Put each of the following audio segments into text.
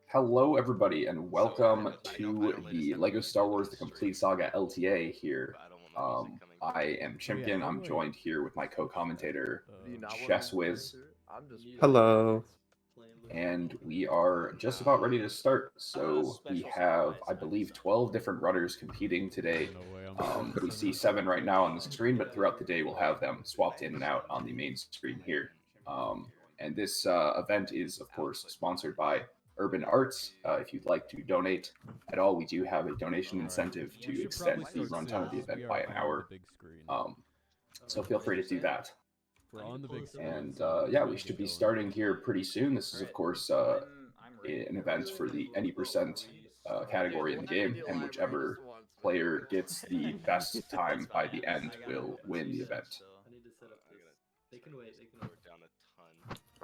Hello, everybody, and welcome to the Lego Star Wars The Complete Saga LTA here. I am Chimkin. I'm joined here with my co-commentator, Chess Wiz, Hello. and we are just about ready to start. So we have, I believe, 12 different runners competing today. We see 7 right now on the screen, but throughout the day we'll have them swapped in and out on the main screen here. And this event is, of course, sponsored by Urban Arts. If you'd like to donate at all, we do have a donation incentive to extend the runtime of the event by an hour. Um, so feel free to do that. And yeah, we should be starting here pretty soon. This is, of course, an event for the any percent category in the game, and whichever player gets the best time by the end will win the event.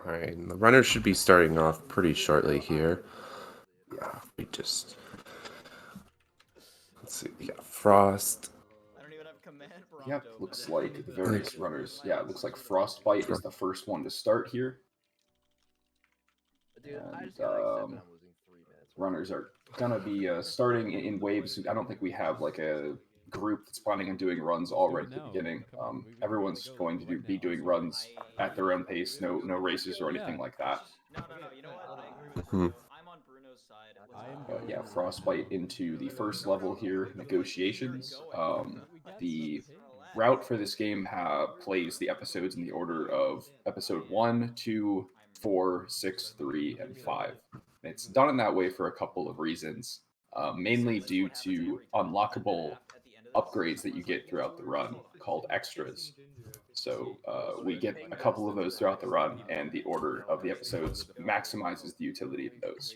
All right, and the runners should be starting off pretty shortly here. We just let's see. We got Frost. Yep, looks like the various runners. Yeah, it looks like Frostbite is the first one to start here. And runners are gonna be starting in waves. I don't think we have like a group that's planning on doing runs already at the beginning. Everyone's going to be doing runs at their own pace. No races or anything like that. Mhm. But yeah, Frostbite into the first level here, negotiations. The route for this game plays the episodes in the order of episode 1, 2, 4, 6, 3, and 5. And it's done in that way for a couple of reasons, mainly due to unlockable upgrades that you get throughout the run called extras. So we get a couple of those throughout the run, and the order of the episodes maximizes the utility of those.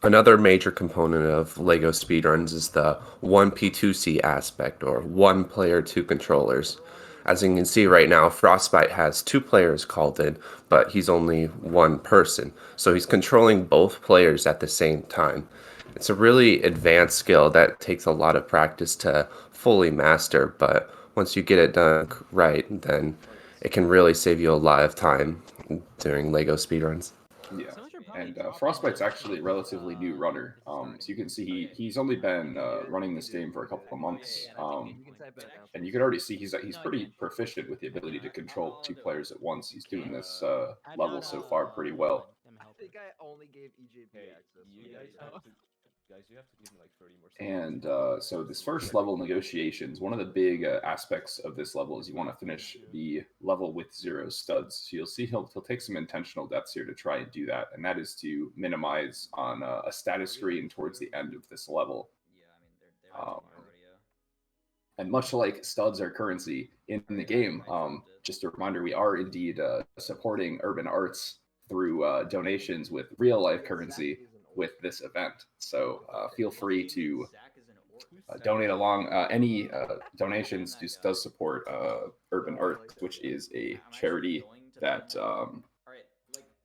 Another major component of Lego speedruns is the 1P2C aspect, or one player, two controllers. As you can see right now, Frostbite has two players called in, but he's only one person, so he's controlling both players at the same time. It's a really advanced skill that takes a lot of practice to fully master, but once you get it done right, then it can really save you a lot of time during Lego speedruns. Yeah, and Frostbite's actually a relatively new runner. So you can see he's only been running this game for a couple of months, and you can already see he's pretty proficient with the ability to control two players at once. He's doing this level so far pretty well. And so this first level, negotiations, one of the big aspects of this level is you want to finish the level with 0 studs. So you'll see he'll take some intentional deaths here to try and do that, and that is to minimize on a status screen towards the end of this level. Um, and much like studs are currency in the game, just a reminder, we are indeed supporting Urban Arts through donations with real life currency with this event. So feel free to donate along. Any donations does support Urban Arts, which is a charity that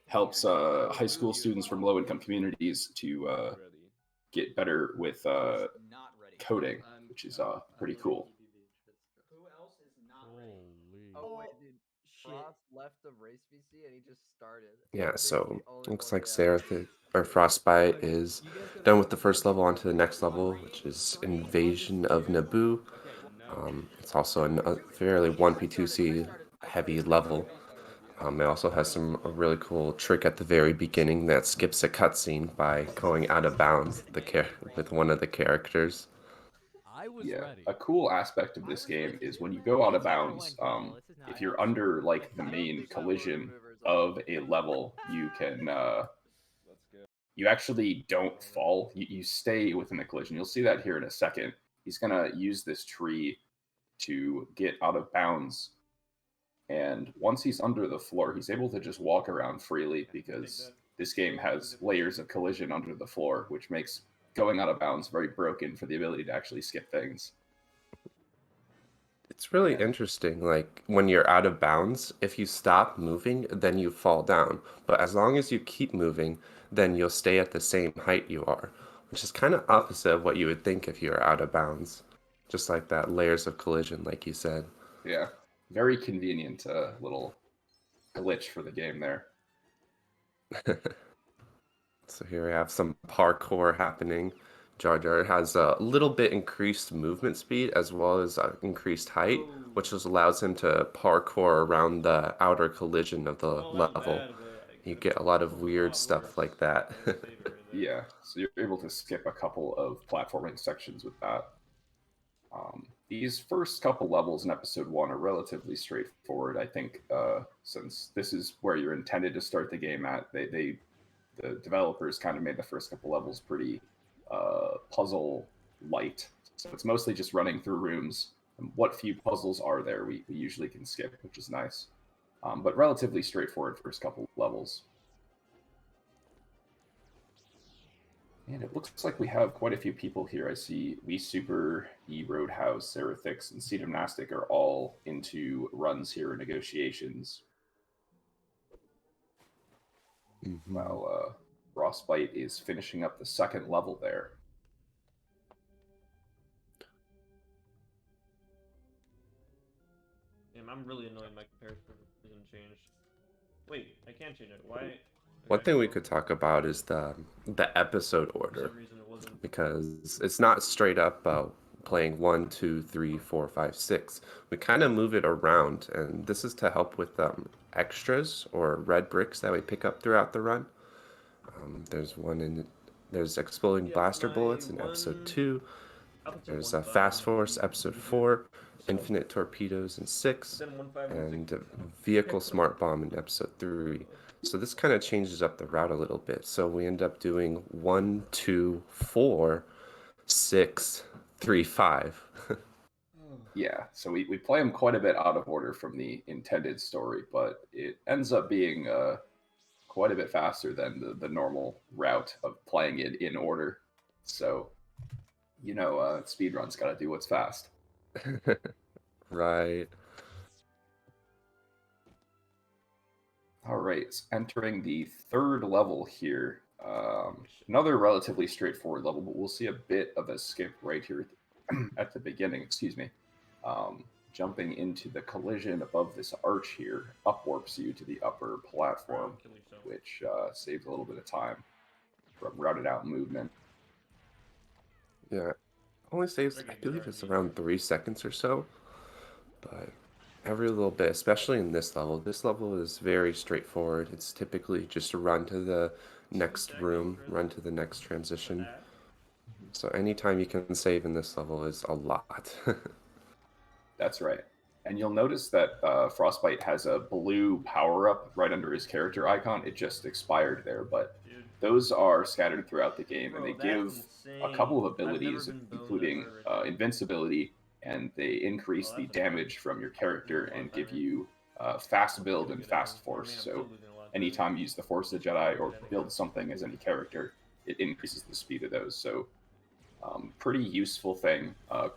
helps high school students from low income communities to get better with coding, which is pretty cool. Yeah, so looks like or Frostbite is done with the first level onto the next level, which is Invasion of Naboo. It's also a fairly 1P2C heavy level. It also has a really cool trick at the very beginning that skips a cutscene by going out of bounds with one of the characters. Yeah, a cool aspect of this game is when you go out of bounds, if you're under like the main collision of a level, you actually don't fall. You stay within the collision. You'll see that here in a second. He's gonna use this tree to get out of bounds, and once he's under the floor, he's able to just walk around freely because this game has layers of collision under the floor, which makes going out of bounds very broken for the ability to actually skip things. It's really interesting. Like when you're out of bounds, if you stop moving, then you fall down. But as long as you keep moving, then you'll stay at the same height you are, which is kind of opposite of what you would think if you were out of bounds. Just like that layers of collision, like you said. Yeah, very convenient little glitch for the game there. So here we have some parkour happening. Jar Jar has a little bit increased movement speed as well as increased height, which just allows him to parkour around the outer collision of the Well, not level. bad, but You get a lot of a weird lot stuff worse like that. in his favor there. Yeah, so you're able to skip a couple of platforming sections with that. These first couple levels in episode 1 are relatively straightforward. I think since this is where you're intended to start the game at, the developers kind of made the first couple levels pretty puzzle light. So it's mostly just running through rooms. And what few puzzles are there, we usually can skip, which is nice. But relatively straightforward first couple levels. And it looks like we have quite a few people here. I see We Super, E Roadhouse, Serathix, and Sea Gymnastic are all into runs here in negotiations. While Frostbite is finishing up the second level there. Damn, I'm really annoyed my comparison isn't changed. Wait, I can't change it. Why? One thing we could talk about is the episode For order, some reason it wasn't. because it's not straight up playing 1, 2, 3, 4, 5, 6. We kind of move it around, and this is to help with extras or red bricks that we pick up throughout the run. There's exploding blaster bullets in episode 2. There's Fast Force episode 4, Infinite Torpedoes in 6, and Vehicle Smart Bomb in episode 3. So this kind of changes up the route a little bit. So we end up doing 1, 2, 4, 6, 3, 5. Yeah, so we play them quite a bit out of order from the intended story, but it ends up being quite a bit faster than the normal route of playing it in order. So, speedrun's got to do what's fast. Right. All right, entering the third level here. Another relatively straightforward level, but we'll see a bit of a skip right here at the beginning. Excuse me. Jumping into the collision above this arch here upwarps you to the upper platform, which saves a little bit of time from routed out movement. Yeah, only saves, I believe it's around 3 seconds or so, but every little bit, especially in this level. This level is very straightforward. It's typically just run to the next room, run to the next transition. So anytime you can save in this level is a lot. That's right. And you'll notice that Frostbite has a blue power-up right under his character icon. It just expired there, but those are scattered throughout the game, and they give a couple of abilities, including invincibility, and they increase the damage from your character and give you fast build and fast force. So anytime you use the Force of the Jedi or build something as any character, it increases the speed of those. So pretty useful thing.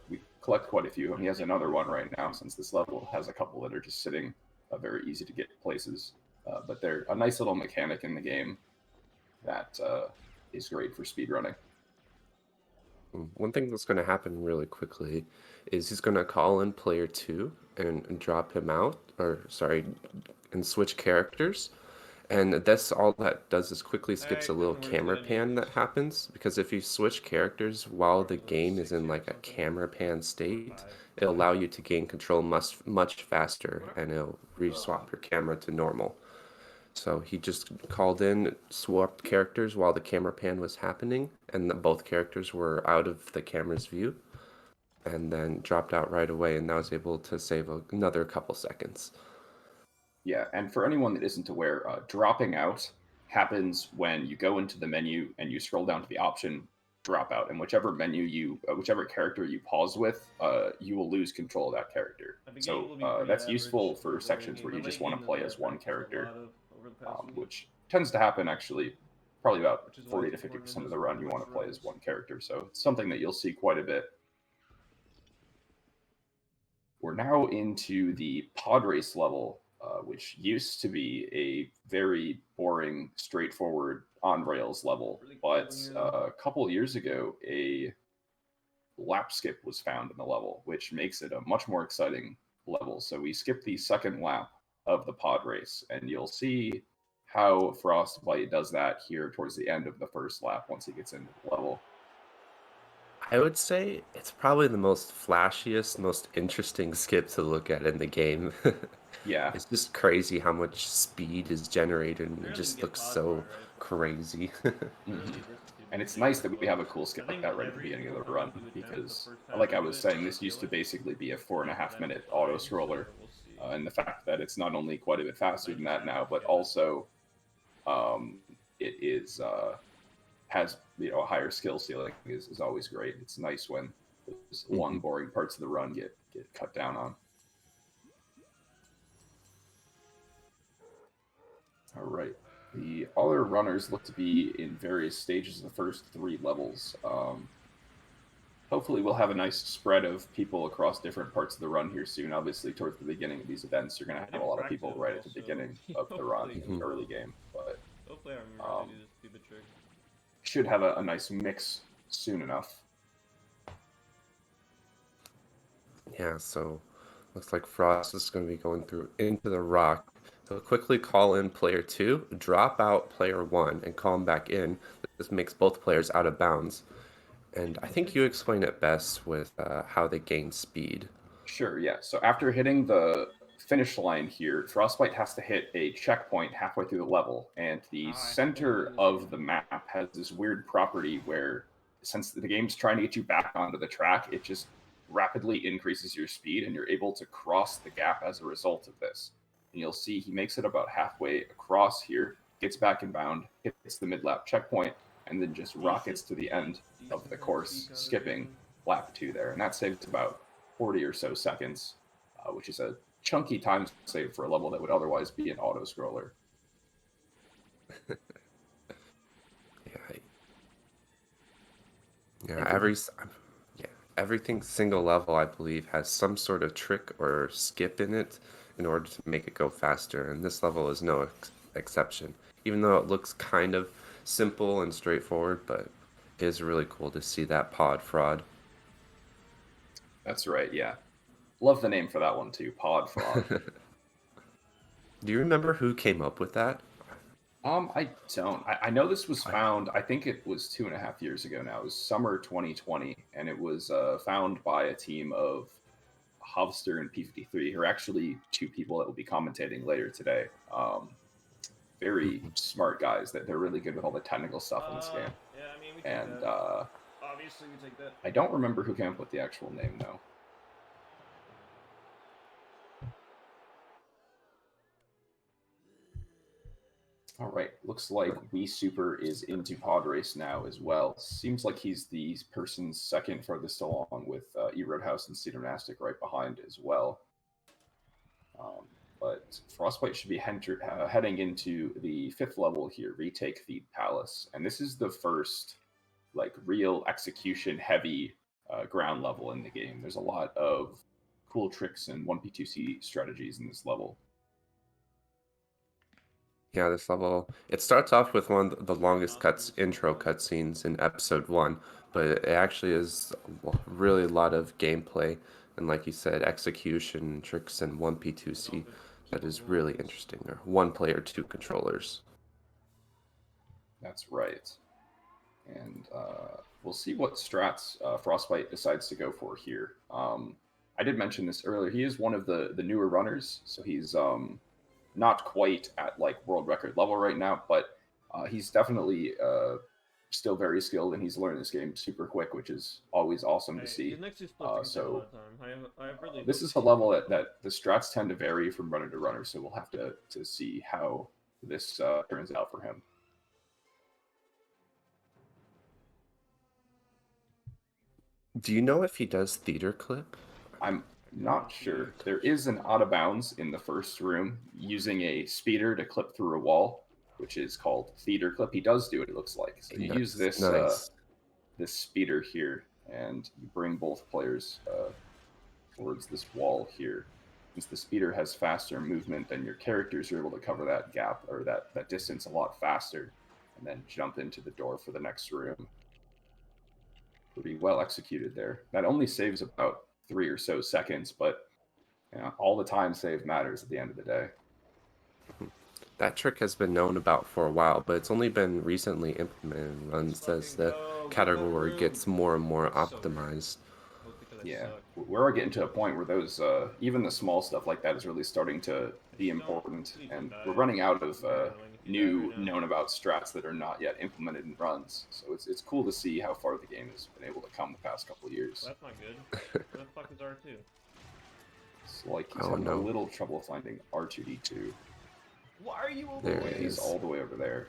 We collect quite a few, and he has another one right now since this level has a couple that are just sitting very easy to get places. But they're a nice little mechanic in the game that is great for speedrunning. One thing that's going to happen really quickly is he's going to call in player 2 and drop him out, and switch characters. And that's all that does is quickly skips a little camera pan that happens, because if you switch characters while the game is in like a camera pan state, it'll allow you to gain control much faster, and it'll re-swap your camera to normal. So he just called in, swapped characters while the camera pan was happening, and both characters were out of the camera's view, and then dropped out right away, and I was able to save another couple seconds. Yeah, and for anyone that isn't aware, dropping out happens when you go into the menu and you scroll down to the option drop out, and whichever character you pause with, you will lose control of that character. So that's useful for sections where you just want to play as one character, which tends to happen actually probably about 40 to 50% of the run you want to play as one character. So it's something that you'll see quite a bit. We're now into the pod race level, which used to be a very boring, straightforward on-rails level. But a couple of years ago, a lap skip was found in the level, which makes it a much more exciting level. So we skip the second lap of the pod race, and you'll see how Frostbite does that here towards the end of the first lap once he gets into the level. I would say it's probably the most flashiest, most interesting skip to look at in the game. Yeah. It's just crazy how much speed is generated, and it Rarely just get looks pod so bar, right? crazy. Rarely Mhm. get this to And it's make nice it that we close. have a cool skip I like think that right at the every beginning of single the time run, we do attempt, the because first time like we I do was it, saying, I this used feel to it. basically be a 4.5 And then minute it auto dies, scroller. or we'll see. And the fact that it's not only quite a bit faster than that 90% now, of but get it. also it is has a higher skill ceiling is always great. It's nice when those long boring parts of the run get cut down on. All right. The other runners look to be in various stages of the first 3 levels. Hopefully we'll have a nice spread of people across different parts of the run here soon. Obviously, towards the beginning of these events, you're going to have a lot of people right at the beginning of the run, in the early game. But hopefully I remember how to do this stupid trick. should have a nice mix soon enough. Yeah, so looks like Frost is going to be going through into the rock. He'll quickly call in player 2, drop out player 1, and call him back in. This makes both players out of bounds. And I think you explain it best with how they gain speed. Sure, yeah. So after hitting the finish line here, Frostbite has to hit a checkpoint halfway through the level, and the center of the map has this weird property where, since the game's trying to get you back onto the track, it just rapidly increases your speed, and you're able to cross the gap as a result of this. And you'll see he makes it about halfway across here, gets back in bound, hits the mid-lap checkpoint, and then just rockets to the end of the course, skipping lap 2 there. And that saves about 40 or so seconds, which is a chunky time save for a level that would otherwise be an auto scroller. Everything single level, I believe, has some sort of trick or skip in it in order to make it go faster, and this level is no exception. Even though it looks kind of simple and straightforward, but it is really cool to see that pod fraud. That's right, yeah. Love the name for that one too, pod fraud. Do you remember who came up with that? I don't. I know this was found, I think it was 2.5 years ago now. It was summer 2020, and it was found by a team of Hovster and P53, who are actually 2 people that will be commentating later today. Very smart guys. That they're really good with all the technical stuff in this game. Yeah, I mean, we take And that. Obviously, we take that. I don't remember who came up with the actual name, though. All right, looks like Wii Super is into pod race now as well. Seems like he's the person second farthest along with E-Roadhouse and Cedar Monastic right behind as well. But Frostbite should be heading into the 5th level here, Retake Feed Palace. And this is the first like real execution heavy ground level in the game. There's a lot of cool tricks and 1P2C strategies in this level. Yeah, this level, it starts off with one of the longest intro cutscenes in episode 1, but it actually is really a lot of gameplay and, like you said, execution, tricks, and 1P2C that is really interesting. Or 1 player, 2 controllers. That's right. And we'll see what strats Frostbite decides to go for here. I did mention this earlier. He is one of the newer runners, so he's not quite at like world record level right now, but he's definitely still very skilled, and he's learning this game super quick, which is always awesome to see. So this is a level that the strats tend to vary from runner to runner, so we'll have to see how this turns out for him. Do you know if he does theater clip? I'm not sure. There is an out of bounds in the first room using a speeder to clip through a wall, which is called theater clip. He does do it, it looks like. So you use this this speeder here, and you bring both players towards this wall here. Since the speeder has faster movement than your characters, you're able to cover that gap or that distance a lot faster, and then jump into the door for the next room. Pretty well executed there. That only saves about 3 or so seconds, but you know, all the time saved matters at the end of the day. That trick has been known about for a while, but it's only been recently implemented in runs as the category gets more and more optimized. Yeah, we're getting to a point where those, even the small stuff like that is really starting to be important, and we're running out of new known about strats that are not yet implemented in runs. So it's cool to see how far the game has been able to come the past couple of years. Well, that's not good. Where the fuck is R2? It's like he's having a little trouble finding R2D2. Why are you over There there? he He's is. all the way over there.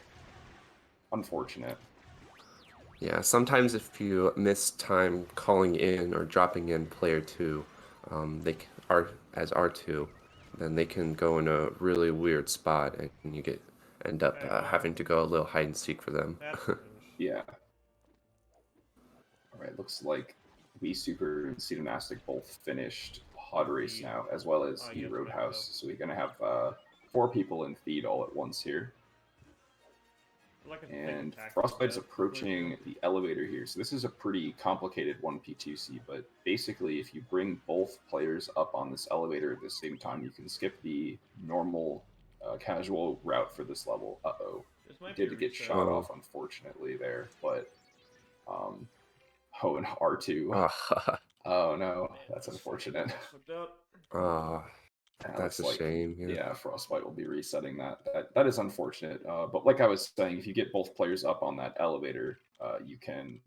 Unfortunate. Yeah, sometimes if you miss time calling in or dropping in player 2, they are as R2, then they can go in a really weird spot, and you end up having to go a little hide and seek for them. That's cringe. Yeah. All right, looks like We Super and Cedarmastic both finished Pod Race now, as well as E Roadhouse. So we're gonna have 4 people in feed all at once here. And Frostbite's approaching the elevator here. So this is a pretty complicated 1P2C, but basically if you bring both players up on this elevator at the same time, you can skip the normal casual route for this level. Uh-oh. Did get shot off, unfortunately, there, but... oh, and R2. Oh, no. That's unfortunate. That's a shame. Yeah, Frostbite will be resetting that. That is unfortunate. But like I was saying, if you get both players up on that elevator, you can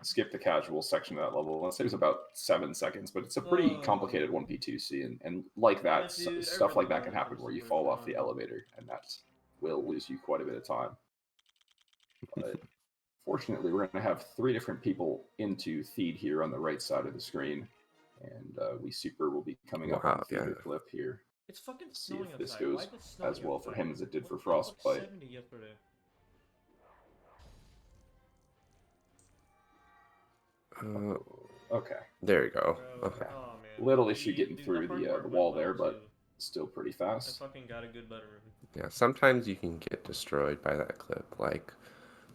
skip the casual section of that level. Let's say it's about 7 seconds, but it's a pretty complicated 1P2C, and like that, stuff like that can happen where you fall off the elevator, and that will lose you quite a bit of time. But fortunately, we're going to have 3 different people into feed here on the right side of the screen. And We Super will be coming up on the clip here. It's fucking see if this goes as well for him as it did for Frostbite. Okay. There you go. Okay. Little issue getting through the wall there, but still pretty fast. I fucking got a good better room. Yeah, sometimes you can get destroyed by that clip, like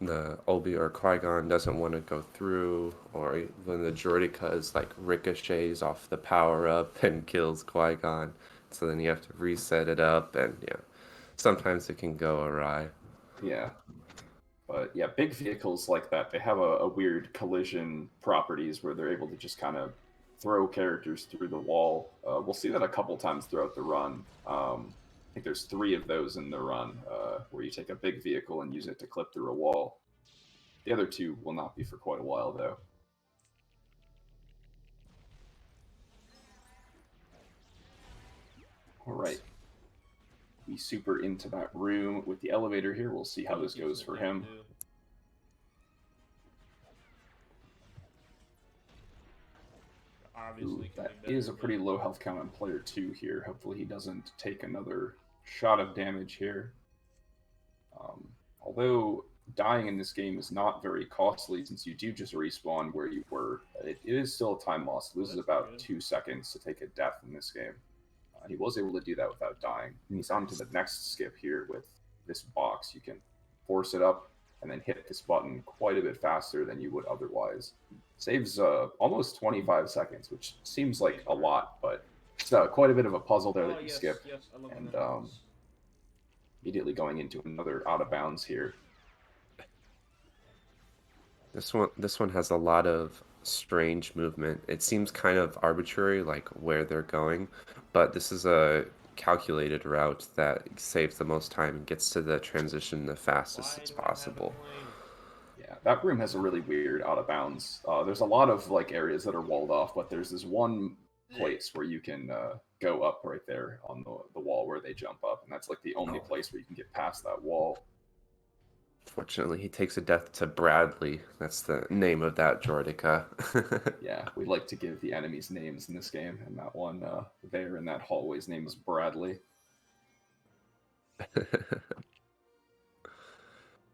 the Obi or Qui-Gon doesn't want to go through, or when the Droidekas like ricochets off the power-up and kills Qui-Gon, so then you have to reset it up, and yeah, sometimes it can go awry. Yeah. But yeah, big vehicles like that, they have a weird collision properties where they're able to just kind of throw characters through the wall. We'll see that a couple times throughout the run. I think there's 3 of those in the run, where you take a big vehicle and use it to clip through a wall. The other 2 will not be for quite a while, though. All right. We super into that room with the elevator here. We'll see how this goes for him. Ooh, that is a pretty low health count on player 2 here. Hopefully he doesn't take another shot of damage here. Although dying in this game is not very costly, since you do just respawn where you were, it is still a time loss. It loses about 2 seconds to take a death in this game. He was able to do that without dying. And he's on to the next skip here with this box. You can force it up and then hit this button quite a bit faster than you would otherwise. Saves almost 25 seconds, which seems like a lot, but it's quite a bit of a puzzle there that you skip. And immediately going into another out of bounds here. This one has a lot of strange movement. It seems kind of arbitrary, like where they're going, but this is a calculated route that saves the most time and gets to the transition the fastest as possible. Yeah, that room has a really weird out of bounds. There's a lot of like areas that are walled off, but there's this one place where you can go up right there on the wall where they jump up, and that's like the only place where you can get past that wall. Fortunately, he takes a death to Bradley. That's the name of that Droideka. Yeah, we like to give the enemies names in this game, and that one there in that hallway's name is Bradley.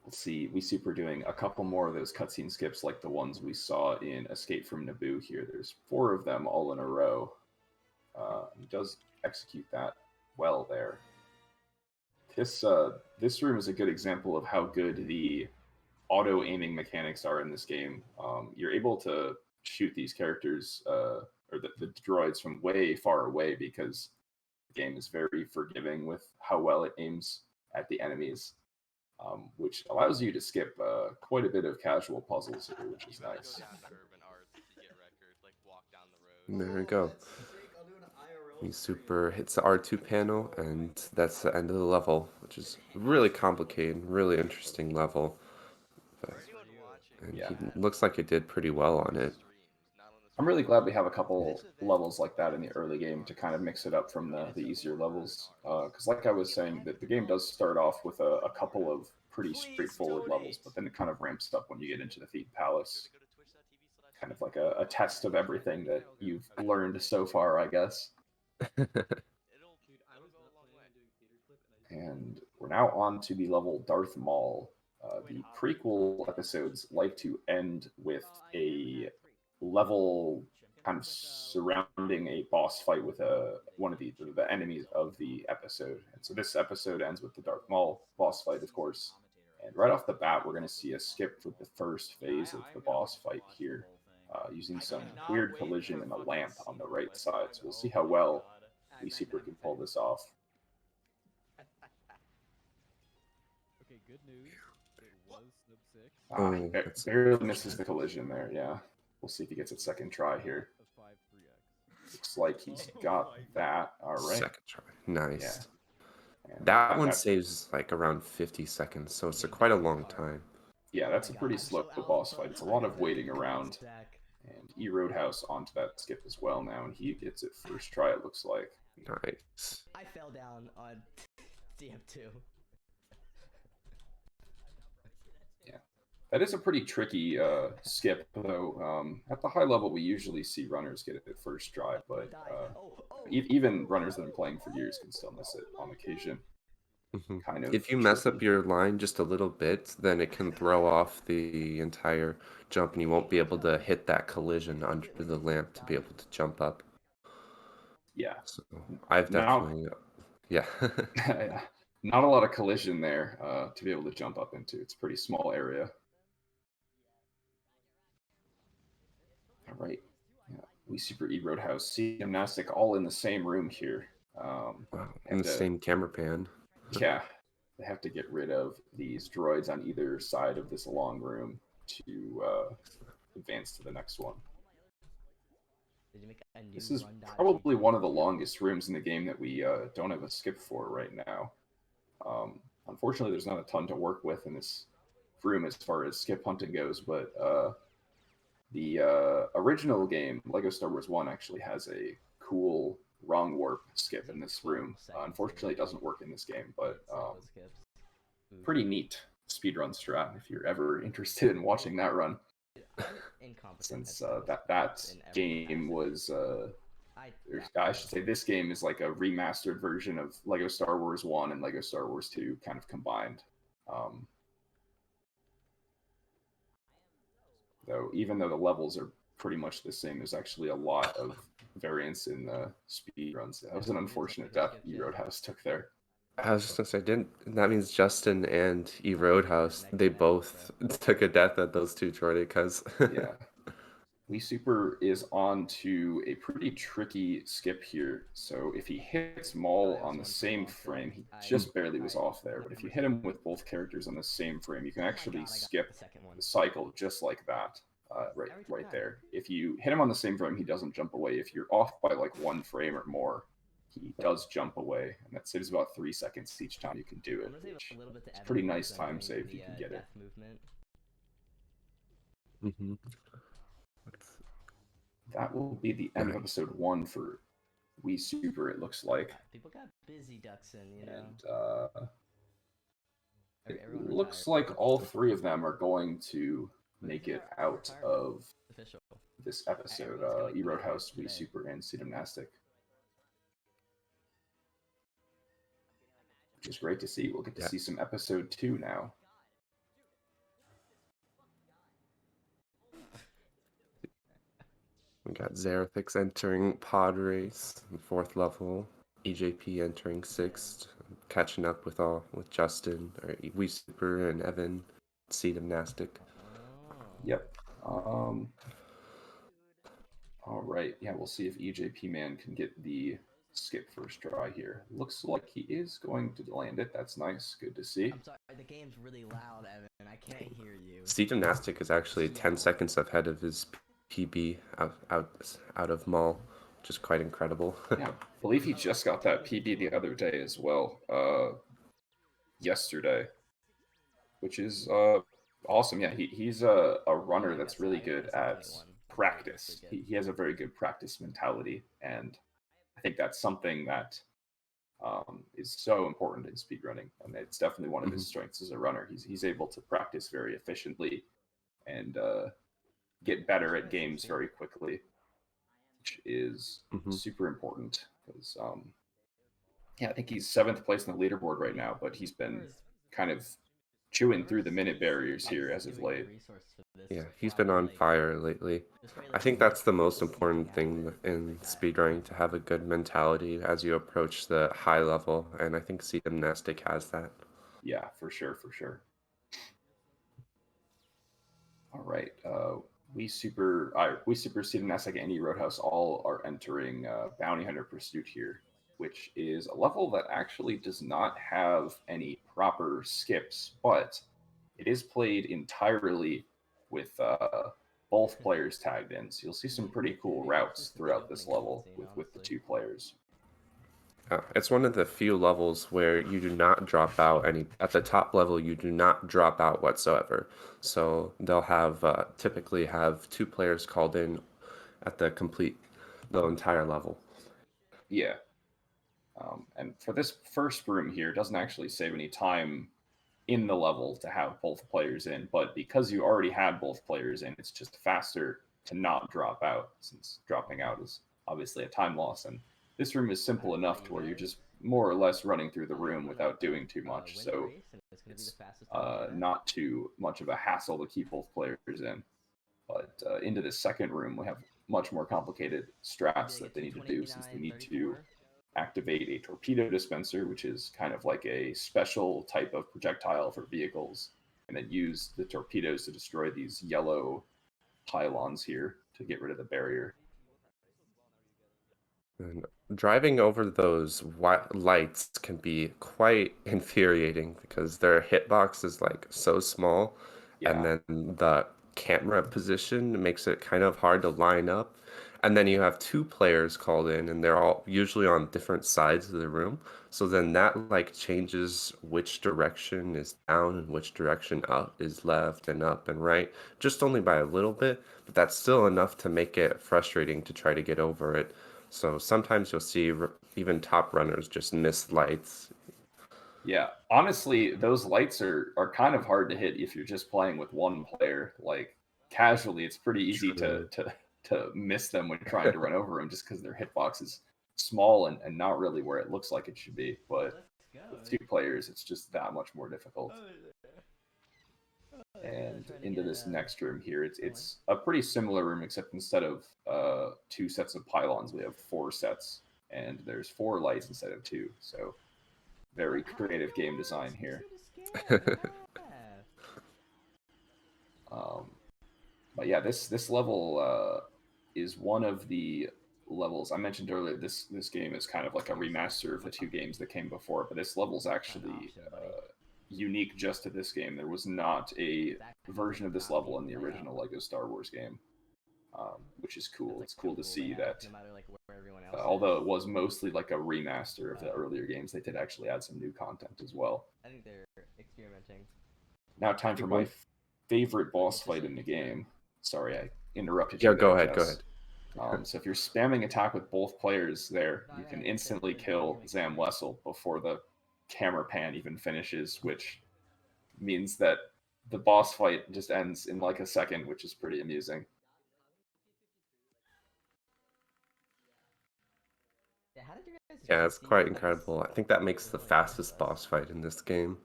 Let's see, we super doing a couple more of those cutscene skips like the ones we saw in Escape from Naboo here. There's 4 of them all in a row. He does execute that well there. This room is a good example of how good the auto-aiming mechanics are in this game. You're able to shoot these characters, or the droids from way far away, because the game is very forgiving with how well it aims at the enemies, which allows you to skip quite a bit of casual puzzles here, which is nice. There we go. He super hits the R2 panel, and that's the end of the level, which is really complicated, really interesting level. And Yeah. he looks like he did pretty well on it. I'm really glad we have a couple levels like that in the early game to kind of mix it up from the easier levels. Because like I was saying, that the game does start off with a couple of pretty straightforward levels, but then it kind of ramps up when you get into the Thief Palace. Kind of like a test of everything that you've learned so far, I guess. And we're now on to the level Darth Maul. The prequel episodes like to end with a level kind of surrounding a boss fight with one of the enemies of the episode. And so this episode ends with the Darth Maul boss fight, of course. And right off the bat, we're going to see a skip for the first phase of the boss fight here, using some weird collision and a lamp on the right side. So we'll see how well we Super can pull this off. Okay, good news. It was sub 6. Barely misses the collision there, yeah. We'll see if he gets a second try here. Looks like he's got that. All right. Second try. Nice. Yeah. That one saves like around 50 seconds, so it's quite a long time. Yeah, that's a pretty slow boss fight. It's a lot of waiting around. And E Roadhouse onto that skip as well now, and he gets it first try, it looks like. Nice. I fell down on DM2. Yeah. That is a pretty tricky skip, though. At the high level, we usually see runners get it at first try, but even runners that have been playing for years can still miss it on occasion. Kind of. If you mess up your line just a little bit, then it can throw off the entire jump, and you won't be able to hit that collision under the lamp to be able to jump up. Yeah. So I've definitely, yeah. Not a lot of collision there to be able to jump up into. It's a pretty small area. All right. Yeah. We Super E Roadhouse, C Gymnastic, all in the same room here. Wow. In the same camera pan. Yeah. They have to get rid of these droids on either side of this long room to advance to the next one. This is probably one of the longest rooms in the game that we don't have a skip for right now. Unfortunately, there's not a ton to work with in this room as far as skip hunting goes, but the original game, LEGO Star Wars 1, actually has a cool wrong warp skip in this room. Unfortunately, it doesn't work in this game, but pretty neat speedrun strat if you're ever interested in watching that run. Since that game was, I should say this game is like a remastered version of LEGO Star Wars 1 and LEGO Star Wars 2 kind of combined. Though even though the levels are pretty much the same, there's actually a lot of variance in the speed runs. That was an unfortunate death E Roadhouse took there. I was just gonna say, that means Justin and E Roadhouse, they both took a death at those two droidekas. Yeah. We Super is on to a pretty tricky skip here. So if he hits Maul on the same frame, he just barely was off there. But if you hit him with both characters on the same frame, you can actually skip the cycle just like that, right there. If you hit him on the same frame, he doesn't jump away. If you're off by like 1 frame or more, he does jump away, and that saves about 3 seconds each time you can do it. Which is a pretty nice time save if you can get it. Mm-hmm. That will be the end of episode 1 for We Super, it looks like. People got busy ducks in, you know. And it looks like all 3 of them are going to make it out of this episode. E Roadhouse, We Super, and C Gymnastic. Which is great to see. We'll get to see some episode 2 now. We got Zerathix entering pod race, 4th level. EJP entering 6th, catching up with Justin, or We Super and Evan, C Gymnastic. Yep. All right. Yeah, we'll see if EJP Man can get the skip first try here. Looks like he is going to land it. That's nice. Good to see. I'm sorry, the game's really loud, Evan. I can't hear you. Sea Gymnastic is actually 10 seconds ahead of his PB out of Mall, which is quite incredible. Yeah, I believe he just got that PB the other day as well, yesterday, which is awesome. Yeah, he's a runner that's really good at practice. He has a very good practice mentality, and I think that's something that is so important in speedrunning. And it's definitely one of his strengths as a runner. He's able to practice very efficiently and get better at games very quickly, which is super important because yeah, I think he's 7th place in the leaderboard right now, but he's been kind of chewing through the minute barriers here as of late. Yeah, he's been on fire lately. I think that's the most important thing in speedrunning, to have a good mentality as you approach the high level, and I think Sea Gymnastic has that. Yeah, for sure, for sure. All right, we super Sea Gymnastic and Roadhouse all are entering Bounty Hunter Pursuit here, which is a level that actually does not have any proper skips, but it is played entirely with both players tagged in. So you'll see some pretty cool routes throughout this level with the 2 players. It's one of the few levels where you do not drop out any. At the top level, you do not drop out whatsoever. So they'll have typically have 2 players called in at the entire level. Yeah. And for this first room here, it doesn't actually save any time in the level to have both players in, but because you already had both players in, it's just faster to not drop out, since dropping out is obviously a time loss. And this room is simple enough to where you're just more or less running through the room without doing too much, so it's not too much of a hassle to keep both players in. But into the second room, we have much more complicated strats that they need to do, since they need to activate a torpedo dispenser, which is kind of like a special type of projectile for vehicles, and then use the torpedoes to destroy these yellow pylons here to get rid of the barrier. And driving over those lights can be quite infuriating because their hitbox is like so small, and then the camera position makes it kind of hard to line up. And then you have 2 players called in, and they're all usually on different sides of the room. So then that like changes which direction is down and which direction up is left and up and right, just only by a little bit, but that's still enough to make it frustrating to try to get over it. So sometimes you'll see even top runners just miss lights. Yeah, honestly, those lights are kind of hard to hit if you're just playing with one player. Like casually, it's pretty easy to miss them when trying to run over them, just because their hitbox is small and not really where it looks like it should be. But with 2 players, it's just that much more difficult. And into this next room here, it's a pretty similar room, except instead of 2 sets of pylons, we have 4 sets, and there's 4 lights instead of 2. So very creative game design here. But yeah, this level is one of the levels I mentioned earlier. This game is kind of like a remaster of the 2 games that came before, but this level is actually unique just to this game. There was not a version of this level in the original Lego Star Wars game, which is cool. It's cool to see that although it was mostly like a remaster of the earlier games, they did actually add some new content as well. I think they're experimenting. Now time for my favorite boss fight in the game. Sorry, I interrupted you. Yeah, go ahead. So if you're spamming attack with both players there, you can instantly kill Zam Wessel before the camera pan even finishes, which means that the boss fight just ends in like a second, which is pretty amusing. Yeah, it's quite incredible. I think that makes the fastest boss fight in this game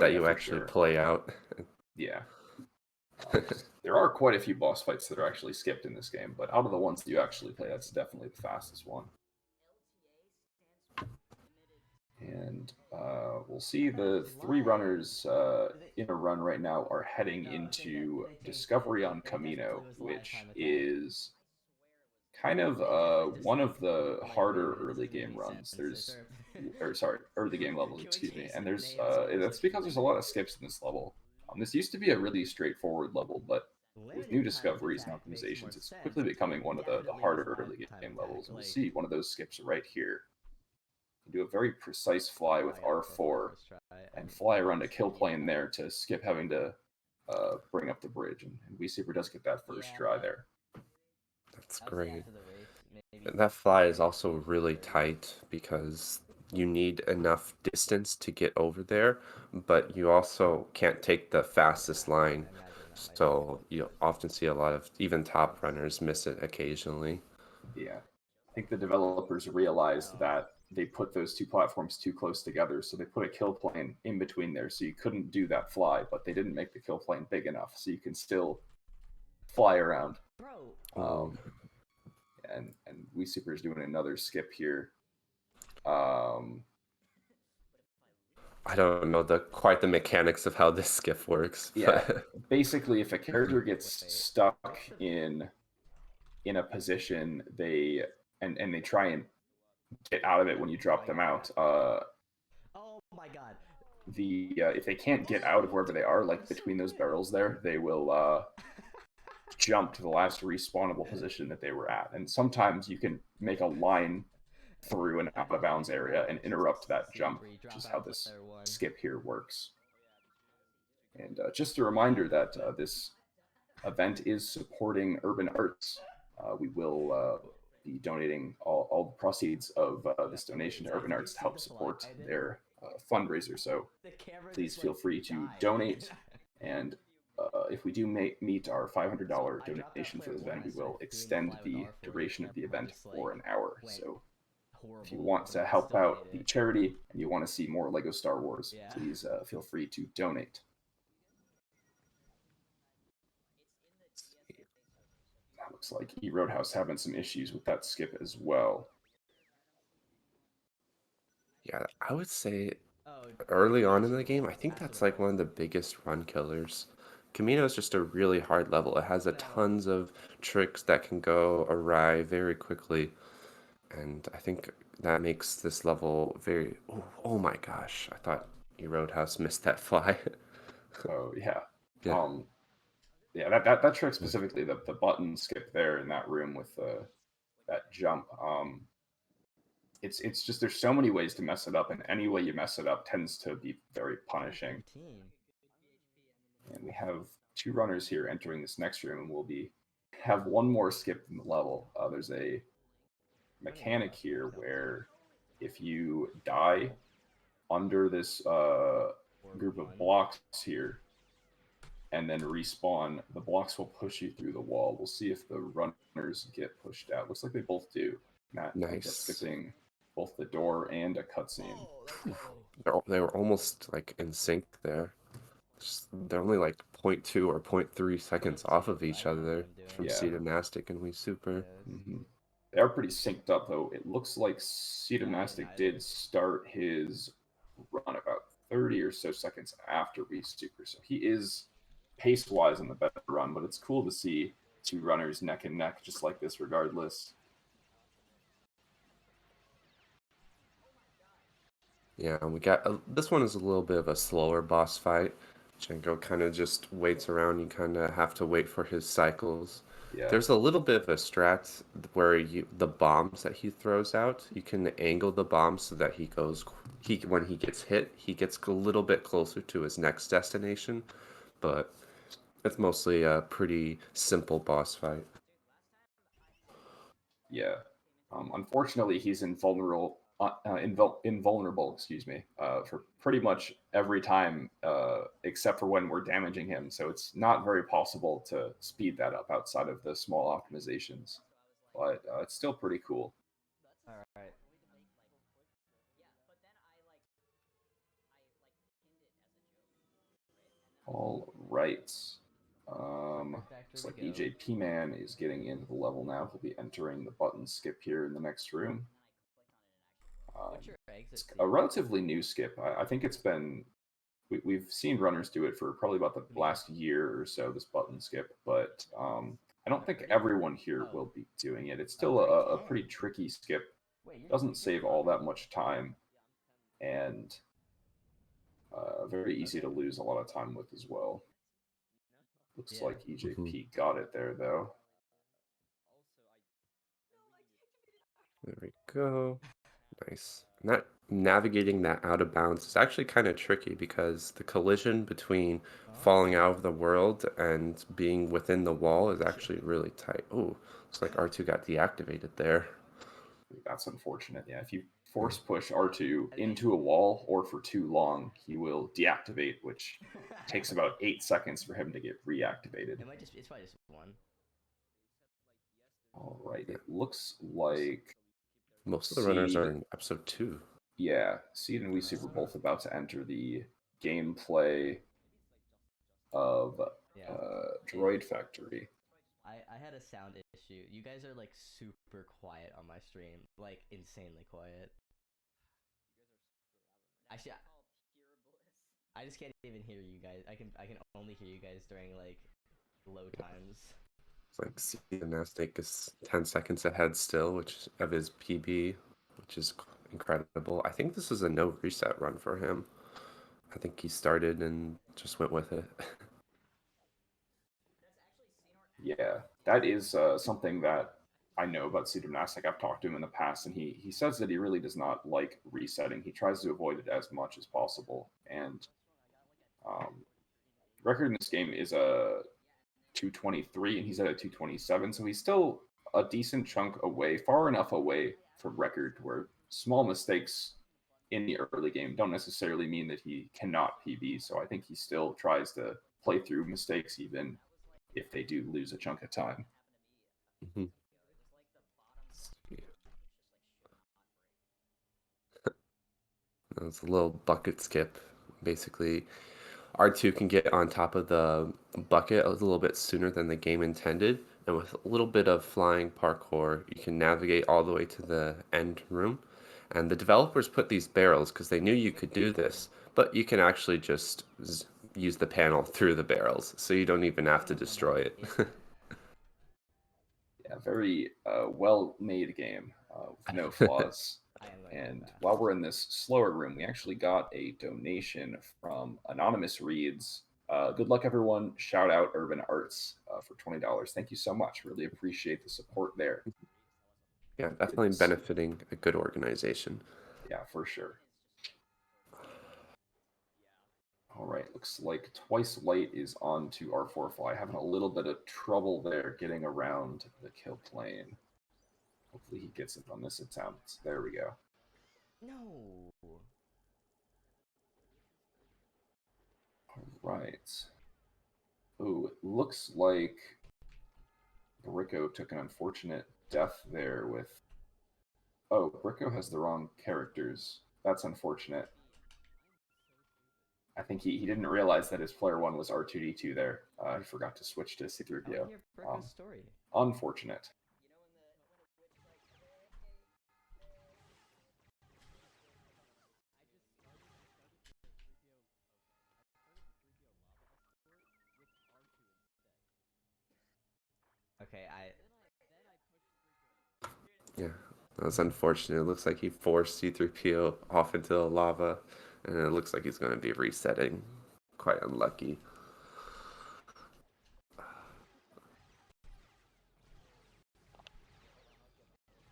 that you actually play out. Yeah. There are quite a few boss fights that are actually skipped in this game, but out of the ones that you actually play, that's definitely the fastest one. And we'll see the 3 runners in a run right now are heading into Discovery on Camino, which is kind of one of the harder early game runs. There's, or sorry, early game levels, excuse me. And there's that's because there's a lot of skips in this level. This used to be a really straightforward level, but with new discoveries and optimizations, it's quickly becoming one of the harder early game levels. And we'll see one of those skips right here. You do a very precise fly with R4 and fly around a kill plane there to skip having to bring up the bridge. And WeSuper does get that first try there. That's great. And that fly is also really tight because you need enough distance to get over there, but you also can't take the fastest line. So you often see a lot of even top runners miss it occasionally. Yeah. I think the developers realized that they put those two platforms too close together, so they put a kill plane in between there, so you couldn't do that fly, but they didn't make the kill plane big enough, so you can still fly around. And WeSuper is doing another skip here. I don't know quite the mechanics of how this skip works. Yeah, basically, if a character gets stuck in a position, they try and get out of it when you drop them out. Oh my god. If they can't get out of wherever they are, like between those barrels there, they will jump to the last respawnable position that they were at. And sometimes you can make a line through an out of bounds area and interrupt that jump, which is how this skip here works. And just a reminder that this event is supporting Urban Arts. We will be donating all the proceeds of this donation to Urban Arts to help support their fundraiser. So please feel free to donate. And if we do meet our $500 donation for this event, we will extend the duration of the event for an hour. So if you want to help out the charity and you want to see more LEGO Star Wars, please feel free to donate. That looks like eRoadhouse having some issues with that skip as well. Yeah, I would say early on in the game, I think that's like one of the biggest run killers. Camino is just a really hard level. It has a tons of tricks that can go awry very quickly. And I think that makes this level very... Oh my gosh, I thought eRoadhouse missed that fly. Oh, yeah. Yeah. Yeah, that trick specifically, the button skip there in that room with that jump. It's just there's so many ways to mess it up, and any way you mess it up tends to be very punishing. And we have two runners here entering this next room, and we'll have one more skip in the level. There's a mechanic here where if you die under this group of blocks here, and then respawn, the blocks will push you through the wall. We'll see if the runners get pushed out. Looks like they both do. Matt ends up skipping both the door and a cutscene. They were almost like in sync there. They're only like 0.2 or 0.3 seconds off of each other from Speedrun and WeSuper. They are pretty synced up, though. It looks like Speedrun did start his run about 30 or so seconds after WeSuper, so he is pace-wise on the better run, but it's cool to see two runners neck and neck just like this regardless. Yeah, and we got this one is a little bit of a slower boss fight. Django kind of just waits around. You kind of have to wait for his cycles. Yeah. There's a little bit of a strat where the bombs that he throws out, you can angle the bombs so that when he gets hit, he gets a little bit closer to his next destination, but it's mostly a pretty simple boss fight. Yeah. Unfortunately, he's invulnerable, excuse me, for pretty much every time, except for when we're damaging him. So it's not very possible to speed that up outside of the small optimizations, but it's still pretty cool. All right. Looks like DJ P-Man is getting into the level now. He'll be entering the button skip here in the next room. It's a relatively new skip. I think it's been... We've seen runners do it for probably about the last year or so, this button skip, but I don't think everyone here will be doing it. It's still a pretty tricky skip. Doesn't save all that much time, and very easy to lose a lot of time with as well. Looks like EJP got it there, though. There we go. Nice. Navigating that out of bounds is actually kind of tricky because the collision between falling out of the world and being within the wall is actually really tight. Oh, looks like R2 got deactivated there. That's unfortunate. Yeah, if you force push R2 into a wall or for too long, he will deactivate, which takes about 8 seconds for him to get reactivated. It's probably just one. All right, it looks like most of the runners are in episode 2. Yeah, Seed and WeSoup are both about to enter the gameplay of Droid Factory. I had a sound issue. You guys are like super quiet on my stream, like insanely quiet. Actually, I just can't even hear you guys. I can only hear you guys during like low times. It's like Gymnastic is 10 seconds ahead still, which of his PB, which is incredible. I think this is a no reset run for him. I think he started and just went with it. Yeah, that is something that I know about Gymnastic. I've talked to him in the past, and he says that he really does not like resetting. He tries to avoid it as much as possible. And record in this game is a 223, and he's at a 227, so he's still a decent chunk away, far enough away from record where small mistakes in the early game don't necessarily mean that he cannot PB. So I think he still tries to play through mistakes even if they do lose a chunk of time. That's a little bucket skip. Basically, R2 can get on top of the bucket a little bit sooner than the game intended, and with a little bit of flying parkour, you can navigate all the way to the end room. And the developers put these barrels because they knew you could do this, but you can actually just use the panel through the barrels, so you don't even have to destroy it. Yeah, very well-made game with no flaws. And while we're in this slower room, we actually got a donation from Anonymous Reads. Good luck, everyone. Shout out Urban Arts for $20. Thank you so much. Really appreciate the support there. Yeah, definitely benefiting a good organization. Yeah, for sure. All right, looks like Twice Light is on to R4 Fly, having a little bit of trouble there getting around the kill plane. Hopefully he gets it on this attempt. There we go. No. All right. Ooh, it looks like Bricko took an unfortunate death there with... Oh, Bricko has the wrong characters. That's unfortunate. I think he didn't realize that his player one was R2D2 there. He forgot to switch to C3PO. Unfortunate. Okay, Yeah, that was unfortunate. It looks like he forced C3PO off into the lava, and it looks like he's going to be resetting. Quite unlucky.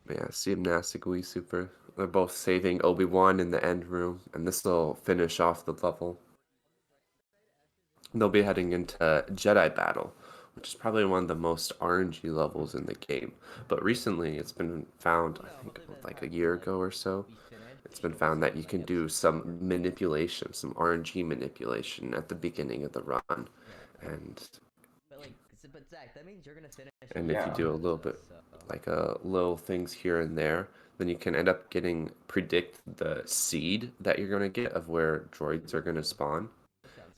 But yeah, Gymnastic, WeSoup, they're both saving Obi-Wan in the end room, and this will finish off the level. They'll be heading into Jedi Battle, which is probably one of the most RNG levels in the game. But recently, it's been found, I think like a year ago or so, it's been found that you can do some manipulation, some RNG manipulation at the beginning of the run. But Zach, that means you're gonna finish. And if you do a little bit, like little things here and there, then you can end up predict the seed that you're gonna get of where droids are gonna spawn.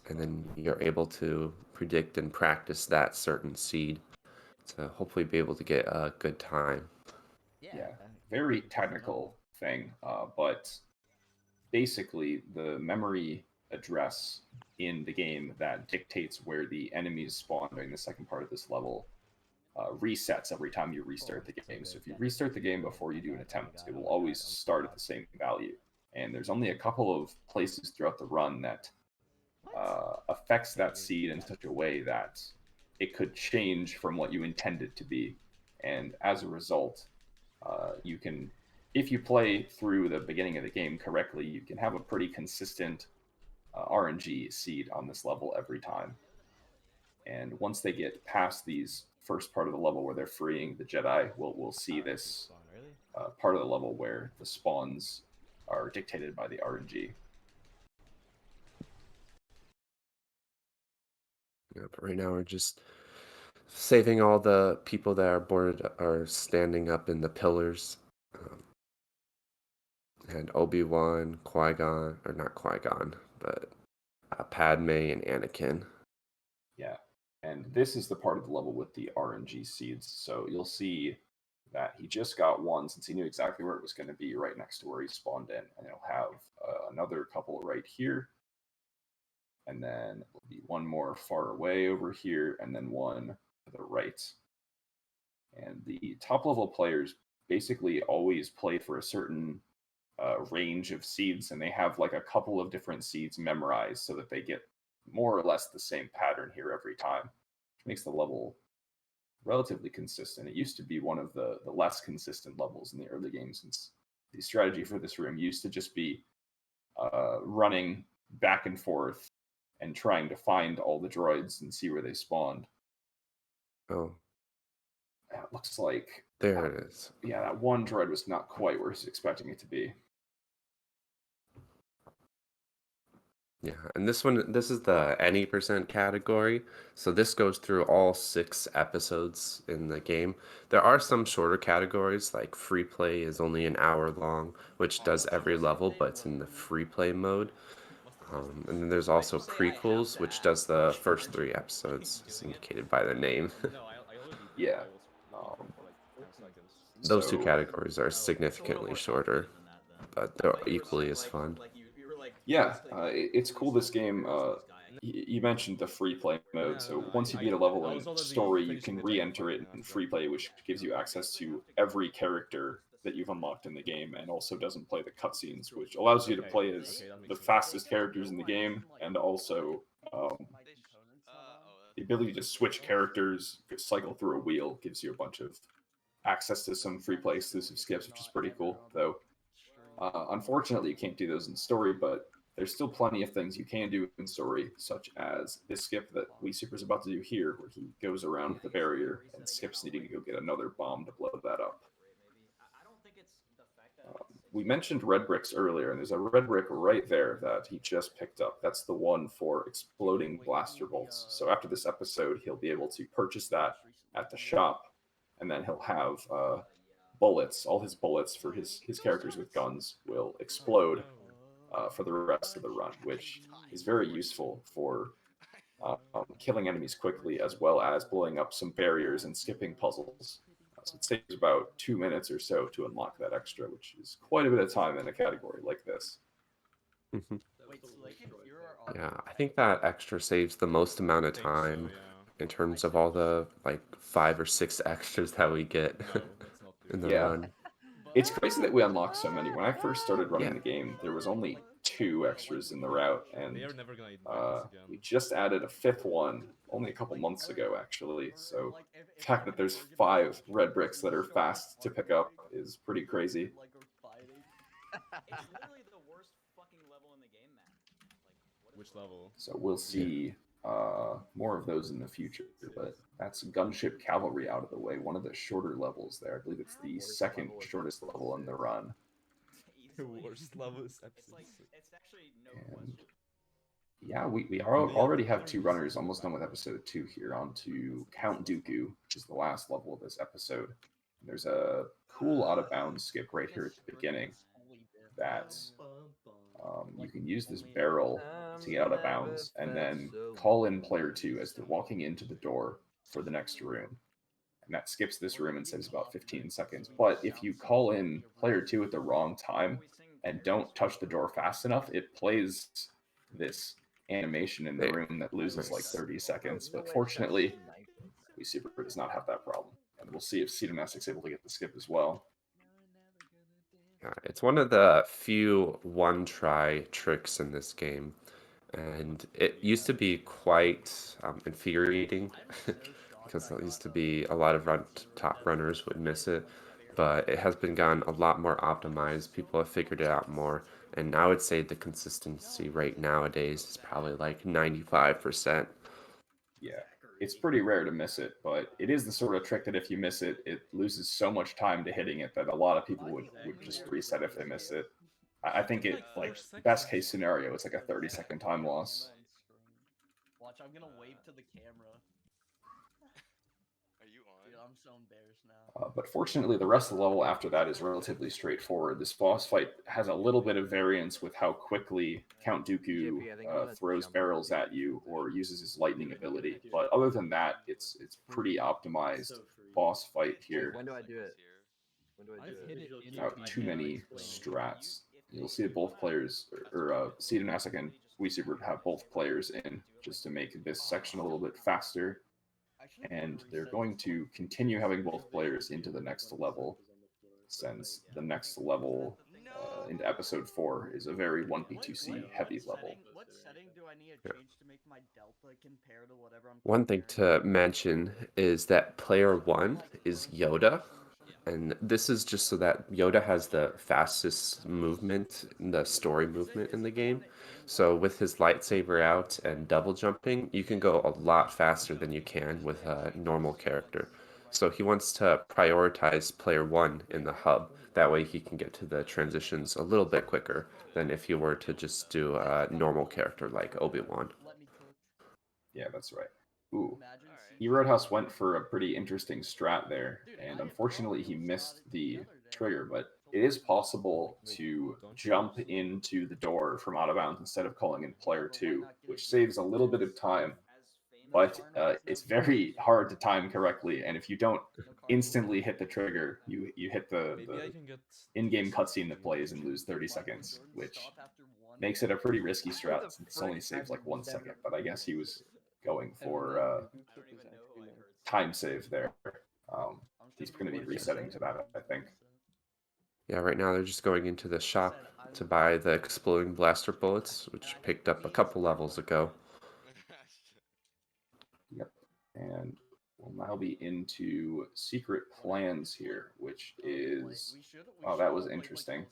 And then you're able to predict and practice that certain seed to hopefully be able to get a good time. Yeah, very technical thing, but basically the memory address in the game that dictates where the enemies spawn during the second part of this level resets every time you restart the game. So if you restart the game before you do an attempt, it will always start at the same value. And there's only a couple of places throughout the run that affects that seed in such a way that it could change from what you intend it to be. And as a result, you can, if you play through the beginning of the game correctly, you can have a pretty consistent RNG seed on this level every time. And once they get past these first part of the level where they're freeing the Jedi, we'll see this part of the level where the spawns are dictated by the RNG. Yeah, but right now we're just saving all the people that are boarded are standing up in the pillars. And Obi-Wan, Qui-Gon, or not Qui-Gon, but Padme and Anakin. Yeah, and this is the part of the level with the RNG seeds. So you'll see that he just got one since he knew exactly where it was going to be right next to where he spawned in. And he'll have another couple right here. And then there'll be one more far away over here, and then one to the right. And the top level players basically always play for a certain range of seeds, and they have like a couple of different seeds memorized so that they get more or less the same pattern here every time, which makes the level relatively consistent. It used to be one of the less consistent levels in the early game, since the strategy for this room used to just be running back and forth and trying to find all the droids and see where they spawned. Oh. It looks like... There it is. Yeah, that one droid was not quite where he's expecting it to be. Yeah, and this is the any percent category. So this goes through all 6 episodes in the game. There are some shorter categories, like free play is only an hour long, which does every level, but it's in the free play mode. And then there's also prequels, which does the first 3 episodes, as indicated by the name. Yeah. Those 2 categories are significantly shorter, but they're equally as fun. Yeah, it's cool, this game. You mentioned the free play mode, so once you beat a level in story, you can re-enter it in free play, which gives you access to every character that you've unlocked in the game, and also doesn't play the cutscenes, which allows you to play as the fastest characters in the game, and also the ability to switch characters, cycle through a wheel, gives you a bunch of access to some free play exclusive skips, which is pretty cool. Though, unfortunately, you can't do those in story, but there's still plenty of things you can do in story, such as this skip that Super's about to do here, where he goes around the barrier and skips needing to go get another bomb to blow that up. We mentioned red bricks earlier, and there's a red brick right there that he just picked up. That's the one for exploding blaster bolts. So after this episode, he'll be able to purchase that at the shop, and then he'll have bullets. All his bullets for his characters with guns will explode for the rest of the run, which is very useful for killing enemies quickly, as well as blowing up some barriers and skipping puzzles. So it takes about 2 minutes or so to unlock that extra, which is quite a bit of time in a category like this. Yeah, I think that extra saves the most amount of time in terms of all the like 5 or 6 extras that we get in the run. It's crazy that we unlock so many. When I first started running the game, there was only 2 extras in the route, and we just added a 5th one only a couple months ago, actually. So the fact that there's 5 red bricks that are fast to pick up is pretty crazy. It's literally the worst fucking level in the game, man. Which level? So we'll see more of those in the future, but that's Gunship Cavalry out of the way. One of the shorter levels there. I believe it's the 2nd shortest level in the run. The worst level is episode 6. It's actually no question. Yeah, we already have 2 runners almost done with episode 2 here. On to Count Dooku, which is the last level of this episode. There's a cool out of bounds skip right here at the beginning that you can use this barrel to get out of bounds and then call in player 2 as they're walking into the door for the next room. And that skips this room and saves about 15 seconds. But if you call in player 2 at the wrong time and don't touch the door fast enough, it plays this animation in the room that loses like 30 seconds. But fortunately, Super does not have that problem. we'll see if Cedomestic's able to get the skip as well. It's one of the few one-try tricks in this game, and it used to be quite infuriating because there used to be a lot of top runners would miss it, but it has been gotten a lot more optimized. People have figured it out more, and I would say the consistency rate nowadays is probably like 95%. Yeah, it's pretty rare to miss it, but it is the sort of trick that if you miss it, it loses so much time to hitting it that a lot of people would just reset if they miss it. I think it, like, best case scenario, it's like a 30-second time loss. Watch, I'm gonna wave to the camera. Are you on? Dude, I'm so embarrassed now. But fortunately, the rest of the level after that is relatively straightforward. This boss fight has a little bit of variance with how quickly Count Dooku throws barrels at you or uses his lightning ability. But other than that, it's pretty optimized boss fight here. When do I do it? When do I do it? Without too many strats. You'll see that both players, or Cedomestic and WeSuper have both players in just to make this section a little bit faster. And they're going to continue having both players into the next level, since the next level into episode 4 is a very 1P2C heavy level. What setting do I need to change to make my delta compare to whatever I'm One thing to mention is that player 1 is Yoda, and this is just so that Yoda has the fastest movement, the story movement in the game. So with his lightsaber out and double jumping, you can go a lot faster than you can with a normal character. So he wants to prioritize player 1 in the hub. That way he can get to the transitions a little bit quicker than if you were to just do a normal character like Obi-Wan. Yeah, that's right. Ooh. Roadhouse went for a pretty interesting strat there, and unfortunately he missed the trigger, but it is possible to jump into the door from out of bounds instead of calling in player 2, which saves a little bit of time, but it's very hard to time correctly, and if you don't instantly hit the trigger, you hit the in-game cutscene that plays and lose 30 seconds, which makes it a pretty risky strat since it only saves like 1 second, but I guess he was going for time save there. He's going to be resetting to that, I think. Yeah, right now they're just going into the shop to buy the exploding blaster bullets, which picked up a couple levels ago. Yep, and we'll now be into secret plans here, which is... Oh, that was interesting.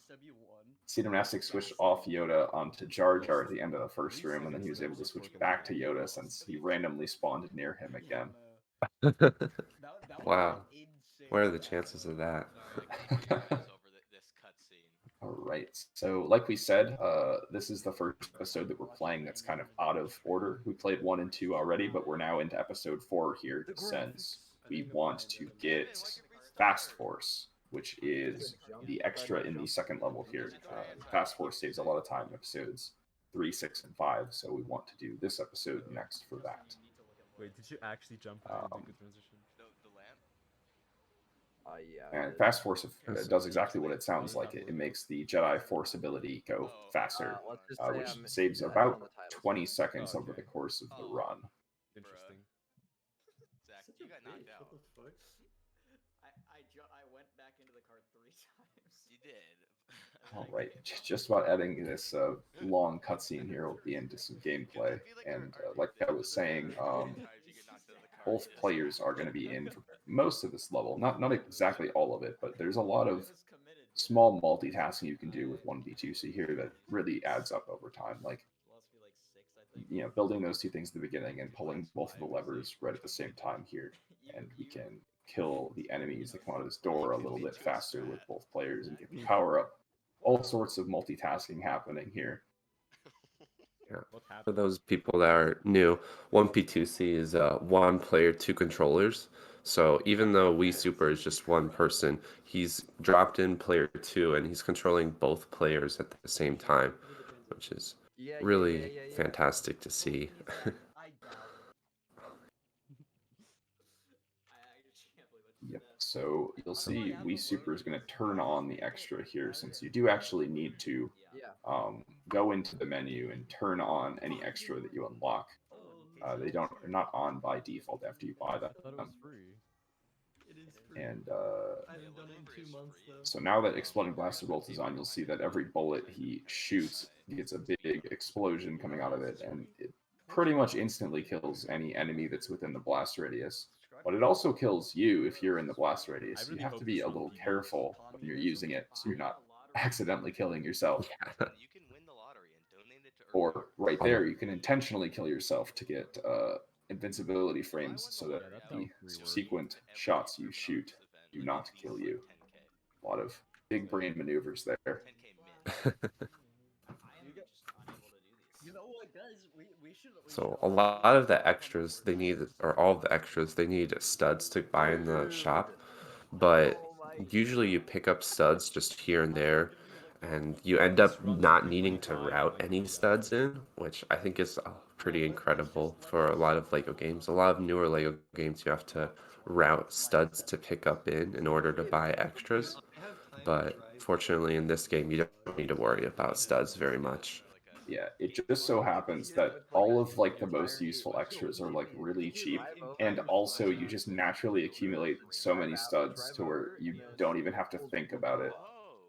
Cedomestic switched off Yoda onto Jar Jar at the end of the first room, and then he was able to switch back to Yoda since he randomly spawned near him again. Wow. What are the chances of that? Alright, so like we said, this is the first episode that we're playing that's kind of out of order. We played 1 and 2 already, but we're now into episode 4 here since we want to get Fast Force, which is the extra in the second level here. Fast Force saves a lot of time in episodes 3, 6, and 5, so we want to do this episode next for that. Wait, did you actually jump into good transition? The lamp? Yeah. And Fast Force does exactly what it sounds like. It makes the Jedi Force ability go faster, which saves about 20 seconds over the course of the run. Interesting. Zach, you got knocked out. I went back into the car 3 times. You did. All right, just about ending this long cutscene here will be into some gameplay. And like I was saying, both players are going to be in for most of this level. Not exactly all of it, but there's a lot of small multitasking you can do with 1v2C here that really adds up over time. Like, building those two things at the beginning and pulling both of the levers right at the same time here. And we can kill the enemies that come out of this door a little bit faster with both players and get the power up. All sorts of multitasking happening here. Yeah. For those people that are new, 1P2C is 1 player, 2 controllers. So even though WeSuper is just 1 person, he's dropped in player 2 and he's controlling both players at the same time, which is really fantastic to see. Yep, so you'll see WeSuper is going to turn on the extra here, since you do actually need to go into the menu and turn on any extra that you unlock. They're not on by default after you buy them. It is for And I haven't done it in 2 months though. so now that Exploding Blaster Bolt is on, you'll see that every bullet he shoots gets a big explosion coming out of it, and it pretty much instantly kills any enemy that's within the blast radius. But it also kills you if you're in the blast radius. You have to be a little careful when you're using it so you're not accidentally killing yourself. You can win the lottery and donate it to Or right there, you can intentionally kill yourself to get invincibility frames so that the subsequent shots you shoot do not kill you. A lot of big brain maneuvers there. 10K min. You know what, guys? We should. So a lot of the extras they need, or all of the extras, they need studs to buy in the shop. But usually you pick up studs just here and there, and you end up not needing to route any studs in, which I think is pretty incredible for a lot of Lego games. A lot of newer Lego games you have to route studs to pick up in order to buy extras. But fortunately in this game you don't need to worry about studs very much. Yeah, it just so happens that all of like the most useful extras are like really cheap, and also you just naturally accumulate so many studs to where you don't even have to think about it.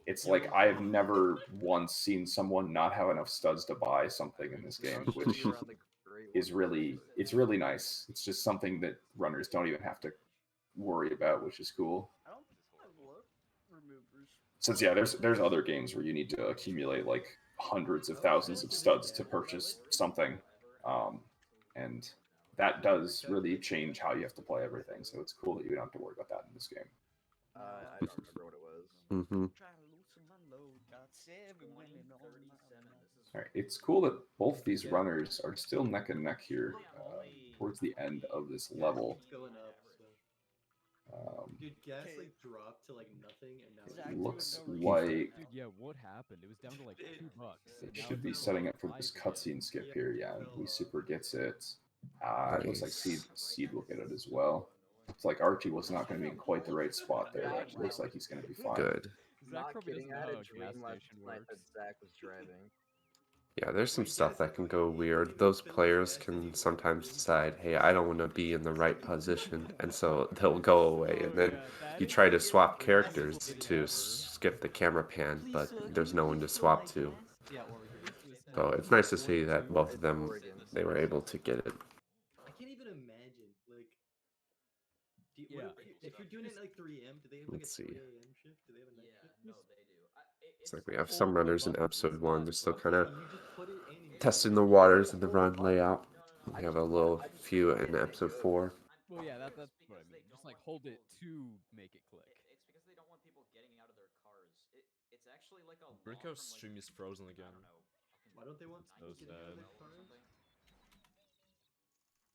It's like I've never once seen someone not have enough studs to buy something in this game, which is it's really nice. It's just something that runners don't even have to worry about, which is cool. I don't have look removers. Since yeah, there's other games where you need to accumulate like hundreds of thousands of studs to purchase something, and that does really change how you have to play everything. So it's cool that you don't have to worry about that in this game. I don't remember what it was. Mm-hmm. Trying to loosen my load. Got 7 women on my All right, it's cool that both these runners are still neck and neck here towards the end of this level. Keeps going up. So. Dude, gas like dropped to like nothing, and now It looks like Dude, yeah, what happened? It was down to like $2. it and now should be it's setting like up for this 5K. cutscene skip here. Yeah, and we super gets it. It looks like Nice. Seed will get it as well. It's like Archie was not going to be in quite the right spot there. But it looks like he's going to be fine. Good. Zach Not probably kidding, doesn't I know had how a a gas dream last station night works. that Zach was driving. Yeah, there's some stuff that can go weird. Those players can sometimes decide, hey, I don't want to be in the right position, and so they'll go away. And then you try to swap characters to skip the camera pan, but there's no one to swap to. So it's nice to see that both of them, they were able to get it. I can't even imagine. Like, Yeah. if you're doing it at like 3 a.m., do they have like Let's a see. 3 a.m. shift? Do they have a night shift? No, they do. It's like we have some runners in episode 1. They're still kind of And you just put it in. And testing the waters in the run layout. We have a little few in episode 4. Well, yeah, that's what I mean. Just like hold it to make it click. It's because they don't want people getting out of their cars. It's actually like a. Brinko's stream is frozen again. Why don't they want So to get out of sad. their cars?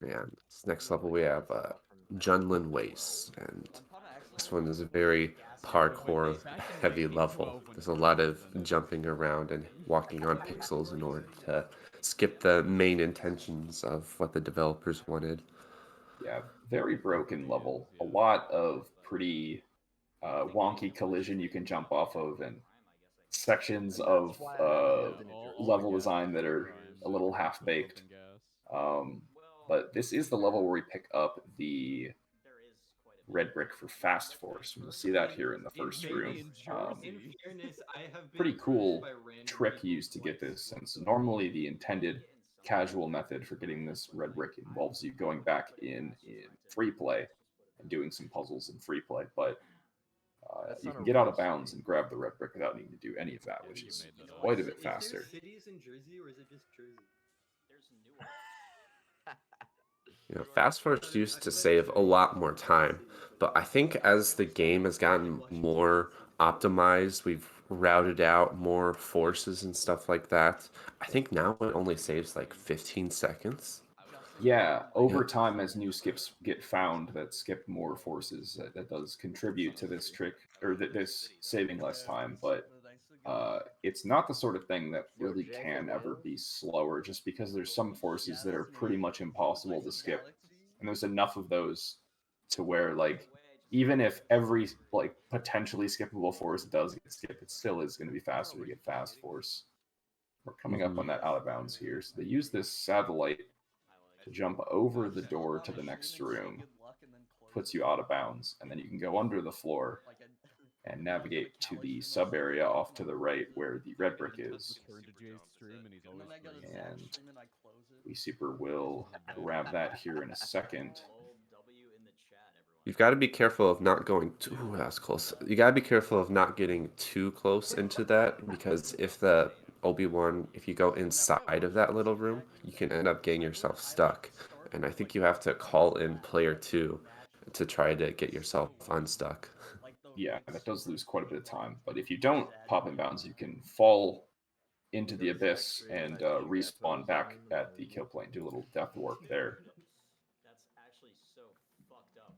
Yeah, this next level we have Junlin Waste, and this one is a very parkour heavy level. There's a lot of jumping around and walking on pixels in order to skip the main intentions of what the developers wanted. Yeah, very broken level. A lot of pretty wonky collision you can jump off of, and sections of level design that are a little half-baked. But this is the level where we pick up the red brick for fast force. We'll see that here in the first room. In fairness, I have been Pretty cool by random trick people used to get twice. this, since normally the intended casual method for getting this red brick involves you going back in free play and doing some puzzles in free play, but you can get out of bounds and grab the red brick without needing to do any of that, which is quite a bit Is there faster. cities in Jersey, or is it just Jersey? There's Newark. You know, Fast Force used to save a lot more time, but I think as the game has gotten more optimized, we've routed out more forces and stuff like that. I think now it only saves like 15 seconds. Yeah, over time, as new skips get found that skip more forces, that does contribute to this trick, or this saving less time, but it's not the sort of thing that really can ever be slower, just because there's some forces that are pretty much impossible to skip, and there's enough of those to where, like, even if every like potentially skippable force does get skipped, it still is going to be faster to get fast force. We're coming up on that out of bounds here, so they use this satellite to jump over the door to the next room. puts you out of bounds, and then you can go under the floor and navigate to the sub area off to the right where the red brick is. Return to Jay's stream and he's always streaming. And we super will grab that here in a second. You've got to be careful of not going too. Ooh, that's close. You got to be careful of not getting too close into that, because if the Obi-Wan, if you go inside of that little room, you can end up getting yourself stuck. And I think you have to call in player 2 to try to get yourself unstuck. Yeah, that does lose quite a bit of time. But if you don't pop in bounds, you can fall into the abyss and respawn back at the kill point. Do a little death warp there. That's actually so fucked up.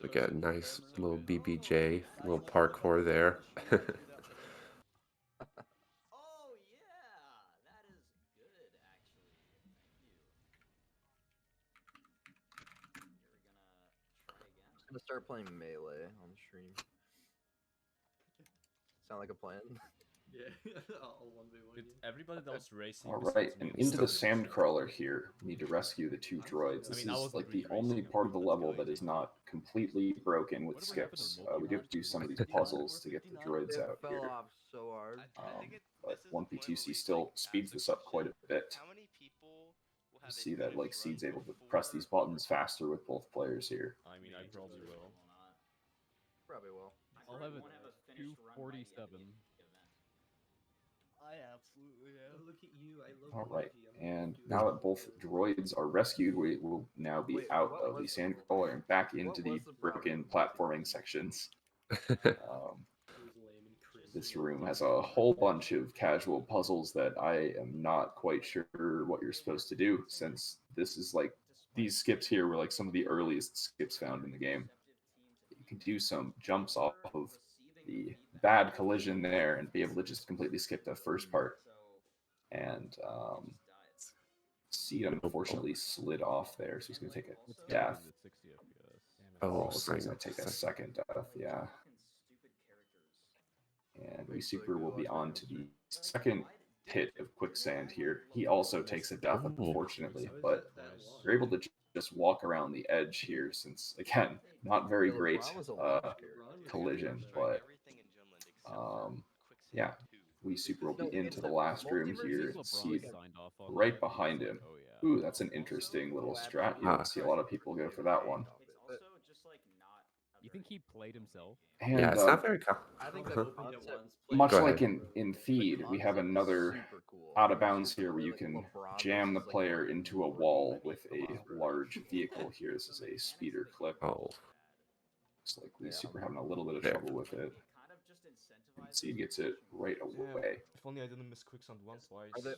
Look at a nice little BBJ, little parkour there. Oh yeah, that is good actually. Thank you. You're gonna try again. I'm gonna start playing Melee on stream. Sound like a plan? Yeah, I'll 1v1 Did you. everybody that was racing? All besides right, me and was into the still- sand crawler here, we need to rescue the 2 droids. This I is wasn't like the really only racing, part of the let's level go that is not completely broken with Whatever happened to skips. Multi We do have to do some of these puzzles to get the droids It out fell here. off so hard. But 1P2C still speeds this up quite a bit. How many people will You have see that like Seed's able to press these buttons faster with both players here. I mean, I probably will. Probably will. I'll have it 247. I absolutely am. Look at you. I love All Luigi. right, I'm and doing now it. that both droids are rescued, we will now be Wait, out what of the was- sand crawler and back what into was the the problem broken with platforming Multi-P2C? sections. It was lame and cringy. This room has a whole bunch of casual puzzles that I am not quite sure what you're supposed to do, since this is like, these skips here were like some of the earliest skips found in the game. You can do some jumps off of the bad collision there and be able to just completely skip the first part. And Seed unfortunately slid off there, so he's going to take a death. At 60 FPS. Oh, This is going to take a second death, yeah. And we super will be on to the second hit of quicksand here. He also takes a death, unfortunately, but you're able to just walk around the edge here, since again, not very great collision, but yeah, we super will be into the last room here. Seed right behind him. Oh yeah. Ooh, that's an interesting little strat. You don't see a lot of people go for that one. It's also just like not. You think he played himself? And Yeah, it's not very. I think Uh-huh. that concept much Go like ahead. in Feed, we have another out of bounds here where you can jam the player into a wall with a large vehicle here. This is a speeder clip. Oh, Looks like we Yeah. super having a little bit of There. trouble with it. Kind of just And incentivizes Seed gets it right away. If only I didn't miss quicksand once, twice. Are there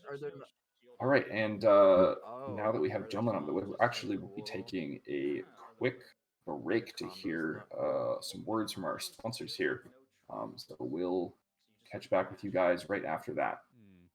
All right, and Oh, now that we have are gentlemen on the way, those we're actually will be cool? taking a quick break to hear some words from our sponsors here. So we'll catch back with you guys right after that. Hmm.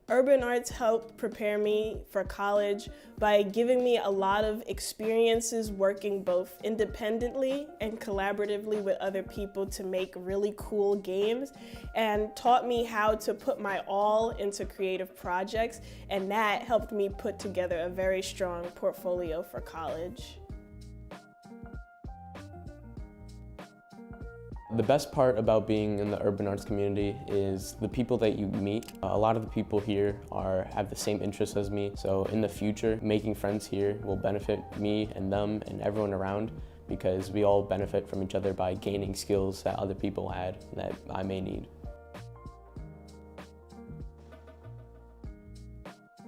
Urban arts helped prepare me for college by giving me a lot of experiences working both independently and collaboratively with other people to make really cool games, and taught me how to put my all into creative projects, and that helped me put together a very strong portfolio for college. The best part about being in the urban arts community is the people that you meet. A lot of the people here have the same interests as me, so in the future, making friends here will benefit me and them and everyone around, because we all benefit from each other by gaining skills that other people had that I may need.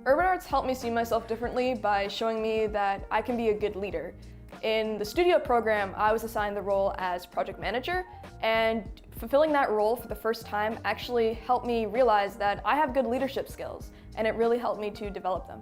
Urban arts helped me see myself differently by showing me that I can be a good leader. In the studio program, I was assigned the role as project manager, and fulfilling that role for the first time actually helped me realize that I have good leadership skills, and it really helped me to develop them.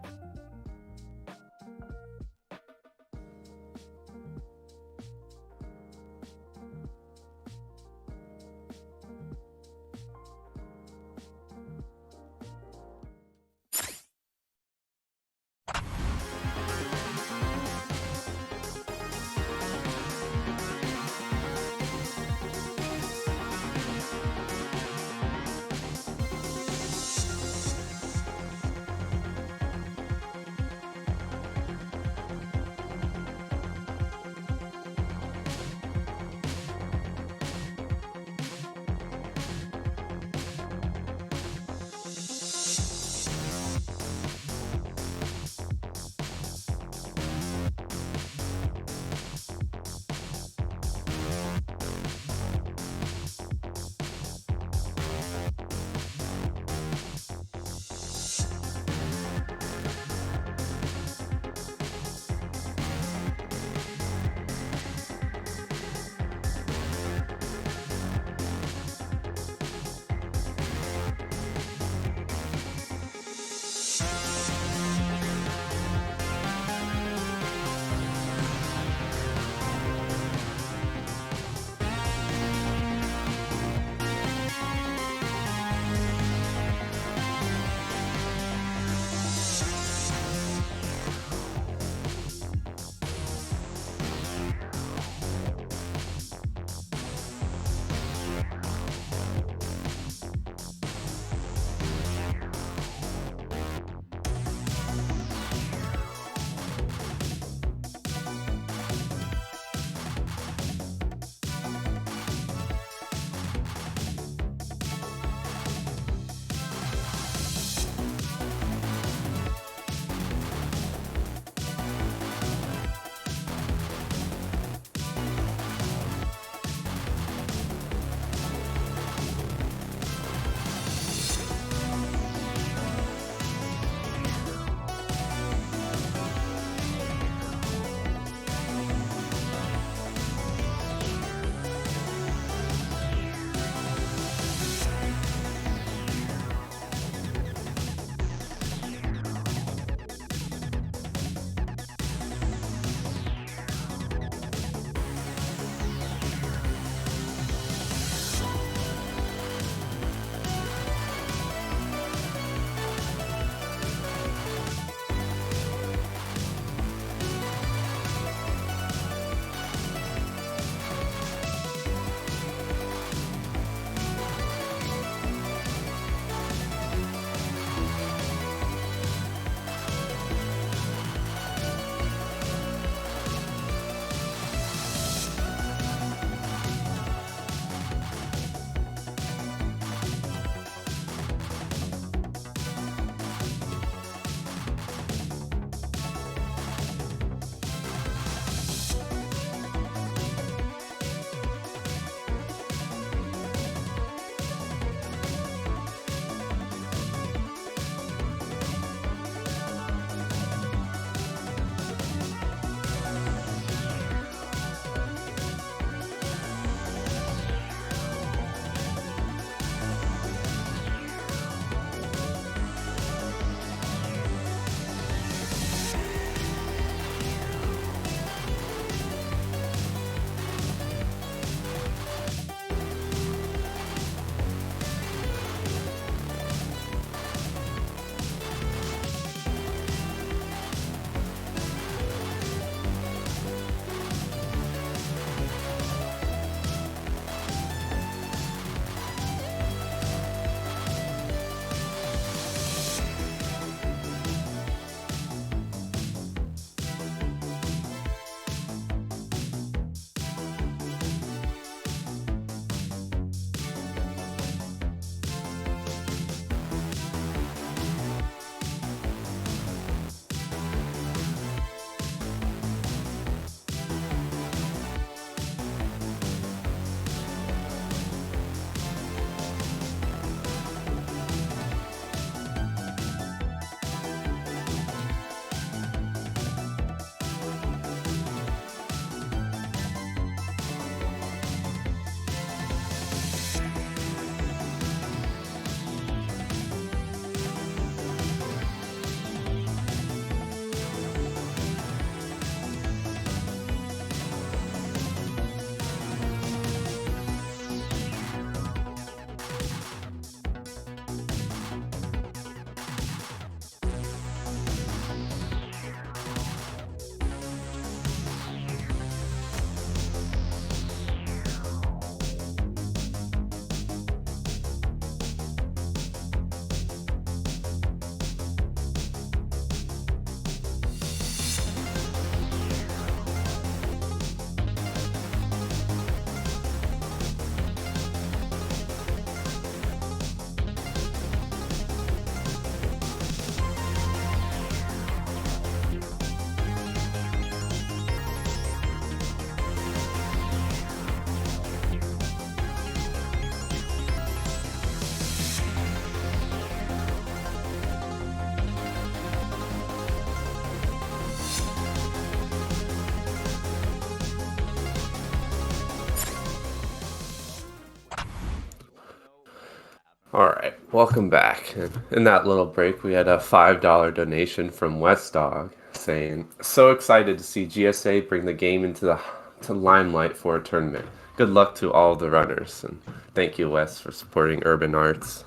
All right, welcome back. In that little break, we had a $5 donation from West Dog saying, "So excited to see GSA bring the game into the limelight for a tournament. Good luck to all the runners." And thank you, Wes, for supporting Urban Arts.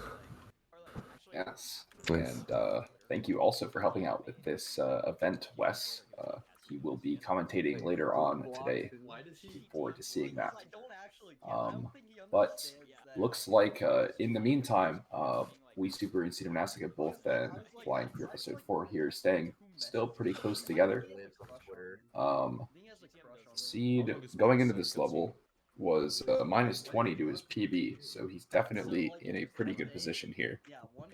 Yes, Nice. and thank you also for helping out with this event, Wes. He will be commentating later on today. Looking forward to seeing that. But looks like in the meantime, we Super and Cedar Nastic have both been flying through episode 4 here, staying still pretty close together. Seed going into this level was minus 20 to his PB, so he's definitely in a pretty good position here.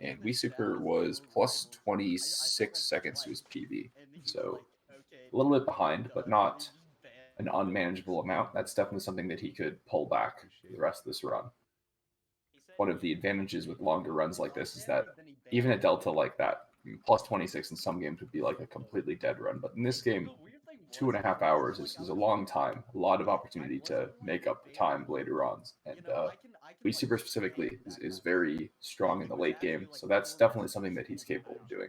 And We Super was plus 26 seconds to his PB, so a little bit behind, but not an unmanageable amount. That's definitely something that he could pull back for the rest of this run. One of the advantages with longer runs like this is that even a delta like that, plus 26 in some games would be like a completely dead run, but in this game, 2.5 hours is a long time, a lot of opportunity to make up the time later on. And We Super specifically is very strong in the late game, so that's definitely something that he's capable of doing.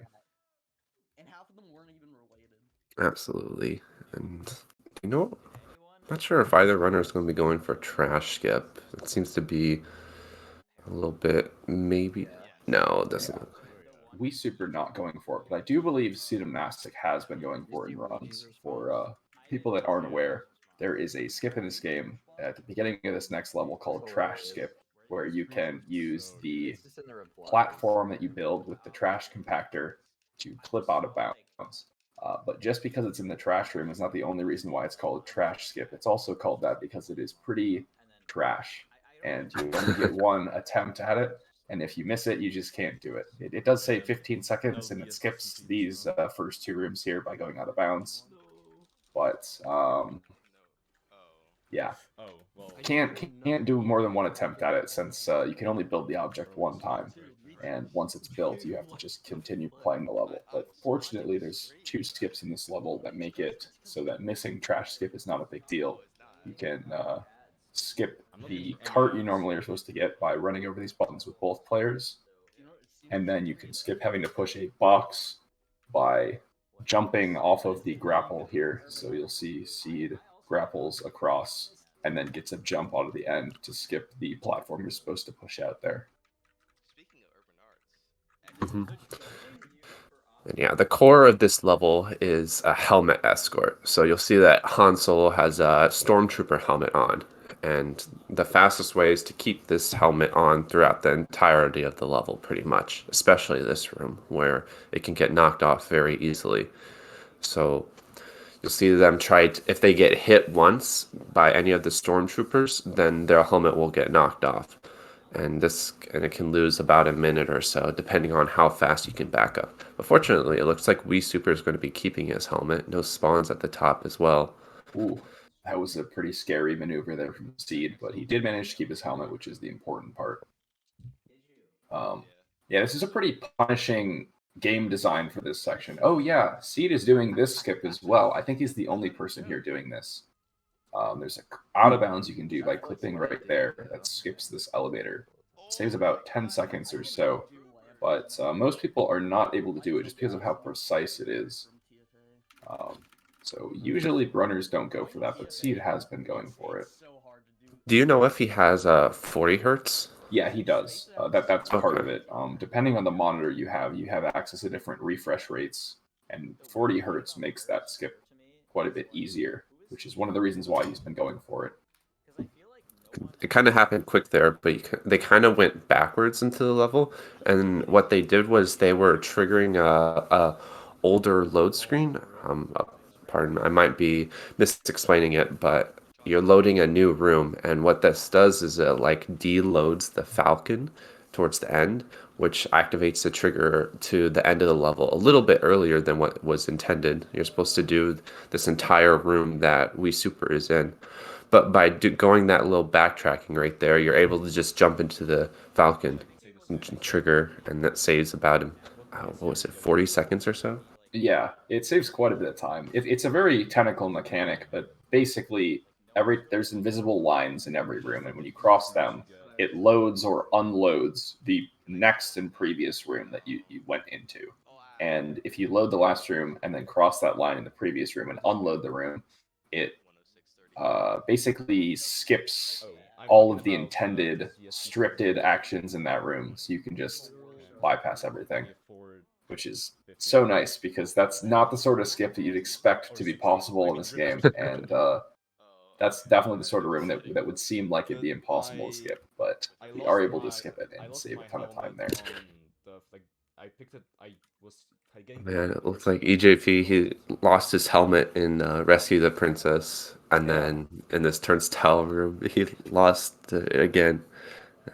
And half of them weren't even related. Absolutely. And you know, I'm not sure if either runner is going to be going for trash skip. It seems to be a little bit, maybe. No, it doesn't look like. We Super not going for it, but I do believe Cedar Nastic has been going for it in runs. For people that aren't aware, there is a skip in this game at the beginning of this next level called Trash Skip, where you can use the platform that you build with the trash compactor to clip out of bounds. But just because it's in the trash room is not the only reason why it's called Trash Skip. It's also called that because it is pretty trash, and you only get one attempt at it. And if you miss it, you just can't do it. It does say 15 seconds, and it skips these first 2 rooms here by going out of bounds. But yeah, can't do more than one attempt at it, since you can only build the object one time. And once it's built, you have to just continue playing the level. But fortunately, there's 2 skips in this level that make it so that missing trash skip is not a big deal. You can skip the cart you normally are supposed to get by running over these buttons with both players. And then you can skip having to push a box by jumping off of the grapple here. So you'll see Seed grapples across and then gets a jump out of the end to skip the platform you're supposed to push out there. Mm-hmm. And yeah, the core of this level is a helmet escort. So you'll see that Han Solo has a stormtrooper helmet on. And the fastest way is to keep this helmet on throughout the entirety of the level, pretty much, especially this room, where it can get knocked off very easily. So you'll see them if they get hit once by any of the stormtroopers, then their helmet will get knocked off. And it can lose about a minute or so, depending on how fast you can back up. But fortunately, it looks like We Super is going to be keeping his helmet. No spawns at the top as well. Ooh, that was a pretty scary maneuver there from Seed, but he did manage to keep his helmet, which is the important part. Yeah, this is a pretty punishing game design for this section. Oh yeah, Seed is doing this skip as well. I think he's the only person here doing this. There's a out of bounds you can do by clipping right there that skips this elevator. It saves about 10 seconds or so, but most people are not able to do it just because of how precise it is. So usually runners don't go for that, but Seed has been going for it. Do you know if he has 40 hertz? Yeah, he does. That's part of it. Depending on the monitor you have access to different refresh rates, and 40 hertz makes that skip quite a bit easier, which is one of the reasons why he's been going for it. It kind of happened quick there, but they kind of went backwards into the level, and what they did was they were triggering a older load screen. Pardon, I might be misexplaining it, but you're loading a new room, and what this does is it like deloads the Falcon towards the end, which activates the trigger to the end of the level a little bit earlier than what was intended. You're supposed to do this entire room that We Super is in, but by going that little backtracking right there, you're able to just jump into the Falcon and trigger, and that saves about 40 seconds or so? Yeah, it saves quite a bit of time. It's a very technical mechanic, but basically there's invisible lines in every room, and when you cross them, it loads or unloads the next and previous room that you went into. And if you load the last room and then cross that line in the previous room and unload the room, it basically skips all of the intended scripted actions in that room, so you can just bypass everything, which is so nice because that's not the sort of skip that you'd expect to be possible in this game, and that's definitely the sort of room that would seem like it'd be impossible to skip, but we are able to skip it and save a ton of time there. Man, it looks like EJP, he lost his helmet in Rescue the Princess, and then in this Turnstile room, he lost it again.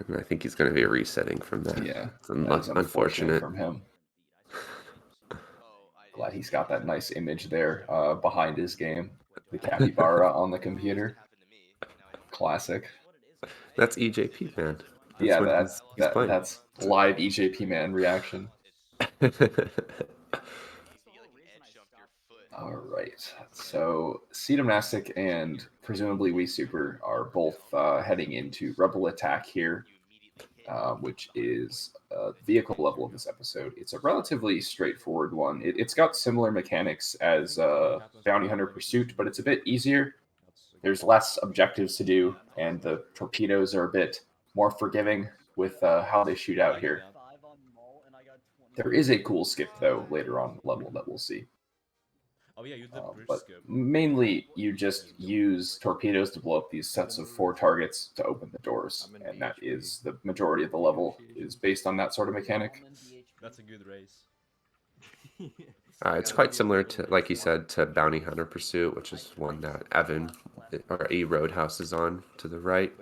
And I think he's going to be resetting from that. Yeah, it's that is unfortunate from him. Glad he's got that nice image there behind his game. The capybara on the computer. Classic. That's EJP, man. Yeah, when he's playing. that's live EJP man reaction. All right. So Cedomnastic and presumably We Super are both heading into Rebel Attack here, which is the vehicle level of this episode. It's a relatively straightforward one. It's got similar mechanics as Bounty Hunter Pursuit, but it's a bit easier. There's less objectives to do, and the torpedoes are a bit more forgiving with how they shoot out here. There is a cool skip, though, later on in the level that we'll see. But mainly, you just use torpedoes to blow up these sets of 4 targets to open the doors, and that is the majority of the level is based on that sort of mechanic. That's a good race. It's quite similar to, like you said, to Bounty Hunter Pursuit, which is one that Evan or E Roadhouse is on to the right,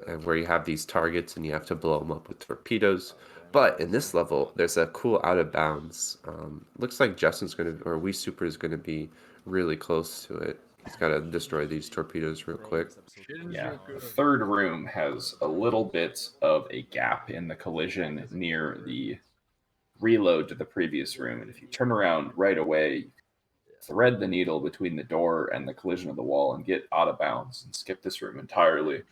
and where you have these targets and you have to blow them up with torpedoes. But in this level, there's a cool out of bounds. Looks like Justin's or We Super is going to be really close to it. He's got to destroy these torpedoes real quick. Yeah, the third room has a little bit of a gap in the collision near the reload to the previous room. And if you turn around right away, thread the needle between the door and the collision of the wall and get out of bounds and skip this room entirely,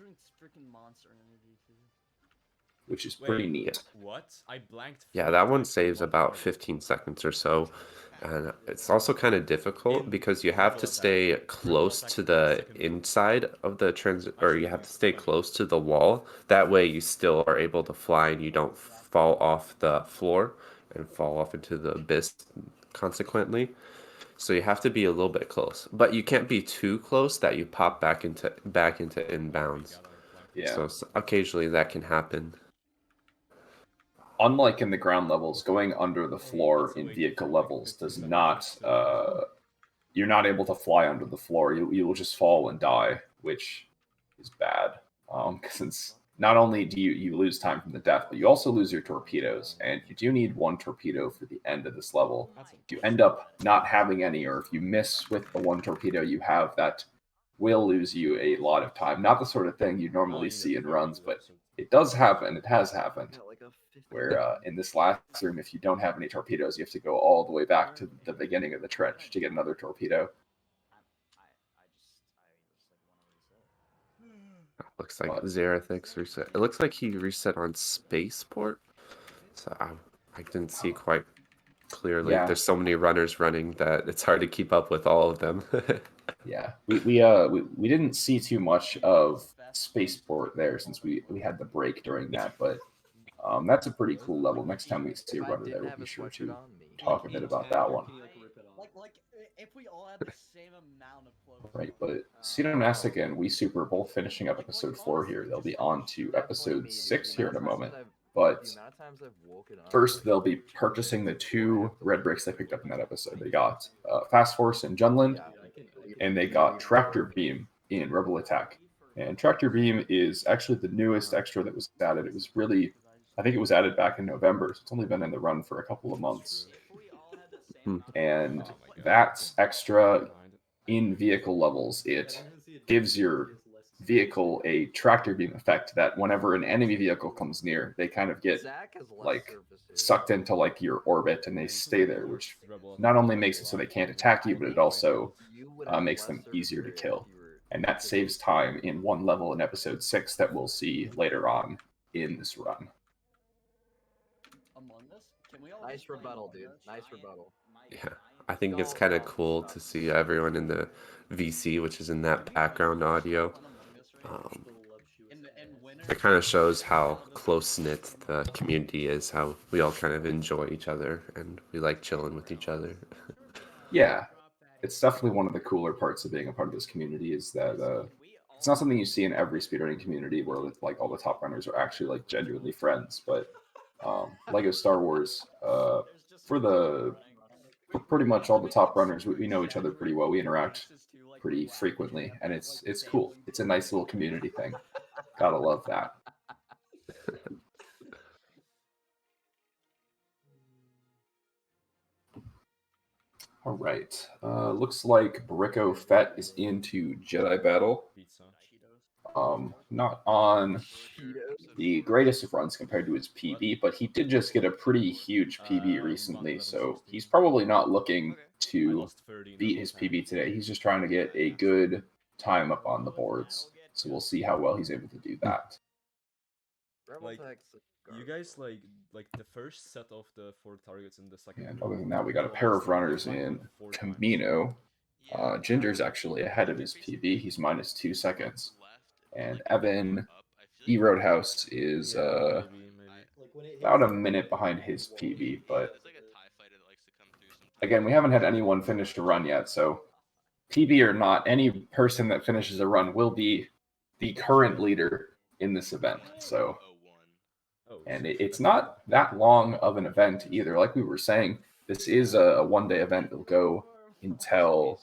which is pretty neat. What? I blanked. Yeah, that one saves about 15 seconds or so. And it's also kind of difficult because you have to stay close to the inside of the or you have to stay close to the wall. That way you still are able to fly and you don't fall off the floor and fall off into the abyss consequently. So you have to be a little bit close. But you can't be too close that you pop back into inbounds. Yeah. So occasionally that can happen. Unlike in the ground levels, going under the floor in vehicle levels does not, you're not able to fly under the floor. You will just fall and die, which is bad. Because it's not only do you lose time from the death, but you also lose your torpedoes. And you do need 1 torpedo for the end of this level. If you end up not having any, or if you miss with the 1 torpedo you have, that will lose you a lot of time. Not the sort of thing you normally see in runs, but it does happen. It has happened. Where in this last room, if you don't have any torpedoes, you have to go all the way back to the beginning of the trench to get another torpedo. Looks like Xerathix reset. It looks like he reset on Spaceport. So I didn't see quite clearly. Yeah. There's so many runners running that it's hard to keep up with all of them. Yeah, we didn't see too much of Spaceport there since we had the break during that, but that's a pretty cool level. Next time we see a runner there, we'll be sure to talk a bit about that one. Like if we all had the same amount of clothes. Right, but Cedomnastic and We Super are both finishing up episode 4 here. They'll be on to episode 6 here in a moment. But first, they'll be purchasing the 2 red bricks they picked up in that episode. They got Fast Force in Junland, and they got Tractor Beam in Rebel Attack. And Tractor Beam is actually the newest extra that was added. It was really, I think it was added back in November, so it's only been in the run for a couple of months. And that extra in vehicle levels, it gives your vehicle a tractor beam effect that whenever an enemy vehicle comes near, they kind of get like sucked into like your orbit and they stay there, which not only makes it so they can't attack you, but it also makes them easier to kill. And that saves time in one level in episode 6 that we'll see later on in this run. Among Us? Can we all Nice just play rebuttal, Among dude. Us? Nice rebuttal. Yeah, I think it's Don't- kind of don't cool stop. to see everyone in the VC, which is in that background audio. It kind of shows how close-knit the community is, how we all kind of enjoy each other, and we like chilling with each other. Yeah, it's definitely one of the cooler parts of being a part of this community is that it's not something you see in every speedrunning community where like all the top runners are actually like genuinely friends. But Lego Star Wars, for pretty much all the top runners, we know each other pretty well. We interact pretty frequently, and it's cool. It's a nice little community thing. Gotta love that. All right. Looks like Baricco Fett is into Jedi Battle. Not on the greatest of runs compared to his PB, but he did just get a pretty huge PB recently, so he's probably not looking to beat his PB today. He's just trying to get a good time up on the boards. So we'll see how well he's able to do that. Like, you guys like the first set of the 4 targets in the second. And other than that, we got a pair of runners in Camino. Ginger's actually ahead of his PB. He's -2 seconds. And Evan E Roadhouse is about a minute behind his PB, but again, we haven't had anyone finish a run yet, so PB or not, any person that finishes a run will be the current leader in this event. So, and it's not that long of an event either. Like we were saying, this is a one-day event. It'll go until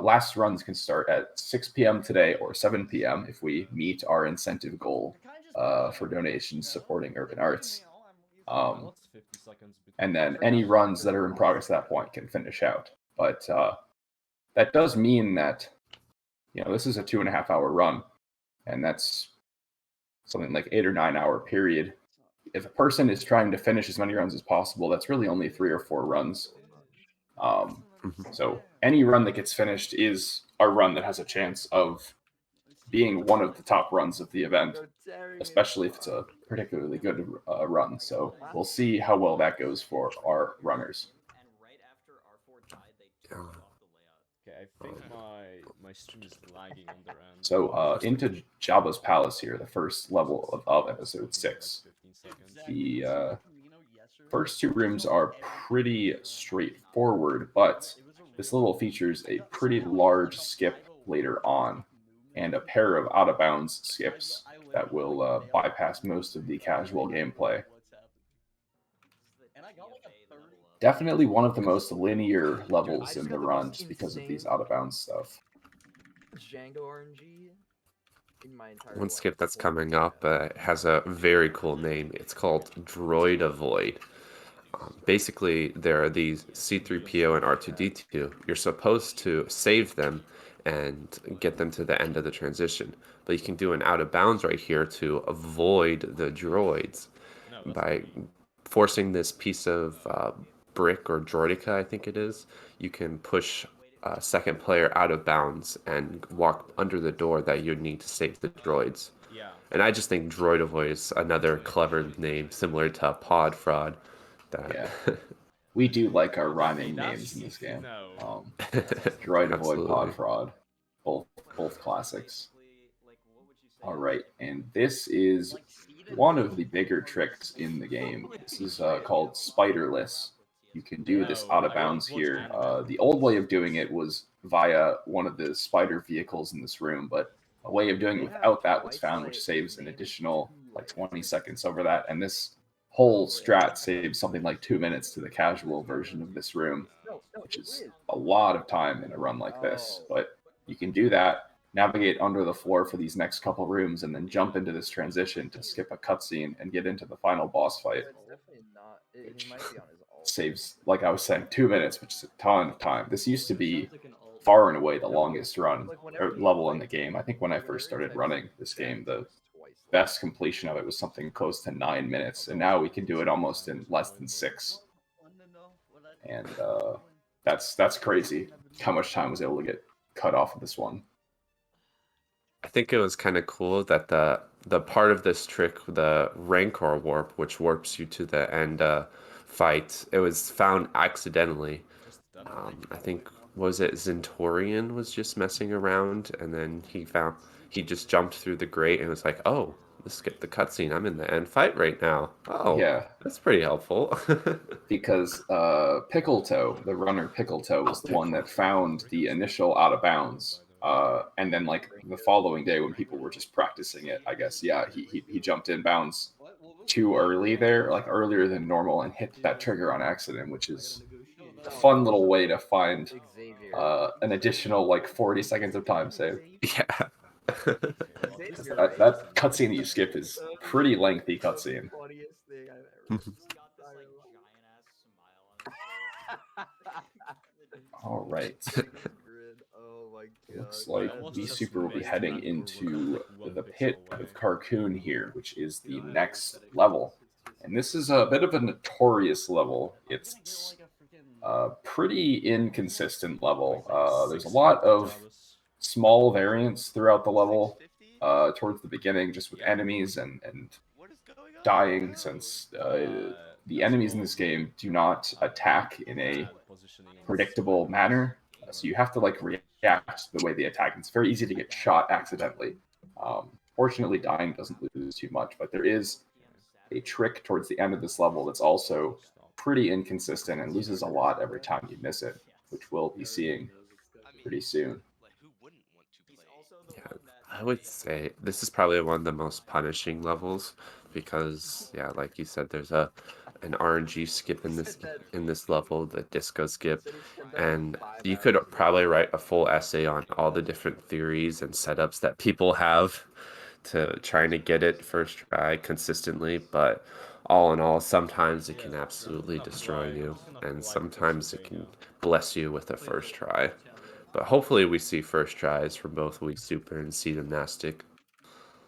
last runs can start at 6 p.m. today or 7 p.m. if we meet our incentive goal for donations supporting urban arts. And then any runs that are in progress at that point can finish out. But that does mean that, this is a 2.5-hour run, and that's something like 8 or 9 hour period. If a person is trying to finish as many runs as possible, that's really only 3 or 4 runs. So any run that gets finished is a run that has a chance of being one of the top runs of the event, especially if it's a particularly good run. So we'll see how well that goes for our runners. Okay, I think my stream is lagging on their end. So into Jabba's Palace here, the first level of episode 6. The first 2 rooms are pretty straightforward, but this level features a pretty large skip later on and a pair of out-of-bounds skips that will bypass most of the casual gameplay. Definitely one of the most linear levels in the run just because of these out-of-bounds stuff. Django RNG in my entire One skip that's coming up has a very cool name. It's called Droid Avoid. Basically, there are these C-3PO and R2-D2. You're supposed to save them and get them to the end of the transition. But you can do an out of bounds right here to avoid the droids by forcing this piece of brick or droidica, I think it is. You can push a second player out of bounds and walk under the door that you'd need to save the droids. Yeah. And I just think Droid Avoid is another clever name, similar to Pod Fraud. Yeah. We do like our rhyming names in this game. Droid Avoid, Pod Fraud, both classics. All right, and this is one of the bigger tricks in the game. This is called Spiderless. You can do this out of bounds here. The old way of doing it was via one of the spider vehicles in this room, but a way of doing it without that was found, which saves an additional like 20 seconds over that. And this whole strat saves something like 2 minutes to the casual version of this room, which is a lot of time in a run like this. But you can do that, navigate under the floor for these next couple rooms, and then jump into this transition to skip a cutscene and get into the final boss fight. Which saves, like I was saying, 2 minutes, which is a ton of time. This used to be far and away the longest run or level in the game. I think when I first started running this game, the best completion of it was something close to 9 minutes, and now we can do it almost in less than 6. And that's crazy how much time was able to get cut off of this one. I think it was kind of cool that the the part of this trick, the Rancor warp, which warps you to the end fight, it was found accidentally. I think, was it Zentorian was just messing around, and then he just jumped through the grate and was like, oh, let's skip the cutscene. I'm in the end fight right now. Oh, Yeah. that's pretty helpful. Because Pickletoe, the runner Pickletoe, was the one that found the initial out of bounds. And then, like, the following day when people were just practicing it, I guess, yeah, he jumped in bounds too early there, like earlier than normal, and hit that trigger on accident, which is a fun little way to find an additional, like, 40 seconds of time save. Yeah. that cutscene that you skip is pretty lengthy cutscene. All right. Looks like V Super will be heading into the pit of Carcoon here, which is the next level. And this is a bit of a notorious level. It's a pretty inconsistent level. There's a lot of small variants throughout the level towards the beginning, just with enemies and dying, since the enemies in this game do not attack in a predictable manner. So you have to, like, react to the way they attack. It's very easy to get shot accidentally. Fortunately, dying doesn't lose too much, but there is a trick towards the end of this level that's also pretty inconsistent and loses a lot every time you miss it, which we'll be seeing pretty soon. Yeah, I would say this is probably one of the most punishing levels because, yeah, like you said, there's an RNG skip in this level, the disco skip, and you could probably write a full essay on all the different theories and setups that people have to trying to get it first try consistently, but all in all, sometimes it can absolutely destroy you, and sometimes it can bless you with a first try. But hopefully we see first tries from both Wii Super and Sea Gymnastic.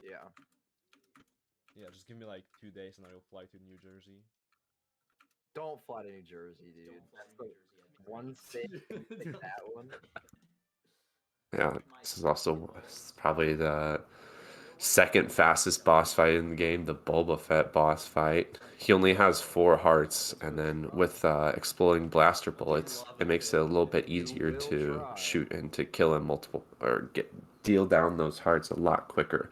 Yeah, just give me like 2 days and I will fly to New Jersey. Don't fly to New Jersey, dude. That's the one state. Pick that one. Yeah, this is also probably the second fastest boss fight in the game, the Boba Fett boss fight. He only has 4 hearts, and then with exploding blaster bullets, it makes it a little bit easier to shoot and to kill him deal down those hearts a lot quicker.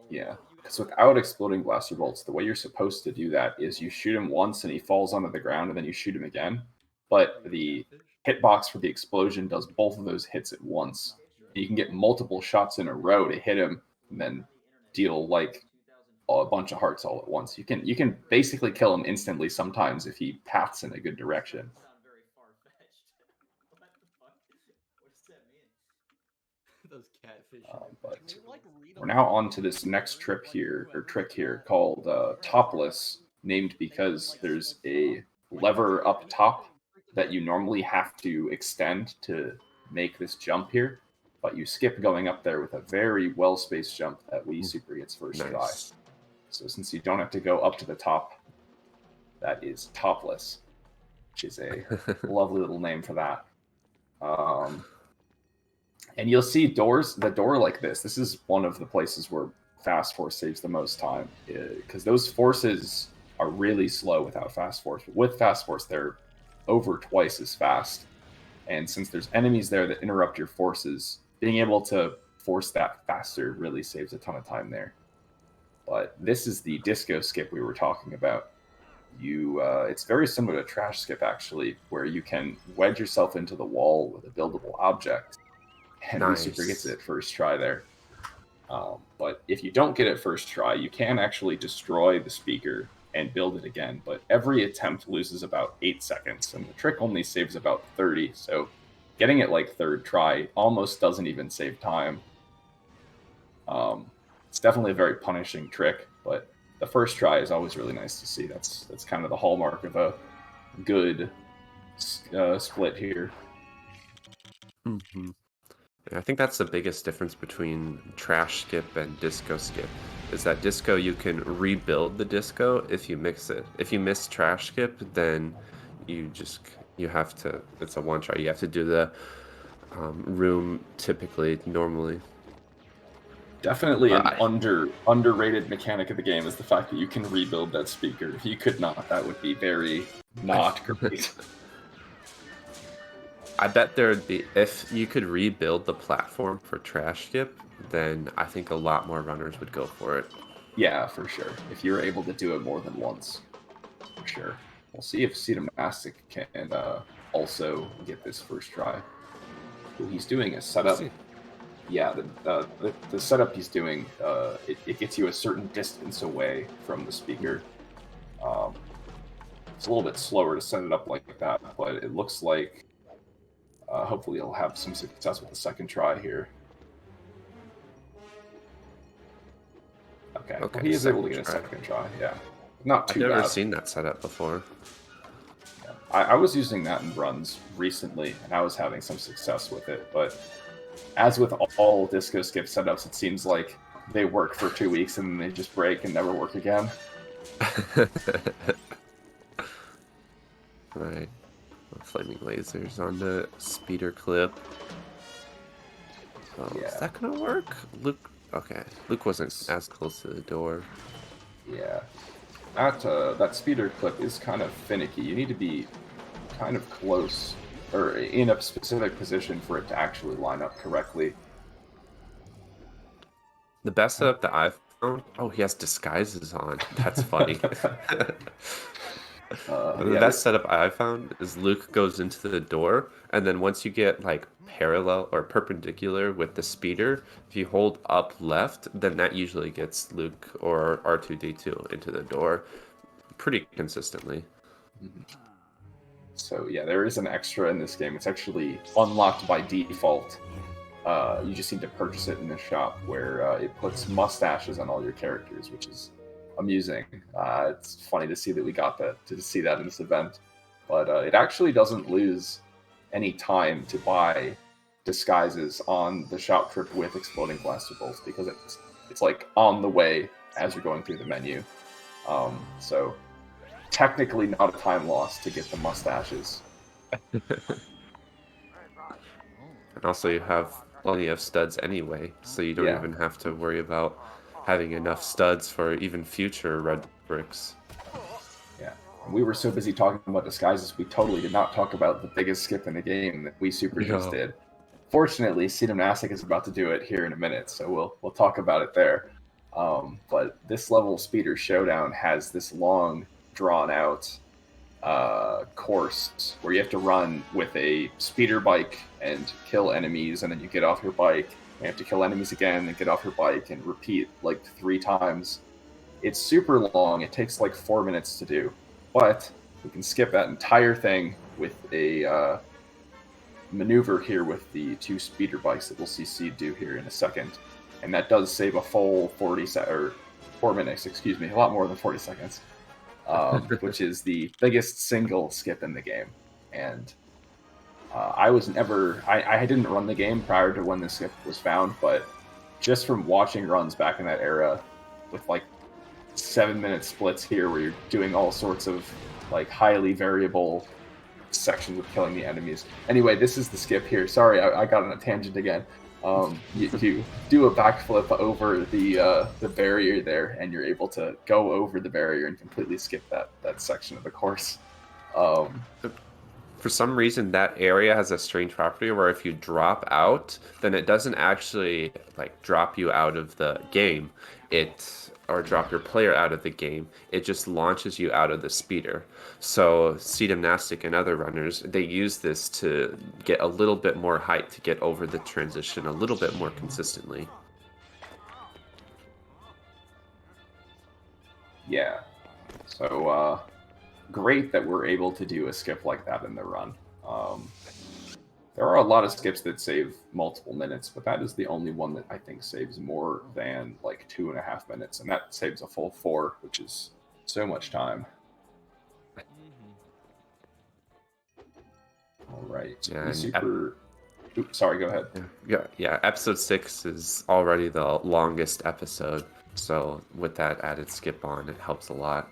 Yeah, because without exploding blaster bolts, the way you're supposed to do that is you shoot him once and he falls onto the ground, and then you shoot him again. But the hitbox for the explosion does both of those hits at once. You can get multiple shots in a row to hit him and then deal, like, a bunch of hearts all at once. You can basically kill him instantly sometimes if he paths in a good direction. But we're now on to this next trick here called Topless, named because there's a lever up top that you normally have to extend to make this jump here, but you skip going up there with a very well-spaced jump that Wii Super gets first try. So since you don't have to go up to the top, that is Topless, which is a lovely little name for that. And you'll see the door like this. This is one of the places where Fast Force saves the most time, because those forces are really slow without Fast Force. But with Fast Force, they're over twice as fast. And since there's enemies there that interrupt your forces, being able to force that faster really saves a ton of time there. But this is the disco skip we were talking about. It's very similar to trash skip, actually, where you can wedge yourself into the wall with a buildable object, and Wii Super gets it first try there. But if you don't get it first try, you can actually destroy the speaker and build it again, but every attempt loses about 8 seconds, and the trick only saves about 30, so getting it like third try almost doesn't even save time. It's definitely a very punishing trick, but the first try is always really nice to see. That's kind of the hallmark of a good split here. Mm-hmm. I think that's the biggest difference between trash skip and disco skip, is that disco you can rebuild the disco if you mix it. If you miss trash skip, then you have to, it's a one try. You have to do the room normally. Definitely an underrated mechanic of the game is the fact that you can rebuild that speaker. If you could not, that would be very not great. I bet there'd be, if you could rebuild the platform for trash skip, then I think a lot more runners would go for it. Yeah, for sure. If you're able to do it more than once, for sure. We'll see if Cedamastic can also get this first try. What he's doing is setup. Yeah, the setup he's doing, it gets you a certain distance away from the speaker. It's a little bit slower to set it up like that, but it looks like hopefully he'll have some success with the second try here. Okay, well, he is able to get a second try, yeah. Not too bad. I've never seen that setup before. Yeah. I was using that in runs recently, and I was having some success with it, but as with all disco skip setups, it seems like they work for 2 weeks and then they just break and never work again. Right. Flaming lasers on the speeder clip. Oh, yeah. Is that gonna work? Luke. Okay. Luke wasn't as close to the door. Yeah. That speeder clip is kind of finicky. You need to be kind of close or in a specific position for it to actually line up correctly. The best setup that I've found... Oh, he has disguises on. That's funny. The best setup I've found is Luke goes into the door, and then once you get like parallel or perpendicular with the speeder, if you hold up left, then that usually gets Luke or R2-D2 into the door pretty consistently. So yeah, there is an extra in this game. It's actually unlocked by default. You just need to purchase it in the shop where it puts mustaches on all your characters, which is amusing. It's funny to see that we got to see that in this event, but it actually doesn't lose any time to buy disguises on the shop trip with exploding blaster bolts because it's like on the way as you're going through the menu. So technically not a time loss to get the mustaches. And also you have plenty of studs anyway, so you don't even have to worry about having enough studs for even future red bricks. Yeah, we were so busy talking about disguises, we totally did not talk about the biggest skip in the game that we super just did. Fortunately, Cedamastic is about to do it here in a minute, so we'll talk about it there. But this level Speeder Showdown has this long, drawn-out course where you have to run with a speeder bike and kill enemies, and then you get off your bike. You have to kill enemies again and get off your bike and repeat like 3 times. It's super long. It takes like 4 minutes to do, but we can skip that entire thing with a maneuver here with the 2 speeder bikes that we'll see Seed do here in a second, and that does save a full 4 minutes. Excuse me, a lot more than 40 seconds, which is the biggest single skip in the game. And I didn't run the game prior to when this skip was found, but just from watching runs back in that era with like 7-minute splits here where you're doing all sorts of like highly variable sections of killing the enemies. Anyway, this is the skip here. Sorry, I got on a tangent again. You do a backflip over the barrier there, and you're able to go over the barrier and completely skip that section of the course. For some reason, that area has a strange property where if you drop out, then it doesn't actually like drop you out of the game, or drop your player out of the game. It just launches you out of the speeder. So Cedamastic and other runners, they use this to get a little bit more height to get over the transition a little bit more consistently. Yeah. So great that we're able to do a skip like that in the run. There are a lot of skips that save multiple minutes, but that is the only one that I think saves more than like 2.5 minutes, and that saves a full 4, which is so much time. All right. Yeah, Oops, sorry, go ahead. Yeah. Episode 6 is already the longest episode, so with that added skip on, it helps a lot.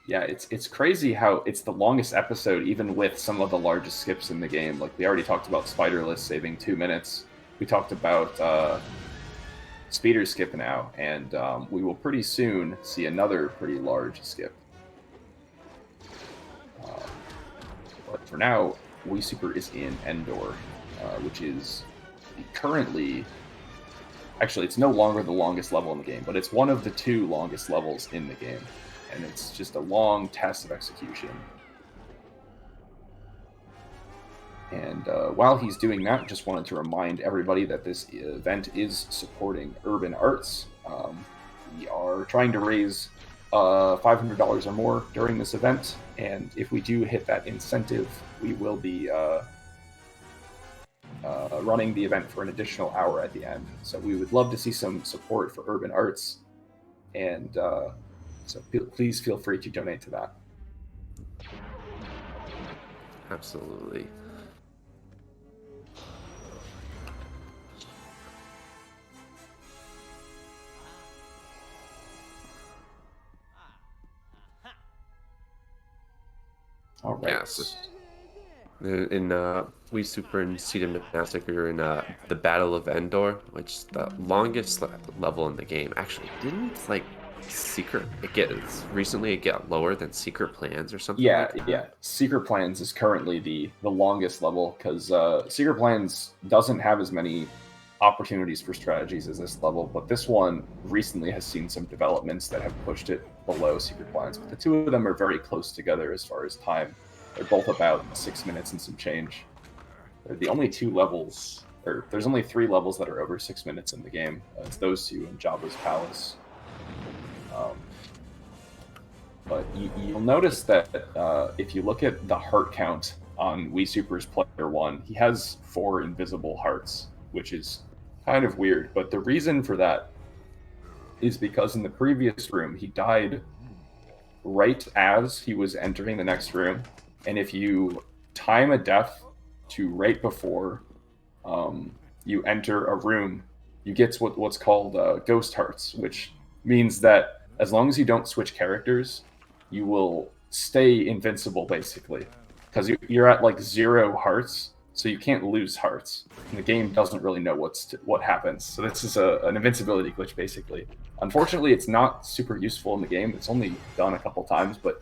Yeah, it's crazy how it's the longest episode, even with some of the largest skips in the game. Like, we already talked about Spiderless saving 2 minutes. We talked about speeder skip now, and we will pretty soon see another pretty large skip. But for now, Wii Super is in Endor, which is currently... Actually, it's no longer the longest level in the game, but it's one of the 2 longest levels in the game. And it's just a long test of execution. And while he's doing that, just wanted to remind everybody that this event is supporting Urban Arts. We are trying to raise $500 or more during this event, and if we do hit that incentive, we will be running the event for an additional hour at the end. So we would love to see some support for Urban Arts, and so please feel free to donate to that. Absolutely. All right. Yes. In Wii Super and Seed and Gymnastic, we were in the Battle of Endor, which is the longest level in the game. Actually, didn't like Secret it got lower than Secret Plans or something? Yeah, like that? yeah. Secret Plans is currently the longest level because Secret Plans doesn't have as many opportunities for strategies as this level, but this one recently has seen some developments that have pushed it below Secret Plans. But the 2 of them are very close together as far as time. They're both about 6 minutes and some change. They're the only 2 levels, or there's only 3 levels that are over 6 minutes in the game. It's those 2 and Jabba's Palace. But you'll notice that if you look at the heart count on Wii Super's Player 1, he has 4 invisible hearts, which is kind of weird. But the reason for that is because in the previous room, he died right as he was entering the next room. And if you time a death to right before you enter a room, you get what's called ghost hearts, which means that as long as you don't switch characters, you will stay invincible, basically. Because you're at like 0 hearts, so you can't lose hearts. And the game doesn't really know what happens. So this is an invincibility glitch, basically. Unfortunately, it's not super useful in the game. It's only done a couple times, but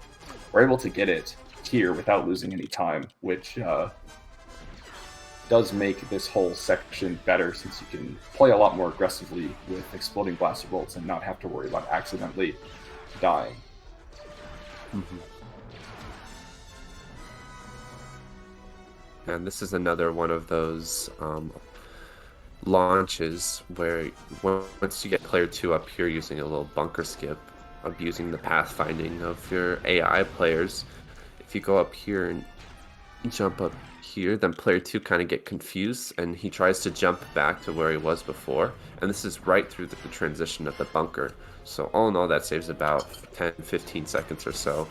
we're able to get it here without losing any time, which does make this whole section better since you can play a lot more aggressively with exploding blaster bolts and not have to worry about accidentally dying. Mm-hmm. And this is another one of those launches where once you get player 2 up here using a little bunker skip, abusing the pathfinding of your AI players, if you go up here and jump up here, then player 2 kind of get confused and he tries to jump back to where he was before, and this is right through the transition of the bunker. So all in all, that saves about 10-15 seconds or so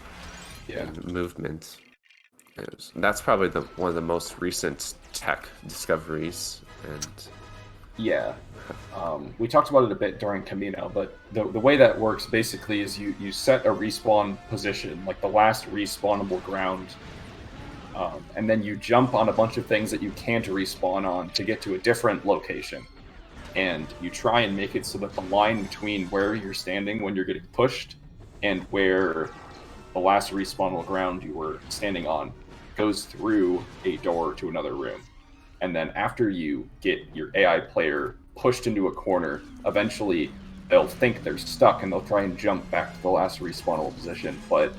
in movement. And that's probably one of the most recent tech discoveries. And yeah, we talked about it a bit during Camino, but the way that works basically is you set a respawn position, like the last respawnable ground, and then you jump on a bunch of things that you can't respawn on to get to a different location. And you try and make it so that the line between where you're standing when you're getting pushed and where the last respawnable ground you were standing on goes through a door to another room. And then after you get your AI player pushed into a corner, eventually they'll think they're stuck and they'll try and jump back to the last respawnable position. But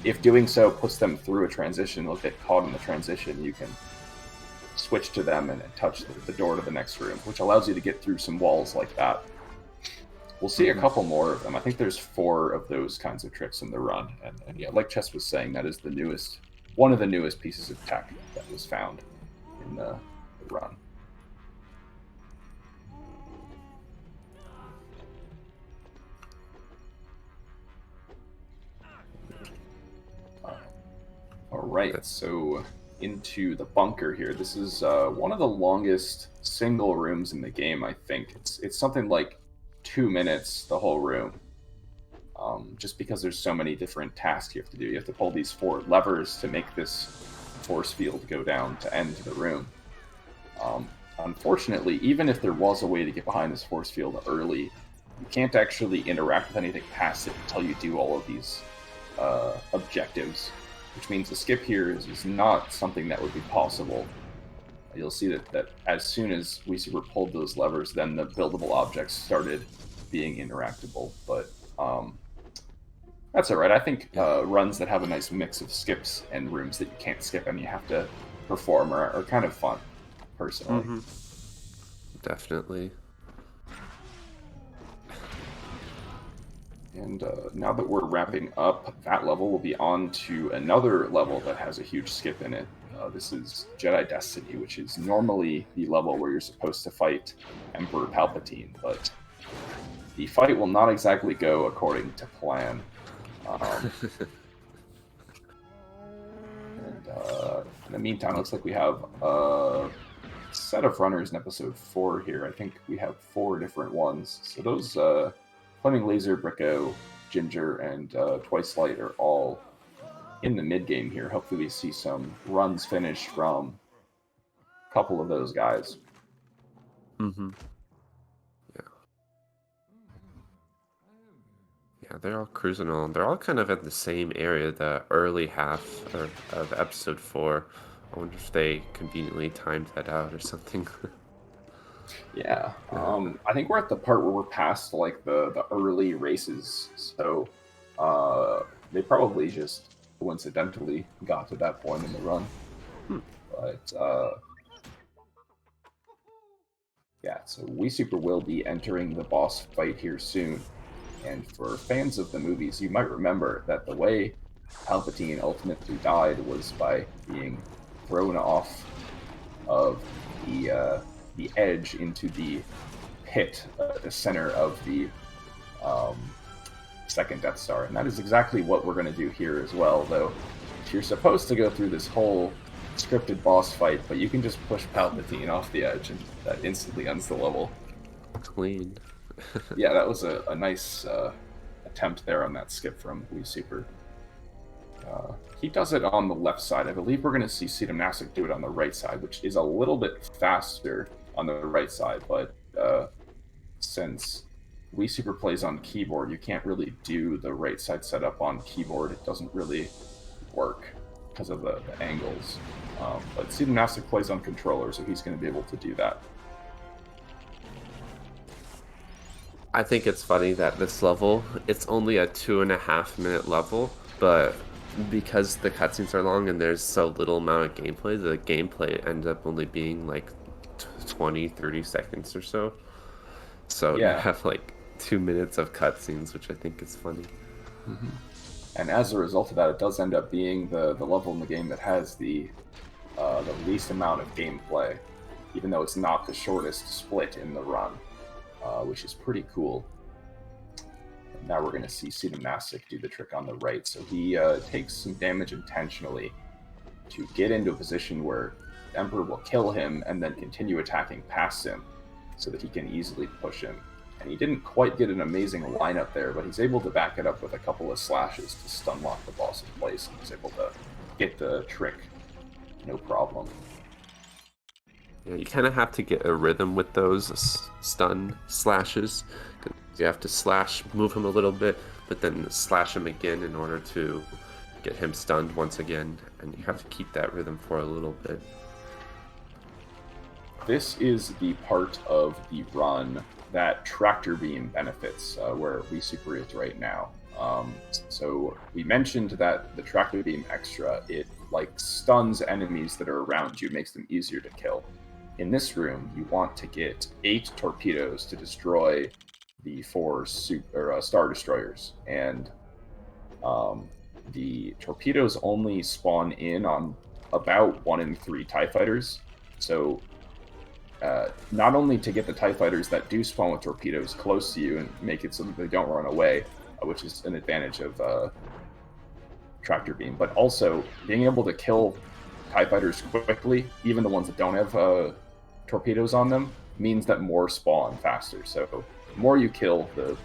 if doing so puts them through a transition, they'll get caught in the transition. You can switch to them and touch the door to the next room, which allows you to get through some walls like that. We'll see a couple more of them. I think there's 4 of those kinds of tricks in the run. And yeah, like Chess was saying, that is one of the newest pieces of tech that was found in the run. All right, so into the bunker here. This is one of the longest single rooms in the game, I think. It's something like 2 minutes, the whole room. Just because there's so many different tasks you have to do. You have to pull these 4 levers to make this force field go down to end the room. unfortunately, even if there was a way to get behind this force field early, you can't actually interact with anything past it until you do all of these objectives, which means the skip here is not something that would be possible. You'll see that as soon as we super pulled those levers, then the buildable objects started being interactable. But that's all right. I think runs that have a nice mix of skips and rooms that you can't skip and you have to perform are kind of fun, personally. Mm-hmm. Definitely. And now that we're wrapping up that level, we'll be on to another level that has a huge skip in it. This is Jedi Destiny, which is normally the level where you're supposed to fight Emperor Palpatine, but the fight will not exactly go according to plan. In the meantime, it looks like we have a set of runners in episode 4 here. I think we have 4 different ones. So those Fleming Laser, Bricko, Ginger, and Twice Light are all in the mid-game here. Hopefully we see some runs finished from a couple of those guys. Mm-hmm. Yeah, they're all cruising along. They're all kind of at the same area, the early half of episode 4. I wonder if they conveniently timed that out or something. Yeah, I think we're at the part where we're past like the early races, so they probably just coincidentally got to that point in the run. But yeah, so we super will be entering the boss fight here soon. And for fans of the movies, you might remember that the way Palpatine ultimately died was by being thrown off of the edge into the pit, the center of the second Death Star. And that is exactly what we're going to do here as well, though you're supposed to go through this whole scripted boss fight, but you can just push Palpatine off the edge and that instantly ends the level. Clean. Yeah, that was a nice attempt there on that skip from Wii Super. He does it on the left side. I believe we're going to see Cedomnastic do it on the right side, which is a little bit faster on the right side, but since Wii Super plays on keyboard, you can't really do the right side setup on keyboard. It doesn't really work because of the angles. But Cedomnastic plays on controller, so he's going to be able to do that. I think it's funny that this level, it's only a 2.5-minute level, but because the cutscenes are long and there's so little amount of gameplay, the gameplay ends up only being like 20-30 seconds or so. So Yeah. you have like 2 minutes of cutscenes, which I think is funny. Mm-hmm. And as a result of that, it does end up being the level in the game that has the least amount of gameplay, even though it's not the shortest split in the run. Which is pretty cool. And now we're going to see Cedomnastic do the trick on the right. So he takes some damage intentionally to get into a position where the Emperor will kill him and then continue attacking past him so that he can easily push him. And he didn't quite get an amazing lineup there, but he's able to back it up with a couple of slashes to stun lock the boss in place, and he's able to get the trick no problem. Yeah, you kind of have to get a rhythm with those stun slashes. You have to slash, move him a little bit, but then slash him again in order to get him stunned once again, and you have to keep that rhythm for a little bit. This is the part of the run that Tractor Beam benefits, where Wii Super is right now. So we mentioned that the Tractor Beam extra, it like stuns enemies that are around you, makes them easier to kill. In this room, you want to get 8 torpedoes to destroy the 4 Star Destroyers, and the torpedoes only spawn in on about 1 in 3 TIE Fighters. So not only to get the TIE Fighters that do spawn with torpedoes close to you and make it so that they don't run away, which is an advantage of Tractor Beam, but also being able to kill TIE Fighters quickly, even the ones that don't have torpedoes on them, means that more spawn faster. So the more you kill, the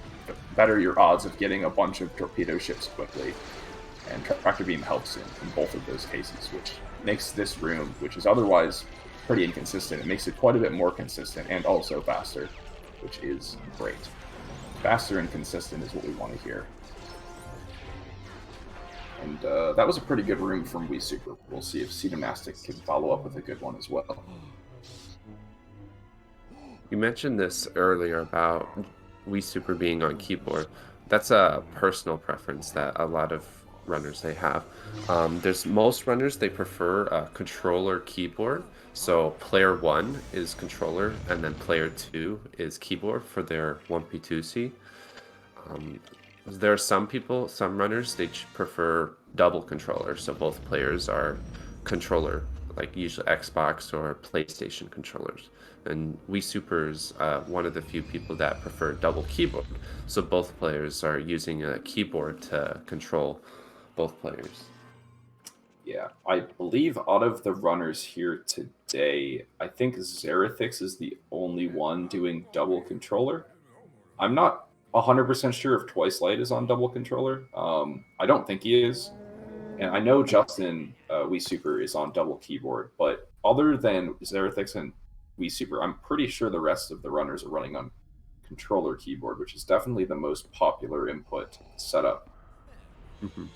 better your odds of getting a bunch of torpedo ships quickly. And Tractor Beam helps in both of those cases, which makes this room, which is otherwise pretty inconsistent. It makes it quite a bit more consistent and also faster, which is great. Faster and consistent is what we want to hear. And that was a pretty good room from Wii Super. We'll see if Cedomnastic can follow up with a good one as well. You mentioned this earlier about Wii Super being on keyboard. That's a personal preference that a lot of runners they have. There's most runners, they prefer a controller keyboard. So player 1 is controller and then player 2 is keyboard for their 1P2C. There are some people, some runners, they prefer double controller. So both players are controller, like usually Xbox or PlayStation controllers. And Wii Super is one of the few people that prefer double keyboard. So both players are using a keyboard to control both players. Yeah, I believe out of the runners here today, I think Zerathix is the only one doing double controller. I'm not 100% sure if Twice Light is on double controller. I don't think he is. And I know Justin Wii Super is on double keyboard, but other than Zerathix and Wii Super, I'm pretty sure the rest of the runners are running on controller keyboard, which is definitely the most popular input setup. Mm-hmm.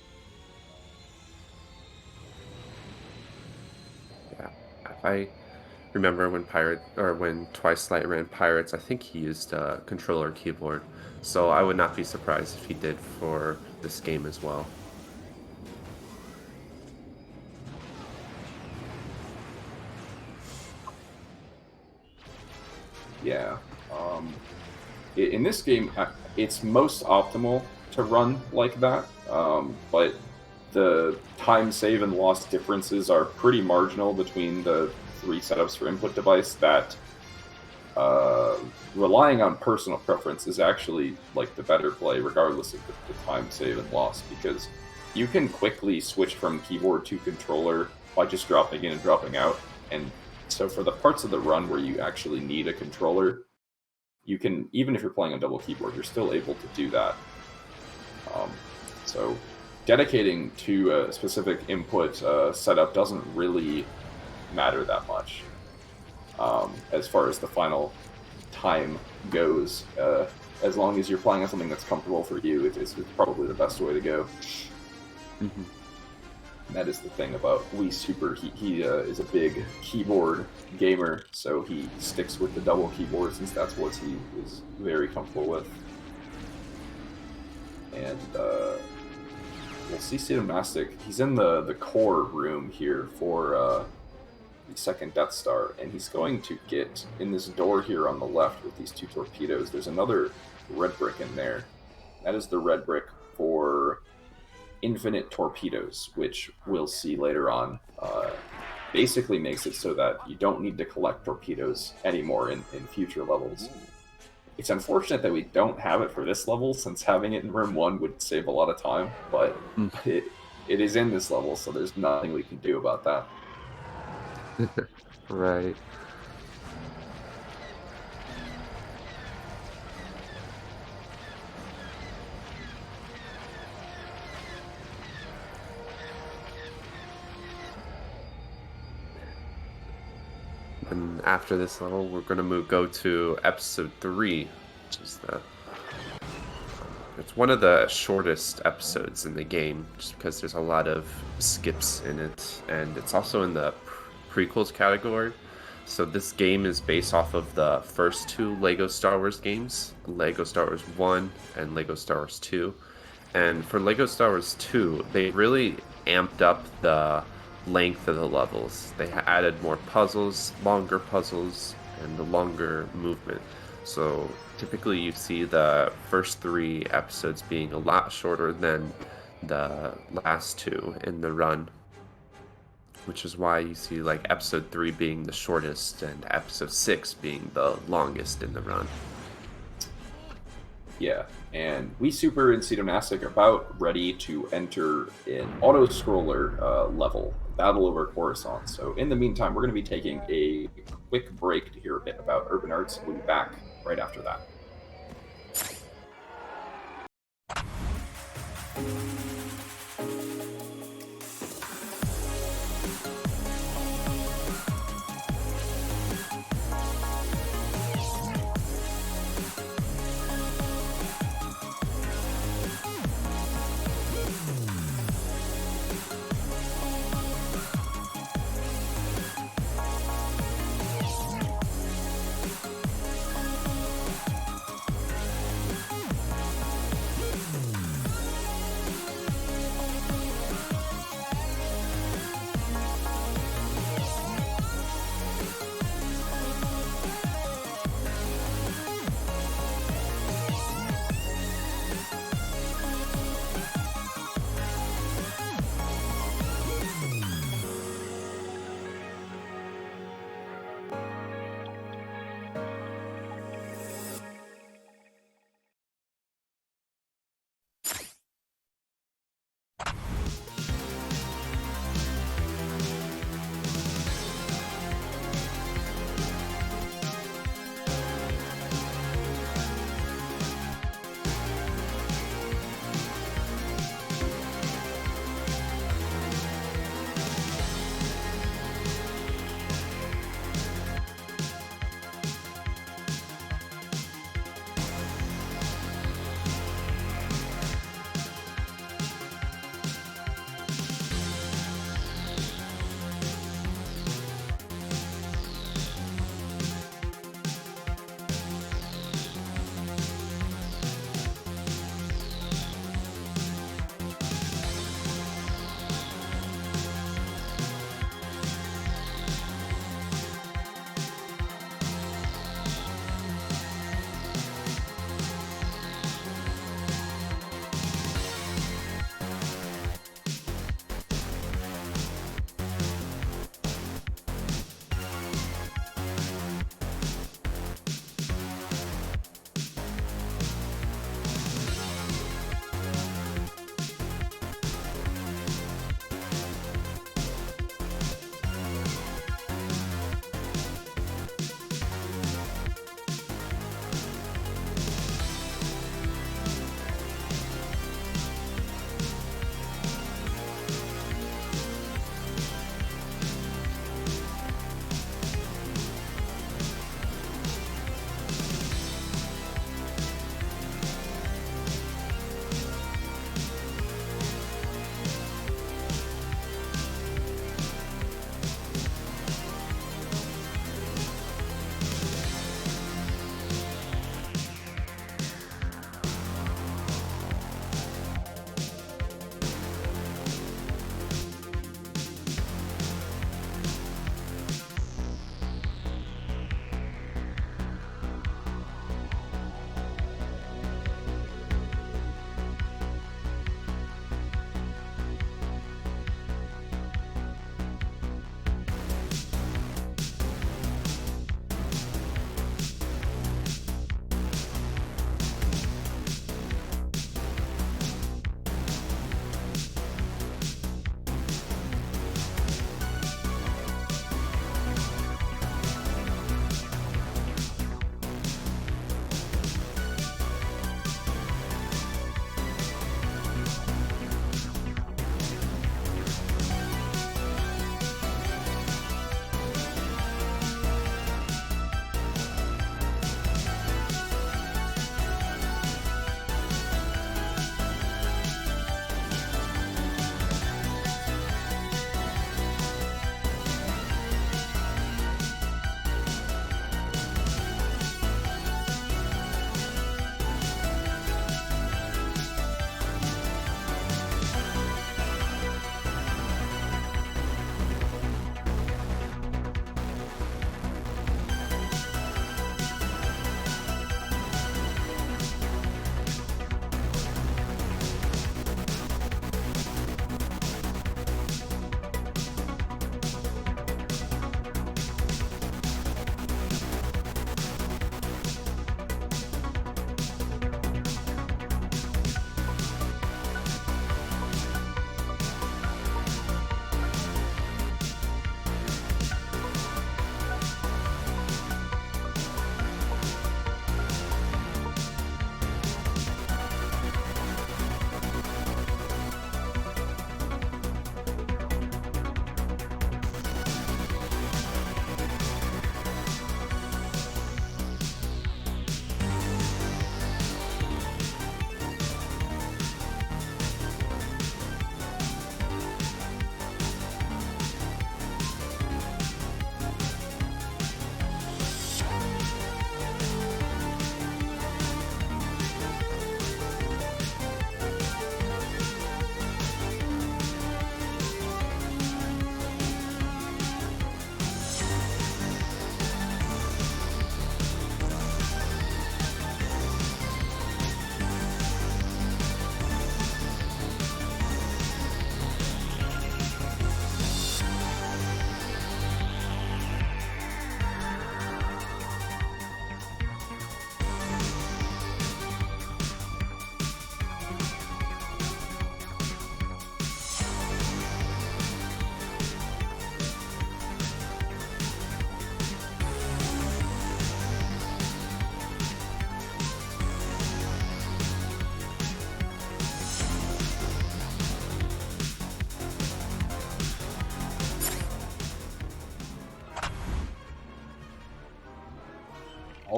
Yeah, if I remember when Twice Light ran Pirates, I think he used a controller keyboard. So I would not be surprised if he did for this game as well. Yeah. In this game, it's most optimal to run like that, but the time save and loss differences are pretty marginal between the 3 setups for input device that relying on personal preference is actually like the better play regardless of the time save and loss, because you can quickly switch from keyboard to controller by just dropping in and dropping out. And so for the parts of the run where you actually need a controller, you can, even if you're playing on double keyboard, you're still able to do that. So dedicating to a specific input setup doesn't really matter that much as far as the final time goes. As long as you're playing on something that's comfortable for you, it's probably the best way to go. Mm-hmm. And that is the thing about Wii Super. He is a big keyboard gamer, so he sticks with the double keyboard since that's what he is very comfortable with. And we'll see Cedomnastic. He's in the core room here for the second Death Star, and he's going to get in this door here on the left with these 2 torpedoes. There's another red brick in there. That is the red brick for infinite torpedoes, which we'll see later on. Basically makes it so that you don't need to collect torpedoes anymore in future levels. It's unfortunate that we don't have it for this level, since having it in room 1 would save a lot of time, but it is in this level, so there's nothing we can do about that. Right. And after this level, we're going to go to episode 3, which is it's one of the shortest episodes in the game, just because there's a lot of skips in it, and it's also in the prequels category. So this game is based off of the first 2 Lego Star Wars games, Lego Star Wars 1 and Lego Star Wars 2. And for Lego Star Wars 2, they really amped up the length of the levels. They added more puzzles, longer puzzles, and the longer movement. So typically you see the first 3 episodes being a lot shorter than the last 2 in the run, which is why you see like episode 3 being the shortest and episode 6 being the longest in the run. Yeah, and Wii Super and Cedomnastic are about ready to enter an auto-scroller level, Battle over Coruscant. So in the meantime, we're going to be taking a quick break to hear a bit about Urban Arts. We'll be back right after that.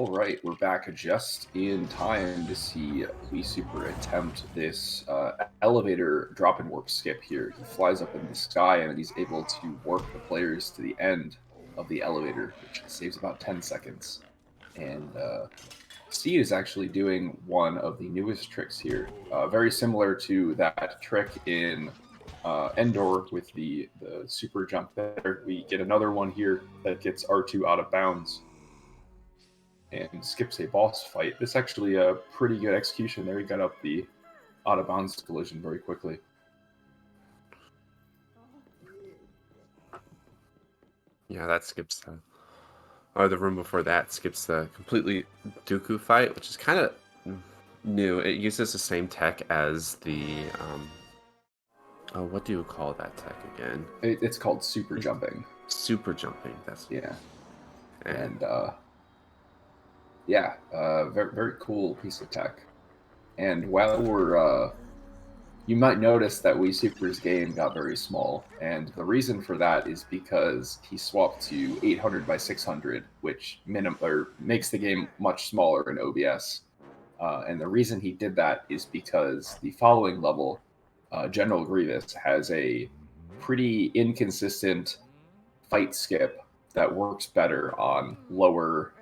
All right, we're back just in time to see Wii Super attempt this elevator drop and warp skip here. He flies up in the sky and he's able to warp the players to the end of the elevator, which saves about 10 seconds. And Steed is actually doing one of the newest tricks here, very similar to that trick in Endor with the super jump there. We get another one here that gets R2 out of bounds and skips a boss fight. This actually a pretty good execution there. He got up the out of bounds collision very quickly. Yeah, that skips the... Or the room before that skips the completely Dooku fight, which is kind of new. It uses the same tech as the... oh, what do you call that tech again? It's called super jumping. Super jumping, that's... Yeah. And yeah, very, very cool piece of tech. And while we're... you might notice that Wii Super's game got very small, and the reason for that is because he swapped to 800 by 600, which makes the game much smaller in OBS. And the reason he did that is because the following level, General Grievous, has a pretty inconsistent fight skip that works better on lower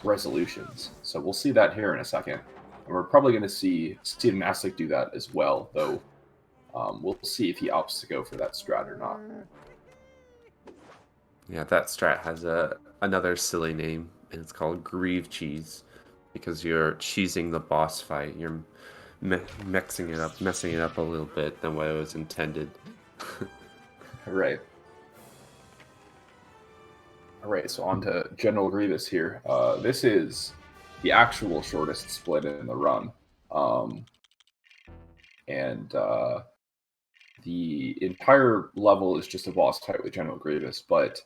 resolutions. So we'll see that here in a second. And we're probably going to see Steve Mastic do that as well, though we'll see if he opts to go for that strat or not. Yeah, that strat has another silly name, and it's called Grieve Cheese, because you're cheesing the boss fight. You're messing it up a little bit than what it was intended. Right. Alright, so on to General Grievous here. This is the actual shortest split in the run. The entire level is just a boss fight with General Grievous, but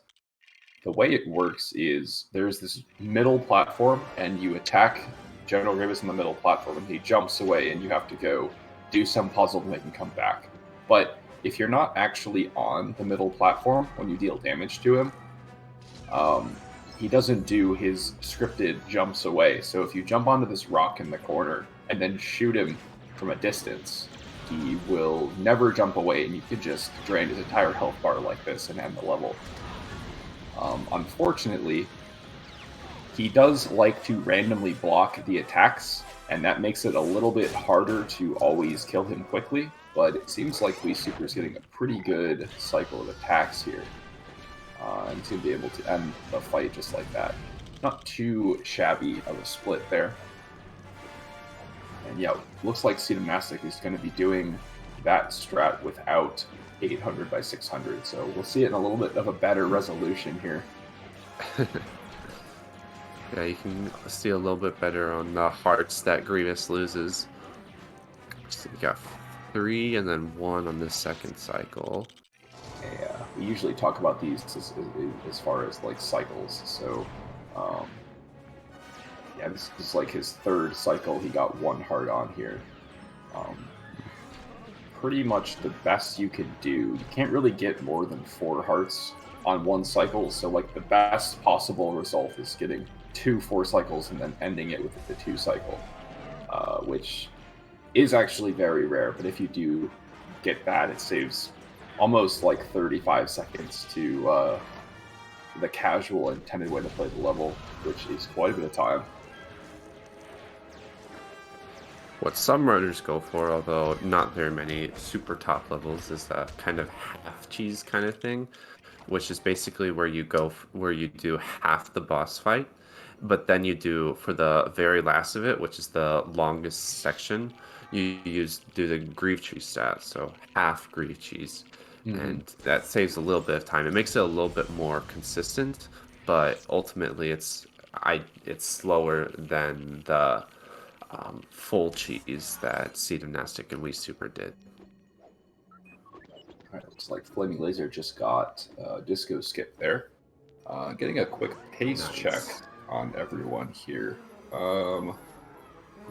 the way it works is there's this middle platform, and you attack General Grievous in the middle platform, and he jumps away, and you have to go do some puzzle to make him come back. But if you're not actually on the middle platform when you deal damage to him, he doesn't do his scripted jumps away. So if you jump onto this rock in the corner and then shoot him from a distance, he will never jump away, and you could just drain his entire health bar like this and end the level. Unfortunately, he does like to randomly block the attacks, and that makes it a little bit harder to always kill him quickly, but it seems like Wii Super is getting a pretty good cycle of attacks here. And he's going to be able to end the fight just like that. Not too shabby of a split there. And yeah, looks like Mastic is going to be doing that strat without 800 by 600, so we'll see it in a little bit of a better resolution here. Yeah, you can see a little bit better on the hearts that Grievous loses. So you got 3 and then 1 on the second cycle. Yeah, we usually talk about these as far as like cycles. So, yeah, this is like his 3rd cycle. He got 1 heart on here. Pretty much the best you could do. You can't really get more than 4 hearts on 1 cycle. So, like, the best possible result is getting 2 4 cycles and then ending it with the 2 cycle, which is actually very rare. But if you do get that, it saves almost like 35 seconds to the casual intended way to play the level, which is quite a bit of time. What some runners go for, although not very many super top levels, is that kind of half cheese kind of thing, which is basically where you go where you do half the boss fight, but then you do for the very last of it, which is the longest section, you do the grieve cheese stat, so half grieve cheese. And that saves a little bit of time. It makes it a little bit more consistent, but ultimately it's slower than the full cheese that Seed of Nastic and Wii Super did. Alright, looks like Flaming Laser just got Disco Skip there. Getting a quick pace check on everyone here.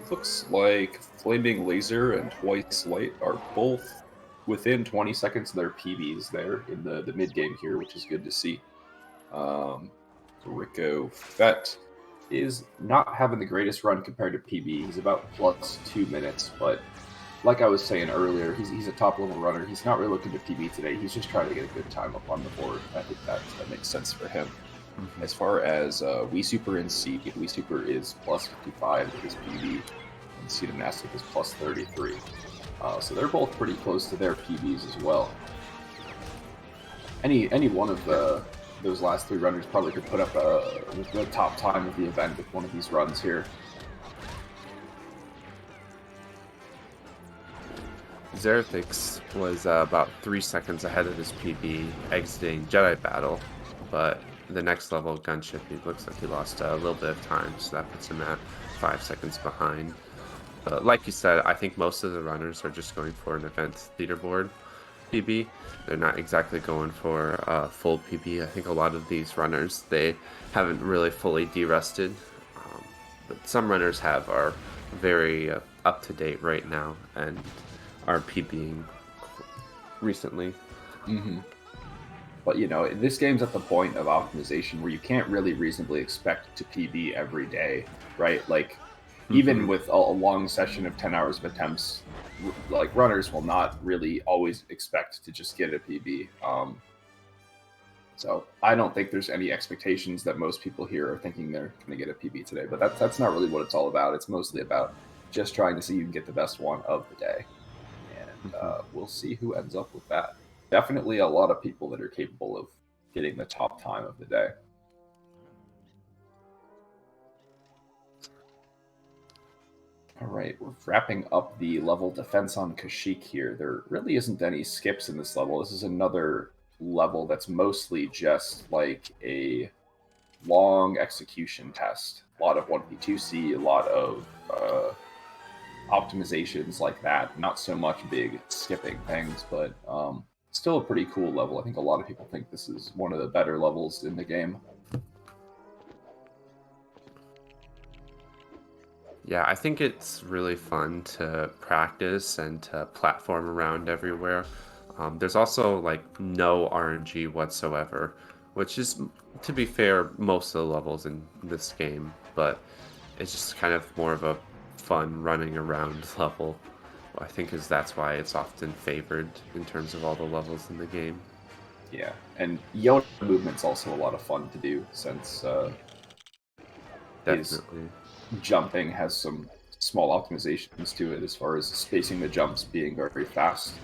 Looks like Flaming Laser and Twice Light are both within 20 seconds of their PBs there in the mid-game here, which is good to see. Rico Fett is not having the greatest run compared to PB. He's about plus 2 minutes, but like I was saying earlier, he's a top level runner. He's not really looking to PB today. He's just trying to get a good time up on the board. I think that makes sense for him. As far as Wii Super and Seed, Wii Super is plus 55 with his PB, and Seed and Nastic is plus 33. So they're both pretty close to their PBs as well. Any one of those last 3 runners probably could put up the top time of the event with one of these runs here. Zerathix was about 3 seconds ahead of his PB exiting Jedi Battle, but the next level gunship, it looks like he lost a little bit of time, so that puts him at 5 seconds behind. But like you said, I think most of the runners are just going for an event leaderboard PB. They're not exactly going for a full PB. I think a lot of these runners, they haven't really fully de-rusted. But some runners are very up to date right now and are PBing recently. But this game's at the point of optimization where you can't really reasonably expect to PB every day, right? Like, even with a long session of 10 hours of attempts, like, runners will not really always expect to just get a PB. So I don't think there's any expectations that most people here are thinking they're going to get a PB today. But that's not really what it's all about. It's mostly about just trying to see you can get the best one of the day. And we'll see who ends up with that. Definitely a lot of people that are capable of getting the top time of the day. All right, we're wrapping up the level defense on Kashyyyk here. There really isn't any skips in this level. This is another level that's mostly just like a long execution test. A lot of 1P2C, a lot of optimizations like that. Not so much big skipping things, but still a pretty cool level. I think a lot of people think this is one of the better levels in the game. Yeah, I think it's really fun to practice and to platform around everywhere. There's also like no RNG whatsoever, which is, to be fair, most of the levels in this game, but it's just kind of more of a fun running around level. I think that's why it's often favored in terms of all the levels in the game. Yeah, and Yoda movement's also a lot of fun to do, since his jumping has some small optimizations to it as far as spacing the jumps being very fast.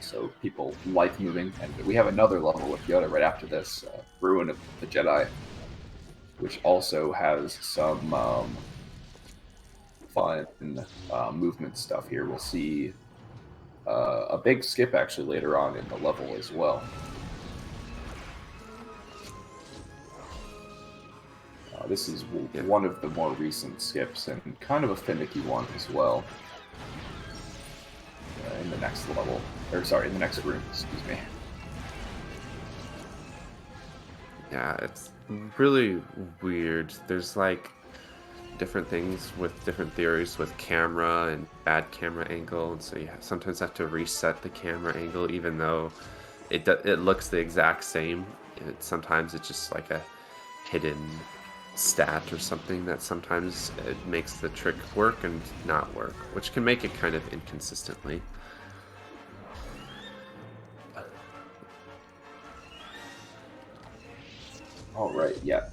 So people like moving, and we have another level with Yoda right after this, Ruin of the Jedi, which also has some fun movement stuff here. We'll see a big skip actually later on in the level as well. This is one of the more recent skips, and kind of a finicky one as well. In the next level, or sorry, in the next room, excuse me. Yeah, it's really weird. There's like different things with different theories with camera and bad camera angle, and so you sometimes have to reset the camera angle even though it looks the exact same. Sometimes it's just like a hidden stat or something that sometimes it makes the trick work and not work, which can make it kind of inconsistently. All right, yeah.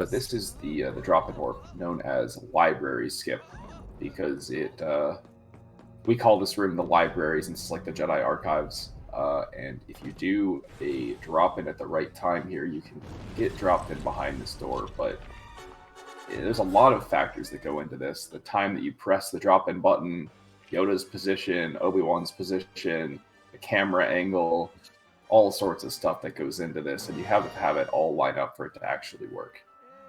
This is the drop-in warp known as library skip, because we call this room the library since it's like the Jedi archives. And if you do a drop-in at the right time here, you can get dropped in behind this door, but there's a lot of factors that go into this. The time that you press the drop-in button, Yoda's position, Obi-Wan's position, the camera angle, all sorts of stuff that goes into this, and you have to have it all line up for it to actually work.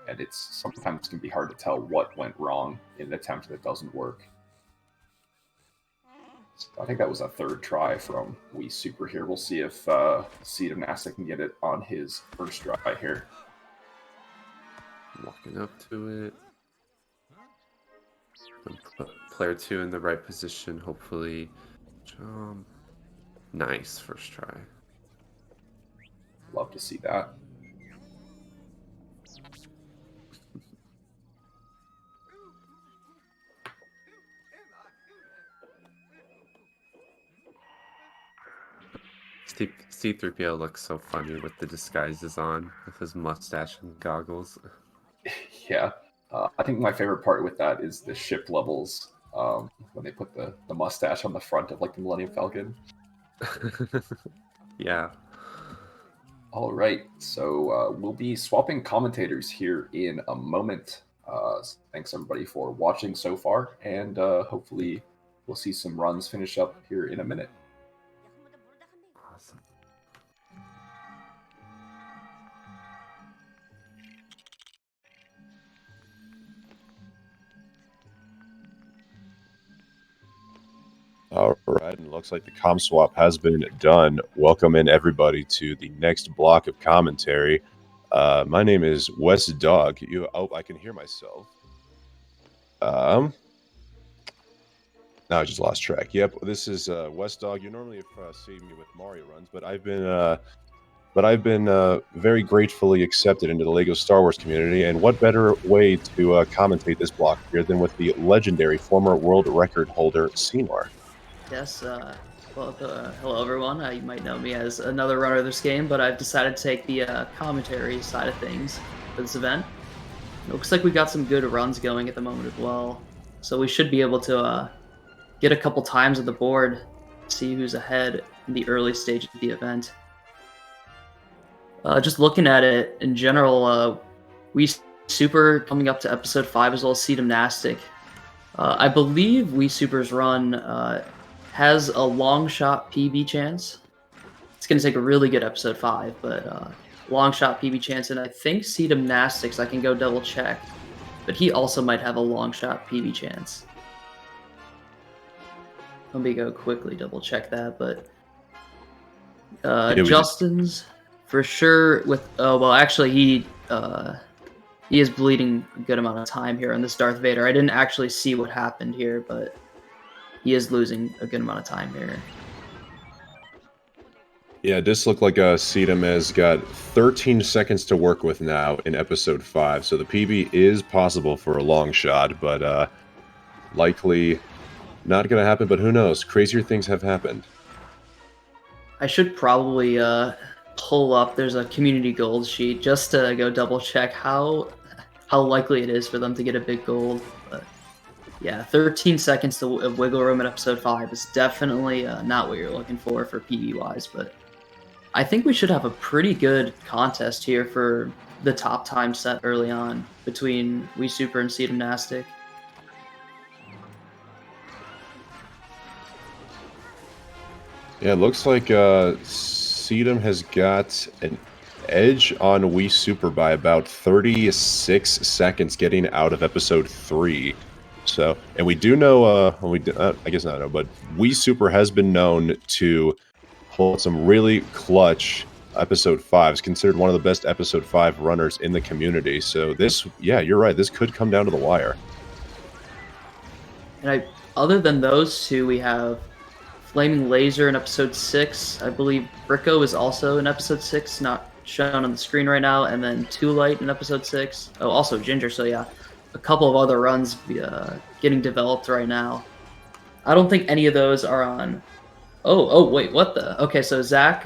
And it's sometimes can be hard to tell what went wrong in an attempt that doesn't work. So I think that was a third try from Wii Super here. We'll see if Seed of Nastic can get it on his first try here. Walking up to it. Put player 2 in the right position, hopefully. Jump. Nice first try. Love to see that. C-3PO looks so funny with the disguises on, with his mustache and goggles. Yeah. I think my favorite part with that is the ship levels, when they put the mustache on the front of like the Millennium Falcon. Yeah. All right, so we'll be swapping commentators here in a moment. Thanks everybody for watching so far, and hopefully we'll see some runs finish up here in a minute. Awesome. All right, and it looks like the comm swap has been done. Welcome in everybody to the next block of commentary. My name is Wes Dog. Oh, I can hear myself. Now I just lost track. Yep, this is Wes Dog. You normally see me with Mario runs, but I've been very gratefully accepted into the LEGO Star Wars community, and what better way to commentate this block here than with the legendary former world record holder Senor. Yes, well, hello everyone. You might know me as another runner of this game, but I've decided to take the commentary side of things for this event. It looks like we got some good runs going at the moment as well, so we should be able to get a couple times on the board, see who's ahead in the early stage of the event. Just looking at it in general, we Super coming up to episode 5 as well as Gymnastic. I believe We Super's run has a long shot PB chance. It's going to take a really good episode 5, but long shot PB chance, and I think Gymnastics, I can go double check, but he also might have a long shot PB chance. Let me go quickly double check that, but Justin's for sure with, well actually he is bleeding a good amount of time here on this Darth Vader. I didn't actually see what happened here, but he is losing a good amount of time here. Yeah, this looked like Sedum has got 13 seconds to work with now in episode 5, so the PB is possible for a long shot, but likely not going to happen, but who knows? Crazier things have happened. I should probably pull up, there's a community gold sheet just to go double check how likely it is for them to get a big gold. But yeah, 13 seconds of wiggle room in episode 5 is definitely not what you're looking for PB wise, but I think we should have a pretty good contest here for the top time set early on between We Super and Gymnastic. Yeah, it looks like Sedum has got an edge on We Super by about 36 seconds getting out of episode 3. So, and we do know, I guess not know, but We Super has been known to hold some really clutch episode 5s, considered one of the best episode 5 runners in the community. So this, yeah, you're right, this could come down to the wire. And other than those two, we have Flaming Laser in episode 6. I believe Bricko is also in episode 6, not shown on the screen right now, and then Too Light in episode 6. Oh, also Ginger, so yeah. A couple of other runs getting developed right now. I don't think any of those are on... Oh, wait, what the... Okay, so Zach...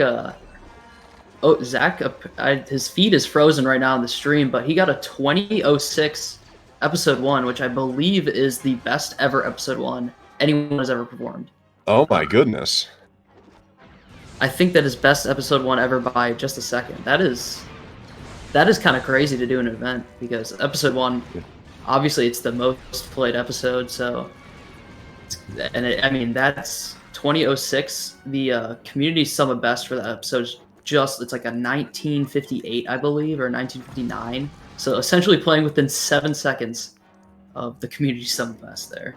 Zach, his feed is frozen right now on the stream, but he got a 20:06 episode 1, which I believe is the best ever episode 1 anyone has ever performed. Oh my goodness. I think that is best episode 1 ever by just a second. That is kind of crazy to do in an event, because episode 1, obviously it's the most played episode, so... I mean, that's 20:06. The community sum of best for that episode is it's like a 1958, I believe, or 1959. So essentially playing within 7 seconds of the community sum of best there.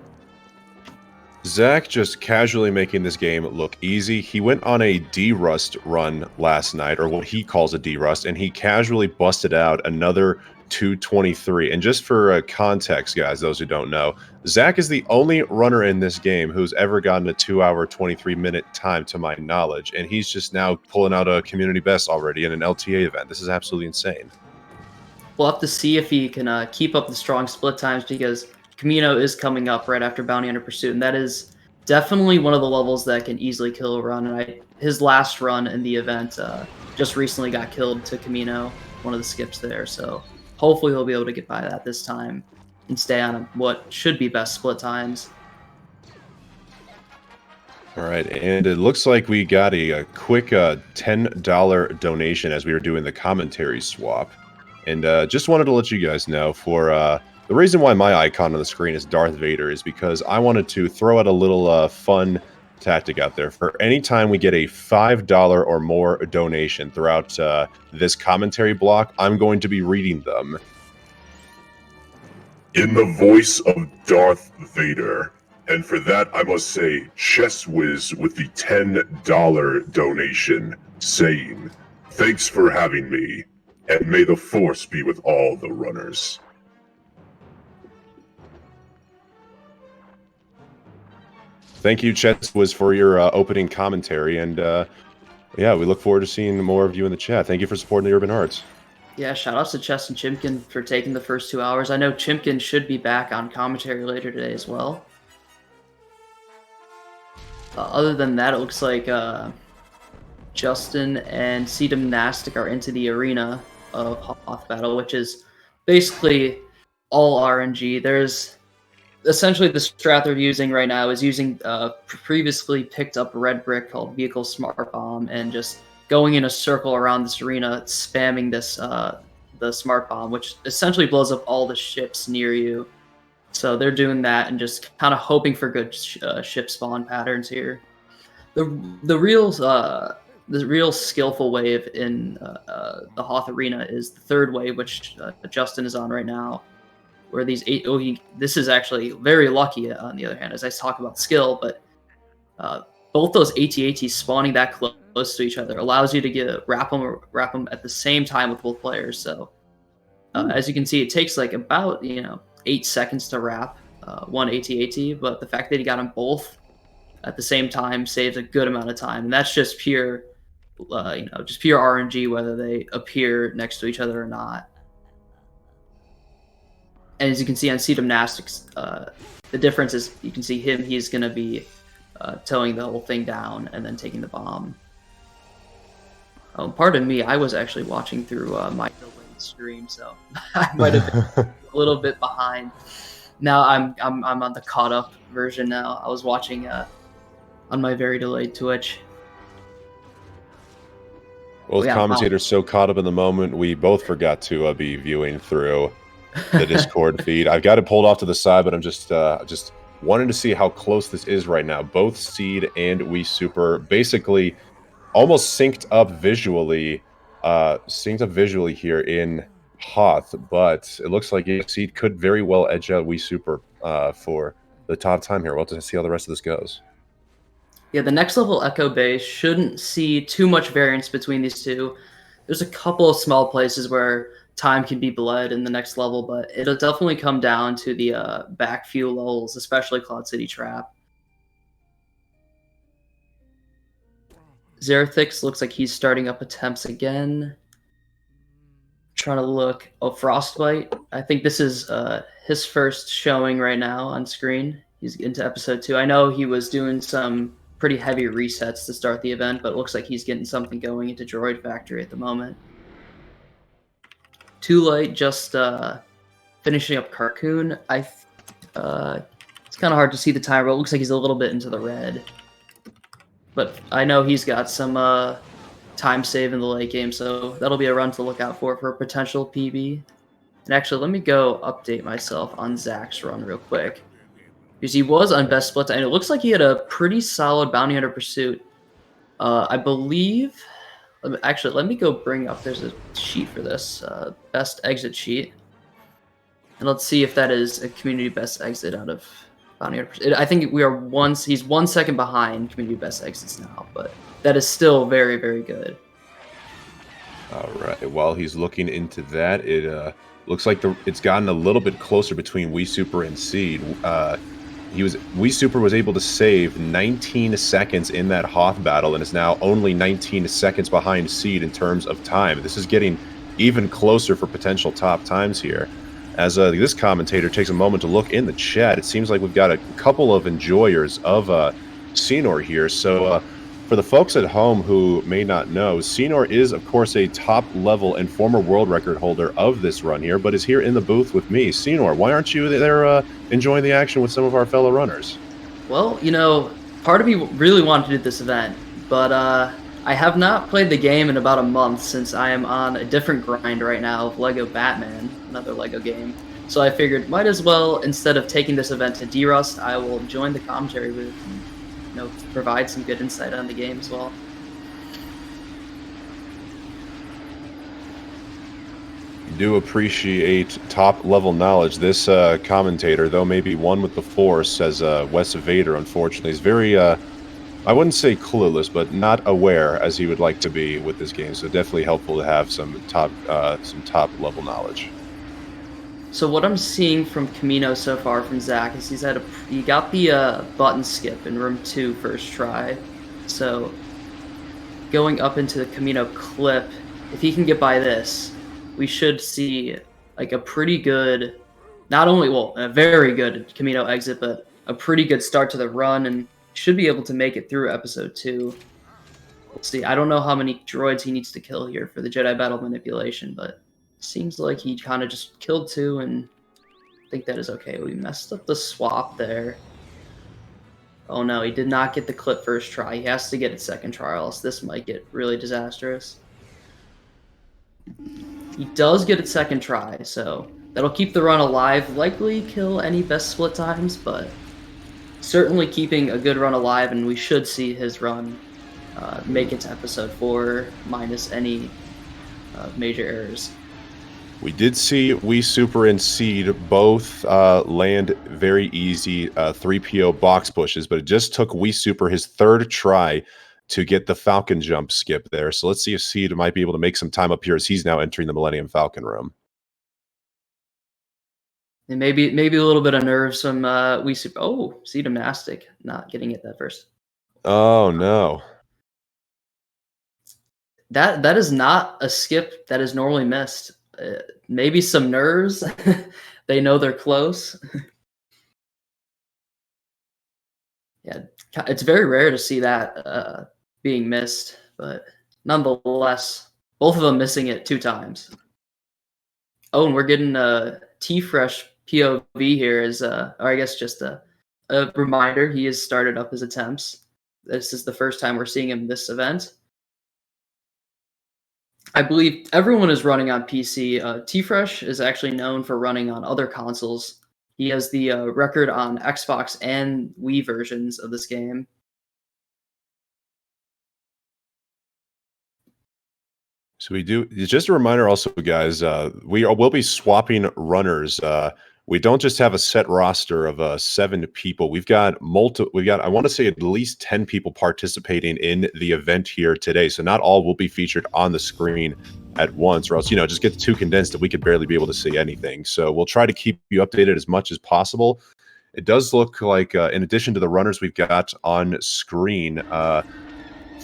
Zach just casually making this game look easy. He went on a D-Rust run last night, or what he calls a D-Rust, and he casually busted out another 2:23. And just for context, guys, those who don't know, Zach is the only runner in this game who's ever gotten a 2-hour, 23-minute time, to my knowledge, and he's just now pulling out a community best already in an LTA event. This is absolutely insane. We'll have to see if he can keep up the strong split times, because Camino is coming up right after Bounty Hunter Pursuit, and that is definitely one of the levels that can easily kill a run. And his last run in the event just recently got killed to Camino, one of the skips there. So hopefully he'll be able to get by that this time and stay on what should be best split times. All right, and it looks like we got a quick $10 donation as we were doing the commentary swap. And just wanted to let you guys know, for the reason why my icon on the screen is Darth Vader is because I wanted to throw out a little fun tactic out there. For any time we get a $5 or more donation throughout this commentary block, I'm going to be reading them. In the voice of Darth Vader. And for that, I must say, Chess Whiz with the $10 donation, saying, "Thanks for having me, and may the Force be with all the runners." Thank you, Chess Whiz, for your opening commentary, and yeah, we look forward to seeing more of you in the chat. Thank you for supporting the Urban Hearts. Yeah, shout outs to Chess and Chimkin for taking the first 2 hours. I know Chimkin should be back on commentary later today as well. Other than that, it looks like Justin and Seedom are into the arena of Hoth Battle, which is basically all RNG. There's essentially the strat they're using right now is using previously picked up red brick called Vehicle Smart Bomb and just going in a circle around this arena, spamming this the Smart Bomb, which essentially blows up all the ships near you. So they're doing that and just kind of hoping for good ship spawn patterns here. The real skillful wave in the Hoth Arena is the third wave, which Justin is on right now, where these this is actually very lucky on the other hand, as I talk about skill, but both those AT-ATs spawning that close to each other allows you to wrap them at the same time with both players. So as you can see, it takes like about 8 seconds to wrap one AT-AT, but the fact that he got them both at the same time saves a good amount of time, and that's just pure, just pure RNG, whether they appear next to each other or not. And as you can see on Seedom, the difference is you can see him; he's going to be towing the whole thing down and then taking the bomb. Pardon me, I was actually watching through my stream, so I might have been a little bit behind. Now I'm on the caught up version now. I was watching on my very delayed Twitch. Well, as commentators so caught up in the moment, we both forgot to be viewing through the Discord feed. I've got it pulled off to the side, but I'm just wanting to see how close this is right now. Both Seed and Wii Super basically almost synced up visually here in Hoth, but it looks like Seed could very well edge out Wii Super for the top time here. We'll have to see how the rest of this goes. Yeah, the next level Echo Bay shouldn't see too much variance between these two. There's a couple of small places where time can be bled in the next level, but it'll definitely come down to the back few levels, especially Cloud City Trap. Zerathix looks like he's starting up attempts again. Trying to look. Oh, Frostbite. I think this is his first showing right now on screen. He's into episode 2. I know he was doing some pretty heavy resets to start the event, but it looks like he's getting something going into Droid Factory at the moment. Too Light just finishing up Carcoon. It's kind of hard to see the timer, but it looks like he's a little bit into the red. But I know he's got some time save in the late game, so that'll be a run to look out for a potential PB. And actually, let me go update myself on Zach's run real quick, because he was on best split, and it looks like he had a pretty solid bounty hunter pursuit. I believe. Actually, let me go bring up. There's a sheet for this best exit sheet, and let's see if that is a community best exit out of bounty hunter pursuit. I think we are he's 1 second behind community best exits now, but that is still very, very good. All right. While he's looking into that, it looks like it's gotten a little bit closer between Wii Super and Seed. Wii Super was able to save 19 seconds in that Hoth battle and is now only 19 seconds behind Seed in terms of time. This is getting even closer for potential top times here. As this commentator takes a moment to look in the chat, it seems like we've got a couple of enjoyers of Senor here. So for the folks at home who may not know, Senor is, of course, a top-level and former world record holder of this run here, but is here in the booth with me. Senor, why aren't you there enjoying the action with some of our fellow runners? Well, you know, part of me really wanted to do this event, but I have not played the game in about a month since I am on a different grind right now of Lego Batman, another Lego game. So I figured, might as well, instead of taking this event to D-Rust, I will join the commentary booth and, you know, provide some good insight on the game as well. Do appreciate top-level knowledge. This commentator, though maybe one with the Force, as Wes Vader, unfortunately, is very, I wouldn't say clueless, but not aware as he would like to be with this game. So definitely helpful to have some top-level knowledge. So what I'm seeing from Camino so far from Zach is he got the button skip in room 2 first try. So going up into the Camino clip, if he can get by this, we should see like a pretty good, not only, well, a very good Camino exit, but a pretty good start to the run, and should be able to make it through episode 2. We'll see. I don't know how many droids he needs to kill here for the Jedi battle manipulation, but seems like he kind of just killed 2, and I think that is okay. We messed up the swap there. Oh no, he did not get the clip first try. He has to get it second try, or else this might get really disastrous. He does get it second try, so that'll keep the run alive. Likely kill any best split times, but certainly keeping a good run alive, and we should see his run make it to episode 4 minus any major errors. We did see We Super and Seed both land very easy 3PO box pushes, but it just took We Super his third try to get the Falcon jump skip there. So let's see if Seed might be able to make some time up here as he's now entering the Millennium Falcon room. And maybe a little bit of nerves from We Super. Oh, Seed Gymnastic not getting it that first. Oh no. That is not a skip that is normally missed. Maybe some nerves. They know they're close. Yeah, it's very rare to see that being missed, but nonetheless, both of them missing it 2 times. Oh, and we're getting T-Fresh POV here as, or I guess just a reminder, he has started up his attempts. This is the first time we're seeing him this event. I believe everyone is running on PC. T-Fresh is actually known for running on other consoles. He has the record on Xbox and Wii versions of this game. So we do. Just a reminder, also, guys. We'll be swapping runners. We don't just have a set roster of 7 people. We've got I want to say at least 10 people participating in the event here today. So not all will be featured on the screen at once, or else, you know, just gets too condensed that we could barely be able to see anything. So we'll try to keep you updated as much as possible. It does look like, in addition to the runners we've got on screen,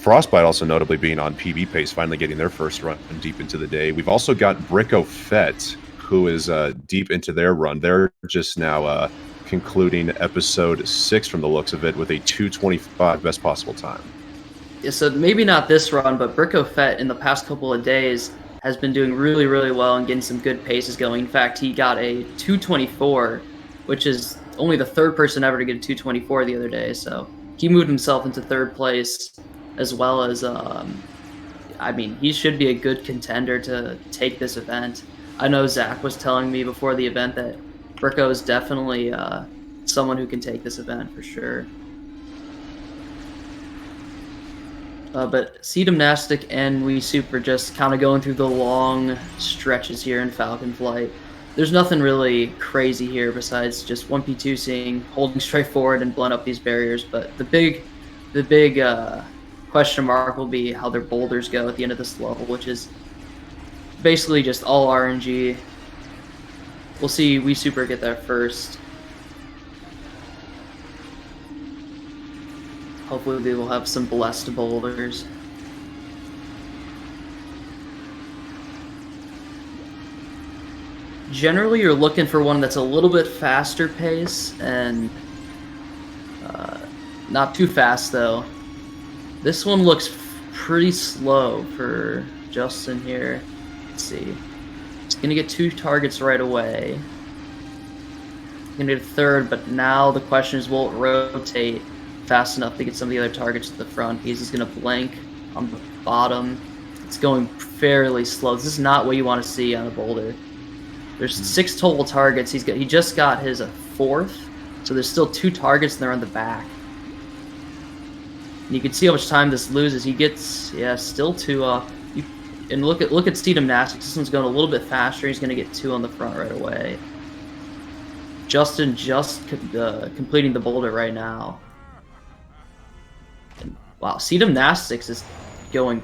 Frostbite also notably being on PB pace, finally getting their first run deep into the day. We've also got Bricko Fett, who is deep into their run. They're just now concluding episode 6 from the looks of it with a 2:25 best possible time. Yeah, so maybe not this run, but Bricko Fett in the past couple of days has been doing really, really well and getting some good paces going. In fact, he got a 2:24, which is only the 3rd person ever to get a 2:24 the other day. So he moved himself into 3rd place, as well as, I mean, he should be a good contender to take this event. I know Zach was telling me before the event that Bricko is definitely someone who can take this event for sure. But Sea Gymnastic and We Super just kind of going through the long stretches here in Falcon Flight. There's nothing really crazy here besides just 1P2 seeing, holding straight forward and blowing up these barriers. But the big question mark will be how their boulders go at the end of this level, which is basically just all RNG. We'll see We Super get there first. Hopefully they will have some blessed boulders. generally you're looking for one that's a little bit faster pace and not too fast though. This one looks pretty slow for Justin here. Let's see. He's gonna get 2 targets right away. He's gonna get a third, but now the question is, will it rotate fast enough to get some of the other targets to the front? He's gonna blank on the bottom. It's going fairly slow. This is not what you want to see on a boulder. There's 6 total targets. He just got his 4th, so there's still 2 targets and they're on the back. And you can see how much time this loses. He gets, yeah, still 2 and look at Steed Gymnastics. This one's going a little bit faster. He's going to get 2 on the front right away. Justin just completing the boulder right now. And, wow, Steed Gymnastics is going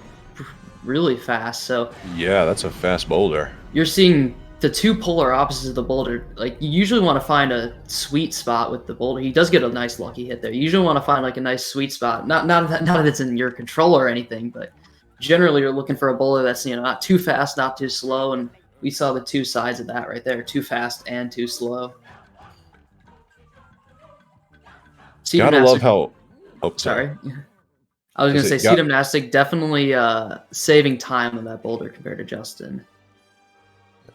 really fast. So yeah, that's a fast boulder. You're seeing the 2 polar opposites of the boulder. Like, you usually want to find a sweet spot with the boulder. He does get a nice lucky hit there. You usually want to find like a nice sweet spot. Not that it's in your control or anything, but generally you're looking for a boulder that's, you know, not too fast, not too slow, and we saw the 2 sides of that right there, too fast and too slow. Gotta love how... Oh, sorry. I was going to say, Steed Gymnastic definitely saving time on that boulder compared to Justin.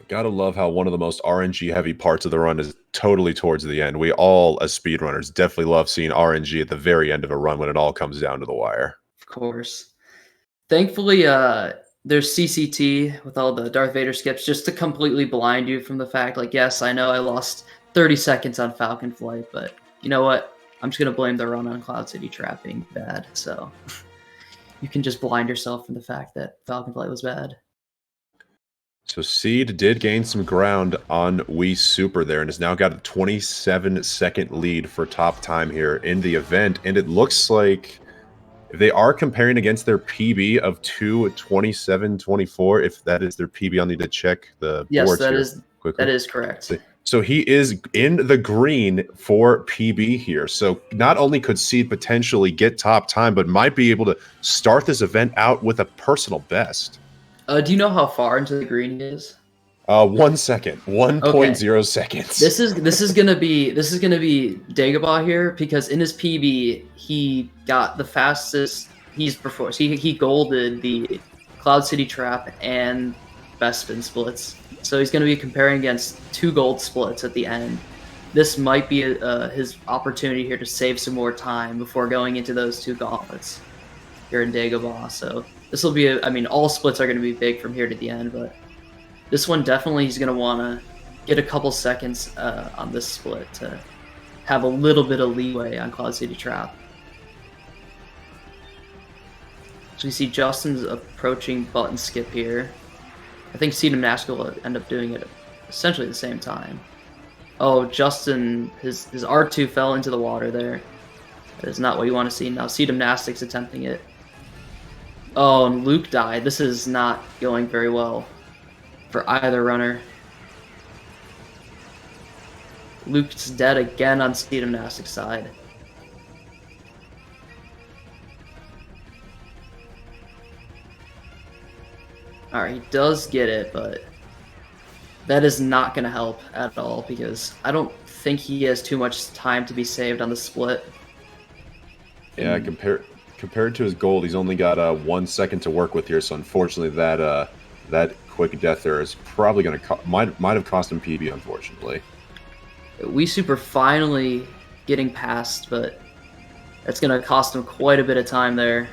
Gotta love how one of the most RNG heavy parts of the run is totally towards the end. We all, as speedrunners, definitely love seeing RNG at the very end of a run when it all comes down to the wire. Of course. Thankfully, there's CCT with all the Darth Vader skips just to completely blind you from the fact, like, yes, I know I lost 30 seconds on Falcon Flight, but you know what? I'm just going to blame the run on Cloud City Trap being bad, so you can just blind yourself from the fact that Falcon Flight was bad. So Seed did gain some ground on Wii Super there and has now got a 27-second lead for top time here in the event, and it looks like if they are comparing against their PB of 2:27.24, if that is their PB, I'll need to check the boards here quickly. That is correct. So he is in the green for PB here. So not only could Seed potentially get top time, but might be able to start this event out with a personal best. Do you know how far into the green he is? 1 second, 1.0 seconds. This is gonna be Dagobah here, because in his PB he got the fastest he's performed. He golded the Cloud City Trap and Bespin splits. So he's gonna be comparing against 2 gold splits at the end. This might be his opportunity here to save some more time before going into those 2 gauntlets here in Dagobah. So this will be I mean, all splits are gonna be big from here to the end, but this one definitely he's going to want to get a couple seconds on this split to have a little bit of leeway on Cloud City Trap. So you see Justin's approaching button skip here. I think Seed Gymnastic will end up doing it essentially at the same time. Oh, Justin, his R2 fell into the water there. That is not what you want to see. Now Seed Gymnastic's attempting it. Oh, and Luke died. This is not going very well for either runner. Luke's dead again on Steed Gymnastics side. Alright, he does get it, but that is not going to help at all, because I don't think he has too much time to be saved on the split. Yeah, compared to his gold, he's only got 1 second to work with here, so unfortunately that quick death there is probably going to might have cost him PB, unfortunately. Wii Super finally getting past, but that's going to cost him quite a bit of time there.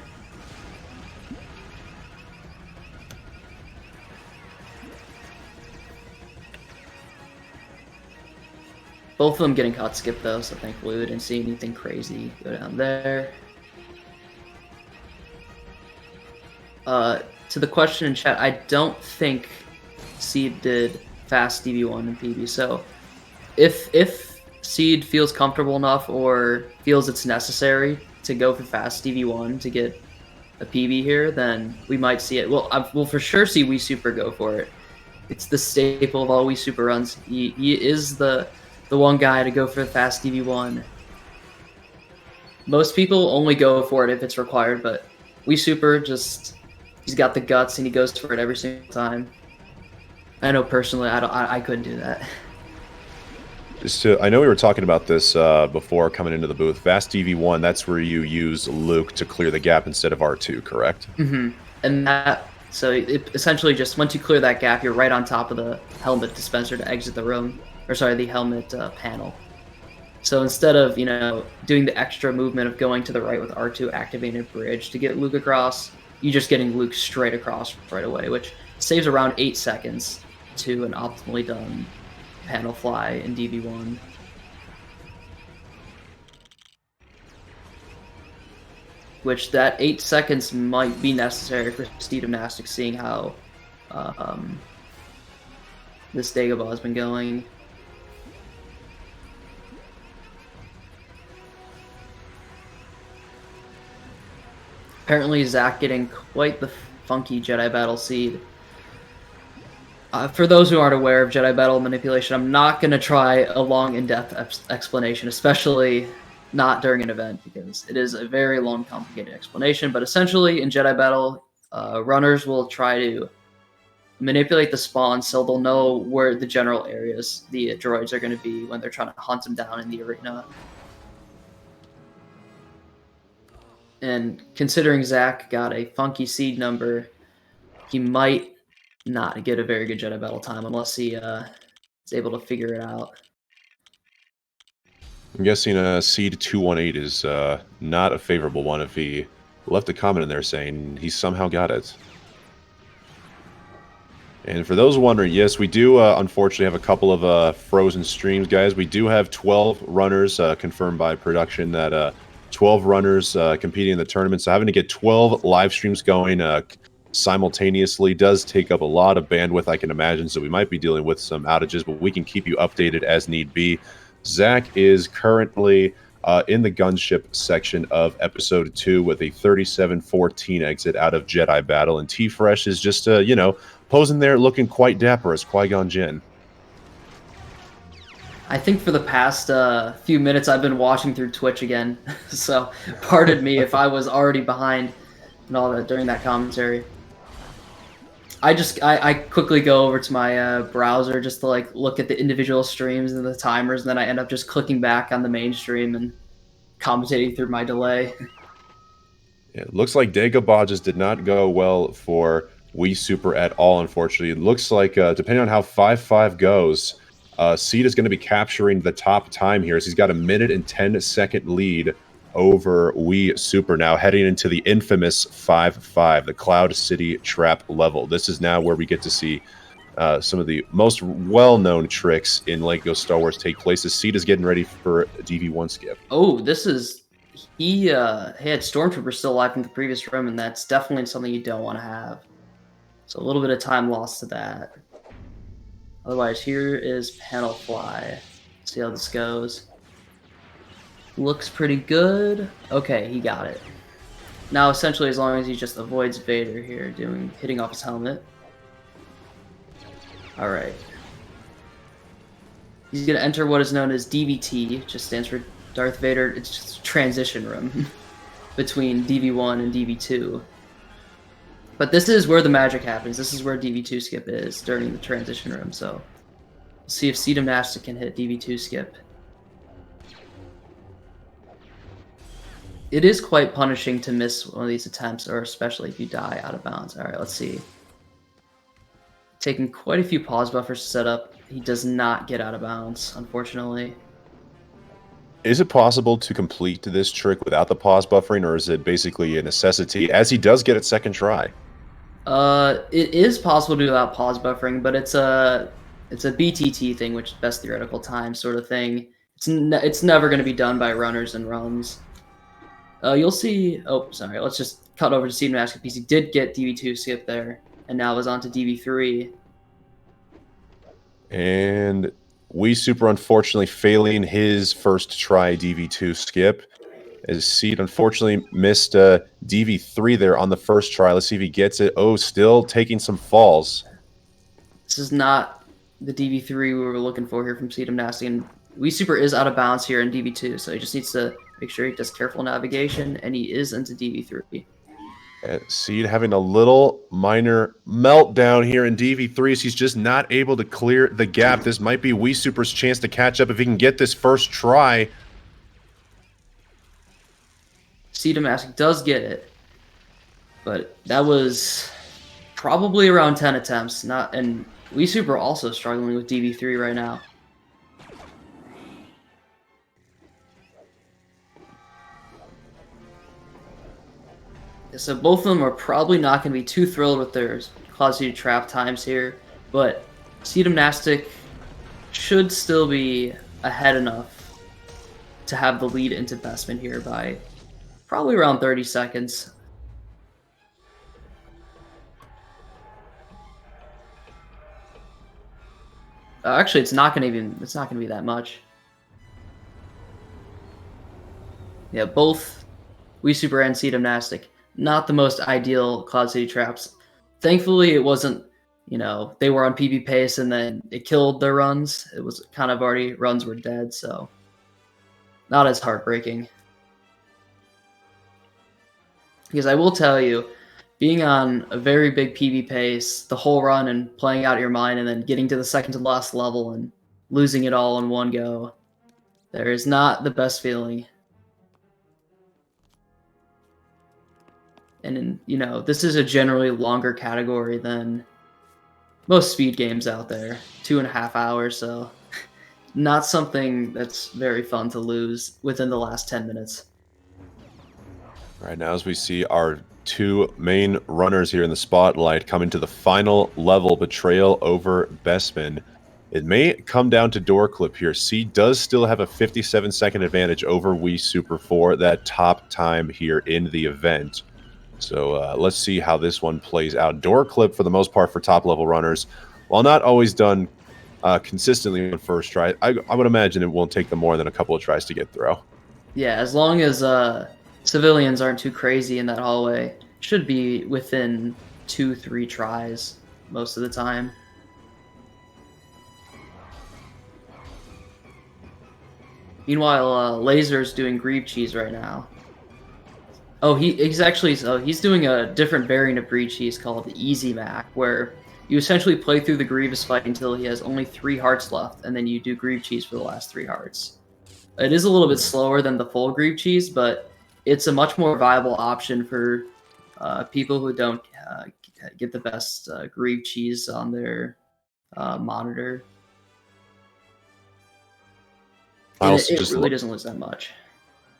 Both of them getting caught skip though, so thankfully we didn't see anything crazy go down there. To the question in chat, I don't think Seed did fast DB1 and PB, so if Seed feels comfortable enough or feels it's necessary to go for fast DB1 to get a PB here, then we might see it. We'll for sure see Wii Super go for it. It's the staple of all Wii Super runs. He is the one guy to go for the fast DB1. Most people only go for it if it's required, but Wii Super just... he's got the guts and he goes for it every single time. I know personally, I couldn't do that. I know we were talking about this before coming into the booth. Fast DV1, that's where you use Luke to clear the gap instead of R2, correct? Mm-hmm. And so it essentially just, once you clear that gap, you're right on top of the helmet dispenser to exit the room. Or sorry, the helmet panel. So instead of, doing the extra movement of going to the right with R2 activating a bridge to get Luke across, you're just getting Luke straight across right away, which saves around 8 seconds to an optimally done panel fly in DV1. Which that 8 seconds might be necessary for Speedrun, seeing how this Dagobah has been going. Apparently Zach getting quite the funky Jedi Battle seed. For those who aren't aware of Jedi Battle manipulation, I'm not going to try a long, in-depth explanation, especially not during an event, because it is a very long, complicated explanation. But essentially, in Jedi Battle, runners will try to manipulate the spawn so they'll know where the general areas the droids are going to be when they're trying to hunt them down in the arena. And considering Zach got a funky seed number, he might not get a very good Jedi Battle time unless he is able to figure it out. I'm guessing seed 218 is not a favorable one if he left a comment in there saying he somehow got it. And for those wondering, yes, we do unfortunately have a couple of frozen streams, guys. We do have 12 runners confirmed by production that 12 runners competing in the tournament. So having to get 12 live streams going simultaneously does take up a lot of bandwidth, I can imagine. So we might be dealing with some outages, but we can keep you updated as need be. Zach is currently in the gunship section of episode 2 with a 37-14 exit out of Jedi Battle. And T-Fresh is just, posing there looking quite dapper as Qui-Gon Jinn. I think for the past few minutes I've been watching through Twitch again, so pardon me if I was already behind and all that during that commentary. I quickly go over to my browser just to look at the individual streams and the timers, and then I end up just clicking back on the main stream and commentating through my delay. Yeah, it looks like Dagobah just did not go well for Wii Super at all, unfortunately. It looks like, depending on how 5-5 goes, Seed is going to be capturing the top time here. So he's got a 1:10 lead over Wii Super now, heading into the infamous 5-5, the Cloud City Trap level. This is now where we get to see some of the most well-known tricks in LEGO Star Wars take place as Seed is getting ready for a DV1 skip. Oh, this is... He had Stormtroopers still alive from the previous room, and that's definitely something you don't want to have. So a little bit of time lost to that. Otherwise, here is Panel Fly. See how this goes. Looks pretty good. Okay, he got it. Now, essentially, as long as he just avoids Vader here, hitting off his helmet. Alright. He's going to enter what is known as DVT, just stands for Darth Vader. It's just a transition room between DV1 and DV2. But this is where the magic happens. This is where DV2 skip is during the transition room. So we'll see if Speedrun can hit DV2 skip. It is quite punishing to miss one of these attempts, or especially if you die out of bounds. All right, let's see. Taking quite a few pause buffers to set up. He does not get out of bounds, unfortunately. Is it possible to complete this trick without the pause buffering, or is it basically a necessity, as he does get it second try? It is possible to do without pause buffering, but it's a BTT thing, which is best theoretical time sort of thing. It's never going to be done by runners and runs. You'll see... Oh, sorry. Let's just cut over to Speedrun because he did get DV2 skip there, and now is on to DV3. And Wii Super unfortunately failing his first try DV2 skip. As Seed unfortunately missed DV3 there on the first try. Let's see if he gets it. Oh, still taking some falls. This is not the DV3 we were looking for here from Speedrun, and Wii Super is out of bounds here in DV2, so he just needs to make sure he does careful navigation, and he is into DV3. Seed having a little minor meltdown here in DV3s. He's just not able to clear the gap. This might be Wii Super's chance to catch up if he can get this first try. Speedrun does get it, but that was probably around 10 attempts. And Wii Super also struggling with DV3 right now. So both of them are probably not going to be too thrilled with their Cloud City Trap times here, but Speedrun should still be ahead enough to have the lead into Bestman here by probably around 30 seconds. Actually, it's not going to be that much. Yeah, both Wii Super and Speedrun not the most ideal Cloud City traps. Thankfully, it wasn't, they were on PB pace and then it killed their runs. It was kind of already, runs were dead, so not as heartbreaking. Because I will tell you, being on a very big PB pace, the whole run and playing out your mind and then getting to the second to last level and losing it all in one go, there is not the best feeling. And, this is a generally longer category than most speed games out there. 2.5 hours, so not something that's very fun to lose within the last 10 minutes. Right now, as we see our two main runners here in the spotlight coming to the final level, Betrayal over Bestman. It may come down to door clip here. C does still have a 57-second advantage over Wii Super for that top time here in the event. So let's see how this one plays out. Door clip, for the most part, for top-level runners, while not always done consistently on first try, I would imagine it won't take them more than a couple of tries to get through. Yeah, as long as civilians aren't too crazy in that hallway, should be within 2-3 tries most of the time. Meanwhile, Laser's doing Grieve Cheese right now. Oh, he's doing a different variant of Grieve Cheese called the Easy Mac, where you essentially play through the Grievous fight until he has only 3 hearts left, and then you do Grieve Cheese for the last 3 hearts. It is a little bit slower than the full Grieve Cheese, but it's a much more viable option for people who don't get the best Grieve Cheese on their monitor. It really doesn't lose that much.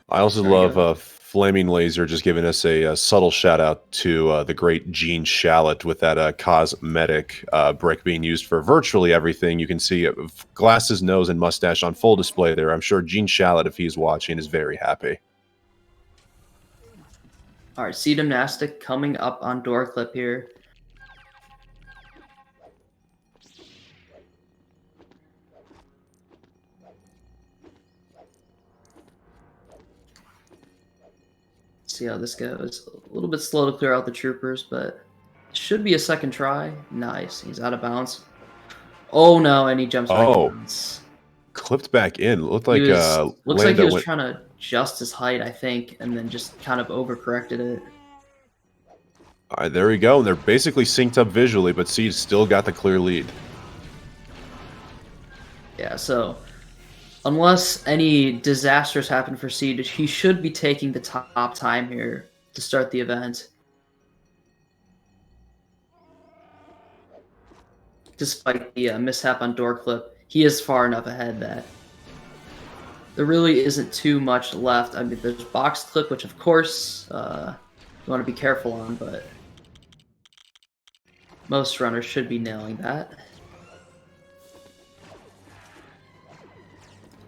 I also love Flaming Laser just giving us a subtle shout out to the great Gene Shalit with that cosmetic brick being used for virtually everything. You can see glasses, nose, and mustache on full display there. I'm sure Gene Shalit, if he's watching, is very happy. All right, Speedrun coming up on door clip here. See how this goes. A little bit slow to clear out the troopers, but should be a second try. Nice. He's out of bounds. Oh no, and he jumps back in. Clipped back in. Looked like looks like he was trying to adjust his height, I think, and then just kind of overcorrected it. All right, there we go. They're basically synced up visually, but Seed's still got the clear lead. Yeah, so unless any disasters happen for Seed, he should be taking the top time here to start the event. Despite the mishap on door clip, he is far enough ahead that there really isn't too much left. I mean, there's box clip, which of course you want to be careful on, but most runners should be nailing that.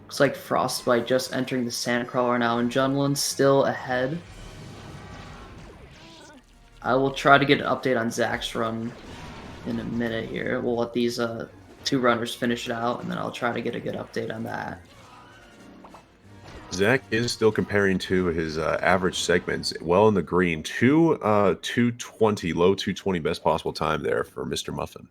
Looks like Frostbite just entering the Sandcrawler now, and Junlun's still ahead. I will try to get an update on Zach's run in a minute here. We'll let these two runners finish it out, and then I'll try to get a good update on that. Zach is still comparing to his average segments, well in the green. 220, low 220 best possible time there for Mr. Muffin.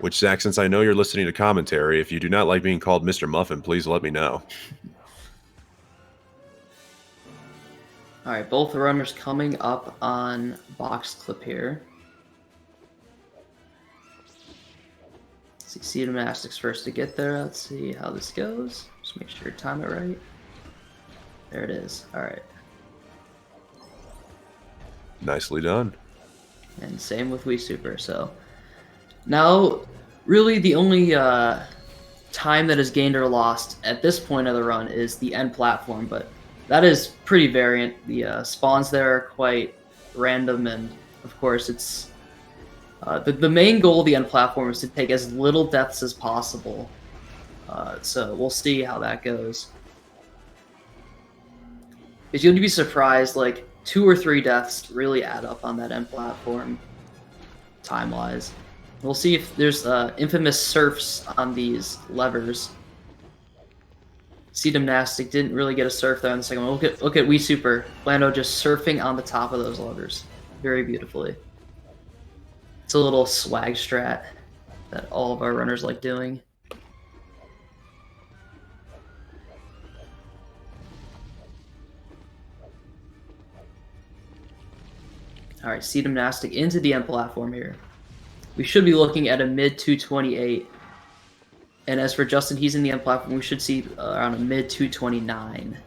Which, Zach, since I know you're listening to commentary, if you do not like being called Mr. Muffin, please let me know. All right, both runners coming up on box clip here. Let's see gymnastics first to get there. Let's see how this goes. Just make sure you time it right. There it is. All right. Nicely done. And same with Wii Super. So now, really the only time that is gained or lost at this point of the run is the end platform, but that is pretty variant. The spawns there are quite random, and of course it's the main goal of the end platform is to take as little deaths as possible. So we'll see how that goes. Because you'll be surprised, like 2 or 3 deaths really add up on that end platform, time-wise. We'll see if there's infamous surfs on these levers. Gymnastic didn't really get a surf there in the second one. Look at Wii Super. Lando just surfing on the top of those levers. Very beautifully. It's a little swag strat that all of our runners like doing. Alright, Gymnastic into the end platform here. We should be looking at a mid 228. And as for Justin, he's in the end platform. We should see around a mid 229.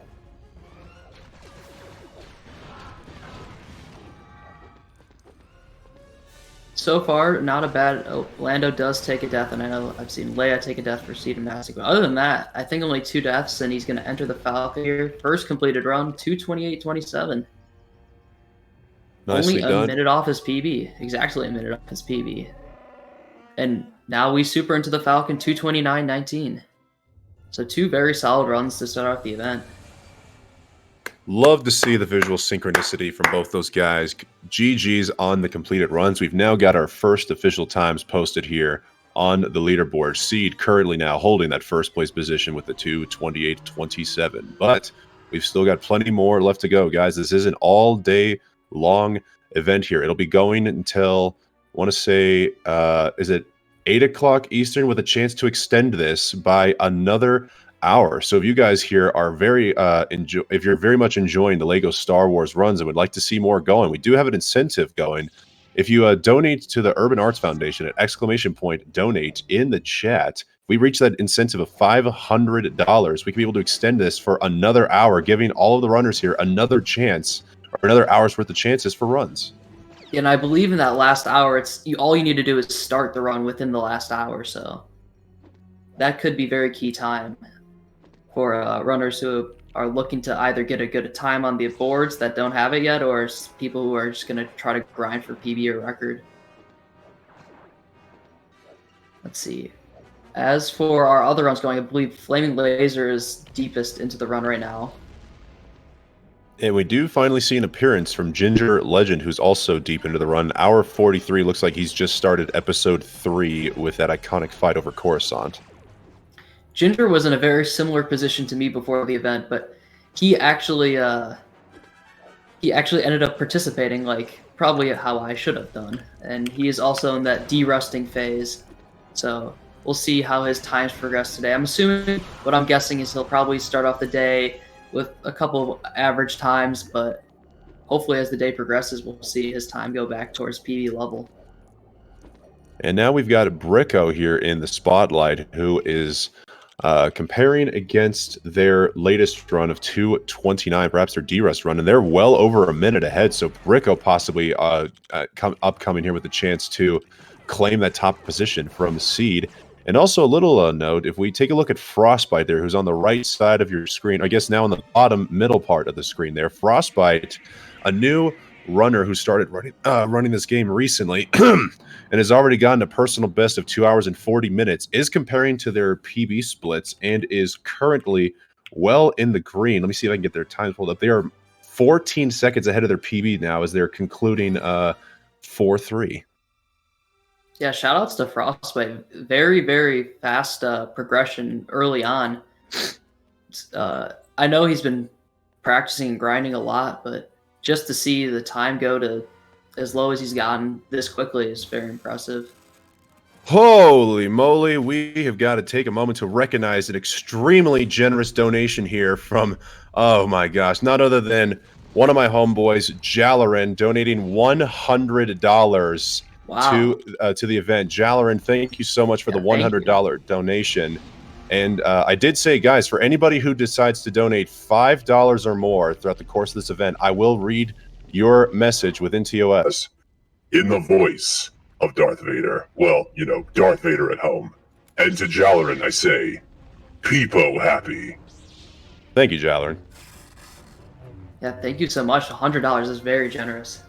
So far, not a bad... Oh, Lando does take a death, and I know I've seen Leia take a death for Gymnastic. But other than that, I think only 2 deaths, and he's going to enter the Falcon here. First completed run, 228.27. Nicely Only a done. minute off his PB. Exactly a minute off his PB. And now we super into the Falcon, 229.19. So 2 very solid runs to start off the event. Love to see the visual synchronicity from both those guys. GG's on the completed runs. We've now got our first official times posted here on the leaderboard. Seed currently now holding that first place position with the 228.27. But we've still got plenty more left to go, guys. This is an all-day long event here. It'll be going until, I want to say, is it 8 o'clock Eastern, with a chance to extend this by another hour. So if you guys here are very if you're very much enjoying the Lego Star Wars runs and would like to see more going, we do have an incentive going. If you donate to the Urban Arts Foundation at !donate in the chat, we reach that incentive of $500. We can be able to extend this for another hour, giving all of the runners here another chance, or another hour's worth of chances for runs. And I believe in that last hour, all you need to do is start the run within the last hour, so that could be very key time for runners who are looking to either get a good time on the boards that don't have it yet, or people who are just going to try to grind for PB or record. Let's see. As for our other runs going, I believe Flaming Laser is deepest into the run right now. And we do finally see an appearance from Ginger Legend, who's also deep into the run. Hour 43 looks like he's just started episode 3 with that iconic fight over Coruscant. Ginger was in a very similar position to me before the event, but he actually ended up participating, like probably how I should have done. And he is also in that de-rusting phase, so we'll see how his times progress today. I'm assuming, what I'm guessing is he'll probably start off the day with a couple of average times, but hopefully as the day progresses, we'll see his time go back towards PB level. And now we've got Bricko here in the spotlight, who is comparing against their latest run of 2:29, perhaps their D-Rust run, and they're well over a minute ahead. So Bricko possibly upcoming here with a chance to claim that top position from Seed. And also a little note, if we take a look at Frostbite there, who's on the right side of your screen, I guess now on the bottom middle part of the screen there, Frostbite, a new runner who started running this game recently and has already gotten a personal best of 2 hours and 40 minutes, is comparing to their PB splits and is currently well in the green. Let me see if I can get their times pulled up. They are 14 seconds ahead of their PB now as they're concluding 4-3. Yeah, shoutouts to Frostbite. Very, very fast progression early on. I know he's been practicing and grinding a lot, but just to see the time go to as low as he's gotten this quickly is very impressive. Holy moly, we have got to take a moment to recognize an extremely generous donation here from, oh my gosh, not other than one of my homeboys, Jalarin, donating $100 to the event. Jalarin, thank you so much for the $100 donation. And I did say, guys, for anybody who decides to donate $5 or more throughout the course of this event, I will read your message within TOS. In the voice of Darth Vader. Well, you know, Darth Vader at home. And to Jalarin, I say, Peepo happy. Thank you, Jalarin. Yeah, thank you so much. $100 is very generous.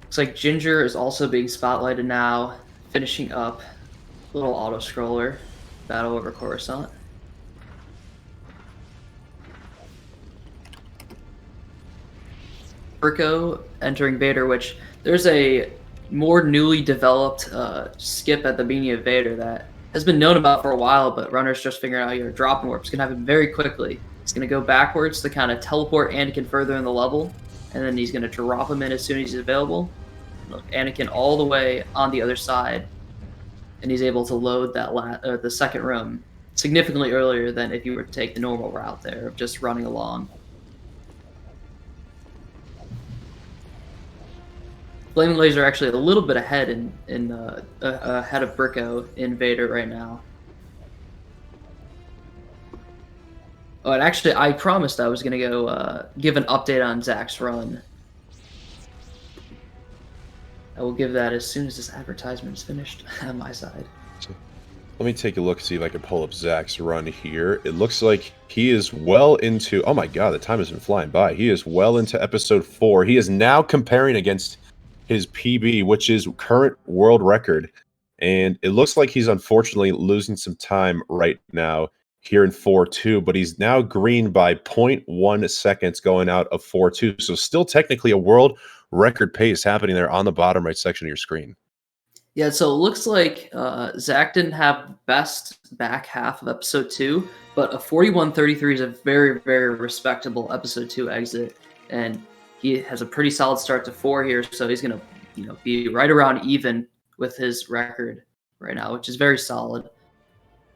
Looks like Ginger is also being spotlighted now, finishing up. Little auto-scroller. Battle over Coruscant. Urko entering Vader, which there's a more newly developed skip at the beginning of Vader that has been known about for a while, but runners just figuring out your drop and warp. It's going to happen very quickly. It's going to go backwards to kind of teleport Anakin further in the level, and then he's going to drop him in as soon as he's available. Look, Anakin all the way on the other side, and he's able to load that the second room significantly earlier than if you were to take the normal route there of just running along. Flaming Laser actually a little bit ahead ahead of Bricko in Vader right now. Oh, and actually, I promised I was gonna go give an update on Zach's run. I will give that as soon as this advertisement is finished on my side. Let me take a look, see if I can pull up Zach's run here. It looks like he is well into... Oh my god, the time has been flying by. He is well into episode 4. He is now comparing against his PB, which is current world record. And it looks like he's unfortunately losing some time right now here in 4-2, but he's now green by 0.1 seconds going out of 4-2. So still technically a world record pace happening there on the bottom right section of your screen. Yeah, so it looks like Zach didn't have best back half of episode 2, but a 41.33 is a very, very respectable episode 2 exit, and he has a pretty solid start to 4 here, so he's gonna, be right around even with his record right now, which is very solid.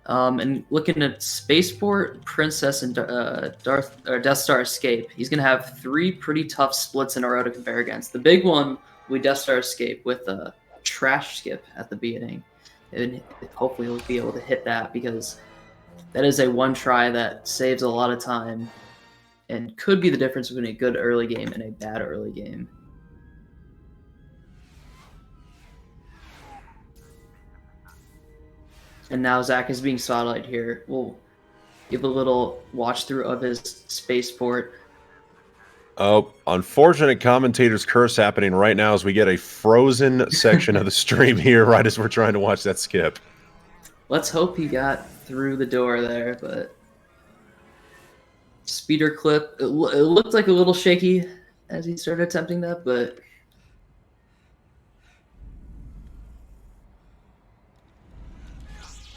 And looking at Spaceport, Princess, and Death Star Escape, he's gonna have 3 pretty tough splits in a row to compare against. The big one will be Death Star Escape with a trash skip at the beginning, and hopefully he'll be able to hit that, because that is a one try that saves a lot of time and could be the difference between a good early game and a bad early game. And now Zach is being spotlighted here. We'll give a little watch through of his spaceport. Oh, unfortunate commentator's curse happening right now as we get a frozen section of the stream here right as we're trying to watch that skip. Let's hope he got through the door there, but speeder clip, it looked like a little shaky as he started attempting that, but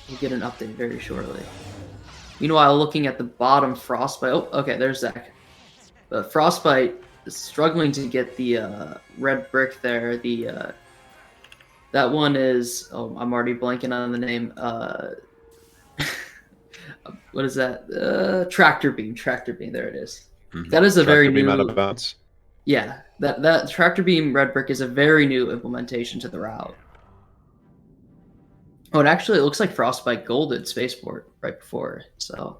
we'll get an update very shortly. Meanwhile, looking at the bottom, Frostbite. Oh, okay, there's Zach. But Frostbite is struggling to get the red brick there. That one is... Oh, I'm already blanking on the name. What is that? Tractor beam. Tractor beam. There it is. Mm-hmm. That is a very new... Tractor beam out of bounds. Yeah, that tractor beam red brick is a very new implementation to the route. Oh, and actually, it looks like Frostbite golded Spaceport right before, so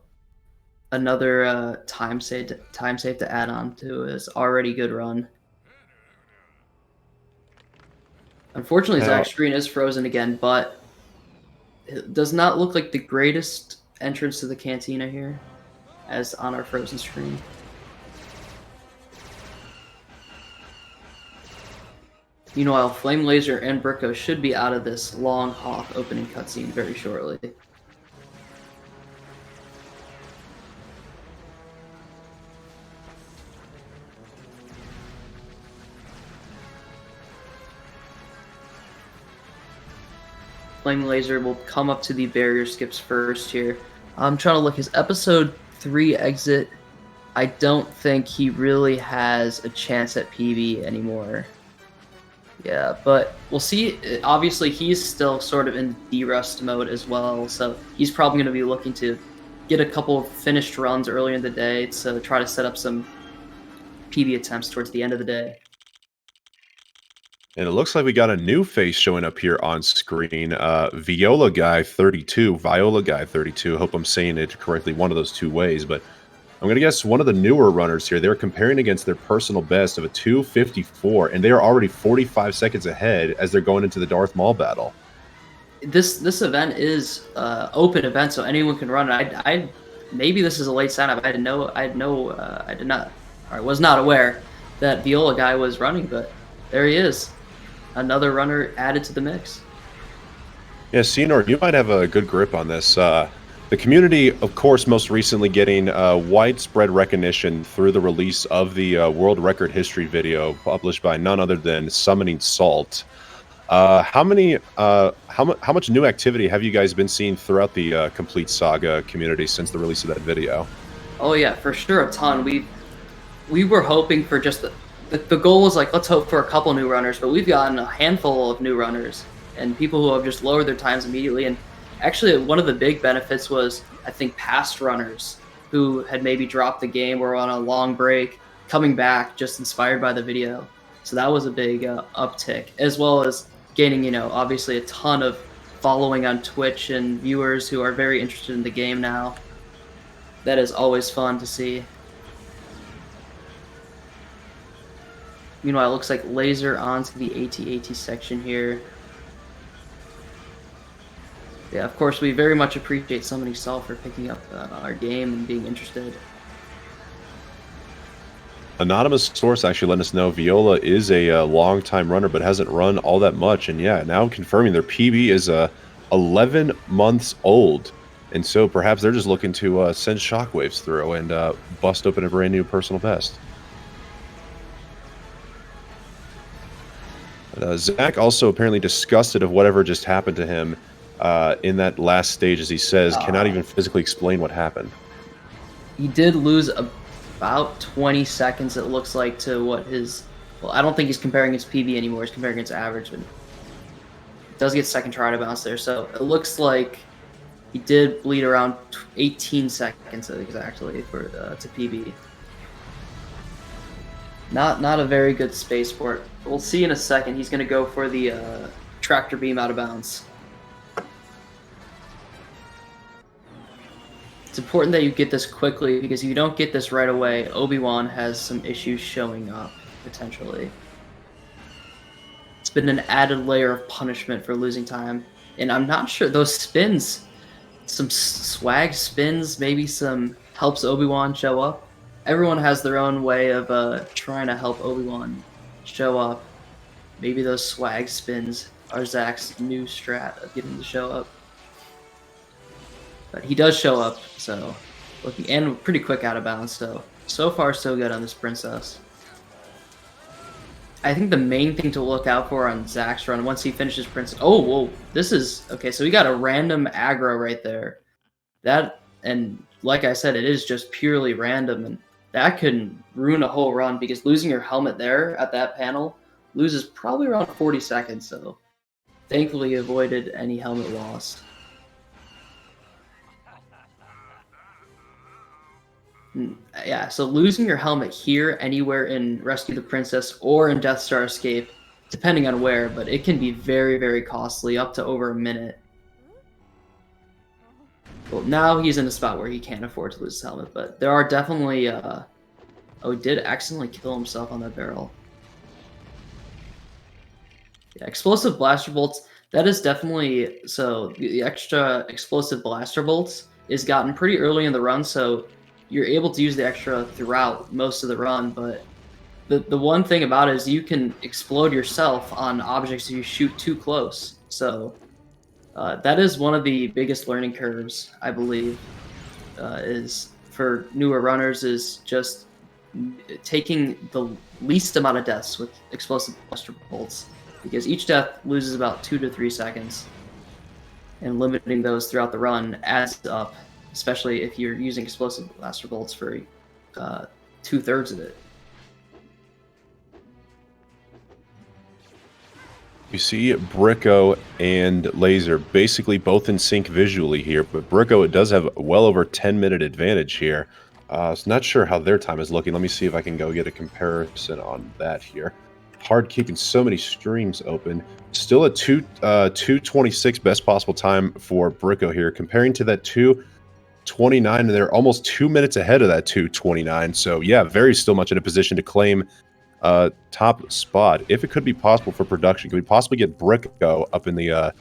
another time save to add on to his already good run. Unfortunately, Zach's screen is frozen again, but it does not look like the greatest entrance to the cantina here, as on our frozen screen. Meanwhile, Flame Laser and Bricko should be out of this long Hoth opening cutscene very shortly. Flame Laser will come up to the barrier skips first here. I'm trying to look his episode 3 exit. I don't think he really has a chance at PB anymore. Yeah, but we'll see. Obviously, he's still sort of in derust mode as well, so he's probably going to be looking to get a couple of finished runs earlier in the day to try to set up some PB attempts towards the end of the day. And it looks like we got a new face showing up here on screen. Viola Guy 32. Viola Guy 32. Hope I'm saying it correctly one of those two ways, but I'm going to guess one of the newer runners here. They're comparing against their personal best of a 2:54, and they are already 45 seconds ahead as they're going into the Darth Maul battle. This event is open event, so anyone can run it. I maybe this is a late sign up. I was not aware that Viola Guy was running, but there he is. Another runner added to the mix. Yeah, Senor, you might have a good grip on this. The community, of course, most recently getting widespread recognition through the release of the world record history video published by none other than Summoning Salt. How much new activity have you guys been seeing throughout the Complete Saga community since the release of that video? Oh yeah, for sure, a ton. We were hoping for just the goal was like, let's hope for a couple new runners, but we've gotten a handful of new runners and people who have just lowered their times immediately. And actually, one of the big benefits was, I think, past runners who had maybe dropped the game or on a long break, coming back just inspired by the video. So that was a big uptick, as well as gaining, obviously a ton of following on Twitch and viewers who are very interested in the game now. That is always fun to see. Meanwhile, it looks like Laser onto the AT-AT section here. Yeah, of course, we very much appreciate Summoning Salt for picking up our game and being interested. Anonymous source actually letting us know Viola is a long-time runner, but hasn't run all that much. And yeah, now confirming their PB is 11 months old. And so perhaps they're just looking to send shockwaves through and bust open a brand new personal best. Zach also apparently disgusted of whatever just happened to him in that last stage, as he says, cannot even physically explain what happened. He did lose about 20 seconds, it looks like, to what his... Well, I don't think he's comparing his PB anymore, he's comparing his average, but he does get second try to bounce there, so it looks like he did bleed around 18 seconds exactly for to PB. Not a very good spaceport. We'll see in a second. He's going to go for the tractor beam out of bounds. It's important that you get this quickly, because if you don't get this right away, Obi-Wan has some issues showing up, potentially. It's been an added layer of punishment for losing time. And I'm not sure, those spins, some swag spins, maybe some helps Obi-Wan show up. Everyone has their own way of trying to help Obi-Wan show up. Maybe those swag spins are Zach's new strat of getting to show up. But he does show up, so looking, and pretty quick out of bounds. So far so good on this princess. I think the main thing to look out for on Zach's run once he finishes princess. Oh, whoa! This is okay. So we got a random aggro right there. That, and like I said, it is just purely random, and that can ruin a whole run, because losing your helmet there at that panel loses probably around 40 seconds. So thankfully avoided any helmet loss. Yeah, so losing your helmet here, anywhere in Rescue the Princess or in Death Star Escape, depending on where, but it can be very, very costly, up to over a minute. Well, now he's in a spot where he can't afford to lose his helmet, but there are definitely, oh, he did accidentally kill himself on that barrel. Yeah, explosive blaster bolts, that is definitely, so the extra explosive blaster bolts is gotten pretty early in the run, so you're able to use the extra throughout most of the run, but the one thing about it is you can explode yourself on objects if you shoot too close. So that is one of the biggest learning curves, I believe, is for newer runners, is just taking the least amount of deaths with explosive blaster bolts, because each death loses about 2 to 3 seconds, and limiting those throughout the run adds up, especially if you're using explosive blaster bolts for 2/3 of it. You see Bricko and Laser basically both in sync visually here, but Bricko does have well over 10-minute advantage here. So not sure how their time is looking. Let me see if I can go get a comparison on that here. Hard keeping so many streams open. Still a 2:26 best possible time for Bricko here, comparing to that 2:29, and they're almost 2 minutes ahead of that 2:29. So yeah, very still much in a position to claim top spot. If it could be possible for production, could we possibly get Bricko up in the top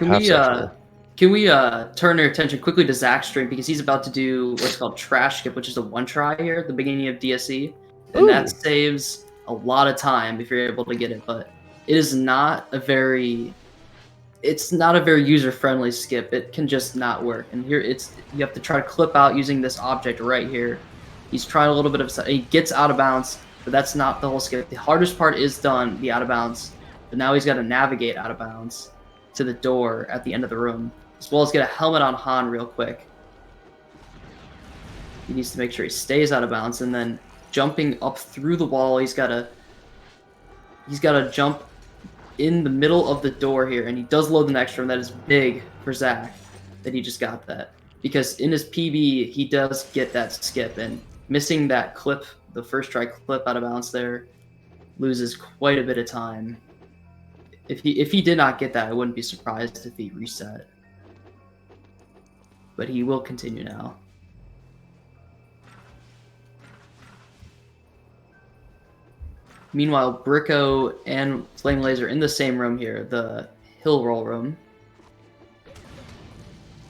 half sectional? Can we turn our attention quickly to Zach's stream, because he's about to do what's called Trash Skip, which is a one try here at the beginning of DSE, and that saves a lot of time if you're able to get it. But it is not a very user-friendly skip. It can just not work. And here you have to try to clip out using this object right here. He's trying a little bit of, he gets out of bounds, but that's not the whole skip. The hardest part is done, the out of bounds, but now he's got to navigate out of bounds to the door at the end of the room, as well as get a helmet on Han real quick. He needs to make sure he stays out of bounds, and then jumping up through the wall, he's got to jump in the middle of the door here, and he does load the next room. That is big for Zach that he just got that, because in his PB he does get that skip, and missing that clip, the first try clip out of bounds there, loses quite a bit of time. If he did not get that, I wouldn't be surprised if he reset. But he will continue now. Meanwhile, Bricko and Flame Laser in the same room here, the hill roll room.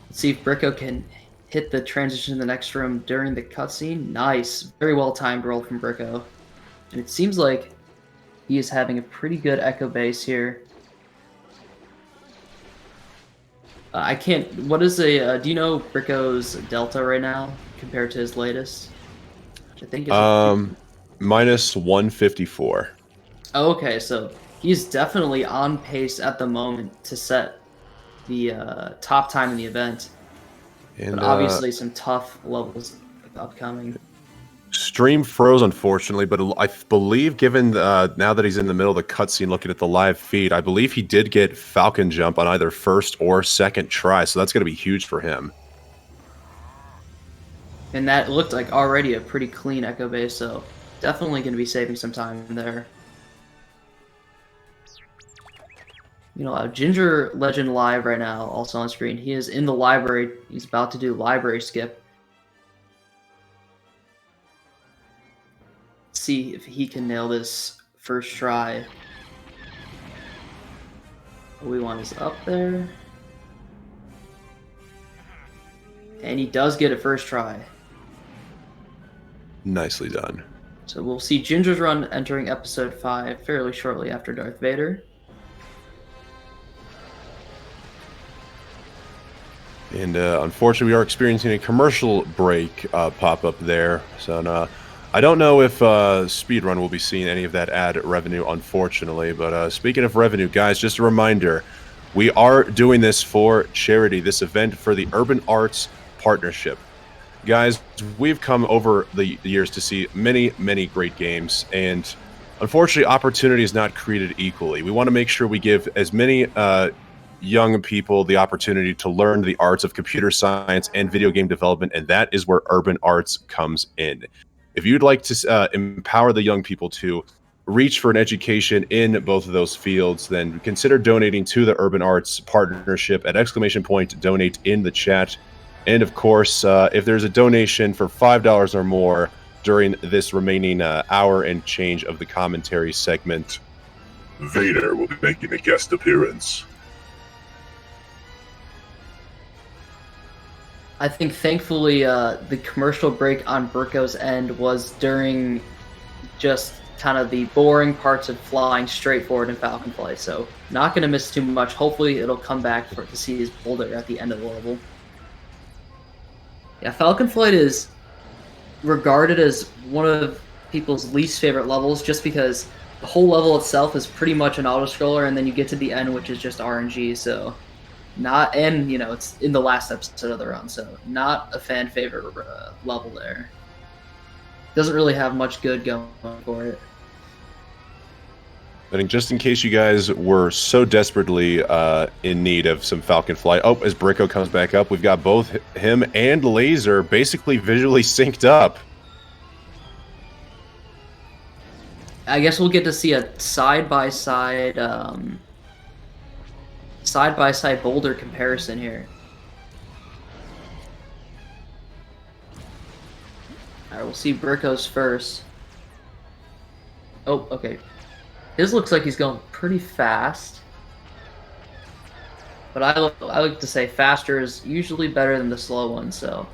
Let's see if Bricko can hit the transition to the next room during the cutscene. Nice. Very well timed roll from Bricko. And it seems like he is having a pretty good echo base here. What is do you know Bricko's delta right now compared to his latest? I think it's minus 154. Oh, okay, so he's definitely on pace at the moment to set the top time in the event. And but obviously some tough levels upcoming. Stream froze, unfortunately, but I believe, given now that he's in the middle of the cutscene looking at the live feed, I believe he did get Falcon Jump on either first or second try, so that's going to be huge for him. And that looked like already a pretty clean echo base, so definitely going to be saving some time there. You know, Ginger Legend live right now, also on screen. He is in the library. He's about to do library skip. See if he can nail this first try. Obi-Wan is up there. And he does get it first try. Nicely done. So we'll see Ginger's run entering episode 5 fairly shortly after Darth Vader. And unfortunately, we are experiencing a commercial break pop-up there. So I don't know if Speedrun will be seeing any of that ad revenue, unfortunately. But speaking of revenue, guys, just a reminder, we are doing this for charity, this event for the Urban Arts Partnership. Guys, we've come over the years to see many, many great games, and unfortunately, opportunity is not created equally. We want to make sure we give as many young people the opportunity to learn the arts of computer science and video game development, and that is where Urban Arts comes in. If you'd like to empower the young people to reach for an education in both of those fields, then consider donating to the Urban Arts Partnership at !donate in the chat. And of course, if there's a donation for $5 or more during this remaining hour and change of the commentary segment, Vader will be making a guest appearance. I think thankfully the commercial break on Bricko's end was during just kind of the boring parts of flying straight forward in Falcon Flight, so not going to miss too much. Hopefully it'll come back to see his boulder at the end of the level. Yeah, Falcon Flight is regarded as one of people's least favorite levels just because the whole level itself is pretty much an auto-scroller, and then you get to the end, which is just RNG, so and you know, it's in the last episode of the run, so not a fan favorite level there. Doesn't really have much good going for it. I think just in case you guys were so desperately in need of some Falcon Flight. Oh, as Bricko comes back up, we've got both him and Laser basically visually synced up. I guess we'll get to see a side-by-side boulder comparison here. Alright, we'll see Bricko's first. Oh, okay. His looks like he's going pretty fast. But I like to say faster is usually better than the slow one, so.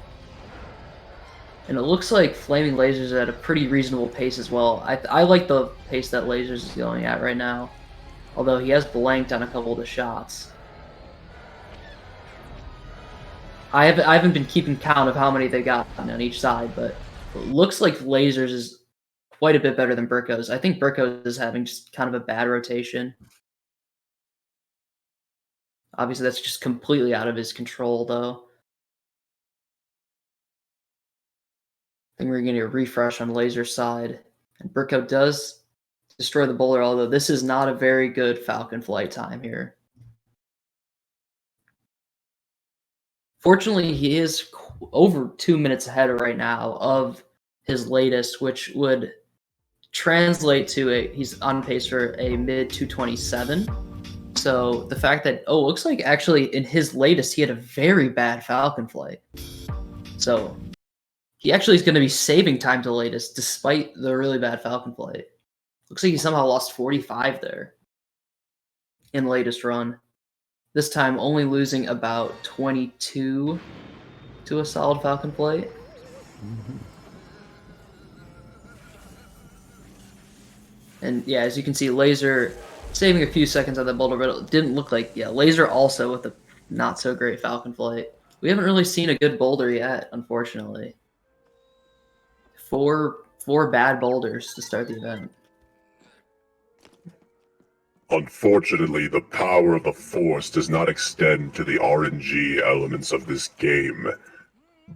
And it looks like Flaming Lasers at a pretty reasonable pace as well. I like the pace that Lasers is going at right now. Although he has blanked on a couple of the shots. I haven't been keeping count of how many they got on each side, but it looks like Lasers is quite a bit better than Bricko's. I think Bricko's is having just kind of a bad rotation. Obviously, that's just completely out of his control, though. I think we're getting a refresh on Laser's side. And Bricko does destroy the boulder, although this is not a very good Falcon Flight time here. Fortunately, he is over 2 minutes ahead right now of his latest, which would translate to he's on pace for a mid 227. So the fact that, looks like actually in his latest, he had a very bad Falcon Flight. So he actually is going to be saving time to latest despite the really bad Falcon Flight. Looks like he somehow lost 45 there in latest run. This time only losing about 22 to a solid Falcon Flight. Mm-hmm. And yeah, as you can see, Laser saving a few seconds on the boulder, but it didn't look like, Laser also with a not so great Falcon Flight. We haven't really seen a good boulder yet, unfortunately. Four bad boulders to start the event. Unfortunately, the power of the Force does not extend to the RNG elements of this game.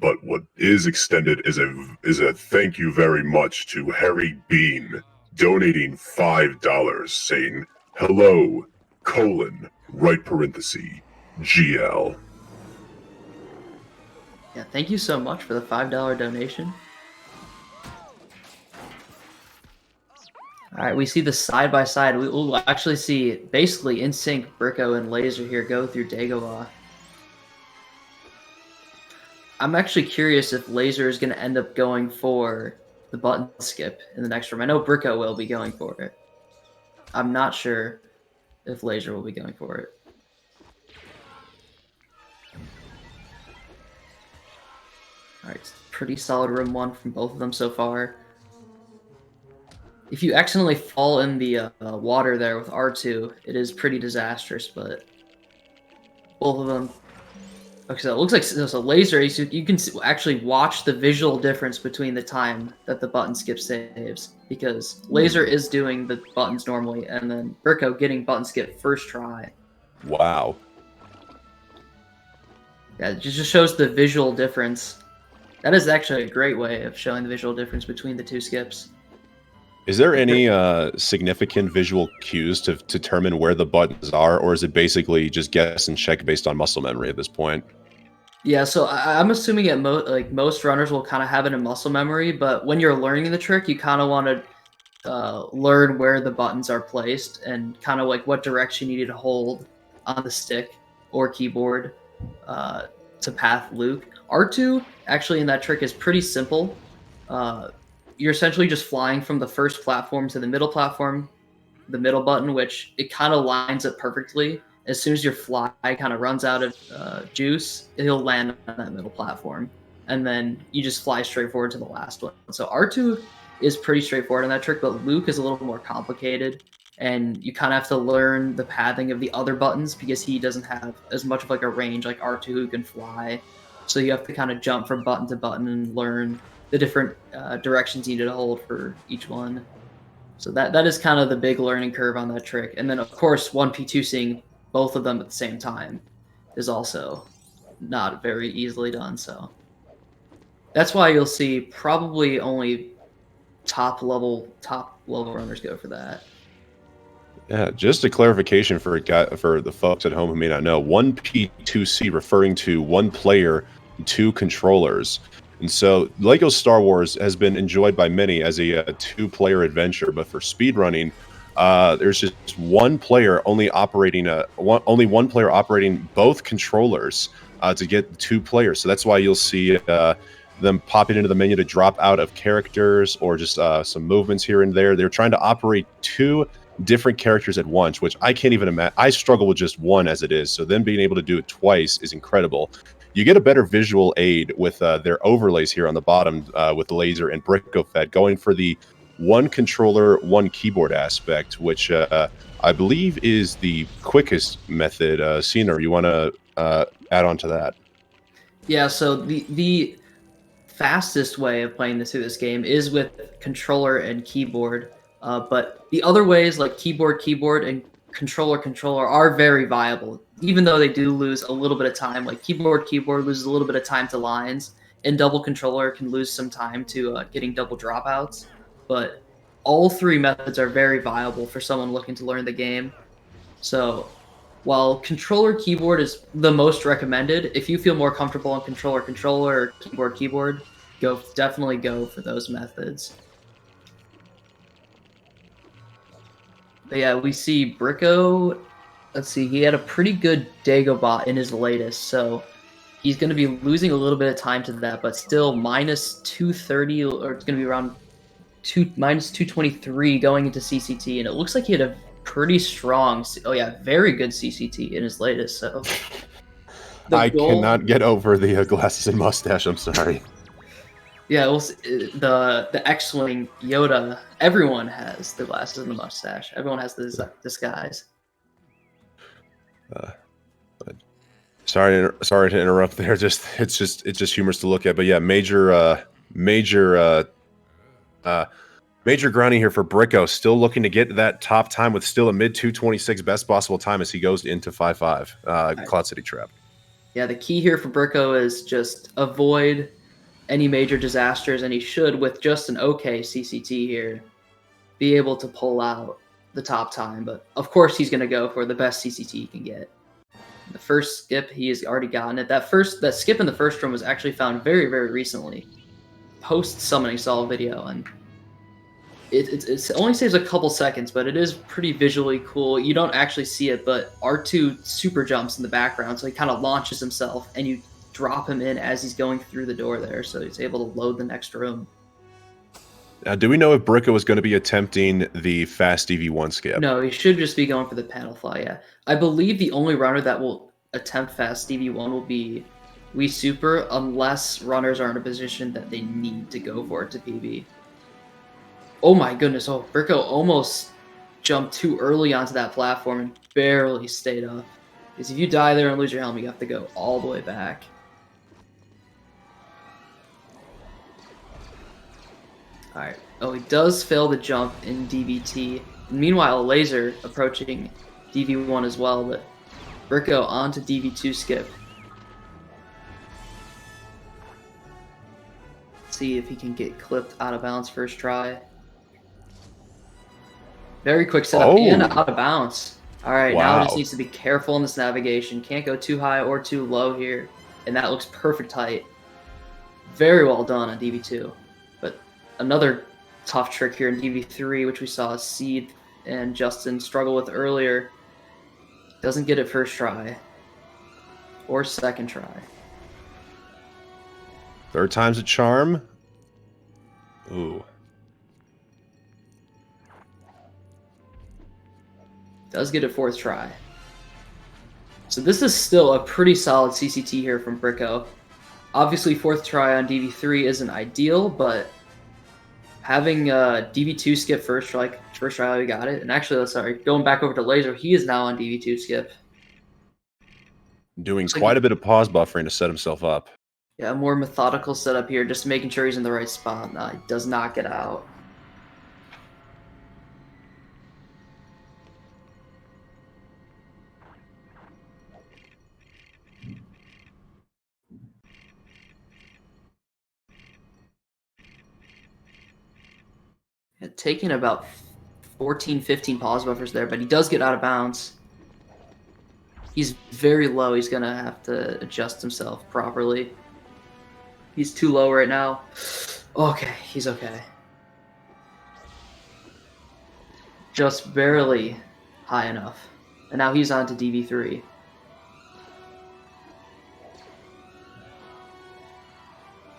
But what is extended is a thank you very much to Harry Bean, donating $5, saying, hello, right parenthesis, GL. Yeah, thank you so much for the $5 donation. Alright, we see the side-by-side. We will actually see basically in sync Bricko and Laser here go through Dagobah. I'm actually curious if Laser is going to end up going for the button skip in the next room. I know Bricko will be going for it. I'm not sure if Laser will be going for it. Alright, pretty solid room one from both of them so far. If you accidentally fall in the water there with R2, it is pretty disastrous, but both of them. Okay, so it looks like so Laser, you can actually watch the visual difference between the time that the button skip saves, because Laser is doing the buttons normally, and then Bricko getting button skip first try. Wow. Yeah, it just shows the visual difference. That is actually a great way of showing the visual difference between the two skips. Is there any significant visual cues to determine where the buttons are, or is it basically just guess and check based on muscle memory at this point? Yeah, so I'm assuming most runners will kind of have it in muscle memory, but when you're learning the trick, you kind of want to learn where the buttons are placed and kind of like what direction you need to hold on the stick or keyboard to path Luke. R2 actually in that trick is pretty simple. You're essentially just flying from the first platform to the middle platform, the middle button, which it kind of lines up perfectly. As soon as your fly kind of runs out of juice, he'll land on that middle platform. And then you just fly straight forward to the last one. So R2 is pretty straightforward on that trick, but Luke is a little more complicated. And you kind of have to learn the pathing of the other buttons because he doesn't have as much of like a range like R2 who can fly. So you have to kind of jump from button to button and learn the different directions you need to hold for each one. So that is kind of the big learning curve on that trick. And then, of course, 1P2 seeing both of them at the same time is also not very easily done. So that's why you'll see probably only top level runners go for that. Yeah, just a clarification for the folks at home who may not know, 1P2C referring to one player, two controllers. And so Lego Star Wars has been enjoyed by many as a two-player adventure, but for speedrunning, there's just one player only operating only one player operating both controllers to get two players. So that's why you'll see them popping into the menu to drop out of characters or just some movements here and there. They're trying to operate two different characters at once, which I can't even imagine. I struggle with just one as it is. So them being able to do it twice is incredible. You get a better visual aid with their overlays here on the bottom with laser and BrickoFed going for the one controller, one keyboard aspect, which I believe is the quickest method. Cena, you want to add on to that? Yeah, so the fastest way of playing through this game is with controller and keyboard. But the other ways, like keyboard, and controller are very viable, even though they do lose a little bit of time. Like keyboard loses a little bit of time to lines, and double controller can lose some time to getting double dropouts. But all three methods are very viable for someone looking to learn the game. So while controller keyboard is the most recommended, if you feel more comfortable on controller or keyboard, definitely go for those methods. But yeah, we see Bricko. Let's see, he had a pretty good Dagobot in his latest, so he's going to be losing a little bit of time to that, but still minus 230, or it's going to be around minus 223 going into CCT, and it looks like he had a pretty strong, very good CCT in his latest. So I cannot get over the glasses and mustache. I'm sorry. Yeah, the X-Wing Yoda, everyone has the glasses and the mustache. Everyone has the disguise. Sorry to interrupt there. It's just humorous to look at. But yeah, major grounding here for Bricko. Still looking to get that top time with still a mid 226 best possible time as he goes into 5-5 Cloud City Trap. Yeah, the key here for Bricko is just avoid any major disasters, and he should, with just an okay CCT here, be able to pull out the top time. But of course he's going to go for the best CCT he can get. The first skip, he has already gotten it. That skip in the first room was actually found very, very recently, post Summoning Sol video, and it only saves a couple seconds, but it is pretty visually cool. You don't actually see it, but R2 super jumps in the background, so he kind of launches himself, and you drop him in as he's going through the door there, so he's able to load the next room. Do we know if Bricko is going to be attempting the fast EV1 skip? No, he should just be going for the panel fly, yeah. I believe the only runner that will attempt fast EV1 will be Wii Super, unless runners are in a position that they need to go for it to PB. Oh my goodness, Bricko almost jumped too early onto that platform and barely stayed up. Because if you die there and lose your helmet, you have to go all the way back. Alright. Oh, he does fail the jump in DVT. Meanwhile, Laser approaching DV1 as well, but Bricko onto DV2 skip. See if he can get clipped out of bounds first try. Very quick setup and out of bounds. Alright, now just needs to be careful in this navigation. Can't go too high or too low here. And that looks perfect height. Very well done on DV2. But another tough trick here in DV3, which we saw Seed and Justin struggle with earlier. Doesn't get it first try. Or second try. Third time's a charm. Ooh. Does get it fourth try. So this is still a pretty solid CCT here from Bricko. Obviously, fourth try on DV3 isn't ideal, but having DV2 skip first try, we got it. And actually, going back over to Laser, he is now on DV2 skip. Doing quite a bit of pause buffering to set himself up. Yeah, a more methodical setup here, just making sure he's in the right spot. He does not get out. Taking about 14, 15 pause buffers there, but he does get out of bounds. He's very low. He's going to have to adjust himself properly. He's too low right now. Okay, he's okay. Just barely high enough. And now he's on to DV3.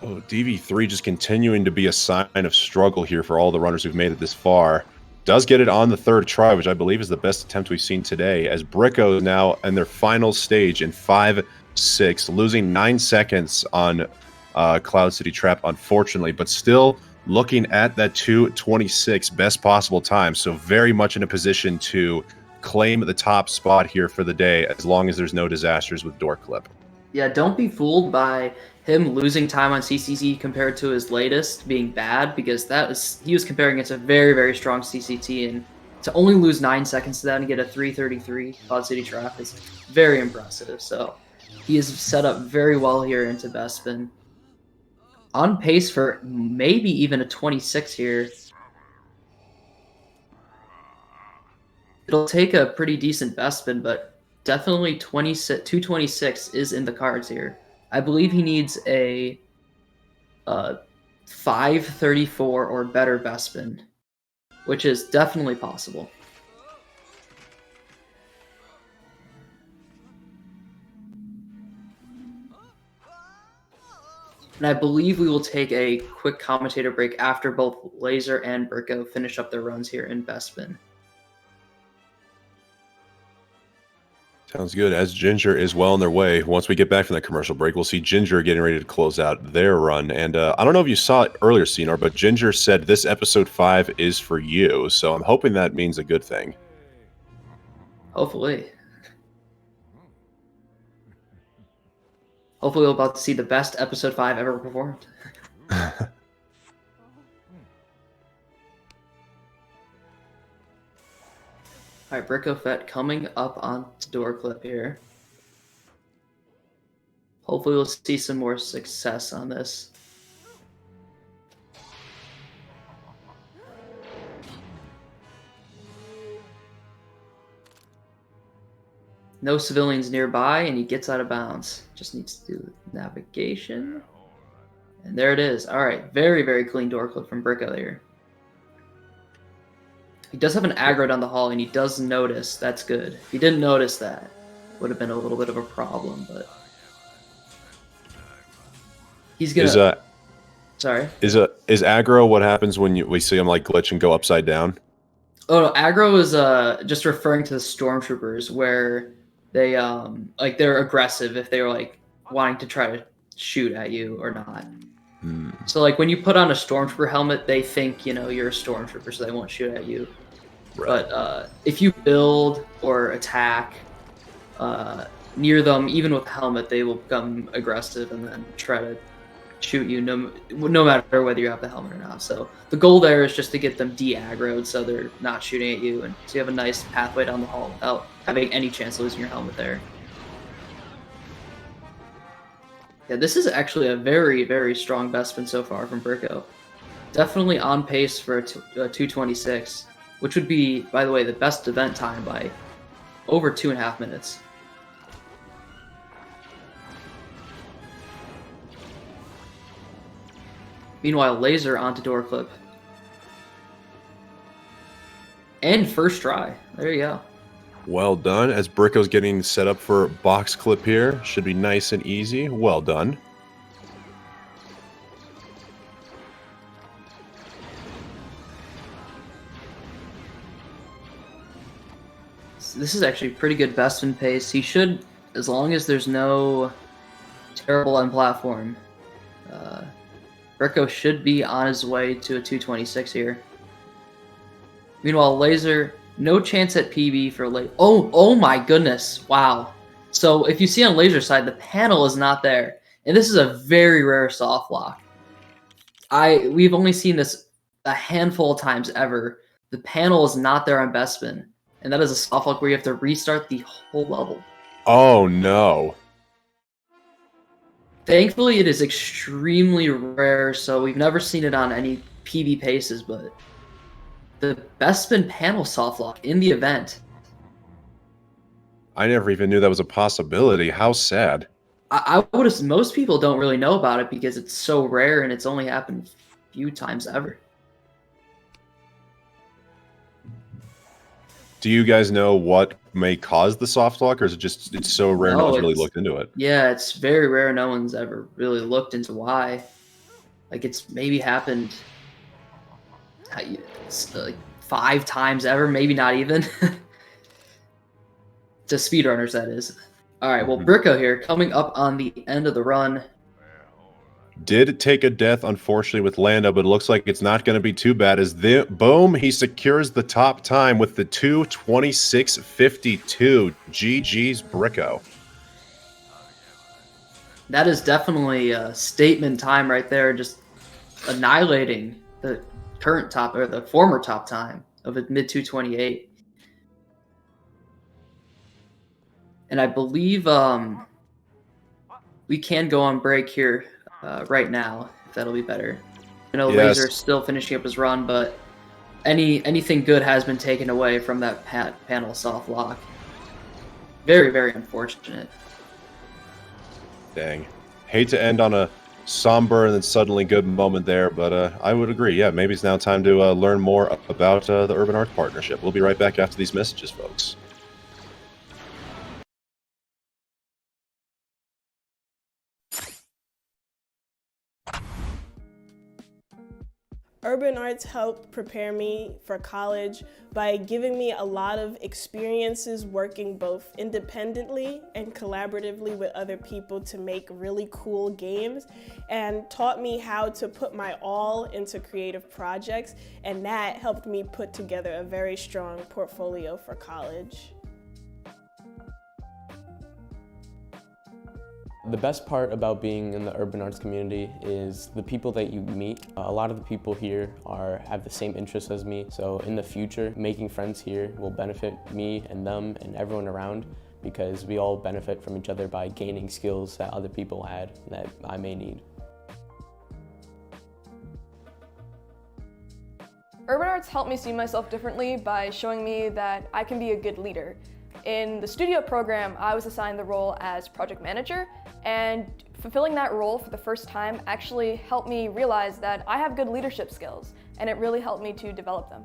Oh, DV3 just continuing to be a sign of struggle here for all the runners who've made it this far. Does get it on the third try, which I believe is the best attempt we've seen today, as Bricko is now in their final stage in 5-6, losing 9 seconds on Cloud City Trap, unfortunately, but still looking at that 2:26 best possible time, so very much in a position to claim the top spot here for the day, as long as there's no disasters with door clip. Yeah, don't be fooled by him losing time on CCT compared to his latest being bad, because he was comparing against a very, very strong CCT, and to only lose 9 seconds to that and get a 3:33 Cloud City Trap is very impressive. So he is set up very well here into Bespin. On pace for maybe even a 26 here. It'll take a pretty decent Bespin, but definitely 226 is in the cards here. I believe he needs a 534 or better Bespin, which is definitely possible. And I believe we will take a quick commentator break after both Laser and Bricko finish up their runs here in Bespin. Sounds good. As Ginger is well on their way, once we get back from that commercial break, we'll see Ginger getting ready to close out their run. And I don't know if you saw it earlier, Senor, but Ginger said this episode 5 is for you. So I'm hoping that means a good thing. Hopefully. Hopefully we're about to see the best episode 5 ever performed. Alright, Bricko Fett coming up on door clip here. Hopefully we'll see some more success on this. No civilians nearby, and he gets out of bounds. Just needs to do navigation. And there it is. Alright, very, very clean door clip from Bricko here. He does have an aggro down the hall, and he does notice. That's good. If he didn't notice that, would have been a little bit of a problem, but... He's gonna... Sorry? Is aggro what happens when we see him like glitch and go upside down? Oh no, aggro is just referring to the stormtroopers, where they like they're aggressive if they're like wanting to try to shoot at you or not. So like when you put on a stormtrooper helmet, they think you're a stormtrooper, so they won't shoot at you. Right. But if you build or attack near them, even with the helmet, they will become aggressive and then try to shoot you no matter whether you have the helmet or not. So the goal there is just to get them de-aggroed so they're not shooting at you, and so you have a nice pathway down the hall without having any chance of losing your helmet there. Yeah, this is actually a very, very strong Bespin so far from Bricko. Definitely on pace for a 226, which would be, by the way, the best event time by over 2.5 minutes. Meanwhile, Laser onto door clip. And first try. There you go. Well done. As Bricko's getting set up for box clip here. Should be nice and easy. Well done. This is actually pretty good Bespin pace. He should, as long as there's no terrible end platform, Bricko should be on his way to a 226 here. Meanwhile, Laser, no chance at PB for Laser. Oh my goodness. Wow. So if you see on Laser's side, the panel is not there. And this is a very rare soft lock. We've only seen this a handful of times ever. The panel is not there on Bespin. And that is a soft lock where you have to restart the whole level. Oh no. Thankfully, it is extremely rare, so we've never seen it on any PB paces, but the best spin panel soft lock in the event. I never even knew that was a possibility. How sad. I would have. Most people don't really know about it because it's so rare and it's only happened a few times ever. Do you guys know what may cause the soft lock, or is it just it's so rare no one's really looked into it? Yeah, it's very rare. No one's ever really looked into why. Like, it's maybe happened like 5 times ever, maybe not even. To speedrunners, that is. All right, well, Bricko here, coming up on the end of the run. Did take a death, unfortunately, with Lando, but it looks like it's not going to be too bad. As boom, he secures the top time with the 2:26.52. GG's, Bricko. That is definitely a statement time right there, just annihilating the current top, or the former top time of a mid 2:28. And I believe we can go on break here right now, if that'll be better. I know Yes. Laser's still finishing up his run, but anything good has been taken away from that panel soft lock. Very, very unfortunate. Dang. Hate to end on a somber and then suddenly good moment there, but I would agree. Yeah, maybe it's now time to learn more about the Urban Arts Partnership. We'll be right back after these messages, folks. Urban Arts helped prepare me for college by giving me a lot of experiences working both independently and collaboratively with other people to make really cool games, and taught me how to put my all into creative projects, and that helped me put together a very strong portfolio for college. The best part about being in the urban arts community is the people that you meet. A lot of the people here have the same interests as me, so in the future, making friends here will benefit me and them and everyone around, because we all benefit from each other by gaining skills that other people had that I may need. Urban Arts helped me see myself differently by showing me that I can be a good leader. In the studio program, I was assigned the role as project manager, and fulfilling that role for the first time actually helped me realize that I have good leadership skills, and it really helped me to develop them.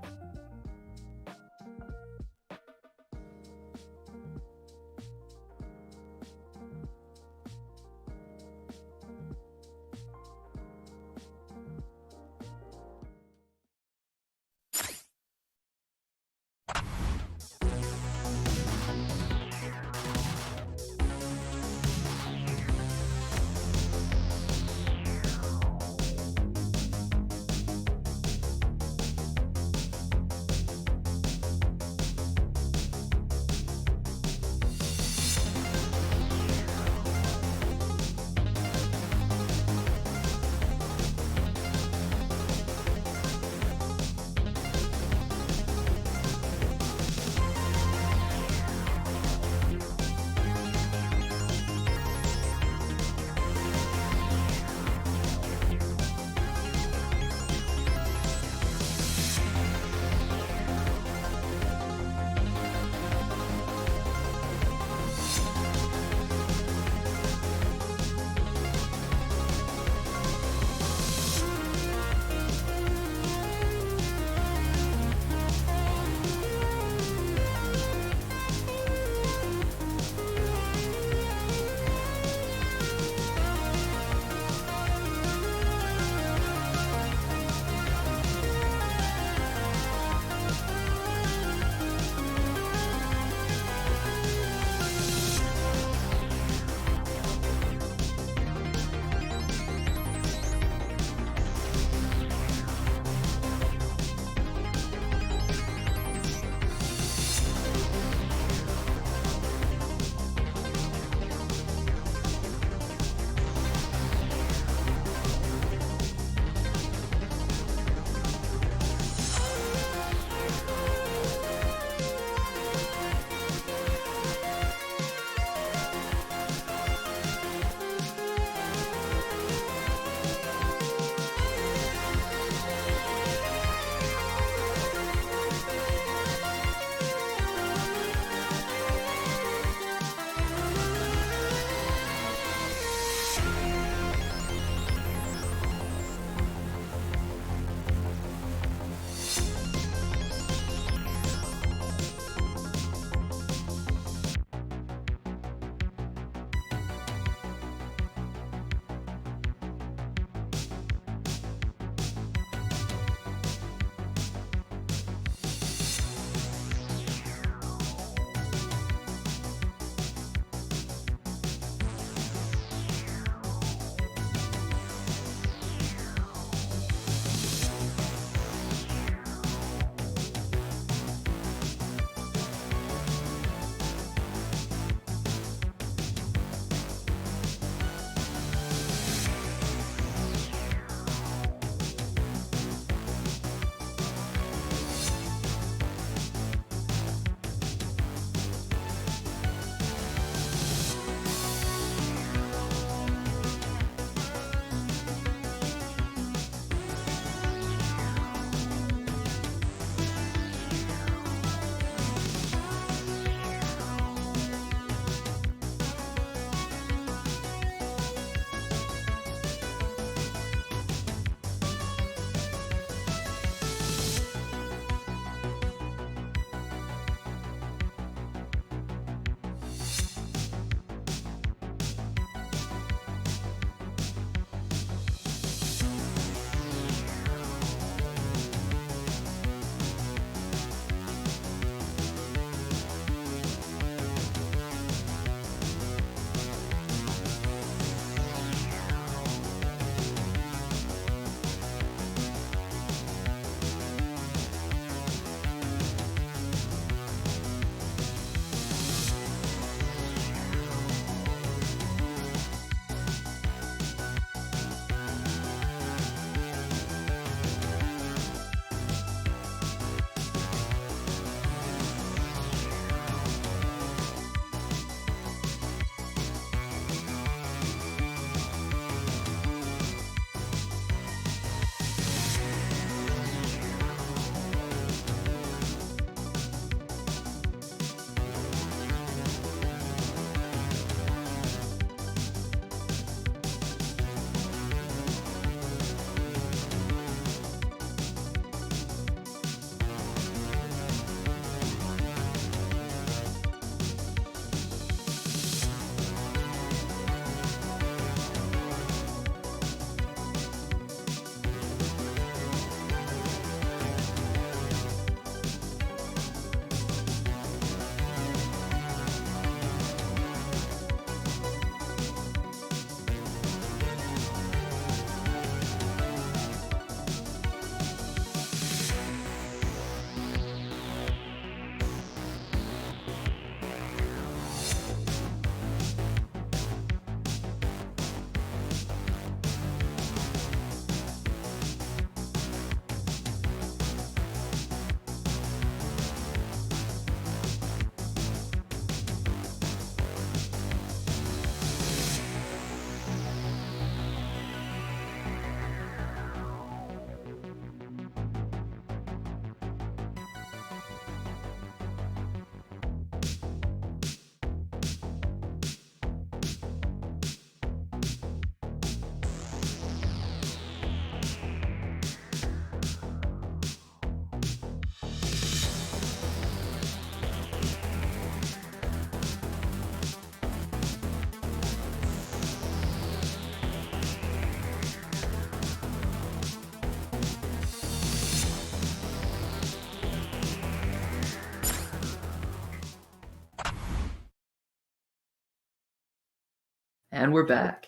And we're back.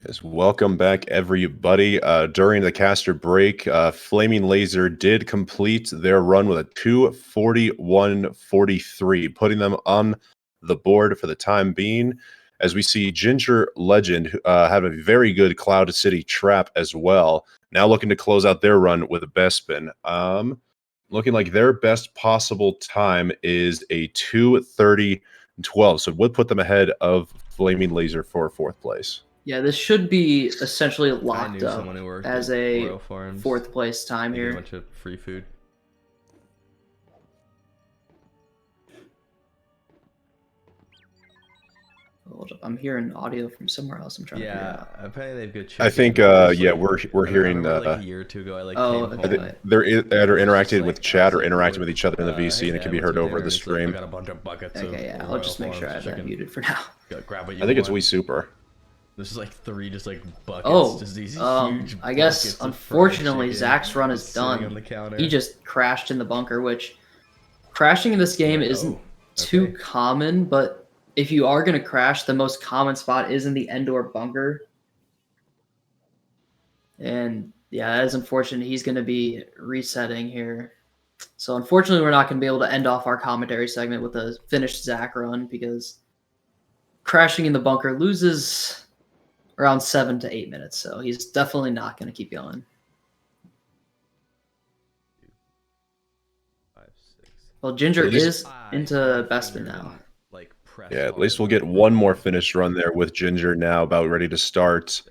Yes, welcome back, everybody. During the caster break, Flaming Laser did complete their run with a 2:41:43, putting them on the board for the time being. As we see Ginger Legend have a very good Cloud City trap as well. Now looking to close out their run with a Bespin. Looking like their best possible time is a 2:30:12, so it would put them ahead of Flaming Laser for 4th place. Yeah, this should be essentially locked knew up someone who worked as at a Royal Farms. 4th place time They get here. a bunch of free food. Hold up, I'm hearing audio from somewhere else. I'm trying to figure out. Apparently they have good chicken. I think, There's, yeah, like, we're I hearing. remember, like a year or two ago, I Oh, came okay. home. They're either interacting like, with chat or like, interacting with each other in the VC, hey, and it can Dad, be what's heard for over dinner? the And he's like, stream. I got a bunch of buckets of Okay, yeah, I'll Royal just make sure I Farms have that chicken. muted for now. Grab what you I think it's want. Wii Super. This is like 3 just like buckets. Oh, just these huge I guess buckets of fried unfortunately chicken Zach's run is just sitting done. on the counter. He just crashed in the bunker, which crashing in this game isn't too common, but if you are going to crash, the most common spot is in the Endor bunker. And yeah, that is unfortunate. He's going to be resetting here. So unfortunately, we're not going to be able to end off our commentary segment with a finished Zach run because crashing in the bunker loses around 7 to 8 minutes. So he's definitely not going to keep going. 5, 6. Well, Ginger At least- is into Bespin now. Yeah, at least we'll get one more finished run there with Ginger now about ready to start.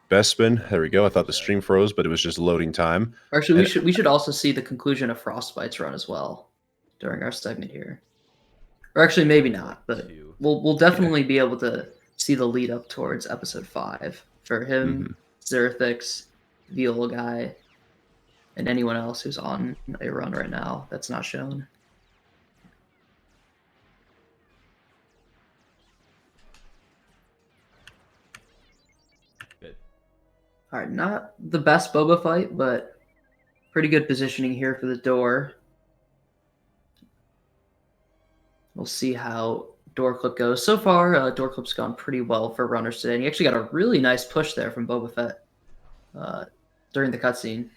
Bespin, there we go. I thought the stream froze, but it was just loading time. Actually, we should also see the conclusion of Frostbite's run as well during our segment here. Or actually, maybe not, but we'll definitely be able to see the lead up towards episode 5 for him, Zerthix, Viola Guy, and anyone else who's on a run right now that's not shown. All right, not the best Boba fight, but pretty good positioning here for the door. We'll see how door clip goes. So far, door clip's gone pretty well for runners today. And he actually got a really nice push there from Boba Fett during the cutscene.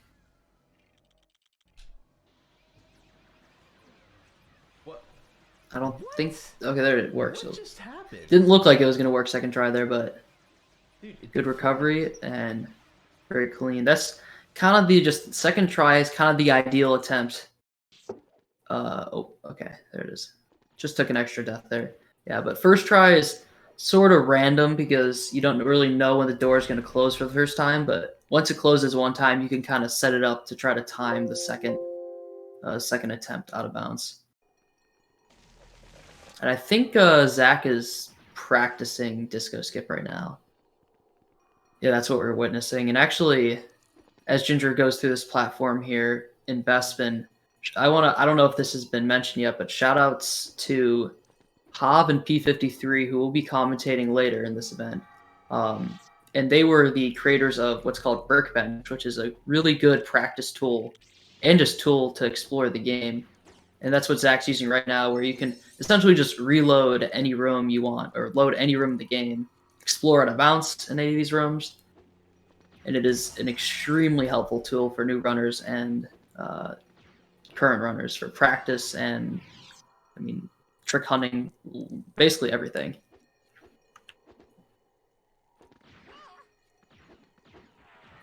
What? I don't think... Okay, there it works. What So just happened? didn't look like it was going to work second try there, but Dude, good recovery and very clean. That's kind of the just second try is kind of the ideal attempt. Oh, okay, there it is. Just took an extra death there. Yeah, but first try is sort of random because you don't really know when the door is going to close for the first time. But once it closes one time, you can kind of set it up to try to time the second attempt out of bounds. And I think Zach is practicing disco skip right now. Yeah, that's what we're witnessing. And actually, as Ginger goes through this platform here in Bespin, I don't know if this has been mentioned yet, but shout outs to Hob and P53 who will be commentating later in this event. And they were the creators of what's called Workbench, which is a really good practice tool and just tool to explore the game. And that's what Zach's using right now, where you can essentially just reload any room you want or load any room in the game, explore at a bounce in any of these rooms. And it is an extremely helpful tool for new runners and current runners for practice and, I mean, trick hunting, basically everything.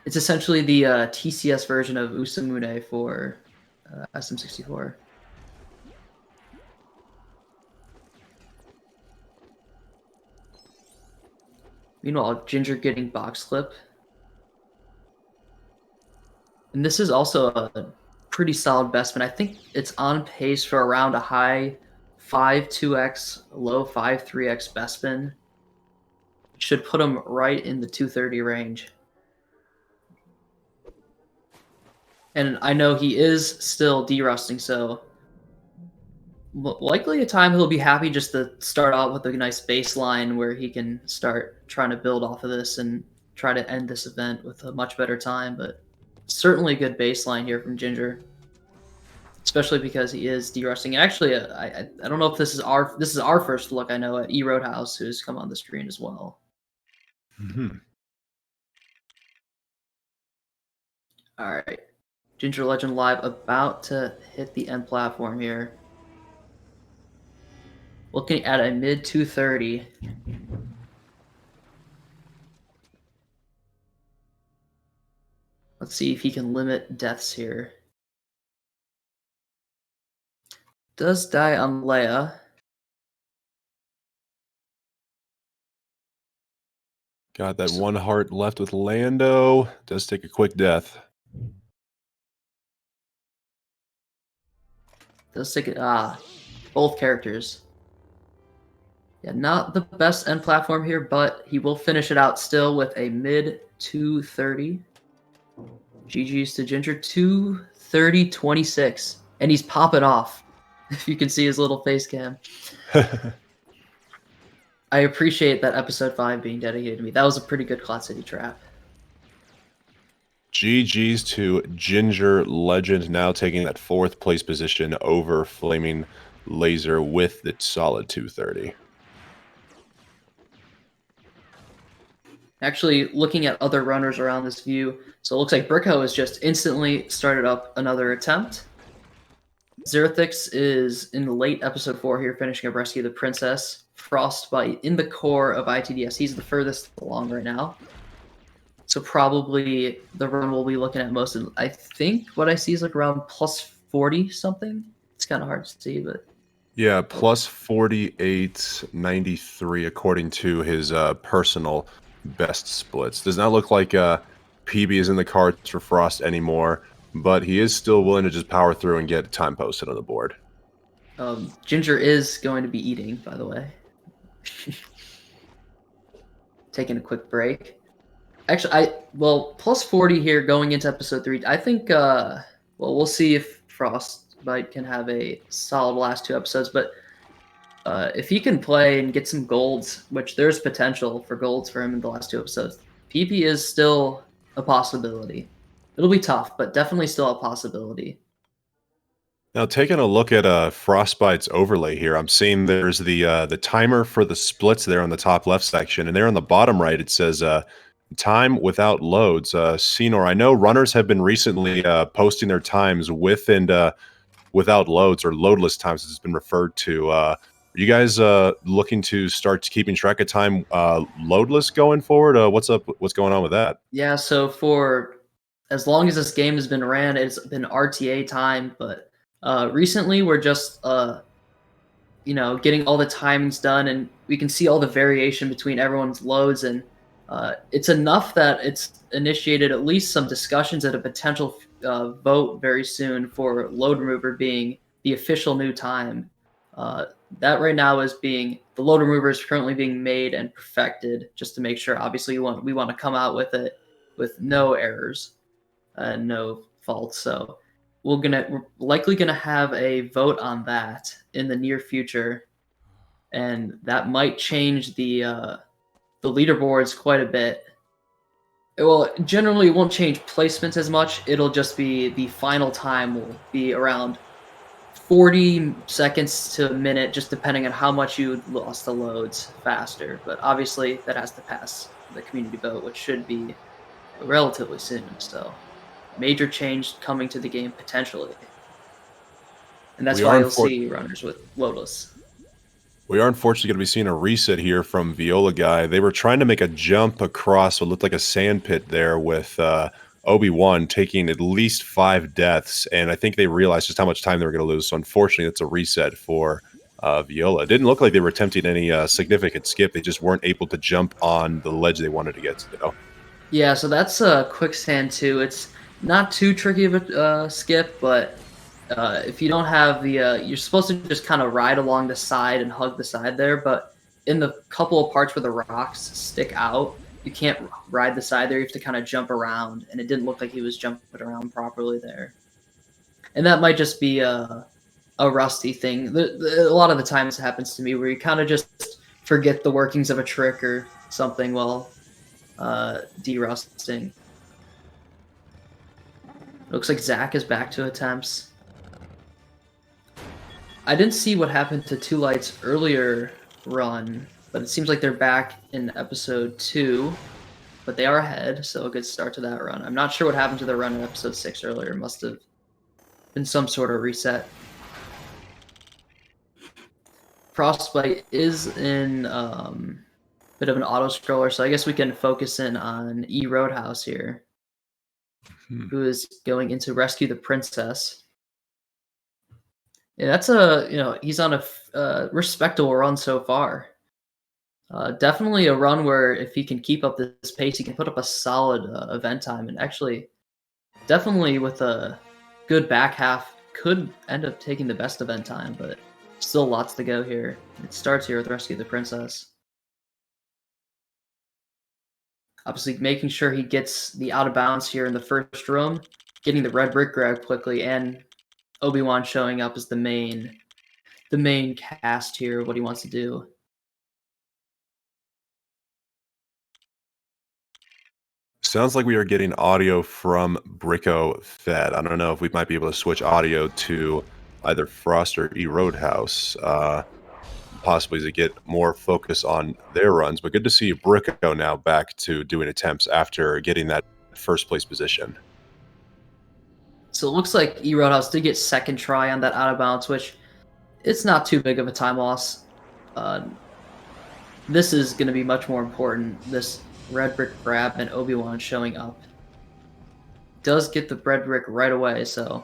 It's essentially the TCS version of Usamune for SM64. Meanwhile, Ginger getting box clip. And this is also a pretty solid Bespin. I think it's on pace for around a high 5.2x, low 5.3x Bespin. Should put him right in the 230 range. And I know he is still derusting, so likely a time he'll be happy just to start out with a nice baseline where he can start trying to build off of this and try to end this event with a much better time, but certainly a good baseline here from Ginger. especially because he is de-rusting. Actually, I don't know if this is our first look. I know at E Roadhouse, who's come on the screen as well. All right, Ginger Legend Live about to hit the end platform here. Looking at a mid 230. Let's see if he can limit deaths here. Does die on Leia. Got that one heart left with Lando. Does take a quick death. Does take it. Both characters. Yeah, not the best end platform here, but he will finish it out still with a mid 230. GG's to Ginger, 230.26. And he's popping off. If you can see his little face cam. I appreciate that episode 5 being dedicated to me. That was a pretty good Cloud City trap. GG's to Ginger Legend, now taking that 4th place position over Flaming Laser with the solid 230. Actually, looking at other runners around this view, so it looks like Bricko has just instantly started up another attempt. Zerthix is in the late episode 4 here, finishing up Rescue the Princess. Frostbite in the core of ITDS. He's the furthest along right now. So probably the run we'll be looking at most of, I think what I see is like around plus 40 something. It's kind of hard to see, but... Yeah, plus 48.93 according to his personal best splits. Does not look like PB is in the cards for Frost anymore, but he is still willing to just power through and get time posted on the board. Ginger is going to be eating, by the way. Taking a quick break. Actually, plus 40 here going into episode 3. I think, we'll see if Frostbite can have a solid last 2 episodes, but if he can play and get some golds, which there's potential for golds for him in the last 2 episodes, PP is still a possibility. It'll be tough, but definitely still a possibility. Now, taking a look at Frostbite's overlay here, I'm seeing there's the timer for the splits there on the top left section, and there on the bottom right it says time without loads. Senor, I know runners have been recently posting their times with and without loads, or loadless times as it's been referred to. Are you guys looking to start keeping track of time loadless going forward? What's up? What's going on with that? Yeah, so for as long as this game has been ran, it's been RTA time, but recently we're just getting all the timings done, and we can see all the variation between everyone's loads, and it's enough that it's initiated at least some discussions at a potential vote very soon for load remover being the official new time. That right now is the load remover is currently being made and perfected just to make sure. Obviously, we want to come out with it with no errors and no faults. So we're likely gonna have a vote on that in the near future, and that might change the leaderboards quite a bit. Well, generally it won't change placements as much. It'll just be the final time will be around 40 seconds to a minute, just depending on how much you lost the loads faster. But obviously that has to pass the community vote, which should be relatively soon. So major change coming to the game potentially. And that's why you'll see runners with loadless. We are unfortunately going to be seeing a reset here from Viola Guy. They were trying to make a jump across what looked like a sand pit there with Obi-Wan taking at least 5 deaths, and I think they realized just how much time they were going to lose. So unfortunately, it's a reset for Viola. It didn't look like they were attempting any significant skip. They just weren't able to jump on the ledge they wanted to get to. Yeah, so that's a quicksand too. It's not too tricky of a skip, but if you don't have the, you're supposed to just kind of ride along the side and hug the side there, but in the couple of parts where the rocks stick out, you can't ride the side there. You have to kind of jump around, and it didn't look like he was jumping around properly there. And that might just be a rusty thing. A lot of the times it happens to me where you kind of just forget the workings of a trick or something while derusting. Looks like Zach is back to attempts. I didn't see what happened to Two Light's earlier run, but it seems like they're back in episode 2, but they are ahead, so a good start to that run. I'm not sure what happened to their run in episode 6 earlier. It must have been some sort of reset. Frostbite is in bit of an auto-scroller, so I guess we can focus in on E. Roadhouse here, who is going in to rescue the princess. Yeah, that's he's on a respectable run so far. Definitely a run where if he can keep up this pace, he can put up a solid event time, and actually, definitely with a good back half, could end up taking the best event time, but still lots to go here. It starts here with Rescue the Princess. Obviously, making sure he gets the out of bounds here in the first room, getting the red brick grab quickly, and Obi-Wan showing up as the main cast here of what he wants to do. Sounds like we are getting audio from Bricko Fed. I don't know if we might be able to switch audio to either Frost or E Roadhouse, possibly to get more focus on their runs. But good to see Bricko now back to doing attempts after getting that first place position. So it looks like E Roadhouse did get second try on that out of bounds, which it's not too big of a time loss. This is going to be much more important. This red brick grab and Obi-Wan showing up does get the red brick right away, so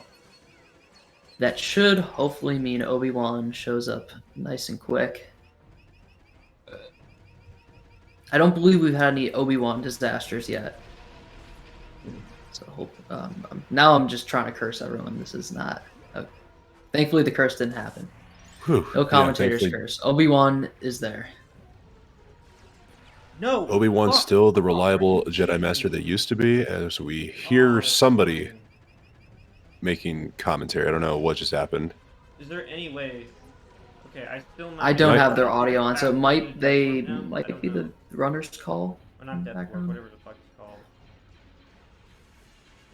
that should hopefully mean Obi-Wan shows up nice and quick. I don't believe we've had any Obi-Wan disasters yet. So now I'm just trying to curse everyone. This is not... Thankfully the curse didn't happen. Whew. No commentator's Yeah, curse. Obi-Wan is there. No. Obi-Wan's still the reliable Jedi Master that used to be, as we hear somebody making commentary. I don't know what just happened. Is there any way? Okay, I don't have their audio on, so might be the runner's call. Or not Deathwork, whatever the fuck it's called.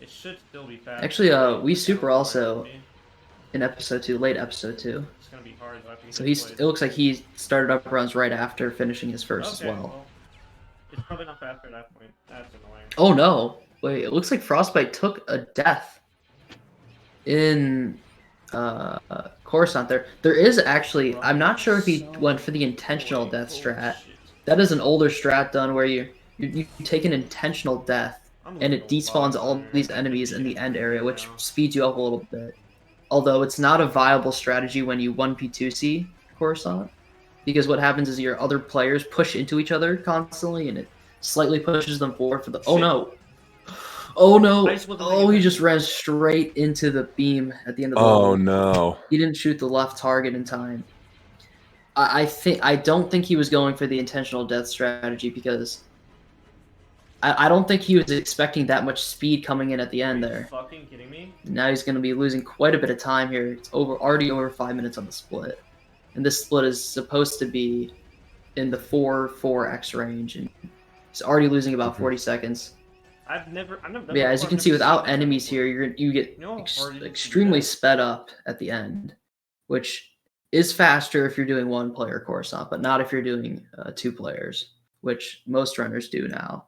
It should still be fast. Actually, we super also in episode 2, late episode 2. It's gonna be hard. So it looks like he started up runs right after finishing his first as well. It's probably not faster at that point. That's annoying. Oh no! Wait, it looks like Frostbite took a death in Coruscant there. There is actually, I'm not sure if he went for the intentional death strat. That is an older strat done where you take an intentional death and it despawns all these enemies in the end area, which speeds you up a little bit. Although it's not a viable strategy when you 1P2C Coruscant, because what happens is your other players push into each other constantly and it slightly pushes them forward for the... Oh no! Oh no! Oh, he just ran straight into the beam at the end of the Oh level. no. He didn't shoot the left target in time. I don't think he was going for the intentional death strategy because I don't think he was expecting that much speed coming in at the end there. Are you fucking kidding me? Now he's going to be losing quite a bit of time here. It's already over 5 minutes on the split. And this split is supposed to be in the 4x range, and he's already losing about 40 seconds. I've never But yeah, as you can see, without enemies here, you get extremely sped up at the end, which is faster if you're doing one player Coruscant, but not if you're doing 2 players, which most runners do now.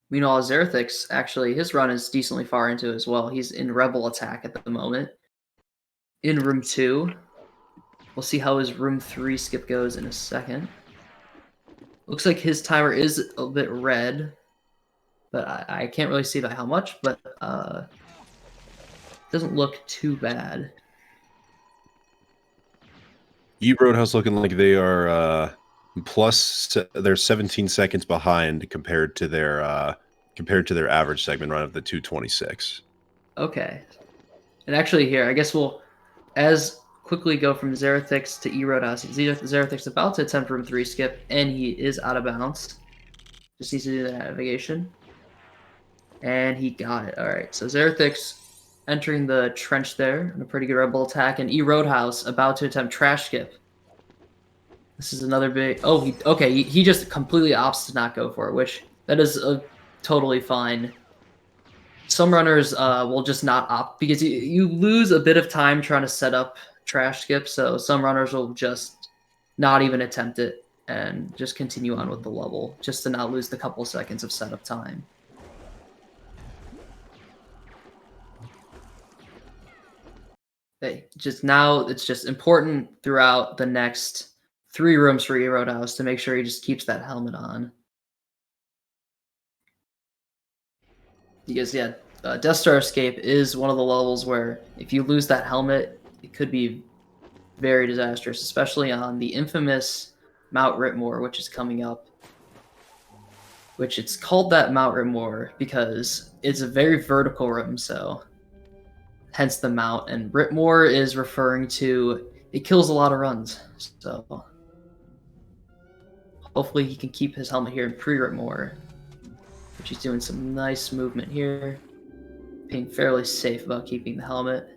Meanwhile, Zerathix, actually, his run is decently far into as well. He's in Rebel Attack at the moment. In Room 2. We'll see how his Room 3 skip goes in a second. Looks like his timer is a bit red, but I can't really see by how much, but doesn't look too bad. E Roadhouse looking like they are they're 17 seconds behind compared to their average segment run of the 2:26. Okay. And actually here, I guess we'll quickly go from Zerathix to E Roadhouse. Zerathix about to attempt Room 3 skip, and he is out of bounds. Just needs to do the navigation. And he got it. Alright, so Zerathix entering the trench there in a pretty good Rebel attack, and E Roadhouse about to attempt Trash Skip. This is another big... Oh, he just completely opts to not go for it, which that is totally fine. Some runners will just not opt because you lose a bit of time trying to set up trash skip, so some runners will just not even attempt it and just continue on with the level, just to not lose the couple seconds of setup time. Hey, just now, it's just important throughout the next 3 rooms for Roadhouse to make sure he just keeps that helmet on. Because, yeah, Death Star Escape is one of the levels where if you lose that helmet, it could be very disastrous, especially on the infamous Mount Ritmore, which is coming up. Which it's called that Mount Ritmore because it's a very vertical room, so hence the mount. And Ritmore is referring to it kills a lot of runs, so hopefully he can keep his helmet here in pre-Ritmore, which he's doing some nice movement here, being fairly safe about keeping the helmet.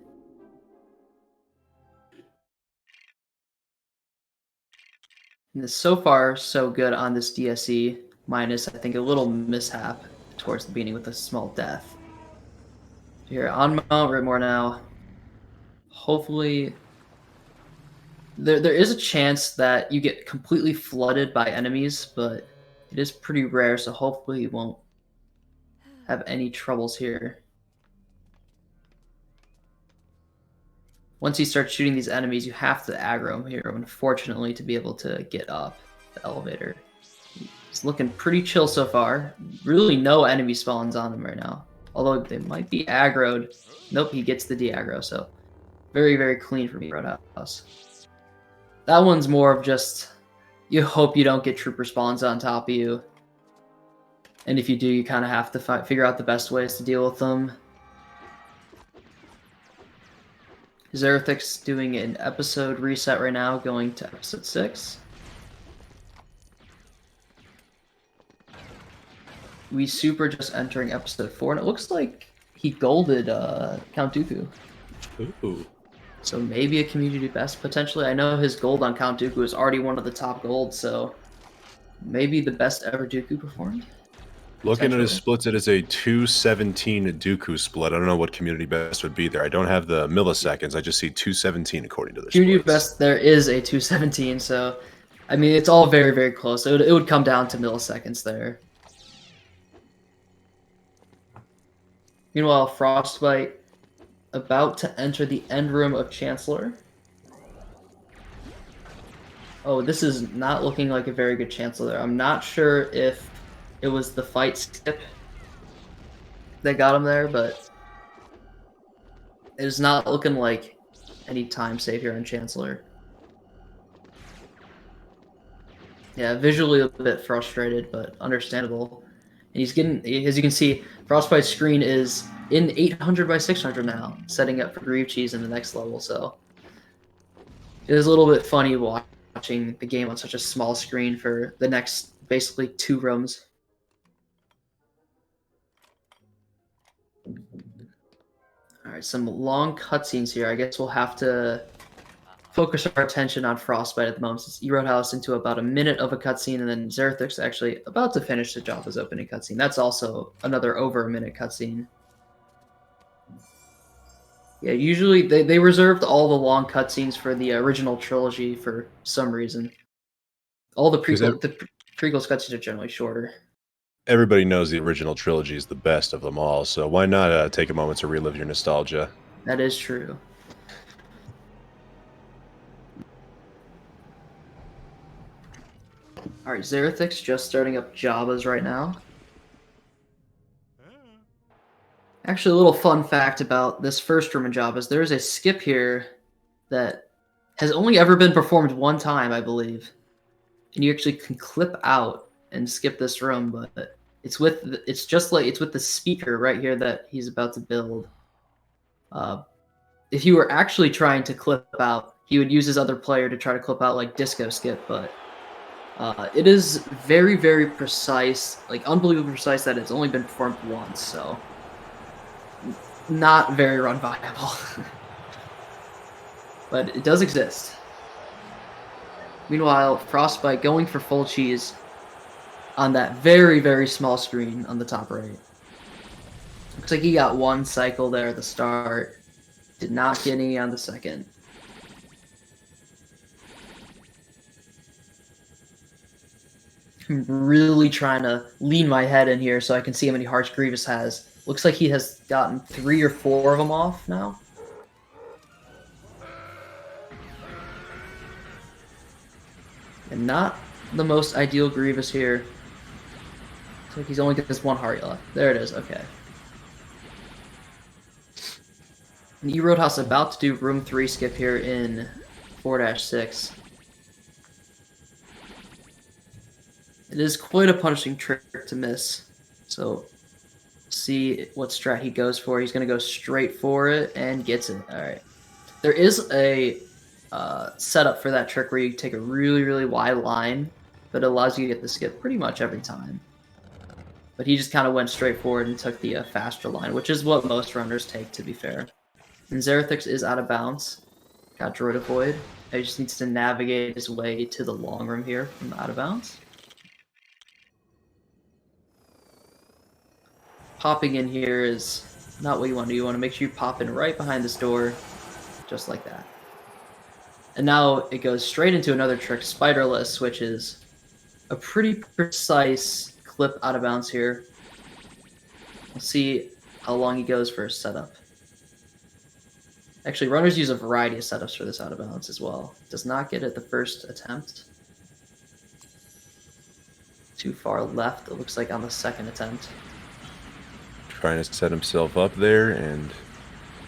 And so far, so good on this DSE, minus, I think, a little mishap towards the beginning with a small death. Here on Mount Ritmore now. Hopefully, there is a chance that you get completely flooded by enemies, but it is pretty rare, so hopefully you won't have any troubles here. Once you start shooting these enemies, you have to aggro them here, unfortunately, to be able to get up the elevator. It's looking pretty chill so far. Really no enemy spawns on him right now. Although they might be aggroed. Nope, he gets the de-aggro, so very, very clean for me, Roadhouse. That one's more of just, you hope you don't get trooper spawns on top of you. And if you do, you kind of have to figure out the best ways to deal with them. Zerethix doing an episode reset right now, going to episode 6. We Super just entering episode 4, and it looks like he golded Count Dooku. Ooh. So maybe a community best, potentially. I know his gold on Count Dooku is already one of the top golds, so maybe the best ever Dooku performed. Looking at his splits, it is a 217 Dooku split. I don't know what community best would be there. I don't have the milliseconds. I just see 217 according to the Community splits. best, there is a 217, so I mean, it's all very, very close. It would come down to milliseconds there. Meanwhile, Frostbite about to enter the end room of Chancellor. Oh, this is not looking like a very good Chancellor there. I'm not sure if it was the fight skip that got him there, but it is not looking like any time save here on Chancellor. Yeah, visually a bit frustrated, but understandable. And he's getting, as you can see, Frostbite's screen is in 800 by 600 now, setting up for Grieve Cheese in the next level, so it is a little bit funny watching the game on such a small screen for the next, basically, 2 rooms. Alright, some long cutscenes here. I guess we'll have to focus our attention on Frostbite at the moment, since Roadhouse into about a minute of a cutscene, and then Zerethix actually about to finish the Java's opening cutscene. That's also another over a minute cutscene. Yeah, usually they reserved all the long cutscenes for the original trilogy for some reason. All the prequels cutscenes are generally shorter. Everybody knows the original trilogy is the best of them all, so why not take a moment to relive your nostalgia? That is true. Alright, Zerethix just starting up Java's right now. Actually, a little fun fact about this first room in Java's, there is a skip here that has only ever been performed one time, I believe. And you actually can clip out and skip this room, but it's with the speaker right here that he's about to build. If you were actually trying to clip out, he would use his other player to try to clip out like disco skip, but it is very, very precise, like unbelievably precise that it's only been performed once, so not very run viable. But it does exist. Meanwhile, Frostbite going for full cheese on that very, very small screen on the top right. Looks like he got one cycle there at the start. Did not get any on the second. I'm really trying to lean my head in here so I can see how many hearts Grievous has. Looks like he has gotten 3 or 4 of them off now. And not the most ideal Grievous here. Looks like he's only got this 1 heart left. There it is, okay. And E-Roadhouse about to do room 3 skip here in 4-6. It is quite a punishing trick to miss. So, see what strat he goes for. He's going to go straight for it and gets it. Alright. There is a setup for that trick where you take a really, really wide line, but it allows you to get the skip pretty much every time. But he just kind of went straight forward and took the faster line, which is what most runners take, to be fair. And Zerathix is out of bounds. Got Droid Avoid. He just needs to navigate his way to the long room here from out of bounds. Popping in here is not what you want to do. You want to make sure you pop in right behind this door, just like that. And now it goes straight into another trick, Spiderless, which is a pretty precise clip out of bounds here. We'll see how long he goes for his setup. Actually, runners use a variety of setups for this out of bounds as well. Does not get it the first attempt. Too far left, it looks like, on the second attempt. Trying to set himself up there, and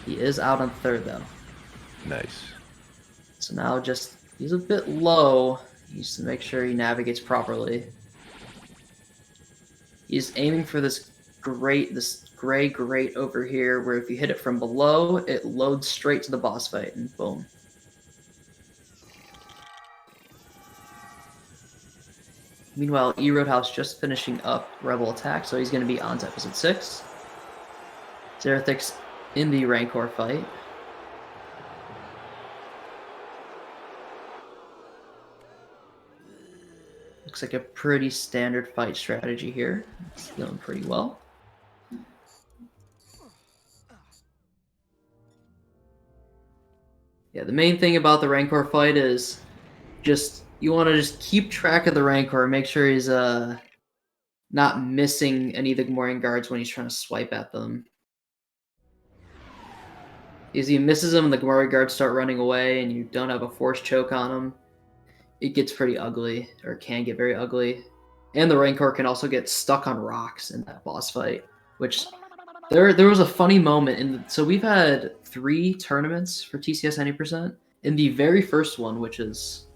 he is out on third, though. Nice. So now just, he's a bit low. He needs to make sure he navigates properly. He's aiming for this gray grate over here, where if you hit it from below, it loads straight to the boss fight, and boom. Meanwhile, E-Roadhouse just finishing up Rebel Attack, so he's going to be on to episode 6. Zerathix in the Rancor fight. Looks like a pretty standard fight strategy here. It's going pretty well. Yeah, the main thing about the Rancor fight is just, you want to just keep track of the Rancor, make sure he's not missing any of the Gamorrean guards when he's trying to swipe at them. Because he misses them and the Gamorrean guards start running away and you don't have a force choke on them, it gets pretty ugly, or can get very ugly. And the Rancor can also get stuck on rocks in that boss fight, which there was a funny moment. So we've had 3 tournaments for TCS 90%. In the very first one, which is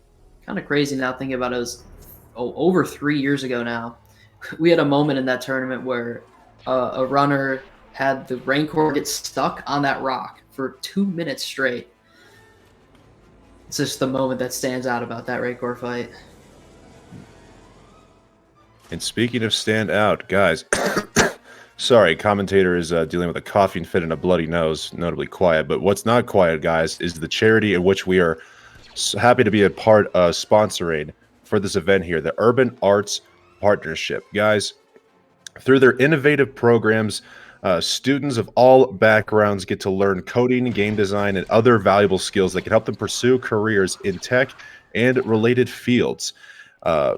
kind of crazy now thinking about it, was over 3 years ago now, we had a moment in that tournament where a runner had the Rancor get stuck on that rock for 2 minutes straight. It's just the moment that stands out about that Rancor fight. And speaking of stand out, guys, sorry, commentator is dealing with a coughing fit and a bloody nose, notably quiet. But what's not quiet, guys, is the charity in which we are happy to be a part of sponsoring for this event here, the Urban Arts Partnership. Guys, through their innovative programs, students of all backgrounds get to learn coding, game design, and other valuable skills that can help them pursue careers in tech and related fields.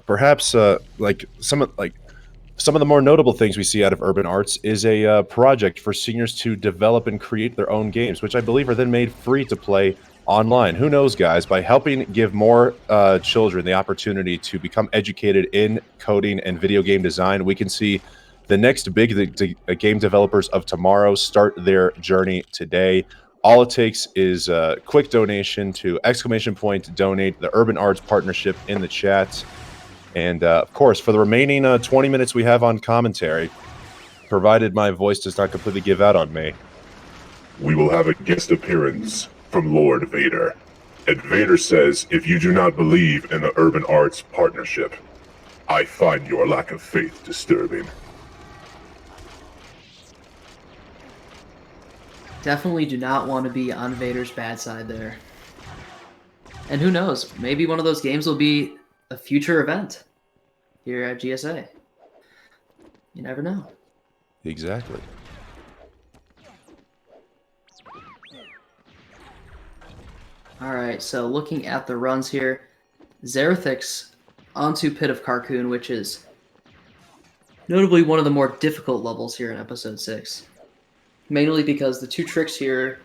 Perhaps like some of the more notable things we see out of Urban Arts is a project for seniors to develop and create their own games, which I believe are then made free to play online. Who knows, guys? By helping give more children the opportunity to become educated in coding and video game design, we can see the next big game developers of tomorrow start their journey today. All it takes is a quick donation to !donate, the Urban Arts Partnership in the chat. And of course, for the remaining 20 minutes we have on commentary, provided my voice does not completely give out on me, we will have a guest appearance from Lord Vader. And Vader says, if you do not believe in the Urban Arts Partnership, I find your lack of faith disturbing. Definitely do not want to be on Vader's bad side there. And who knows, maybe one of those games will be a future event here at GSA. You never know. Exactly. Alright, so looking at the runs here, Zerathix onto Pit of Carcoon, which is notably one of the more difficult levels here in Episode 6. Mainly because the two tricks here,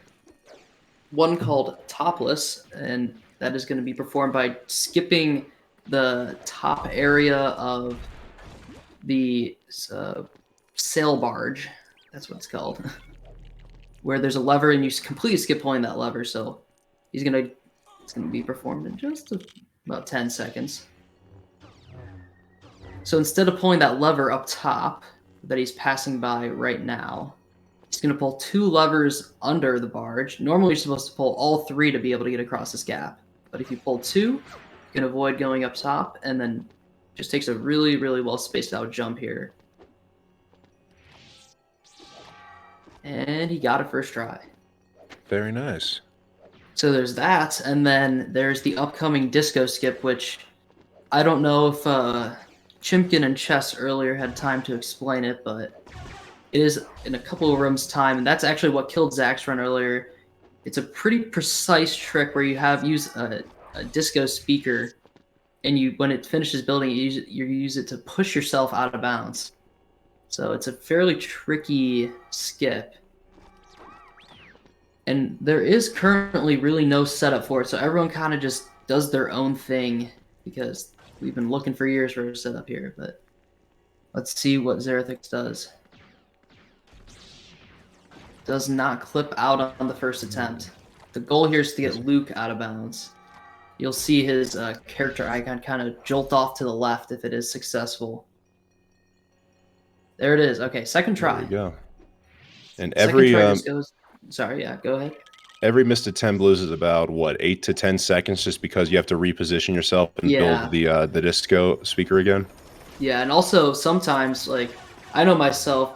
one called Topless, and that is going to be performed by skipping the top area of the sail barge, that's what it's called, where there's a lever and you completely skip pulling that lever, so it's gonna be performed in just about 10 seconds. So instead of pulling that lever up top that he's passing by right now, he's gonna pull 2 levers under the barge. Normally you're supposed to pull all 3 to be able to get across this gap, but if you pull 2, you can avoid going up top, and then just takes a really, really well spaced out jump here. And he got it first try. Very nice. So there's that, and then there's the upcoming disco skip, which I don't know if Chimkin and Chess earlier had time to explain it, but it is in a couple of rooms' time, and that's actually what killed Zach's run earlier. It's a pretty precise trick where you use a disco speaker, and when it finishes building, you use it to push yourself out of bounds. So it's a fairly tricky skip. And there is currently really no setup for it, so everyone kind of just does their own thing, because we've been looking for years for a setup here, but let's see what Zerathix does. Does not clip out on the first attempt. The goal here is to get Luke out of bounds. You'll see his character icon kind of jolt off to the left if it is successful. There it is. Okay, second try. There we go. And Second every try just goes... Sorry, yeah, go ahead. every missed attempt loses about what, 8 to 10 seconds, just because you have to reposition yourself and build the disco speaker again. Yeah, and also sometimes, like, I know myself,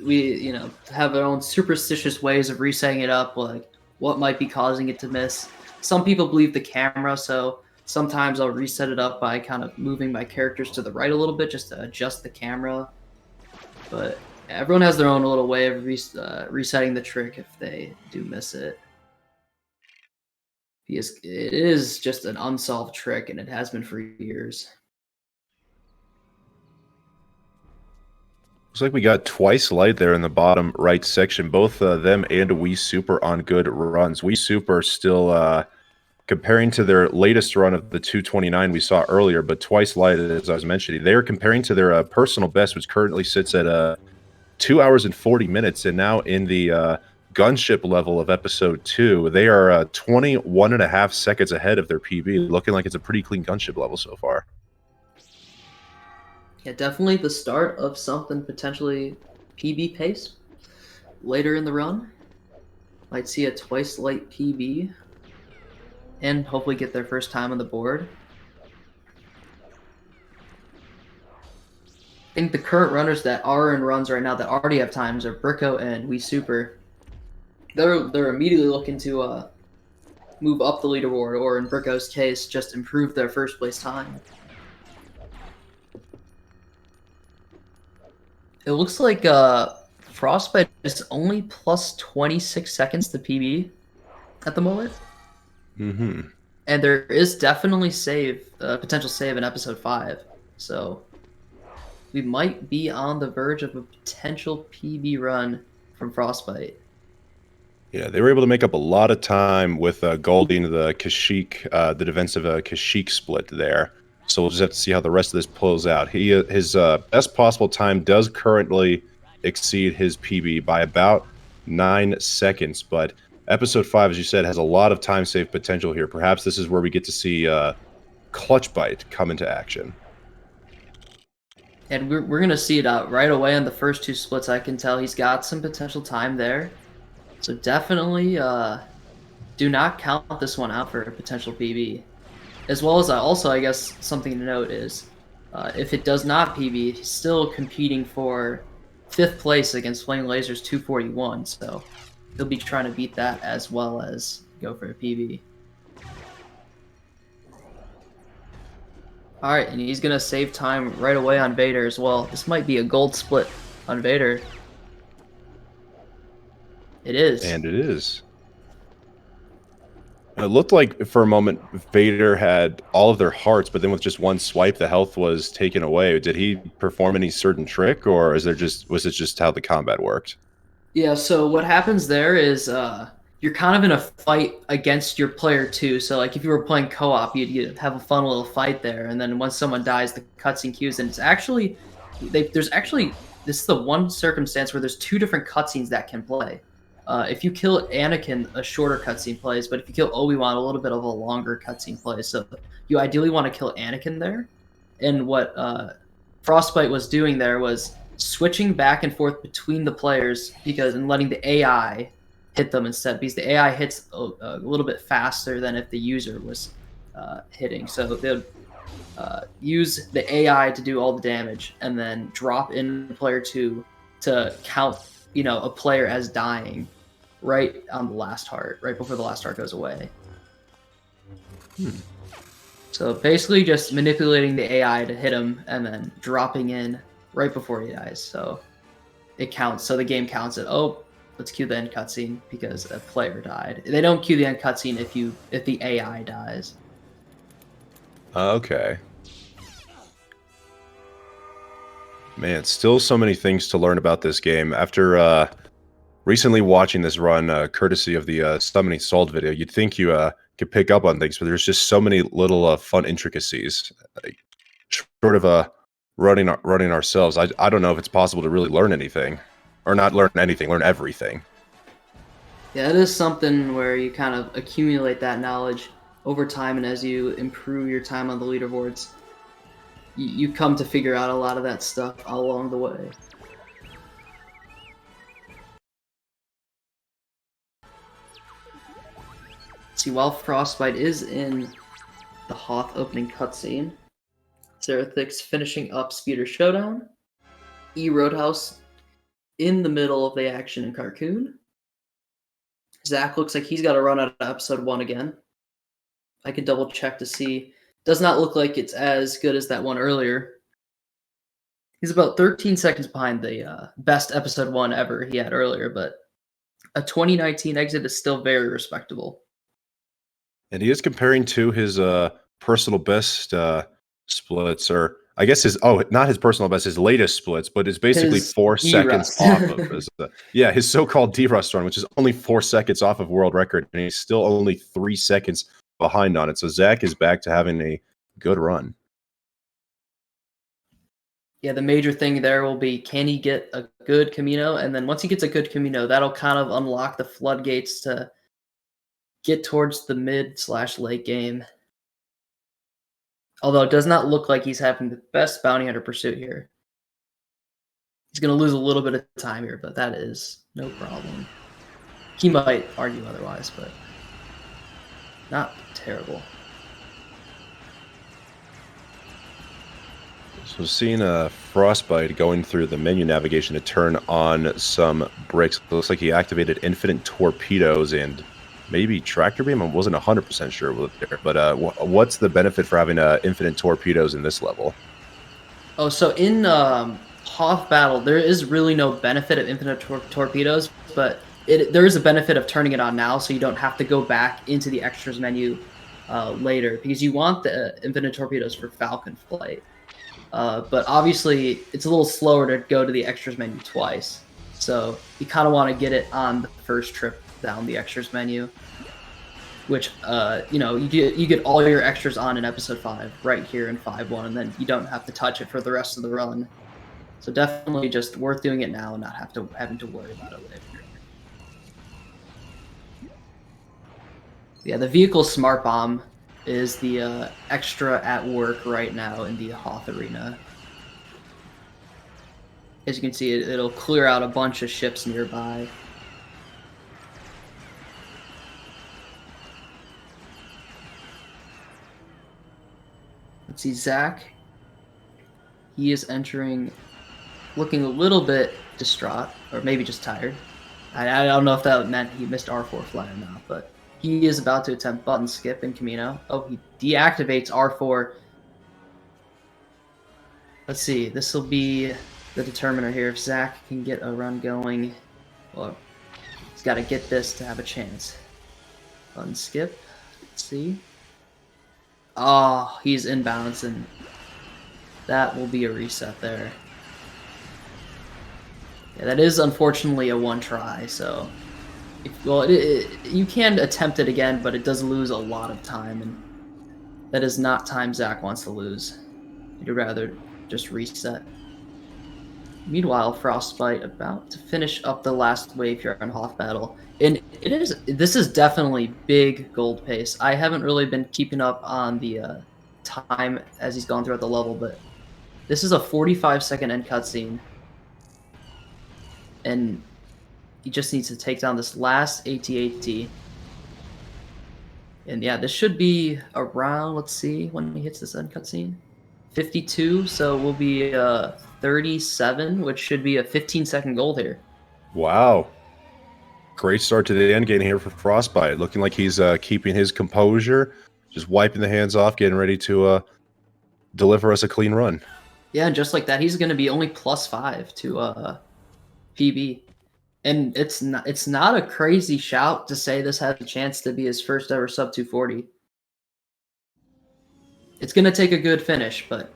we have our own superstitious ways of resetting it up, like what might be causing it to miss. Some people believe the camera, so sometimes I'll reset it up by kind of moving my characters to the right a little bit just to adjust the camera. But everyone has their own little way of resetting the trick if they do miss it. Because it is just an unsolved trick, and it has been for years. Looks like we got Twice Light there in the bottom right section. Both them and Wii Super on good runs. Wii Super still comparing to their latest run of the 229 we saw earlier, but Twice Light, as I was mentioning, they are comparing to their personal best, which currently sits at 2 hours and 40 minutes, and now in the gunship level of episode 2, they are 21.5 seconds ahead of their PB, looking like it's a pretty clean gunship level so far. Yeah, definitely the start of something potentially PB pace later in the run. Might see a Twice Light PB and hopefully get their first time on the board. I think the current runners that are in runs right now that already have times are Bricko and Wii Super. They're immediately looking to move up the leaderboard, or in Bricko's case, just improve their first place time. It looks like Frostbite is only plus 26 seconds to PB at the moment. Mm-hmm. And there is definitely potential save in episode 5. So we might be on the verge of a potential PB run from Frostbite. Yeah, they were able to make up a lot of time with Golding the Kashyyyk, the defensive Kashyyyk split there. So we'll just have to see how the rest of this pulls out. His best possible time does currently exceed his PB by about 9 seconds, but episode 5, as you said, has a lot of time save potential here. Perhaps this is where we get to see Clutch Bite come into action. And we're going to see it out right away on the first 2 splits. I can tell he's got some potential time there. So definitely do not count this one out for a potential PB. As well as I guess something to note is if it does not PB, he's still competing for 5th place against Flame Laser's 241. So he'll be trying to beat that as well as go for a PB. Alright, and he's gonna save time right away on Vader as well. This might be a gold split on Vader. It is. And it is. It looked like for a moment Vader had all of their hearts, but then with just one swipe, the health was taken away. Did he perform any certain trick, or was it just how the combat worked? Yeah, so what happens there is you're kind of in a fight against your player too. So like if you were playing co-op, you'd have a fun little fight there, and then once someone dies, the cutscene cues, and it's actually this is the one circumstance where there's 2 different cutscenes that can play. If you kill Anakin, a shorter cutscene plays, but if you kill Obi-Wan, a little bit of a longer cutscene plays. So you ideally want to kill Anakin there. And what Frostbite was doing there was switching back and forth between the players and letting the AI hit them instead, because the AI hits a little bit faster than if the user was hitting. So they would use the AI to do all the damage, and then drop in player 2 to count, a player as dying right on the last heart, right before the last heart goes away. So basically just manipulating the AI to hit him and then dropping in right before he dies. So it counts. So the game counts it. Oh, let's cue the end cutscene because a player died. They don't cue the end cutscene if the AI dies. Okay. Man, still so many things to learn about this game. After recently watching this run, courtesy of the Summoning Salt video, you'd think you could pick up on things, but there's just so many little fun intricacies. Short of running ourselves, I don't know if it's possible to really learn anything. Or not learn anything, learn everything. Yeah, it is something where you kind of accumulate that knowledge over time, and as you improve your time on the leaderboards, you come to figure out a lot of that stuff along the way. See, while Frostbite is in the Hoth opening cutscene, Zerathic's finishing up Speeder Showdown, E Roadhouse in the middle of the action in Carcoon. Zach looks like he's got to run out of episode 1 again. I can double check to see. Does not look like it's as good as that one earlier. He's about 13 seconds behind the best episode 1 ever he had earlier, but a 2019 exit is still very respectable. And he is comparing to his personal best splits, or I guess not his personal best, his latest splits, but it's basically His 4 seconds off of his, his so-called D-Rust run, which is only 4 seconds off of world record, and he's still only 3 seconds behind on it. So Zach is back to having a good run. Yeah, the major thing there will be, can he get a good Camino? And then once he gets a good Camino, that'll kind of unlock the floodgates to get towards the mid/late game. Although it does not look like he's having the best bounty hunter pursuit here. He's going to lose a little bit of time here, but that is no problem. He might argue otherwise, but not terrible. So seeing Frostbite going through the menu navigation to turn on some brakes. Looks like he activated infinite torpedoes and maybe tractor beam. I wasn't 100% sure what there, but what's the benefit for having infinite torpedoes in this level? Oh, so in Hoth Battle, there is really no benefit of infinite torpedoes, but there is a benefit of turning it on now, so you don't have to go back into the extras menu later, because you want the infinite torpedoes for Falcon Flight. But obviously, it's a little slower to go to the extras menu twice, so you kind of want to get it on the first trip down the extras menu, which you get all your extras on in episode 5 right here in 5.1, and then you don't have to touch it for the rest of the run. So definitely just worth doing it now and not having to worry about it later. Yeah, the vehicle smart bomb is the extra at work right now in the Hoth arena. As you can see, it'll clear out a bunch of ships nearby. Let's see, Zach. He is entering, looking a little bit distraught, or maybe just tired. I don't know if that meant he missed R4 fly or not, but he is about to attempt button skip in Camino. Oh, he deactivates R4. Let's see. This will be the determiner here. If Zach can get a run going, well, he's got to get this to have a chance. Unskip. Let's see. Oh, he's inbounds, and that will be a reset there. Yeah, that is unfortunately a one try, so... you can attempt it again, but it does lose a lot of time, and that is not time Zach wants to lose. He'd rather just reset. Meanwhile, Frostbite about to finish up the last wave here on Hoth Battle. And this is definitely big gold pace. I haven't really been keeping up on the time as he's gone throughout the level, but this is a 45-second end cutscene. And he just needs to take down this last AT-AT. And yeah, this should be around, let's see, when he hits this end cutscene. 52, so we'll be 37, which should be a 15-second gold here. Wow. Great start to the end game here for Frostbite. Looking like he's keeping his composure, just wiping the hands off, getting ready to deliver us a clean run. Yeah, and just like that, he's going to be only +5 to PB. And it's not a crazy shout to say this has a chance to be his first ever sub 240. It's going to take a good finish, but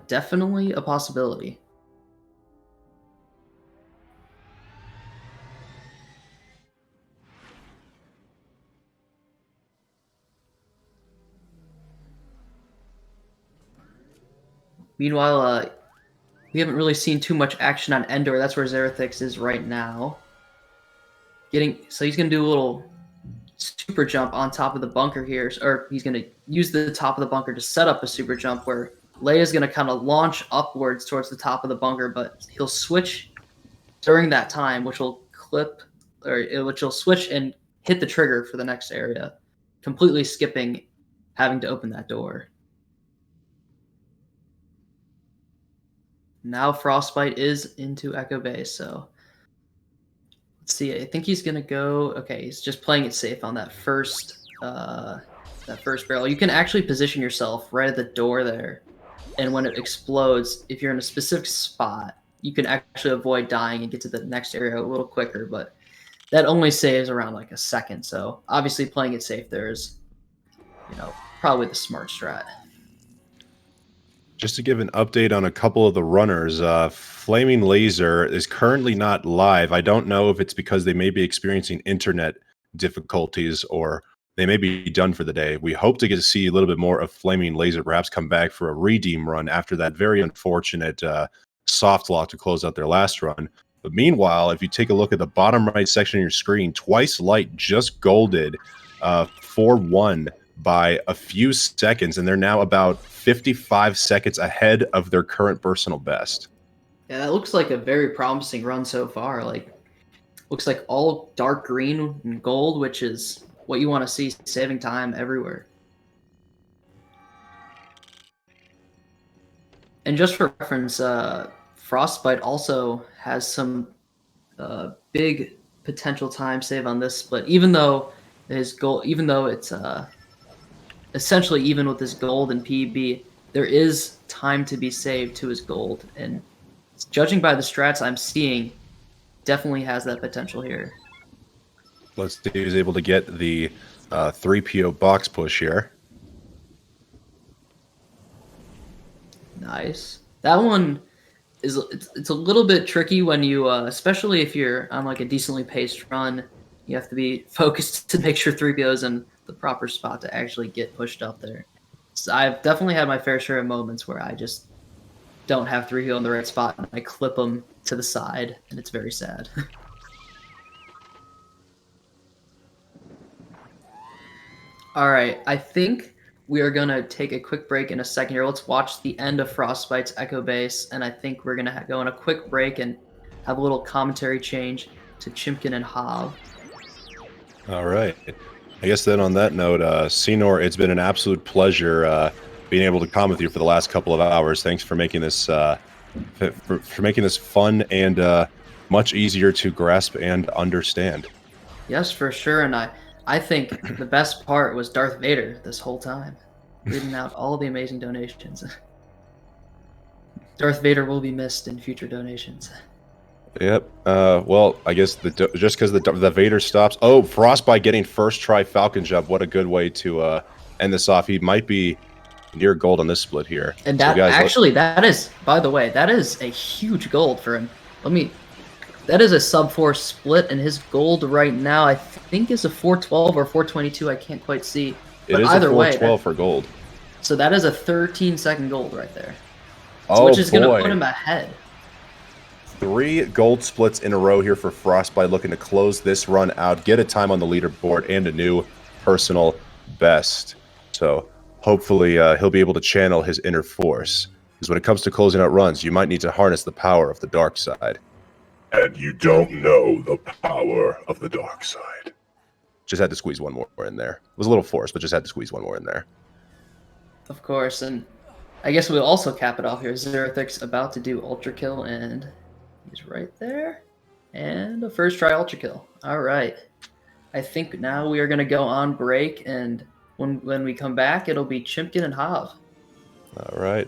definitely a possibility. Meanwhile, we haven't really seen too much action on Endor. That's where Zerathix is right now. So he's going to do a little super jump on top of the bunker here, or he's going to use the top of the bunker to set up a super jump where Leia's going to kind of launch upwards towards the top of the bunker, but he'll switch during that time, which will switch and hit the trigger for the next area, completely skipping having to open that door. Now Frostbite is into Echo Base, so let's see. I think he's gonna go. Okay, he's just playing it safe on that first barrel. You can actually position yourself right at the door there, and when it explodes, if you're in a specific spot, you can actually avoid dying and get to the next area a little quicker. But that only saves around like a second. So obviously, playing it safe there is, probably the smart strat. Just to give an update on a couple of the runners, Flaming Laser is currently not live. I don't know if it's because they may be experiencing internet difficulties or they may be done for the day. We hope to get to see a little bit more of Flaming Laser, perhaps come back for a redeem run after that very unfortunate soft lock to close out their last run. But meanwhile, if you take a look at the bottom right section of your screen, Twice Light just golded 4-1 by a few seconds, and they're now about 55 seconds ahead of their current personal best. Yeah, that looks like a very promising run so far. Looks like all dark green and gold, which is what you want to see, saving time everywhere. And just for reference, Frostbite also has some big potential time save on this split, even though it's essentially even with his gold and PB, there is time to be saved to his gold. And judging by the strats I'm seeing, definitely has that potential here. Let's see who's able to get the 3PO box push here. Nice. That one it's a little bit tricky when you, especially if you're on like a decently paced run, you have to be focused to make sure 3PO's in the proper spot to actually get pushed up there. So I've definitely had my fair share of moments where I just don't have 3PO in the right spot and I clip them to the side, and it's very sad. All right, I think we are going to take a quick break in a second here. Let's watch the end of Frostbite's Echo Base, and I think we're going to go on a quick break and have a little commentary change to Chimkin and Hav. All right. I guess then on that note, Senor, it's been an absolute pleasure being able to comment with you for the last couple of hours. Thanks for making this for making this fun and much easier to grasp and understand. Yes, for sure. And I think the best part was Darth Vader this whole time, reading out all the amazing donations. Darth Vader will be missed in future donations. Yep. Well, I guess just because the Vader stops. Oh, Frostbite getting first try Falcon Jump. What a good way to end this off. He might be near gold on this split here. And So that guys, actually, that is, by the way, that is a huge gold for him. That is a sub 4 split, and his gold right now, I think, is a 412 or 422. I can't quite see. It is either a 412 way, for gold. So that is a 13-second gold right there. Oh, which is going to boy. put him ahead. 3 gold splits in a row here for Frostbite, looking to close this run out, get a time on the leaderboard, and a new personal best. So hopefully he'll be able to channel his inner force. Because when it comes to closing out runs, you might need to harness the power of the dark side. And you don't know the power of the dark side. Just had to squeeze one more in there. It was a little forced, but just had to squeeze one more in there. Of course, and I guess we'll also cap it off here. Zerathic's about to do Ultra Kill, and he's right there. And a first try Ultra Kill. All right. I think now we are going to go on break, and when we come back, it'll be Chimpkin and Hav. All right.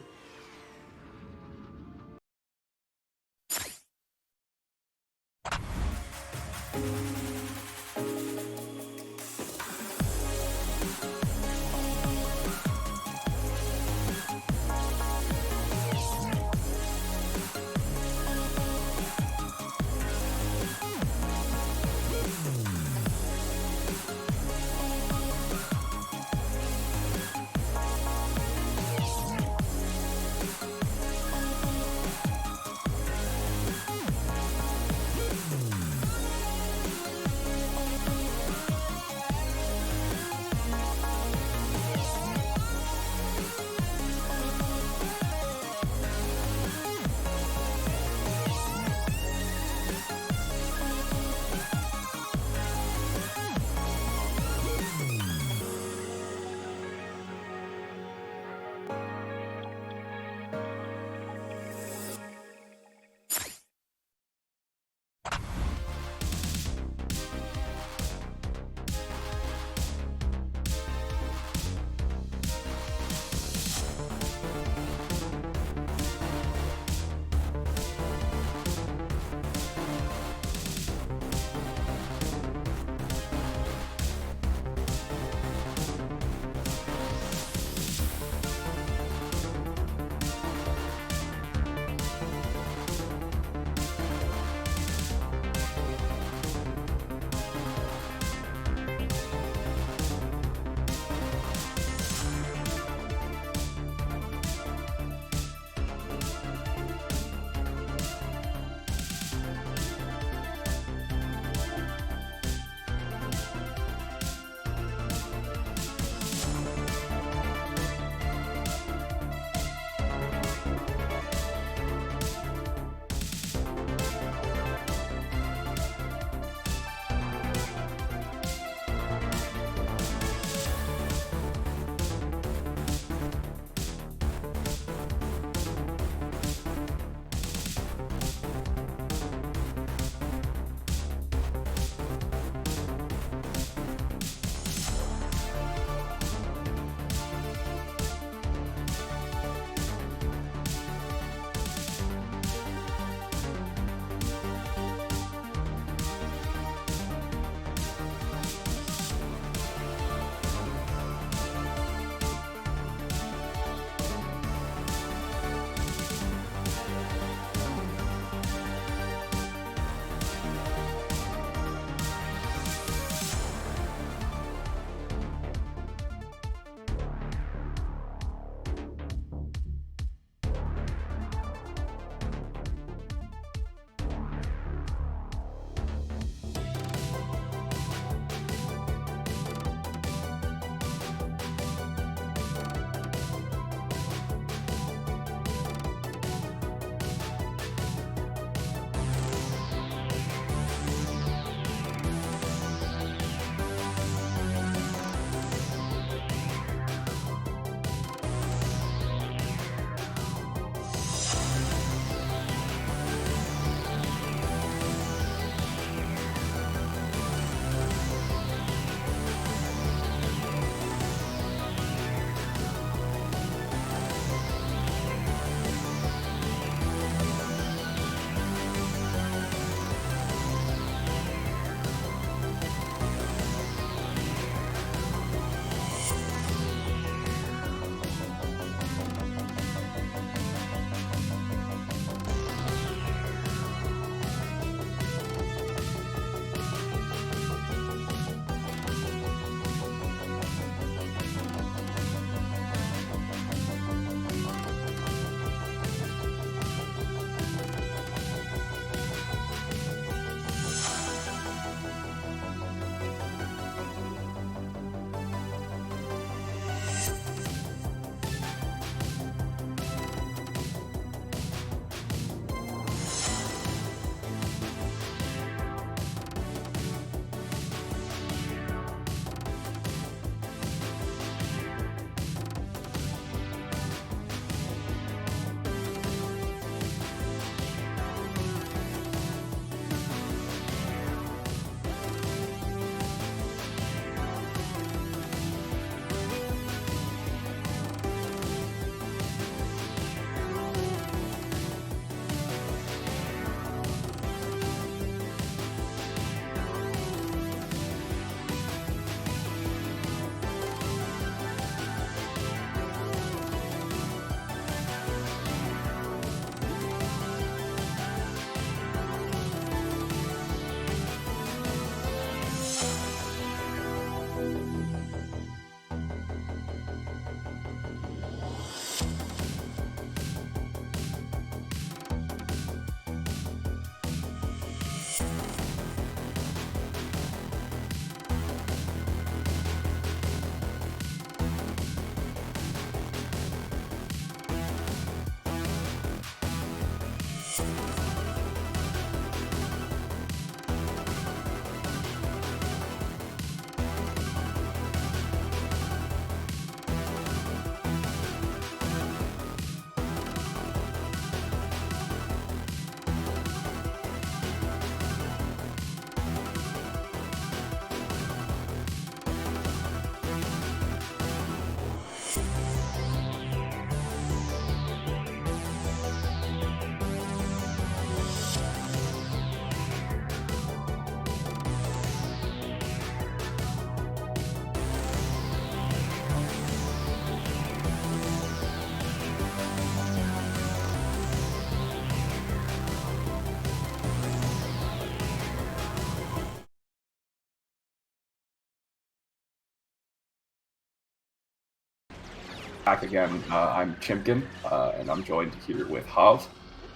Back again. I'm Chimkin, and I'm joined here with Hav.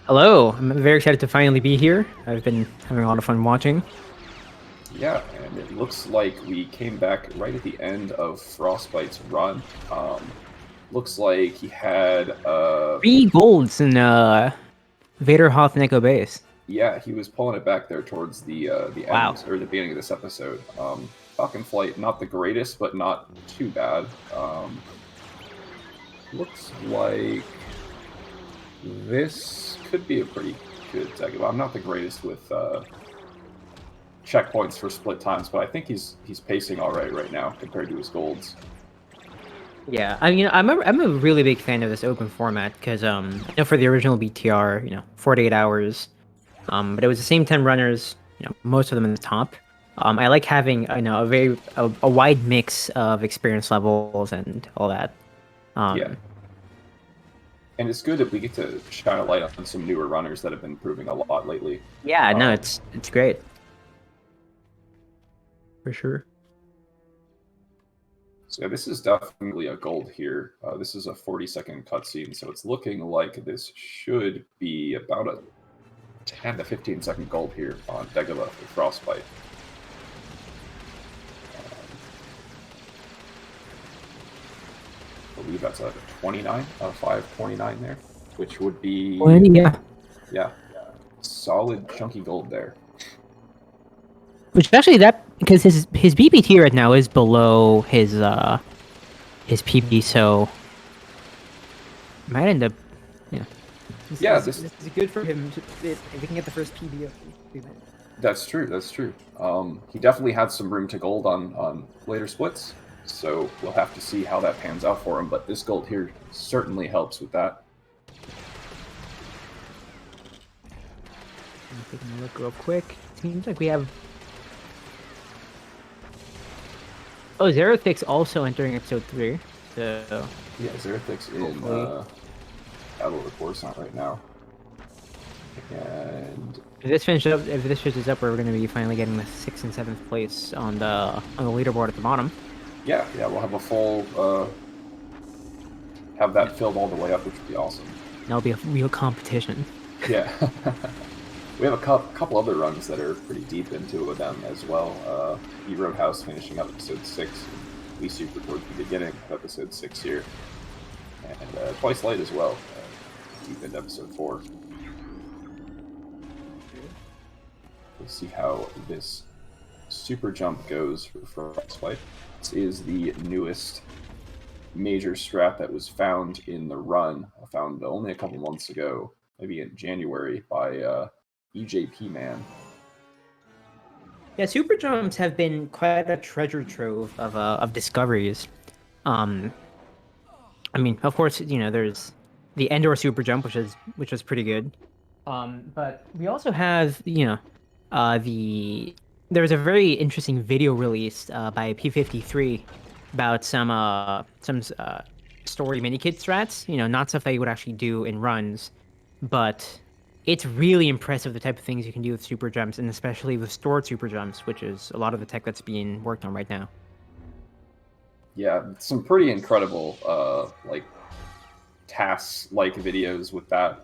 Hello, I'm very excited to finally be here. I've been having a lot of fun watching. Yeah, and it looks like we came back right at the end of Frostbite's run. Looks like he had 3 golds in Vader Hoth Neko base. Yeah, he was pulling it back there towards the Wow. end or the beginning of this episode. Falcon Flight, not the greatest, but not too bad. Looks like this could be a pretty good Saga. I'm not the greatest with checkpoints for split times, but I think he's pacing all right now compared to his golds. Yeah, I mean, I'm a really big fan of this open format because I know for the original BTR, 48 hours, but it was the same 10 runners, most of them in the top. I like having a wide mix of experience levels and all that. Yeah. And it's good that we get to shine a light on some newer runners that have been improving a lot lately. Yeah, no, it's great. For sure. So yeah, this is definitely a gold here. This is a 40-second cutscene, so it's looking like this should be about a 10 to 15-second gold here on Dagobah for Frostbite. I believe that's a 29, a 529 there, which would be... 20, yeah. Yeah, solid chunky gold there. Which actually because his BPT right now is below his PB, so might end up, Yeah, this is good for him if he can get the first PB. That's true. That's true. He definitely had some room to gold on later splits, so we'll have to see how that pans out for him. But this gold here certainly helps with that. I'm taking a look real quick. Seems like we have. Oh, Zerathix also entering episode 3. So yeah, Zerathix in Battle of the Coruscant right now. And if this finishes up, we're going to be finally getting the 6th and 7th place on the leaderboard at the bottom. Yeah, we'll have a full have that filled all the way up, which would be awesome. That'll be a real competition. Yeah. We have a couple other runs that are pretty deep into them as well. E-Roadhouse finishing up episode 6. We super towards the beginning of episode 6 here. And Twice Light as well, deep into episode 4. We'll see how this super jump goes for Frostbite. This is the newest major strat that was found in the run. I found only a couple months ago, maybe in January, by EJP Man. Yeah, super jumps have been quite a treasure trove of discoveries. I mean, of course, there's the Endor super jump, which is pretty good. But we also have, there's a very interesting video released by P53 about some story minikit strats. Not stuff that you would actually do in runs, but it's really impressive the type of things you can do with super jumps, and especially with stored super jumps, which is a lot of the tech that's being worked on right now. Yeah, some pretty incredible tasks-like videos with that.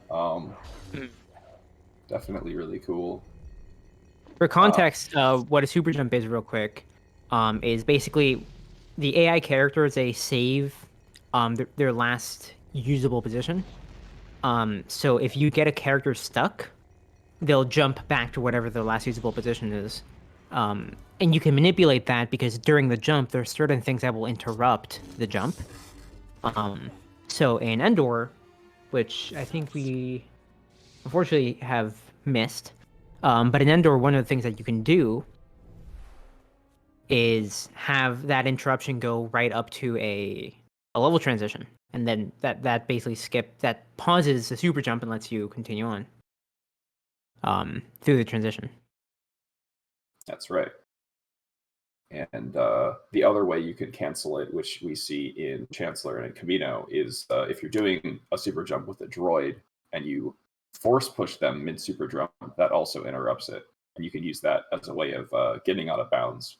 Definitely really cool. For context, what a super jump is, real quick, is basically the AI characters, they save their last usable position. So if you get a character stuck, they'll jump back to whatever the last usable position is. And you can manipulate that because during the jump, there are certain things that will interrupt the jump. So in Endor, which I think we unfortunately have missed, but in Endor, one of the things that you can do is have that interruption go right up to a level transition. And then that basically that pauses the super jump and lets you continue on through the transition. That's right. And the other way you can cancel it, which we see in Chancellor and in Camino, is if you're doing a super jump with a droid and you force push them mid super jump, that also interrupts it. And you can use that as a way of getting out of bounds,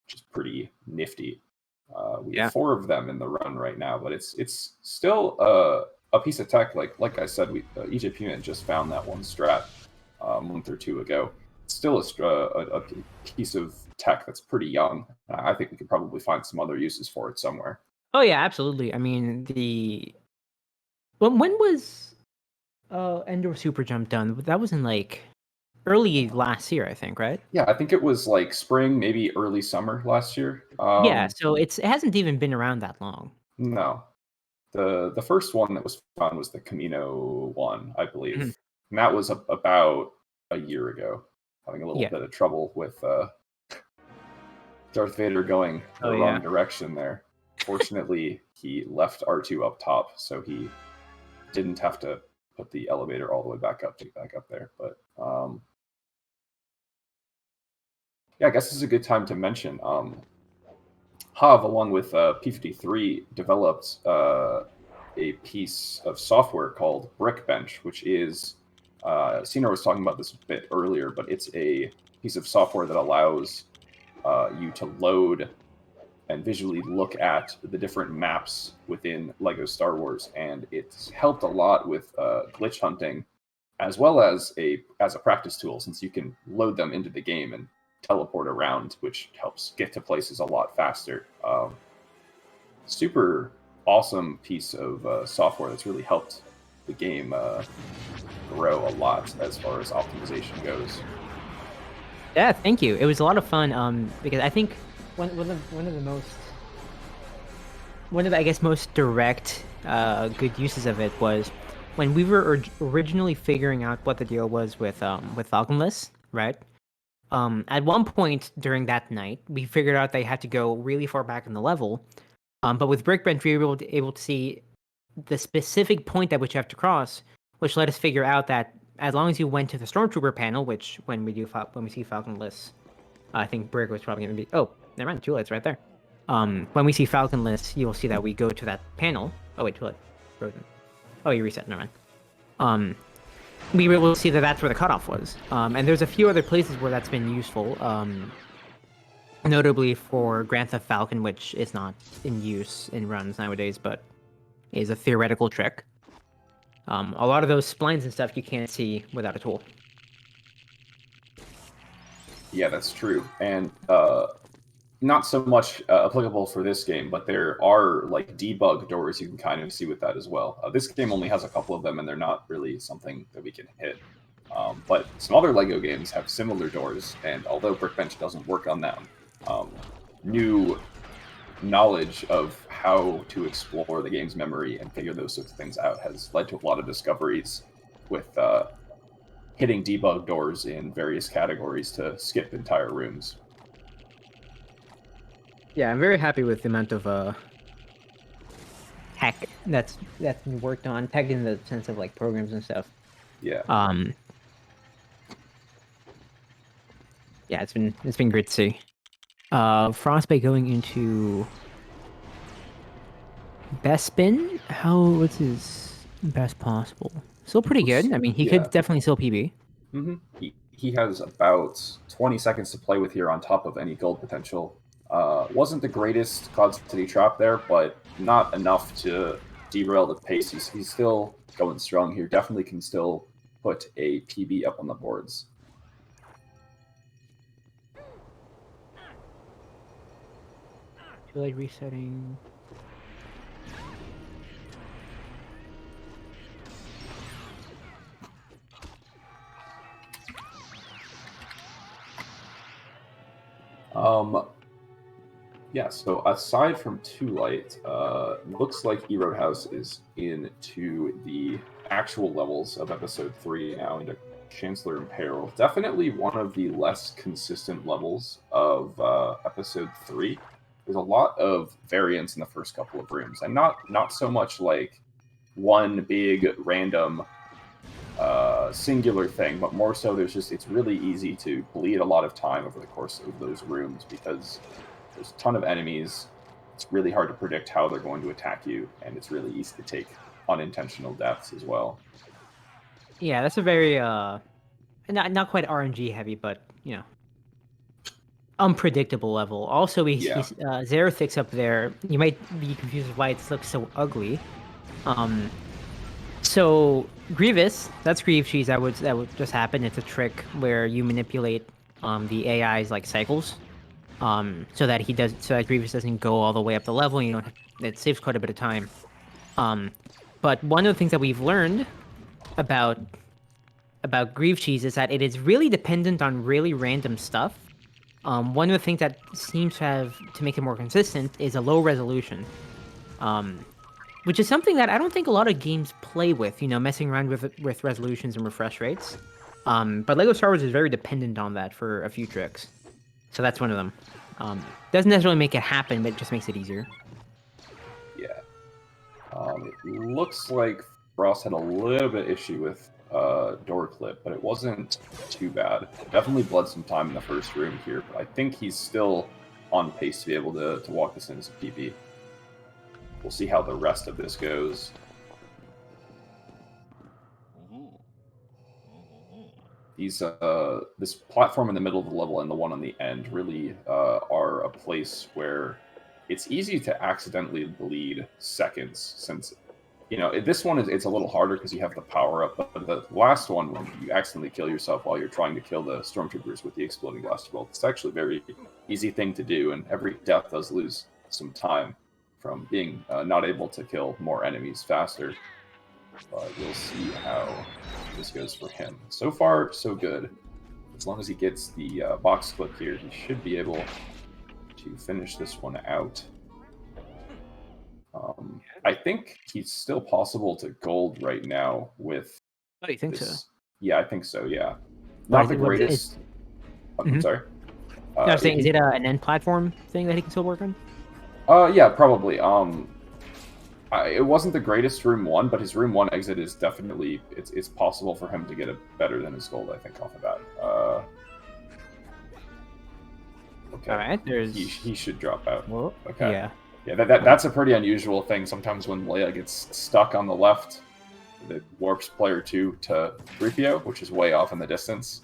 which is pretty nifty. We have 4 of them in the run right now, but it's still a piece of tech. Like I said, Egypt Unit just found that one strat a month or 2 ago. It's still a piece of tech that's pretty young. I think we could probably find some other uses for it somewhere. Oh yeah, absolutely. I mean, when was Endor Super Jump done? That was in like early last year, I think, right? Yeah, I think it was like spring, maybe early summer last year. Yeah, so it hasn't even been around that long. No. The first one that was found was the Camino one, I believe. And that was about a year ago. Having a little bit of trouble with Darth Vader going the wrong direction there. Fortunately, he left R2 up top, so he didn't have to put the elevator all the way back up there. But yeah, I guess this is a good time to mention Hav, along with P53, developed a piece of software called Brickbench, which is Sina was talking about this a bit earlier, but it's a piece of software that allows you to load and visually look at the different maps within LEGO Star Wars, and it's helped a lot with glitch hunting, as well as a practice tool, since you can load them into the game and teleport around, which helps get to places a lot faster. Super awesome piece of software that's really helped the game grow a lot as far as optimization goes. Yeah, thank you. It was a lot of fun because I think one of the most direct good uses of it was when we were originally figuring out what the deal was with Falconless, right? At one point during that night, we figured out they had to go really far back in the level. But with Brickbench, we were able to see the specific point at which you have to cross, which let us figure out that as long as you went to the Stormtrooper panel, which when we see Falconless, I think Brick was probably going to be... Oh, never mind, 2 lights right there. When we see Falconless, you'll see that we go to that panel. Oh wait, 2 lights. Frozen. Oh, you reset, never mind. We were able to see that that's where the cutoff was. And there's a few other places where that's been useful. Notably for Grand Theft Falcon, which is not in use in runs nowadays, but is a theoretical trick. A lot of those splines and stuff you can't see without a tool. Yeah, that's true. And not so much applicable for this game, but there are like debug doors you can kind of see with that as well. This game only has a couple of them, and they're not really something that we can hit. But some other LEGO games have similar doors, and although Brickbench doesn't work on them, new knowledge of how to explore the game's memory and figure those sorts of things out has led to a lot of discoveries with hitting debug doors in various categories to skip entire rooms. Yeah, I'm very happy with the amount of tech that's been worked on, tech in the sense of like programs and stuff. Yeah. Yeah, it's been great to see. Frostbite going into best spin. What's his best possible? Still pretty good. I mean, he could definitely still PB. Mm-hmm. He has about 20 seconds to play with here on top of any gold potential. Wasn't the greatest Cloud City trap there, but not enough to derail the pace. He's still going strong here. Definitely can still put a PB up on the boards. Too late resetting. Yeah, so aside from Two Light, looks like E Roadhouse is into the actual levels of episode 3 now, into Chancellor in Peril. Definitely one of the less consistent levels of episode 3. There's a lot of variance in the first couple of rooms, and not so much like one big random singular thing, but more so it's really easy to bleed a lot of time over the course of those rooms because there's a ton of enemies. It's really hard to predict how they're going to attack you, and it's really easy to take unintentional deaths as well. Yeah, that's a very not quite RNG heavy, but unpredictable level. Also, he's Zerathix up there. You might be confused why it looks so ugly. So Grievous, that's Grieve Cheese. That would just happen. It's a trick where you manipulate the AI's like cycles. So that Grievous doesn't go all the way up the level. It saves quite a bit of time. But one of the things that we've learned about Grieve Cheese is that it is really dependent on really random stuff. One of the things that seems to make it more consistent is a low resolution, which is something that I don't think a lot of games play with. Messing around with resolutions and refresh rates. But LEGO Star Wars is very dependent on that for a few tricks. So that's one of them. Doesn't necessarily make it happen, but it just makes it easier. Yeah. It looks like Frost had a little bit issue with door clip, but it wasn't too bad. Definitely bled some time in the first room here, but I think he's still on pace to be able to walk this in as a PB. We'll see how the rest of this goes. This platform in the middle of the level and the one on the end really are a place where it's easy to accidentally bleed seconds, since this one it's a little harder because you have the power up, but the last one, when you accidentally kill yourself while you're trying to kill the stormtroopers with the exploding blaster bolt, it's actually a very easy thing to do, and every death does lose some time from being not able to kill more enemies faster. But we'll see how this goes for him. So far, so good. As long as he gets the box clip here, he should be able to finish this one out. I think he's still possible to gold right now with... Oh, you think so? Yeah, I think so, yeah. Not the greatest... I'm sorry? No, I was saying, is it an end platform thing that he can still work on? Yeah, probably. It wasn't the greatest room 1, but his room 1 exit is definitely... It's possible for him to get a better than his gold, I think, off the bat. Okay. Alright, He should drop out. Well, okay. Yeah. Yeah, that's a pretty unusual thing. Sometimes when Leia gets stuck on the left, it warps player 2 to 3PO, which is way off in the distance.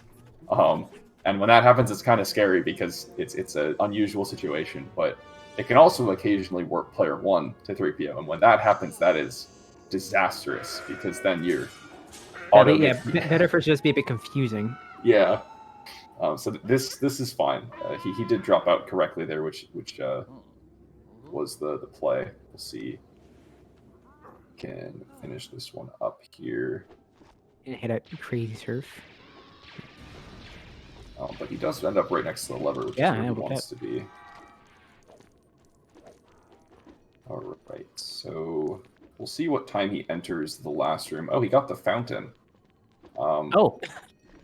And when that happens, it's kind of scary because it's an unusual situation, but it can also occasionally warp player 1 to 3PO, and when that happens, that is disastrous, because then you're... better for it to just be a bit confusing. Yeah. So this is fine. He did drop out correctly there, which was the play. We'll see. Can finish this one up here. And hit a crazy surf. But he does end up right next to the lever, which is where he wants to be. Alright, so we'll see what time he enters the last room. Oh, he got the fountain.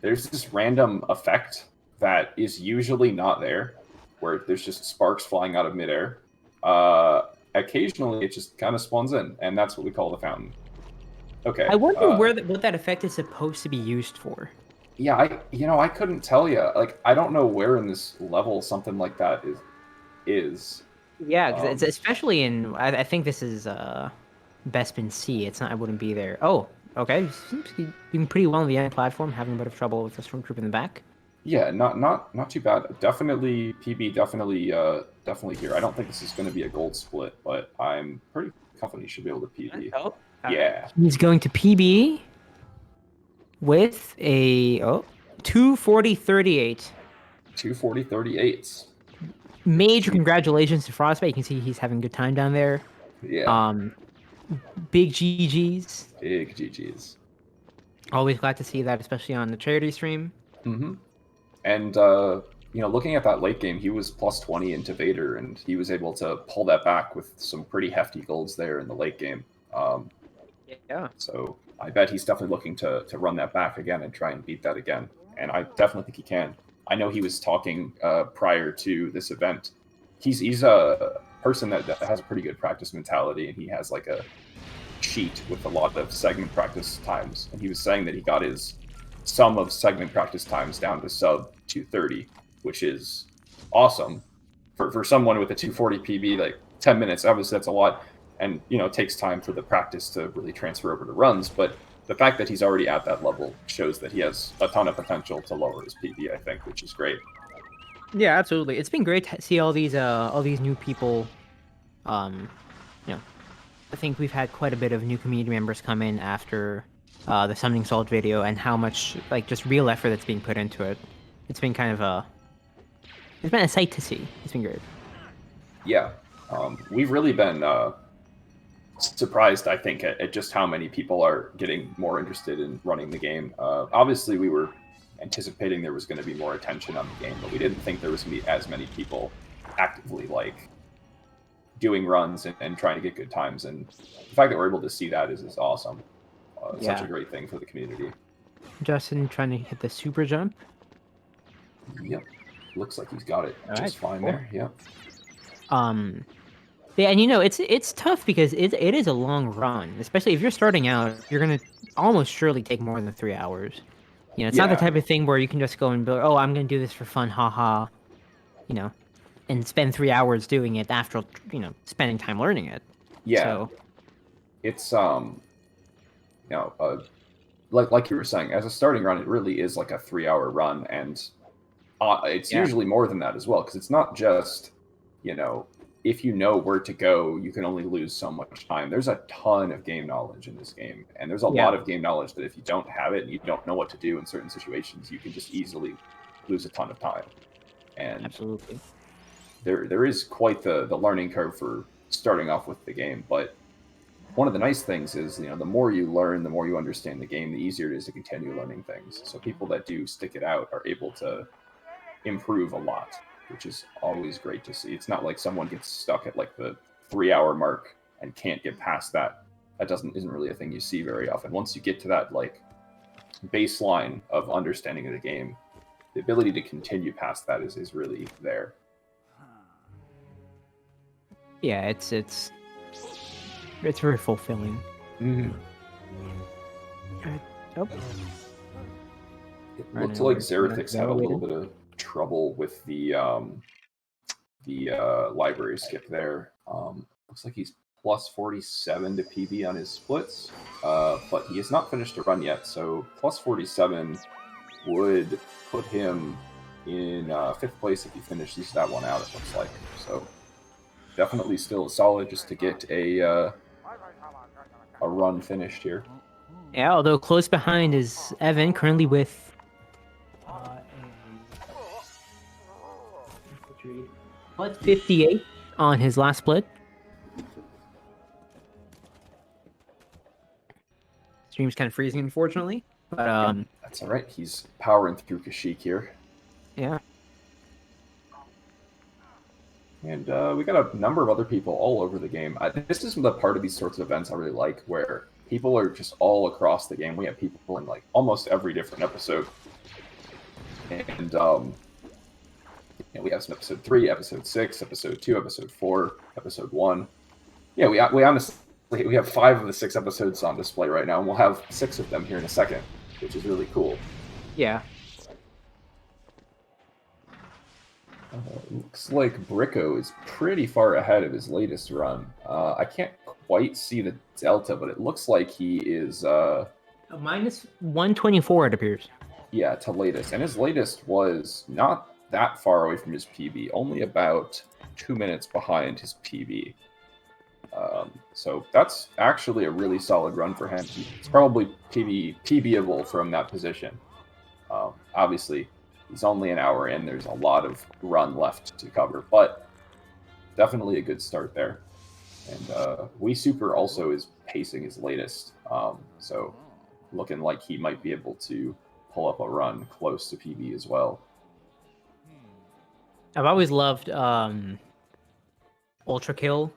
There's this random effect that is usually not there, where there's just sparks flying out of midair. Occasionally, it just kind of spawns in, and that's what we call the fountain. Okay. I wonder what that effect is supposed to be used for. Yeah, I couldn't tell you. Like, I don't know where in this level something like that is. Yeah, because it's especially in. I think this is Bespin C. It's not. I wouldn't be there. Oh, okay. Seems to be doing pretty well on the end platform. Having a bit of trouble with the stormtrooper in the back. Yeah, not too bad. Definitely PB. Definitely here. I don't think this is going to be a gold split, but I'm pretty confident he should be able to PB. Oh, yeah. He's going to PB with a 240.38. 240.38. Major congratulations to Frostbite. You can see he's having a good time down there. Yeah. Big GGs. Big GGs. Always glad to see that, especially on the charity stream. Mm-hmm. And looking at that late game, he was plus 20 into Vader, and he was able to pull that back with some pretty hefty golds there in the late game. Yeah. So I bet he's definitely looking to run that back again and try and beat that again. And I definitely think he can. I know he was talking prior to this event. He's a person that has a pretty good practice mentality, and he has like a sheet with a lot of segment practice times. And he was saying that he got his sum of segment practice times down to sub 230, which is awesome for someone with a 240 PB. Like 10 minutes, obviously that's a lot, and it takes time for the practice to really transfer over to runs. But the fact that he's already at that level shows that he has a ton of potential to lower his PB, I think, which is great. Yeah, absolutely. It's been great to see all these new people. I think we've had quite a bit of new community members come in after the Summoning Salt video, and how much just real effort that's being put into it. It's been kind of it's been a sight to see. It's been great. Yeah, we've really been surprised, I think, at just how many people are getting more interested in running the game. Obviously, we were anticipating there was going to be more attention on the game, but we didn't think there was going to be as many people actively doing runs and trying to get good times. And the fact that we're able to see that is awesome. Such a great thing for the community. Justin trying to hit the super jump. Yep, looks like he's got it just fine cool. there. Yep. Yeah, and it's tough because it is a long run, especially if you're starting out. You're gonna almost surely take more than 3 hours. It's not the type of thing where you can just go and be like, oh, I'm gonna do this for fun, haha. And spend 3 hours doing it after spending time learning it. Yeah. So, it's like you were saying, as a starting run, it really is like a 3-hour run, and it's usually more than that as well, because it's not just if you know where to go, you can only lose so much time. There's a ton of game knowledge in this game, and there's a lot of game knowledge that if you don't have it and you don't know what to do in certain situations, you can just easily lose a ton of time. And absolutely, there is quite the learning curve for starting off with the game. But one of the nice things is, the more you learn, the more you understand the game, the easier it is to continue learning things. So people that do stick it out are able to improve a lot, which is always great to see. It's not like someone gets stuck at the 3-hour mark and can't get past that. That isn't really a thing you see very often. Once you get to that baseline of understanding of the game, the ability to continue past that is really there. Yeah, it's very fulfilling. Mm-hmm. Oh. It looks like Zerathix had a little bit of trouble with the library skip there. Looks like he's plus 47 to PB on his splits, but he has not finished a run yet, so plus 47 would put him in 5th place if he finishes that one out, it looks like. So definitely still solid just to get a run finished here. Yeah, although close behind is Evan, currently with plus 58 on his last split. Stream's kind of freezing, unfortunately, but that's all right. He's powering through Kashyyyk here. Yeah. And we got a number of other people all over the game. This is the part of these sorts of events I really like, where people are just all across the game. We have people in almost every different episode. And we have some episode 3, episode 6, episode 2, episode 4, episode 1. Yeah, we honestly we have 5 of the 6 episodes on display right now, and we'll have 6 of them here in a second, which is really cool. Yeah. Looks like Bricko is pretty far ahead of his latest run. I can't quite see the delta, but it looks like he is... minus 124, it appears. Yeah, to latest. And his latest was not that far away from his PB, only about 2 minutes behind his PB. So that's actually a really solid run for him. It's probably PB-able from that position. Obviously, he's only an hour in. There's a lot of run left to cover, but definitely a good start there. And We Super also is pacing his latest, so looking like he might be able to pull up a run close to PB as well. I've always loved Ultra Kill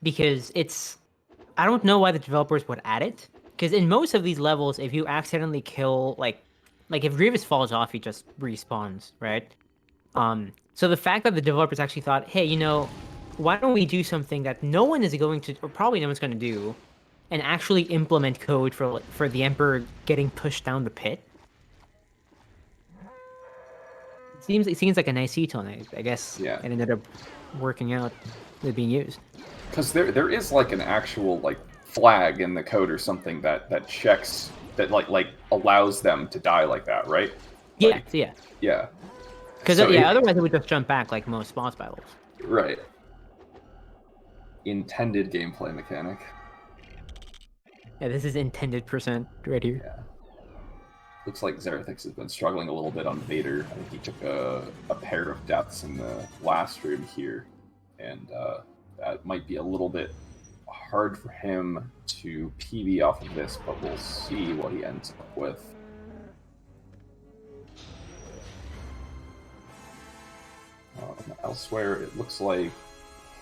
because it's. I don't know why the developers would add it, because in most of these levels, if you accidentally kill like if Grievous falls off, he just respawns, right? So the fact that the developers actually thought, hey, you know, why don't we do something that no one is going to, or probably no one's going to do, and actually implement code for the Emperor getting pushed down the pit? It seems like a nice detail, and I guess Yeah. it ended up working out with being used. Because there is like an actual like flag in the code or something that checks that like allows them to die like that, right? Yeah, yeah. Yeah. Because So otherwise it would just jump back like most boss battles. Right. Intended gameplay mechanic. Yeah, this is intended % right here. Yeah. Looks like Zerathix has been struggling a little bit on Vader. I think he took a pair of deaths in the last room here, and that might be a little bit hard for him to PB off of this, but we'll see what he ends up with. Elsewhere, it looks like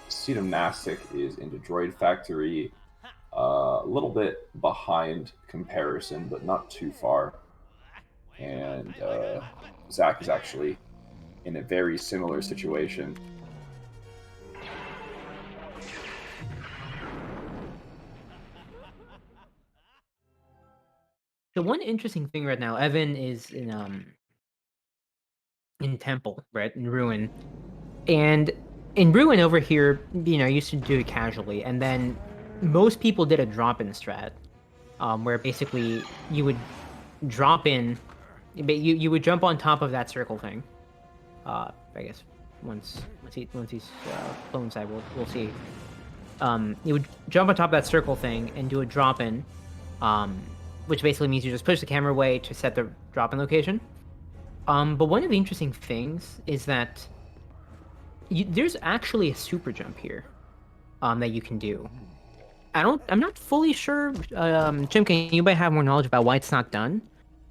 Sedum Nastic is into Droid Factory, a little bit behind comparison, but not too far. And Zach is actually in a very similar situation. The one interesting thing right now, Evan is in Temple, right, in Ruin, and in Ruin over here, you know, I used to do it casually, and then most people did a drop-in strat, where basically you would drop in, but you would jump on top of that circle thing. I guess once he's flown side, we'll see. You would jump on top of that circle thing and do a drop-in, which basically means you just push the camera away to set the drop-in location. But one of the interesting things is that there's actually a super jump here that you can do. I'm not fully sure, Chimkin, you might have more knowledge about why it's not done.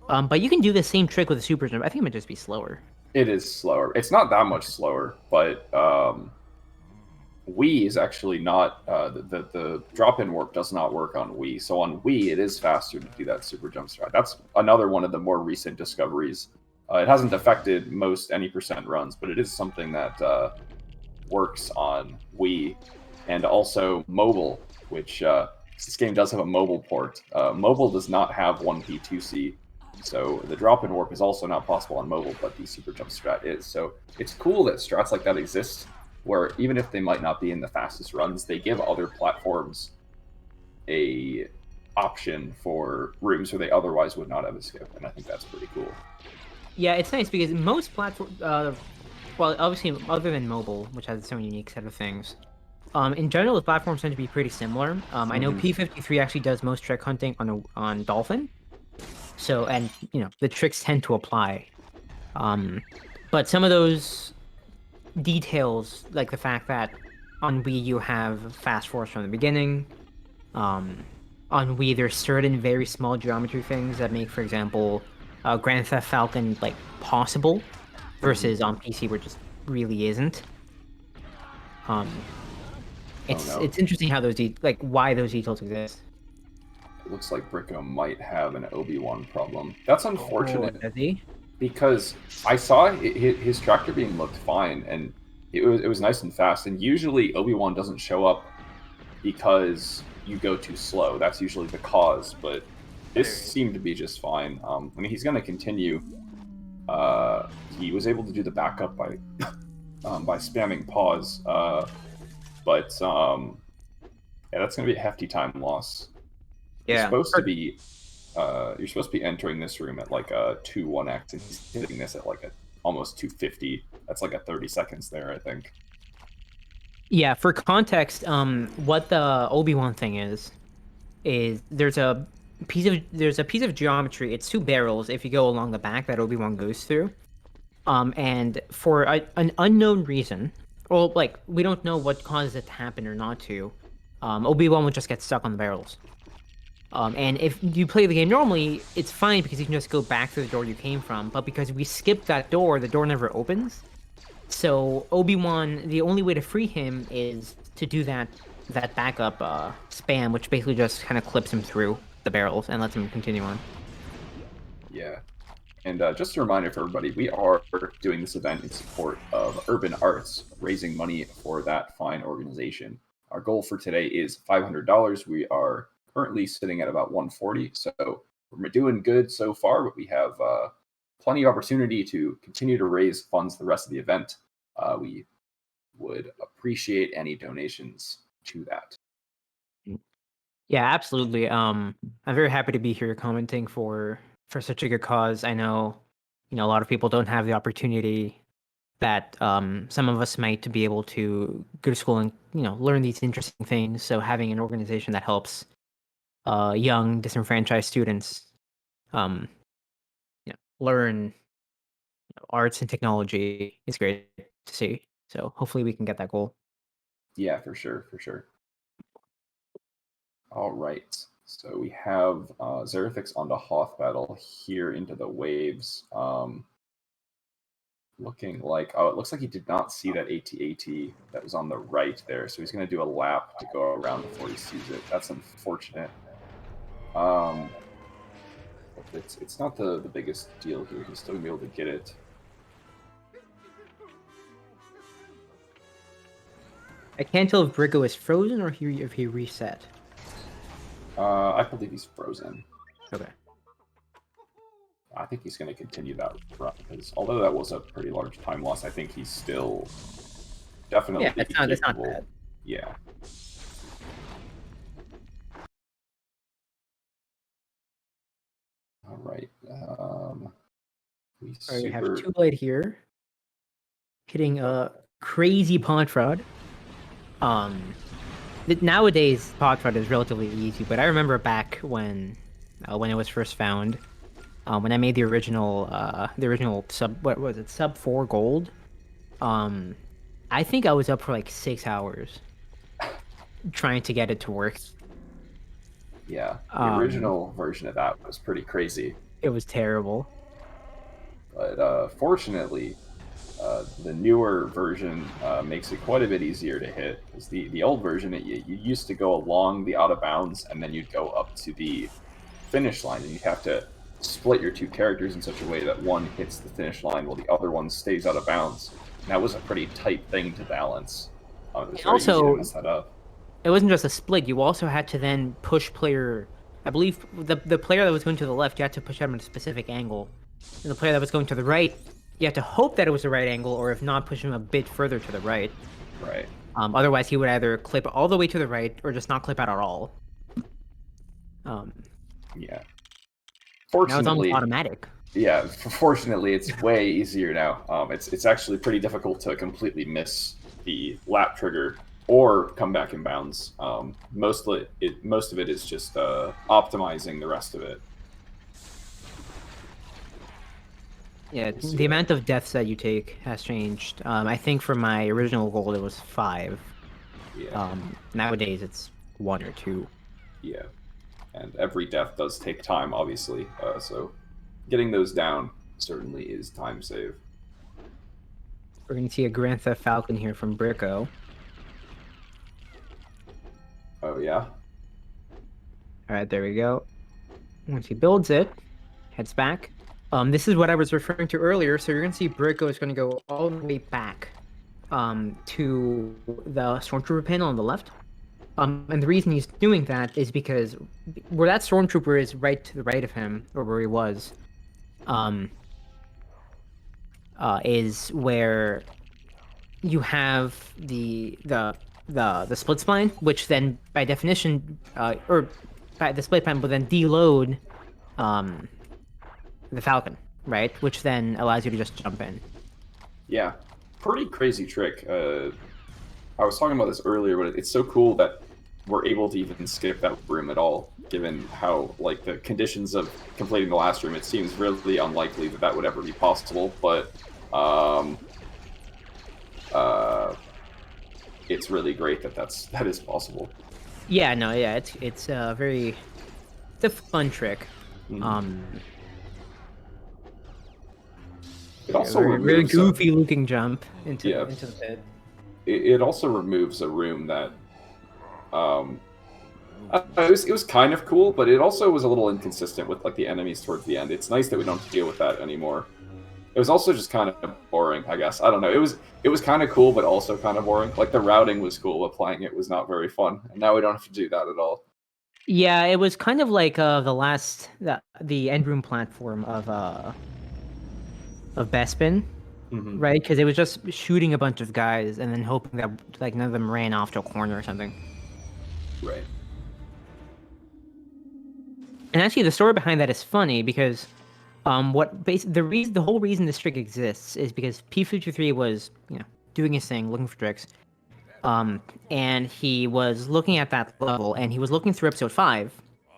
But you can do the same trick with a super jump. I think it might just be slower. It is slower. It's not that much slower, but Wii is actually not the drop-in work does not work on Wii. So on Wii, it is faster to do that super jump strat. That's another one of the more recent discoveries. It hasn't affected most any % runs, but it is something that works on Wii and also mobile, which this game does have a mobile port. Mobile does not have 1P2C, so the drop-in warp is also not possible on mobile, but the super jump strat is. So it's cool that strats like that exist, where even if they might not be in the fastest runs, they give other platforms a option for rooms where they otherwise would not have a skip, and I think that's pretty cool. Yeah, it's nice because most platforms, well, obviously other than mobile, which has its own unique set of things, in general the platforms tend to be pretty similar. I know P53 actually does most trick hunting on Dolphin, so, and you know, the tricks tend to apply. But some of those details, like the fact that on Wii you have fast force from the beginning, on Wii there's certain very small geometry things that make, for example, Grand Theft Falcon like possible, versus on PC where it just really isn't. It's interesting how those why those details exist. It looks like Bricko might have an Obi-Wan problem. That's unfortunate. Does he? Because I saw his tractor beam looked fine, and it was nice and fast. And usually Obi-Wan doesn't show up because you go too slow. That's usually the cause, but this seemed to be just fine. I mean, he's going to continue. He was able to do the backup by spamming pause, but yeah, that's going to be a hefty time loss. Yeah. You're supposed to be entering this room at like a 2-1x, and he's hitting this at like a almost 250. That's like a 30 seconds there, I think. Yeah, for context, what the Obi-Wan thing is there's a piece of geometry. It's 2 barrels if you go along the back that Obi-Wan goes through. And for an unknown reason, well, like, we don't know what causes it to happen or not to, Obi-Wan would just get stuck on the barrels. And if you play the game normally, it's fine because you can just go back to the door you came from, but because we skipped that door, the door never opens. So Obi-Wan, the only way to free him is to do that backup spam, which basically just kind of clips him through the barrels and lets him continue on. Yeah. And just a reminder for everybody, we are doing this event in support of Urban Arts, raising money for that fine organization. Our goal for today is $500. We are currently sitting at about 140, so we're doing good so far, but we have plenty of opportunity to continue to raise funds the rest of the event. We would appreciate any donations to that. Yeah, absolutely. I'm very happy to be here commenting for such a good cause. I know, a lot of people don't have the opportunity that some of us might to be able to go to school and learn these interesting things. So having an organization that helps young disenfranchised students learn arts and technology is great to see. So hopefully we can get that goal. Yeah, for sure, for sure. All right, so we have Zerathix on the Hoth battle here into the waves. Looking like, it looks like he did not see that AT-AT that was on the right there, so he's going to do a lap to go around before he sees it. That's unfortunate. It's not the biggest deal here. He's still going to be able to get it. I can't tell if Brigo is frozen or if he reset. I believe he's frozen. Okay. I think he's going to continue that run, because although that was a pretty large time loss, I think he's still definitely that's not bad. Yeah. All right. We have Too Late here, hitting a crazy pod fraud. Nowadays pod fraud is relatively easy, but I remember back when it was first found. When I made the original sub 4 gold, I think I was up for like 6 hours trying to get it to work. Yeah, the original version of that was pretty crazy. It was terrible. But fortunately, the newer version makes it quite a bit easier to hit. Because the old version, you used to go along the out of bounds, and then you'd go up to the finish line, and you'd have to split your two characters in such a way that one hits the finish line while the other one stays out of bounds. And that was a pretty tight thing to balance. It was very easy to mess that up. It wasn't just a split. You also had to then push player. I believe the player that was going to the left, you had to push him at a specific angle, and the player that was going to the right, you had to hope that it was the right angle, or if not, push him a bit further to the right. Right. Otherwise, he would either clip all the way to the right, or just not clip out at all. Yeah. Fortunately, now it's almost automatic. Yeah, fortunately, it's way easier now. It's actually pretty difficult to completely miss the lap trigger or come back in bounds. Most of it is just optimizing the rest of it. Yeah, the amount of deaths that you take has changed. I think for my original gold, it was 5. Yeah. Nowadays, it's 1 or 2. Yeah. And every death does take time, obviously. So getting those down certainly is time save. We're going to see a Grand Theft Falcon here from Brico. Oh, yeah? Alright, there we go. Once he builds it, heads back. This is what I was referring to earlier. So you're going to see Brico is going to go all the way back to the Stormtrooper panel on the left. And the reason he's doing that is because where that Stormtrooper is right to the right of him, or where he was, is where you have the split spline, which then by definition, or by the split spline will then deload the Falcon, right? Which then allows you to just jump in. Yeah, pretty crazy trick. I was talking about this earlier, but it's so cool that we're able to even skip that room at all, given how, like, the conditions of completing the last room. It seems really unlikely that that would ever be possible, but it's really great that that is possible. Yeah, no, yeah, it's a fun trick. Mm-hmm. It also very removes goofy looking jump into Yeah. into the pit. It also removes a room that it was kind of cool, but it also was a little inconsistent with like the enemies towards the end. It's nice that we don't have to deal with that anymore. It was also just kind of boring, I guess. I don't know. It was kind of cool, but also kind of boring. Like the routing was cool, but playing it was not very fun. And now we don't have to do that at all. Yeah, it was kind of like the end room platform of Bespin, Mhm. right? Because it was just shooting a bunch of guys and then hoping that like none of them ran off to a corner or something. Right. And actually, the story behind that is funny because the whole reason this trick exists is because P53 was doing his thing, looking for tricks. And he was looking at that level, and he was looking through episode 5,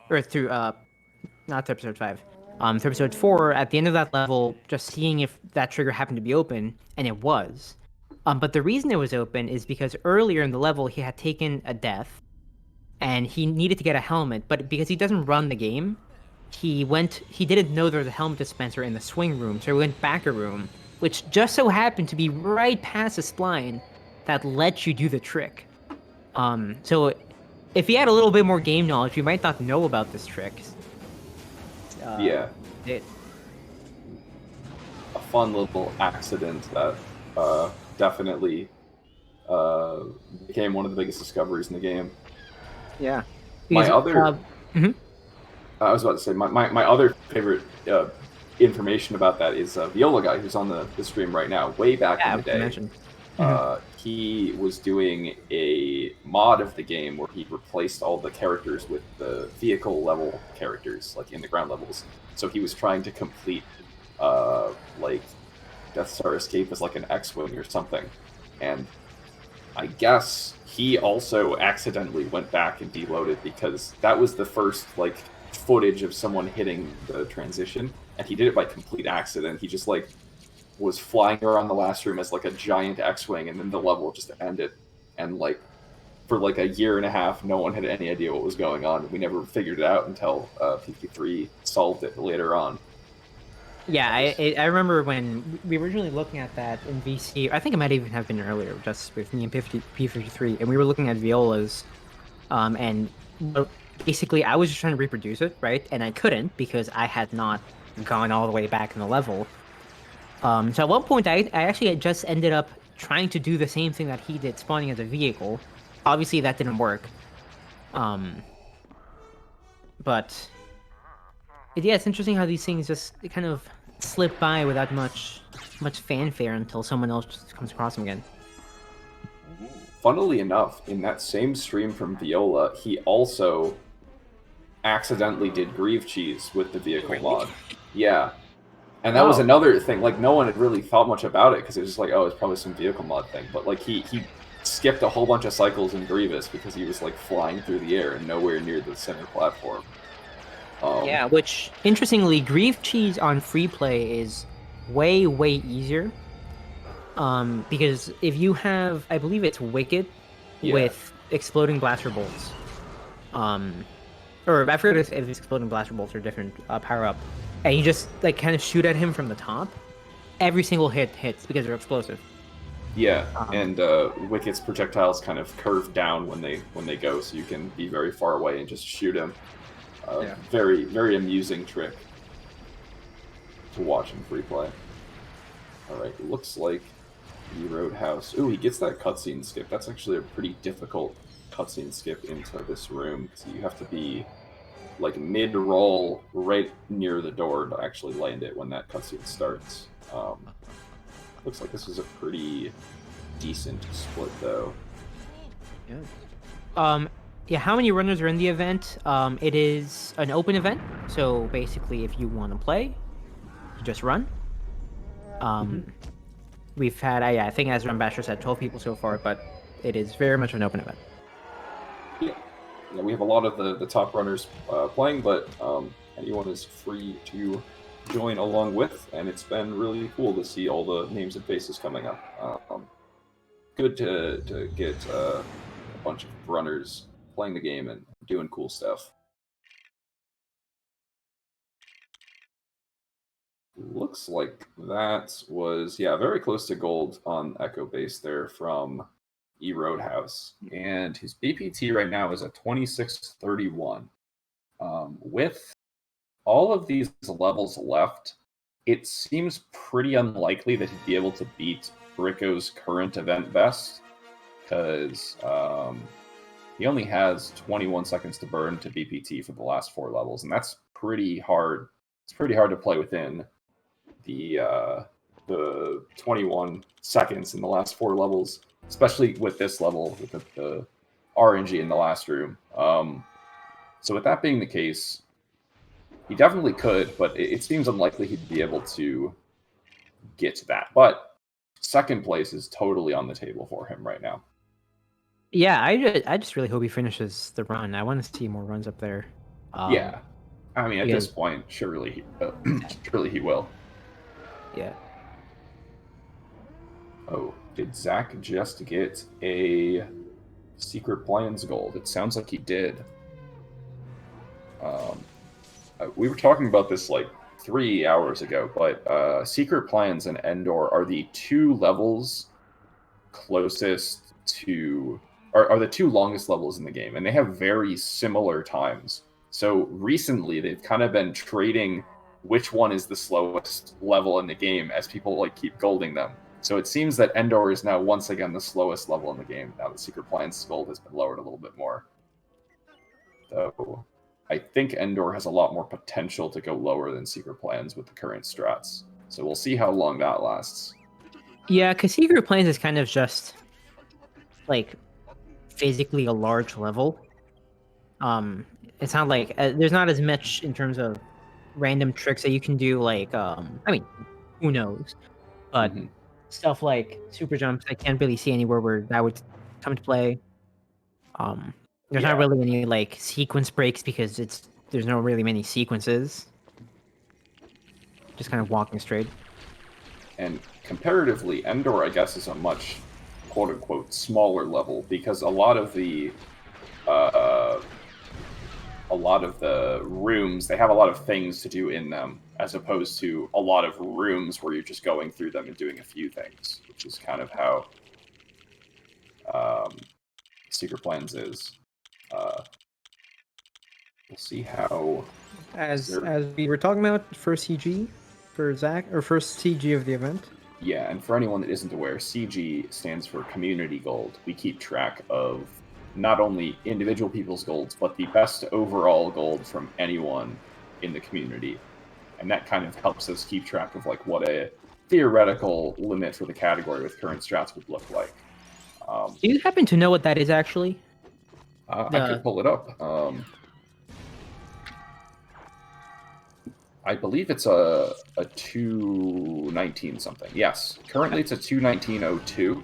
or through not through episode 5, through episode 4. At the end of that level, just seeing if that trigger happened to be open, and it was. But the reason it was open is because earlier in the level he had taken a death, and he needed to get a helmet, but because he doesn't run the game, he didn't know there was a helmet dispenser in the swing room, so he went back a room, which just so happened to be right past the spline that lets you do the trick. So if he had a little bit more game knowledge, we might not know about this trick. Yeah. It, A fun little accident that definitely became one of the biggest discoveries in the game. yeah. My Because, other, mhm. I was about to say, my other favorite information about that is Viola guy, who's on the stream right now. Way back in the day, he was doing a mod of the game where he replaced all the characters with the vehicle level characters, like in the ground levels. So he was trying to complete like Death Star Escape as like an X-Wing or something. And I guess he also accidentally went back and deloaded because that was the first like footage of someone hitting the transition, and he did it by complete accident. He just like was flying around the last room as like a giant X-Wing, and then the level just ended. And like for like a year and a half, no one had any idea what was going on. We never figured it out until P53 solved it later on. Yeah, I remember when we were originally looking at that in VC. I think it might even have been earlier, just with me and P53, and we were looking at Viola's, and basically I was just trying to reproduce it, right? And I couldn't because I had not gone all the way back in the level. So at one point, I actually had just ended up trying to do the same thing that he did, spawning as a vehicle. Obviously, that didn't work. But yeah, it's interesting how these things just kind of slip by without much fanfare until someone else just comes across them again. Funnily enough, in that same stream from Viola, he also accidentally did Grieve Cheese with the vehicle mod. Yeah. And that was another thing, like, no one had really thought much about it, because it was just like, oh, it's probably some vehicle mod thing. But, like, he skipped a whole bunch of cycles in Grievous because he was, like, flying through the air and nowhere near the center platform. Yeah, which, interestingly, Grieve Cheese on free play is way, way easier. Because if you have, I believe it's Wicked with Exploding Blaster Bolts. Or I forget if it's Exploding Blaster Bolts or different power-up. And you just, like, kind of shoot at him from the top. Every single hit hits because they're explosive. Yeah, and Wicked's projectiles kind of curve down when they go, so you can be very far away and just shoot him. Very, very amusing trick to watch in free play. Alright, looks like the Roadhouse. Ooh, he gets that cutscene skip. That's actually a pretty difficult cutscene skip into this room, so you have to be like mid-roll right near the door to actually land it when that cutscene starts. Looks like this is a pretty decent split, though. Yeah, how many runners are in the event? It is an open event, so basically if you want to play, you just run. We've had, I think as Rambasher said, 12 people so far, but it is very much an open event. Yeah, we have a lot of the top runners playing, but anyone is free to join along with, and it's been really cool to see all the names and faces coming up. Good to get a bunch of runners playing the game and doing cool stuff. Looks like that was, yeah, very close to gold on Echo Base there from E Roadhouse. And his BPT right now is at 2631. With all of these levels left, it seems pretty unlikely that he'd be able to beat Bricko's current event best, because he only has 21 seconds to burn to BPT for the last 4 levels, and that's pretty hard. It's pretty hard to play within the 21 seconds in the last 4 levels, especially with this level with the RNG in the last room. So with that being the case, he definitely could, but it seems unlikely he'd be able to get to that. But second place is totally on the table for him right now. Yeah, I just really hope he finishes the run. I want to see more runs up there. Yeah, I mean, at because- this point, surely he will. Yeah. Oh, did Zach just get a Secret Plans gold? It sounds like he did. We were talking about this like 3 hours ago, but Secret Plans and Endor are the 2 levels closest to, are the 2 longest levels in the game, and they have very similar times. So recently, they've kind of been trading which one is the slowest level in the game as people like keep golding them. So it seems that Endor is now once again the slowest level in the game, now that Secret Plans gold has been lowered a little bit more. So I think Endor has a lot more potential to go lower than Secret Plans with the current strats. So we'll see how long that lasts. Yeah, because Secret Plans is kind of just like physically a large level. It's not like there's not as much in terms of random tricks that you can do. Like, I mean, who knows? But stuff like super jumps, I can't really see anywhere where that would come to play. There's not really any like sequence breaks because there's no really many sequences. Just kind of walking straight. And comparatively, Endor, I guess, is a much quote-unquote smaller level because a lot of the rooms, they have a lot of things to do in them, as opposed to a lot of rooms where you're just going through them and doing a few things, which is kind of how Secret Plans is. We'll see how... As we were talking about, first CG for Zach, or first CG of the event. Yeah, and for anyone that isn't aware, CG stands for Community Gold. We keep track of not only individual people's golds, but the best overall gold from anyone in the community. And that kind of helps us keep track of like what a theoretical limit for the category with current strats would look like. Do you happen to know what that is actually? I could pull it up. I believe it's a 219 something. Yes, currently it's a 219.02.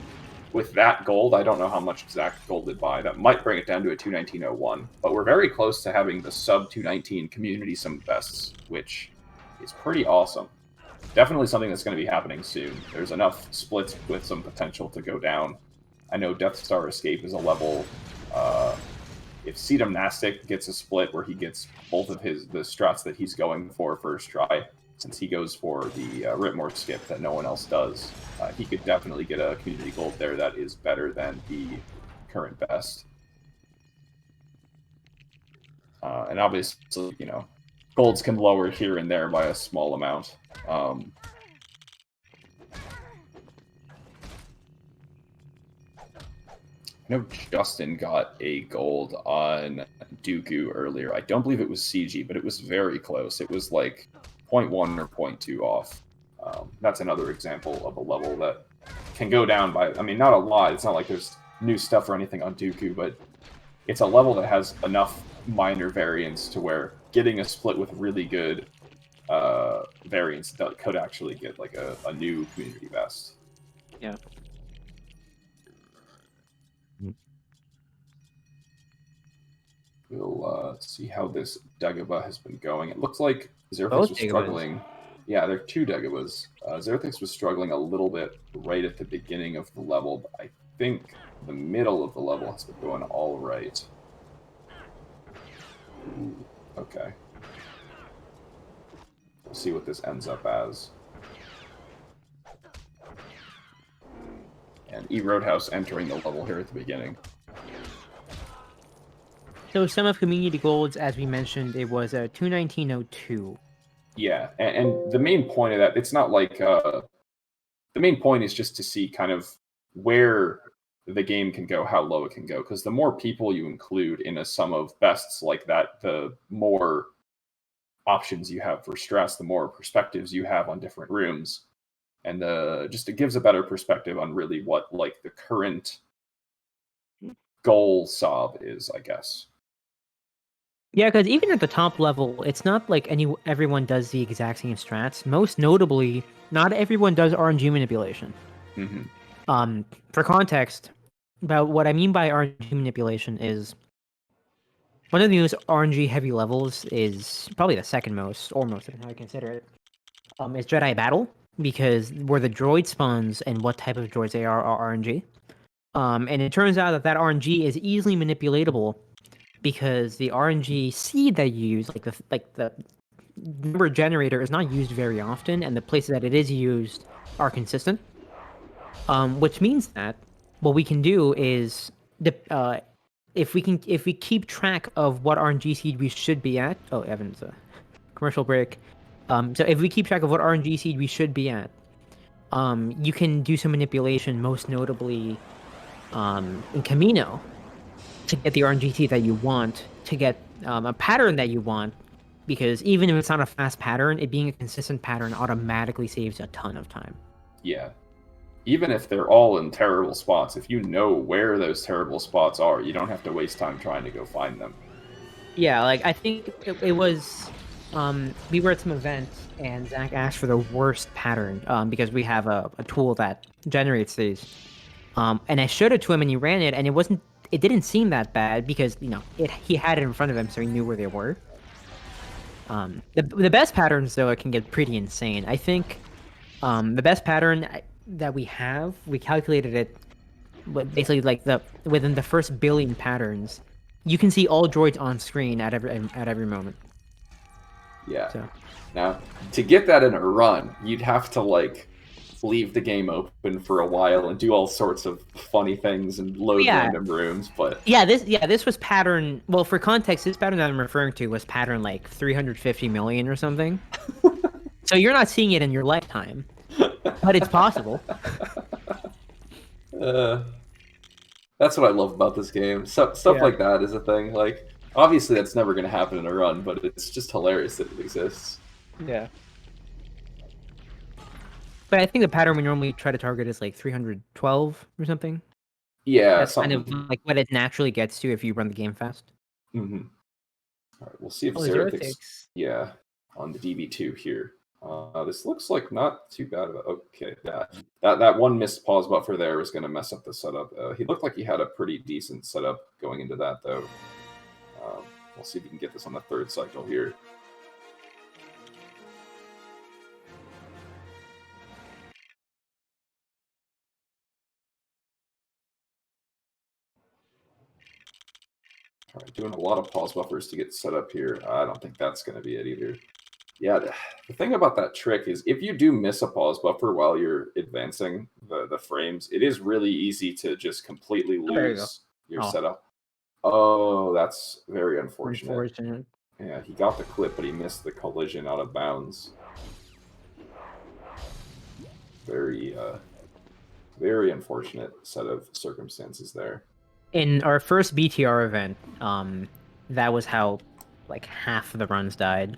With that gold, I don't know how much Zach golded by. That might bring it down to a 219.01. But we're very close to having the sub 219 community sim bests, which is pretty awesome. Definitely something that's going to be happening soon. There's enough splits with some potential to go down. I know Death Star Escape is a level. If Seedamnastic gets a split where he gets both of the strats that he's going for first try, since he goes for the Ritmore skip that no one else does, he could definitely get a community gold there that is better than the current best. And obviously, you know, golds can lower here and there by a small amount. I know Justin got a gold on Dooku earlier. I don't believe it was CG, but it was very close. It was like 0.1 or 0.2 off. That's another example of a level that can go down by, I mean, not a lot. It's not like there's new stuff or anything on Dooku, but it's a level that has enough minor variance to where getting a split with really good variance could actually get like a new community best. Yeah. We'll see how this Dagobah has been going. It looks like Zerthix was struggling. Yeah, there are 2 Dagobahs. Zerthix was struggling a little bit right at the beginning of the level, but I think the middle of the level has been going all right. Ooh, okay. We'll see what this ends up as. And Roadhouse entering the level here at the beginning. So some of community goals, as we mentioned, it was a 219.02. Yeah, and the main point of that, it's not like the main point is just to see kind of where the game can go, how low it can go, because the more people you include in a sum of bests like that, the more options you have for stress, the more perspectives you have on different rooms, and just it gives a better perspective on really what like the current goal sob is, I guess. Yeah, because even at the top level, it's not like everyone does the exact same strats. Most notably, not everyone does RNG manipulation. Mm-hmm. For context, about what I mean by RNG manipulation is one of the most RNG heavy levels is probably the second most, or most, how I consider it. Is Jedi Battle, because where the droid spawns and what type of droids they are RNG. And it turns out that RNG is easily manipulatable because the RNG seed that you use, like the number generator, is not used very often, and the places that it is used are consistent. Which means that what we can do is if we keep track of what RNG seed we should be at. Oh, Evan's a commercial break. So if we keep track of what RNG seed we should be at, you can do some manipulation, most notably in Camino, to get the RNG seed that you want, to get a pattern that you want, because even if it's not a fast pattern, it being a consistent pattern automatically saves a ton of time. Yeah. Even if they're all in terrible spots, if you know where those terrible spots are, you don't have to waste time trying to go find them. Yeah, like I think it was we were at some event and Zach asked for the worst pattern because we have a tool that generates these. And I showed it to him and he ran it, and it didn't seem that bad because, you know, he had it in front of him, so he knew where they were. The best patterns, though, it can get pretty insane. I think the best pattern that we calculated it, but basically like within the first 1 billion patterns, you can see all droids on screen at every moment. Yeah. So. Now, to get that in a run, you'd have to like leave the game open for a while and do all sorts of funny things and load random rooms, but this was pattern. Well, for context, this pattern that I'm referring to was pattern like 350 million or something. So you're not seeing it in your lifetime, but it's possible. That's what I love about this game. Stuff like that is a thing. Like, obviously, that's never going to happen in a run, but it's just hilarious that it exists. Yeah. But I think the pattern we normally try to target is like 312 or something. Yeah, that's kind of like what it naturally gets to if you run the game fast. Mm-hmm. All right, we'll see if Zerethix. Yeah, on the DB2 here. This looks like not too bad of a... Okay, that one missed pause buffer there was going to mess up the setup. He looked like he had a pretty decent setup going into that, though. We'll see if we can get this on the third cycle here. All right, doing a lot of pause buffers to get set up here. I don't think that's going to be it either. Yeah, the thing about that trick is if you do miss a pause buffer while you're advancing the frames, it is really easy to just completely lose your setup. Oh, that's very unfortunate. Yeah, he got the clip, but he missed the collision out of bounds. Very, very unfortunate set of circumstances there. In our first BTR event, that was how like half of the runs died.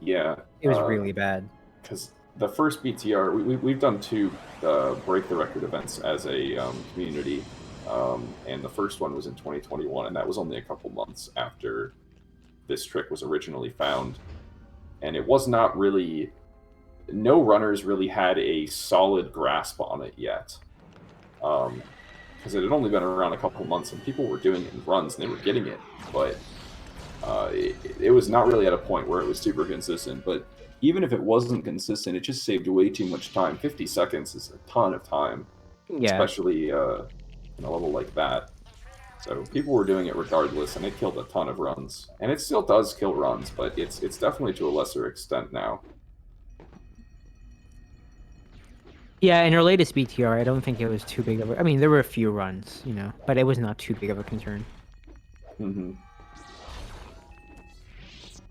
Yeah, it was really bad. Because the first BTR, we've done 2 break the record events as a community, and the first one was in 2021, and that was only a couple months after this trick was originally found, and it was not really. No runners really had a solid grasp on it yet. Because it had only been around a couple months and people were doing it in runs and they were getting it, but it was not really at a point where it was super consistent. But even if it wasn't consistent, it just saved way too much time. 50 seconds is a ton of time, especially in a level like that. So people were doing it regardless, and it killed a ton of runs. And it still does kill runs, but it's definitely to a lesser extent now. Yeah, in our latest BTR, I don't think it was too big of a... I mean, there were a few runs, you know, but it was not too big of a concern. Mm-hmm.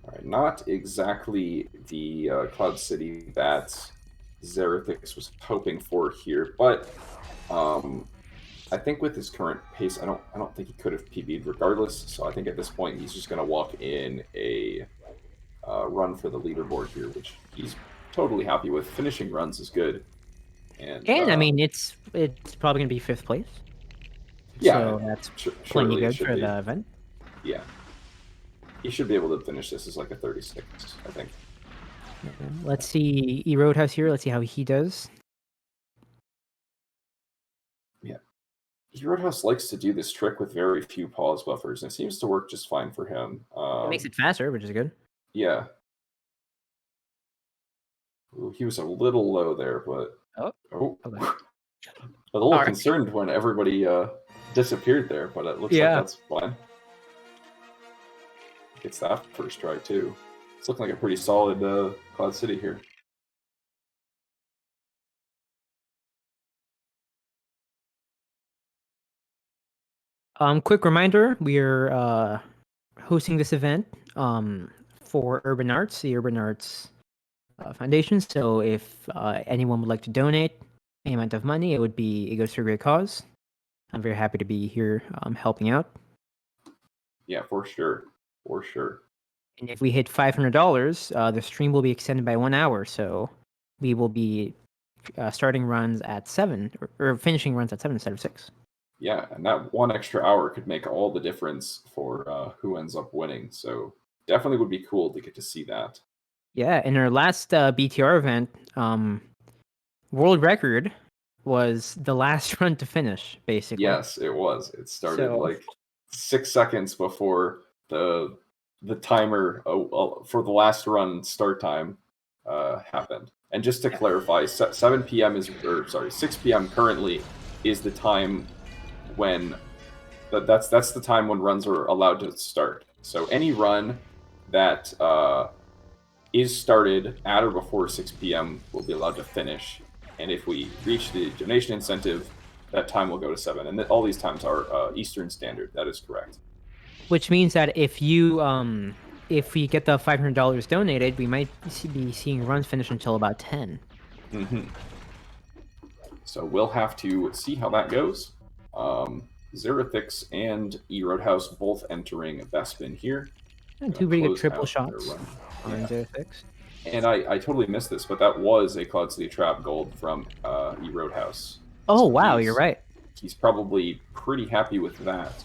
Alright, not exactly the Cloud City that Zerathix was hoping for here, but I think with his current pace, I don't think he could have PB'd regardless, so I think at this point he's just going to walk in a run for the leaderboard here, which he's totally happy with. Finishing runs is good. And I mean, it's probably going to be 5th place. Yeah, so that's plenty good for the event. Yeah. He should be able to finish this as like a 36, I think. Let's see E-Roadhouse here. Let's see how he does. Yeah. E-Roadhouse likes to do this trick with very few pause buffers, and it seems to work just fine for him. It makes it faster, which is good. Yeah. Ooh, he was a little low there, but... Oh. Okay. A little concerned when everybody disappeared there, but it looks like that's fine. Gets that first try, too. It's looking like a pretty solid Cloud City here. Quick reminder, we are hosting this event for Urban Arts, the Urban Arts Foundation. So if anyone would like to donate any amount of money, it goes to a great cause. I'm very happy to be here helping out. Yeah, for sure. For sure. And if we hit $500, the stream will be extended by 1 hour. So we will be starting runs at 7 or finishing runs at 7 instead of 6. Yeah, and that 1 extra hour could make all the difference for who ends up winning. So definitely would be cool to get to see that. Yeah, in our last BTR event, world record was the last run to finish, basically. Yes, it was. It started like 6 seconds before the timer for the last run start time happened. And just to clarify, 7 p.m. 6 p.m. currently is the time when that's the time when runs are allowed to start. So any run that is started at or before 6 p.m. will be allowed to finish. And if we reach the donation incentive, that time will go to 7. And all these times are Eastern Standard. That is correct. Which means that if you if we get the $500 donated, we might be seeing runs finish until about 10. Mm-hmm. So we'll have to see how that goes. Zerathix and E-Roadhouse both entering Bespin here. And 2 pretty good triple shots on Zerathix. And I totally missed this, but that was a Cloud City Trap gold from E-Roadhouse. Oh, so wow, you're right. He's probably pretty happy with that.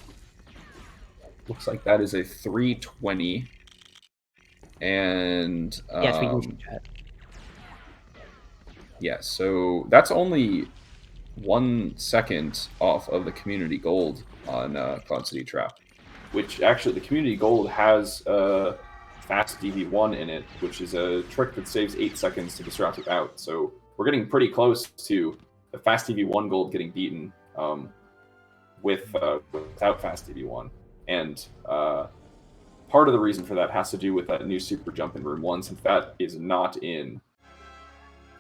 Looks like that is a 320. And... yes, we can chat. Yeah, so that's only 1 second off of the community gold on Cloud City Trap. Which, actually, the community gold has... fast DV1 in it, which is a trick that saves 8 seconds to disrupt it out. So we're getting pretty close to the fast DV1 gold getting beaten without fast DV1. And part of the reason for that has to do with that new super jump in Room 1, since that is not in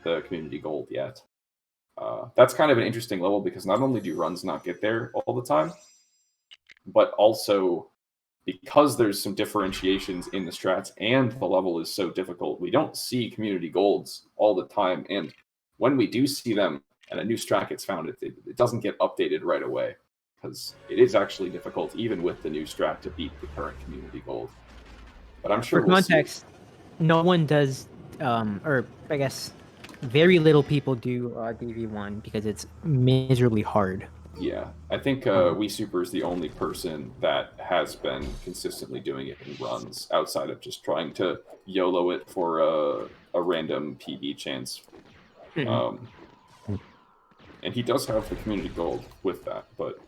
the community gold yet. That's kind of an interesting level because not only do runs not get there all the time, but also because there's some differentiations in the strats and the level is so difficult, we don't see community golds all the time. And when we do see them and a new strat gets found, it doesn't get updated right away because it is actually difficult, even with the new strat, to beat the current community gold. But I'm sure for context, no one does, or I guess very little people do DV1 because it's miserably hard. Yeah, I think Wii Super is the only person that has been consistently doing it in runs outside of just trying to YOLO it for a random PB chance. And he does have the community gold with that, but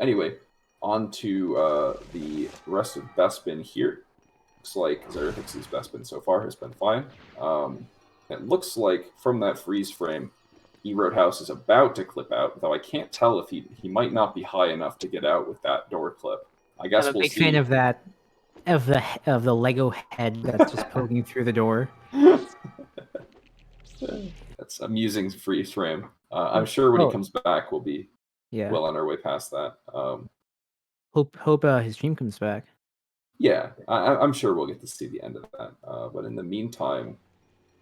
anyway, on to the rest of Bespin here. Looks like Zerathix's Bespin so far has been fine. It looks like from that freeze frame, Roadhouse is about to clip out, though I can't tell if he might not be high enough to get out with that door clip. I guess I'm a we'll big see. fan of that, of the Lego head that's just poking through the door. That's amusing freeze frame. I'm sure when he comes back, we'll be well on our way past that. Hope his dream comes back. Yeah, I'm sure we'll get to see the end of that. But in the meantime,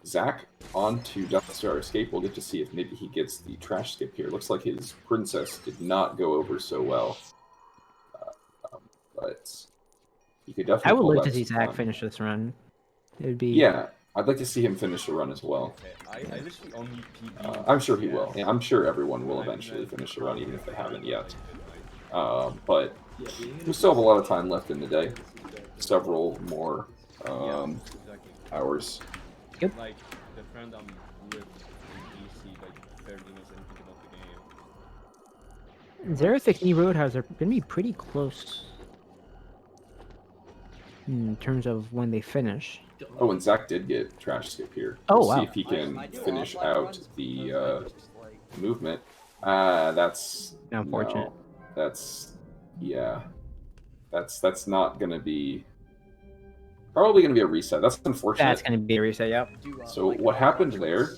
Zach on to Death Star Escape. We'll get to see if maybe he gets the trash skip here. Looks like his princess did not go over so well. But he could definitely I would pull love to back see some Zach time. finish this run. It would be Yeah, I'd like to see him finish the run as well. I literally only PB. I'm sure he will. Yeah, I'm sure everyone will eventually finish the run, even if they haven't yet. But we still have a lot of time left in the day. Several more hours. Yep. Like the friend I'm with in DC, like barely knows anything about the game. Xerafix and Roadhouse are gonna be pretty close in terms of when they finish. Oh, and Zach did get trash skip here. Oh, We'll wow. see if he can finish out the movement. That's unfortunate. No, that's not gonna be. Probably going to be a reset. That's unfortunate. That's going to be a reset, yep. So what happened there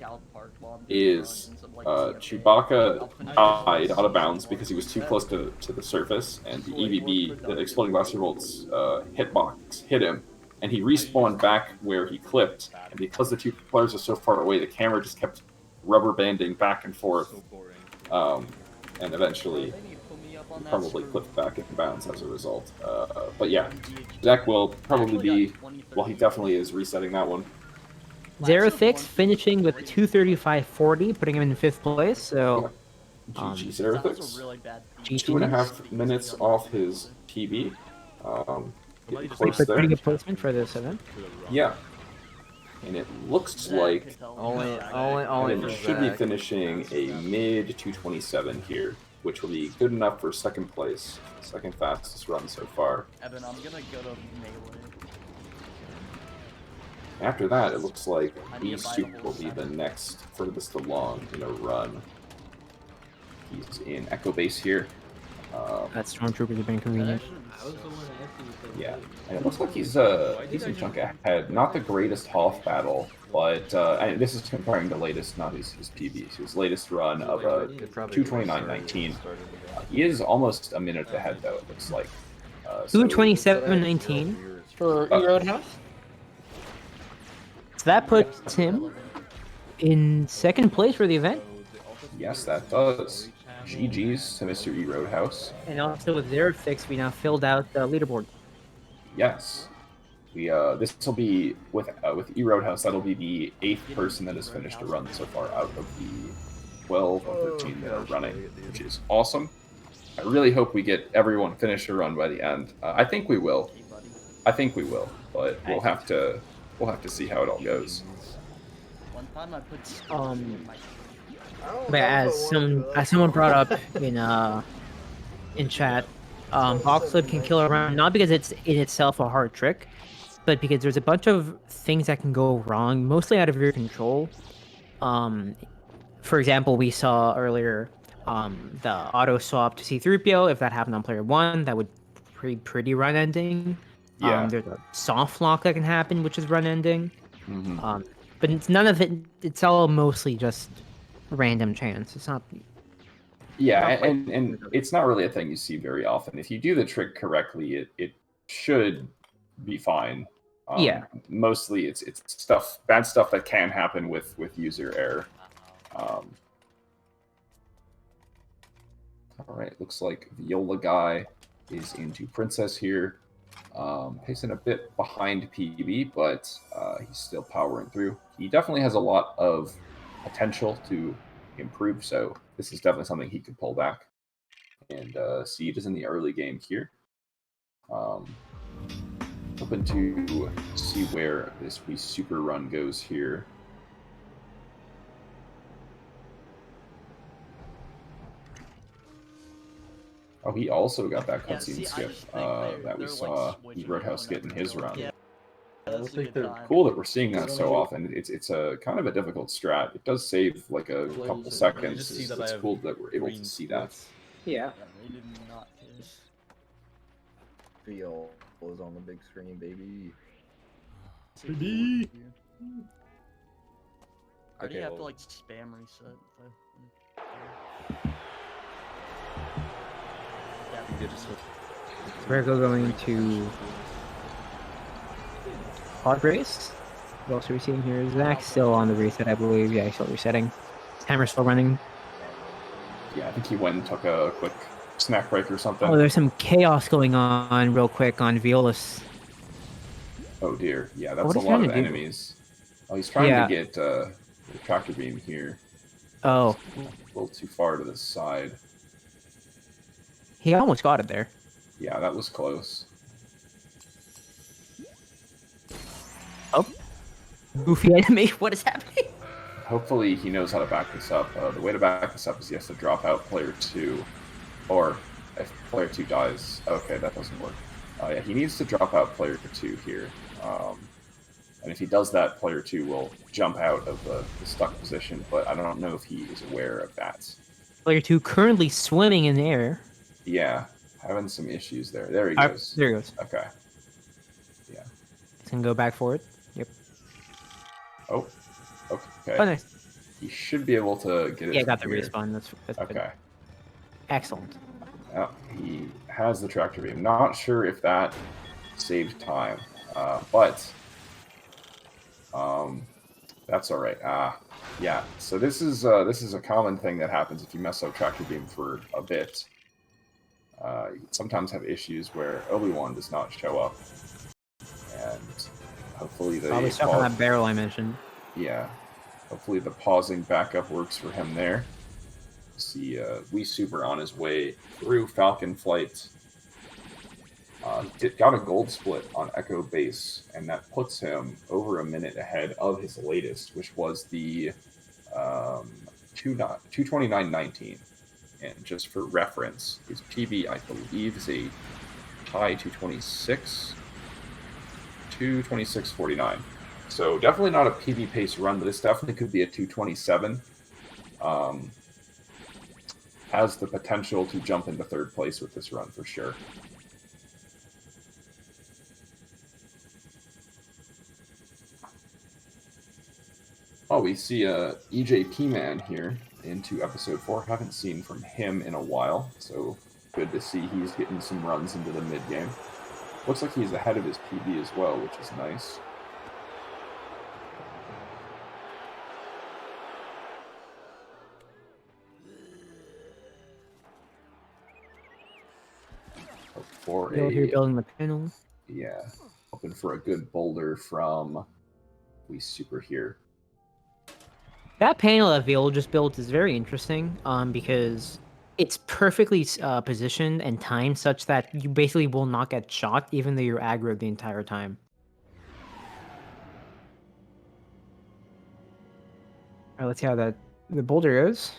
is Chewbacca died out of bounds because he was too close to the surface, and the EVB, the Exploding Blaster Bolt's hitbox, hit him, and he respawned back where he clipped, and because the two players are so far away, the camera just kept rubber banding back and forth, and eventually probably clipped back in bounds as a result. But yeah, Zach will probably be, well, he definitely is resetting that one. Xerafix finishing with 235.40, putting him in 5th place, so... GG Xerafix. GG. 2.5 minutes off his PB. Getting close there. Pretty good placement for this event. Yeah. And it looks like only he should be finishing a mid 227 here, which will be good enough for second place. Second fastest run so far. Evan, I'm gonna go to melee. After that, it looks like B-Soup will be the next furthest along in a run. He's in Echo Base here. That Stormtroopers have been convenient. Yeah, and it looks like he's a decent chunk ahead. Not the greatest Hoth battle, but and this is comparing the latest, not his PB. So his latest run of a 229.19. He is almost a minute ahead, though, it looks like. 227.19 for Roadhouse. So that puts him in 2nd place for the event. Yes, that does. GG's to Mr. E Roadhouse. And also with Xerafix, we now filled out the leaderboard. Yes. We this will be with E Roadhouse. That'll be the 8th person that has finished a run so far out of the 12 or 13 that are running, which is awesome. I really hope we get everyone finish a run by the end. I think we will. But we'll have to see how it all goes. But as someone brought up in chat, box flip can kill a round not because it's in itself a hard trick, but because there's a bunch of things that can go wrong, mostly out of your control. For example, we saw earlier the auto swap to C-3PO. If that happened on player 1, that would be pretty run ending. Yeah. There's a soft lock that can happen, which is run ending. But it's none of it. It's all mostly just random chance. It's not. Yeah, and it's not really a thing you see very often. If you do the trick correctly, it should be fine. Yeah. Mostly it's bad stuff that can happen with user error. All right, looks like Viola guy is into Princess here. Pacing a bit behind PB, but he's still powering through. He definitely has a lot of potential to improve, so this is definitely something he could pull back. And Seed is in the early game here. Hoping to see where this Wii Super Run goes here. Oh, he also got that cutscene skip that we saw Roadhouse get in his run. don't think they're Cool that we're seeing that so often. It's a kind of a difficult strat. It does save like a couple seconds. It's cool that we're able to see that. Yeah. They did not care. Feel was on the big screen, baby. Baby. I already Okay, have to well- like spam reset. Virgo going to pod race. What else are we seeing here? Zach still on the reset, I believe. Yeah, he's still resetting. Timer's still running. Yeah, I think he went and took a quick snack break or something. Oh, there's some chaos going on real quick on Violus. Oh dear. Yeah, What that's a is he lot trying of to do? enemies. Oh, he's trying Yeah. to get the tractor beam here. Oh, A little too far to the side. he almost got it there. Yeah, that was close. Oh. Goofy enemy, what is happening? Hopefully he knows how to back this up. The way to back this up is he has to drop out player 2. Or if player 2 dies... Okay, that doesn't work. Yeah, he needs to drop out player 2 here. And if he does that, player 2 will jump out of the stuck position, but I don't know if he is aware of that. Player 2 currently swimming in the air. Yeah, having some issues there. There he Ah, goes. there he goes. Okay. Yeah. He's gonna go back for it. Yep. Oh, okay. Oh, nice. He should be able to get it. Yeah, got the from here. respawn. That's good. Okay. Excellent. He has the tractor beam. Not sure if that saved time, but that's all right. Yeah. So this is a common thing that happens if you mess up tractor beam for a bit. You sometimes have issues where Obi-Wan does not show up, and hopefully the Probably stuck on that barrel I mentioned. yeah, hopefully the pausing backup works for him there. See Wii Super on his way through Falcon Flight. Got a gold split on Echo Base, and that puts him over a minute ahead of his latest, which was the 229.19. And just for reference, his PB, I believe, is a high 226, 226.49. So definitely not a PB pace run, but this definitely could be a 227. Has the potential to jump into third place with this run for sure. Oh, we see EJP Man here into episode 4. Haven't seen from him in a while, so good to see he's getting some runs into the mid game. Looks like he's ahead of his PB as well, which is nice. For Still here building the panel. Yeah, hoping for a good boulder from Wii Super here. That panel that Viola just built is very interesting, because it's perfectly positioned and timed such that you basically will not get shot, even though you're aggro the entire time. Alright, let's see how the boulder goes.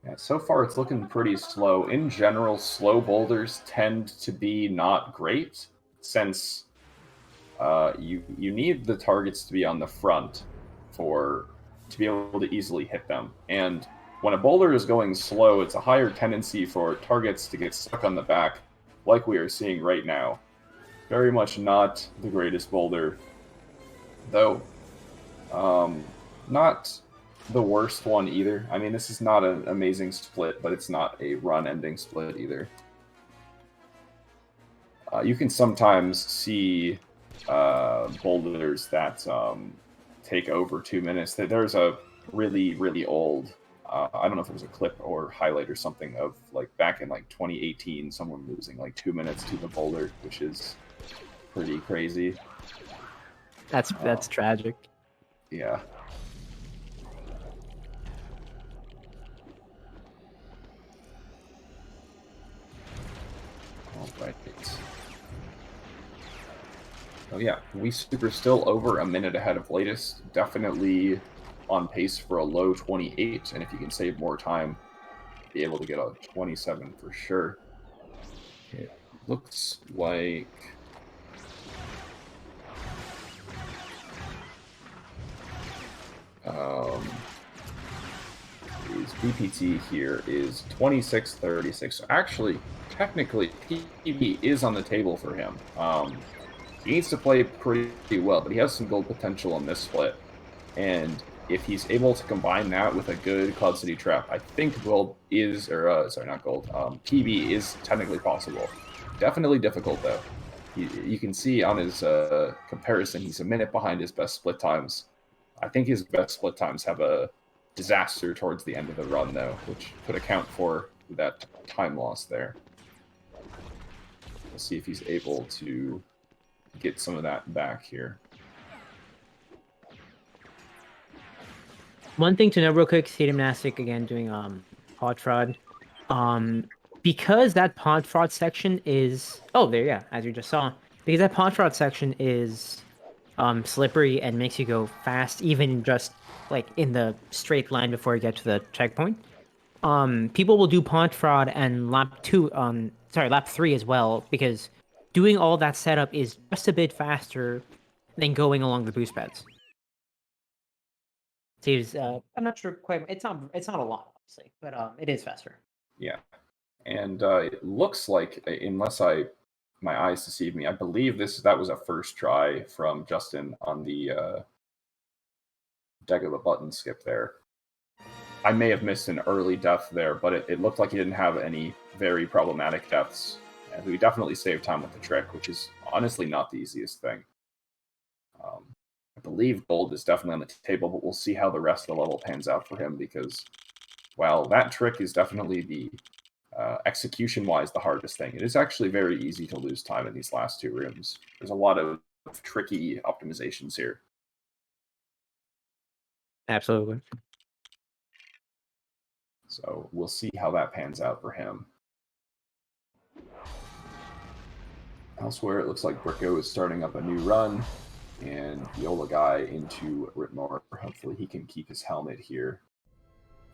Yeah, so far it's looking pretty slow. In general, slow boulders tend to be not great, since you need the targets to be on the front to be able to easily hit them. And when a boulder is going slow, it's a higher tendency for targets to get stuck on the back, like we are seeing right now. Very much not the greatest boulder, though. Not the worst one either. I mean, this is not an amazing split, but it's not a run-ending split either. You can sometimes see boulders that take over 2 minutes. There's a really, really old, I don't know if it was a clip or highlight or something of like back in like 2018, someone losing like 2 minutes to the boulder, which is pretty crazy. That's tragic. Yeah. All right. Oh yeah, Wii Super still over a minute ahead of latest. Definitely on pace for a low 28, and if you can save more time, be able to get a 27 for sure. It looks like his BPT here is 26-36. Actually, technically, PB is on the table for him. He needs to play pretty well, but he has some gold potential on this split. And if he's able to combine that with a good Cloud City trap, I think gold is, or sorry, not gold, PB is technically possible. Definitely difficult, though. You can see on his comparison, he's a minute behind his best split times. I think his best split times have a disaster towards the end of the run, though, which could account for that time loss there. We'll see if he's able to get some of that back here. One thing to know real quick, Stadium Nastic again doing pod fraud. Because that pod fraud section is as you just saw, because that pod fraud section is slippery and makes you go fast, even just like in the straight line before you get to the checkpoint. People will do pod fraud and lap 3 as well, because doing all that setup is just a bit faster than going along the boost pads. Seems I'm not sure quite. It's not a lot, obviously, but it is faster. Yeah, and it looks like, unless my eyes deceive me, I believe that was a first try from Justin on the Dagobah button skip there. I may have missed an early death there, but it looked like he didn't have any very problematic deaths, and we definitely saved time with the trick, which is honestly not the easiest thing. I believe gold is definitely on the table, but we'll see how the rest of the level pans out for him, because while that trick is definitely the execution-wise the hardest thing, it is actually very easy to lose time in these last two rooms. There's a lot of tricky optimizations here. Absolutely. So we'll see how that pans out for him. Elsewhere, it looks like Bricko is starting up a new run, and Yola guy into Ritmore. Hopefully he can keep his helmet here.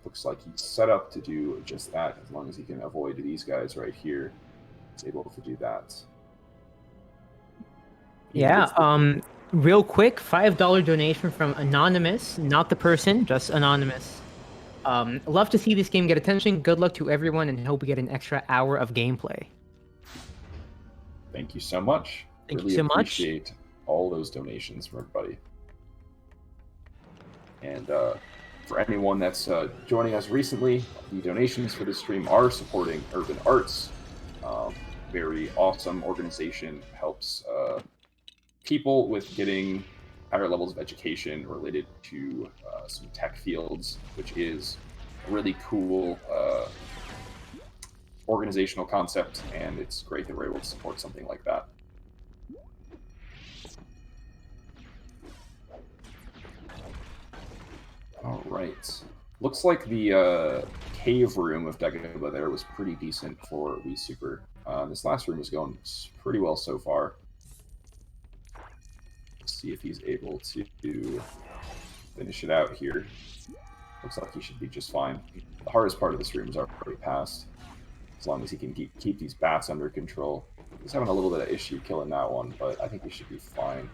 Looks like he's set up to do just that, as long as he can avoid these guys right here. He's able to do that. Yeah, real quick, $5 donation from Anonymous, not the person, just Anonymous. Love to see this game get attention. Good luck to everyone, and hope we get an extra hour of gameplay. Thank you so much. Thank really you so much. Appreciate all those donations from everybody. And for anyone that's joining us recently, the donations for this stream are supporting Urban Arts. Very awesome organization, helps people with getting higher levels of education related to some tech fields, which is a really cool organizational concept, and it's great that we're able to support something like that. All right. Looks like the cave room of Dagobah there was pretty decent for Wii Super. This last room is going pretty well so far. Let's see if he's able to finish it out here. Looks like he should be just fine. The hardest part of this room is already passed, as long as he can keep these bats under control. He's having a little bit of issue killing that one, but I think he should be fine.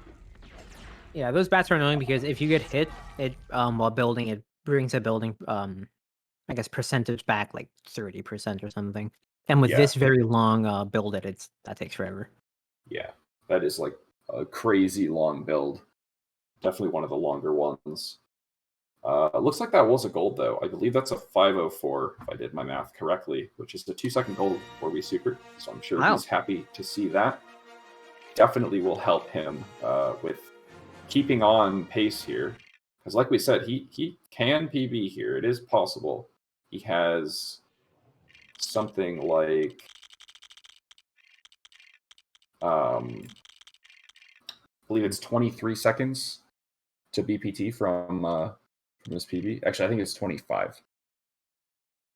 Yeah, those bats are annoying because if you get hit, it while building, it brings a building I guess percentage back like 30% or something. And with this very long build, that takes forever. Yeah, that is like a crazy long build. Definitely one of the longer ones. Looks like that was a gold, though. I believe that's a 504, if I did my math correctly, which is the 2-second gold for Wii Super. So I'm sure he's happy to see that. Definitely will help him with keeping on pace here. Because like we said, he can PB here. It is possible. He has something like... I believe it's 23 seconds to BPT from this PB. Actually, I think it's 25.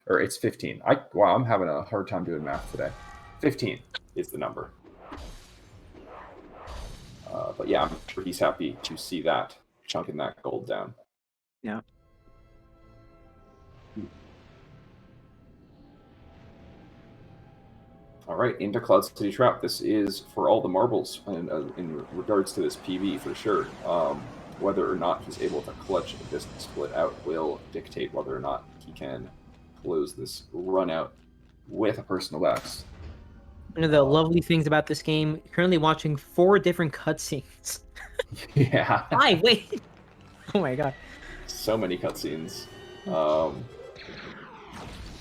Or it's 15. Wow, I'm having a hard time doing math today. 15 is the number. But yeah, I'm sure he's happy to see that, chunking that gold down. Yeah. All right, into Cloud City Trap. This is for all the marbles in regards to this PB for sure. Whether or not he's able to clutch this split out will dictate whether or not he can close this run out with a personal best. One of the lovely things about this game, currently watching 4 different cutscenes. Yeah. 5, wait. Oh my god. So many cutscenes.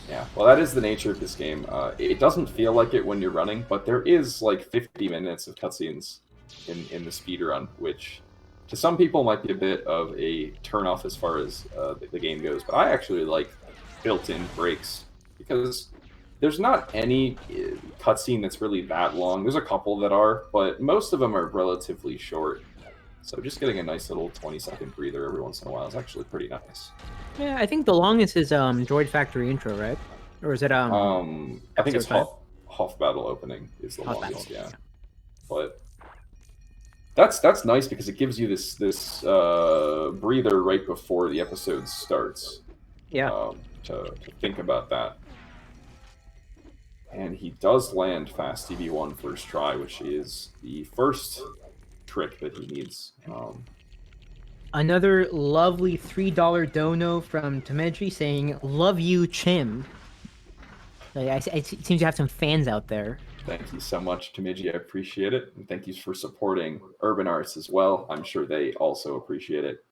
Yeah, well, that is the nature of this game. It doesn't feel like it when you're running, but there is like 50 minutes of cutscenes in the speedrun, which to some people might be a bit of a turnoff as far as the game goes. But I actually like built-in breaks because there's not any cutscene that's really that long. There's a couple that are, but most of them are relatively short. So just getting a nice little 20-second breather every once in a while is actually pretty nice. Yeah, I think the longest is Droid Factory intro, right? Or is it I think it's episode Hoth Battle opening is the Hoth longest, Battle, yeah. But that's nice because it gives you this breather right before the episode starts. Yeah. To think about that. And he does land fast DB1 first try, which is the first trick that he needs. Another lovely $3 dono from Tameji saying, "Love you, Chim." It seems you have some fans out there. Thank you so much, Tamiji. I appreciate it. And thank you for supporting Urban Arts as well. I'm sure they also appreciate it.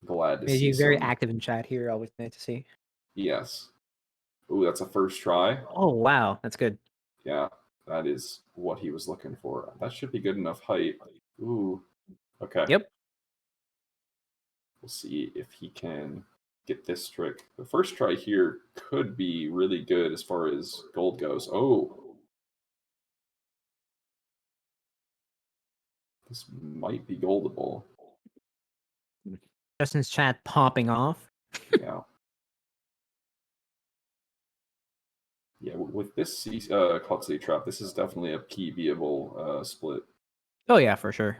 Glad to see Tameji very some... active in chat here. Always nice to see. Yes. Ooh, that's a first try. Oh, wow. That's good. Yeah, that is what he was looking for. That should be good enough height. Ooh. Okay. Yep. We'll see if he can get this trick. The first try here could be really good as far as gold goes. Oh. This might be goldable. Justin's chat popping off. Yeah. Yeah, with this Cloud City Trap, this is definitely a PB-able split. Oh yeah, for sure.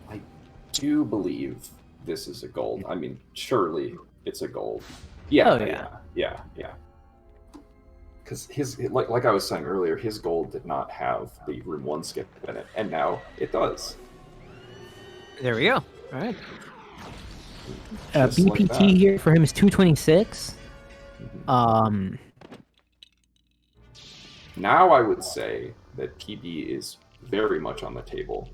I do believe this is a gold. I mean, surely it's a gold. Yeah, Oh, yeah. yeah. Because his, like I was saying earlier, his gold did not have the room 1 skip in it, and now it does. There we go. All right. Just like BPT that. here for him is 226. Now I would say that PB is very much on the table.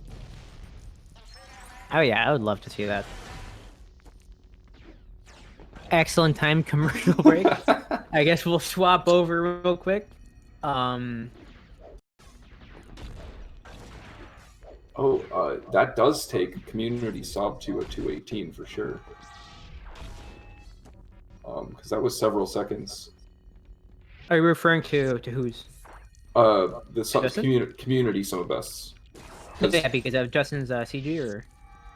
Oh yeah, I would love to see that. Excellent time commercial break. I guess we'll swap over real quick. That does take community sub to a 218 for sure. Because that was several seconds. Are you referring to whose? The sub Justin? community sub bests. Yeah, because of Justin's CG or.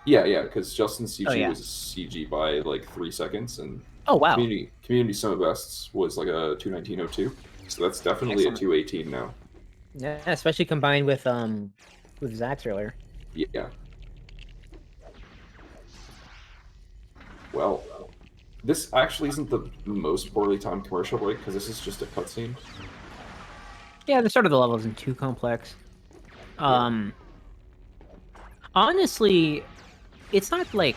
Yeah, because Justin's CG Oh, yeah. was a CG by like 3 seconds, and Oh wow. community sum of bests was like a 219.02. So that's definitely Excellent. a 218 now. Yeah, especially combined with Zach's earlier. Yeah. Well, this actually isn't the most poorly timed commercial break because this is just a cutscene. Yeah, the start of the level isn't too complex. Honestly, it's not like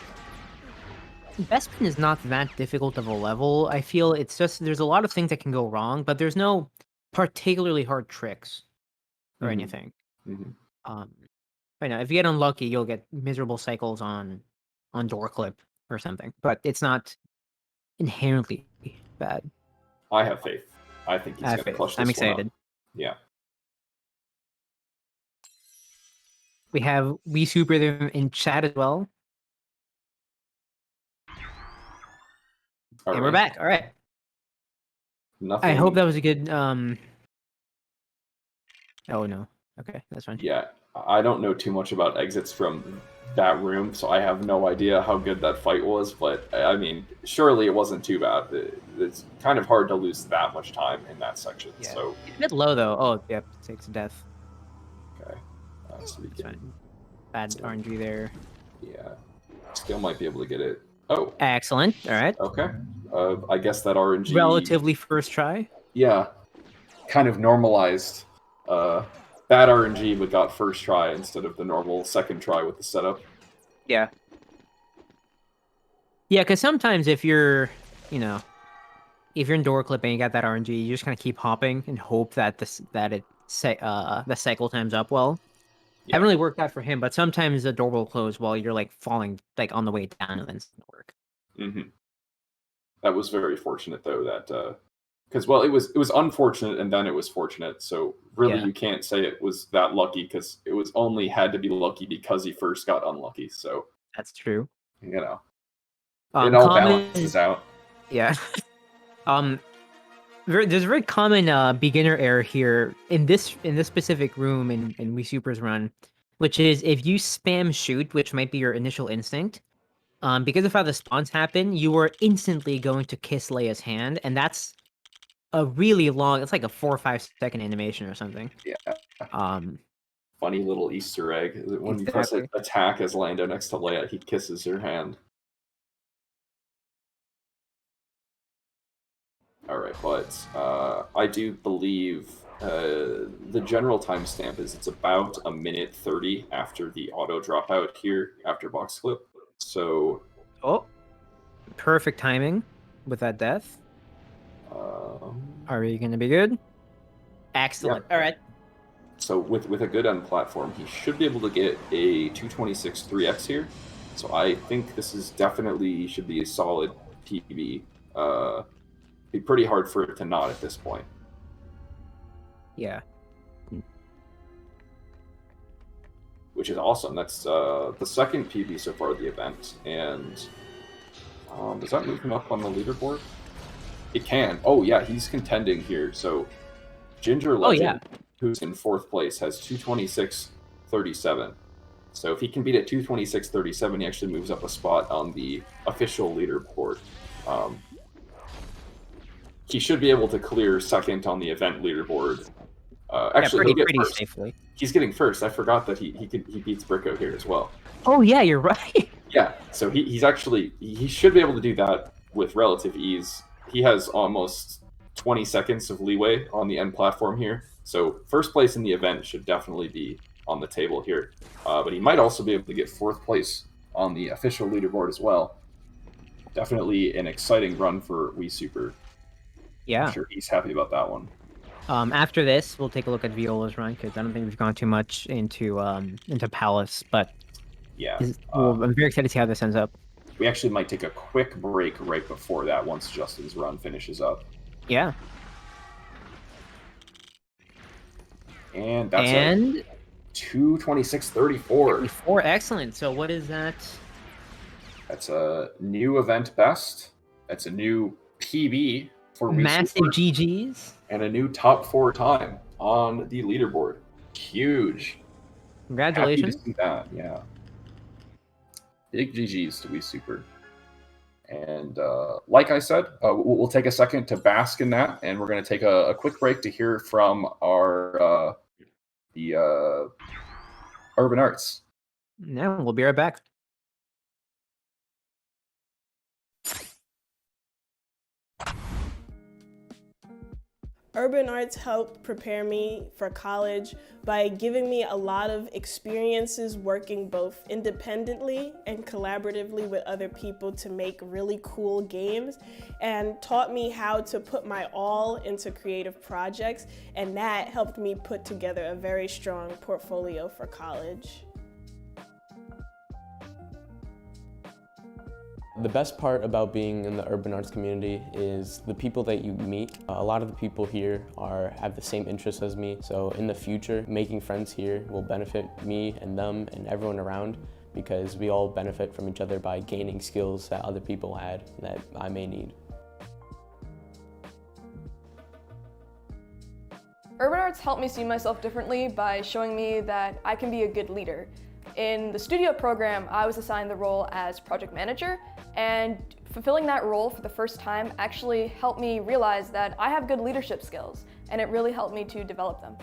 Bespin is not that difficult of a level. I feel it's just there's a lot of things that can go wrong, but there's no particularly hard tricks or anything. Right now, if you get unlucky, you'll get miserable cycles on door clip or something, but it's not inherently bad. I have faith. I think he's I have going to faith. clutch this I'm one excited. up. Yeah. We have We Super in chat as well. And we're back. All right. Nothing. I hope that was a good. Oh no. Okay, that's fine. Yeah, I don't know too much about exits from that room, so I have no idea how good that fight was, but I mean, surely it wasn't too bad. It's kind of hard to lose that much time in that section, Yeah. so... It's a bit low, though. Oh, yep, takes a death. Okay. So we That's can... fine. Bad RNG there. Yeah. Still might be able to get it. Oh. Excellent. All right. Okay. I guess that RNG... Relatively first try. Yeah. Kind of normalized bad RNG, but got first try instead of the normal second try with the setup. Yeah. Yeah, because sometimes if you're, if you're in door clip and you got that RNG, you just kind of keep hopping and hope that the cycle time's up well. Yeah. Haven't really worked out for him, but sometimes the door will close while you're like falling like on the way down, and then it's gonna work. Mm-hmm. That was very fortunate though. That because well, it was unfortunate and then it was fortunate. So really, Yeah. you can't say it was that lucky because it was only had to be lucky because he first got unlucky. So That's true. it all balances out. Yeah. There's a very common beginner error here in this specific room in Wii Super's run, which is if you spam shoot, which might be your initial instinct, because of how the spawns happen, you are instantly going to kiss Leia's hand, and that's a really long. It's like a 4 or 5 second animation or something. Yeah. Funny little Easter egg. When you press attack as Lando next to Leia, he kisses her hand. All right, but I do believe the general timestamp is it's about 1:30 after the auto dropout here after box clip. So, Perfect timing with that death. Are we gonna be good? Excellent. Yeah. All right. So with a good end platform, he should be able to get a 226 3x here. So I think this is definitely should be a solid PB. Be pretty hard for it to not at this point. Yeah. Which is awesome. That's the second PB so far of the event. And does that move him up on the leaderboard? It can. Oh, yeah, he's contending here. So Ginger Legend, who's in 4th place, has 226.37. So if he can beat at 226.37, he actually moves up a spot on the official leaderboard. He should be able to clear second on the event leaderboard. Actually, he'll get pretty first. safely. He's getting first. I forgot that he beats Bricko here as well. Oh yeah, you're right. Yeah, so he should be able to do that with relative ease. He has almost 20 seconds of leeway on the end platform here. So first place in the event should definitely be on the table here. But he might also be able to get 4th place on the official leaderboard as well. Definitely an exciting run for Wii Super. Yeah. I'm sure he's happy about that one. After this, we'll take a look at Viola's run because I don't think we've gone too much into Palace, but yeah, I'm very excited to see how this ends up. We actually might take a quick break right before that once Justin's run finishes up. Yeah. And that's a 226.34. 34, excellent. So what is that? That's a new event best. That's a new PB for Wii massive Super, GGs and a new top 4 time on the leaderboard. Huge. Congratulations. Happy to see that, yeah. Big GGs to Wii Super. And like I said, we'll take a second to bask in that, and we're going to take a quick break to hear from our the Urban Arts. Yeah, we'll be right back. Urban Arts helped prepare me for college by giving me a lot of experiences working both independently and collaboratively with other people to make really cool games, and taught me how to put my all into creative projects, and that helped me put together a very strong portfolio for college. The best part about being in the urban arts community is the people that you meet. A lot of the people here have the same interests as me, so in the future, making friends here will benefit me and them and everyone around, because we all benefit from each other by gaining skills that other people had that I may need. Urban Arts helped me see myself differently by showing me that I can be a good leader. In the studio program, I was assigned the role as project manager, and fulfilling that role for the first time actually helped me realize that I have good leadership skills, and it really helped me to develop them.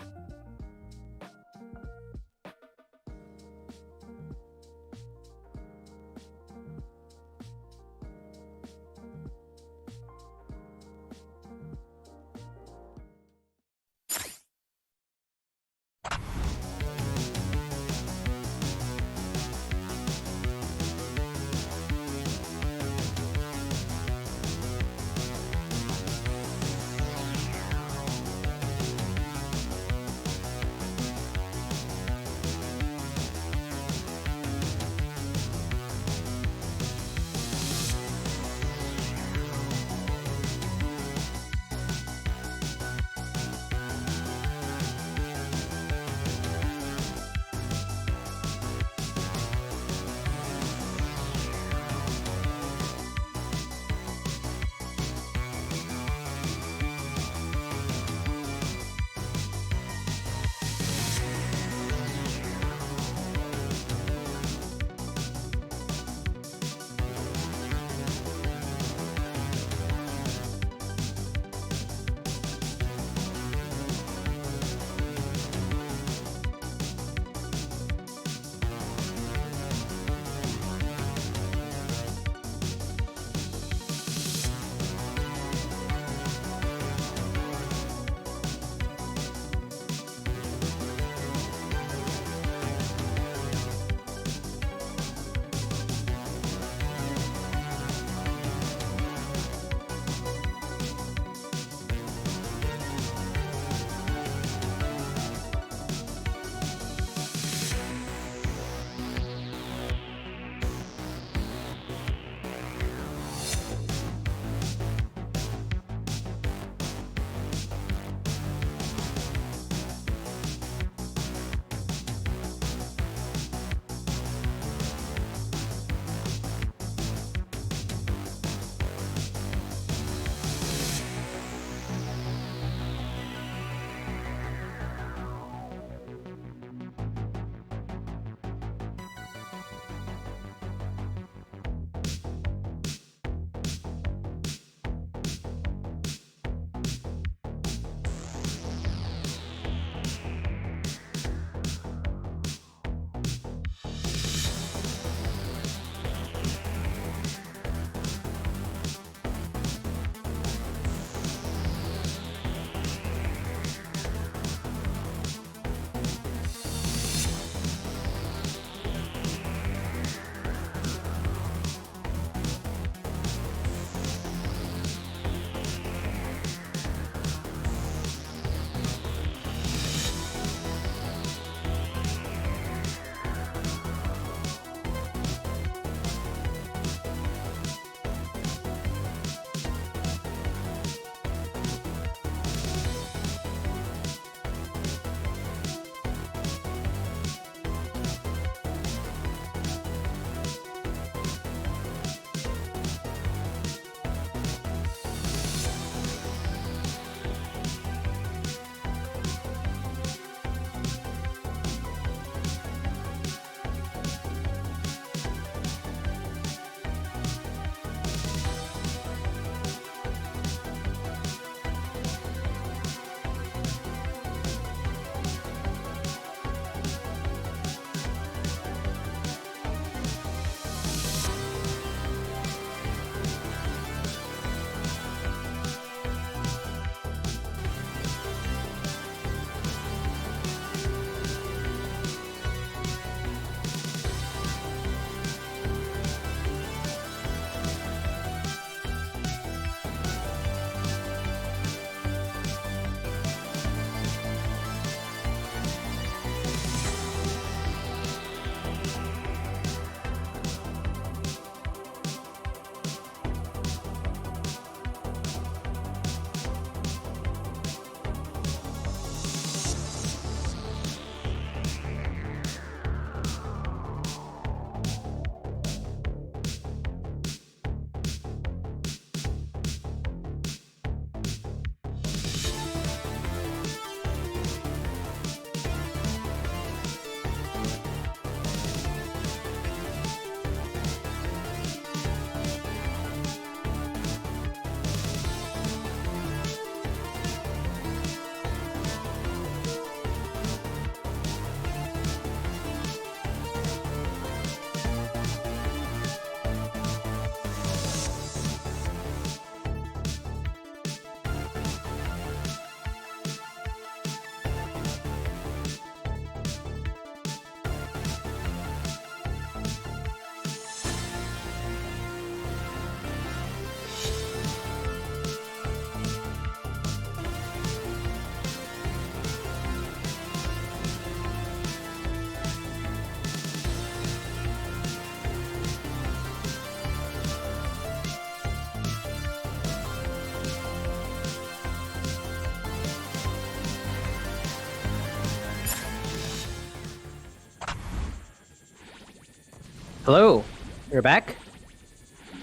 Hello, you're back.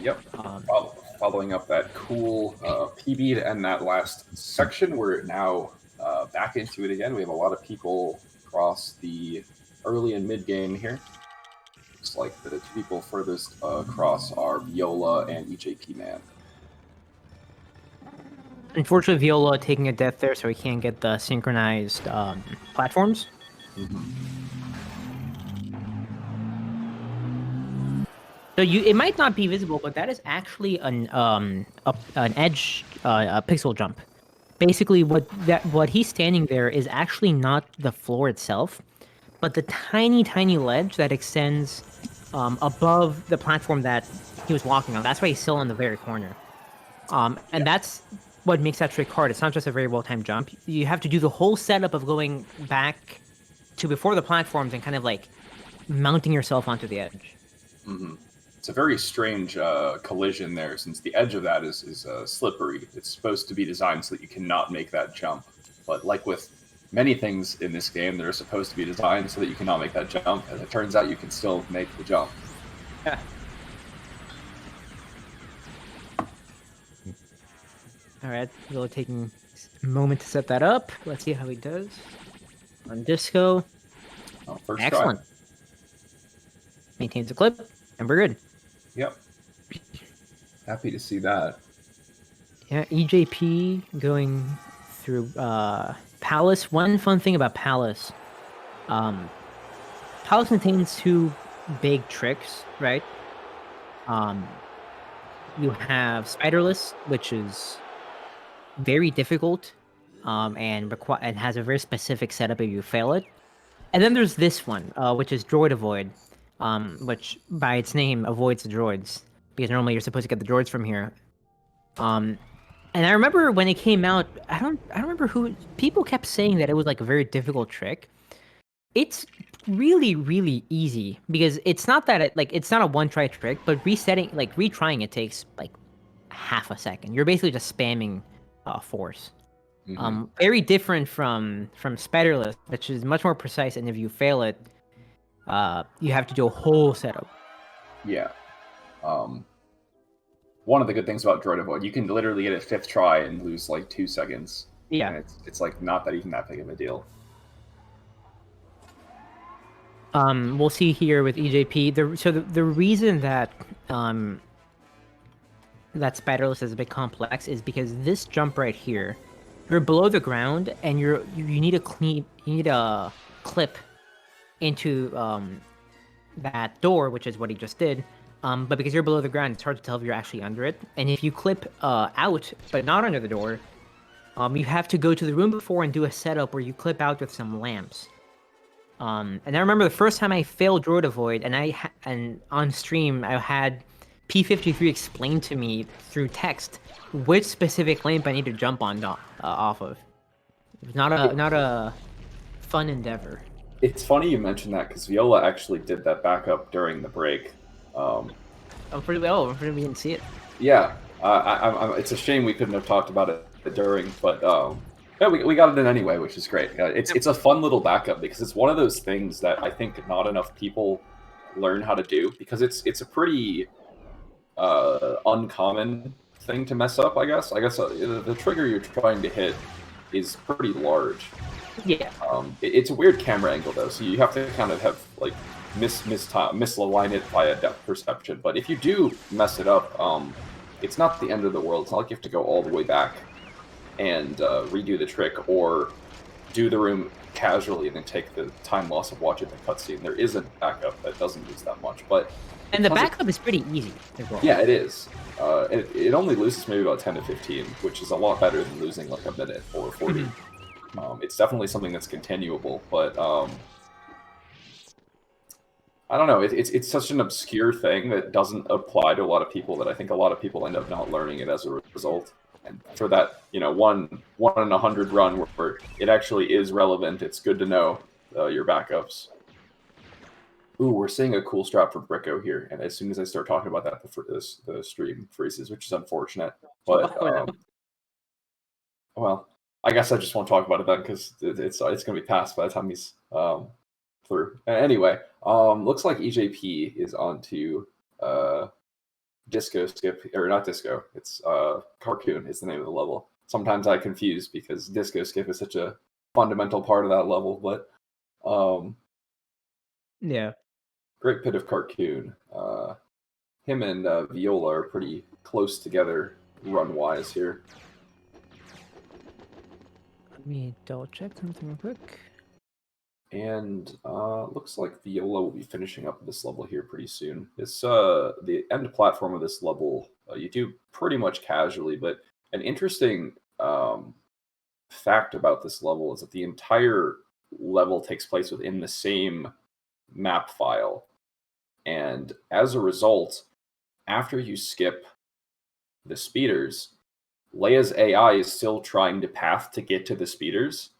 Yep. Following up that cool PB to end that last section, we're now back into it again. We have a lot of people across the early and mid game here. Looks like the two people furthest across are Viola and EJP Man. Unfortunately, Viola taking a death there, so he can't get the synchronized platforms. So it might not be visible, but that is actually an edge a pixel jump. Basically, what he's standing there is actually not the floor itself, but the tiny ledge that extends above the platform that he was walking on. That's why he's still in the very corner. And that's what makes that trick hard. It's not just a very well-timed jump. You have to do the whole setup of going back to before the platforms and kind of like mounting yourself onto the edge. It's a very strange collision there, since the edge of that is slippery. It's supposed to be designed so that you cannot make that jump. But like with many things in this game, they're supposed to be designed so that you cannot make that jump. And it turns out you can still make the jump. Yeah. All right, Villa taking a moment to set that up. Let's see how he does. On disco. First Excellent. try. Maintains the clip, and we're good. Yep. Happy to see that. Yeah, EJP going through Palace. One fun thing about Palace, Palace contains two big tricks, right? You have Spiderless, which is very difficult, and has a very specific setup if you fail it. And then there's this one, which is Droid Avoid, which by its name avoids the droids, because normally you're supposed to get the droids from here. And I remember when it came out, I don't remember who people kept saying that it was like a very difficult trick. It's really easy, because it's not that it's not a one-try trick, but retrying it takes like half a second. You're basically just spamming force. Very different from Spiderless, which is much more precise, and if you fail it, you have to do a whole setup. Yeah. One of the good things about Droid Avoid, you can literally get a fifth try and lose like 2 seconds. Yeah. And it's like not that even that big of a deal. We'll see here with EJP. The reason that that Spiderless is a bit complex is because this jump right here, you're below the ground and you need a clip into that door, which is what he just did. But because you're below the ground, it's hard to tell if you're actually under it. And if you clip out but not under the door, you have to go to the room before and do a setup where you clip out with some lamps. And I remember the first time I failed Droid Avoid, and on stream I had P53 explain to me through text which specific lamp I need to jump on off of. It was not a fun endeavor. It's funny you mentioned that, because Viola actually did that backup during the break. Pretty well. We didn't see it. Yeah, it's a shame we couldn't have talked about it during, but yeah, we got it in anyway, which is great. It's a fun little backup, because it's one of those things that I think not enough people learn how to do, because it's a pretty uncommon thing to mess up. I guess the trigger you're trying to hit is pretty large. Yeah. It's a weird camera angle though, so you have to kind of have like misalign it via depth perception. But if you do mess it up, it's not the end of the world. It's not like you have to go all the way back and redo the trick, or do the room casually and then take the time loss of watching the cutscene. There is a backup that doesn't use that much, and the backup is pretty easy as well. Yeah, it is. It only loses maybe about 10 to 15, which is a lot better than losing like a minute or 40. It's definitely something that's continuable, but I don't know. It's such an obscure thing that doesn't apply to a lot of people, that I think a lot of people end up not learning it as a result. And for that, 1 in 100 run where it actually is relevant, it's good to know your backups. Ooh, we're seeing a cool strat from Bricko here, and as soon as I start talking about that, the stream freezes, which is unfortunate. But well, I guess I just won't talk about it then, because it's going to be past by the time he's through. Anyway, Looks like EJP is onto Disco Skip, or not Disco. It's Carcoon is the name of the level. Sometimes I confuse because Disco Skip is such a fundamental part of that level, but Yeah. Great Pit of Carcoon. Him and Viola are pretty close together run-wise here. Let me double check something real quick. And looks like Viola will be finishing up this level here pretty soon. It's the end platform of this level you do pretty much casually, but an interesting fact about this level is that the entire level takes place within the same map file. And as a result, after you skip the speeders, Leia's AI is still trying to path to get to the speeders.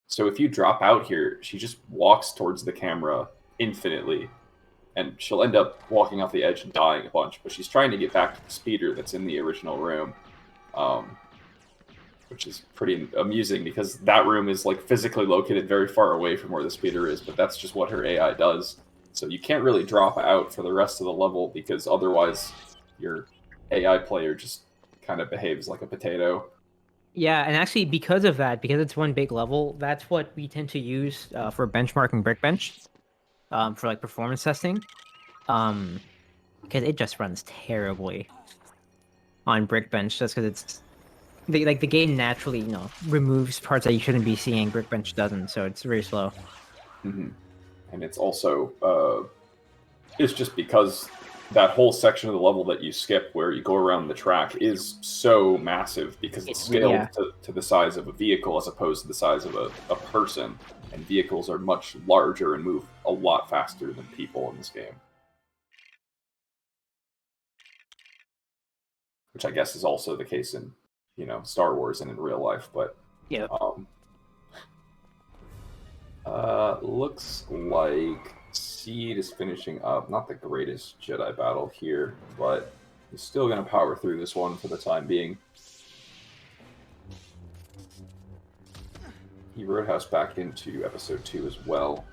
So if you drop out here, she just walks towards the camera infinitely, and she'll end up walking off the edge and dying a bunch, but she's trying to get back to the speeder that's in the original room, which is pretty amusing because that room is like physically located very far away from where the speeder is, but that's just what her AI does. So you can't really drop out for the rest of the level because otherwise your AI player just kind of behaves like a potato. Yeah, and actually because of that, because it's one big level, that's what we tend to use for benchmarking Brickbench, for like performance testing, because it just runs terribly on Brickbench just because it's the game naturally removes parts that you shouldn't be seeing. Brickbench doesn't, so it's very slow. Mm-hmm. And it's also it's just because that whole section of the level that you skip where you go around the track is so massive because it's scaled to the size of a vehicle as opposed to the size of a person. And vehicles are much larger and move a lot faster than people in this game. Which I guess is also the case in, Star Wars and in real life, but yeah. Looks like Seed is finishing up. Not the greatest Jedi battle here, but he's still going to power through this one for the time being. He Roadhouse back into episode 2 as well.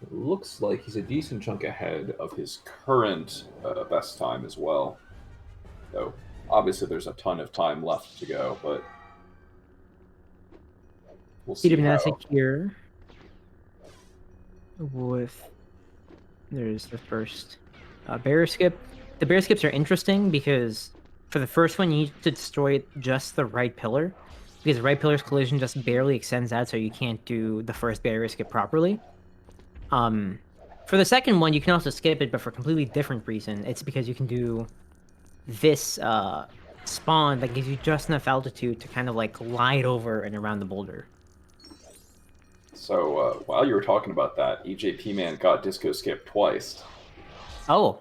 It looks like he's a decent chunk ahead of his current best time as well. Though, obviously there's a ton of time left to go, but we'll see Gymnastic here with... There's the first barrier skip. The barrier skips are interesting because for the first one, you need to destroy just the right pillar, because the right pillar's collision just barely extends out, so you can't do the first barrier skip properly. For the second one, you can also skip it, but for a completely different reason. It's because you can do this spawn that gives you just enough altitude to kind of like glide over and around the boulder. So while you were talking about that, EJP Man got disco skipped twice. Oh.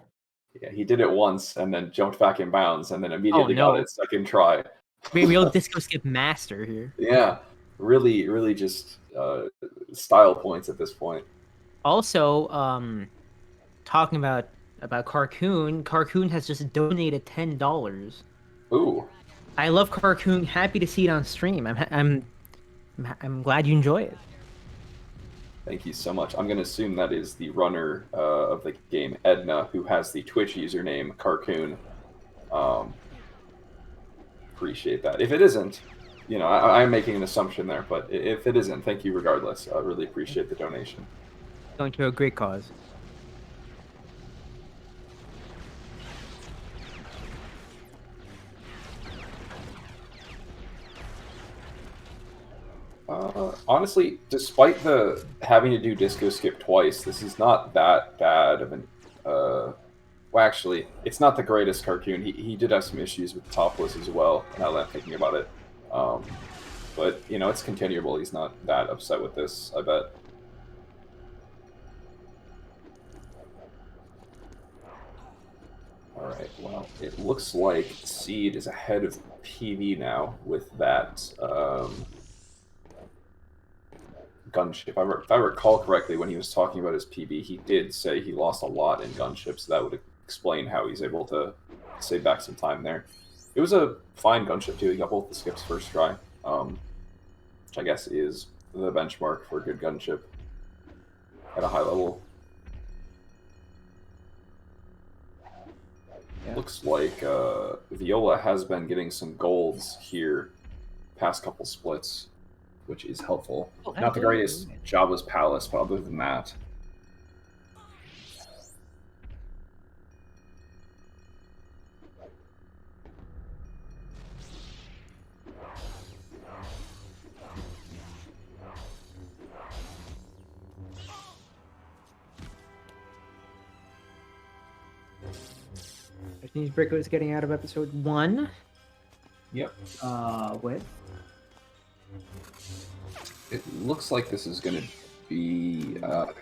Yeah, he did it once and then jumped back in bounds and then immediately got it second try. Real disco skip master here. Yeah, really just style points at this point. Also, talking about Carcoon, Carcoon has just donated $10. Ooh. I love Carcoon. Happy to see it on stream. I'm glad you enjoy it. Thank you so much. I'm going to assume that is the runner of the game, Edna, who has the Twitch username, Carcoon. Appreciate that. If it isn't, I'm making an assumption there, but if it isn't, thank you regardless. I really appreciate the donation. Going to a great cause. Honestly, despite the having to do disco skip twice, this is not that bad of an... well, actually, it's not the greatest Carcoon. He did have some issues with topless as well, now that I'm thinking about it. But, it's continuable. He's not that upset with this, I bet. Alright, well, it looks like Seed is ahead of PV now with that... gunship. If I recall correctly, when he was talking about his PB, he did say he lost a lot in gunship, so that would explain how he's able to save back some time there. It was a fine gunship too. He got both the skips first try, which I guess is the benchmark for a good gunship at a high level. Looks like Viola has been getting some golds here past couple splits, which is helpful. Oh, Not the greatest Jabba's Palace, but other than that. Which means Brico is getting out of episode 1. Yep. With. It looks like this is going to be,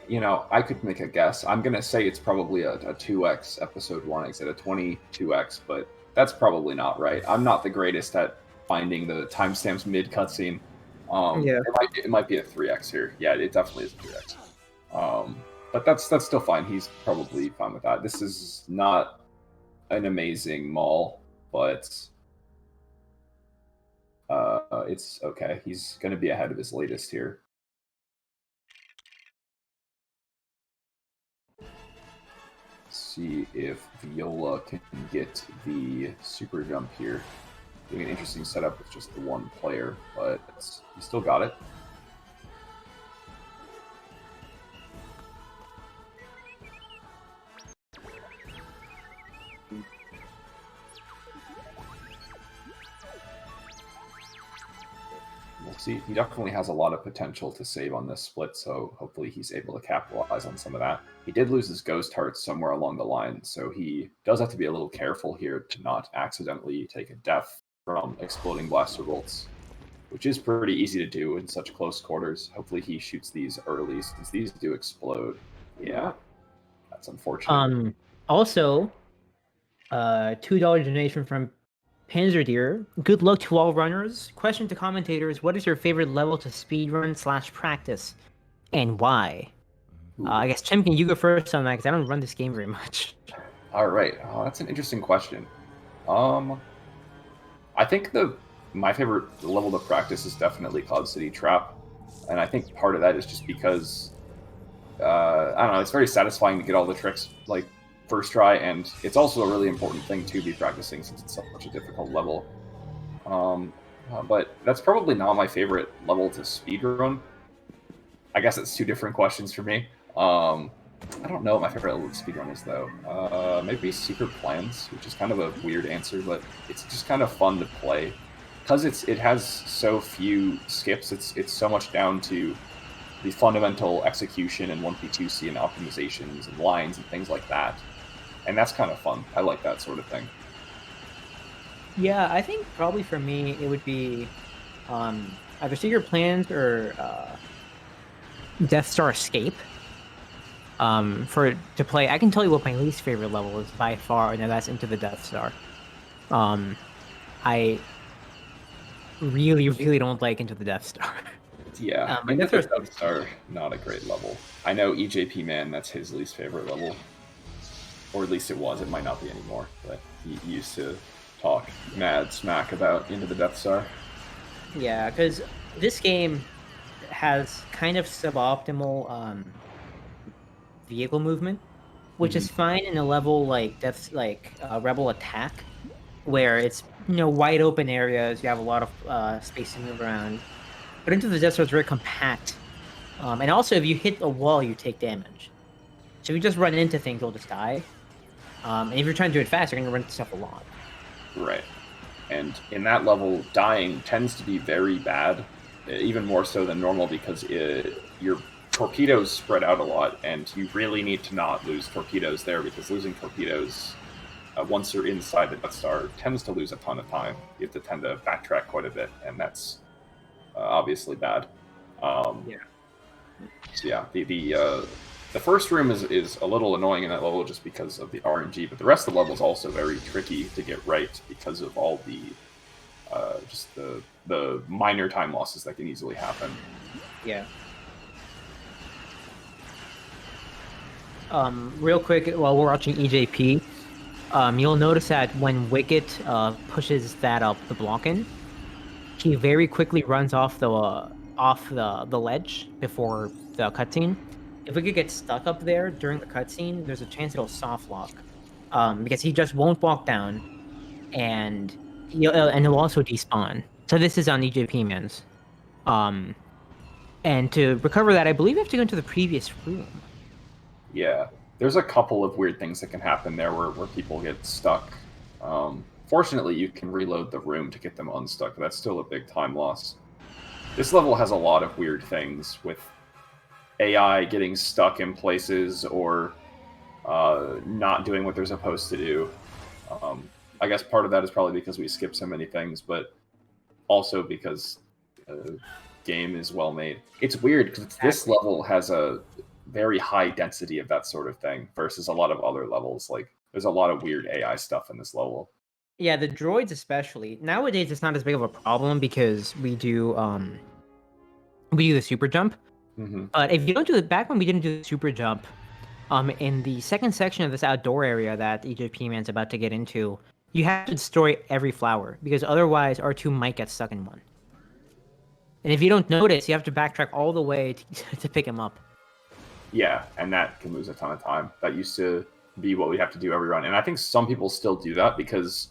you know, I could make a guess. I'm going to say it's probably a 2x episode 1 exit, a 22x, but that's probably not right. I'm not the greatest at finding the timestamps mid cutscene. Yeah. It might be a 3x here. Yeah, it definitely is a 3x. But that's still fine. He's probably fine with that. This is not an amazing mall, but it's okay. He's going to be ahead of his latest here. Let's see if Viola can get the super jump here. Doing an interesting setup with just the one player, but he still got it. We'll see. He definitely has a lot of potential to save on this split, so hopefully he's able to capitalize on some of that. He did lose his ghost heart somewhere along the line, so he does have to be a little careful here to not accidentally take a death from exploding blaster bolts, which is pretty easy to do in such close quarters. Hopefully he shoots these early, since these do explode. Yeah, that's unfortunate. Also, $2 donation from Panzerdeer. Good luck to all runners. Question to commentators: what is your favorite level to speedrun/practice, and why? I guess Chimkin, you go first on that because I don't run this game very much. All right, that's an interesting question. I think my favorite level to practice is definitely Cloud City Trap, and I think part of that is just because I don't know, it's very satisfying to get all the tricks like first try, and it's also a really important thing to be practicing since it's such a difficult level. But that's probably not my favorite level to speedrun. I guess it's two different questions for me. I don't know what my favorite level to speedrun is though. Maybe Secret Plans, which is kind of a weird answer, but it's just kind of fun to play because it has so few skips. It's so much down to the fundamental execution and 1P2C and optimizations and lines and things like that. And that's kind of fun. I like that sort of thing. Yeah, I think probably for me it would be either Secret Plans or Death Star Escape. To play, I can tell you what my least favorite level is by far, and that's Into the Death Star. I really don't like Into the Death Star. Yeah, Into the Death Star, not a great level. I know EJP Man, that's his least favorite level. Or at least it was. It might not be anymore, but he used to talk mad smack about Into the Death Star. Yeah, because this game has kind of suboptimal vehicle movement, which is fine in a level like Rebel Attack, where it's wide open areas. You have a lot of space to move around. But Into the Death Star is very compact, and also if you hit a wall, you take damage. So if you just run into things, you'll just die. And if you're trying to do it fast, you're going to run into stuff a lot. Right. And in that level, dying tends to be very bad, even more so than normal, because your torpedoes spread out a lot, and you really need to not lose torpedoes there, because losing torpedoes, once you're inside the Death Star, tends to lose a ton of time. You have to tend to backtrack quite a bit, and that's obviously bad. Yeah. So yeah, the first room is a little annoying in that level just because of the RNG, but the rest of the level is also very tricky to get right because of all the just the minor time losses that can easily happen. Yeah. Real quick, while we're watching EJP, you'll notice that when Wicket pushes that up the block in, he very quickly runs off the ledge before the cutscene. If Wicket gets stuck up there during the cutscene, there's a chance it'll soft lock. because he just won't walk down, and he'll also despawn. So this is on EJP Mans. And to recover that, I believe you have to go into the previous room. Yeah, there's a couple of weird things that can happen there where people get stuck. Fortunately, you can reload the room to get them unstuck, but that's still a big time loss. This level has a lot of weird things, with AI getting stuck in places or not doing what they're supposed to do. I guess part of that is probably because we skip so many things, but also because the game is well made. It's weird because this level has a very high density of that sort of thing versus a lot of other levels. Like, there's a lot of weird AI stuff in this level. Yeah, the droids especially. Nowadays, it's not as big of a problem because we do the super jump. But if you don't do it, back when we didn't do the super jump, in the second section of this outdoor area that EJP Man's about to get into, you have to destroy every flower because otherwise R2 might get stuck in one. And if you don't notice, you have to backtrack all the way to pick him up. Yeah, and that can lose a ton of time. That used to be what we have to do every run. And I think some people still do that because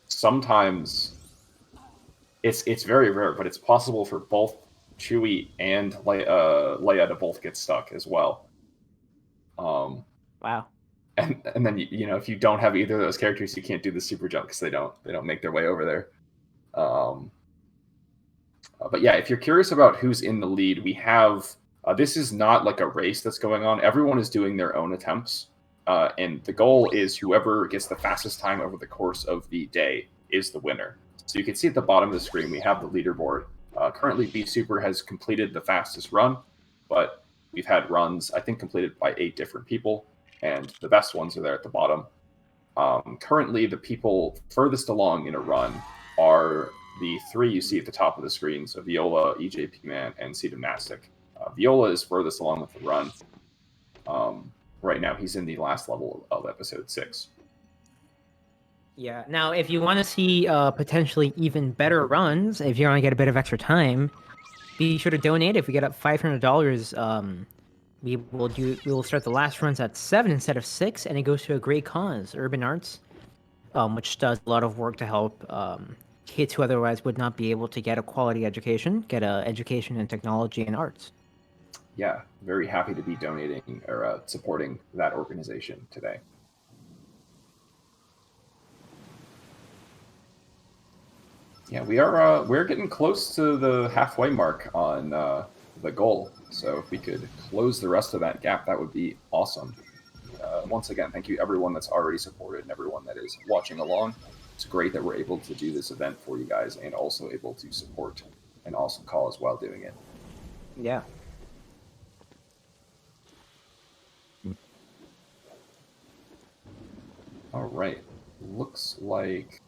sometimes it's very rare, but it's possible for both Chewie and Leia to both get stuck as well. Wow. And then you know, if you don't have either of those characters, you can't do the super jump because they don't make their way over there. But yeah, if you're curious about who's in the lead, we have this is not like a race that's going on. Everyone is doing their own attempts, and the goal is whoever gets the fastest time over the course of the day is the winner. So you can see at the bottom of the screen, we have the leaderboard. Currently, B Super has completed the fastest run, but we've had runs, I think, completed by 8 different people, and the best ones are there at the bottom. Currently, the people furthest along in a run are the 3 you see at the top of the screen, so Viola, EJP Man, and Seedamnastic. Viola is furthest along with the run. Right now, he's in the last level of episode 6. Yeah. Now, if you want to see potentially even better runs, if you want to get a bit of extra time, be sure to donate. If we get up $500, we will start the last runs at 7 instead of 6, and it goes to a great cause, Urban Arts, which does a lot of work to help kids who otherwise would not be able to get a quality education, get an education in technology and arts. Yeah, very happy to be donating or supporting that organization today. Yeah, we're getting close to the halfway mark on the goal. So if we could close the rest of that gap, that would be awesome. Once again, thank you everyone that's already supported and everyone that is watching along. It's great that we're able to do this event for you guys and also able to support an awesome cause while doing it. Yeah. All right. Looks like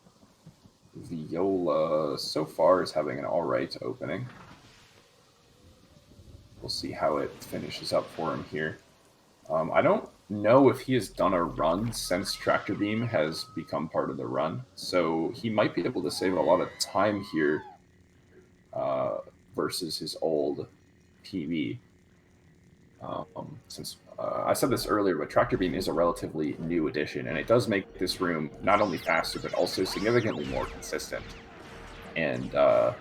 Viola so far is having an all right opening. We'll see how it finishes up for him here. I don't know if he has done a run since Tractor Beam has become part of the run, so he might be able to save a lot of time here versus his old PB. Since I said this earlier, but Tractor Beam is a relatively new addition, and it does make this room not only faster, but also significantly more consistent. And I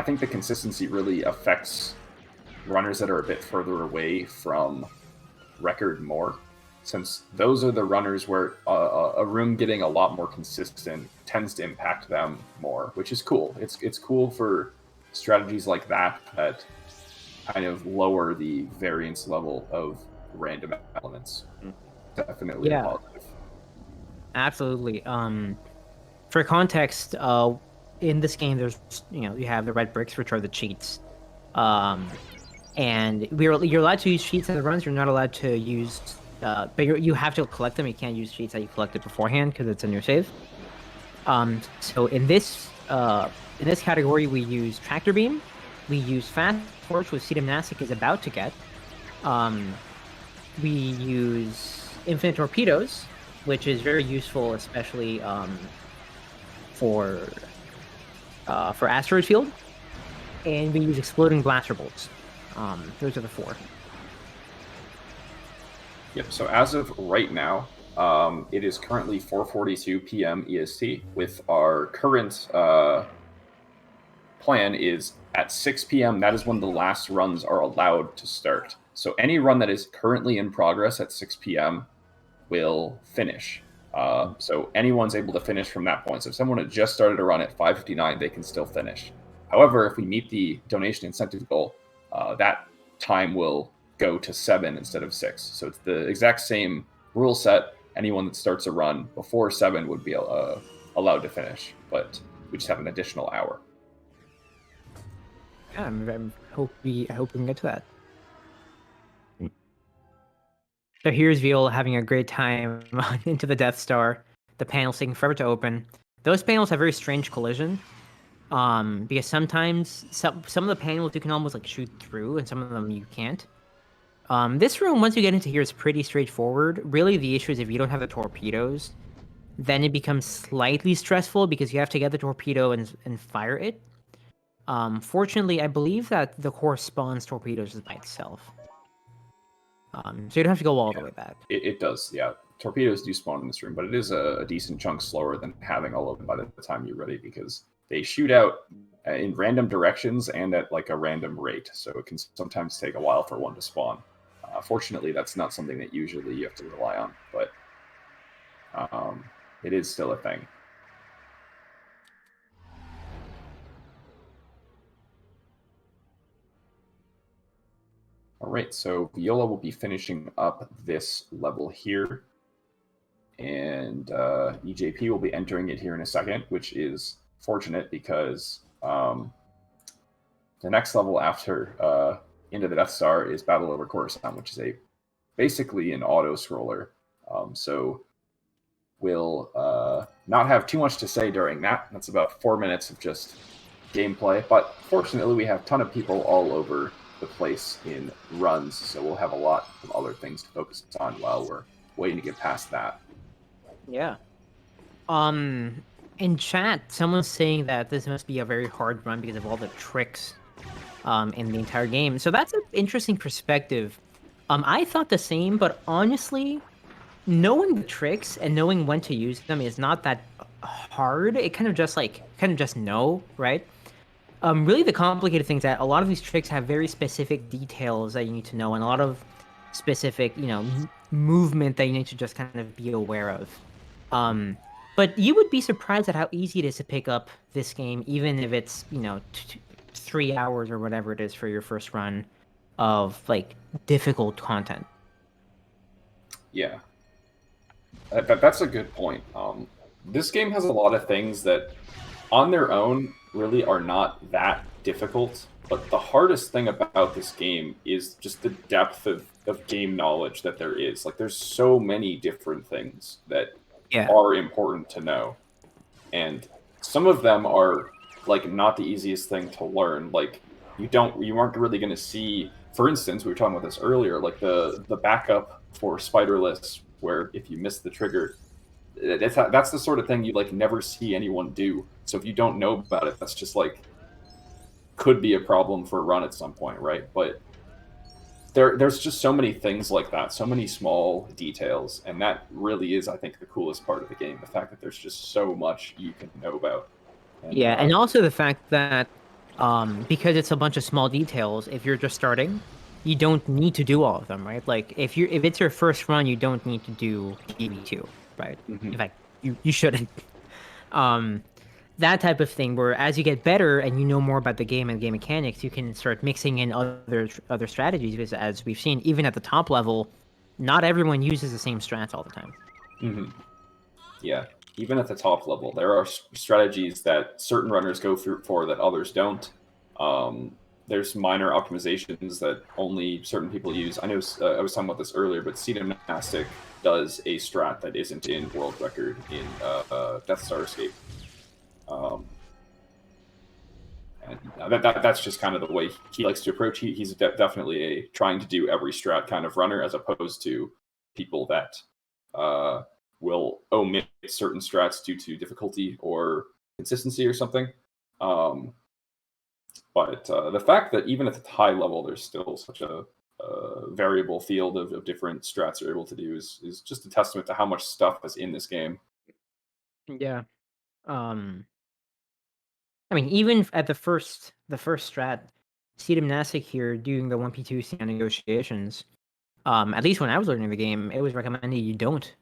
think the consistency really affects runners that are a bit further away from record more, since those are the runners where a room getting a lot more consistent tends to impact them more, which is cool. It's cool for strategies like that kind of lower the variance level of random elements. Definitely a positive. Absolutely. For context, in this game, there's you have the red bricks, which are the cheats, and you're allowed to use cheats in the runs. You're not allowed to use, but you have to collect them. You can't use cheats that you collected beforehand because it's in your save. So in this category, we use Tractor Beam, we use Fast Torch, which Seedamnastic is about to get. We use Infinite Torpedoes, which is very useful, especially for Asteroid Field, and we use Exploding Blaster Bolts. Those are the 4. Yep. So as of right now, it is currently 4:42 p.m. EST. With our current plan is at 6 p.m. That is when the last runs are allowed to start. So any run that is currently in progress at 6 p.m. will finish. So anyone's able to finish from that point. So if someone had just started a run at 5:59, they can still finish. However, if we meet the donation incentive goal, that time will go to 7 instead of 6. So it's the exact same rule set. Anyone that starts a run before 7 would be allowed to finish, but we just have an additional hour. Yeah, I hope we can get to that. So here's Veal having a great time into the Death Star. The panels taking forever to open. Those panels have very strange collision. Because sometimes some of the panels you can almost like shoot through, and some of them you can't. This room, once you get into here, is pretty straightforward. Really, the issue is if you don't have the torpedoes, then it becomes slightly stressful because you have to get the torpedo and fire it. Fortunately, I believe that the core spawns torpedoes by itself. So you don't have to go all the way back. It does, yeah. Torpedoes do spawn in this room, but it is a decent chunk slower than having all of them by the time you're ready, because they shoot out in random directions and at like a random rate, so it can sometimes take a while for one to spawn. Fortunately, that's not something that usually you have to rely on, but it is still a thing. All right, so Viola will be finishing up this level here, and EJP will be entering it here in a second, which is fortunate because the next level after Into the Death Star is Battle Over Coruscant, which is basically an auto-scroller. So we'll not have too much to say during that. That's about 4 minutes of just gameplay, but fortunately we have a ton of people all over the place in runs, so we'll have a lot of other things to focus on while we're waiting to get past that. Yeah. In chat, someone's saying that this must be a very hard run because of all the tricks in the entire game. So that's an interesting perspective. I thought the same, but honestly, knowing the tricks and knowing when to use them is not that hard. It kind of just know, right? Really the complicated thing is that a lot of these tricks have very specific details that you need to know, and a lot of specific, movement that you need to just kind of be aware of. But you would be surprised at how easy it is to pick up this game, even if it's, 3 hours or whatever it is for your first run of, like, difficult content. Yeah. That's a good point. This game has a lot of things that, on their own, really are not that difficult, but the hardest thing about this game is just the depth of game knowledge that there is. Like, there's so many different things that are important to know, and some of them are like not the easiest thing to learn. Like, you aren't really going to see, for instance, we were talking about this earlier, like the backup for spiderless, where if you miss the trigger, that's the sort of thing you like never see anyone do. So if you don't know about it, that's just like could be a problem for a run at some point, right? But there's just so many things like that, so many small details, and that really is, I think, the coolest part of the game. The fact that there's just so much you can know about. And also the fact that because it's a bunch of small details, if you're just starting, you don't need to do all of them, right? Like if it's your first run, you don't need to do EV2, right? Mm-hmm. In fact, you shouldn't. That type of thing, where as you get better and you know more about the game and game mechanics, you can start mixing in other strategies. Because as we've seen, even at the top level, not everyone uses the same strats all the time. Mm-hmm. Yeah, even at the top level, there are strategies that certain runners go for that others don't. There's minor optimizations that only certain people use. I know I was talking about this earlier, but Gymnastic does a strat that isn't in World Record in Death Star Escape. And that's just kind of the way he likes to approach. He's definitely trying to do every strat kind of runner, as opposed to people that will omit certain strats due to difficulty or consistency or something. But the fact that even at the high level, there's still such a variable field of different strats are able to do is just a testament to how much stuff is in this game. Yeah. I mean, even at the first strat, Sedum Nasik here doing the 1P2C negotiations. At least when I was learning the game, it was recommended you don't.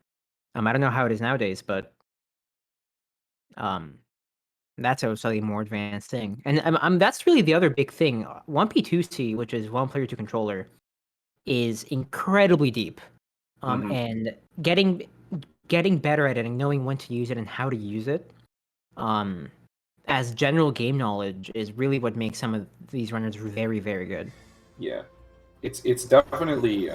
I don't know how it is nowadays, but that's a slightly more advanced thing. And that's really the other big thing. 1P2C, which is one player to controller, is incredibly deep. And getting better at it and knowing when to use it and how to use it, as general game knowledge is really what makes some of these runners very, very good. Yeah, it's definitely.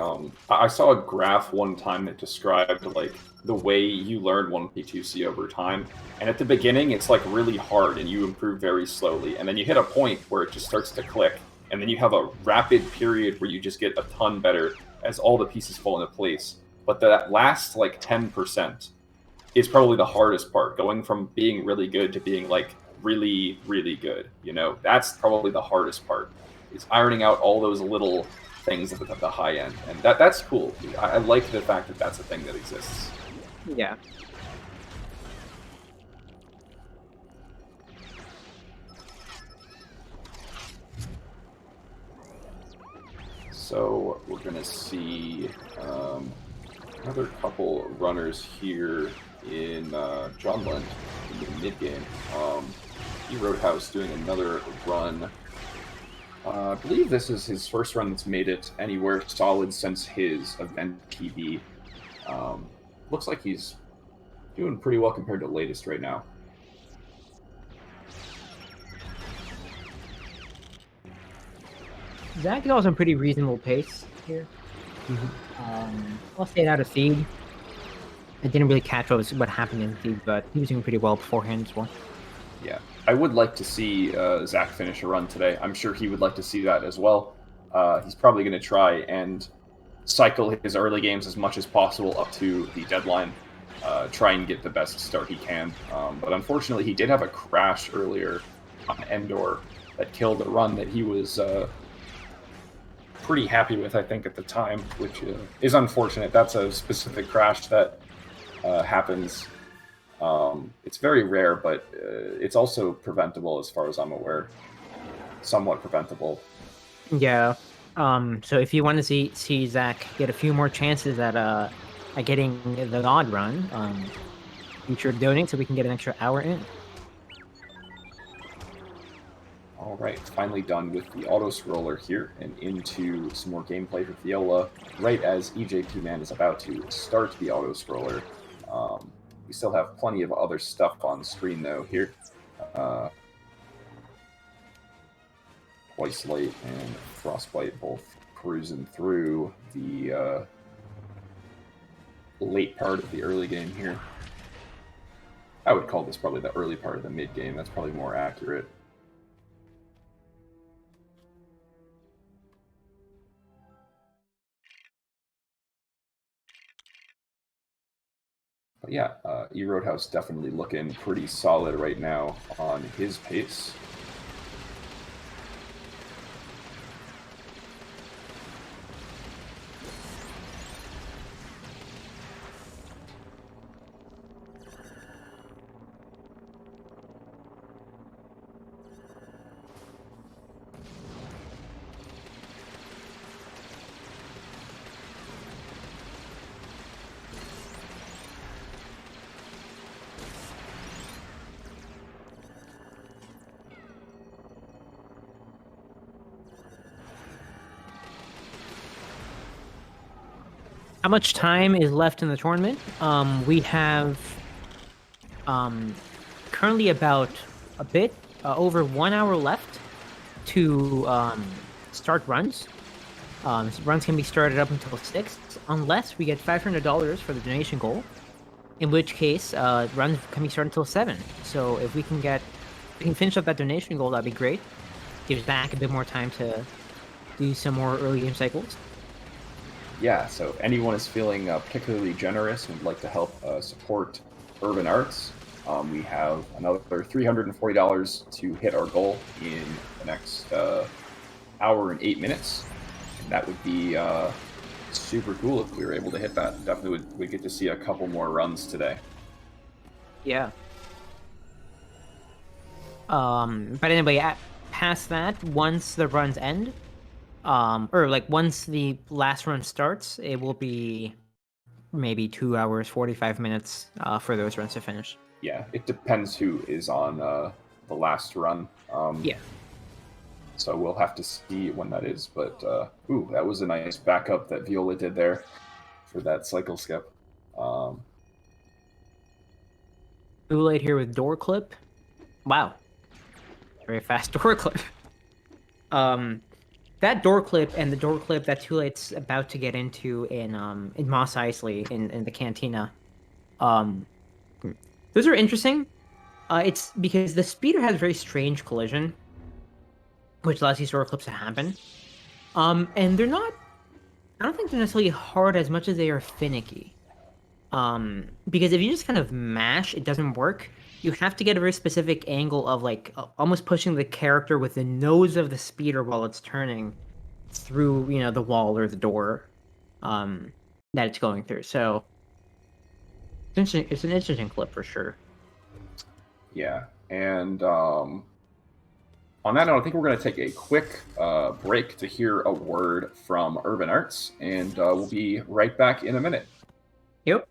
I saw a graph one time that described like the way you learn 1P2C over time, and at the beginning it's like really hard and you improve very slowly, and then you hit a point where it just starts to click, and then you have a rapid period where you just get a ton better as all the pieces fall into place. But that last like 10% is probably the hardest part, going from being really good to being like really, really good. You know, that's probably the hardest part, is ironing out all those little things at the high end, and that's cool. I like the fact that that's a thing that exists. Yeah. So we're gonna see another couple runners here in Drumland in the mid game. Roadhouse doing another run. I believe this is his first run that's made it anywhere solid since his event PB. Looks like he's doing pretty well compared to the latest right now. Zach is also a pretty reasonable pace here. I'll stay out of feed. I didn't really catch what happened in feed, but he was doing pretty well beforehand as well. Yeah, I would like to see Zach finish a run today. I'm sure he would like to see that as well. He's probably going to try and cycle his early games as much as possible up to the deadline, try and get the best start he can. But unfortunately, he did have a crash earlier on Endor that killed a run that he was pretty happy with, I think, at the time, which is unfortunate. That's a specific crash that happens. It's very rare, but it's also preventable as far as I'm aware. Somewhat preventable. Yeah. So if you want to see Zach get a few more chances at getting the odd run, be sure to donate so we can get an extra hour in. All right, finally done with the auto scroller here and into some more gameplay for Viola. Right as EJP Man is about to start the auto scroller. We still have plenty of other stuff on screen though here. Twice Light and Frostbite both cruising through the late part of the early game here. I would call this probably the early part of the mid game. That's probably more accurate. But yeah, Roadhouse definitely looking pretty solid right now on his pace. How much time is left in the tournament? We have currently about a bit over 1 hour left to start runs. Runs can be started up until 6, unless we get $500 for the donation goal, in which case runs can be started until 7. So if we can finish up that donation goal, that'd be great. Gives back a bit more time to do some more early game cycles. Yeah, so if anyone is feeling particularly generous and would like to help support Urban Arts, we have another $340 to hit our goal in the next hour and 8 minutes. That would be super cool if we were able to hit that. Definitely would get to see a couple more runs today. Yeah. But anyway, past that, once the runs end, or like once the last run starts, it will be maybe 2 hours, 45 minutes for those runs to finish. Yeah, it depends who is on the last run. Yeah. So we'll have to see when that is. But, ooh, that was a nice backup that Viola did there for that cycle skip. Too late here with door clip. Wow. Very fast door clip. That door clip and the door clip that Too Late's about to get into in Mos Eisley in the cantina. Those are interesting. It's because the speeder has very strange collision, which allows these door clips to happen. And they're not, I don't think they're necessarily hard as much as they are finicky. Because if you just kind of mash, it doesn't work. You have to get a very specific angle of like almost pushing the character with the nose of the speeder while it's turning through, the wall or the door that it's going through. So it's an interesting clip for sure. Yeah, and on that note, I think we're going to take a quick break to hear a word from Urban Arts, and we'll be right back in a minute. Yep.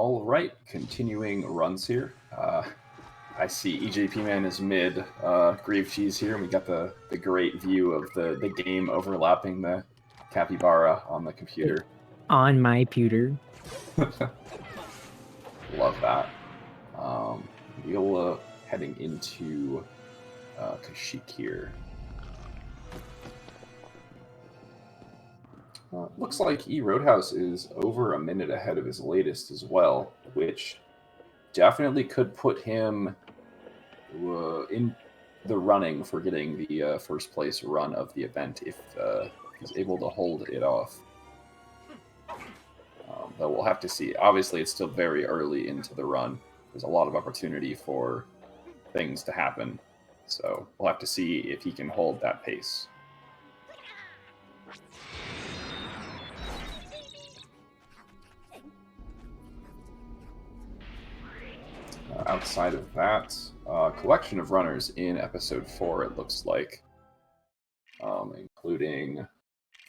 All right, continuing runs here. I see EJP Man is mid Grieve Cheese here, and we got the great view of the game overlapping the capybara on the computer. On my pewter. Love that. Viola heading into Kashyyyk here. Looks like E Roadhouse is over a minute ahead of his latest as well, which definitely could put him in the running for getting the first place run of the event if he's able to hold it off. Though we'll have to see. Obviously, it's still very early into the run. There's a lot of opportunity for things to happen. So we'll have to see if he can hold that pace. Outside of that, collection of runners in episode 4, it looks like, including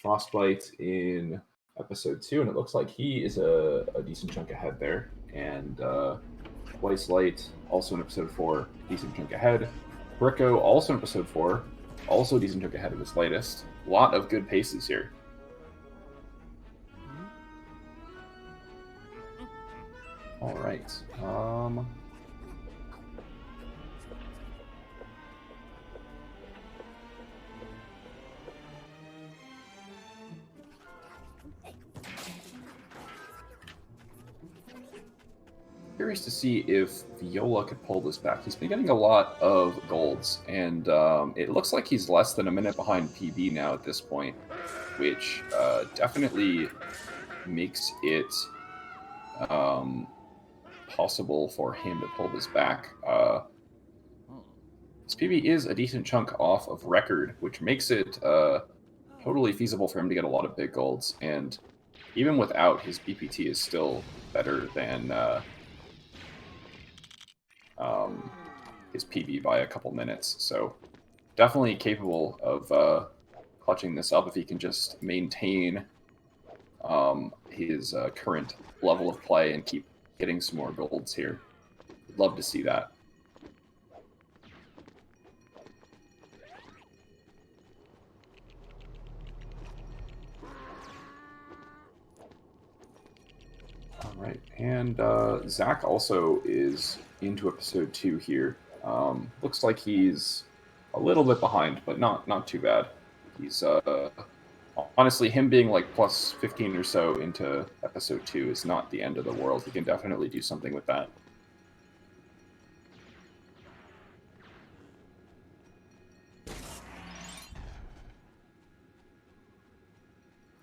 Frostbite in episode 2, and it looks like he is a decent chunk ahead there, and Twice Light, also in episode 4, decent chunk ahead. Bricko, also in episode 4, also a decent chunk ahead of his latest. A lot of good paces here. All right. Curious to see if Viola could pull this back. He's been getting a lot of golds, and it looks like he's less than a minute behind PB now at this point, which definitely makes it possible for him to pull this back. His PB is a decent chunk off of record, which makes it totally feasible for him to get a lot of big golds, and even without, his BPT is still better than his PB by a couple minutes, so definitely capable of clutching this up if he can just maintain his current level of play and keep getting some more golds here. Love to see that. All right, and Zach also is into episode 2 here. Looks like he's a little bit behind, but not too bad. He's honestly, him being like plus 15 or so into episode 2 is not the end of the world. He can definitely do something with that.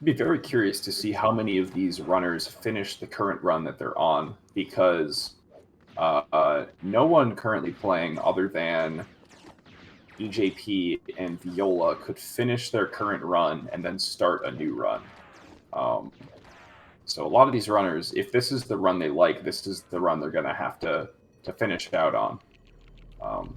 I'd be very curious to see how many of these runners finish the current run that they're on, because no one currently playing other than EJP and Viola could finish their current run and then start a new run. So a lot of these runners, if this is the run they like, this is the run they're going to have to finish out on.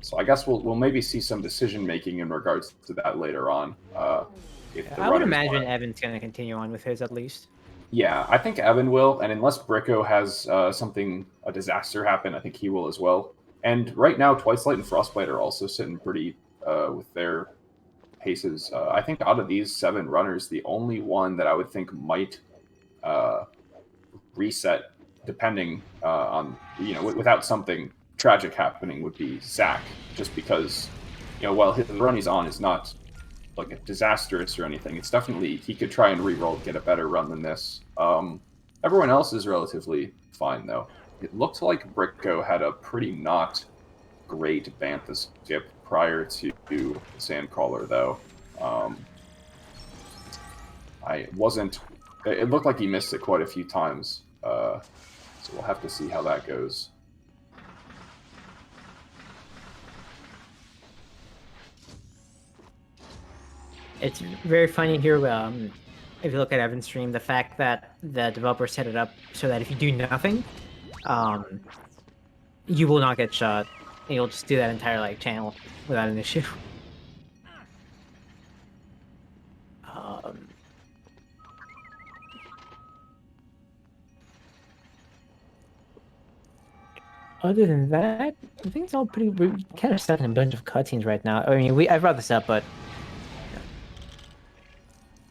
So I guess we'll maybe see some decision making in regards to that later on. I would imagine Evan's going to continue on with his at least. Yeah, I think Evan will, and unless Bricko has a disaster happen, I think he will as well. And right now, Twice Light and Frostbite are also sitting pretty with their paces. I think out of these 7 runners, the only one that I would think might reset, depending on, without something tragic happening, would be Zach, just because, while his run he's on is not like a disastrous or anything, it's definitely, he could try and re-roll, get a better run than this. Everyone else is relatively fine, though. It looked like Bricko had a pretty not great Bantha skip prior to Sandcrawler, though. It looked like he missed it quite a few times, so we'll have to see how that goes. It's very funny here, if you look at Evan's stream, the fact that the developer set it up so that if you do nothing, you will not get shot. And you'll just do that entire channel without an issue. other than that, I think it's all pretty. We're kind of stuck in a bunch of cutscenes right now. I mean, I brought this up, but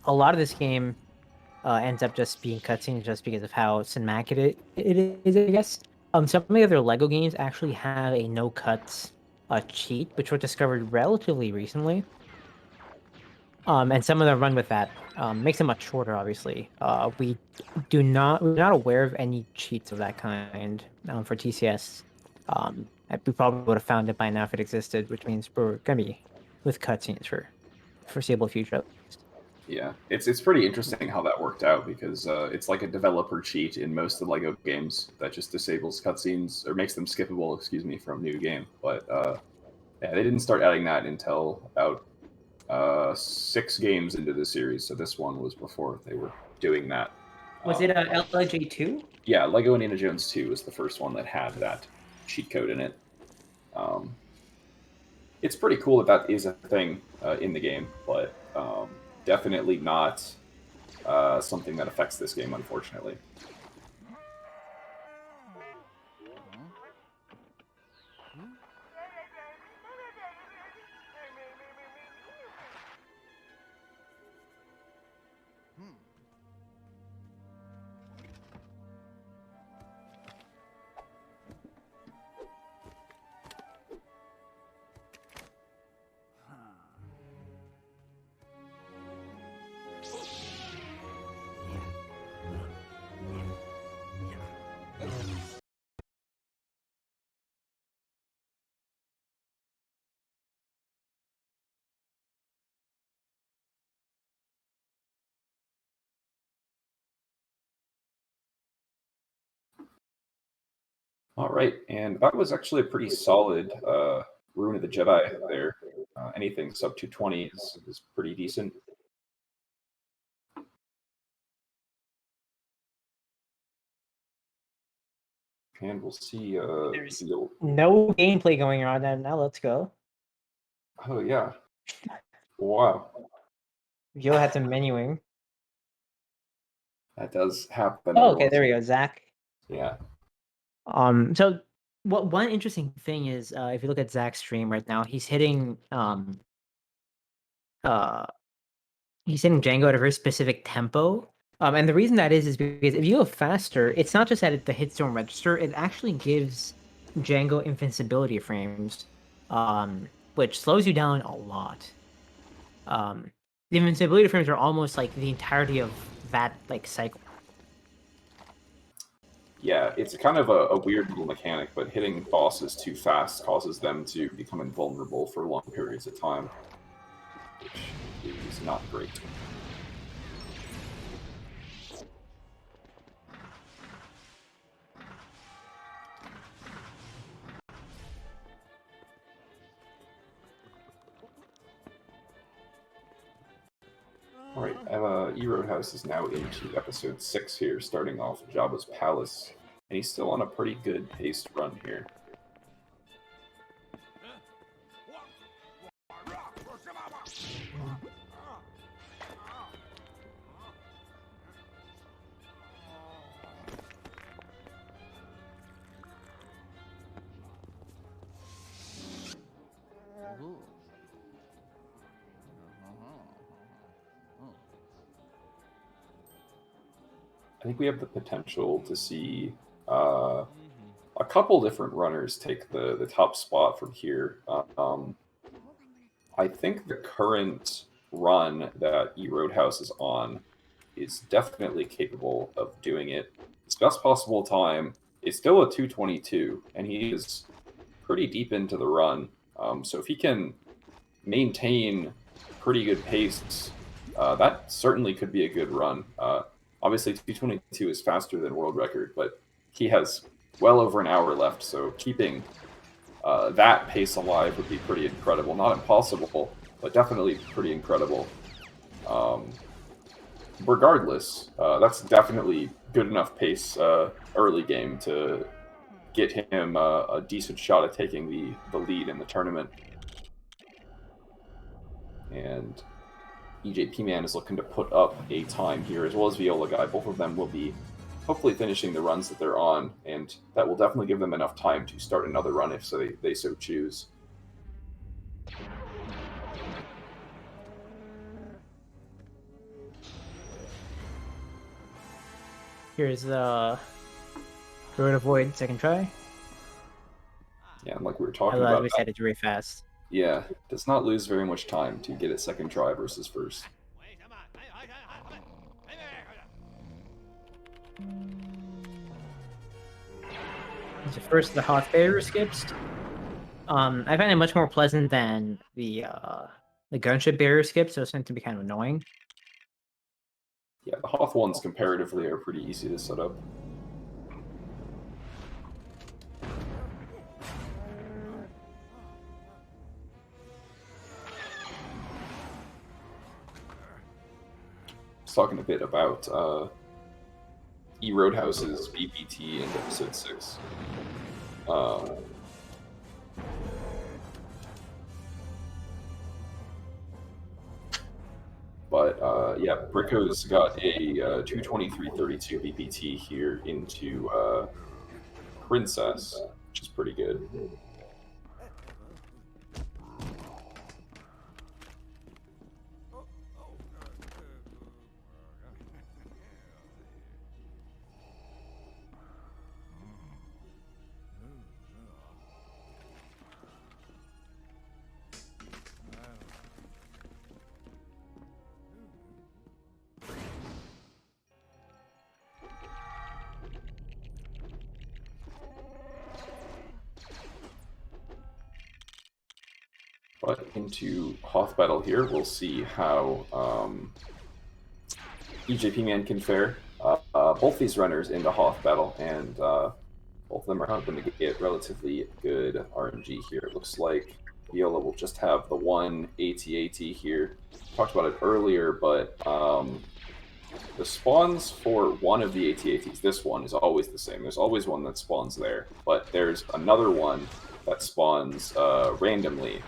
a lot of this game ends up just being cutscenes just because of how cinematic it is, I guess. Some of the other Lego games actually have a no cuts cheat, which was discovered relatively recently. And some of them run with that. Makes it much shorter, obviously. We're not aware of any cheats of that kind for TCS. We probably would have found it by now if it existed, which means we're gonna be with cutscenes for foreseeable future. Yeah, it's pretty interesting how that worked out because it's like a developer cheat in most of the Lego games that just disables cutscenes or makes them skippable, excuse me, from new game. But yeah, they didn't start adding that until about 6 games into the series. So this one was before they were doing that. Was it LJ 2? Yeah, Lego Indiana Jones 2 was the first one that had that cheat code in it. It's pretty cool that is a thing in the game, but definitely not something that affects this game, unfortunately. All right, and that was actually a pretty solid Ruin of the Jedi there. Anything sub 220 is pretty decent. And we'll see. There's no gameplay going on, and now let's go. Oh yeah! Wow. Joe had some menuing. That does happen. Oh, okay, there we go, Zach. Yeah. So one interesting thing is if you look at Zach's stream right now, he's hitting Django at a very specific tempo. And the reason that is because if you go faster, it's not just that the hits don't register, it actually gives Django invincibility frames, which slows you down a lot. The invincibility frames are almost like the entirety of that like cycle. Yeah, it's kind of a weird little mechanic, but hitting bosses too fast causes them to become invulnerable for long periods of time, which is not great. Alright, E-Roadhouse is now into episode 6 here, starting off Jabba's Palace, and he's still on a pretty good paced run here. I think we have the potential to see a couple different runners take the top spot from here. I think the current run that E-Roadhouse is on is definitely capable of doing it. His best possible time is still a 2:22, and he is pretty deep into the run. So if he can maintain pretty good pace, that certainly could be a good run. Obviously, 2:22 is faster than world record, but he has well over an hour left, so keeping that pace alive would be pretty incredible. Not impossible, but definitely pretty incredible. Regardless, that's definitely good enough pace early game to get him a decent shot at taking the lead in the tournament. And EJP Man is looking to put up a time here, as well as Viola Guy. Both of them will be hopefully finishing the runs that they're on, and that will definitely give them enough time to start another run if they so choose. Here's the road avoid second try. Yeah, and like we were talking As about, we said, it's very fast. yeah, does not lose very much time to get it second try versus first. So first, the hot barrier skips. I find it much more pleasant than the gunship barrier skips, so it's meant to be kind of annoying. Yeah, the Hoth ones comparatively are pretty easy to set up. Talking a bit about E-Roadhouse's BPT in episode 6. Yeah, Bricko's got a 223.32 BPT here into Princess, which is pretty good. But into Hoth Battle here, we'll see how EJP Man can fare. Both these runners into Hoth Battle, and both of them are hoping to get relatively good RNG here. It looks like Viola will just have the one AT-AT here. Talked about it earlier, but the spawns for one of the AT-ATs, this one, is always the same. There's always one that spawns there, but there's another one that spawns randomly.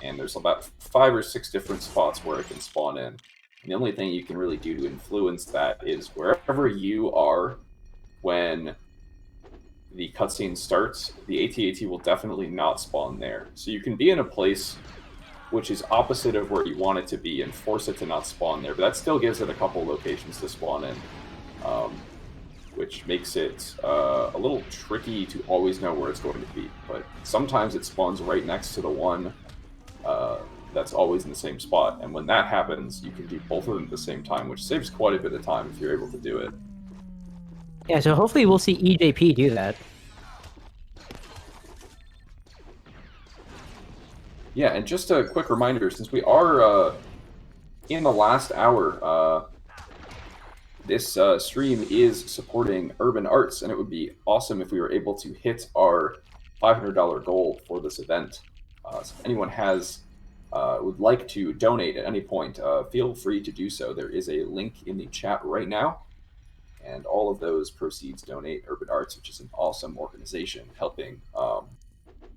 And there's about 5 or 6 different spots where it can spawn in. And the only thing you can really do to influence that is wherever you are when the cutscene starts, the AT-AT will definitely not spawn there. So you can be in a place which is opposite of where you want it to be and force it to not spawn there, but that still gives it a couple locations to spawn in, which makes it a little tricky to always know where it's going to be. But sometimes it spawns right next to the one that's always in the same spot, and when that happens, you can do both of them at the same time, which saves quite a bit of time if you're able to do it. Yeah, so hopefully we'll see EJP do that. Yeah, and just a quick reminder, since we are in the last hour, this stream is supporting Urban Arts, and it would be awesome if we were able to hit our $500 goal for this event. So if anyone would like to donate at any point, feel free to do so. There is a link in the chat right now, and all of those proceeds donate Urban Arts, which is an awesome organization helping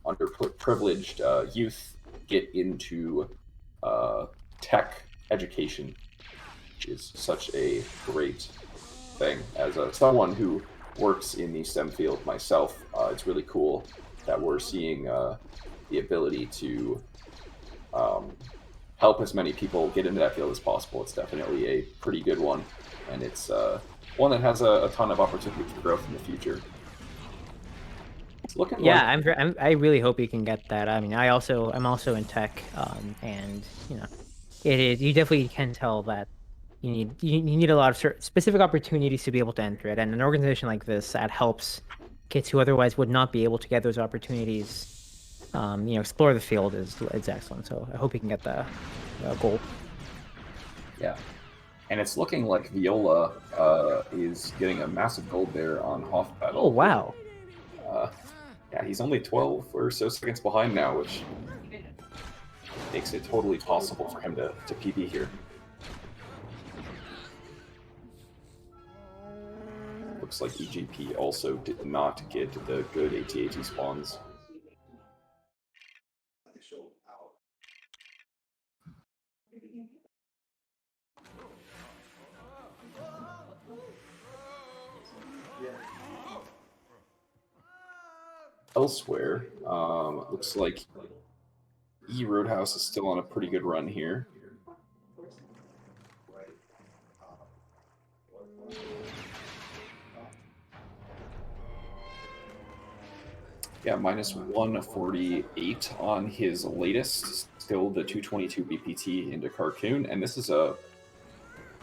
underprivileged youth get into tech education, which is such a great thing. As someone who works in the STEM field myself, it's really cool that we're seeing the ability to help as many people get into that field as possible. It's definitely a pretty good one, and it's one that has a ton of opportunity for growth in the future. It's looking Yeah, like... I really hope you can get that. I mean, I'm also in tech, and you know, it is, you definitely can tell that you need a lot of specific opportunities to be able to enter it, and an organization like this that helps kids who otherwise would not be able to get those opportunities, explore the field is excellent. So I hope you can get the goal. Yeah, and it's looking like Viola is getting a massive gold there on Hoth Battle. Oh wow! Yeah, he's only 12 or so seconds behind now, which makes it totally possible for him to PB here. Looks like EJP also did not get the good AT-AT spawns. Elsewhere, it looks like E Roadhouse is still on a pretty good run here. Yeah, minus 148 on his latest, still the 222 BPT into Carcoon, and this is a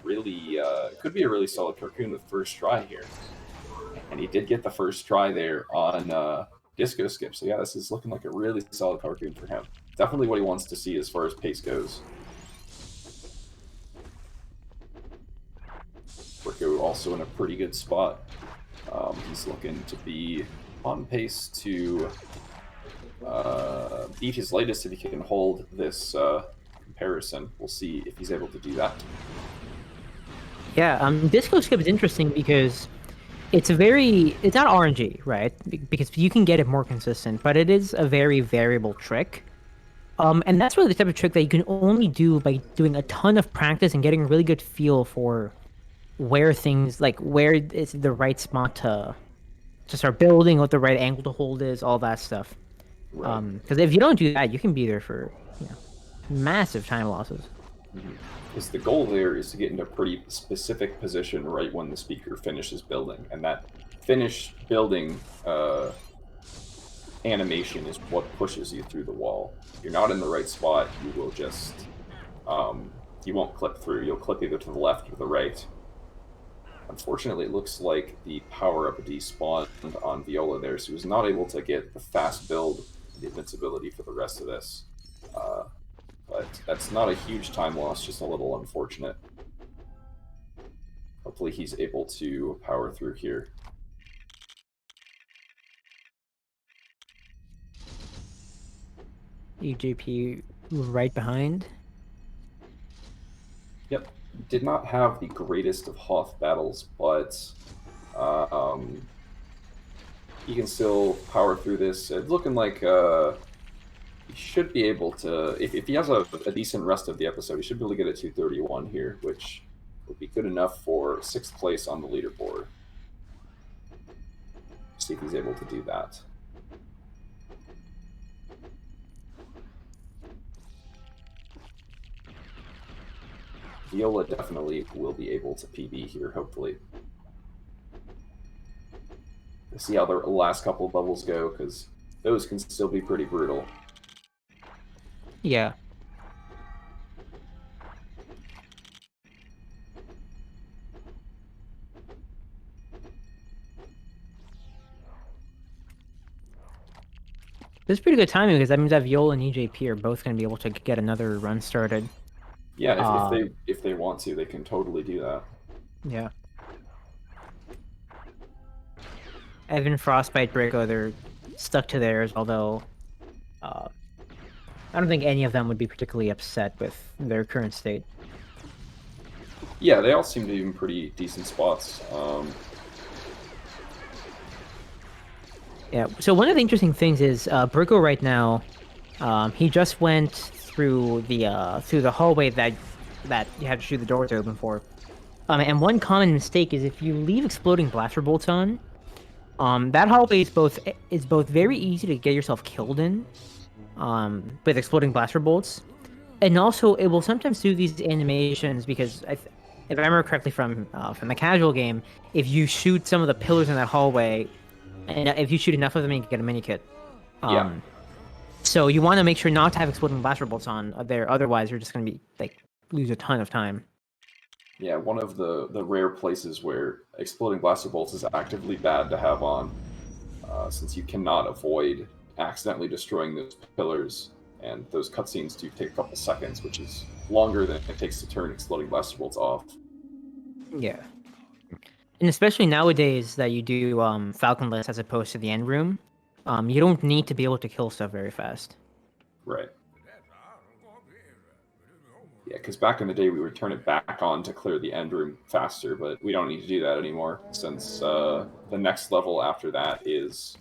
really, could be a really solid Carcoon with first try here. And he did get the first try there on Disco Skip, so yeah, this is looking like a really solid Carcoon for him. Definitely what he wants to see as far as pace goes. Rico also in a pretty good spot. He's looking to be on pace to beat his latest if he can hold this comparison. We'll see if he's able to do that. Yeah, Disco Skip is interesting because it's not RNG, right? Because you can get it more consistent, but it is a very variable trick. And that's really the type of trick that you can only do by doing a ton of practice and getting a really good feel for where things, like where is the right spot to start building, what the right angle to hold is, all that stuff. Because if you don't do that, you can be there for massive time losses. Because the goal there is to get into a pretty specific position right when the speaker finishes building, and that finished building animation is what pushes you through the wall. If you're not in the right spot, you will just you won't clip through. You'll clip either to the left or the right. Unfortunately, it looks like the power-up despawned on Viola there, so he was not able to get the fast build, the invincibility for the rest of this. But that's not a huge time loss, just a little unfortunate. Hopefully he's able to power through here. EJP right behind. Yep. Did not have the greatest of Hoth battles, but he can still power through this. It's looking like he should be able to, if he has a decent rest of the episode, he should be able to get a 231 here, which would be good enough for 6th place on the leaderboard. See if he's able to do that. Viola definitely will be able to PB here, hopefully. Let's see how the last couple of levels go, because those can still be pretty brutal. Yeah. This is pretty good timing because that means that Viola and EJP are both going to be able to get another run started. Yeah, if they want to, they can totally do that. Yeah. Evan, Frostbite, Brico, they're stuck to theirs, although I don't think any of them would be particularly upset with their current state. Yeah, they all seem to be in pretty decent spots. Yeah, so one of the interesting things is Brico right now, he just went through the hallway that you have to shoot the doors open for. And one common mistake is if you leave exploding blaster bolts on, that hallway is both very easy to get yourself killed in, with exploding blaster bolts, and also it will sometimes do these animations because if I remember correctly from the casual game, if you shoot some of the pillars in that hallway, and if you shoot enough of them, you can get a mini kit. Yeah. So you want to make sure not to have exploding blaster bolts on there, otherwise you're just going to be lose a ton of time. Yeah, one of the rare places where exploding blaster bolts is actively bad to have on, since you cannot avoid accidentally destroying those pillars, and those cutscenes do take a couple seconds, which is longer than it takes to turn exploding blaster bolts off. Yeah. And especially nowadays that you do Falconless as opposed to the end room, you don't need to be able to kill stuff very fast. Right. Yeah, because back in the day we would turn it back on to clear the end room faster, but we don't need to do that anymore, since the next level after that is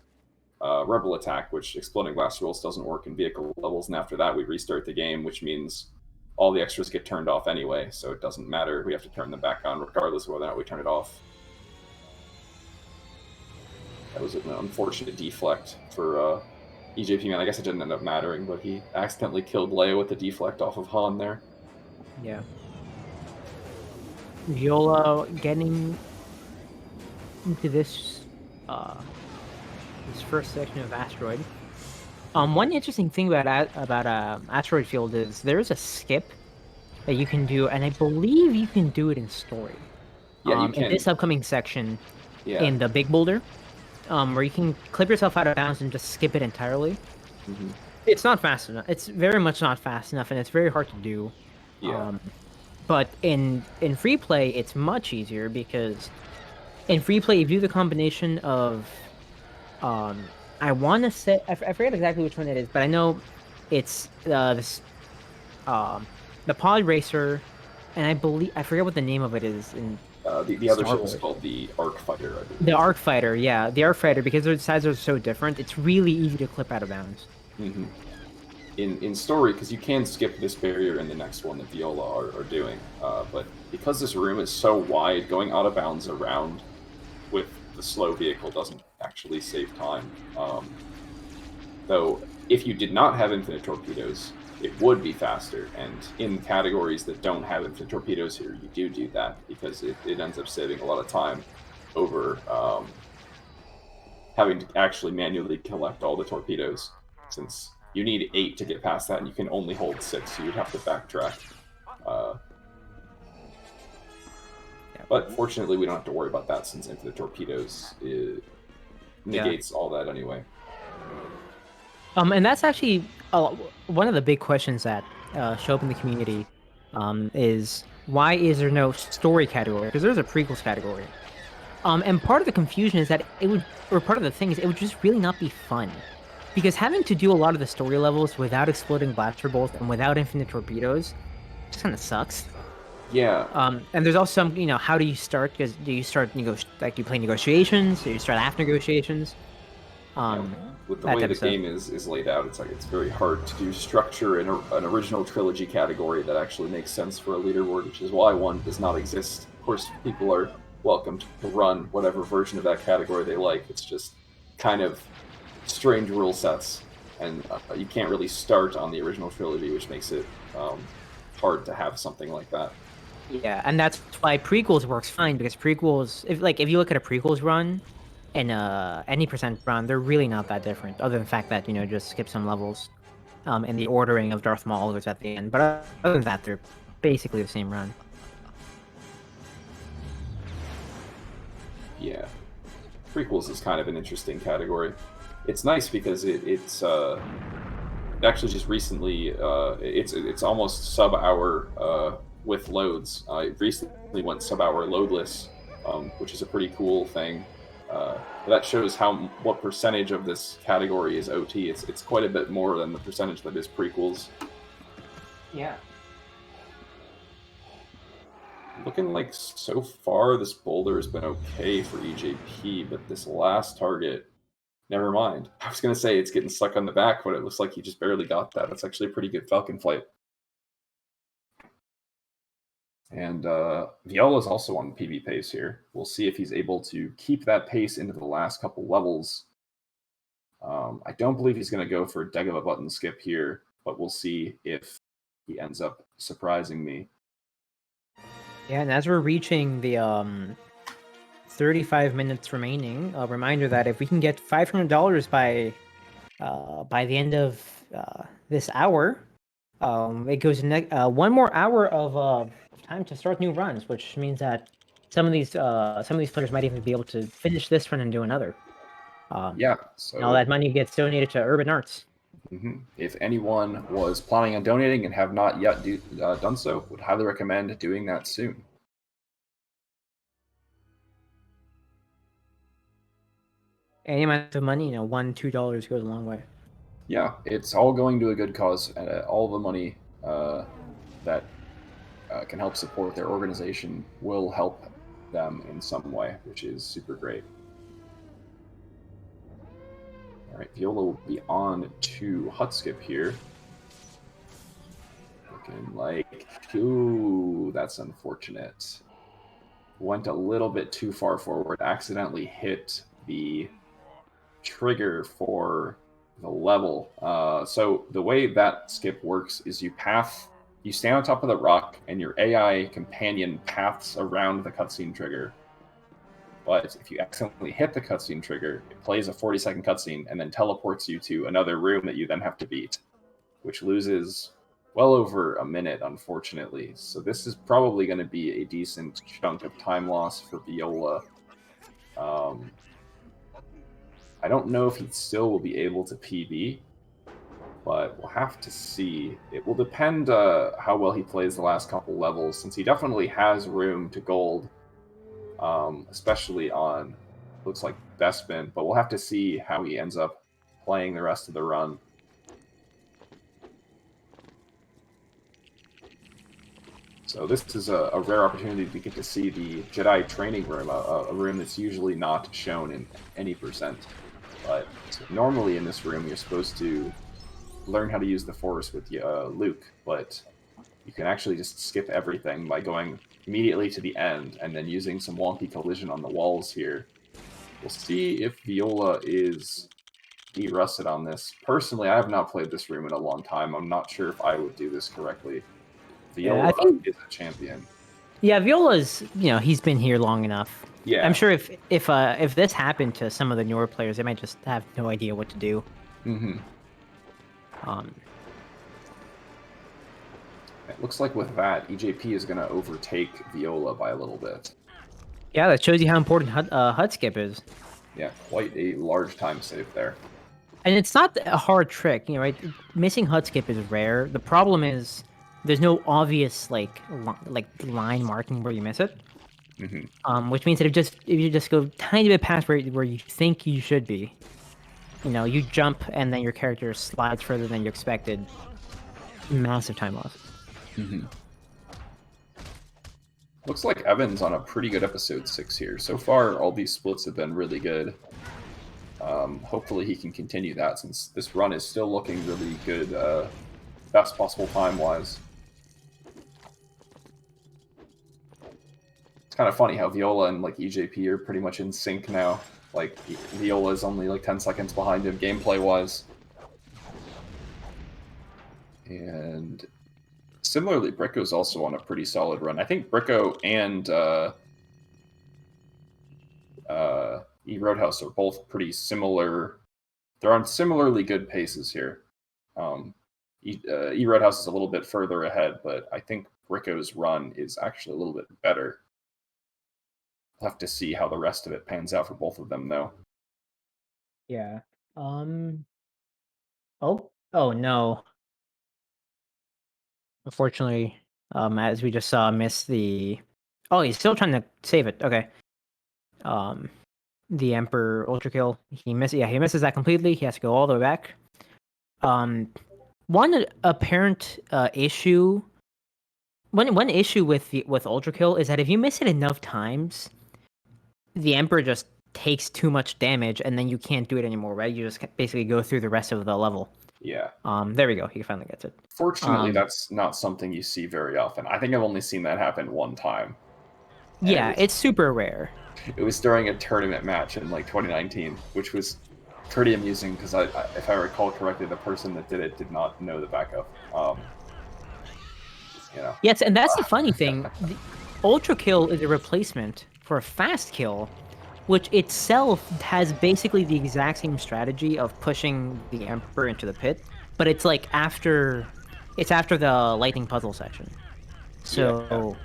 Rebel Attack, which exploding blaster bolts doesn't work in vehicle levels, and after that we restart the game, which means all the extras get turned off anyway, so it doesn't matter. We have to turn them back on regardless of whether or not we turn it off. That was an unfortunate deflect for EJP Man. I guess it didn't end up mattering, but he accidentally killed Leia with the deflect off of Han there. Yeah. Viola getting into this this first section of Asteroid. One interesting thing about Asteroid Field is there's a skip that you can do, and I believe you can do it in story. Yeah, you can. In this upcoming section, Yeah. in the Big Boulder, where you can clip yourself out of bounds and just skip it entirely. Mm-hmm. It's not fast enough. It's very much not fast enough, and it's very hard to do. Yeah. But in free play, it's much easier because in free play, you do the combination of, I want to say, I forget exactly which one it is, but I know it's the Pod Racer, and I forget what the name of it is in the other Star ship is Wars. called the Arc Fighter, I believe. The Arc Fighter, yeah, the Arc Fighter, because their sizes are so different, it's really easy to clip out of bounds. Mm-hmm. In story, because you can skip this barrier in the next one that Viola are doing, but because this room is so wide, going out of bounds around with the slow vehicle doesn't actually save time. Though, if you did not have infinite torpedoes, it would be faster, and in categories that don't have infinite torpedoes here, you do that, because it ends up saving a lot of time over having to actually manually collect all the torpedoes, since you need 8 to get past that, and you can only hold 6, so you'd have to backtrack. But fortunately, we don't have to worry about that, since infinite torpedoes negates all that anyway. And that's actually one of the big questions that show up in the community, is why is there no story category? Because there's a prequels category. And part of the confusion is that part of the thing is it would just really not be fun. Because having to do a lot of the story levels without exploding blaster bolts and without infinite torpedoes just kind of sucks. Yeah. And there's also some, how do you start? Because do you start like you play negotiations? Do you start after negotiations? With the way the game is laid out, it's very hard to do structure in an original trilogy category that actually makes sense for a leaderboard, which is why one does not exist. Of course, people are welcome to run whatever version of that category they like. It's just kind of strange rule sets, and you can't really start on the original trilogy, which makes it hard to have something like that. Yeah, and that's why prequels works fine, because prequels, if you look at a prequels run and any percent run, they're really not that different, other than the fact that just skip some levels, and the ordering of Darth Maul is at the end. But other than that, they're basically the same run. Yeah, prequels is kind of an interesting category. It's nice because it's actually just recently it's almost sub-hour with loads. It recently went sub-hour loadless, which is a pretty cool thing. That shows what percentage of this category is OT. It's quite a bit more than the percentage that is prequels. Yeah. Looking like so far this boulder has been okay for EJP, but this last target, never mind. I was going to say it's getting stuck on the back, but it looks like he just barely got that. That's actually a pretty good Falcon flight. And Viola's also on PB pace here. We'll see if he's able to keep that pace into the last couple levels. I don't believe he's going to go for a deg of a button skip here, but we'll see if he ends up surprising me. Yeah, and as we're reaching the 35 minutes remaining, a reminder that if we can get $500 by the end of this hour, it goes one more hour of time to start new runs, which means that some of these players might even be able to finish this run and do another. Yeah, so and all that money gets donated to Urban Arts. If anyone was planning on donating and have not yet done so, would highly recommend doing that soon. Any amount of money, $1, $2 goes a long way. Yeah, it's all going to a good cause, and all the money that can help support their organization will help them in some way, which is super great. All right, Viola will be on to Hut Skip here. Looking like, ooh, that's unfortunate. Went a little bit too far forward, accidentally hit the trigger for the level. So the way that skip works is you stand on top of the rock, and your AI companion paths around the cutscene trigger. But if you accidentally hit the cutscene trigger, it plays a 40-second cutscene and then teleports you to another room that you then have to beat, which loses well over a minute, unfortunately. So this is probably going to be a decent chunk of time loss for Viola. I don't know if he still will be able to PB, but we'll have to see. It will depend how well he plays the last couple levels, since he definitely has room to gold, especially on, looks like Bespin, but we'll have to see how he ends up playing the rest of the run. So this is a rare opportunity to get to see the Jedi training room, a room that's usually not shown in any percent. But normally in this room, you're supposed to learn how to use the Force with Luke, but you can actually just skip everything by going immediately to the end and then using some wonky collision on the walls here. We'll see if Viola is de-rusted on this. Personally, I have not played this room in a long time. I'm not sure if I would do this correctly. Viola I think is a champion. Yeah, Viola's, he's been here long enough. Yeah. I'm sure if this happened to some of the newer players, they might just have no idea what to do. Mm-hmm. It looks like with that, EJP is going to overtake Viola by a little bit. Yeah, that shows you how important HUD skip is. Yeah, quite a large time save there. And it's not a hard trick, right? Missing HUD skip is rare. The problem is there's no obvious line marking where you miss it. Mm-hmm. Which means that if you just go tiny bit past where you think you should be, you jump and then your character slides further than you expected. Massive time loss. Mm-hmm. Looks like Evan's on a pretty good episode 6 here. So far, all these splits have been really good. Hopefully he can continue that, since this run is still looking really good, best possible time-wise. It's kind of funny how Viola and EJP are pretty much in sync now. Viola is only 10 seconds behind him gameplay-wise. And similarly, Bricko's also on a pretty solid run. I think Bricko and E Roadhouse are both pretty similar. They're on similarly good paces here. E Roadhouse is a little bit further ahead, but I think Bricko's run is actually a little bit better. We'll have to see how the rest of it pans out for both of them, though. Yeah. Oh no. Unfortunately, as we just saw, missed the. Oh, he's still trying to save it. Okay. The Emperor Ultra Kill. He misses that completely. He has to go all the way back. One apparent issue. One issue with Ultra Kill is that if you miss it enough times, the Emperor just takes too much damage, and then you can't do it anymore, right? You just basically go through the rest of the level. Yeah. There we go. He finally gets it. Fortunately, that's not something you see very often. I think I've only seen that happen one time. Yeah, it's super rare. It was during a tournament match in 2019, which was pretty amusing because if I recall correctly, the person that did it did not know the backup. Yes, and that's the funny thing. The Ultra Kill is a replacement for a Fast Kill, which itself has basically the exact same strategy of pushing the Emperor into the pit, but it's after the lightning puzzle section. So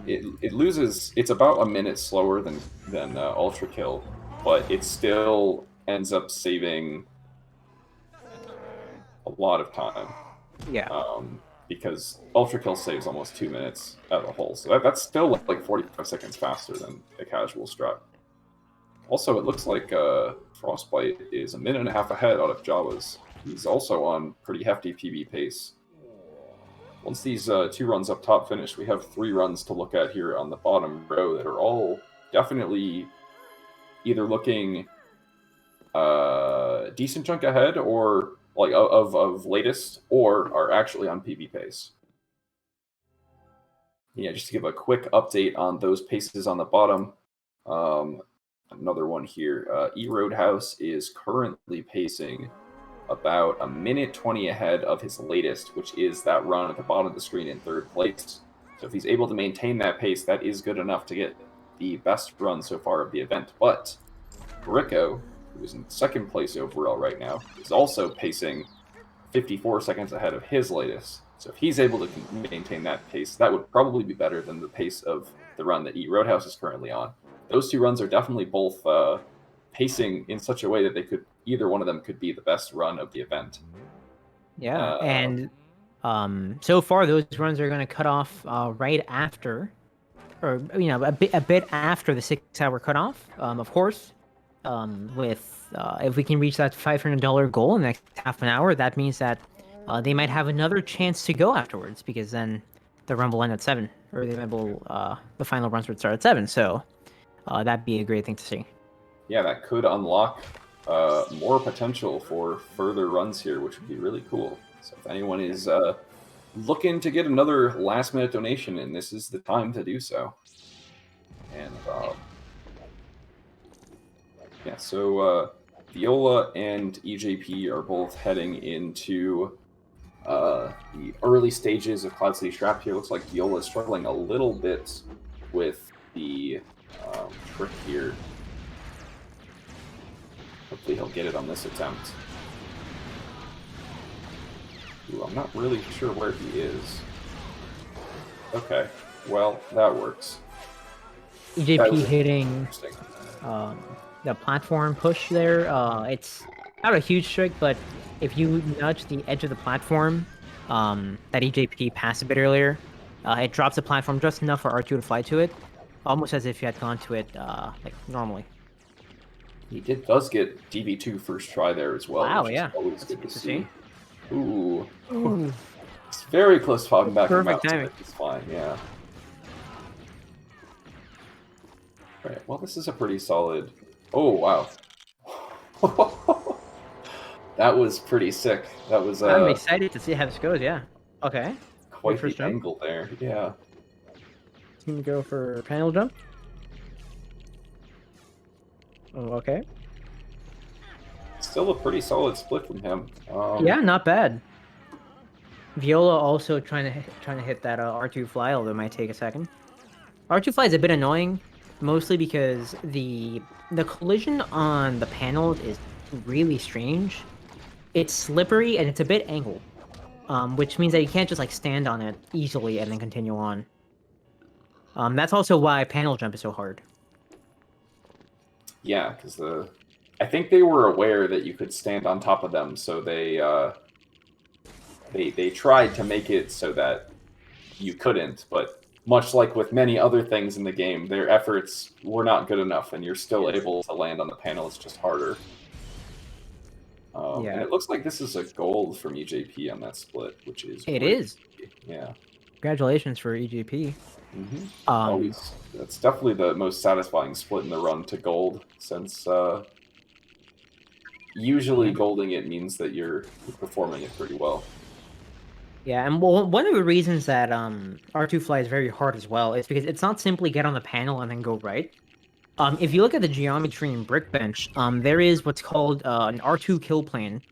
it loses. It's about a minute slower than Ultra Kill, but it still ends up saving a lot of time. Yeah. Because Ultra Kill saves almost 2 minutes out of the hole, so that's still 45 seconds faster than a casual strat. Also, it looks like Frostbite is a minute and a half ahead out of Jawas. He's also on pretty hefty PB pace. Once these 2 runs up top finish, we have 3 runs to look at here on the bottom row that are all definitely either looking decent chunk ahead or of latest, or are actually on PB pace. Yeah, just to give a quick update on those paces on the bottom. another one here. E-Roadhouse is currently pacing about a minute 20 ahead of his latest, which is that run at the bottom of the screen in 3rd place. So if he's able to maintain that pace, that is good enough to get the best run so far of the event. But Rico, who is in 2nd place overall right now, is also pacing 54 seconds ahead of his latest. So if he's able to maintain that pace, that would probably be better than the pace of the run that E-Roadhouse is currently on. Those two runs are definitely both pacing in such a way that they could, either one of them could be the best run of the event. Yeah, and so far those runs are going to cut off right after, or a bit after the 6-hour cutoff. Of course, with if we can reach that $500 goal in the next half an hour, that means that they might have another chance to go afterwards, because then the run will end at 7, or the final runs would start at 7. So that'd be a great thing to see. Yeah, that could unlock more potential for further runs here, which would be really cool. So if anyone is looking to get another last-minute donation in, this is the time to do so. And yeah, so Viola and EJP are both heading into the early stages of Cloud City Strap here. Looks like Viola is struggling a little bit with the trick here. Hopefully he'll get it on this attempt. Ooh, I'm not really sure where he is. Okay, well, that works. EJP hitting the platform push there. It's not a huge trick, but if you nudge the edge of the platform that EJP passed a bit earlier, it drops the platform just enough for R2 to fly to it, almost as if you had gone to it like normally. He does get DB2 first try there as well. Wow, which yeah. Is always good to see. Ooh. It's very close to popping back. Perfect timing. It's fine, yeah. Right, well, this is a pretty solid... Oh, wow. That was pretty sick. That was... I'm excited to see how this goes, yeah. Okay. Quite the angle there, yeah. Team go for panel jump. Oh, okay. Still a pretty solid split from him. Yeah, not bad. Viola also trying to hit that R2 fly, although it might take a second. R2 fly is a bit annoying, mostly because the collision on the panels is really strange. It's slippery and it's a bit angled, which means that you can't just like stand on it easily and then continue on. That's also why panel jump is so hard. Yeah, because I think they were aware that you could stand on top of them, so they tried to make it so that you couldn't, but much like with many other things in the game, their efforts were not good enough, and you're still able to land on the panel. It's just harder. And it looks like this is a gold from EJP on that split, which is It great. is. Yeah. Congratulations for EJP. That's definitely the most satisfying split in the run to gold, since usually golding it means that you're performing it pretty well. Yeah, and one of the reasons that R2 fly is very hard as well is because it's not simply get on the panel and then go right. If you look at the geometry in Brickbench, there is what's called an R2 kill plane,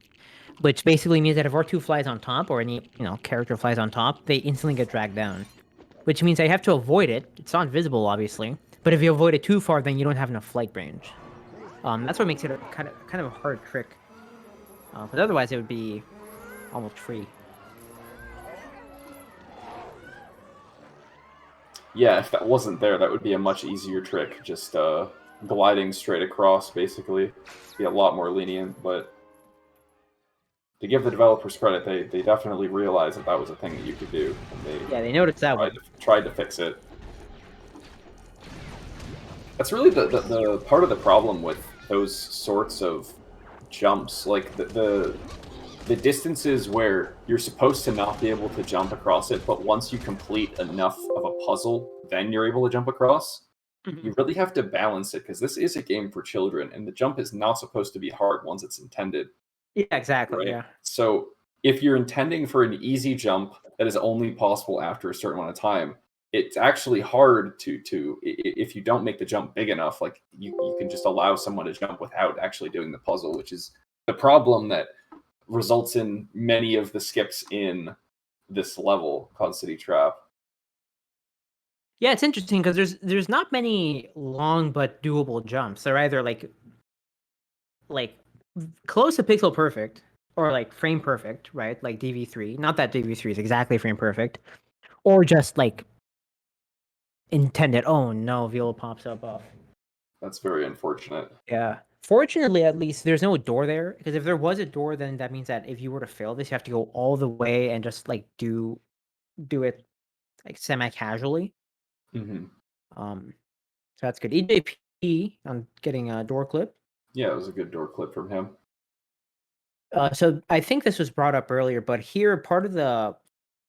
which basically means that if R2 flies on top, or any character flies on top, they instantly get dragged down. Which means I have to avoid it. It's not visible, obviously, but if you avoid it too far, then you don't have enough flight range. That's what makes it a kind of a hard trick. But otherwise, it would be almost free. Yeah, if that wasn't there, that would be a much easier trick. Just gliding straight across, basically. Be a lot more lenient, but to give the developers credit, they definitely realized that was a thing that you could do. And they noticed that one. Tried to fix it. That's really the part of the problem with those sorts of jumps. Like, the distances where you're supposed to not be able to jump across it, but once you complete enough of a puzzle, then you're able to jump across. You really have to balance it, because this is a game for children, and the jump is not supposed to be hard once it's intended. Yeah, exactly, right? yeah. So if you're intending for an easy jump that is only possible after a certain amount of time, it's actually hard to if you don't make the jump big enough, like you can just allow someone to jump without actually doing the puzzle, which is the problem that results in many of the skips in this level called City Trap. Yeah, it's interesting because there's not many long but doable jumps. They're either like close to pixel perfect or like frame perfect, right? Like DV3. Not that DV3 is exactly frame perfect, or just like intended. Oh no, Viola pops up off. That's very unfortunate. Yeah. Fortunately, at least there's no door there, because if there was a door, then that means that if you were to fail this, you have to go all the way and just like do it like semi-casually. Mm-hmm. So that's good. EJP on getting a door clip. Yeah, it was a good door clip from him. So I think this was brought up earlier, but here part of the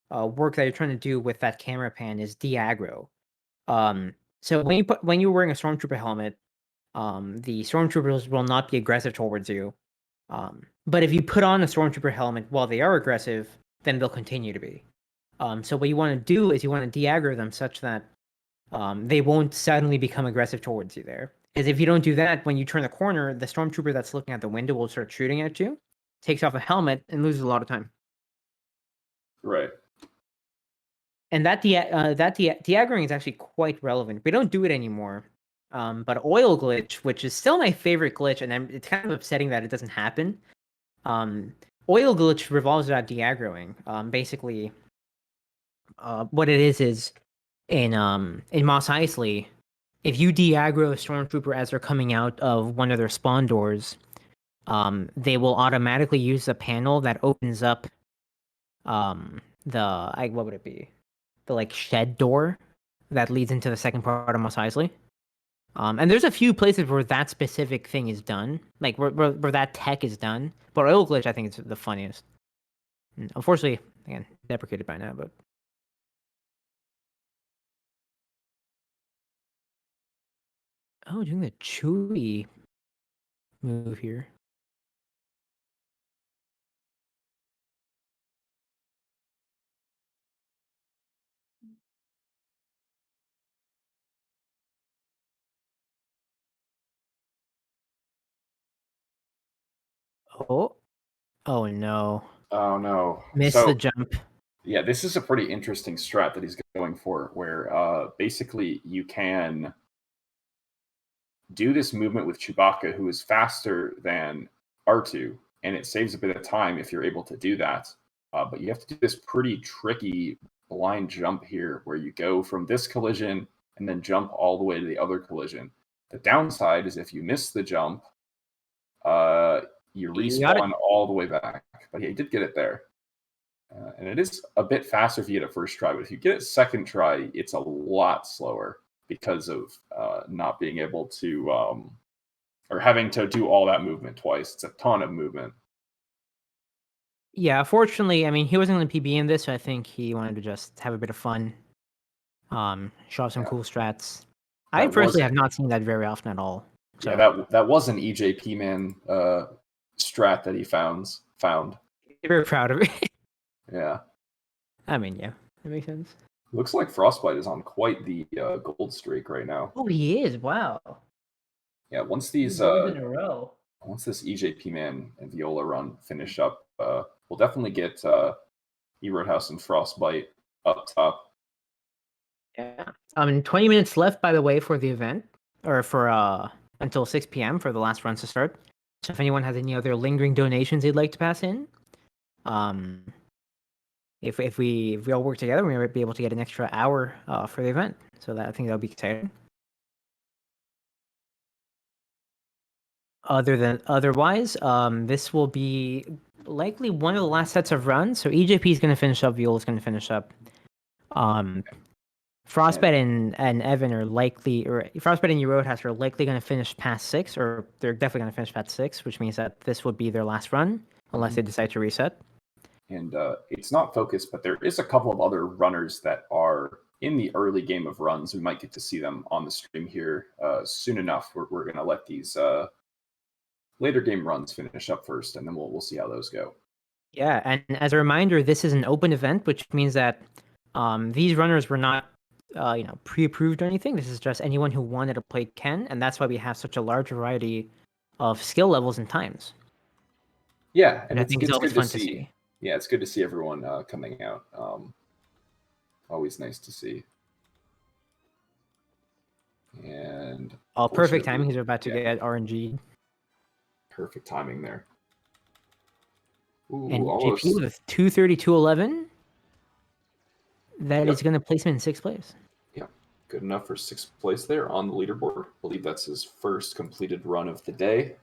work that you're trying to do with that camera pan is de-aggro. So when you're wearing a stormtrooper helmet, the stormtroopers will not be aggressive towards you. But if you put on a stormtrooper helmet while they are aggressive, then they'll continue to be. So what you want to do is you want to de-aggro them such that they won't suddenly become aggressive towards you there. Because if you don't do that, when you turn the corner, the stormtrooper that's looking at the window will start shooting at you, takes off a helmet, and loses a lot of time. Right. And that de-aggroing is actually quite relevant. We don't do it anymore. But oil glitch, which is still my favorite glitch, and it's kind of upsetting that it doesn't happen. Oil glitch revolves around de-aggroing. Basically, what it is in Mos Eisley, if you de-aggro a stormtrooper as they're coming out of one of their spawn doors, they will automatically use the panel that opens up what would it be? The like shed door that leads into the second part of Mos Eisley. And there's a few places where that specific thing is done, like where that tech is done. But oil glitch, I think, is the funniest. And unfortunately, again, deprecated by now, but. Oh, doing the Chewy move here. Oh. Oh no. Oh no. Missed the jump. Yeah, this is a pretty interesting strat that he's going for, where basically you can do this movement with Chewbacca, who is faster than R2, and it saves a bit of time if you're able to do that. But you have to do this pretty tricky blind jump here, where you go from this collision and then jump all the way to the other collision. The downside is if you miss the jump, you respawn all the way back. But yeah, he did get it there. And it is a bit faster if you get it first try, but if you get it second try, it's a lot slower because of not being able to, or having to do all that movement twice. It's a ton of movement. Yeah, fortunately, I mean, he wasn't going to PB in this, so I think he wanted to just have a bit of fun, show off some cool strats. I personally have not seen that very often at all. So. Yeah, that was an EJP man strat that he found. Very proud of it. Yeah. I mean, yeah, that makes sense. Looks like Frostbite is on quite the gold streak right now. Oh, he is. Wow. Yeah, once these in a row. Once this EJP man and Viola run finish up, we'll definitely get E-Roadhouse and Frostbite up top. Yeah. 20 minutes left, by the way, for the event, or for until 6 p.m. for the last runs to start. So if anyone has any other lingering donations they'd like to pass in, if we all work together, we might be able to get an extra hour for the event. So I think that'll be exciting. Otherwise, this will be likely one of the last sets of runs. So EJP is going to finish up. Viola is going to finish up. Frostbite and Evan are likely, or Frostbite and Roadhouse are likely going to finish past 6, or they're definitely going to finish past 6, which means that this would be their last run, unless they decide to reset. And it's not focused, but there is a couple of other runners that are in the early game of runs. We might get to see them on the stream here soon enough. We're going to let these later game runs finish up first, and then we'll see how those go. Yeah, and as a reminder, this is an open event, which means that these runners were not pre-approved or anything. This is just anyone who wanted to play can, and that's why we have such a large variety of skill levels and times. Yeah, and I it's think it's always good fun to see. Yeah, it's good to see everyone coming out. Always nice to see. And perfect timing. He's about to yeah, get RNG. Perfect timing there. Ooh, And almost. JP with 2:32.11. That is going to place him in 6th place. Yeah, good enough for 6th place there on the leaderboard. I believe that's his first completed run of the day.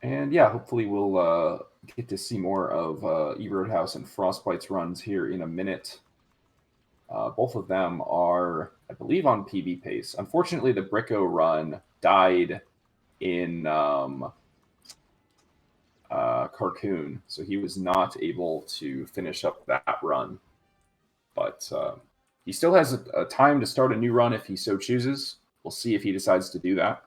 And yeah, hopefully we'll get to see more of E-Roadhouse and Frostbite's runs here in a minute. Both of them are, I believe, on PB pace. Unfortunately, the Bricko run died in Carcoon, so he was not able to finish up that run. But he still has a time to start a new run if he so chooses. We'll see if he decides to do that.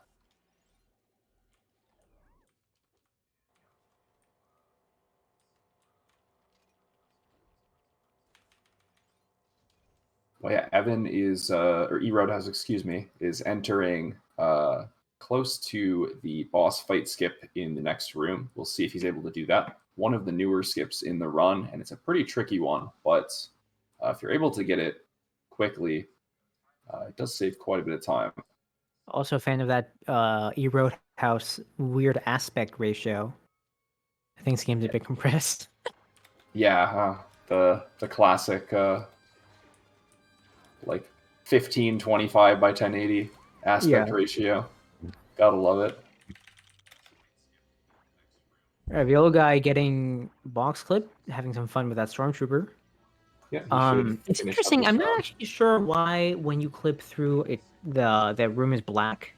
Well, yeah, Evan is, or E-Roadhouse, excuse me, is entering close to the boss fight skip in the next room. We'll see if he's able to do that. One of the newer skips in the run, and it's a pretty tricky one, but if you're able to get it quickly, it does save quite a bit of time. Also a fan of that E-Roadhouse weird aspect ratio. I think this game's a bit compressed. Yeah, the classic like 1525 by 1080 aspect ratio. Gotta love it. Alright, Viola guy getting box clip, having some fun with that stormtrooper. Yeah, it's interesting. I'm not actually sure why when you clip through it, the room is black.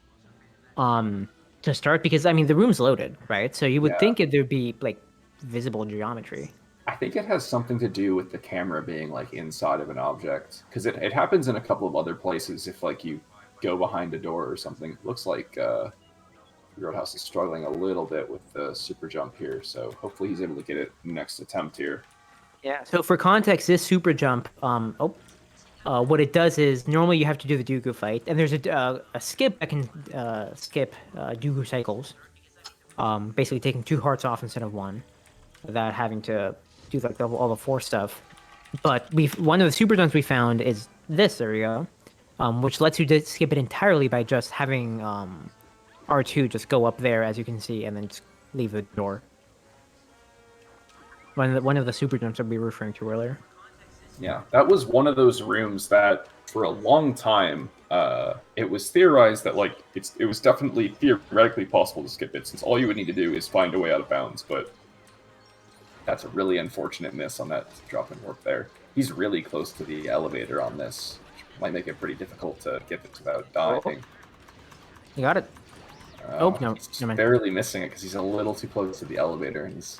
To start, because I mean the room's loaded, right? So you would think there'd be like visible geometry. I think it has something to do with the camera being like inside of an object, because it happens in a couple of other places. If like you go behind a door or something, it looks like Roadhouse is struggling a little bit with the super jump here. So hopefully he's able to get it next attempt here. Yeah. So for context, this super jump, what it does is normally you have to do the Dooku fight, and there's a skip that can skip Dooku cycles, basically taking 2 hearts off instead of 1, without having to do like all the Force stuff. But one of the super jumps we found is this. There we go, which lets you just skip it entirely by just having R2 just go up there, as you can see, and then just leave the door. One of the super jumps that we were referring to earlier. Yeah, that was one of those rooms that for a long time it was theorized that like it was definitely theoretically possible to skip it, since all you would need to do is find a way out of bounds. But that's a really unfortunate miss on that drop and warp there. He's really close to the elevator on this, which might make it pretty difficult to get this without dying. You got it. Oh no, he's just barely missing it because he's a little too close to the elevator, and he's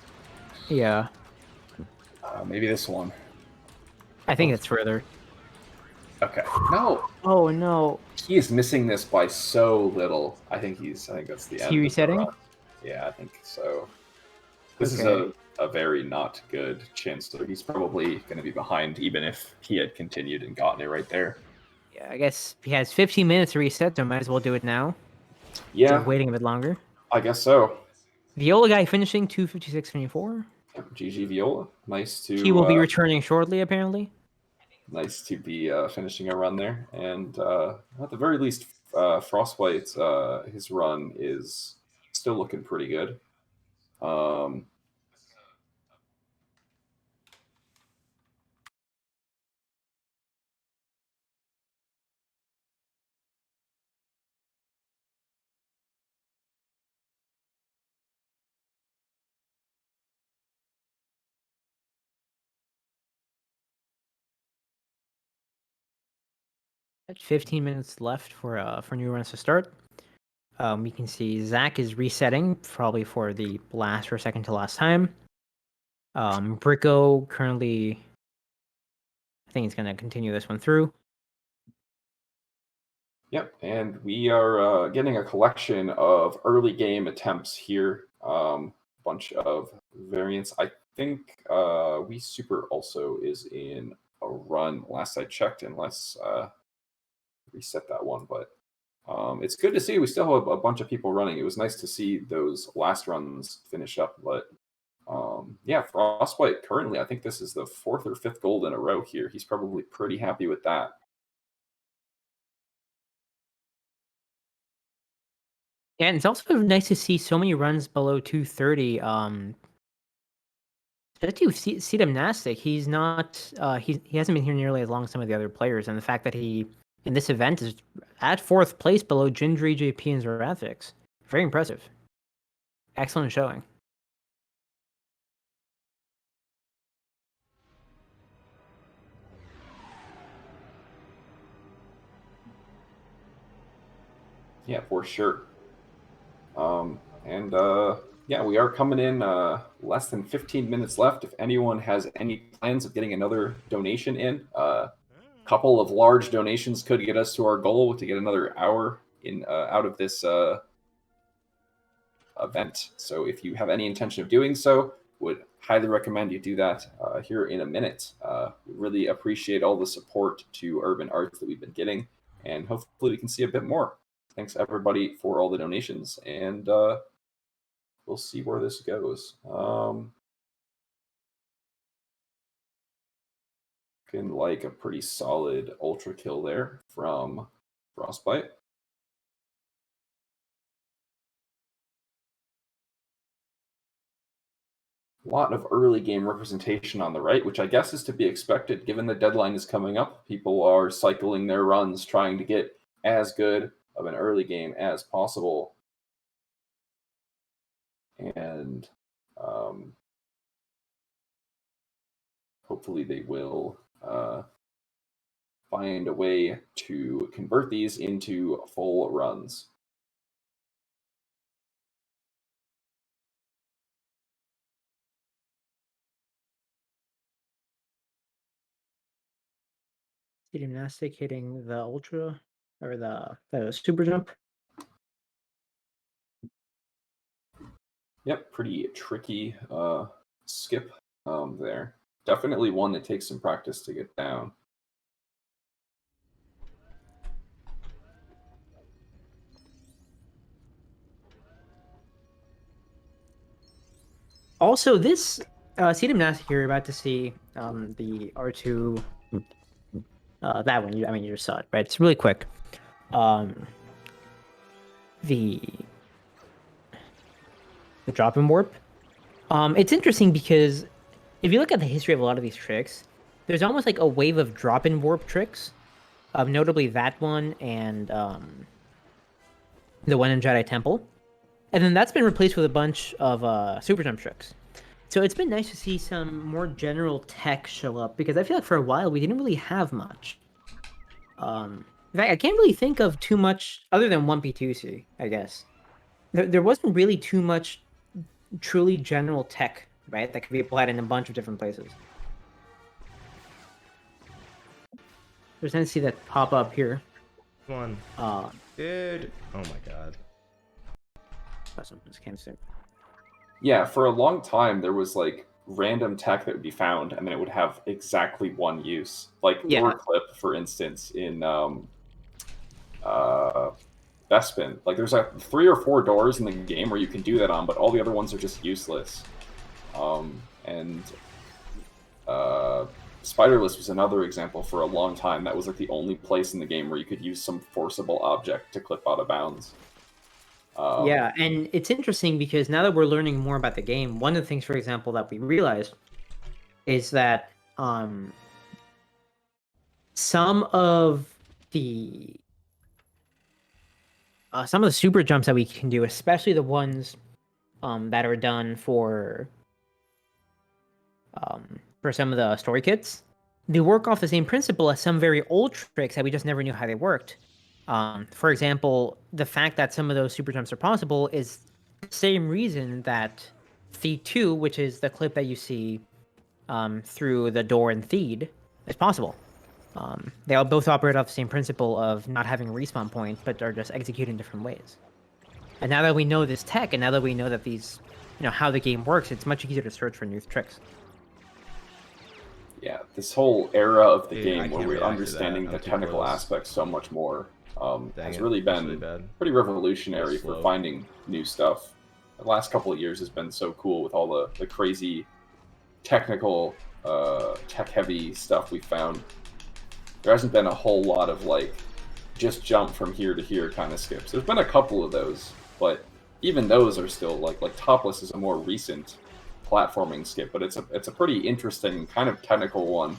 maybe this one. I think it's further. Okay. No. Oh no. He is missing this by so little. I think that's the end. He resetting? Yeah, I think so. This is a very not good chance to. He's probably going to be behind, even if he had continued and gotten it right there. Yeah, I guess he has 15 minutes to reset, so might as well do it now. Yeah. Instead of waiting a bit longer. I guess so. Viola guy finishing 2:56.24. GG Viola. Nice to. He will be returning shortly, apparently. Nice to be finishing a run there, and at the very least, Frostbite, his run is still looking pretty good. At 15 minutes left for new runs to start. We can see Zach is resetting, probably for the last or second to last time. Bricko currently, I think he's going to continue this one through. Yep, and we are getting a collection of early game attempts here. Bunch of variants. I think We Super also is in a run. Last I checked, unless reset that one. But it's good to see we still have a bunch of people running. It was nice to see those last runs finish up. But yeah, Frostbite currently, I think this is the 4th or 5th gold in a row here. He's probably pretty happy with that. And it's also nice to see so many runs below 230. Especially with Sedum Nastic, he's not he hasn't been here nearly as long as some of the other players, and the fact that he in this event is at 4th place below Gendry, JP, and Zorathix. Very impressive. Excellent showing. Yeah, for sure. Yeah, we are coming in less than 15 minutes left. If anyone has any plans of getting another donation in, a couple of large donations could get us to our goal to get another hour in out of this event. So if you have any intention of doing so, would highly recommend you do that here in a minute. We really appreciate all the support to Urban Arts that we've been getting, and hopefully we can see a bit more. Thanks everybody for all the donations, and we'll see where this goes. Looking like a pretty solid ultra kill there from Frostbite. A lot of early game representation on the right, which I guess is to be expected given the deadline is coming up. People are cycling their runs, trying to get as good of an early game as possible. And hopefully they will find a way to convert these into full runs. Sedum Nastic hitting the ultra or the super jump. Yep, pretty tricky skip there. Definitely one that takes some practice to get down. Also, this Sedum Nastic here, you're about to see the R2. That one, you just saw it, right? It's really quick. The drop and warp. It's interesting because if you look at the history of a lot of these tricks, there's almost like a wave of drop and warp tricks. Notably that one and the one in Jedi Temple. And then that's been replaced with a bunch of super jump tricks. So it's been nice to see some more general tech show up, because I feel like for a while we didn't really have much. In fact, I can't really think of too much other than 1P2C, I guess. There wasn't really too much truly general tech, right, that could be applied in a bunch of different places. There's nice to see that pop up here. One. Dude. Oh my god. Yeah, for a long time there was like random tech that would be found, and then it would have exactly one use. Like Lure Clip, for instance, in Bespin. Like there's like 3 or 4 doors in the game where you can do that on, but all the other ones are just useless. Spiderless was another example for a long time. That was like the only place in the game where you could use some forcible object to clip out of bounds. Yeah, and it's interesting because now that we're learning more about the game, one of the things, for example, that we realized is that some of the super jumps that we can do, especially the ones that are done for some of the story kits, they work off the same principle as some very old tricks that we just never knew how they worked. For example, the fact that some of those super jumps are possible is the same reason that Theed 2, which is the clip that you see through the door in Theed, is possible. They all both operate off the same principle of not having a respawn point, but are just executing different ways. And now that we know this tech, and now that we know that these, how the game works, it's much easier to search for new tricks. Yeah, this whole era of the Dude, I game where can't we're react to understanding that. the I'm too technical close. aspects so much more Dang has it, really that's been really bad. pretty revolutionary Really for slow. finding new stuff. The last couple of years has been so cool with all the crazy technical, tech-heavy stuff we found. There hasn't been a whole lot of just jump from here to here kind of skips. There's been a couple of those, but even those are still like Topless is a more recent platforming skip, but it's a pretty interesting kind of technical one.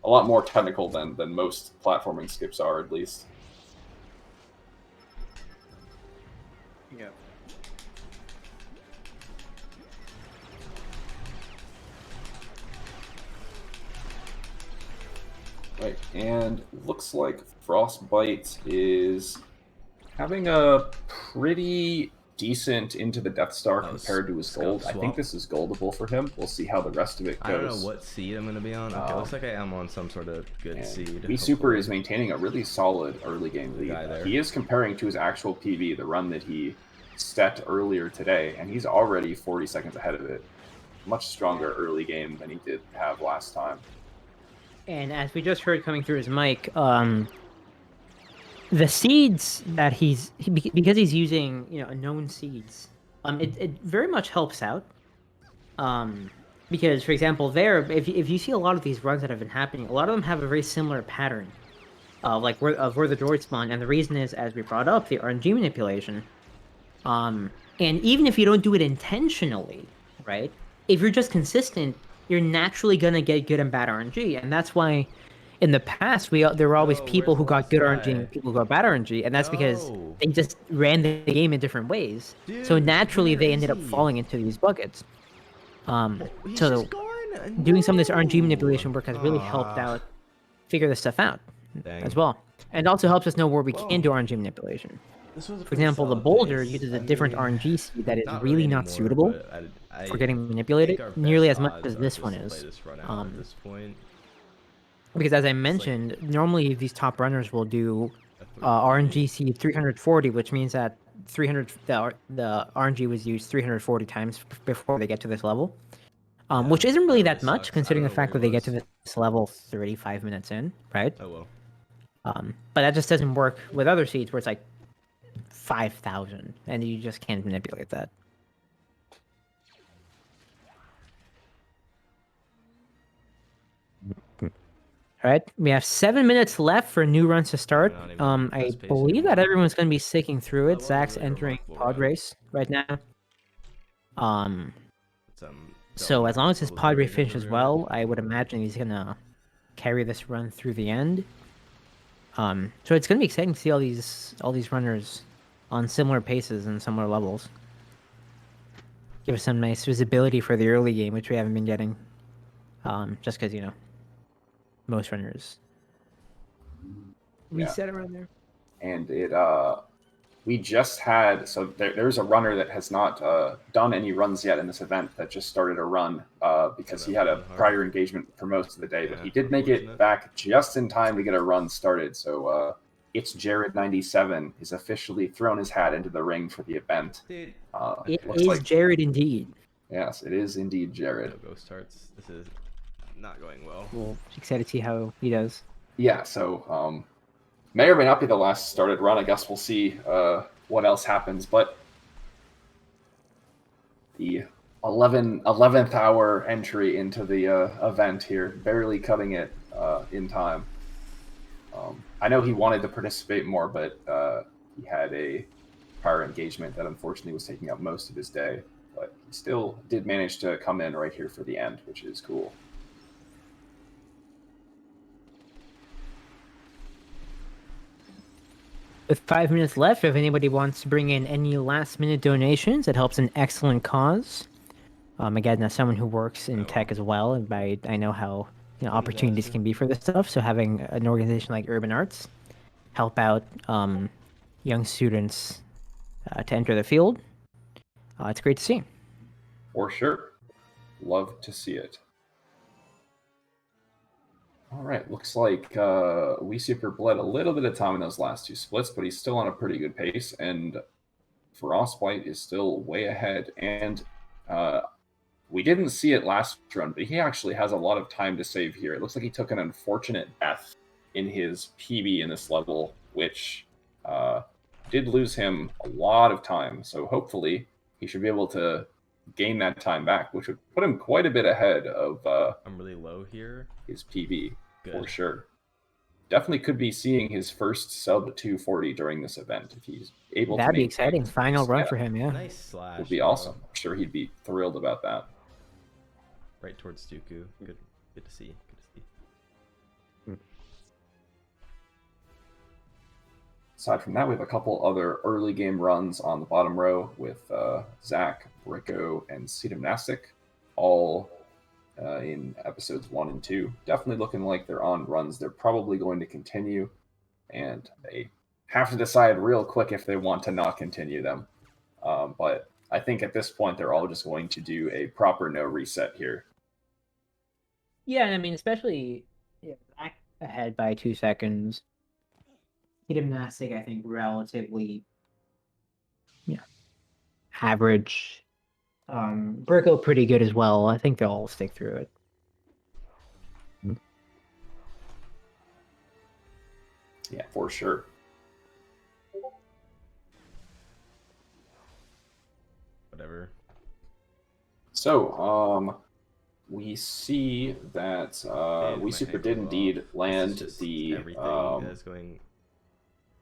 A lot more technical than most platforming skips are, at least. Yeah. Right, and looks like Frostbite is having a pretty decent into the Death Star compared to his gold. I think swap. this is goldable for him. We'll see how the rest of it goes. I don't know what seed I'm gonna be on. Okay, looks like I am on some sort of good seed. V Super is maintaining a really solid early game lead. there. He is comparing to his actual PB, the run that he set earlier today, and he's already 40 seconds ahead of it. Much stronger early game than he did have last time. And as we just heard coming through his mic, the seeds that because he's using known seeds, it very much helps out. Because for example, if you see a lot of these runs that have been happening, a lot of them have a very similar pattern, of where the droids spawn, and the reason is, as we brought up, the RNG manipulation. And even if you don't do it intentionally, right? If you're just consistent, you're naturally gonna get good and bad RNG, and that's why, in the past, there were always people who got good RNG and people who got bad RNG, and that's because they just ran the game in different ways. So naturally, they ended up falling into these buckets. So doing some of this RNG manipulation work has really helped out figure this stuff out as well, and also helps us know where we can do RNG manipulation. For example, the boulder uses a different RNG seed that is really not suitable for getting manipulated nearly as much as this one is. Because as I mentioned, normally these top runners will do RNG seed 340, which means that the RNG was used 340 times before they get to this level, which isn't really that much considering the fact that they get to this level 35 minutes in, right? Oh well. But that just doesn't work with other seeds where it's like 5,000, and you just can't manipulate that. All right, we have 7 minutes left for new runs to start. I believe that everyone's going to be sticking through it. Zach's entering pod race right now. So as long as his pod race finishes well, I would imagine he's going to carry this run through the end. So it's going to be exciting to see all these runners on similar paces and similar levels. Give us some nice visibility for the early game, which we haven't been getting. Just because, most runners reset around there. And we just had, so there's a runner that has not done any runs yet in this event that just started a run because he had a prior engagement for most of the day, but he did make it back just in time to get a run started. So it's Jared97 has officially thrown his hat into the ring for the event. It is Jared indeed. Yes, it is indeed Jared. Go starts. This is not going well. Well, excited to see how he does. Yeah, so may or may not be the last started run. I guess we'll see what else happens. But the 11th hour entry into the event here, barely cutting it in time. I know he wanted to participate more, but he had a prior engagement that unfortunately was taking up most of his day. But he still did manage to come in right here for the end, which is cool. With 5 minutes left, if anybody wants to bring in any last-minute donations, it helps an excellent cause. Again, as someone who works in tech as well, and I know how opportunities can be for this stuff. So having an organization like Urban Arts help out young students to enter the field, it's great to see. For sure. Love to see it. All right, looks like We Super bled a little bit of time in those last two splits, but he's still on a pretty good pace, and Frostbite is still way ahead. And we didn't see it last run, but he actually has a lot of time to save here. It looks like he took an unfortunate death in his PB in this level, which did lose him a lot of time. So hopefully he should be able to gain that time back, which would put him quite a bit ahead of I'm really low here. his PB for Good. sure. Definitely could be seeing his first sub 240 during this event if he's able to. That'd be maintain exciting. his Final pace. run Yeah, for him, yeah. Nice slash. would be bro. awesome. I'm sure he'd be thrilled about that. Right towards Dooku. Good to see. Good to see. Aside from that, we have a couple other early game runs on the bottom row with Zach, Rico, and Cedomnastic, all in episodes 1 and 2. Definitely looking like they're on runs they're probably going to continue, and they have to decide real quick if they want to not continue them. But I think at this point they're all just going to do a proper no reset here. Yeah, I mean, especially back ahead by 2 seconds. Gymnastic, I think, relatively average. Brico pretty good as well. I think they'll all stick through it. Yeah, for sure. Whatever. So, we see that Man, We my Super ankle did off. indeed This is land just the everything you guys going.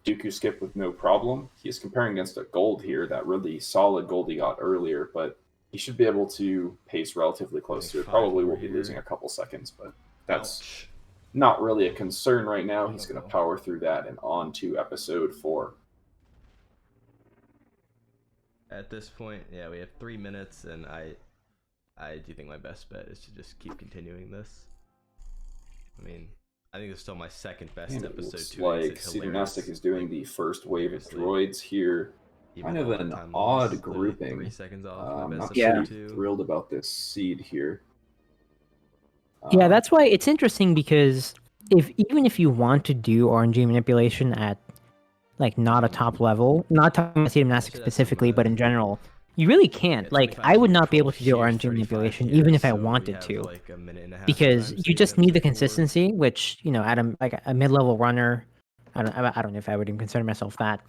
Dooku skip with no problem. He is comparing against a gold here, that really solid gold he got earlier, but he should be able to pace relatively close to it. 5 Probably will over be here. losing a couple seconds, but that's Ouch. not really a concern right now. He's going to power through that and on to episode 4. At this point, yeah, we have 3 minutes, and I do think my best bet is to just keep continuing this. I mean, I think it's still my second best And it episode looks too. like It's hilarious. Cedomnastic is doing the first wave of seriously. droids here. Even Kind of though our an time loss, odd literally grouping. 3 seconds off I'm my not best sure episode too too. thrilled about this seed here. Yeah, that's why it's interesting, because even if you want to do RNG manipulation at like not a top level, not talking about gymnastics specifically, but in general, you really can't. Like, I would not be able to do RNG manipulation even if I wanted to, Like a minute and a half. because you just need the consistency, which, you know, at a mid-level runner, I don't know if I would even consider myself that.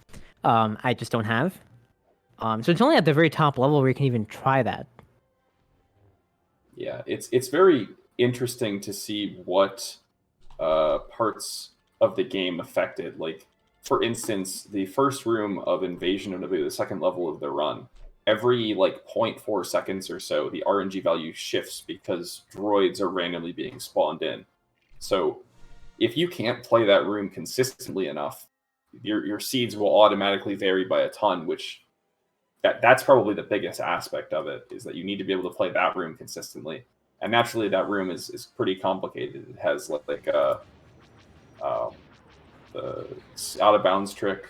I just don't have. So it's only at the very top level where you can even try that. Yeah, it's very interesting to see what parts of the game affected. Like, for instance, the first room of Invasion of Naboo, the second level of the run, every like 0.4 seconds or so, the RNG value shifts because droids are randomly being spawned in. So if you can't play that room consistently enough, your seeds will automatically vary by a ton, which that's probably the biggest aspect of it, is that you need to be able to play that room consistently. And naturally, that room is pretty complicated. It has the out of bounds trick,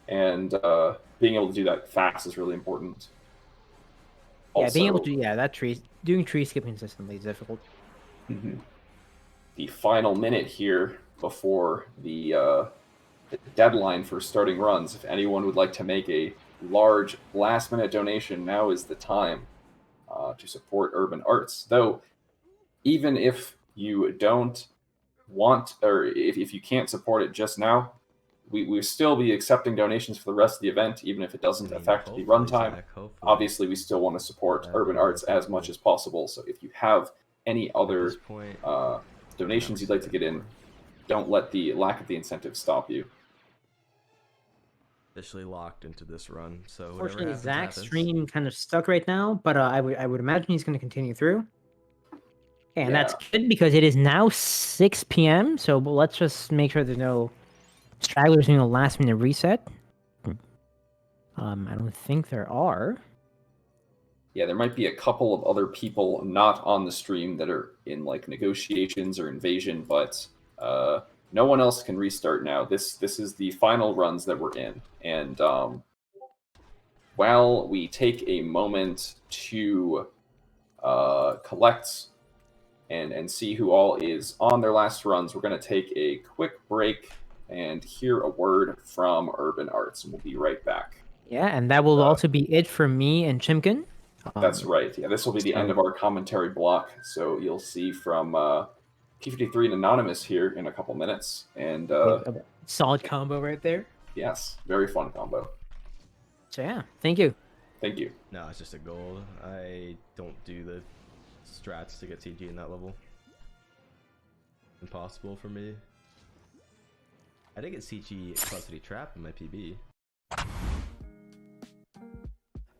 and being able to do that fast is really important. Yeah, being able to doing tree skip consistently is difficult. The final minute here before the deadline for starting runs. If anyone would like to make a large last-minute donation, now is the time to support Urban Arts. Though, even if you don't want, or if you can't support it just now, we will still be accepting donations for the rest of the event, even if it doesn't affect the runtime. Obviously, we still want to support Urban Arts as much as possible. So if you have any other donations you'd like to get in, don't let the lack of the incentive stop you. Officially locked into this run, so whatever Unfortunately, happens, Zach's happens. stream kind of stuck right now, but I would imagine he's going to continue through. And that's good, because it is now 6 p.m. So let's just make sure there's no stragglers doing a last minute reset. I don't think there are. Yeah, there might be a couple of other people not on the stream that are in like negotiations or invasion, but no one else can restart now. This is the final runs that we're in, and while we take a moment to collect and see who all is on their last runs. We're going to take a quick break and hear a word from Urban Arts, and we'll be right back. Yeah, and that will also be it for me and Chimkin. That's right. Yeah, this will be the end of our commentary block. So you'll see from P53 and Anonymous here in a couple minutes. And solid combo right there. Yes, very fun combo. So yeah, thank you. Thank you. No, it's just a goal. I don't do the strats to get CG in that level. Impossible for me. I did get CG custody trap in my PB.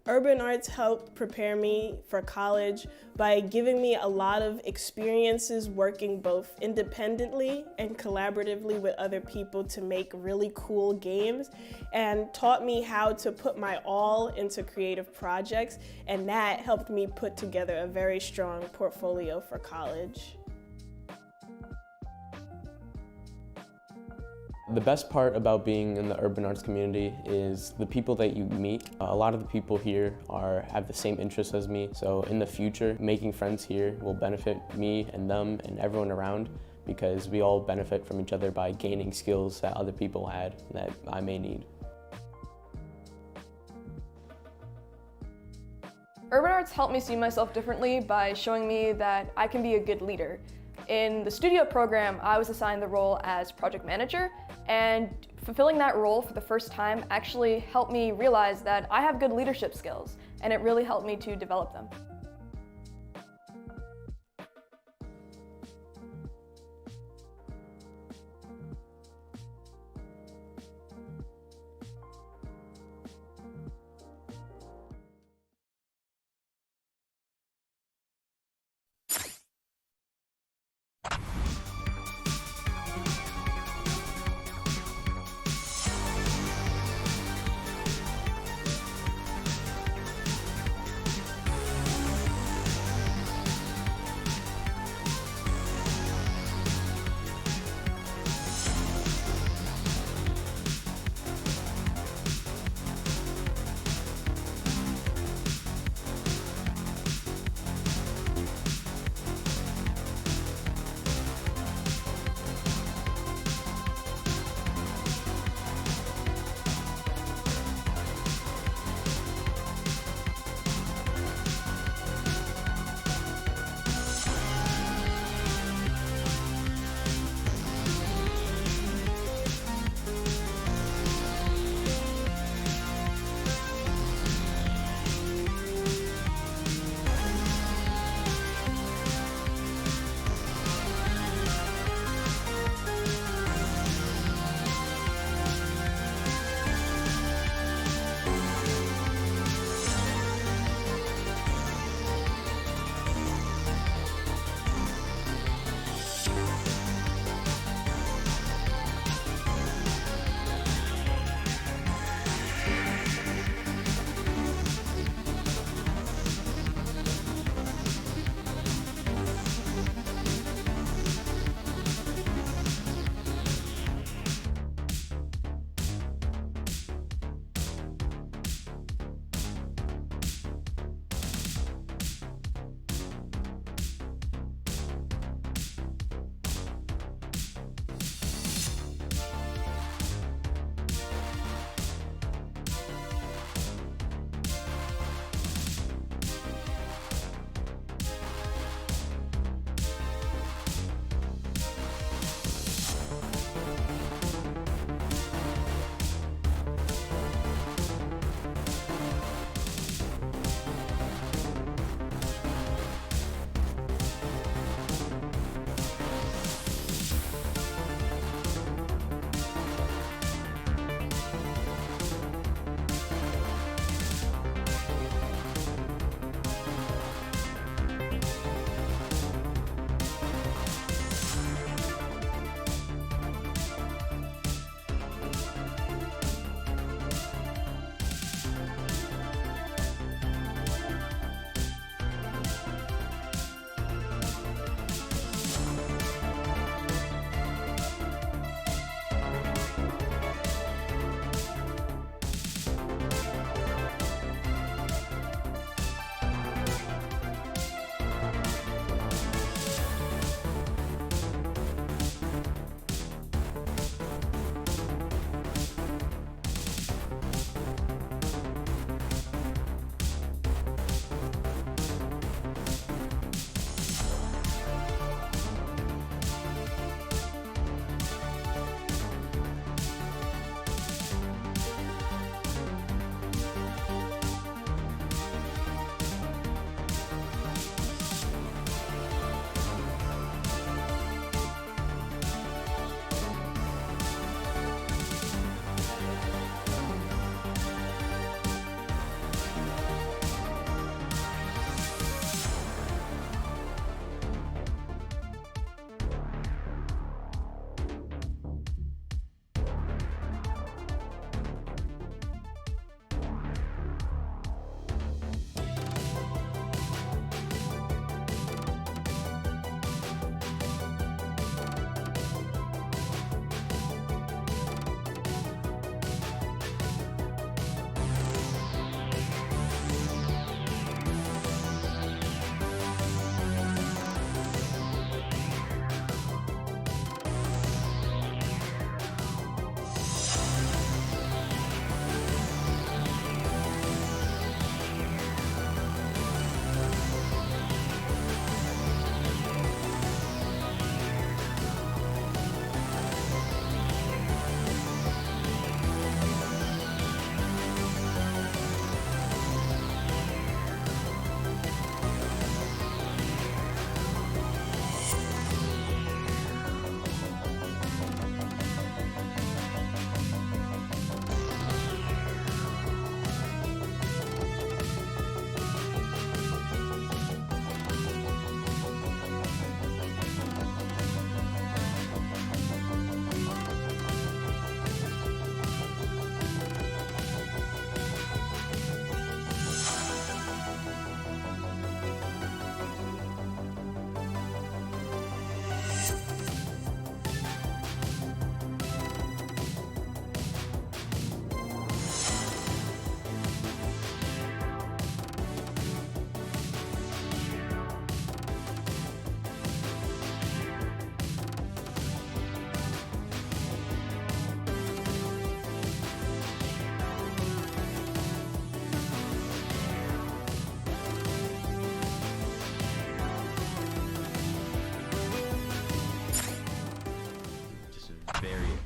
Urban Arts helped prepare me for college by giving me a lot of experiences working both independently and collaboratively with other people to make really cool games, and taught me how to put my all into creative projects, and that helped me put together a very strong portfolio for college. The best part about being in the urban arts community is the people that you meet. A lot of the people here have the same interests as me, so in the future, making friends here will benefit me and them and everyone around, because we all benefit from each other by gaining skills that other people had that I may need. Urban Arts helped me see myself differently by showing me that I can be a good leader. In the studio program, I was assigned the role as project manager, and fulfilling that role for the first time actually helped me realize that I have good leadership skills, and it really helped me to develop them.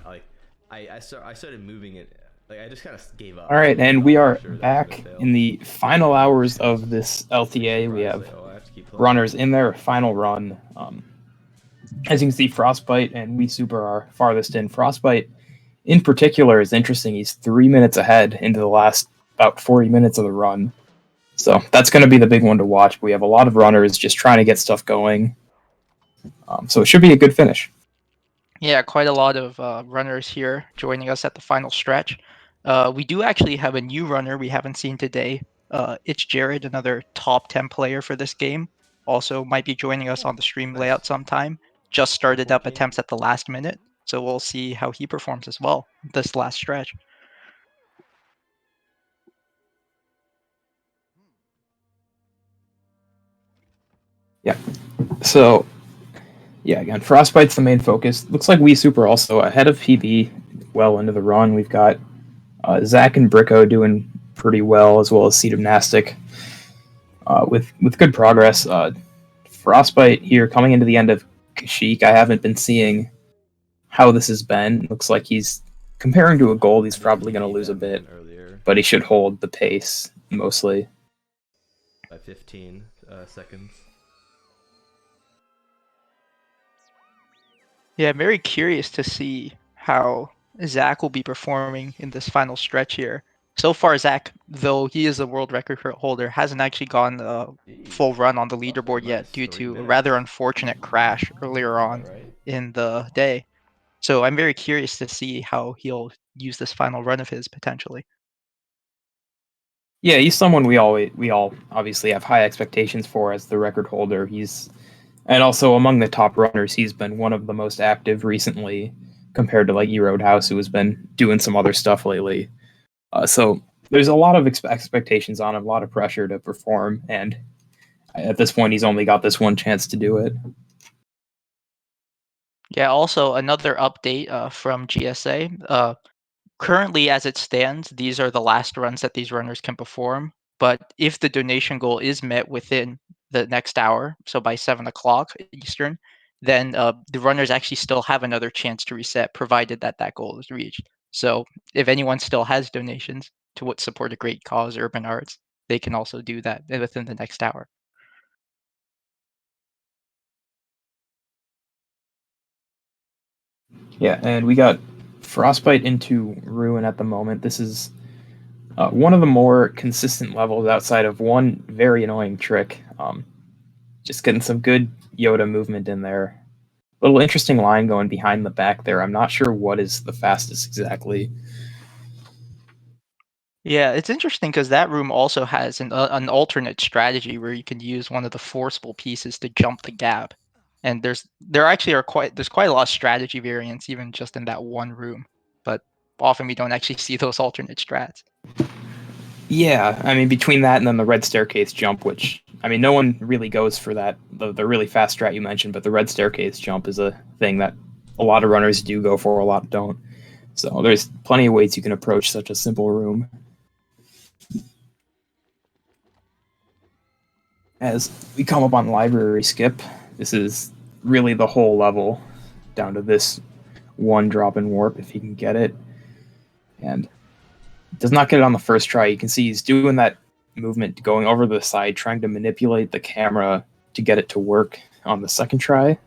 like I started moving it. Like I just kind of gave up. All right, and I we thought are for sure that was back gonna fail. in the final hours of this LTA. We have Oh, I have to keep playing. runners in their final run. As you can see, Frostbite and We Super are farthest in. Frostbite, in particular, is interesting. He's 3 minutes ahead into the last about 40 minutes of the run. So that's going to be the big one to watch. We have a lot of runners just trying to get stuff going. So it should be a good finish. Yeah, quite a lot of runners here joining us at the final stretch. We do actually have a new runner we haven't seen today. It's Jared, another top 10 player for this game. Also might be joining us on the stream layout sometime. Just started up attempts at the last minute, so we'll see how he performs as well this last stretch. Yeah. So, yeah, again, Frostbite's the main focus. Looks like We Super also ahead of PB well into the run. We've got Zach and Bricko doing pretty well, as well as Seed of Nastic with good progress. Frostbite here coming into the end of Kashyyyk. I haven't been seeing how this has been. Looks like he's comparing to a gold. He's probably going to lose a bit, but he should hold the pace mostly. By 15 seconds. Yeah, I'm very curious to see how Zach will be performing in this final stretch here. So far, Zach, though he is a world record holder, hasn't actually gone a full run on the leaderboard yet due to a rather unfortunate crash earlier on in the day. So I'm very curious to see how he'll use this final run of his potentially. Yeah, he's someone we all obviously have high expectations for as the record holder. And also among the top runners, he's been one of the most active recently compared to like Roadhouse, who has been doing some other stuff lately. So there's a lot of expectations on him, a lot of pressure to perform, and at this point, he's only got this one chance to do it. Yeah, also another update from GSA. Currently, as it stands, these are the last runs that these runners can perform. But if the donation goal is met within the next hour, so by 7 o'clock Eastern, then the runners actually still have another chance to reset, provided that that goal is reached. So if anyone still has donations to support a great cause, urban arts, they can also do that within the next hour. Yeah, and we got Frostbite into Ruin at the moment. This is one of the more consistent levels outside of one very annoying trick. Just getting some good Yoda movement in there. Little interesting line going behind the back there. I'm not sure what is the fastest exactly. Yeah, it's interesting because that room also has an alternate strategy where you can use one of the forcible pieces to jump the gap. And there's quite a lot of strategy variants even just in that one room, but often we don't actually see those alternate strats. Yeah, I mean, between that and then the red staircase jump, which, I mean, no one really goes for that, the really fast strat you mentioned, but the red staircase jump is a thing that a lot of runners do go for, a lot don't. So there's plenty of ways you can approach such a simple room. As we come up on library skip, this is really the whole level, down to this one drop in warp if he can get it. And does not get it on the first try. You can see he's doing that movement going over the side, trying to manipulate the camera to get it to work on the second try.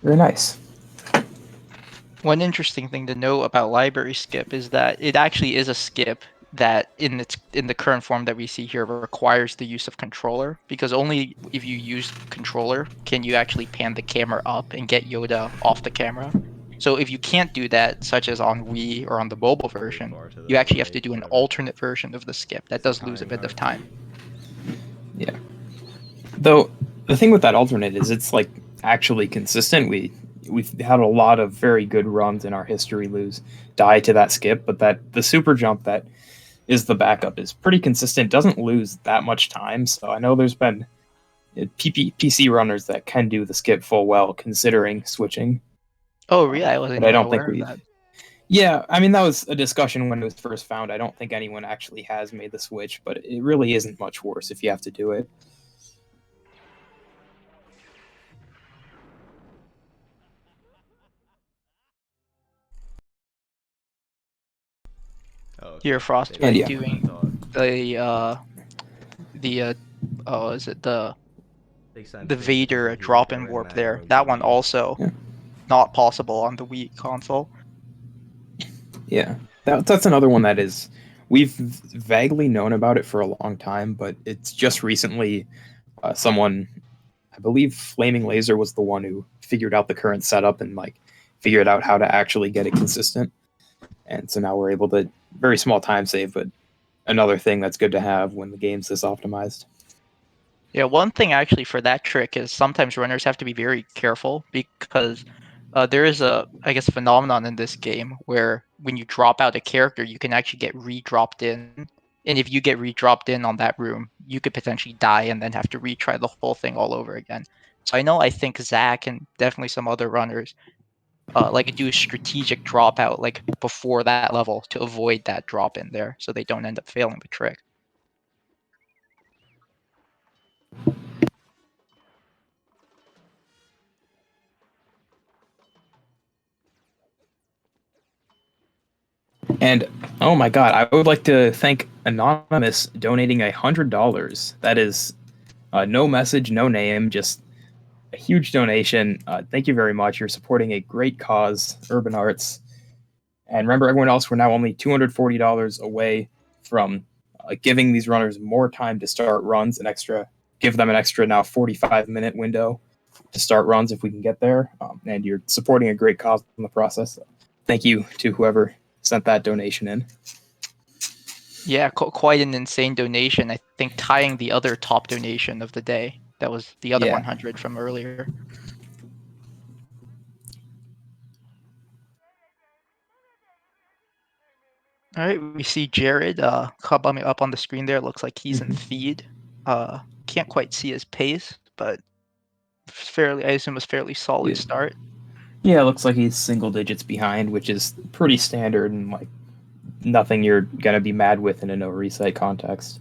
Very nice. One interesting thing to know about library skip is that it actually is a skip that in the current form that we see here requires the use of controller, because only if you use controller can you actually pan the camera up and get Yoda off the camera. So if you can't do that, such as on Wii or on the mobile version, you actually have to do an alternate version of the skip. That does lose a bit of time. Yeah. Though the thing with that alternate is it's like actually consistent. We've had a lot of very good runs in our history die to that skip, but the super jump that is the backup is pretty consistent, doesn't lose that much time. So I know there's been PC runners that can do the skip full well considering switching. Oh, really? I wasn't even aware of that. Yeah, I mean, that was a discussion when it was first found. I don't think anyone actually has made the switch, but it really isn't much worse if you have to do it. Here, Frostbite doing is it the Vader drop-in warp there? That one also not possible on the Wii console. Yeah, that's another one that is we've vaguely known about it for a long time, but it's just recently someone, I believe Flaming Laser was the one who figured out the current setup and like figured out how to actually get it consistent. And so now we're able to, very small time save, but another thing that's good to have when the game's this optimized. Yeah, one thing actually for that trick is sometimes runners have to be very careful because there is a phenomenon in this game where when you drop out a character, you can actually get re-dropped in. And if you get re-dropped in on that room, you could potentially die and then have to retry the whole thing all over again. So I think Zach and definitely some other runners do a strategic dropout like before that level to avoid that drop in there, so they don't end up failing the trick. And oh my god, I would like to thank Anonymous donating $100. That is no message, no name, just a huge donation. Thank you very much. You're supporting a great cause, Urban Arts. And remember, everyone else, we're now only $240 away from giving these runners more time to start runs, give them an extra now 45-minute window to start runs if we can get there. And you're supporting a great cause in the process. Thank you to whoever sent that donation in. Yeah, quite an insane donation. I think tying the other top donation of the day. That was the other 100 from earlier. All right, we see Jared coming up on the screen there. Looks like he's in feed. Can't quite see his pace, but I assume it's fairly solid start. Yeah, it looks like he's single digits behind, which is pretty standard and like nothing you're gonna be mad with in a no reset context.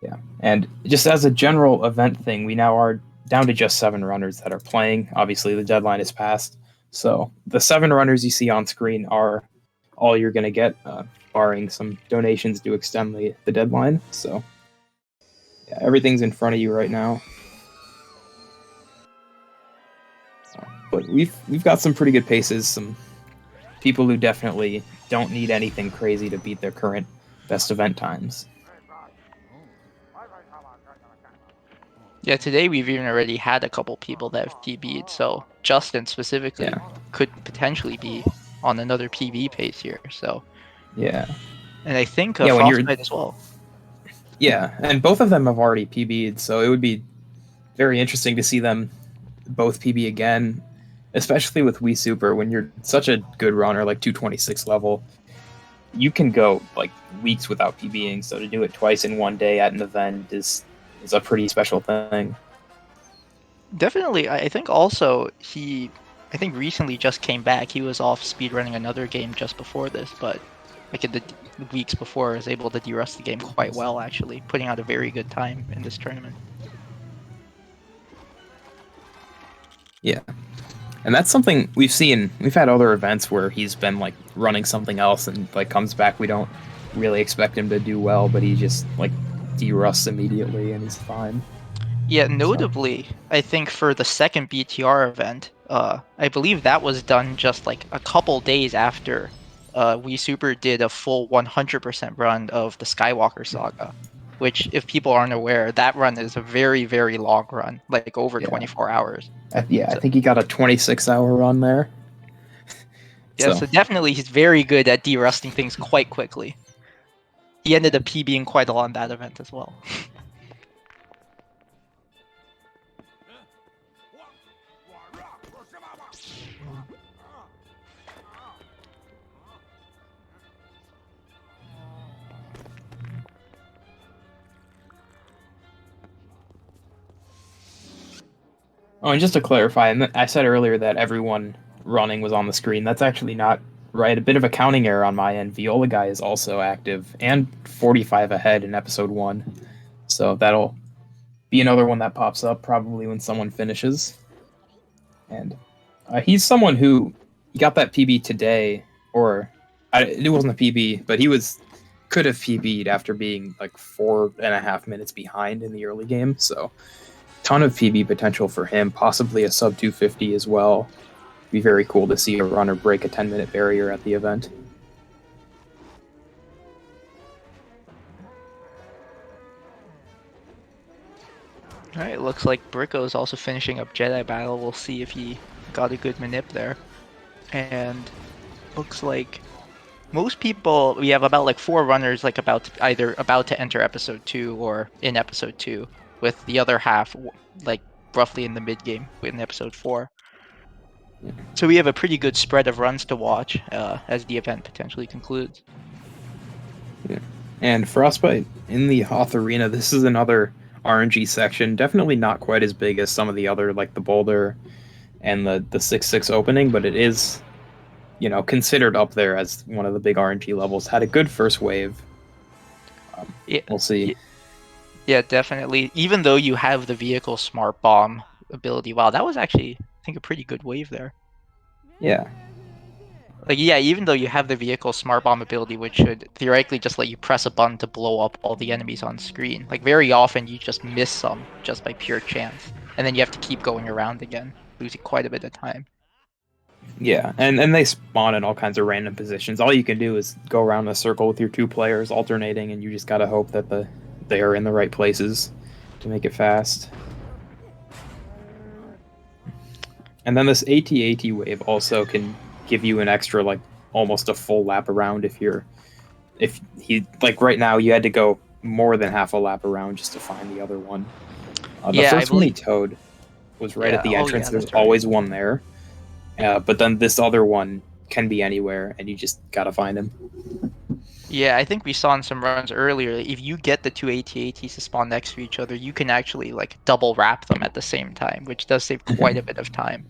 Yeah, and just as a general event thing, we now are down to just 7 runners that are playing. Obviously, the deadline is passed, so the 7 runners you see on screen are all you're gonna get, barring some donations to extend the deadline. So yeah, everything's in front of you right now. But we've got some pretty good paces, some people who definitely don't need anything crazy to beat their current best event times. Yeah, today we've even already had a couple people that have PB'd, so Justin specifically could potentially be on another PB pace here. So yeah, and I think Frostbite as well. Yeah, and both of them have already PB'd, so it would be very interesting to see them both PB again, especially with Wii Super. When you're such a good runner, like 226 level, you can go like weeks without PBing, so to do it twice in one day at an event is a pretty special thing. Definitely, I think also I think recently just came back. He was off speedrunning another game just before this, but like in the weeks before, was able to de-rust the game quite well, actually, putting out a very good time in this tournament. Yeah. And that's something we've seen. We've had other events where he's been like running something else and like comes back. We don't really expect him to do well, but he just like de-rusts immediately and he's fine. Yeah, notably, I think for the second BTR event, I believe that was done just like a couple days after Wii Super did a full 100% run of the Skywalker Saga, which, if people aren't aware, that run is a very, very long run, like over 24 hours. I think he got a 26-hour run there. Yeah, so definitely he's very good at de-rusting things quite quickly. He ended up PBing quite a lot in that event as well. Oh, and just to clarify, and I said earlier that everyone running was on the screen. That's actually not right. A bit of a counting error on my end. Viola Guy is also active and 45 ahead in episode 1. So that'll be another one that pops up probably when someone finishes. And he's someone who got that PB today, or It wasn't a PB, but he could have PB'd after being like 4.5 minutes behind in the early game. So, ton of PB potential for him. Possibly a sub 250 as well. Be very cool to see a runner break a 10-minute barrier at the event. Alright, looks like Bricko is also finishing up Jedi Battle. We'll see if he got a good manip there. And looks like most people, we have about like 4 runners like either about to enter episode 2 or in episode 2, with the other half like roughly in the mid game in episode 4. So we have a pretty good spread of runs to watch as the event potentially concludes. Yeah. And Frostbite in the Hoth Arena, this is another RNG section. Definitely not quite as big as some of the other, like the Boulder and the 6-6 opening, but it is, you know, considered up there as one of the big RNG levels. Had a good first wave. Yeah, we'll see. Yeah, definitely. Even though you have the vehicle smart bomb ability, wow, that was actually, I think, a pretty good wave there. Yeah. Like, yeah, even though you have the vehicle smart bomb ability, which should theoretically just let you press a button to blow up all the enemies on screen, like very often you just miss some just by pure chance, and then you have to keep going around again, losing quite a bit of time. Yeah, and they spawn in all kinds of random positions. All you can do is go around a circle with your 2 players alternating, and you just gotta hope that they are in the right places to make it fast. And then this AT-AT wave also can give you an extra, like, almost a full lap around if he, like, right now you had to go more than half a lap around just to find the other one. The first one he towed was right at the entrance. There's always one there. But then this other one can be anywhere, and you just gotta find him. Yeah, I think we saw in some runs earlier, if you get the 2 AT-ATs to spawn next to each other, you can actually like double wrap them at the same time, which does save quite a bit of time.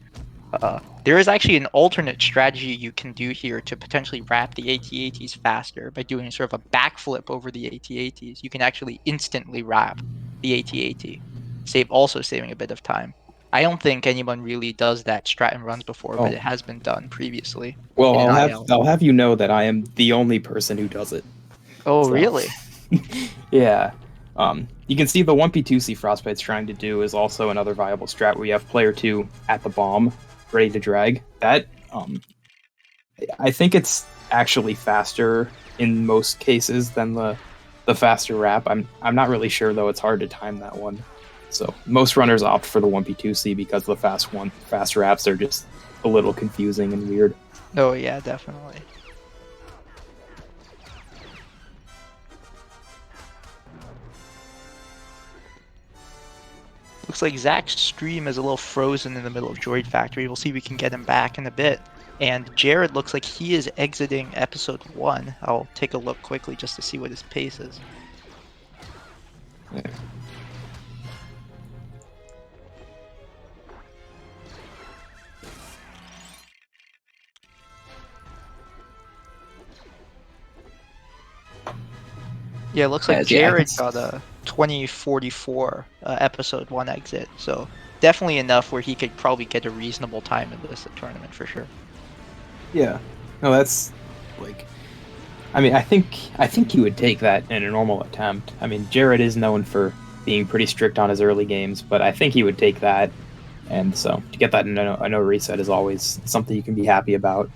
There is actually an alternate strategy you can do here to potentially wrap the AT-ATs faster by doing sort of a backflip over the AT-ATs. You can actually instantly wrap the AT-AT, also saving a bit of time. I don't think anyone really does that strat in runs before, but it has been done previously. Well, I'll have you know that I am the only person who does it. Oh, really? Yeah. You can see the 1P2C Frostbite's trying to do is also another viable strat where you have player 2 at the bomb, ready to drag. That, I think it's actually faster in most cases than the faster wrap. I'm not really sure, though. It's hard to time that one. So most runners opt for the 1P2C because the fast wraps are just a little confusing and weird. Oh yeah, definitely. Looks like Zach's stream is a little frozen in the middle of Droid Factory. We'll see if we can get him back in a bit. And Jared looks like he is exiting episode 1. I'll take a look quickly just to see what his pace is. Yeah. Yeah, it looks like Jared got a 2044 episode 1 exit, so definitely enough where he could probably get a reasonable time in this tournament for sure. Yeah, no, that's like, I mean, I think he would take that in a normal attempt. I mean, Jared is known for being pretty strict on his early games, but I think he would take that, and so to get that in a no reset is always something you can be happy about.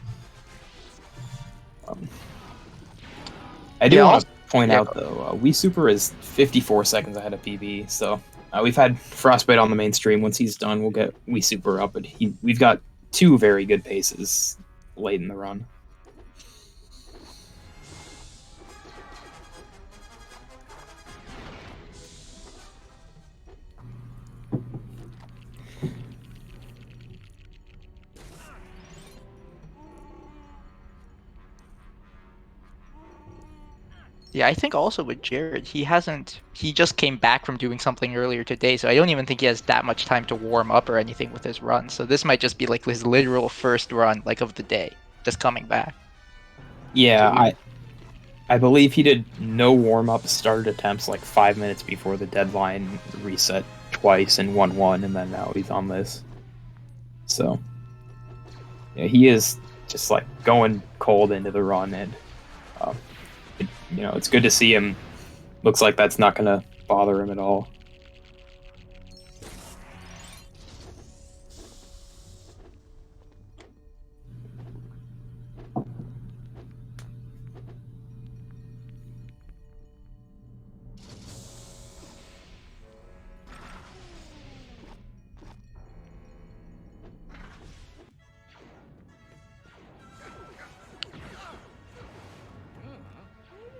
I do want to point out, though, Wii Super is 54 seconds ahead of PB, so we've had Frostbite on the mainstream. Once he's done, we'll get Wii Super up, but we've got 2 very good paces late in the run. Yeah, I think also with Jared, he just came back from doing something earlier today, so I don't even think he has that much time to warm up or anything with his run. So this might just be like his literal first run, like of the day, just coming back. Yeah, I believe he did no warm-up, started attempts like 5 minutes before the deadline, reset twice and 1-1, and then now he's on this. So, yeah, he is just like going cold into the run, and it's good to see him. Looks like that's not gonna bother him at all.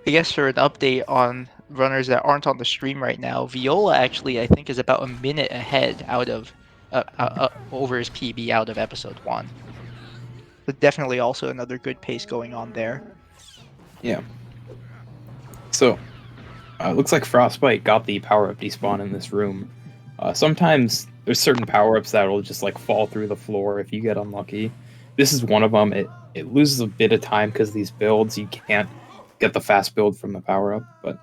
I guess for an update on runners that aren't on the stream right now, Viola actually I think is about a minute ahead out of over his PB out of episode 1. But definitely also another good pace going on there. Yeah. So, looks like Frostbite got the power-up despawn in this room. Sometimes there's certain power-ups that will just like fall through the floor if you get unlucky. This is one of them. It loses a bit of time because these builds, you can't get the fast build from the power-up, but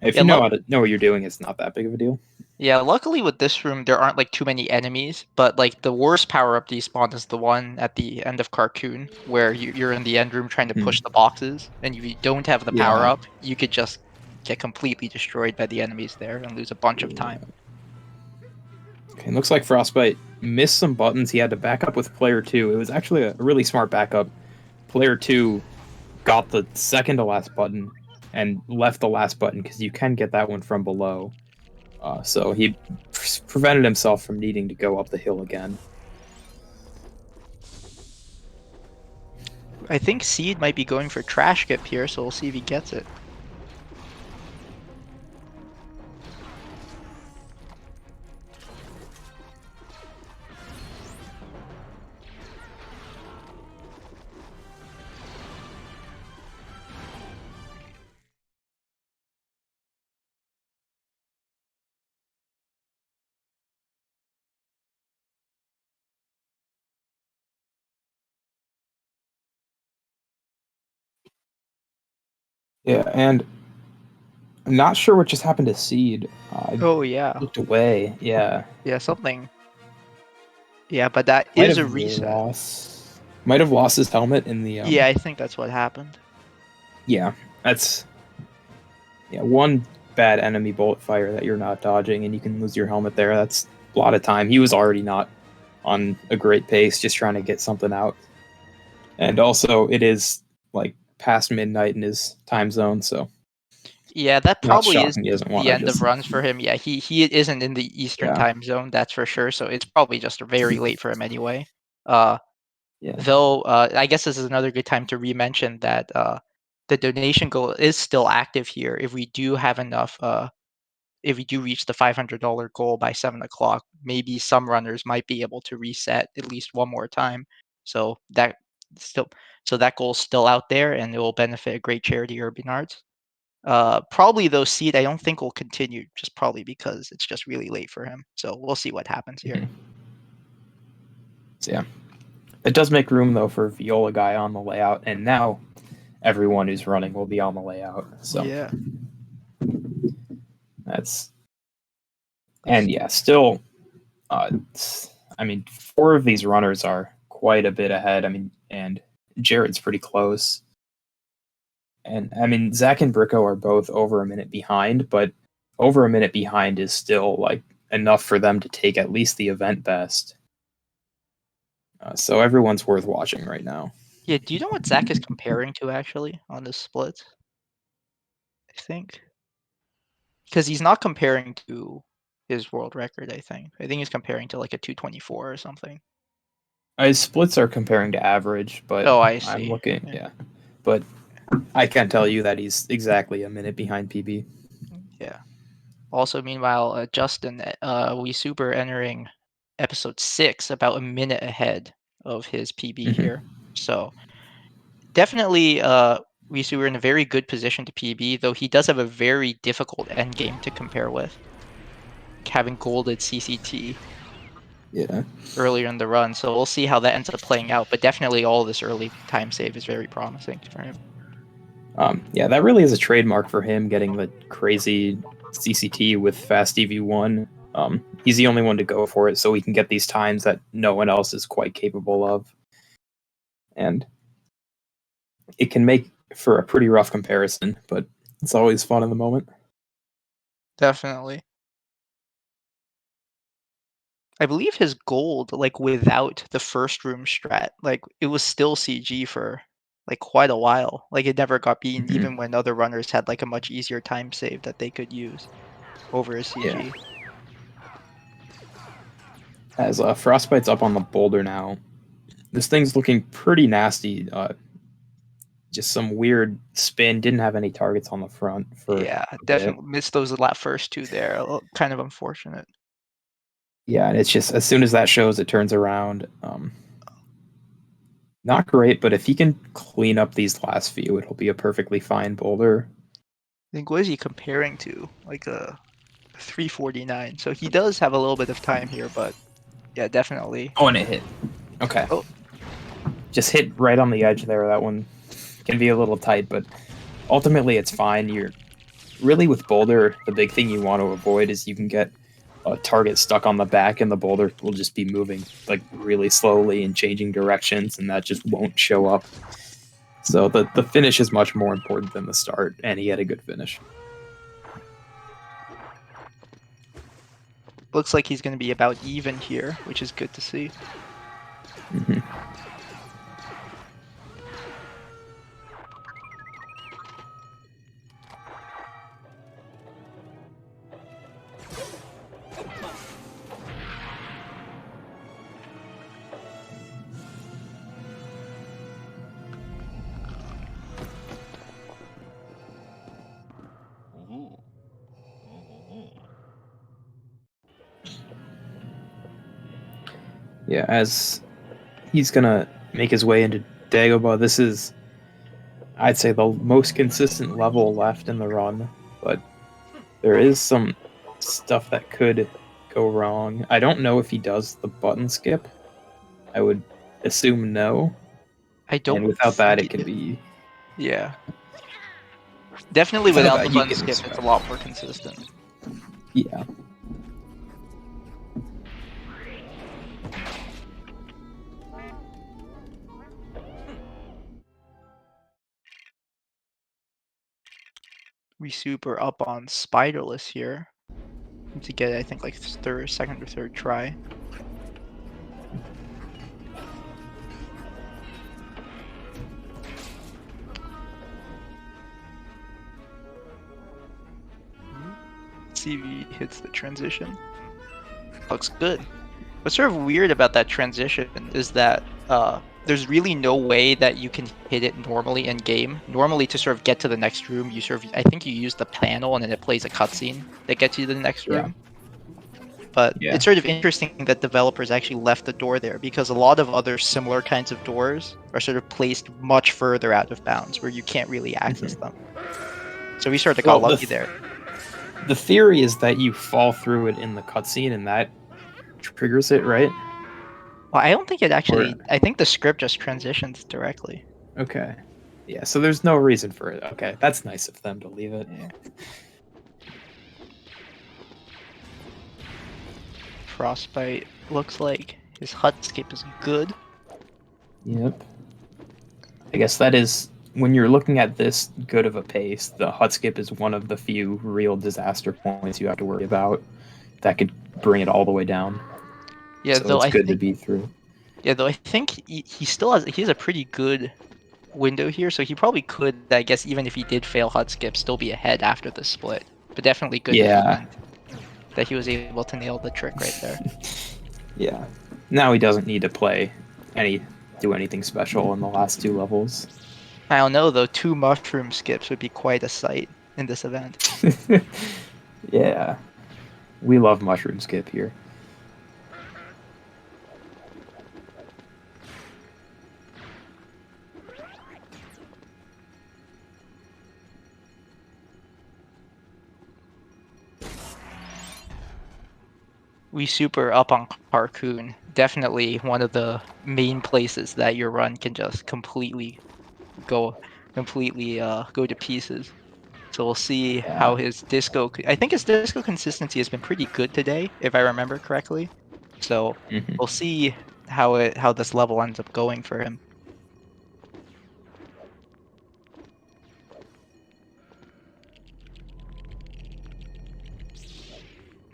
if you know what you're doing, it's not that big of a deal. Yeah, luckily with this room there aren't like too many enemies, but like the worst power-up despawn is the one at the end of Carcoon, where you're in the end room trying to push the boxes, and if you don't have the Yeah. power-up, you could just get completely destroyed by the enemies there and lose a bunch of time. Okay, looks like Frostbite missed some buttons. He had to back up with player 2. It was actually a really smart backup. Player 2 got the second to last button and left the last button because you can get that one from below. So he prevented himself from needing to go up the hill again. I think Seed might be going for Trash Skip here, so we'll see if he gets it. Yeah, and I'm not sure what just happened to Seed. Oh yeah. Looked away. Yeah. Yeah, something. Yeah, but that Might is a have reset. Might have lost his helmet in the. Yeah, I think that's what happened. Yeah, that's. Yeah, one bad enemy bullet fire that you're not dodging, and you can lose your helmet there. That's a lot of time. He was already not on a great pace, just trying to get something out. And also, it is like past midnight in his time zone, so. Yeah, that Not probably is shocking he doesn't the wanna end of just- runs for him. Yeah, he isn't in the Eastern Yeah. time zone, that's for sure. So it's probably just very late for him anyway. Yeah. Though I guess this is another good time to re-mention that the donation goal is still active here. If we do have enough, if we do reach the $500 goal by 7 o'clock, maybe some runners might be able to reset at least one more time. So that goal's still out there, and it will benefit a great charity, Urban Arts. Probably though, Seed I don't think will continue, just probably because it's just really late for him. So we'll see what happens here. So yeah, it does make room though for Viola guy on the layout, and now everyone who's running will be on the layout. So yeah, that's and yeah, still, I mean, 4 of these runners are quite a bit ahead. I mean, and Jared's pretty close. And I mean, Zach and Bricko are both over a minute behind, but over a minute behind is still like enough for them to take at least the event best. So everyone's worth watching right now. Yeah, do you know what Zach is comparing to actually on this split? I think because he's not comparing to his world record. I think he's comparing to like a 224 or something. His splits are comparing to average, but Oh, I see. I'm looking, yeah. But I can't tell you that he's exactly a minute behind PB. Yeah. Also, meanwhile, Justin, we super entering episode 6 about a minute ahead of his PB here. So definitely, we see we're in a very good position to PB, though he does have a very difficult end game to compare with, having golded CCT. Yeah. Earlier in the run, so we'll see how that ends up playing out. But definitely, all this early time save is very promising for him. Yeah, that really is a trademark for him, getting the crazy CCT with fast EV1. He's the only one to go for it, so he can get these times that no one else is quite capable of. and it can make for a pretty rough comparison, but it's always fun in the moment. Definitely. I believe his gold, like without the first room strat, like it was still CG for like quite a while. Like it never got beaten, even when other runners had like a much easier time save that they could use over a CG. As Frostbite's up on the boulder now, this thing's looking pretty nasty. Just some weird spin. Didn't have any targets on the front for. Yeah, a bit. definitely missed those first two there. Kind of unfortunate. Yeah, and it's just as soon as that shows, it turns around. Not great, but if he can clean up these last few, it'll be a perfectly fine boulder. I think what is he comparing to? Like a 349. So he does have a little bit of time here, but yeah, definitely. Oh, and it hit. Okay. Oh. Just hit right on the edge there. That one can be a little tight, but ultimately it's fine. You're really with boulder, the big thing you want to avoid is you can get a target stuck on the back and the boulder will just be moving like really slowly and changing directions, and that just won't show up. So the finish is much more important than the start, and he had a good finish. Looks like he's going to be about even here, which is good to see. Mm-hmm. Yeah, as he's gonna make his way into Dagobah, this is, I'd say, the most consistent level left in the run, but there is some stuff that could go wrong. I don't know if he does the button skip. I would assume no. I don't. And without that, it could be. Yeah. Definitely without the button skip, it's a lot more consistent. Yeah. We super up on Spiderless here. To get, I think, like second or third try. Let's see if he hits the transition. Looks good. What's sort of weird about that transition is that there's really no way that you can hit it normally in game. Normally, to sort of get to the next room, you sort of, I think you use the panel and then it plays a cutscene that gets you to the next room. But it's sort of interesting that developers actually left the door there, because a lot of other similar kinds of doors are sort of placed much further out of bounds where you can't really access them. So we sort of got lucky there. The theory is that you fall through it in the cutscene and that triggers it, right? Well, I don't think it actually. I think the script just transitions directly. Okay. Yeah, so there's no reason for it. Okay, that's nice of them to leave it. Yeah. Frostbite looks like his hut skip is good. Yep. I guess that is, when you're looking at this good of a pace, the hut skip is one of the few real disaster points you have to worry about that could bring it all the way down. Yeah, so though it's good to be through. Yeah, though I think he still has a pretty good window here, so he probably could, I guess, even if he did fail hut skip, still be ahead after the split. But definitely good that he was able to nail the trick right there. Yeah. Now he doesn't need to do anything special in the last two levels. I don't know, though. 2 mushroom skips would be quite a sight in this event. Yeah. We love mushroom skip here. We super up on Carcoon. Definitely one of the main places that your run can just completely go to pieces. So we'll see how his disco. I think his disco consistency has been pretty good today, if I remember correctly. So we'll see how this level ends up going for him.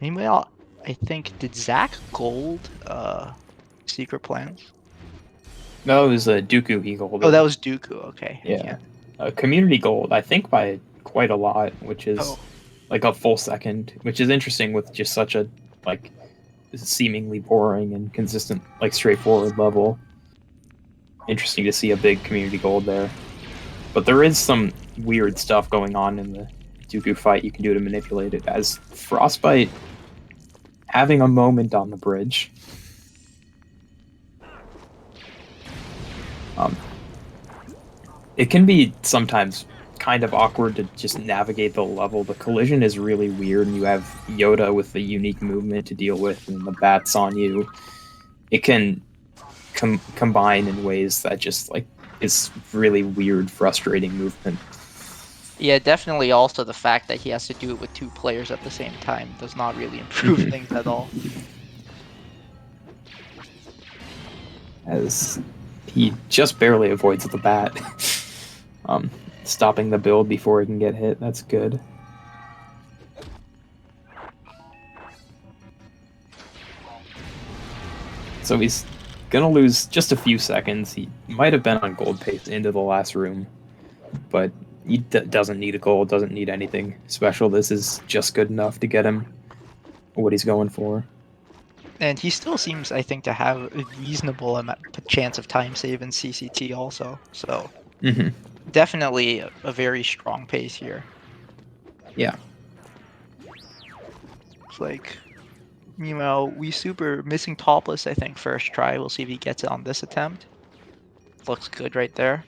Anybody else? I think, did Zach gold secret plans? No, it was a Dooku he golded. Oh, that was Dooku. Okay. Yeah. Community gold, I think by quite a lot, which is like a full second, which is interesting with just such a like seemingly boring and consistent, like straightforward level. Interesting to see a big community gold there. But there is some weird stuff going on in the Dooku fight you can do to manipulate it, as Frostbite having a moment on the bridge. It can be sometimes kind of awkward to just navigate the level. The collision is really weird, and you have Yoda with the unique movement to deal with, and the bats on you. It can combine in ways that just like is really weird, frustrating movement. Yeah, definitely also the fact that he has to do it with 2 players at the same time does not really improve things at all. As he just barely avoids the bat. Stopping the build before it can get hit, that's good. So he's gonna lose just a few seconds. He might have been on gold pace into the last room, but he doesn't need a gold, doesn't need anything special. This is just good enough to get him what he's going for. And he still seems, I think, to have a reasonable chance of time save in CCT also. So definitely a very strong pace here. Yeah. It's like, meanwhile, we super missing topless, I think, first try. We'll see if he gets it on this attempt. Looks good right there.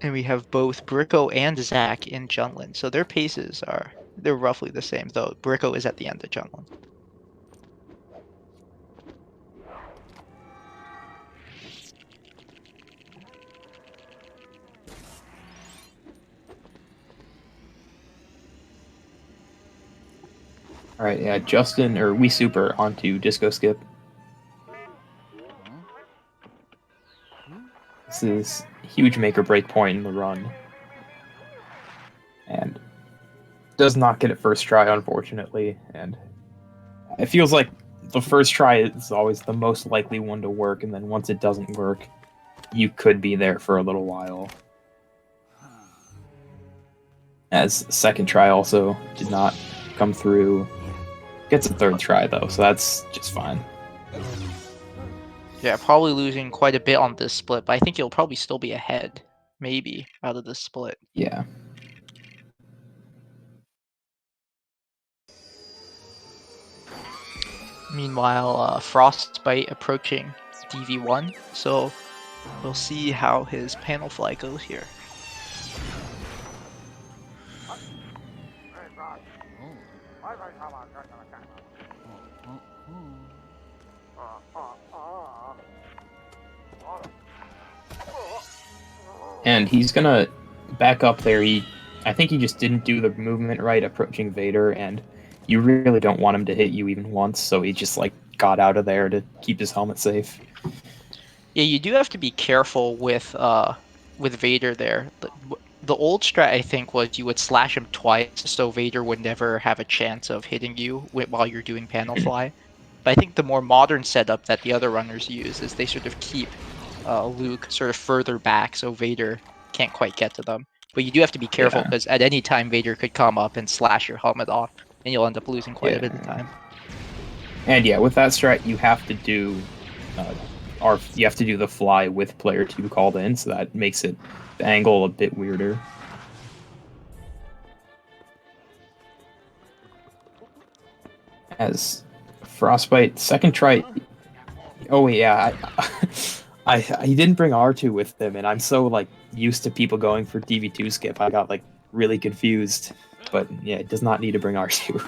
And we have both Bricko and Zach in Junlin. So their paces they're roughly the same, though Bricko is at the end of Junlin. Alright, yeah, Justin, or We Super onto Disco Skip. This is a huge make or break point in the run. And does not get it first try, unfortunately. And it feels like the first try is always the most likely one to work, and then once it doesn't work, you could be there for a little while. As second try also did not come through. Gets a third try though, so that's just fine. Yeah, probably losing quite a bit on this split, but I think he'll probably still be ahead, maybe, out of this split. Yeah. Meanwhile, Frostbite approaching DV1, so we'll see how his panel fly goes here. And he's gonna back up there. I think he just didn't do the movement right approaching Vader, and you really don't want him to hit you even once, so he just like got out of there to keep his helmet safe. Yeah, you do have to be careful with Vader there. The old strat, I think, was you would slash him twice, so Vader would never have a chance of hitting you while you're doing panel fly. But I think the more modern setup that the other runners use is they sort of keep Luke sort of further back, so Vader can't quite get to them. But you do have to be careful, because at any time Vader could come up and slash your helmet off, and you'll end up losing quite a bit of time. And yeah, with that strat, you have to do you have to do the fly with player 2 called in, so that makes it the angle a bit weirder. As Frostbite second try. Oh yeah, he didn't bring R2 with him, and I'm so like used to people going for DV2 skip. I got like really confused, but yeah, it does not need to bring R2.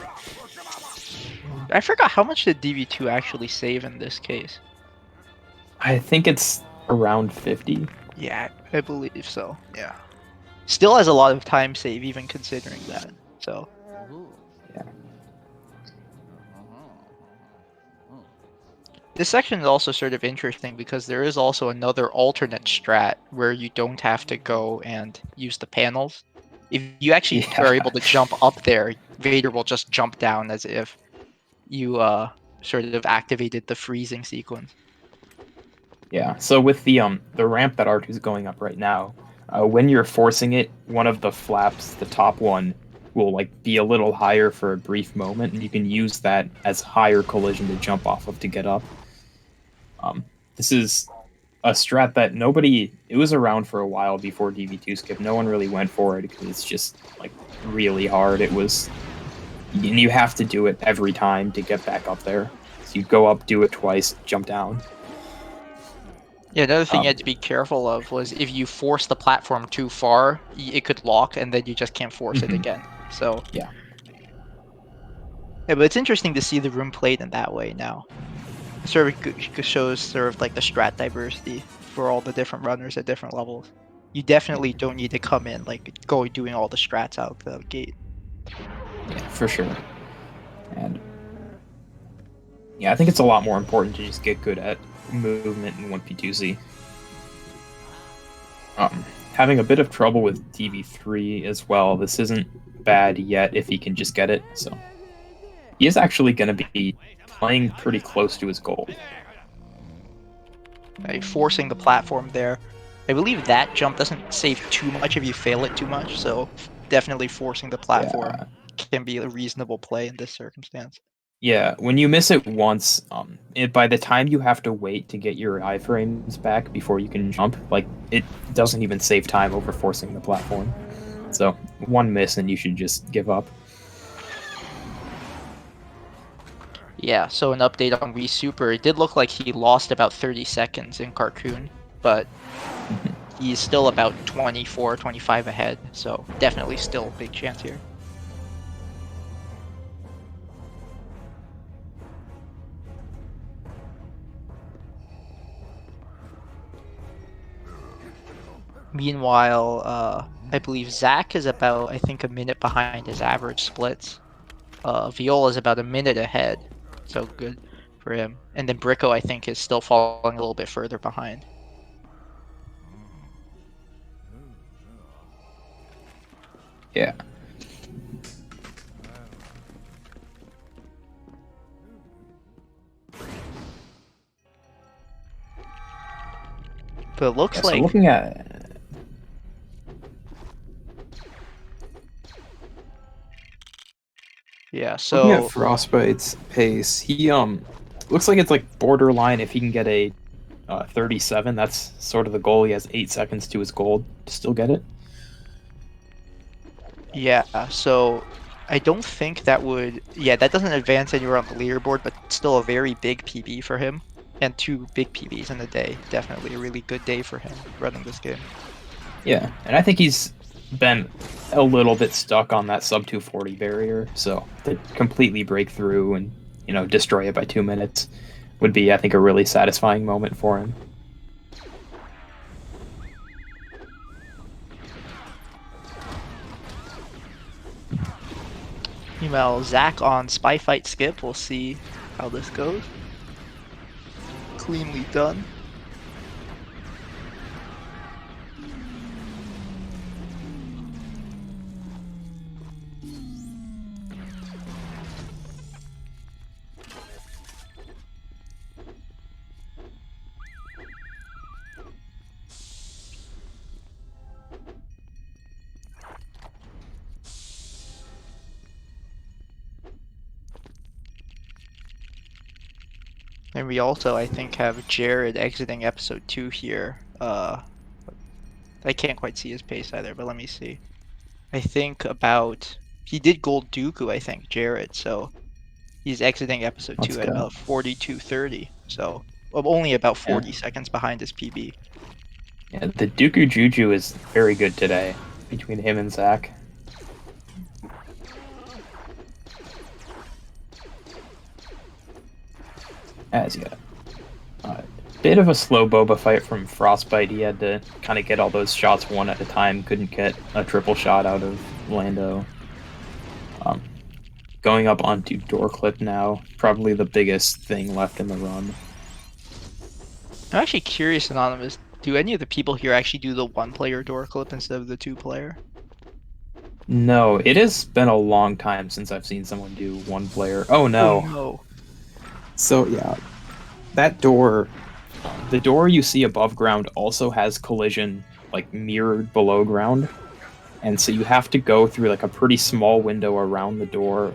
I forgot how much did DV2 actually save in this case. I think it's around 50. Yeah, I believe so. Yeah. Still has a lot of time save, even considering that. So. Yeah. This section is also sort of interesting because there is also another alternate strat where you don't have to go and use the panels. If you actually Yeah. are able to jump up there, Vader will just jump down as if you sort of activated the freezing sequence. Yeah. So with the ramp that R2 is going up right now, when you're forcing it, one of the flaps, the top one, will like be a little higher for a brief moment, and you can use that as higher collision to jump off of to get up. This is a strat that it was around for a while before DV2 skip. No one really went for it because it's just like really hard. And you have to do it every time to get back up there. So you go up, do it twice, jump down. Yeah, another thing you had to be careful of was if you force the platform too far, it could lock, and then you just can't force it again. So yeah, but it's interesting to see the room played in that way now. It sort of shows sort of like the strat diversity for all the different runners at different levels. You definitely don't need to come in like doing all the strats out the gate. Yeah, for sure. And yeah, I think it's a lot more important to just get good at movement in 1P2C. Having a bit of trouble with DV3 as well. This isn't bad yet if he can just get it. So he is actually going to be playing pretty close to his goal. Forcing the platform there. I believe that jump doesn't save too much if you fail it too much, so definitely forcing the platform can be a reasonable play in this circumstance. Yeah, when you miss it once, by the time you have to wait to get your iframes back before you can jump, like, it doesn't even save time over forcing the platform. So, one miss and you should just give up. Yeah, so an update on Wii Super. It did look like he lost about 30 seconds in Carcoon, but he's still about 24, 25 ahead, so definitely still a big chance here. Meanwhile, I believe Zach is about, I think, a minute behind his average splits. Viola is about a minute ahead, so good for him. And then Bricko, I think, is still falling a little bit further behind. Yeah. But it looks like... looking at... Yeah, so... Looking at Frostbite's pace, he, looks like it's like borderline if he can get a 37. That's sort of the goal. He has 8 seconds to his goal to still get it. Yeah, so I don't think that would... Yeah, that doesn't advance anywhere on the leaderboard, but still a very big PB for him. And 2 big PBs in a day. Definitely a really good day for him running this game. Yeah, and I think he's been a little bit stuck on that sub 240 barrier, so to completely break through and, you know, destroy it by 2 minutes would be, I think, a really satisfying moment for him. Meanwhile, Zach on Spy Fight Skip. We'll see how this goes. Cleanly done. And we also, I think, have Jared exiting episode 2 here. I can't quite see his pace either, but let me see. I think about... He did Gold Dooku, I think, Jared, so he's exiting episode 2 at about 42:30, so only about 40 seconds behind his PB. Yeah, the Dooku Juju is very good today between him and Zach. As yet. Bit of a slow Boba fight from Frostbite. He had to kind of get all those shots one at a time. Couldn't get a triple shot out of Lando. Going up onto door clip now. Probably the biggest thing left in the run. I'm actually curious, Anonymous, do any of the people here actually do the 1-player door clip instead of the 2-player? No, it has been a long time since I've seen someone do one player. Oh no. Oh no. So yeah, that door, the door you see above ground also has collision like mirrored below ground. And so you have to go through like a pretty small window around the door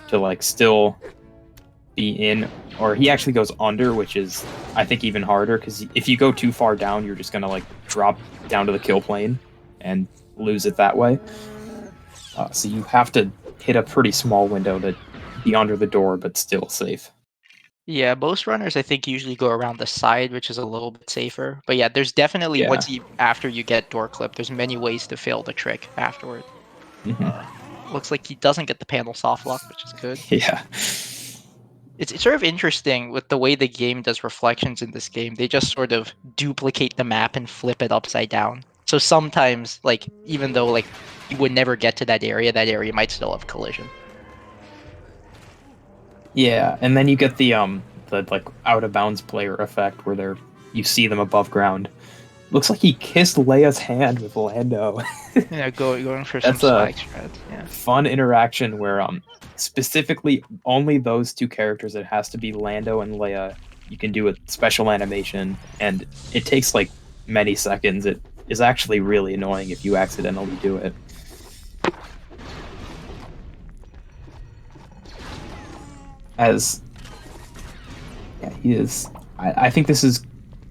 to like still be in, or he actually goes under, which is I think even harder because if you go too far down, you're just gonna like drop down to the kill plane and lose it that way. So you have to hit a pretty small window to be under the door, but still safe. Yeah, most runners I think usually go around the side, which is a little bit safer. But yeah, there's definitely Yeah. after you get door clip, there's many ways to fail the trick afterward. Looks like he doesn't get the panel soft lock, which is good. Yeah. It's sort of interesting with the way the game does reflections in this game. They just sort of duplicate the map and flip it upside down. So sometimes, like, even though like you would never get to that area might still have collision. Yeah, and then you get the like out of bounds player effect where you see them above ground. Looks like he kissed Leia's hand with Lando. Yeah, going for some That's a swag strats. Yeah. fun interaction where specifically only those two characters, it has to be Lando and Leia. You can do a special animation, and it takes like many seconds. It is actually really annoying if you accidentally do it. He is. I think this is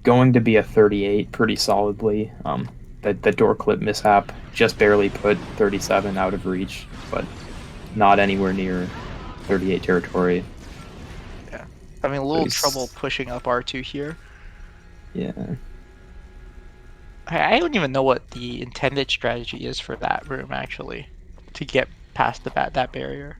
going to be a 38 pretty solidly. The door clip mishap just barely put 37 out of reach, but not anywhere near 38 territory. Yeah, having a little trouble pushing up R2 here. Yeah. I don't even know what the intended strategy is for that room actually, to get past that barrier.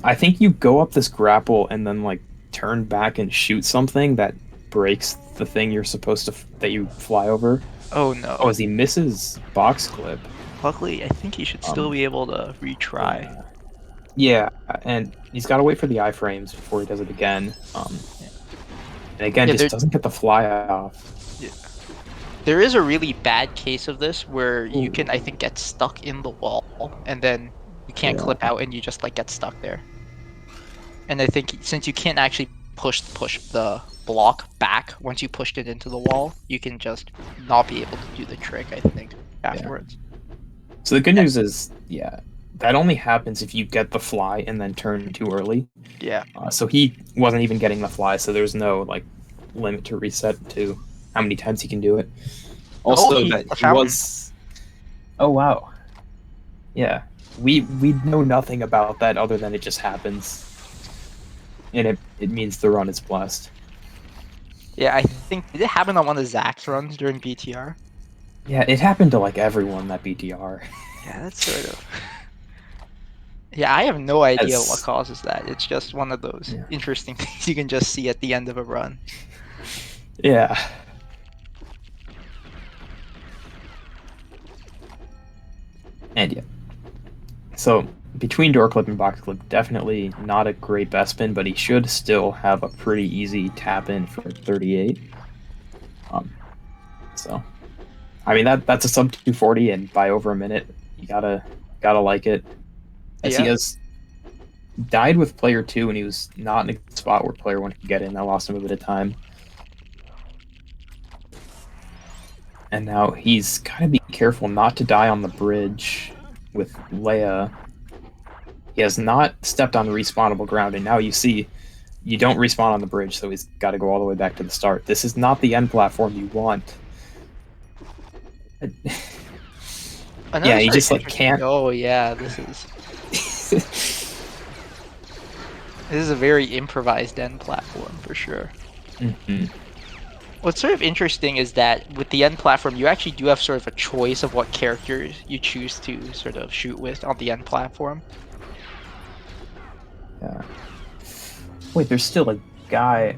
I think you go up this grapple and then like turn back and shoot something that breaks the thing you're supposed to that you fly over. Oh no! Oh, as he misses box clip. Luckily, I think he should still be able to retry. Yeah, and he's got to wait for the iframes before he does it again. And again, just doesn't get the fly off. Yeah. There is a really bad case of this where you can, I think, get stuck in the wall and then you can't clip out and you just like get stuck there. And I think since you can't actually push the block back once you pushed it into the wall, you can just not be able to do the trick, I think, afterwards. So the good news is, that only happens if you get the fly and then turn too early. Yeah. So he wasn't even getting the fly, so there's no like limit to reset to how many times he can do it. Also, he was. Oh wow. Yeah, we know nothing about that other than it just happens, and it means the run is blessed. Yeah, I think did it happen on one of Zach's runs during BTR? Yeah, it happened to like everyone that BTR. Yeah, that's sort of. Yeah, I have no idea what causes that. It's just one of those interesting things you can just see at the end of a run. Yeah. And yeah. So between door clip and box clip, definitely not a great best spin, but he should still have a pretty easy tap in for 38. So I mean that's a sub 240, and by over a minute, you gotta like it. As he has died with player 2, and he was not in a spot where player 1 could get in. I lost him a bit of time. And now he's gotta be careful not to die on the bridge with Leia. He has not stepped on respawnable ground, and now you see you don't respawn on the bridge, so he's got to go all the way back to the start. This is not the end platform you want. Yeah, he just like can't. Oh yeah, this is. This is a very improvised end platform for sure. Mm-hmm. What's sort of interesting is that with the end platform, you actually do have sort of a choice of what characters you choose to sort of shoot with on the end platform. Yeah. Wait, there's still a guy.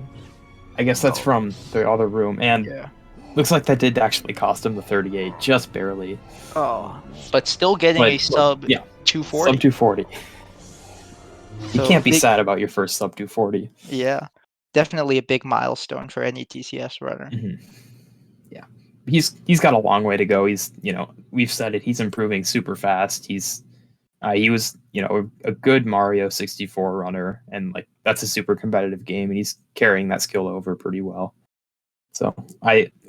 I guess that's from the other room, and looks like that did actually cost him the 38, just barely. Oh, but still getting a sub 240. Sub 240. You can't be sad about your first sub 240. Yeah, definitely a big milestone for any TCS runner. Mm-hmm. Yeah, he's got a long way to go. He's we've said it. He's improving super fast. He's He was, a good Mario 64 runner, and like that's a super competitive game, and he's carrying that skill over pretty well. So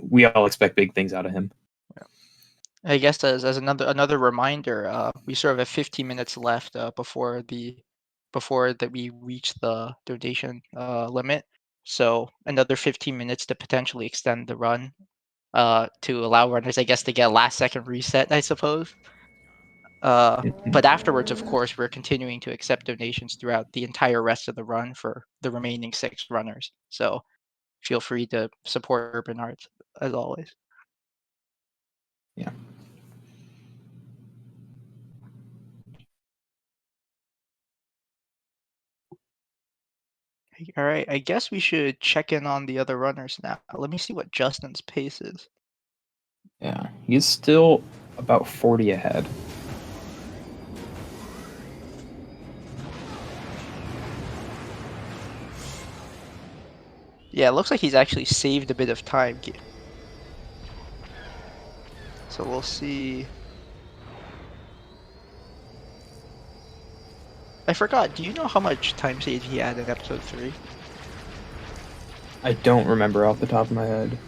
we all expect big things out of him. I guess as another reminder, we sort of have 15 minutes left before that we reach the donation limit. So another 15 minutes to potentially extend the run to allow runners, I guess, to get a last second reset, I suppose. But afterwards, of course, we're continuing to accept donations throughout the entire rest of the run for the remaining 6 runners. So feel free to support Urban Arts as always. Yeah. All right, I guess we should check in on the other runners now. Let me see what Justin's pace is. Yeah, he's still about 40 ahead. Yeah, it looks like he's actually saved a bit of time. So we'll see. I forgot, do you know how much time save he had in episode 3? I don't remember off the top of my head.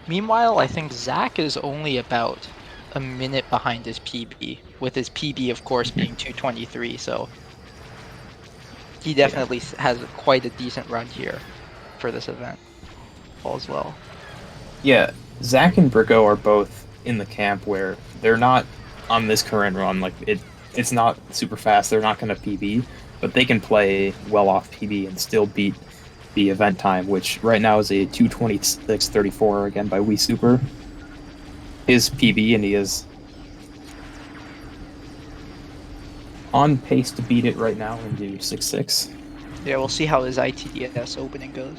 Meanwhile, I think Zach is only about a minute behind his PB, with his PB, of course, being 2:23. So he definitely has quite a decent run here for this event. All's well. Yeah, Zach and Bricko are both in the camp where they're not on this current run. Like it's not super fast. They're not going to PB, but they can play well off PB and still beat the event time, which right now is a 2:26:34 again by Wii Super. His PB, and he is on pace to beat it right now and do 6:6. Yeah, we'll see how his ITDS opening goes.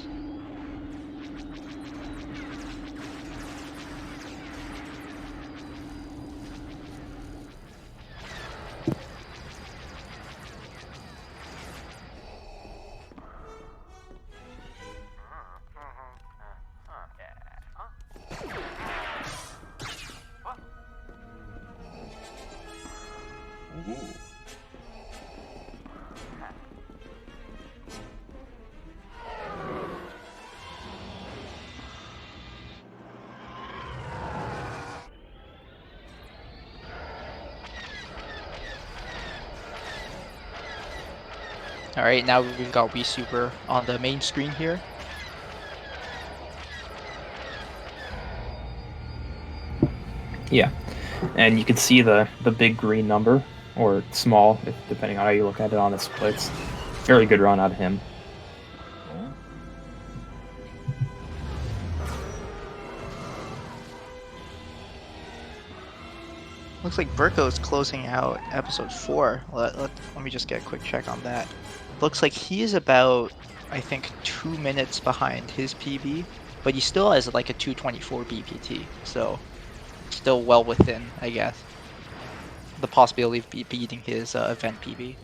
Alright, now we've got Wii Super on the main screen here. Yeah, and you can see the big green number, or small, depending on how you look at it on the splits. Very good run out of him. Looks like Burko is closing out episode 4. Let me just get a quick check on that. Looks like he's about, I think, 2 minutes behind his PB, but he still has like a 2:24 BPT, so still well within, I guess, the possibility of beating his event PB.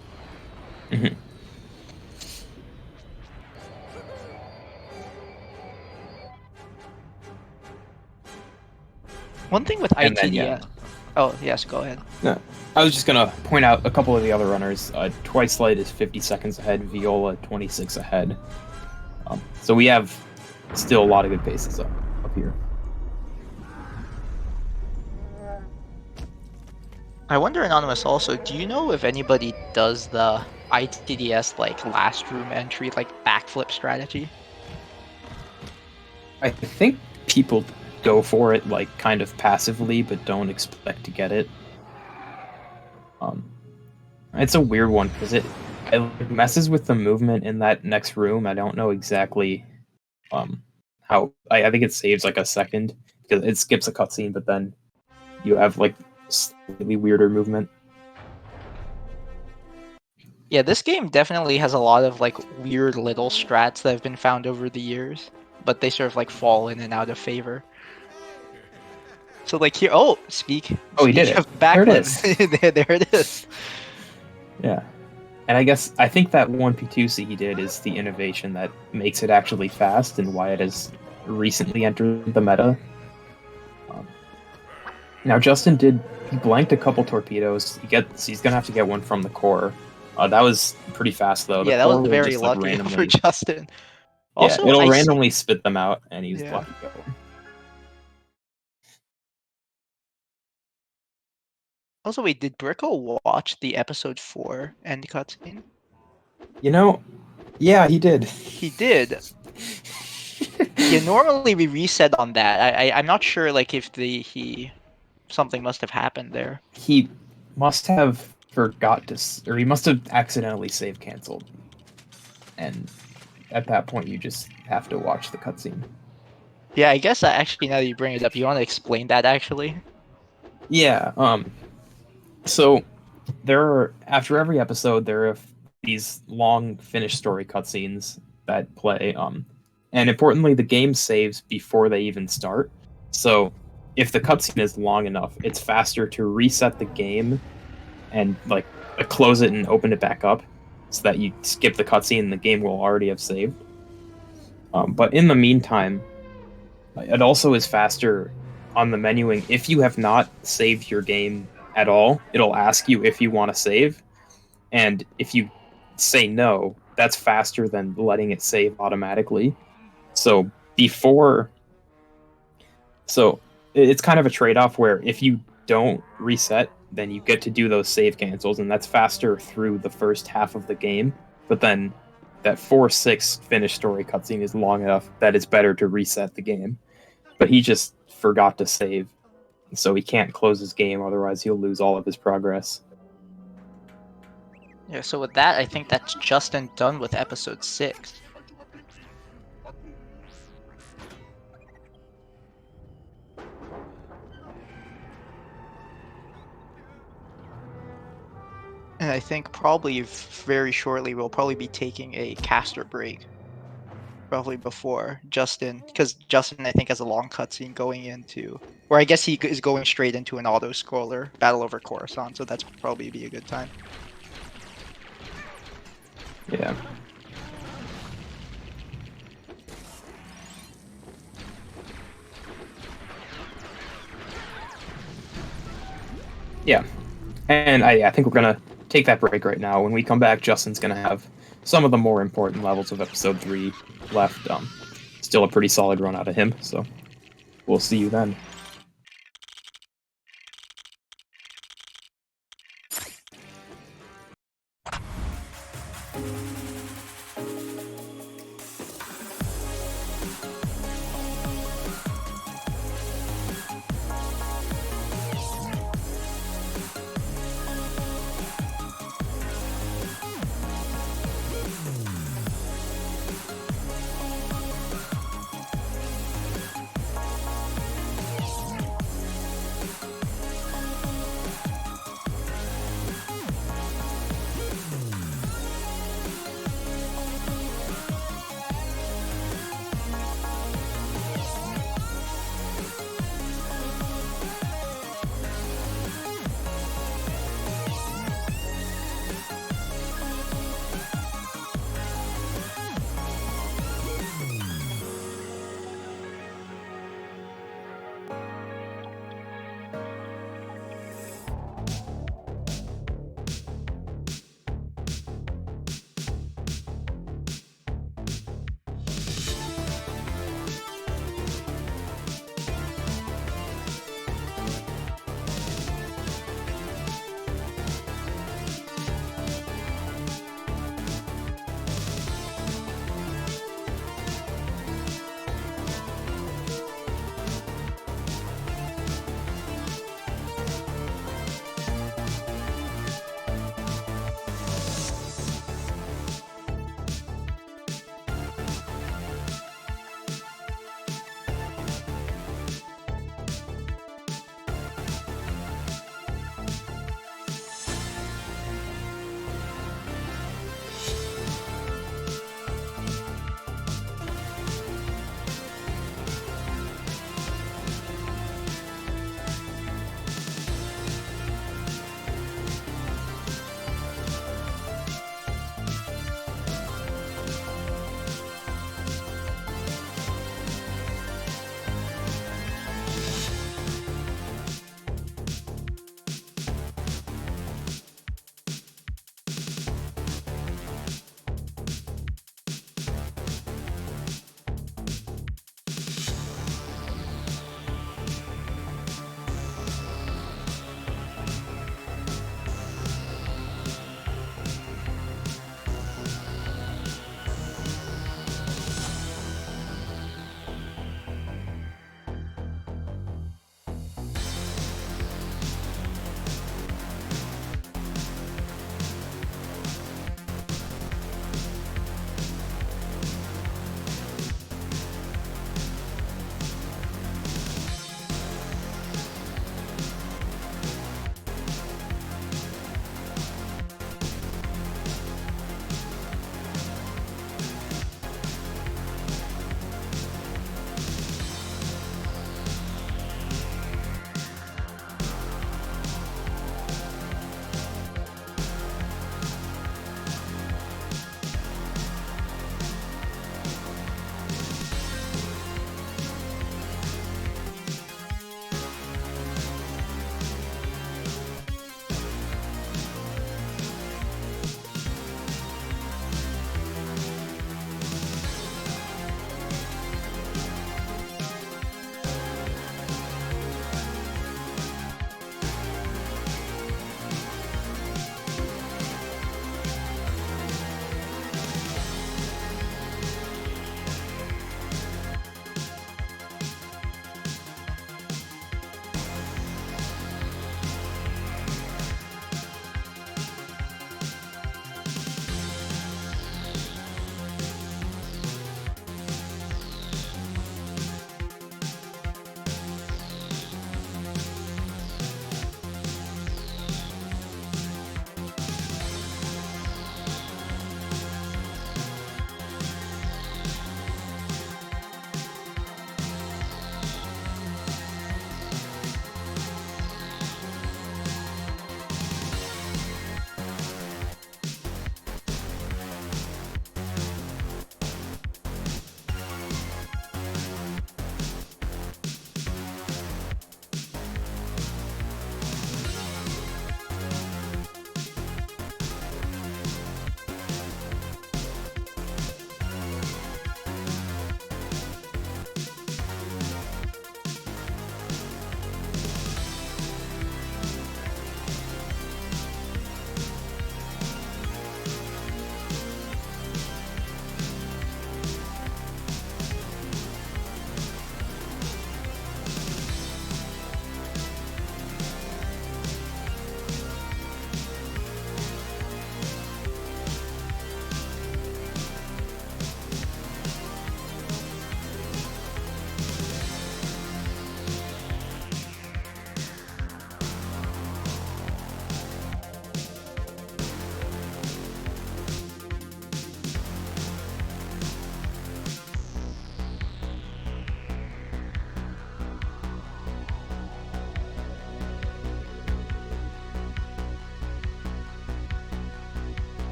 Mm-hmm. One thing with And ITDS... then, yeah. Oh, yes, go ahead. No, I was just gonna point out a couple of the other runners. Twice Light is 50 seconds ahead, Viola 26 ahead. So we have still a lot of good paces up here. I wonder, Anonymous, also, do you know if anybody does the ITDS like last room entry, like backflip strategy? I think people go for it like kind of passively, but don't expect to get it. It's a weird one because it messes with the movement in that next room. I don't know exactly how. I think it saves like a second because it skips a cutscene, but then you have like slightly weirder movement. Yeah, this game definitely has a lot of like weird little strats that have been found over the years, but they sort of like fall in and out of favor. So like here, he did it. Backflips. There it is. Yeah. And I think that 1P2C he did is the innovation that makes it actually fast and why it has recently entered the meta. Now Justin he blanked a couple torpedoes. He's gonna have to get one from the core. That was pretty fast though. The Yeah, that core was will very just, like, lucky for randomly, Justin. yeah, Also, it'll I see- randomly spit them out, and he's Yeah. lucky to get one. Also, wait, did Bricko watch the episode 4 end cutscene? Yeah, he did. He did. Yeah, normally we reset on that. I'm not sure, like, if something must have happened there. He must have forgot to, or he must have accidentally save canceled. And at that point, you just have to watch the cutscene. Yeah, I guess actually now that you bring it up, you want to explain that actually? Yeah. So after every episode, there are these long finished story cutscenes that play. And importantly, the game saves before they even start. So if the cutscene is long enough, it's faster to reset the game and close it and open it back up, so that you skip the cutscene and the game will already have saved. But in the meantime, it also is faster on the menuing. If you have not saved your game at all, it'll ask you if you want to save, and if you say no, that's faster than letting it save automatically. So it's kind of a trade-off where if you don't reset, then you get to do those save cancels, and that's faster through the first half of the game. But then that 4-6 finished story cutscene is long enough that it's better to reset the game. But he just forgot to save, so he can't close his game, otherwise he'll lose all of his progress. Yeah, so with that, I think that's Justin done with episode 6. And I think probably very shortly we'll probably be taking a caster break. Probably before Justin, because Justin I think has a long cutscene going into, or I guess he is going straight into an auto-scroller, Battle over Coruscant, so that's probably be a good time. Yeah. Yeah. And I think we're going to take that break right now. When we come back, Justin's going to have some of the more important levels of episode 3 left. Still a pretty solid run out of him, so we'll see you then.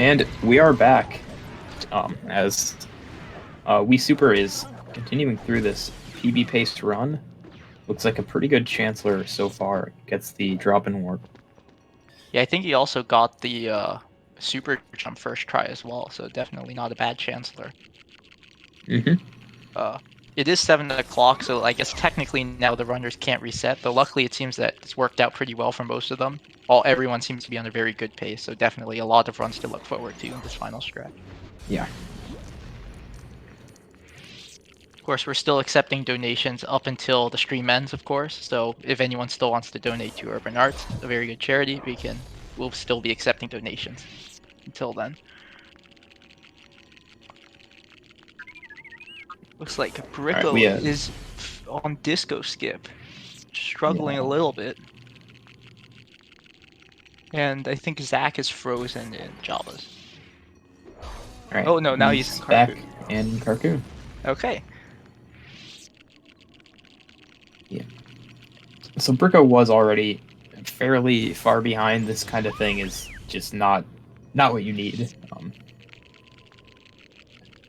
And we are back as We Super is continuing through this PB paced run. Looks like a pretty good Chancellor so far. Gets the drop in warp. Yeah, I think he also got the super jump first try as well, so definitely not a bad Chancellor. It is 7 o'clock, so I guess technically now the runners can't reset, but luckily it seems that it's worked out pretty well for most of them. Everyone seems to be on a very good pace, so definitely a lot of runs to look forward to in this final stretch. Yeah. Of course, we're still accepting donations up until the stream ends, of course, so if anyone still wants to donate to Urban Arts, a very good charity, we'll still be accepting donations until then. Looks like Bricko is on disco skip, struggling a little bit. And I think Zach is frozen in Java's. Right, oh no, now he's in back Carcoon. in Carcoon. Okay. Yeah. So Bricko was already fairly far behind. This kind of thing is just not what you need.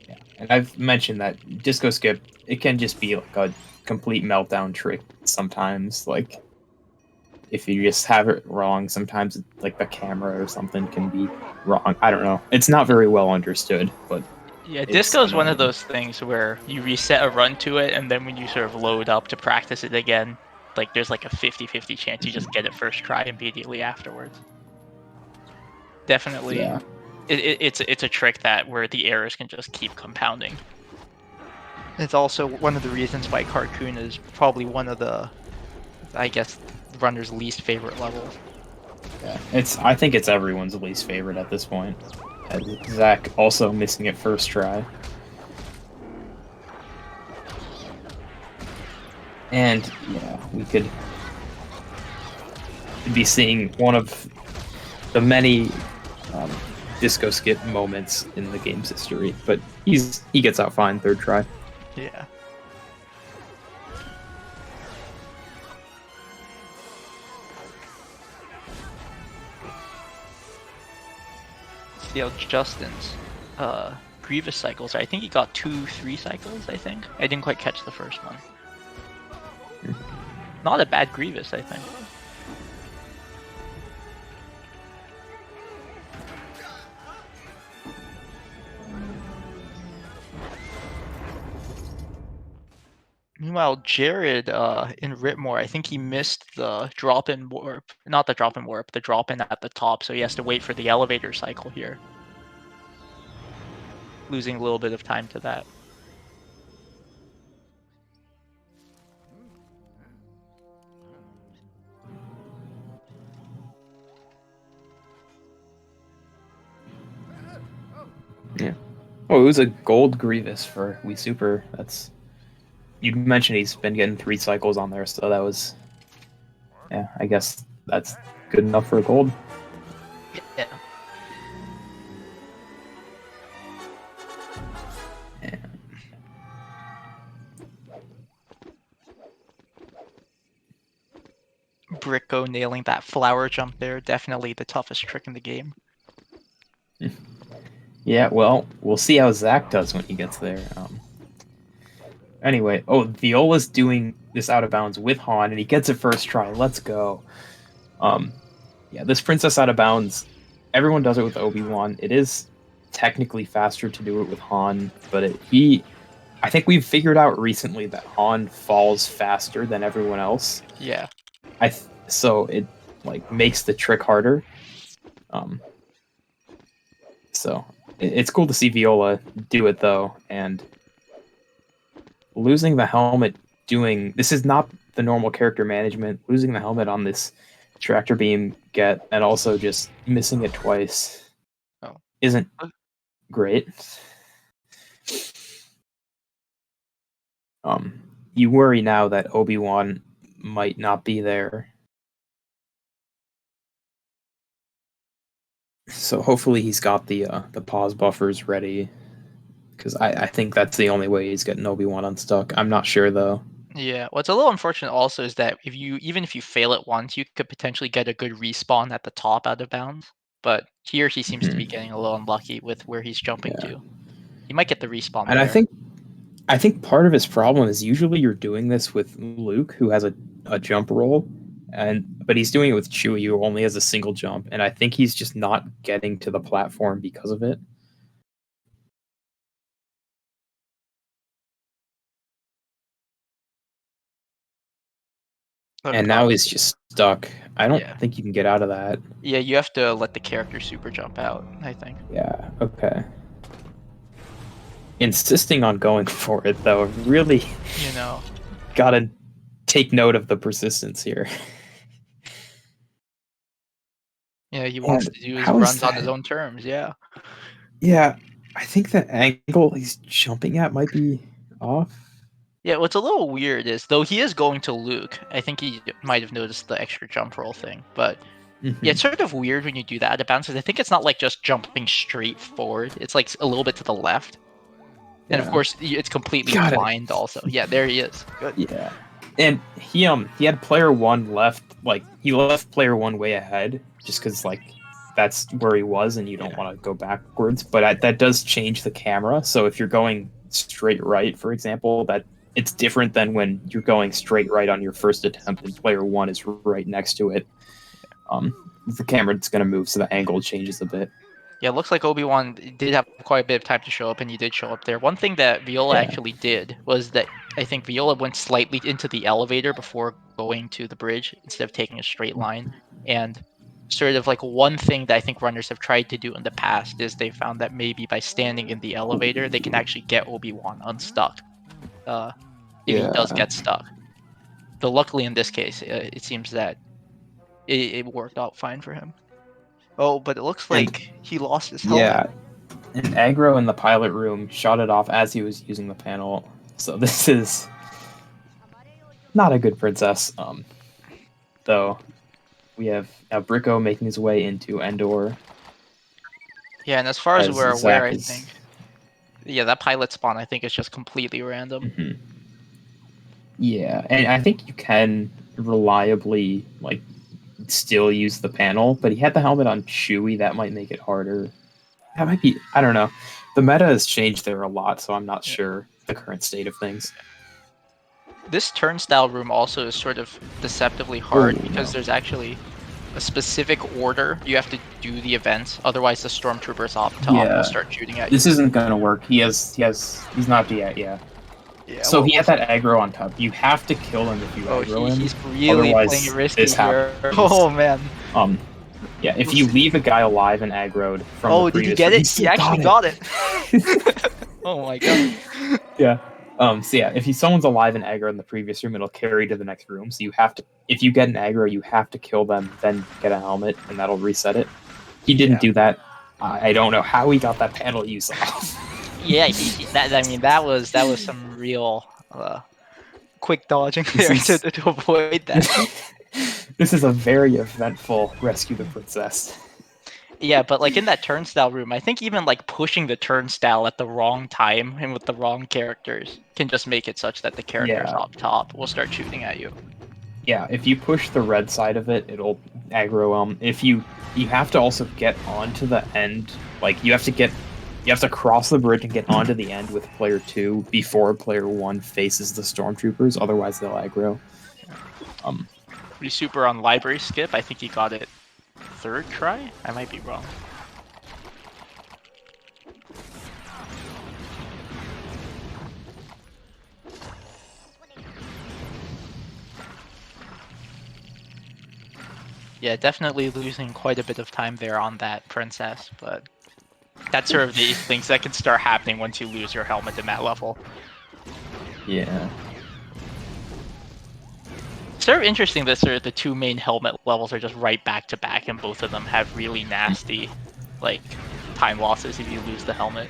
Yeah, and I've mentioned that disco skip, it can just be like a complete meltdown trick sometimes. Like if you just have it wrong, sometimes like the camera or something can be wrong. I don't know. It's not very well understood, but yeah, disco is one of those things where you reset a run to it, and then when you sort of load up to practice it again, like there's like a 50-50 chance you just get it first try immediately afterwards. Definitely, yeah. It's a trick that where the errors can just keep compounding. It's also one of the reasons why Carcoon is probably one of the, I guess, runner's least favorite levels. Yeah, I think it's everyone's least favorite at this point. Zach also missing it first try. And yeah, we could be seeing one of the many disco skip moments in the game's history, but he gets out fine third try. Yeah. See how Justin's Grievous cycles are. I think he got 2-3 cycles, I think. I didn't quite catch the first one. Not a bad Grievous, I think. Meanwhile, Jared in Ritmore, I think he missed the drop-in warp. Not the drop-in warp, the drop-in at the top, so he has to wait for the elevator cycle here. Losing a little bit of time to that. Yeah. Oh, it was a gold Grievous for We Super. That's... You mentioned he's been getting 3 cycles on there, so that was... Yeah, I guess that's good enough for a gold. Yeah. Bricko nailing that flower jump there, definitely the toughest trick in the game. Yeah, well, we'll see how Zach does when he gets there. Anyway, Viola's doing this out of bounds with Han, and he gets it first try. Let's go. Yeah, this Princess out of bounds, everyone does it with Obi-Wan. It is technically faster to do it with Han, but I think we've figured out recently that Han falls faster than everyone else. Yeah. So it like makes the trick harder. So it's cool to see Viola do it though, and losing the helmet doing this is not the normal character management. Losing the helmet on this tractor beam get and also just missing it twice isn't great. You worry now that Obi-Wan might not be there. So hopefully he's got the pause buffers ready, because I think that's the only way he's getting Obi-Wan unstuck. I'm not sure though. Yeah, what's a little unfortunate also is that even if you fail it once, you could potentially get a good respawn at the top out of bounds. but here he seems to be getting a little unlucky with where he's jumping to. He might get the respawn And there. I think part of his problem is usually you're doing this with Luke, who has a jump roll, but he's doing it with Chewie, who only has a single jump, and I think he's just not getting to the platform because of it. And now he's just stuck. I don't think you can get out of that. Yeah, you have to let the character super jump out, I think. Yeah, okay. Insisting on going for it, though, really You know. gotta take note of the persistence here. Yeah, he wants to do his runs on his own terms, yeah. Yeah, I think the angle he's jumping at might be off. Yeah, what's a little weird is, though he is going to Luke, I think he might have noticed the extra jump roll thing, but yeah, it's sort of weird when you do that. It bounces. I think it's not like just jumping straight forward. It's like a little bit to the left. And of Yeah. course, it's completely Got it. blind also. Yeah, there he is. Good. Yeah. And he had player one left, like, he left player one way ahead, just because, like, that's where he was and you don't want to go backwards. But that does change the camera. So if you're going straight right, for example, that it's different than when you're going straight right on your first attempt and player one is right next to it. The camera's going to move, so the angle changes a bit. Yeah, it looks like Obi-Wan did have quite a bit of time to show up, and he did show up there. One thing that Viola actually did was that I think Viola went slightly into the elevator before going to the bridge instead of taking a straight line. And sort of like one thing that I think runners have tried to do in the past is they found that maybe by standing in the elevator, they can actually get Obi-Wan unstuck if he does get stuck. Though luckily in this case, it seems that it worked out fine for him. Oh, but it looks like he lost his helmet. Yeah, and Aggro in the pilot room shot it off as he was using the panel. So this is not a good princess. Though we have now Bricko making his way into Endor. Yeah, and as far as we're aware, I is- think, yeah, that pilot spawn I think is just completely random. Yeah, and I think you can reliably still use the panel, but he had the helmet on Chewie. That might make it harder. That might be, I don't know. The meta has changed there a lot, so I'm not sure the current state of things. This turnstile room also is sort of deceptively hard because there's actually a specific order you have to do the events. Otherwise, the stormtroopers off top will start shooting at you. This isn't gonna work. He's not yet. Yeah. So he had that aggro on top. You have to kill him if you aggro him. He's really Otherwise, playing it risky this here. happens. Oh man. Yeah, if you leave a guy alive and aggroed from the did you previous get room, it? He actually got it. Oh my god. Yeah. So yeah, if someone's alive and aggro in the previous room, it'll carry to the next room. So you have to, if you get an aggro, you have to kill them, then get a helmet, and that'll reset it. He didn't do that. I don't know how he got that panel use off. Yeah, that was some real quick dodging there to avoid that. This is a very eventful rescue the princess. Yeah, but like in that turnstile room, I think even like pushing the turnstile at the wrong time and with the wrong characters can just make it such that the characters up top will start shooting at you. Yeah, if you push the red side of it, it'll aggro. If you have to also get onto the end, like you have to cross the bridge and get onto the end with player 2 before player 1 faces the stormtroopers. Otherwise, they'll aggro. Pretty super on library skip. I think he got it third try. I might be wrong. Yeah, definitely losing quite a bit of time there on that princess, but that's sort of the things that can start happening once you lose your helmet in that level. Yeah. Sort of interesting that sort of the two main helmet levels are just right back to back, and both of them have really nasty, like, time losses if you lose the helmet.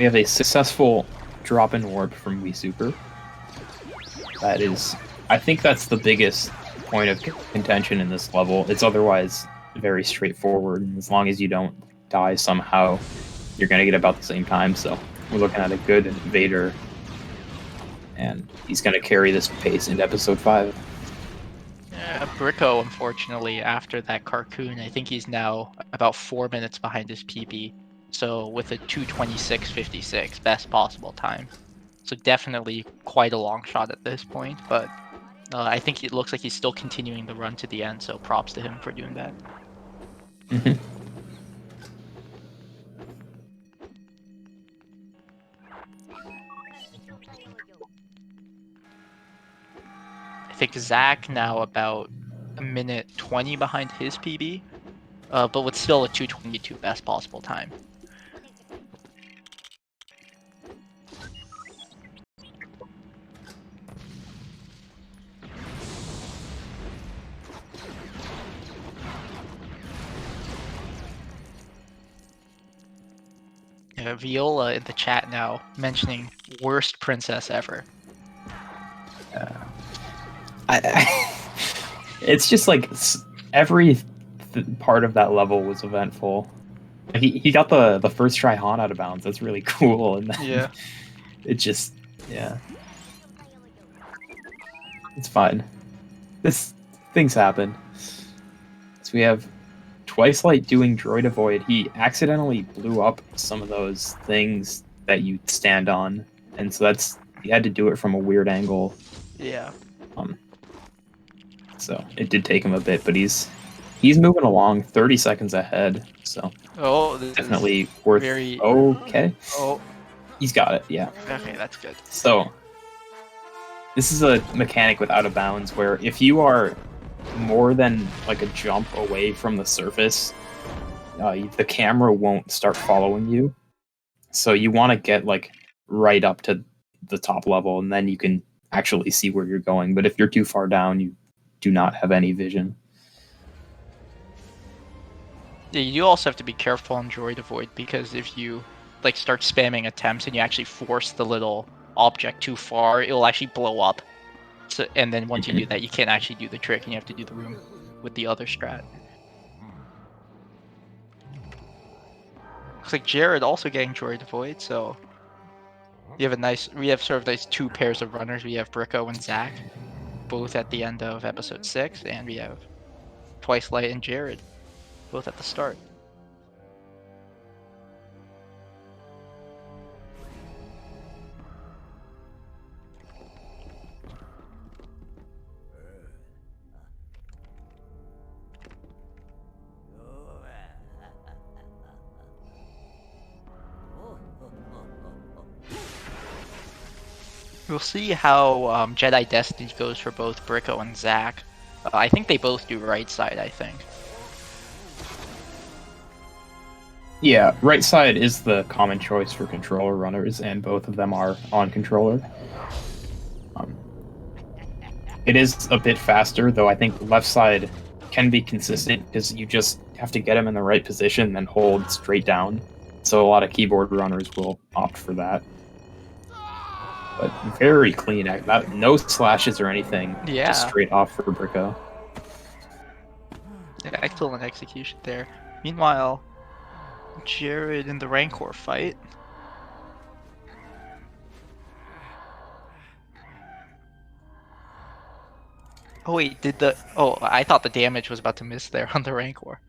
We have a successful drop-in warp from Wii Super. That is, I think that's the biggest point of contention in this level. It's otherwise very straightforward, and as long as you don't die somehow, you're going to get about the same time. So we're looking at a good Vader, and he's going to carry this pace into episode 5. Bricko, unfortunately, after that cartoon, I think he's now about 4 minutes behind his PB. So with a 2:26.56, best possible time. So definitely quite a long shot at this point, but I think it looks like he's still continuing the run to the end, so props to him for doing that. I think Zach now about a minute 20 behind his PB, but with still a 2:22 best possible time. Viola in the chat now mentioning worst princess ever. It's just like every part of that level was eventful. He got the first try Han out of bounds. That's really cool. And then Yeah. it just, yeah. It's fine. Things happen. So we have Twice Light doing Droid Avoid. He accidentally blew up some of those things that you stand on, and so he had to do it from a weird angle. Yeah. So it did take him a bit, but he's moving along 30 seconds ahead. So this definitely worth. very... Okay. Oh. He's got it. Yeah. Okay, that's good. So this is a mechanic with out of bounds where if you are more than like a jump away from the surface, the camera won't start following you. So you want to get like right up to the top level, and then you can actually see where you're going. But if you're too far down, you do not have any vision. Yeah, you also have to be careful on Droid Avoid, because if you like start spamming attempts and you actually force the little object too far, it'll actually blow up. So, and then once you do that, you can't actually do the trick, and you have to do the room with the other strat. Looks like Jared also getting Droid Avoid, so we have sort of these two pairs of runners. We have Bricko and Zach, both at the end of episode 6, and we have Twice Light and Jared, both at the start. We'll see how Jedi Destiny goes for both Bricko and Zach. I think they both do right side, I think. Yeah, right side is the common choice for controller runners, and both of them are on controller. It is a bit faster, though I think left side can be consistent because you just have to get them in the right position and hold straight down. So a lot of keyboard runners will opt for that. But very clean, no slashes or anything. Yeah. Just straight off for Bricko. Yeah, excellent execution there. Meanwhile, Jared in the Rancor fight. Oh wait, I thought the damage was about to miss there on the Rancor.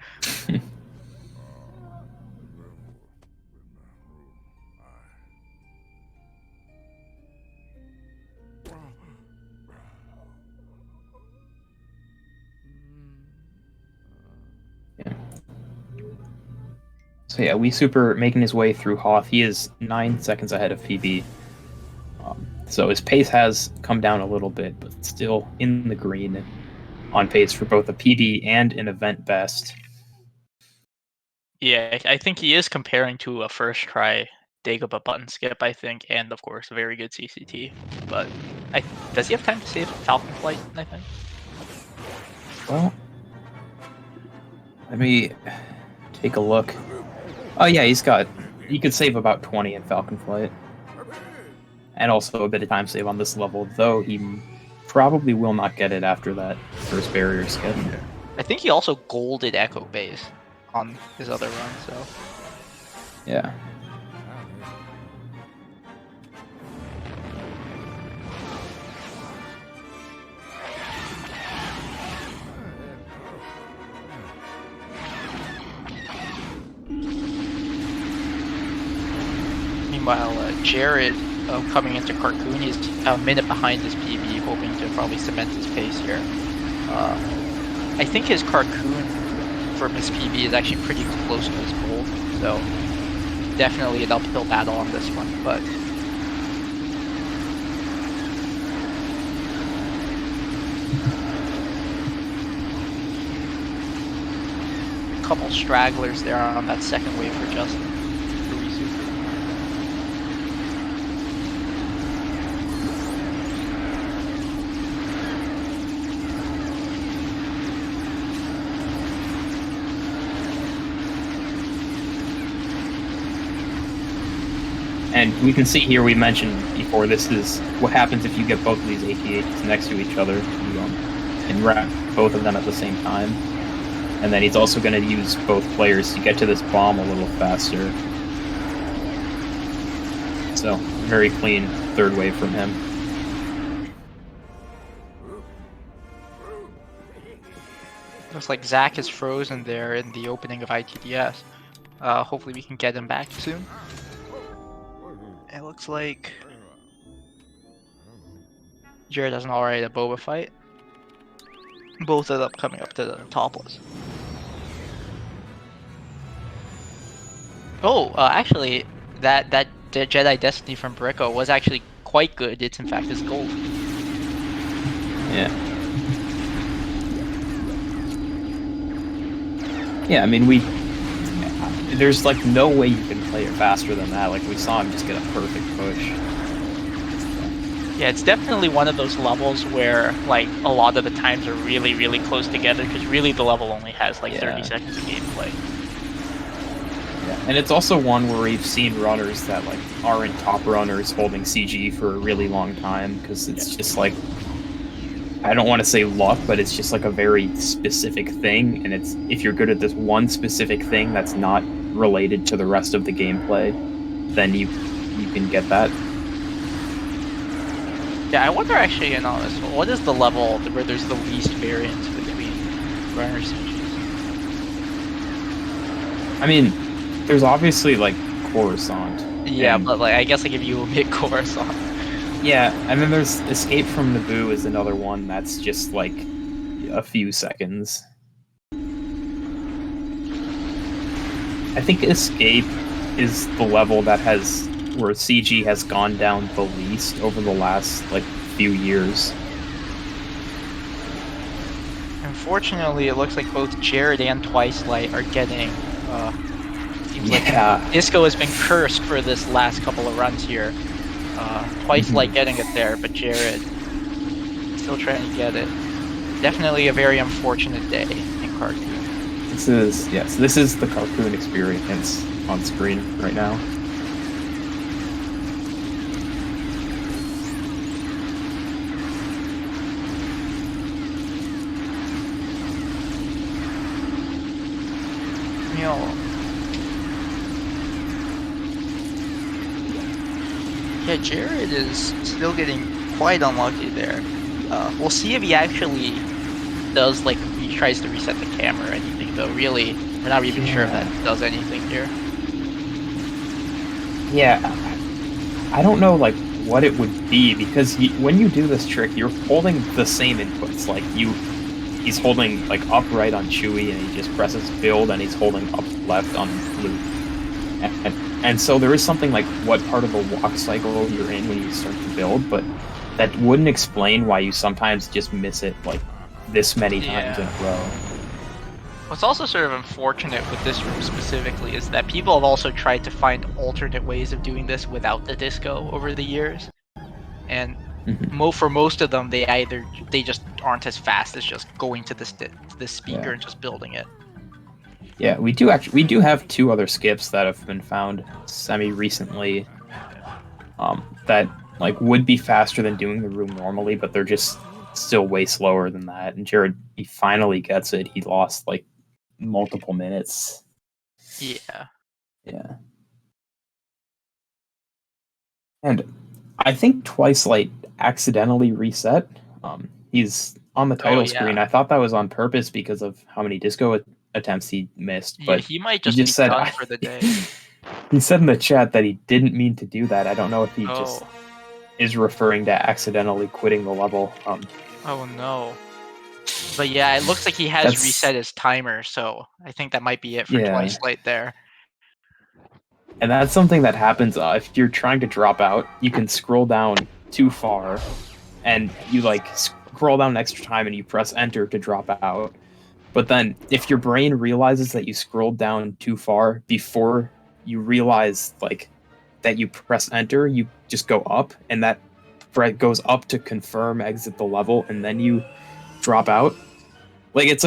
So yeah, Wii Super making his way through Hoth. He is 9 seconds ahead of PB. So his pace has come down a little bit, but still in the green, on pace for both a PD and an event best. Yeah, I think he is comparing to a first try Dagobah button skip, I think, and of course a very good CCT. But does he have time to save Falcon Flight, I think? Well, let me take a look. Oh yeah, he's got you could save about 20 in Falcon Flight. And also a bit of time save on this level, though he probably will not get it after that first barrier skip. I think he also golded Echo Base on his other run, so. Yeah. Meanwhile, Jared coming into Carcoon, he's a minute behind his PB, hoping to probably cement his pace here. I think his Carcoon from his PB is actually pretty close to his gold, so definitely an uphill battle on this one, but a couple stragglers there on that second wave for Justin. And we can see here, we mentioned before, this is what happens if you get both of these ATHs next to each other. You can wrap both of them at the same time. And then he's also going to use both players to get to this bomb a little faster. So, very clean third wave from him. Looks like Zach is frozen there in the opening of ITDS. Hopefully we can get him back soon. It looks like Jared has an already a Boba fight. Both of them coming up to the topless. Oh, actually, that Jedi Destiny from Bricko was actually quite good. It's in fact his gold. Yeah. Yeah, I mean, there's like no way you can play it faster than that. Like we saw him just get a perfect push. Yeah, it's definitely one of those levels where like a lot of the times are really, really close together because really the level only has like 30 seconds of gameplay. Yeah, and it's also one where we've seen runners that like aren't top runners holding CG for a really long time because it's just like, I don't want to say luck, but it's just like a very specific thing, and it's if you're good at this one specific thing that's not related to the rest of the gameplay, then you can get that. Yeah, I wonder actually, you know, what is the level where there's the least variance between runners? I mean, there's obviously like Coruscant. Yeah, but like I guess like if you omit Coruscant. Yeah, and then there's Escape from Naboo is another one that's just like a few seconds. I think Escape is the level that has where CG has gone down the least over the last like few years. Unfortunately, it looks like both Jared and Twice Light are getting. Seems like Disco has been cursed for this last couple of runs here. Twice Light getting it there, but Jared still trying to get it. Definitely a very unfortunate day in Cartoon. This is this is the Cartoon experience on screen right now. Yeah, Jared is still getting quite unlucky there. We'll see if he actually does, like, he tries to reset the camera or anything, though. Really, we're not even sure if that does anything here. Yeah, I don't know, like, what it would be, because when you do this trick, you're holding the same inputs. Like, he's holding, like, up right on Chewie, and he just presses build, and he's holding up left on Luke. And so there is something like what part of the walk cycle you're in when you start to build, but that wouldn't explain why you sometimes just miss it like this many times in a row. What's also sort of unfortunate with this room specifically is that people have also tried to find alternate ways of doing this without the disco over the years. And for most of them, they just aren't as fast as just going to the speaker and just building it. Yeah, we do have 2 other skips that have been found semi-recently. That like would be faster than doing the room normally, but they're just still way slower than that. And Jared, he finally gets it. He lost like multiple minutes. Yeah. Yeah. And I think Twice Light accidentally reset. He's on the title screen. yeah. I thought that was on purpose because of how many disco attempts he missed. Yeah, But he might he just just be said done for the day. he said in the chat that he didn't mean to do that. I don't know if he just Oh. is referring to accidentally quitting the level. Oh no. But yeah, it looks like he has That's- reset his timer, so I think that might be it for Yeah. Twice Light there. And that's something that happens if you're trying to drop out. You can scroll down too far, and you like scroll down an extra time, and you press enter to drop out. But then, if your brain realizes that you scrolled down too far before you realize like that you press enter, you just go up, and that goes up to confirm exit the level, and then you drop out. Like it's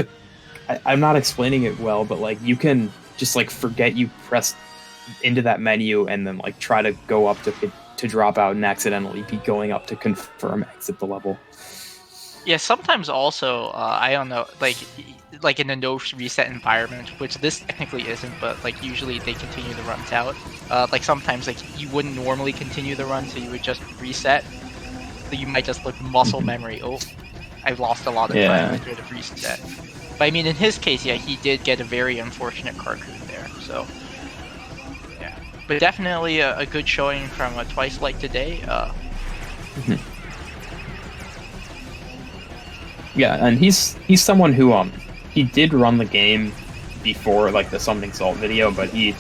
I'm not explaining it well, but like you can just like forget you pressed into that menu and then like try to go up to drop out and accidentally be going up to confirm exit the level. Yeah, sometimes also I don't know, like in a no reset environment, which this technically isn't, but like usually they continue the runs out. Like sometimes like you wouldn't normally continue the run, so you would just reset. So you might just look muscle memory. Oh, I've lost a lot of time. I should have reset. But I mean, in his case, yeah, he did get a very unfortunate cartoon there. So yeah, but definitely a good showing from Twice Light today. Yeah, and he's someone who he did run the game before like the Summoning Salt video, but he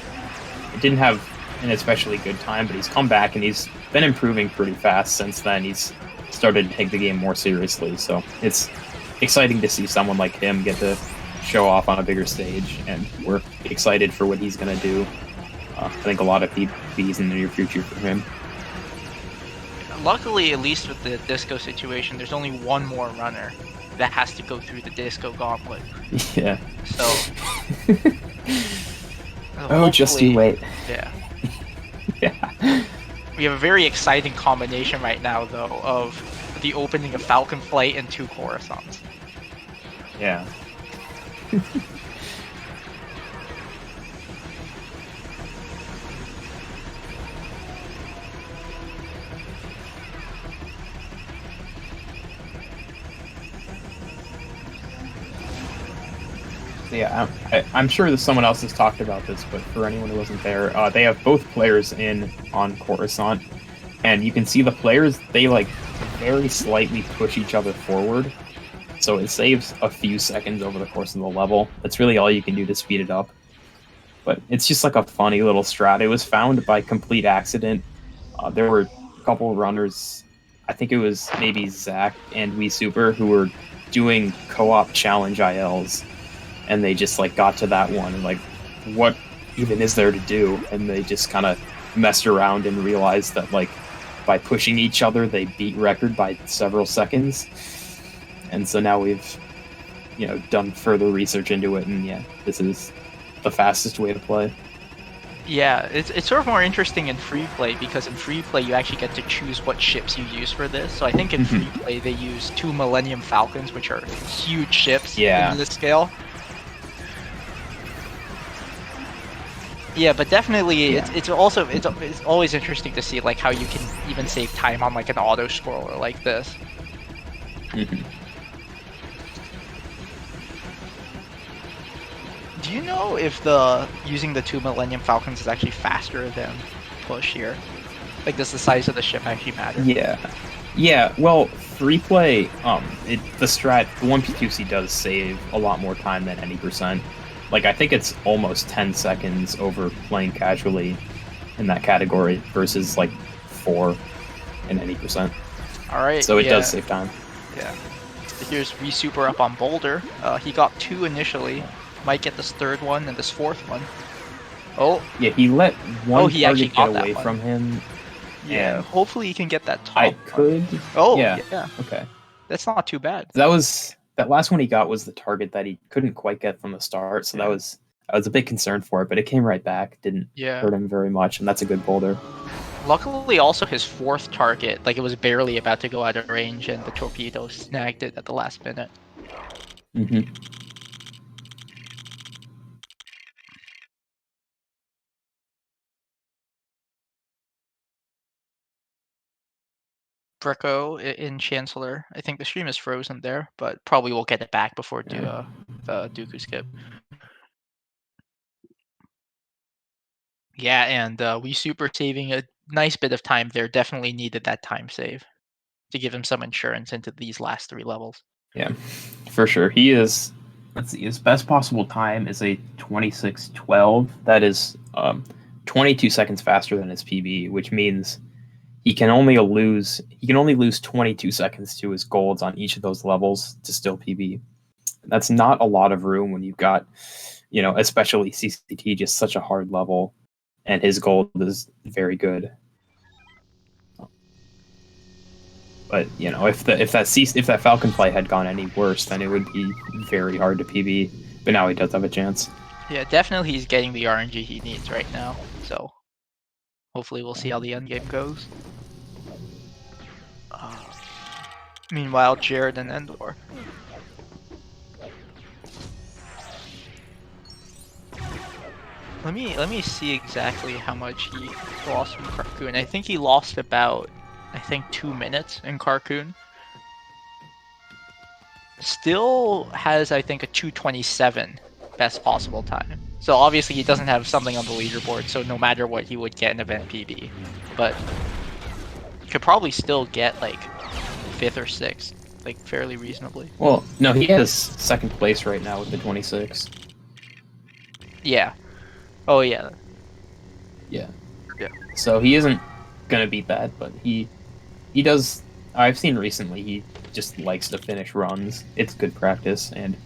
didn't have an especially good time. But he's come back and he's been improving pretty fast since then. He's started to take the game more seriously, so it's exciting to see someone like him get to show off on a bigger stage, and we're excited for what he's going to do. I think a lot of PBs in the near future for him. Luckily, at least with the disco situation, there's only one more runner that has to go through the disco gauntlet. Yeah. So. Oh, just you wait. Yeah. Yeah. We have a very exciting combination right now, though, of the opening of Falcon Flight and 2 Coruscants. Yeah. Yeah, I'm sure that someone else has talked about this, but for anyone who wasn't there, they have both players in on Coruscant, and you can see the players, they like very slightly push each other forward, so it saves a few seconds over the course of the level. That's really all you can do to speed it up. But it's just like a funny little strat. It was found by complete accident. There were a couple runners, I think it was maybe Zach and Wii Super, who were doing co-op challenge ILs. And they just like got to that one and like, what even is there to do? And they just kind of messed around and realized that like by pushing each other, they beat record by several seconds. And so now we've, done further research into it, and yeah, this is the fastest way to play. Yeah, it's sort of more interesting in free play, because in free play you actually get to choose what ships you use for this. So I think in free play they use 2 Millennium Falcons, which are huge ships in this scale. Yeah, but definitely it's always interesting to see like how you can even save time on like an auto scroller like this. Do you know if using the 2 Millennium Falcons is actually faster than push here? Like, does the size of the ship actually matter? Yeah. Well, free play, the 1P2C does save a lot more time than any percent. Like, I think it's almost 10 seconds over playing casually in that category versus, like, 4 in any percent. Alright, so it does save time. Yeah. Here's Wii Super up on Boulder. He got 2 initially. Might get this 3rd one and this 4th one. Oh. Yeah, he let one he actually target got get away from him. Yeah, and hopefully he can get that top I could. Oh, yeah. yeah. Okay. That's not too bad. That last one he got was the target that he couldn't quite get from the start, so that was I was a bit concerned for it, but it came right back. Didn't Yeah. hurt him very much, and that's a good boulder. Luckily, also his fourth target, like it was barely about to go out of range, and the torpedo snagged it at the last minute. Mm-hmm. Bricko in Chancellor. I think the stream is frozen there, but probably we'll get it back before the Dooku skip. Yeah, and we super saving a nice bit of time there. Definitely needed that time save to give him some insurance into these last 3 levels. Yeah, for sure. He is. Let's see. His best possible time is a 26:12. That is 22 seconds faster than his PB, which means he can only lose 22 seconds to his golds on each of those levels to still PB. That's not a lot of room when you've got, especially CCT, just such a hard level, and his gold is very good. But if that Falcon flight had gone any worse, then it would be very hard to PB. But now he does have a chance. Yeah, definitely he's getting the RNG he needs right now. So hopefully we'll see how the end game goes. Meanwhile, Jared and Endor. Let me see exactly how much he lost from Carcoon. I think he lost about 2 minutes in Carcoon. Still has I think a 2:27 best possible time. So obviously he doesn't have something on the leaderboard, so no matter what he would get an event PB. But could probably still get like 5th or 6th, like fairly reasonably. Well, no, he has 2nd place right now with the 26. Yeah. Oh yeah. Yeah. Yeah. So he isn't gonna beat that, but he does. I've seen recently he just likes to finish runs. It's good practice, and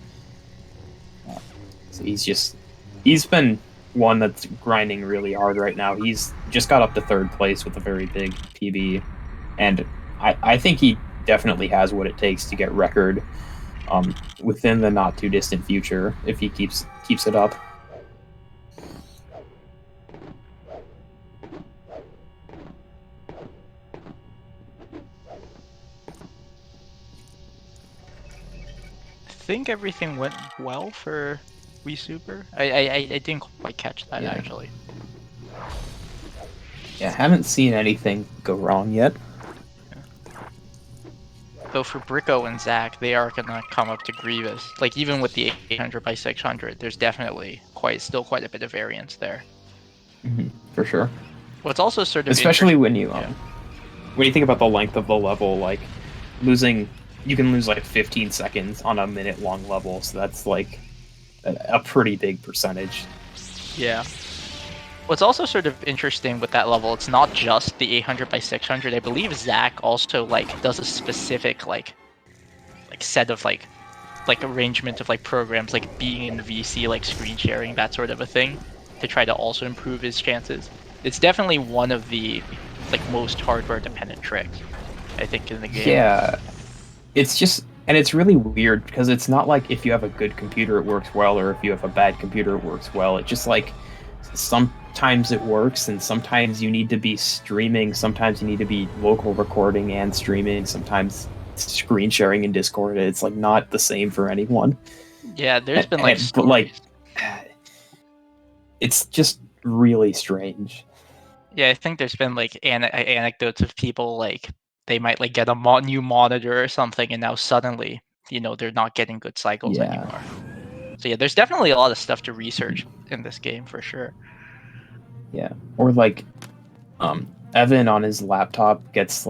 so he's been one that's grinding really hard right now. He's just got up to 3rd place with a very big PB, and I think he definitely has what it takes to get record within the not too distant future if he keeps it up. I think everything went well for Wii Super. I didn't quite catch that actually. Yeah, haven't seen anything go wrong yet. Though for Bricko and Zach, they are gonna come up to Grievous. Like even with the 800 by 600, there's definitely still quite a bit of variance there. For sure. What's also sort of especially when you think about the length of the level, like you can lose like 15 seconds on a minute-long level, so that's like a pretty big percentage. Yeah. What's also sort of interesting with that level, it's not just the 800 by 600. I believe Zach also does a specific set of arrangement of programs like being in the VC, like screen sharing, that sort of a thing, to try to also improve his chances. It's definitely one of the most hardware dependent tricks, I think, in the game. Yeah. It's really weird because it's not like if you have a good computer it works well, or if you have a bad computer it works well. It's just sometimes it works, and sometimes you need to be streaming, sometimes you need to be local recording and streaming, sometimes screen sharing in Discord. It's not the same for anyone. Yeah, there's been it's just really strange. Yeah, I think there's been anecdotes of people they might get a new monitor or something, and now suddenly they're not getting good cycles anymore. So yeah, there's definitely a lot of stuff to research in this game for sure. Yeah, or Evan on his laptop gets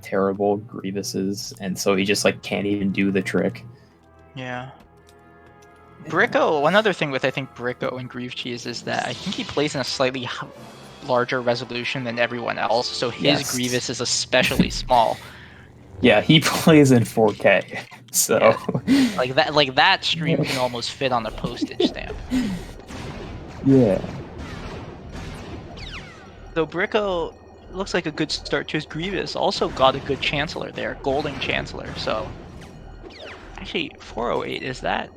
terrible Grievuses, and so he just can't even do the trick. Yeah. Bricko, one other thing with I think Bricko and Grieve Cheese is that I think he plays in a slightly larger resolution than everyone else, so his Grievous is especially small. Yeah, he plays in 4K, so yeah. That stream can almost fit on a postage stamp. Yeah. So Bricko looks like a good start to his Grievous. Also got a good Chancellor there, Golden Chancellor. So actually, 408 is that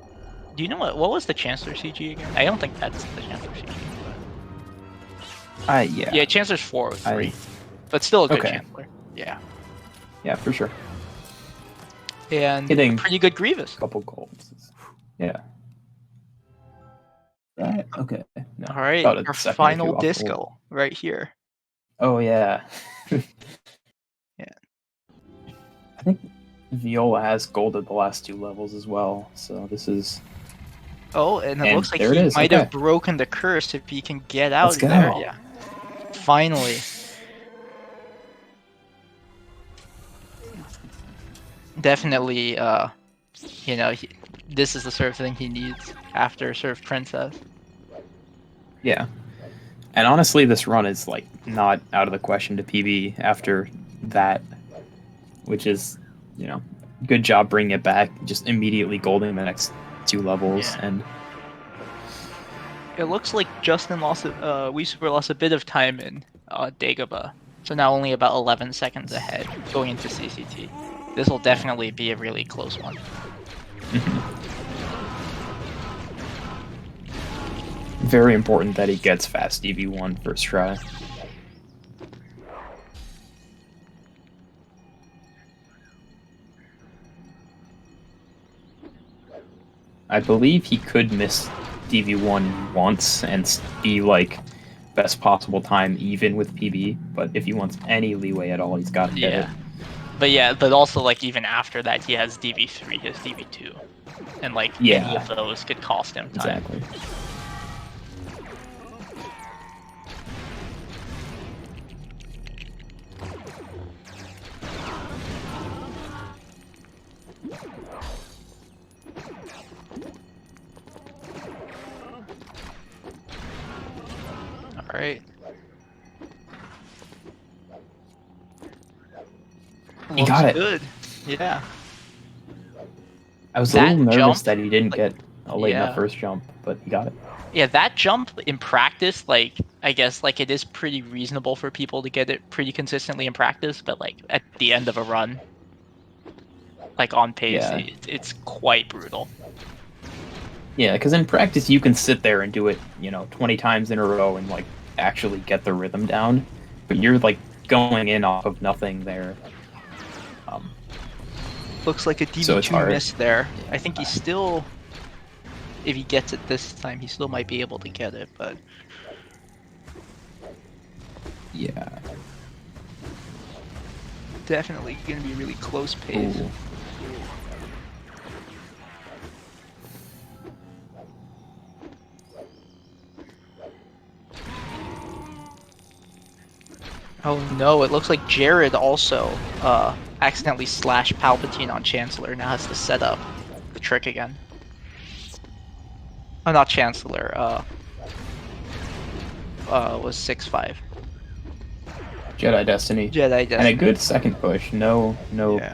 Do you know what was the Chancellor CG again? I don't think that's the Chancellor CG. Yeah. Yeah, Chancellor's 403, but still a good Okay. Chancellor. Yeah. Yeah, for sure. And Hitting a pretty good Grievous. Couple golds. Yeah. Right. Okay. No, All right, about a our second or final two off the disco wall. right here. Oh yeah. Yeah. I think Viola has golded the last 2 levels as well, so this is. Oh, and it looks like there he it is. might Okay. have broken the curse if he can get out Let's of there. go. Yeah. Finally. Definitely, you know, this is the sort of thing he needs after sort of Princess. Yeah. And honestly, this run is like not out of the question to PB after that, which is, you know, good job bringing it back. Just immediately golding the next 2 levels, and It looks like Justin lost, We Super lost a bit of time in Dagobah, so now only about 11 seconds ahead going into CCT. This will definitely be a really close one. very important that he gets fast DV1 first try. I believe he could miss DV1 once and be like best possible time even with PB, but if he wants any leeway at all, he's got to get it. But also like even after that, he has DV3, he has DV2, and like any of those could cost him time. Exactly. All right. He got it. Good. Yeah. I was a little nervous that he didn't get late in yeah. that first jump, but he got it. Yeah, that jump in practice, like, I guess, like, it is pretty reasonable for people to get it pretty consistently in practice, but, like, at the end of a run, like, on pace, it's quite brutal. Yeah, because in practice, you can sit there and do it, you know, 20 times in a row and, like, actually get the rhythm down, but you're, like, going in off of nothing there. Looks like a DV2 miss there. I think he still, if he gets it this time, he still might be able to get it, but... Yeah. Definitely going to be a really close pace. Ooh. Oh no, it looks like Jared also accidentally slashed Palpatine on Chancellor, now has to set up the trick again. Oh, not Chancellor, was 6-5. Jedi Destiny. Jedi Destiny. And a good second push, no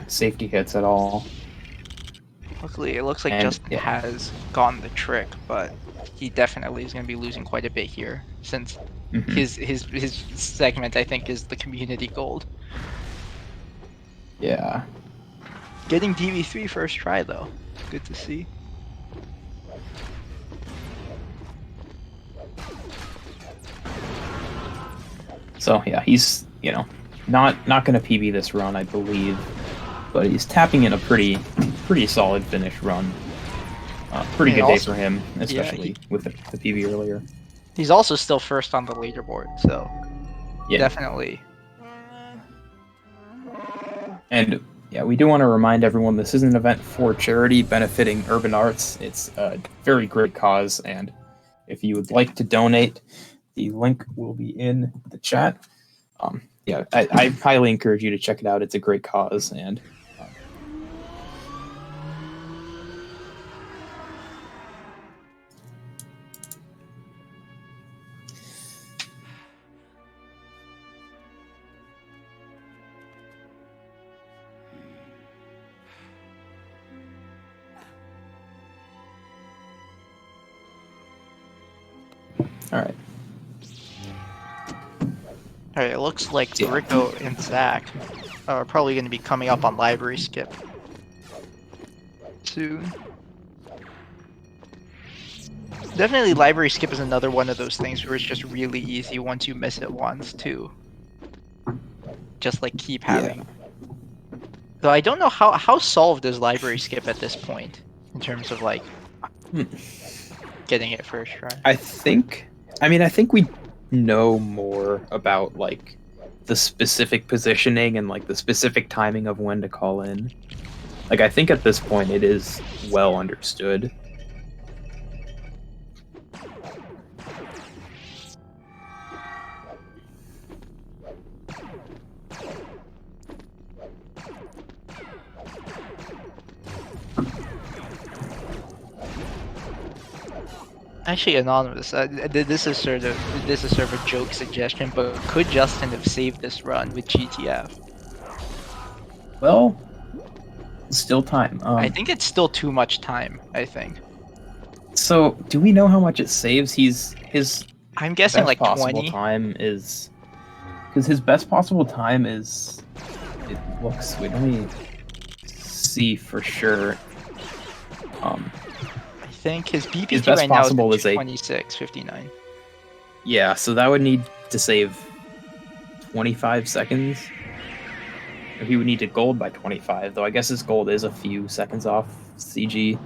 safety hits at all. Luckily, it looks like Justin has gotten the trick, but he definitely is going to be losing quite a bit here, since his segment, I think, is the community gold. Yeah. Getting DV3 first try, though. Good to see. So, yeah, he's, you know, not going to PB this run, I believe, but he's tapping in a pretty solid finish run. Pretty good day for him, especially with the PB earlier. He's also still first on the leaderboard, so definitely. And yeah, we do want to remind everyone this is an event for charity benefiting urban arts. It's a very great cause, and if you would like to donate, the link will be in the chat. Yeah, I highly encourage you to check it out. It's a great cause, and Alright. Alright, it looks like Rico and Zach are probably going to be coming up on library skip soon. Definitely library skip is another one of those things where it's just really easy once you miss it once to just like keep having. Though I don't know how solved is library skip at this point in terms of like getting it first try. I think we know more about like the specific positioning and like the specific timing of when to call in. Like I think at this point it is well understood. Actually, anonymous. This is sort of a joke suggestion, but could Justin have saved this run with GTF? Well, still time. I think it's still too much time. I think. So, do we know how much it saves? His I'm guessing best like possible 20. time is because his best possible time is. It looks. Wait, let me see for sure. I think his His BPT best right now is possible is a 26:59. Yeah, so that would need to save 25 seconds. Or he would need to gold by 25, though I guess his gold is a few seconds off CG.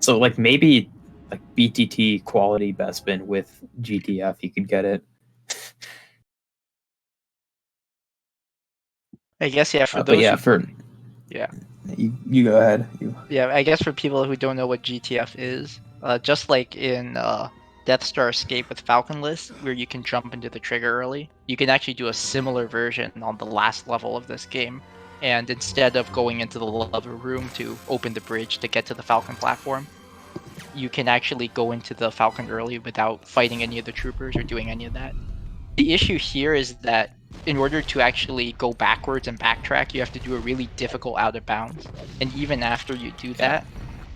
So like maybe like BTT quality best spin with GTF, he could get it. I guess yeah. For But those. yeah, Yeah. You go ahead. Yeah, I guess for people who don't know what GTF is, just like in Death Star Escape with Falconless, where you can jump into the trigger early, you can actually do a similar version on the last level of this game. And instead of going into the level room to open the bridge to get to the Falcon platform, you can actually go into the Falcon early without fighting any of the troopers or doing any of that. The issue here is that in order to actually go backwards and backtrack, you have to do a really difficult out of bounds. And even after you do that,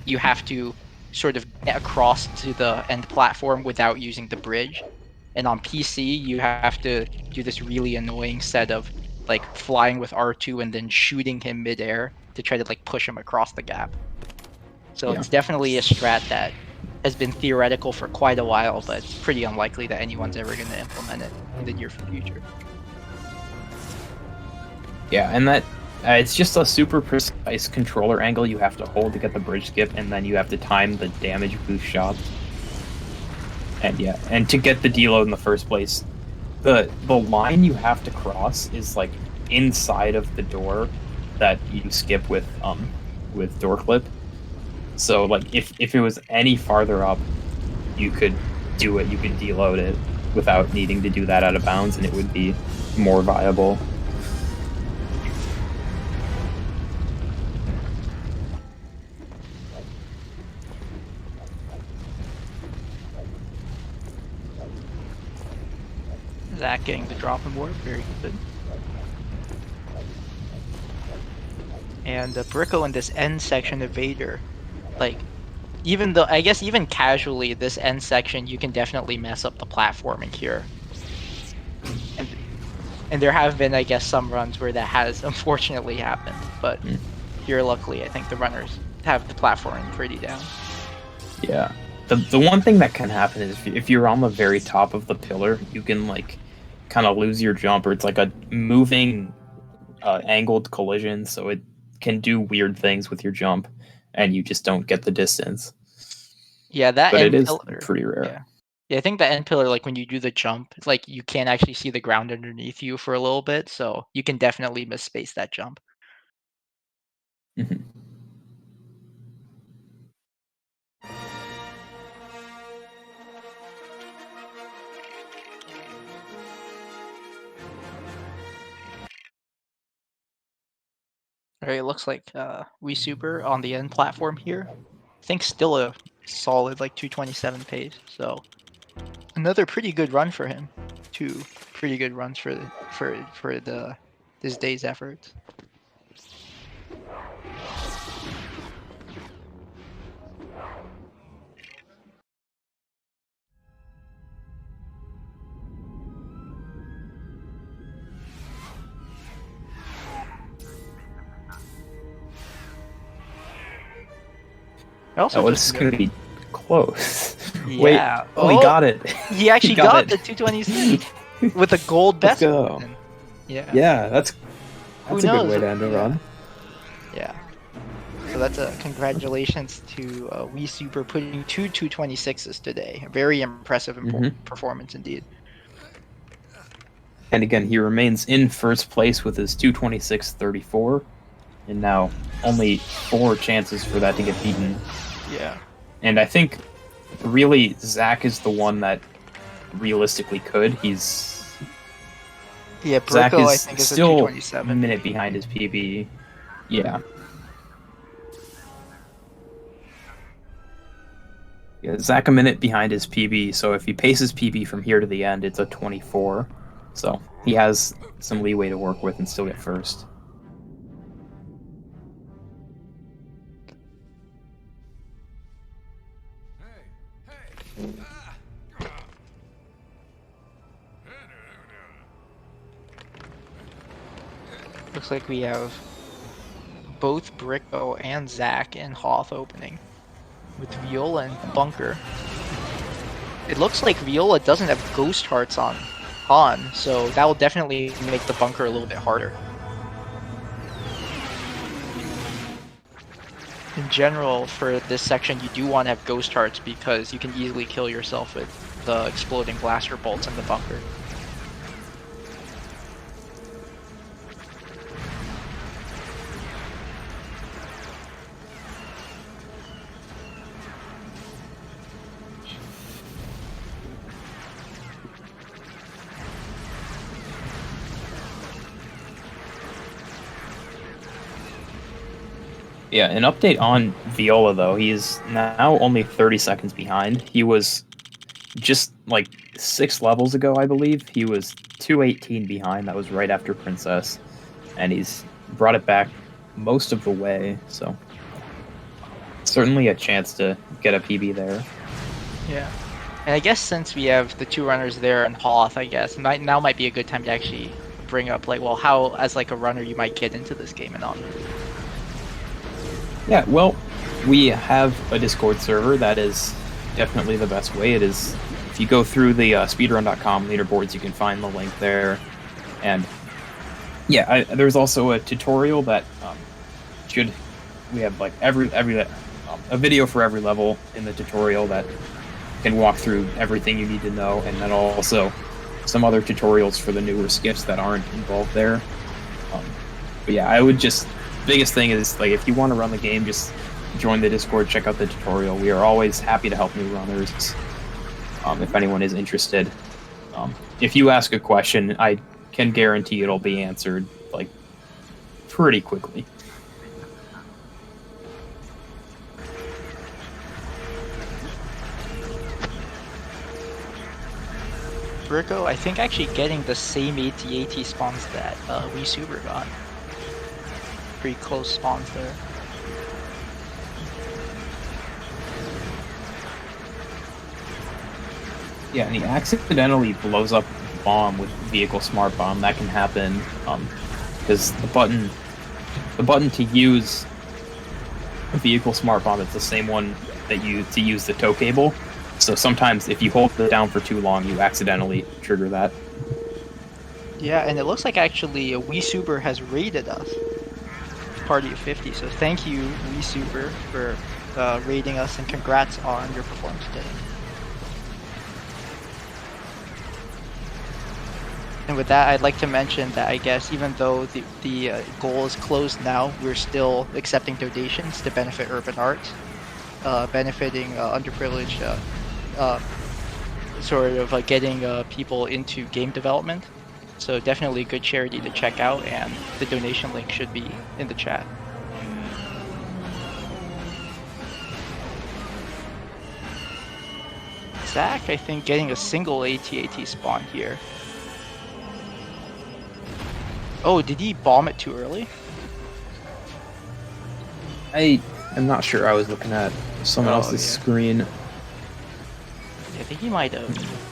you have to sort of get across to the end platform without using the bridge. And on PC, you have to do this really annoying set of like flying with R2 and then shooting him midair to try to like push him across the gap. So it's definitely a strat that has been theoretical for quite a while, but it's pretty unlikely that anyone's ever going to implement it in the near future. Yeah, and that it's just a super precise controller angle you have to hold to get the bridge skip, and then you have to time the damage boost shots. And yeah, and to get the deload in the first place, the line you have to cross is like inside of the door that you skip with door clip. So like if it was any farther up, you could do it, you could deload it without needing to do that out of bounds, and it would be more viable. Zach getting the drop and warp, very good. And Bricko in this end section of Vader, like, even though, I guess even casually, this end section, you can definitely mess up the platforming here. And there have been, I guess, some runs where that has unfortunately happened, but here, luckily, I think the runners have the platforming pretty down. Yeah. The one thing that can happen is if you're on the very top of the pillar, you can like kind of lose your jump, or it's like a moving angled collision, so it can do weird things with your jump, and you just don't get the distance. Yeah, that but end it is pillar, pretty rare. Yeah, I think the end pillar, like when you do the jump, it's like you can't actually see the ground underneath you for a little bit, so you can definitely misspace that jump. Mm-hmm. Alright, it looks like we super on the end platform here. I think still a solid like 227 pace, so another pretty good run for him. 2 pretty good runs for this day's efforts. That was going to be close. Wait. Yeah. Oh, he got it. He actually got got the 226 with a gold Let's best. go. weapon. Yeah. Yeah, that's Who a good knows? way to end a Yeah. run. Yeah. So that's a congratulations to Wii Super putting two 226s today. A very impressive performance indeed. And again, he remains in first place with his 226.34, and now only 4 chances for that to get beaten. Yeah. And I think really Zach is the one that realistically could. Yeah, Zach Bricko, is I think, is a still 227. a minute behind his PB. Yeah. Yeah, Zach a minute behind his PB, so if he paces PB from here to the end, it's a 24. So he has some leeway to work with and still get first. Looks like we have both Bricko and Zach and Hoth opening, with Viola and Bunker. It looks like Viola doesn't have Ghost Hearts on, so that will definitely make the Bunker a little bit harder. In general, for this section, you do want to have Ghost Hearts because you can easily kill yourself with the exploding blaster bolts in the Bunker. Yeah, an update on Viola, though. He is now only 30 seconds behind. He was just like 6 levels ago, I believe. He was 218 behind. That was right after Princess. And he's brought it back most of the way, so certainly a chance to get a PB there. Yeah. And I guess since we have the 2 runners there and Hoth, I guess, now might be a good time to actually bring up, like, well, how, as like a runner, you might get into this game and on. Yeah, well, we have a Discord server. That is definitely the best way. It is, if you go through the speedrun.com leaderboards, you can find the link there. And yeah, there's also a tutorial that we have like a video for every level in the tutorial that can walk through everything you need to know, and then also some other tutorials for the newer skips that aren't involved there. But yeah, I would just, biggest thing is, like, if you want to run the game, just join the Discord, check out the tutorial. We are always happy to help new runners if anyone is interested. If you ask a question, I can guarantee it'll be answered like pretty quickly. Bricko, I think, actually getting the same AT-AT spawns that Wii Super got. Pretty close spawns there. Yeah, and he accidentally blows up the bomb with Vehicle Smart Bomb. That can happen because the button to use a Vehicle Smart Bomb, it's the same one that to use the tow cable. So sometimes if you hold it down for too long, you accidentally trigger that. Yeah, and it looks like actually Wii Super has raided us. Party of 50, so thank you, Wii Super, for raiding us, and congrats on your performance today. And with that, I'd like to mention that I guess even though the goal is closed now, we're still accepting donations to benefit urban arts, benefiting underprivileged, sort of getting people into game development. So definitely a good charity to check out, and the donation link should be in the chat. Zach, I think, getting a single AT-AT spawn here. Oh, did he bomb it too early? I am not sure. I was looking at someone else's screen. I think he might have.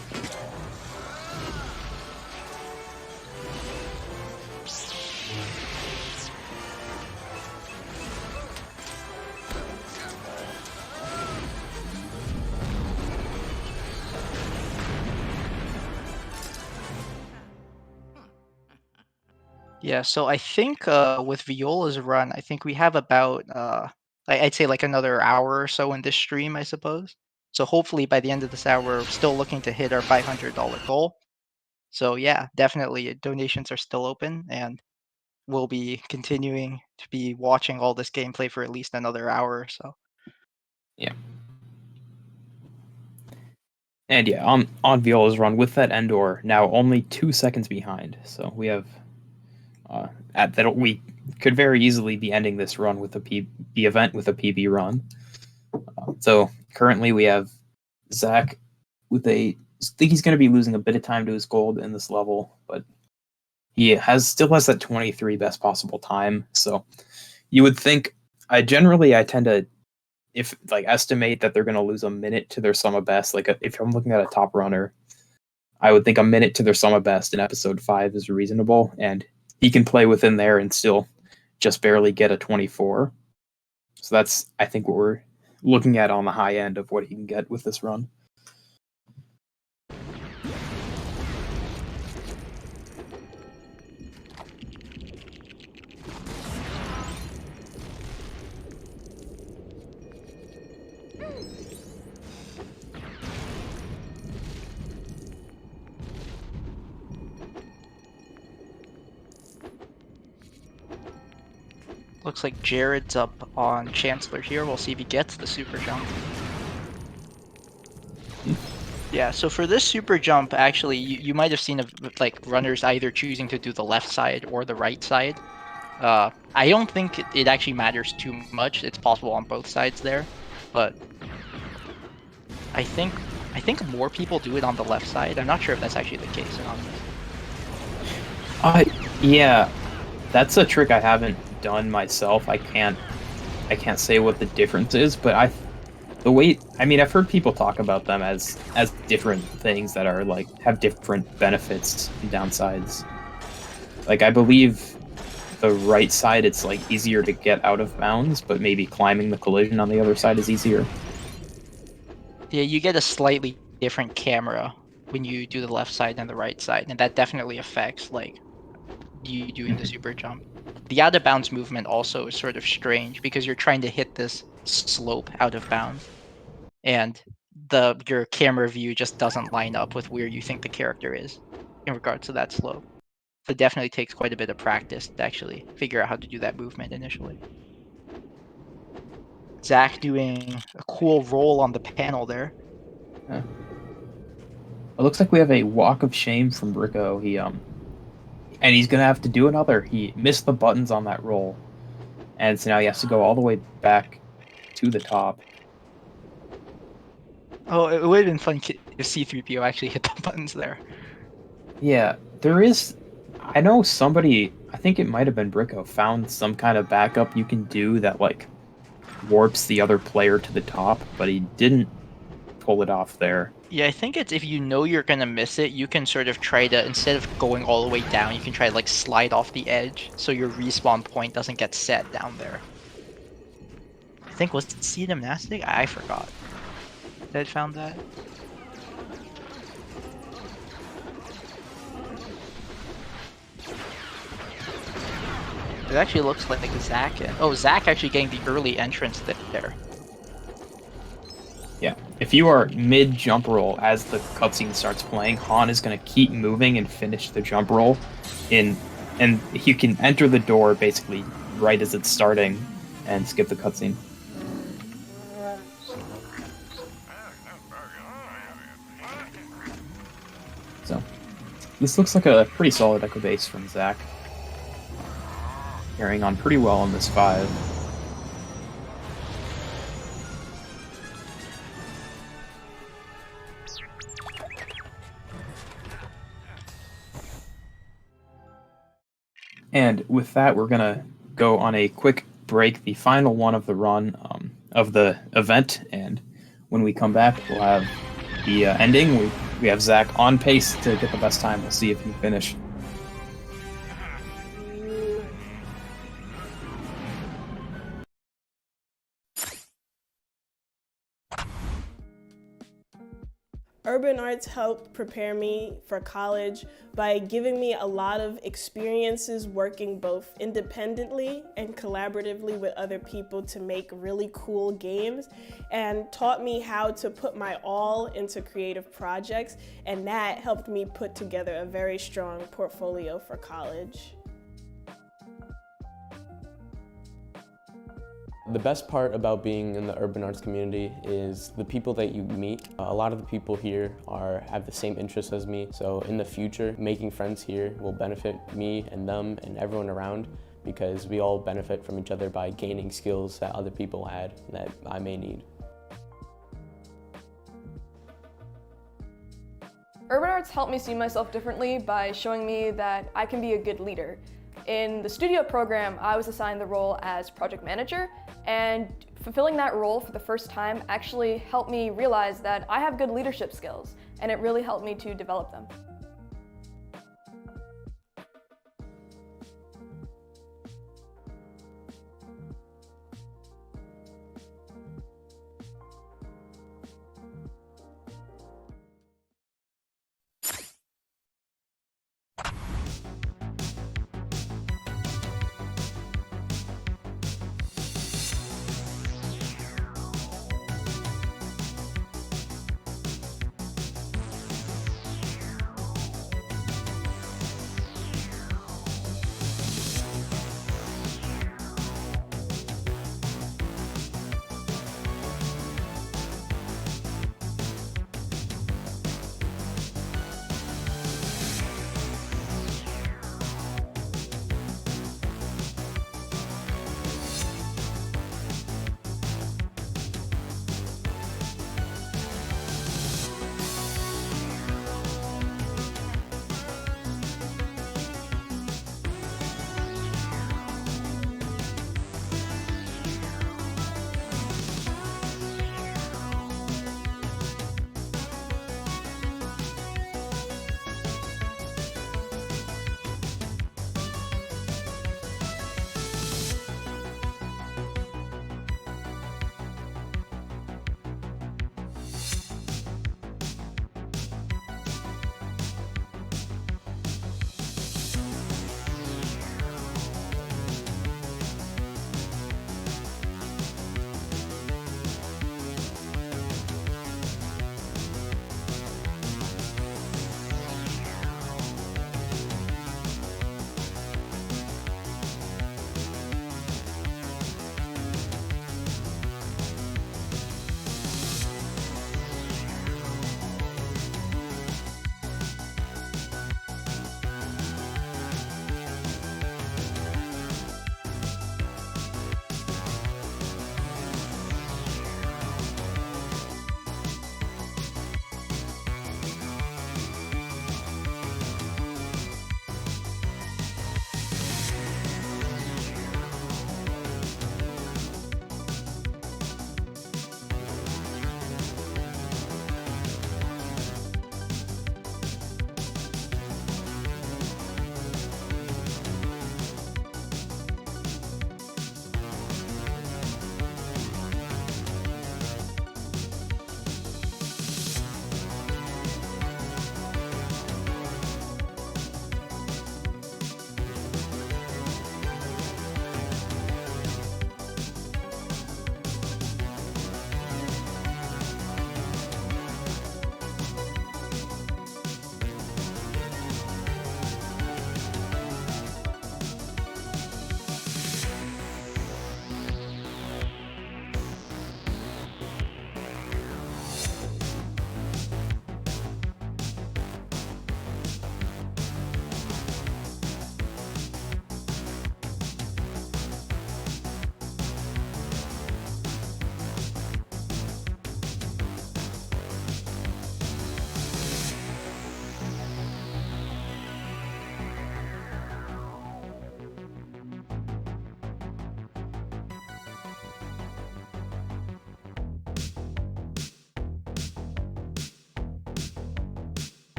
Yeah, so I think with Viola's run, I think we have about I'd say like another hour or so in this stream, I suppose. So hopefully by the end of this hour, we're still looking to hit our $500 goal. So yeah, definitely donations are still open, and we'll be continuing to be watching all this gameplay for at least another hour or so. Yeah. And yeah, on Viola's run with that Endor now only 2 seconds behind. So we have at that we could very easily be ending this run with the event with a PB run. So currently we have Zach with I think he's going to be losing a bit of time to his gold in this level, but he still has that 23 best possible time. So you would think I tend to estimate that they're going to lose a minute to their sum of best. Like if I'm looking at a top runner, I would think a minute to their sum of best in episode 5 is reasonable, and he can play within there and still just barely get a 24. So that's, I think, what we're looking at on the high end of what he can get with this run. Looks like Jared's up on Chancellor here. We'll see if he gets the super jump. Yeah, so for this super jump, actually, you might have seen like runners either choosing to do the left side or the right side. I don't think it actually matters too much. It's possible on both sides there, but I think more people do it on the left side. I'm not sure if that's actually the case or not. Yeah, that's a trick I haven't done myself. I can't say what the difference is, but I've heard people talk about them as different things that are like have different benefits and downsides. Like I believe the right side, it's like easier to get out of bounds, but maybe climbing the collision on the other side is easier. Yeah, you get a slightly different camera when you do the left side and the right side, and that definitely affects like you doing the super jump. The out of bounds movement also is sort of strange because you're trying to hit this slope out of bounds, and your camera view just doesn't line up with where you think the character is in regards to that slope. So it definitely takes quite a bit of practice to actually figure out how to do that movement initially. Zach doing a cool roll on the panel there. It looks like we have a walk of shame from Rico. And he's gonna have to do another. He missed the buttons on that roll, and so now he has to go all the way back to the top. Oh, it would have been fun if C-3PO actually hit the buttons there. Yeah, there is. I know somebody. I think it might have been Brico found some kind of backup you can do that like warps the other player to the top, but he didn't pull it off there. Yeah, I think it's if you know you're gonna miss it, you can sort of try to, instead of going all the way down, you can try to like slide off the edge so your respawn point doesn't get set down there. I think, was it Sea Gymnastic? I forgot. That found that. It actually looks like Zach. Zach actually getting the early entrance there. Yeah, if you are mid-jump roll as the cutscene starts playing, Han is going to keep moving and finish the jump roll, and you can enter the door basically right as it's starting and skip the cutscene. So, this looks like a pretty solid echo base from Zach. Carrying on pretty well on this 5. And with that, we're going to go on a quick break, the final one of the run of the event. And when we come back, we'll have the ending. We have Zach on pace to get the best time. We'll see if he can finish. Urban arts helped prepare me for college by giving me a lot of experiences working both independently and collaboratively with other people to make really cool games, and taught me how to put my all into creative projects, and that helped me put together a very strong portfolio for college. The best part about being in the urban arts community is the people that you meet. A lot of the people here have the same interests as me, so in the future, making friends here will benefit me and them and everyone around, because we all benefit from each other by gaining skills that other people had that I may need. Urban arts helped me see myself differently by showing me that I can be a good leader. In the studio program, I was assigned the role as project manager, and fulfilling that role for the first time actually helped me realize that I have good leadership skills, and it really helped me to develop them.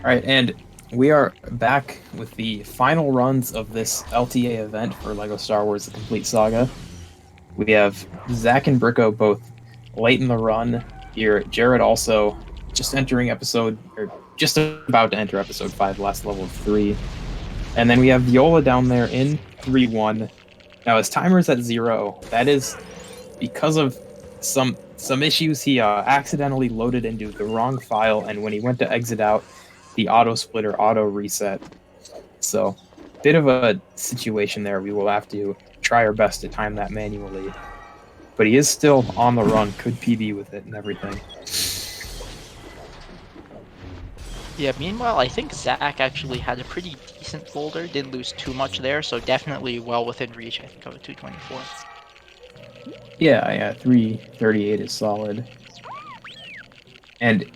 Alright, and we are back with the final runs of this LTA event for LEGO Star Wars The Complete Saga. We have Zach and Bricko both late in the run here. Jared also just entering episode, or just about to enter episode 5, last level of 3. And then we have Viola down there in 3-1. Now his timer's at 0. That is because of some issues. He accidentally loaded into the wrong file, and when he went to exit out, the auto splitter auto reset. So, bit of a situation there. We will have to try our best to time that manually. But he is still on the run, could PB with it and everything. Yeah, meanwhile, I think Zach actually had a pretty decent folder, didn't lose too much there, so definitely well within reach, I think, of a 224. Yeah, 338 is solid. And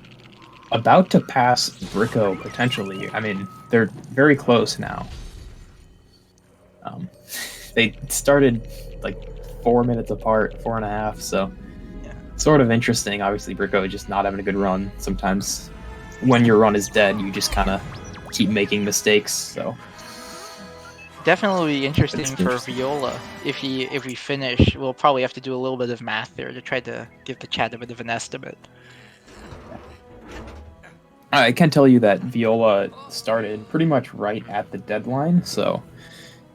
about to pass Bricko, potentially. I mean, they're very close now. They started like 4 minutes apart, 4.5, so sort of interesting. Obviously, Bricko just not having a good run. Sometimes when your run is dead, you just kind of keep making mistakes, so... Definitely interesting for Viola. If we finish, we'll probably have to do a little bit of math there to try to give the chat a bit of an estimate. I can tell you that Viola started pretty much right at the deadline, so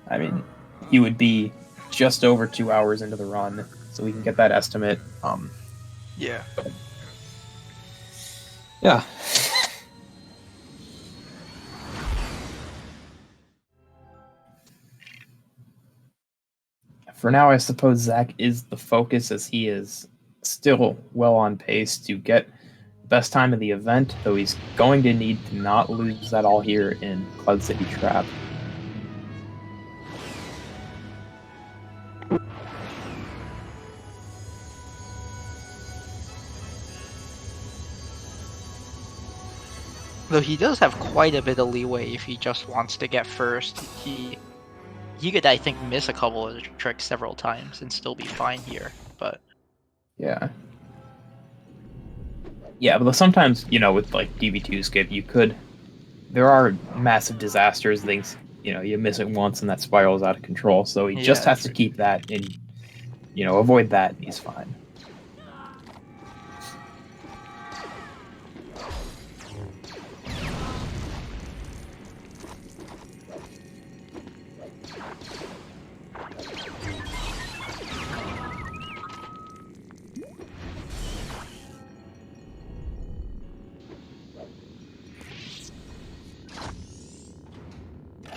I mean, he would be just over 2 hours into the run, so we can get that estimate. Yeah. Yeah. For now, I suppose Zach is the focus, as he is still well on pace to get best time of the event, though he's going to need to not lose that all here in Cloud City Trap. Though he does have quite a bit of leeway if he just wants to get first. He could, I think, miss a couple of the tricks several times and still be fine here, but... Yeah. Yeah, but sometimes, with like DB2 skip, there are massive disasters, things, you miss it once and that spirals out of control, so he just has to keep that in, avoid that, and he's fine.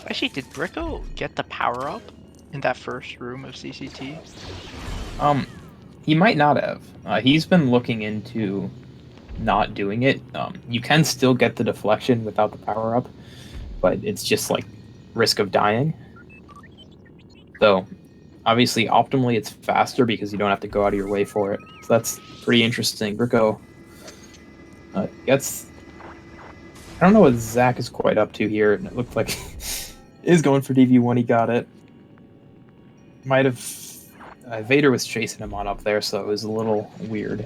Actually, did Bricko get the power-up in that first room of CCT? He might not have. He's been looking into not doing it. You can still get the deflection without the power-up, but it's just like risk of dying. So, obviously, optimally it's faster because you don't have to go out of your way for it. So that's pretty interesting. Bricko gets... I don't know what Zach is quite up to here, and it looked like is going for DV1, he got it. Might have... Vader was chasing him on up there, so it was a little weird.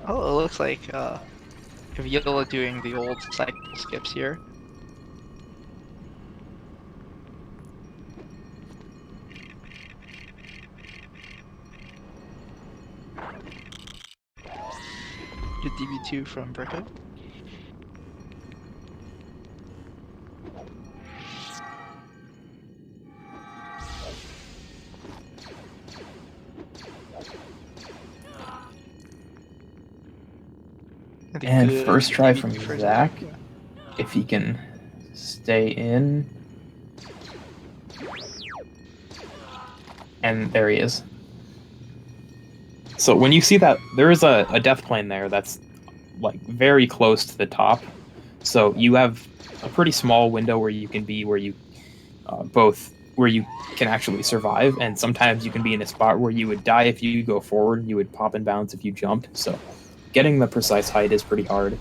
Oh, it looks like Viola doing the old cycle skips here. Good DB2 from Bricko. And first try from Zach, if he can stay in. And there he is. So when you see that, there is a death plane there that's like very close to the top. So you have a pretty small window where you can be, where you where you can actually survive, and sometimes you can be in a spot where you would die if you go forward, you would pop and bounce if you jumped. So getting the precise height is pretty hard.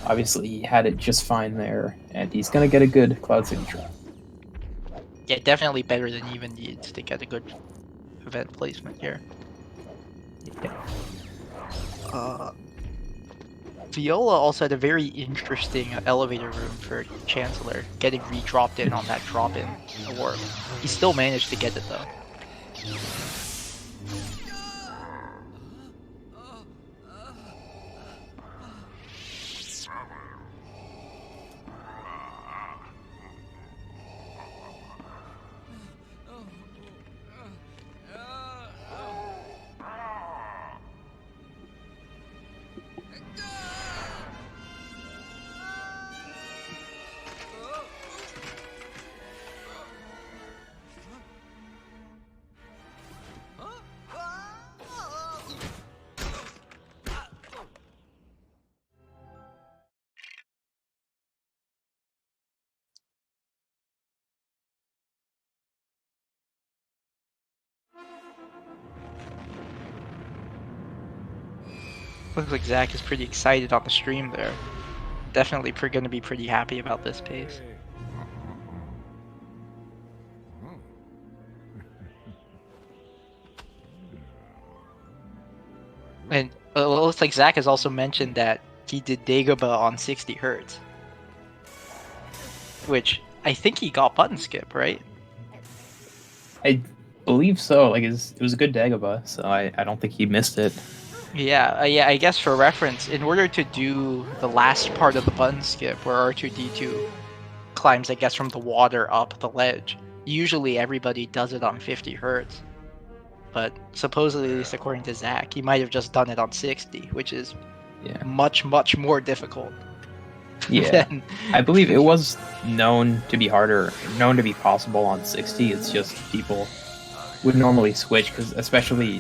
Obviously, he had it just fine there, and he's going to get a good Cloud City trap. Yeah, definitely better than even needs to get a good event placement here. Yeah. Viola also had a very interesting elevator room for Chancellor, getting re-dropped in on that drop-in warp. He still managed to get it though. Looks like Zach is pretty excited on the stream there. Definitely going to be pretty happy about this pace. And it looks like Zach has also mentioned that he did Dagobah on 60 Hz. Which, I think he got button skip, right? I believe so. Like, it was a good Dagobah, so I don't think he missed it. Yeah, yeah. I guess for reference, in order to do the last part of the button skip, where R2-D2 climbs, I guess, from the water up the ledge, usually everybody does it on 50 Hz. But supposedly, at least according to Zach, he might have just done it on 60, which is much, much more difficult. Yeah, I believe it was known to be possible on 60. It's just people would normally switch, because especially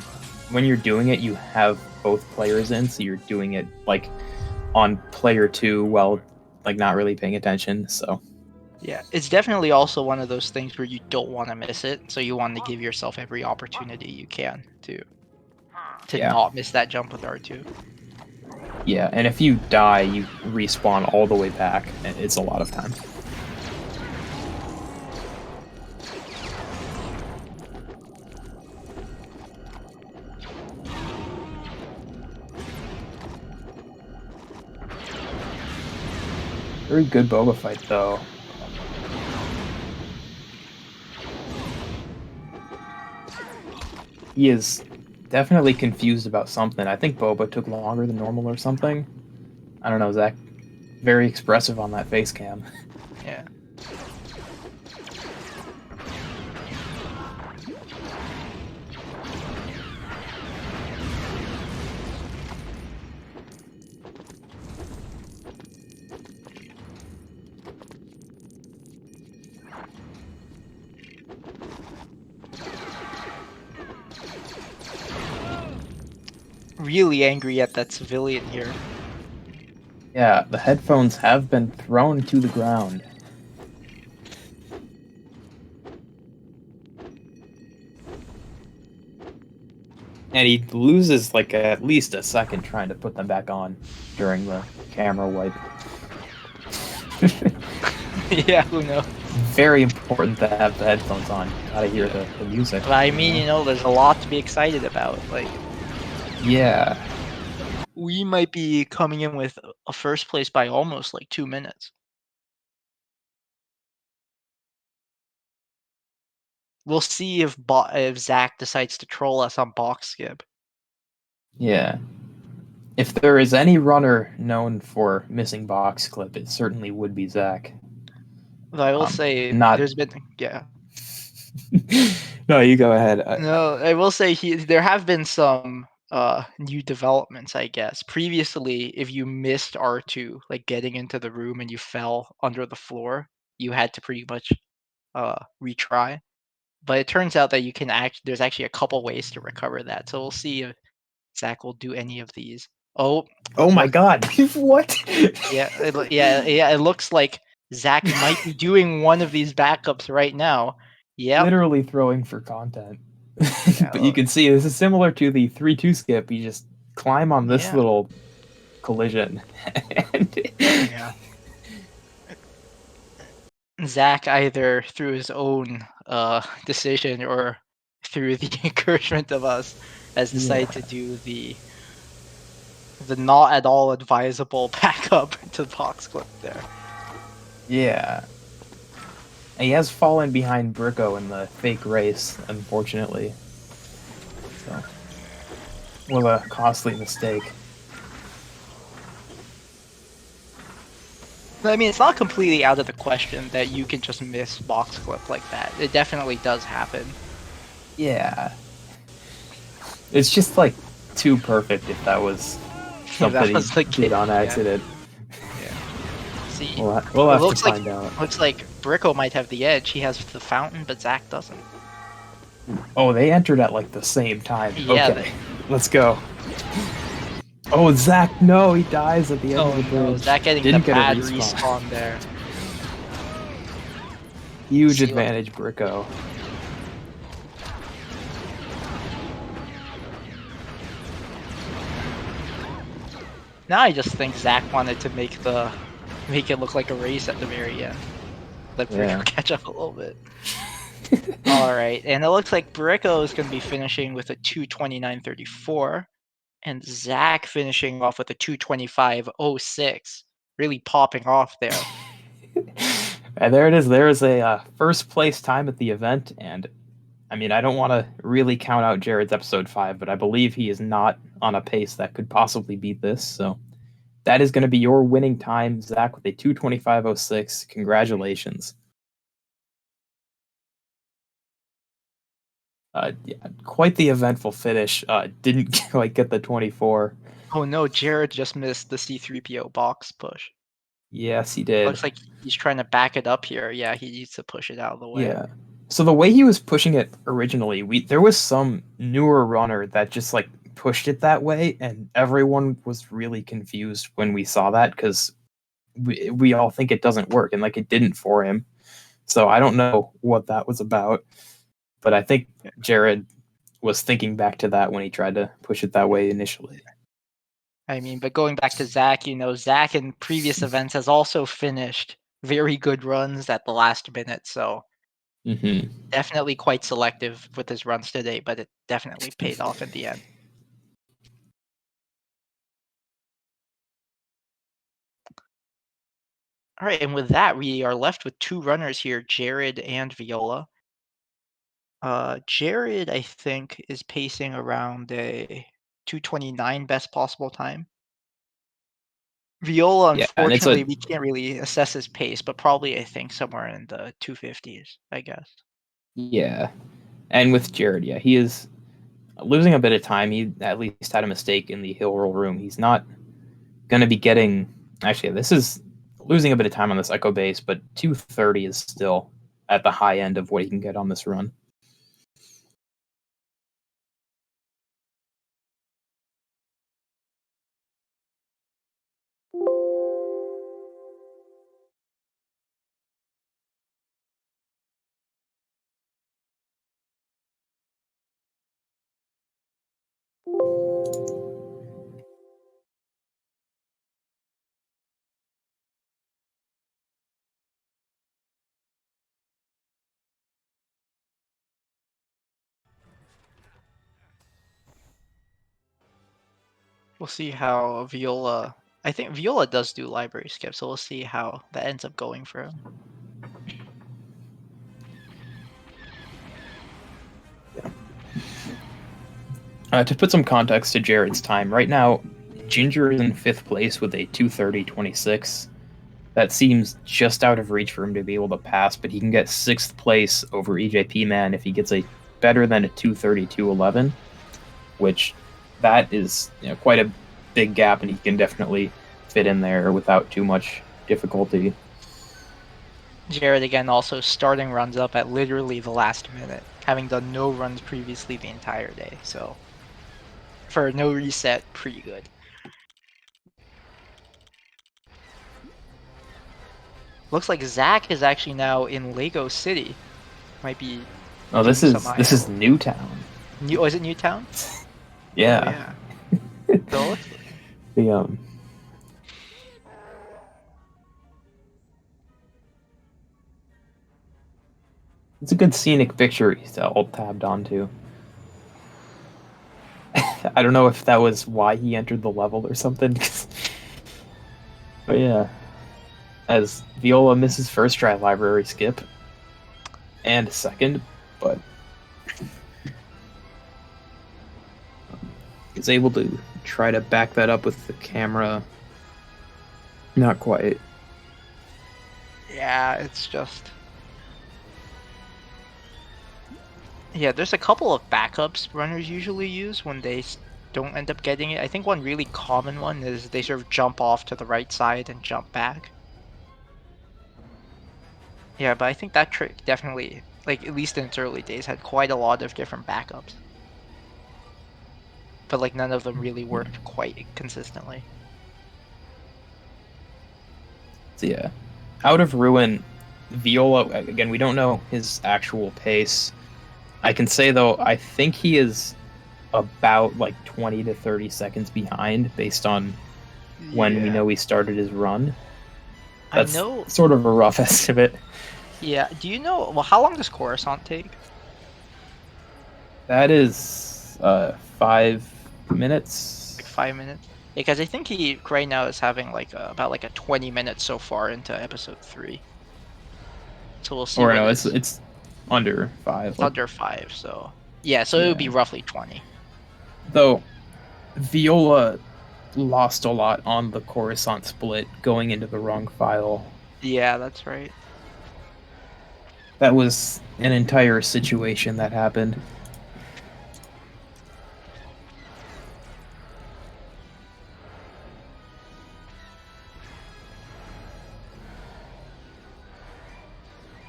when you're doing it, you have both players in, so you're doing it like on player 2 while like not really paying attention. So yeah, it's definitely also one of those things where you don't want to miss it, so you want to give yourself every opportunity you can to not miss that jump with R2. Yeah, and if you die, you respawn all the way back, and it's a lot of time. Very good Boba fight, though. He is definitely confused about something. I think Boba took longer than normal or something. I don't know, Zach. Very expressive on that face cam. Yeah. Really angry at that civilian here. Yeah, the headphones have been thrown to the ground. And he loses like at least a second trying to put them back on during the camera wipe. Yeah, who knows? Very important to have the headphones on. Gotta hear the music. But I mean, you know, there's a lot to be excited about. Like, yeah. We might be coming in with a first place by almost like 2 minutes. We'll see if Zach decides to troll us on box skip. Yeah. If there is any runner known for missing box clip, it certainly would be Zach. But I will say, there's been No, you go ahead. No, I will say there have been some new developments, I guess. Previously, if you missed R2, like getting into the room and you fell under the floor, you had to pretty much retry. But it turns out that you can there's actually a couple ways to recover that. So we'll see if Zach will do any of these. Oh my god. What? Yeah, it looks like Zach might be doing one of these backups right now. Yeah. Literally throwing for content. But you can see this is similar to the 3-2 skip. You just climb on this little collision. Yeah. Zach, either through his own decision or through the encouragement of us, has decided to do the the not at all advisable backup to the box clip there. Yeah. And he has fallen behind Bricko in the fake race, unfortunately. So, was a costly mistake. I mean, it's not completely out of the question that you can just miss box clip like that. It definitely does happen. Yeah. It's just like too perfect if that was something That was he the did on yeah. accident. See, We'll it have to looks like find out. looks like Bricko might have the edge. He has the fountain, but Zach doesn't. Oh, they entered at like the same time. Yeah, Okay, let's go. Oh, Zach, no, he dies at the end of the bridge. no, Zach getting Didn't the get a bad respawn. respawn there. Huge advantage, Bricko. Now I just think Zach wanted to make it look like a race at the very end. Let Bricko Yeah. catch up a little bit. Alright, and it looks like Bricko is going to be finishing with a 2:29.34, and Zach finishing off with a 2:25.06. Really popping off there. And there it is. There is a first place time at the event, and I mean, I don't want to really count out Jared's episode 5, but I believe he is not on a pace that could possibly beat this. So that is going to be your winning time, Zach, with a 2:25.06. Congratulations. Yeah, quite the eventful finish. Didn't quite get the 24. Oh no, Jared just missed the C3PO box push. Yes, he did. Looks like he's trying to back it up here. Yeah, he needs to push it out of the way. Yeah. So the way he was pushing it originally, there was some newer runner that just like pushed it that way, and everyone was really confused when we saw that because we all think it doesn't work, and like it didn't for him. So I don't know what that was about, but I think Jared was thinking back to that when he tried to push it that way initially. I mean, but going back to Zach, Zach in previous events has also finished very good runs at the last minute, so definitely quite selective with his runs today, but it definitely paid off in the end. All right, and with that, we are left with two runners here, Jared and Viola. Jared, I think, is pacing around a 2:29 best possible time. Viola, Yeah, and it's unfortunately, we can't really assess his pace, but probably, I think, somewhere in the 250s, I guess. Yeah. And with Jared, yeah, he is losing a bit of time. He at least had a mistake in the hill roll room. He's not going to be getting... Actually, this is losing a bit of time on this Echo base, but 230 is still at the high end of what he can get on this run. We'll see how Viola... I think Viola does do library skip, so we'll see how that ends up going for him. To put some context to Jared's time, right now, Ginger is in 5th place with a 230.26. That seems just out of reach for him to be able to pass, but he can get 6th place over EJP Man if he gets a better than a 232.11, which that is quite a big gap, and he can definitely fit in there without too much difficulty. Jared, again, also starting runs up at literally the last minute, having done no runs previously the entire day, so for no reset, pretty good. Looks like Zach is actually now in Lego City. Might be. Oh, this is Newtown. Oh, is it Newtown? Yeah. So The It's a good scenic picture he's alt tabbed onto. I don't know if that was why he entered the level or something. But yeah, as Viola misses first try library skip and second, but is able to try to back that up with the camera. Not quite. Yeah, it's just... Yeah, there's a couple of backups runners usually use when they don't end up getting it. I think one really common one is they sort of jump off to the right side and jump back. Yeah, but I think that trick definitely, like, at least in its early days, had quite a lot of different backups. But, like, none of them really worked quite consistently. So yeah, out of Ruin, Viola, again, we don't know his actual pace. I can say, though, I think he is about, like, 20 to 30 seconds behind based on when we know he started his run. That's I know... sort of a rough estimate. Yeah, do you know... Well, how long does Coruscant take? That is 5 minutes. Like 5 minutes? Because I think he right now is having like about like a 20 minutes so far into episode 3. So we'll see. Or no, it's under 5. It's under 5, so yeah, so it would be roughly 20. Though Viola lost a lot on the Coruscant split going into the wrong file. Yeah, that's right. That was an entire situation that happened.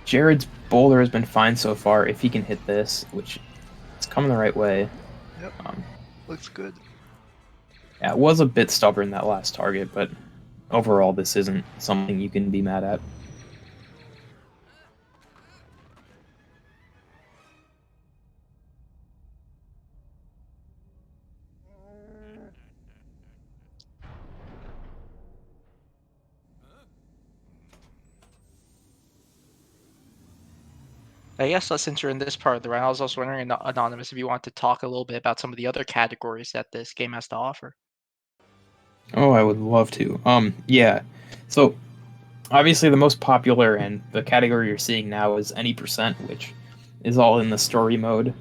Jared's boulder has been fine so far if he can hit this, which it's coming the right way. Yep. Looks good. Yeah, it was a bit stubborn, that last target, but overall this isn't something you can be mad at. I guess since you're in this part of the round, I was also wondering, Anonymous, if you want to talk a little bit about some of the other categories that this game has to offer. Oh, I would love to. Yeah. So, obviously the most popular and the category you're seeing now is any percent, which is all in the story mode.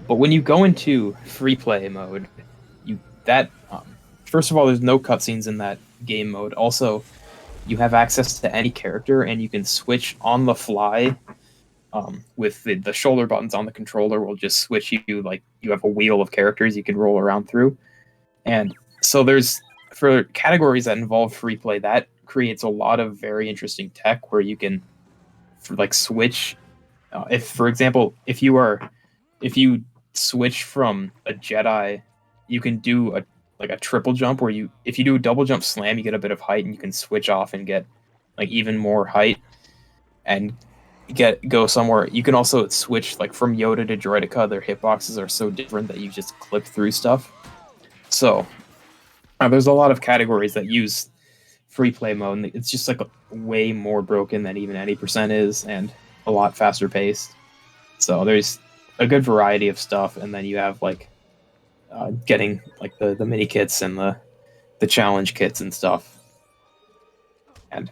But when you go into free play mode, first of all, there's no cutscenes in that game mode. Also, you have access to any character, and you can switch on the fly. With the shoulder buttons on the controller will just switch you, like you have a wheel of characters you can roll around through. And so for categories that involve free play, that creates a lot of very interesting tech where you can switch. If, for example, if you switch from a Jedi, you can do a triple jump where if you do a double jump slam, you get a bit of height and you can switch off and get like even more height and go somewhere. You can also switch like from Yoda to Droideka. Their hitboxes are so different that you just clip through stuff. So there's a lot of categories that use free play mode. And it's just like way more broken than even any percent is, and a lot faster paced. So there's a good variety of stuff, and then you have like getting like the mini kits and the challenge kits and stuff. And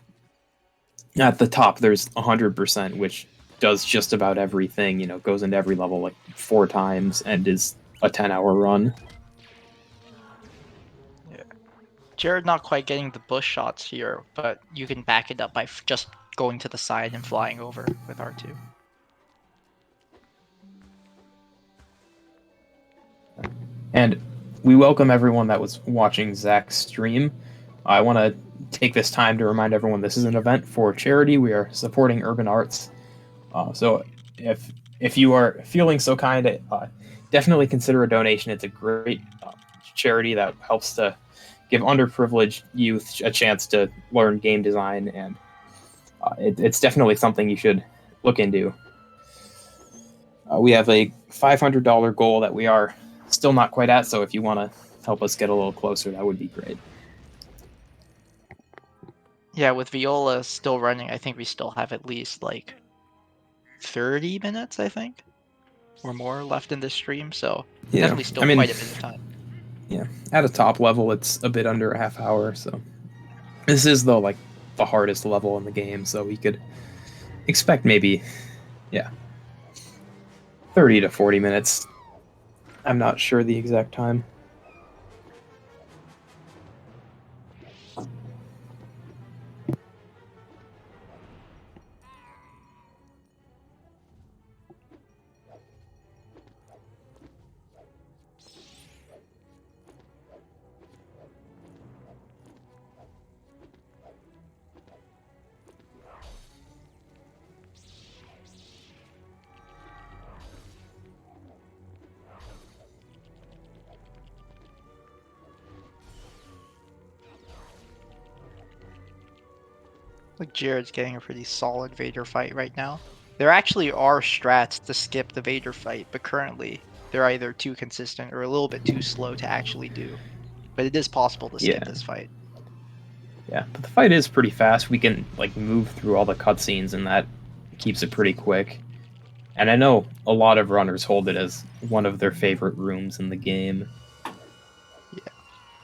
at the top, there's 100%, which does just about everything, goes into every level like 4 times and is a 10-hour run. Yeah. Jared not quite getting the bush shots here, but you can back it up by just going to the side and flying over with R2. And we welcome everyone that was watching Zach's stream. I want to take this time to remind everyone this is an event for charity. We are supporting urban arts. So if you are feeling so kind, definitely consider a donation. It's a great charity that helps to give underprivileged youth a chance to learn game design, and it's definitely something you should look into. We have a $500 goal that we are still not quite at, so if you want to help us get a little closer, that would be great. Yeah, with Viola still running, I think we still have at least like 30 minutes, I think, or more left in this stream. So definitely still quite a bit of time. Yeah, at a top level, it's a bit under a half hour. So this is the hardest level in the game. So we could expect maybe, yeah, 30 to 40 minutes. I'm not sure the exact time. Like Jared's getting a pretty solid Vader fight right now. There actually are strats to skip the Vader fight, but currently they're either too consistent or a little bit too slow to actually do. But it is possible to skip this fight. Yeah, but the fight is pretty fast. We can move through all the cutscenes, and that keeps it pretty quick. And I know a lot of runners hold it as one of their favorite rooms in the game.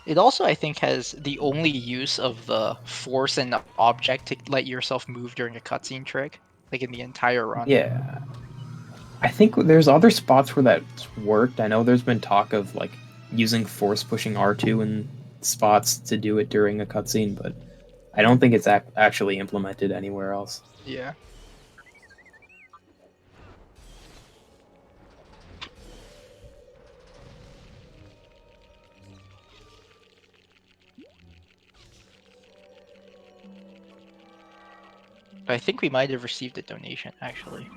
It also, I think, has the only use of the force and object to let yourself move during a cutscene trick, like in the entire run. Yeah. I think there's other spots where that's worked. I know there's been talk of using force pushing R2 in spots to do it during a cutscene, but I don't think it's actually implemented anywhere else. Yeah. I think we might have received a donation, actually.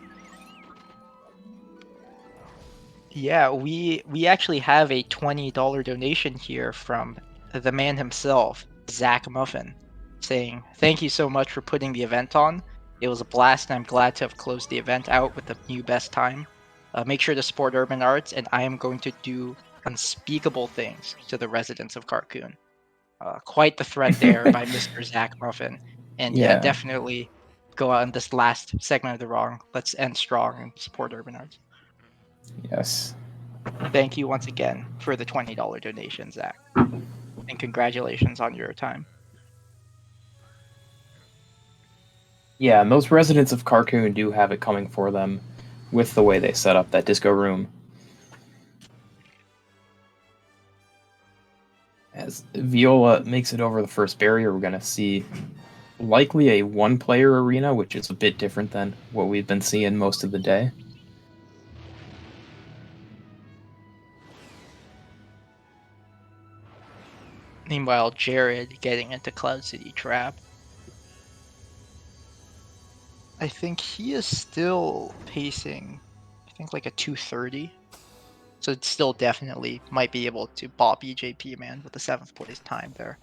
Yeah, we actually have a $20 donation here from the man himself, Zach Muffin, saying, "Thank you so much for putting the event on. It was a blast, and I'm glad to have closed the event out with the new best time. Make sure to support Urban Arts, and I am going to do unspeakable things to the residents of Carcoon." Quite the threat there by Mr. Zach Muffin. And yeah, Yeah. definitely go on this last segment of the wrong. Let's end strong and support Urban Arts. Yes. Thank you once again for the $20 donation, Zach. And congratulations on your time. Yeah, and those residents of Carcoon do have it coming for them with the way they set up that disco room. As Viola makes it over the first barrier, we're going to see likely a one-player arena, which is a bit different than what we've been seeing most of the day. Meanwhile, Jared getting into Cloud City Trap. I think he is still pacing, I think like a 230. So it still definitely might be able to bop EJP, man, with the 7th place time there.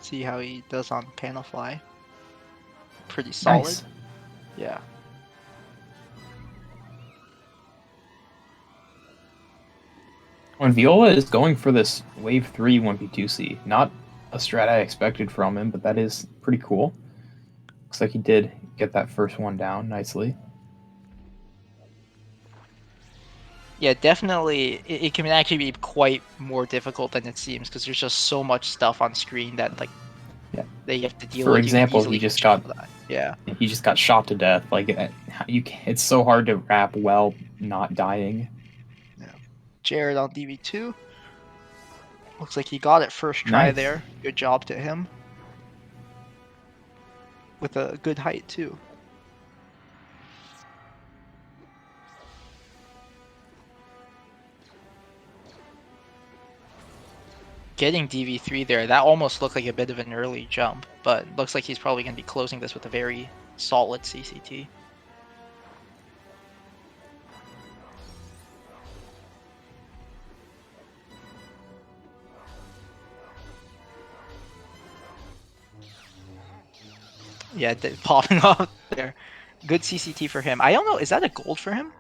See how he does on Panel Fly. Pretty solid. Nice. Yeah. When Viola is going for this Wave 3 1v2C, not a strat I expected from him, but that is pretty cool. Looks like he did get that first one down nicely. Yeah, definitely. It can actually be quite more difficult than it seems because there's just so much stuff on screen that that you have to deal with. For example, he just got shot to death. It's so hard to wrap well not dying. Yeah. Jared on DV2. Looks like he got it first try Nice. there. Good job to him. With a good height too. getting DV3 there, that almost looked like a bit of an early jump, but looks like he's probably going to be closing this with a very solid CCT. Yeah, popping off there. Good CCT for him. I don't know, is that a gold for him?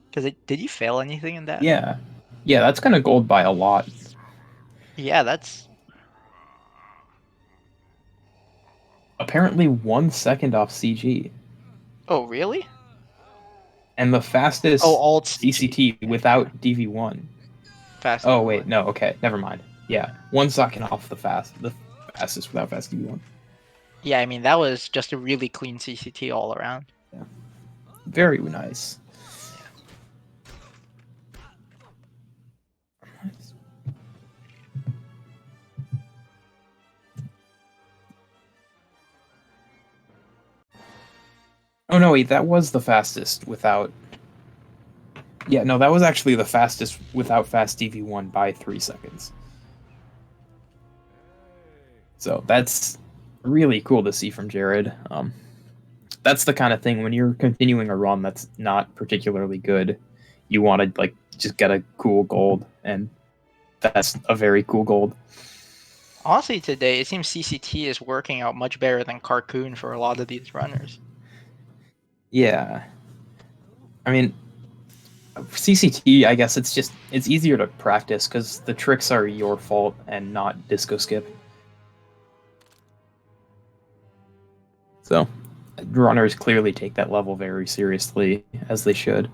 Because did he fail anything in that? Yeah. Yeah, that's gonna gold by a lot. Yeah, that's... Apparently 1 second off CG. Oh, really? And the fastest alt CCT without DV1. Fast Oh, DV1. wait, no, okay, never mind. Yeah, 1 second off the fastest without fast DV1. Yeah, I mean, that was just a really clean CCT all around. Yeah. Very nice. Oh no, wait, that was the fastest without... Yeah, no, that was actually the fastest without fast DV1 by 3 seconds. So that's really cool to see from Jared. That's the kind of thing, when you're continuing a run that's not particularly good, you want to like just get a cool gold, and that's a very cool gold. Honestly, today, it seems CCT is working out much better than Carcoon for a lot of these runners. Yeah. I mean, CCT, I guess it's easier to practice because the tricks are your fault and not disco skip. So, runners clearly take that level very seriously, as they should.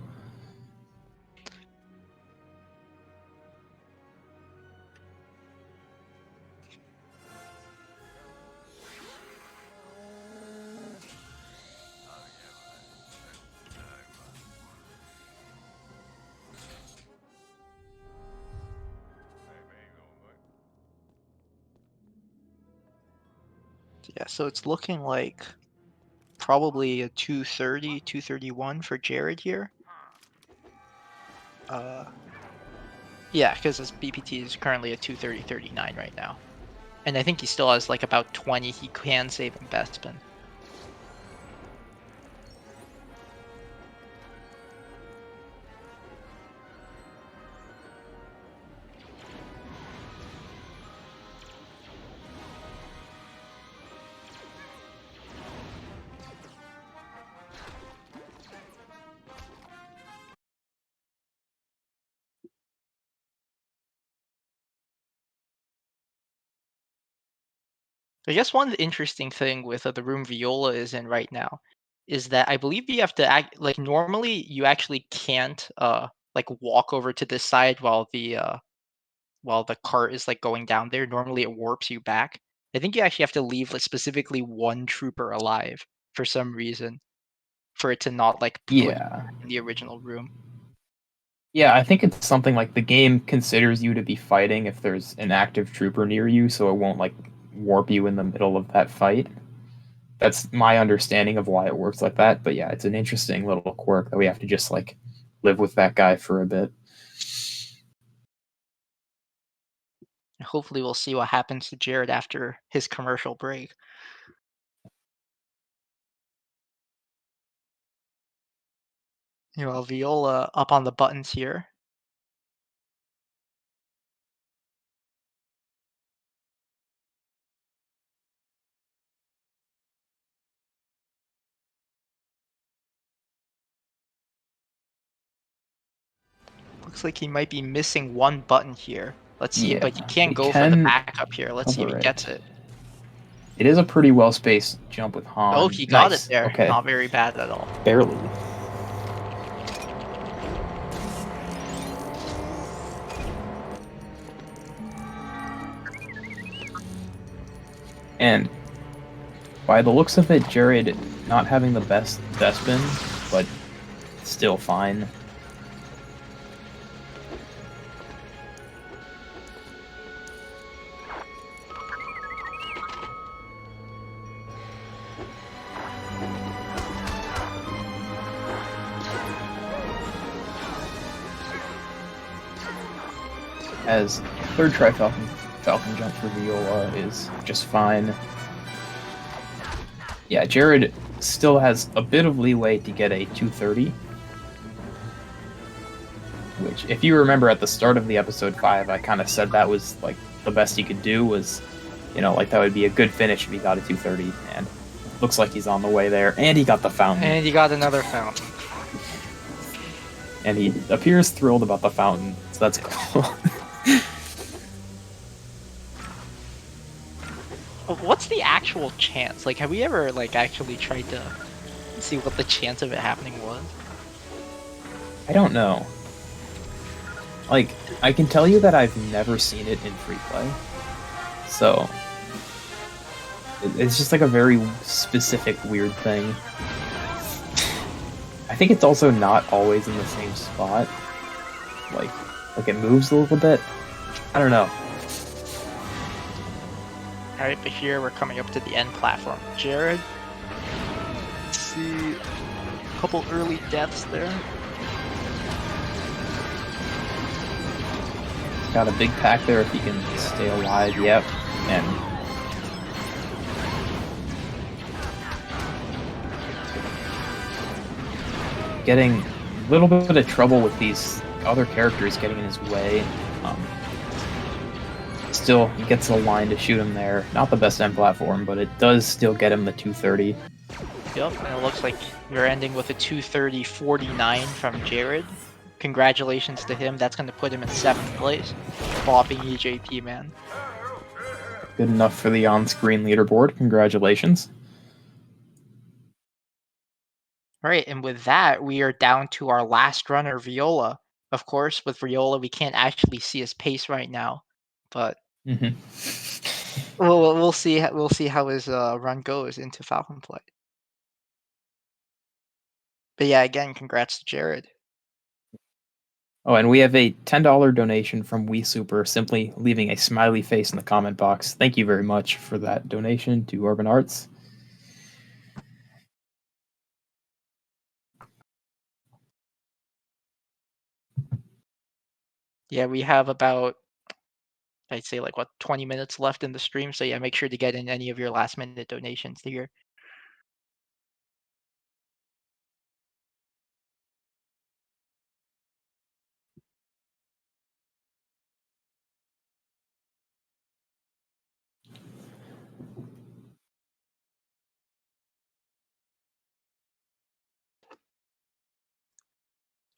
Yeah, so it's looking like probably a 230, 231 for Jared here. Yeah, because his BPT is currently at 230.39 right now. And I think he still has like about 20 he can save in best spin. I guess one interesting thing with the room Viola is in right now is that I believe you have to act like normally you actually can't like walk over to this side while the cart is like going down there. Normally it warps you back. I think you actually have to leave like specifically one trooper alive for some reason for it to not like put Yeah. in the original room. Yeah, I think it's something like the game considers you to be fighting if there's an active trooper near you, so it won't like warp you in the middle of that fight. That's my understanding of why it works like that, but yeah, it's an interesting little quirk that we have to just like live with that guy for a bit. Hopefully we'll see what happens to Jared after his commercial break. You know, Viola up on the buttons here. Looks like he might be missing one button here. Let's see, but you can't go for the backup here. Let's see if he gets it. It is a pretty well-spaced jump with Han. Oh, he got Nice. it there. Okay. Not very bad at all. Barely. And by the looks of it, Jared not having the best spin, but still fine. As third try Falcon Falcon Jump for Viola is just fine. Yeah, Jared still has a bit of leeway to get a 230. Which, if you remember at the start of the episode 5, I kind of said that was like the best he could do was, like that would be a good finish if he got a 230. And looks like he's on the way there. And he got the fountain. And you got another fountain. And he appears thrilled about the fountain, so that's cool. What's the actual chance? Like, have we ever actually tried to see what the chance of it happening was? I don't know. Like, I can tell you that I've never seen it in free play. So, it's just like a very specific weird thing. I think it's also not always in the same spot. Like it moves a little bit. I don't know. Alright, but here we're coming up to the end platform. Jared, let's see a couple early deaths there. Got a big pack there if he can stay alive. Yep. And getting a little bit of trouble with these other characters getting in his way. Still, he gets the line to shoot him there. Not the best end platform, but it does still get him the 230. Yep, and it looks like you're ending with a 230.49 from Jared. Congratulations to him. That's going to put him in 7th place. Bopping EJP, man. Good enough for the on-screen leaderboard. Congratulations. Alright, and with that, we are down to our last runner, Viola. Of course, with Viola, we can't actually see his pace right now, but we'll see how his run goes into Falcon Flight. But yeah, again, congrats to Jared. Oh, and we have a $10 donation from WeSuper, simply leaving a smiley face in the comment box. Thank you very much for that donation to Urban Arts. Yeah, we have about, I'd say 20 minutes left in the stream. So yeah, make sure to get in any of your last minute donations here.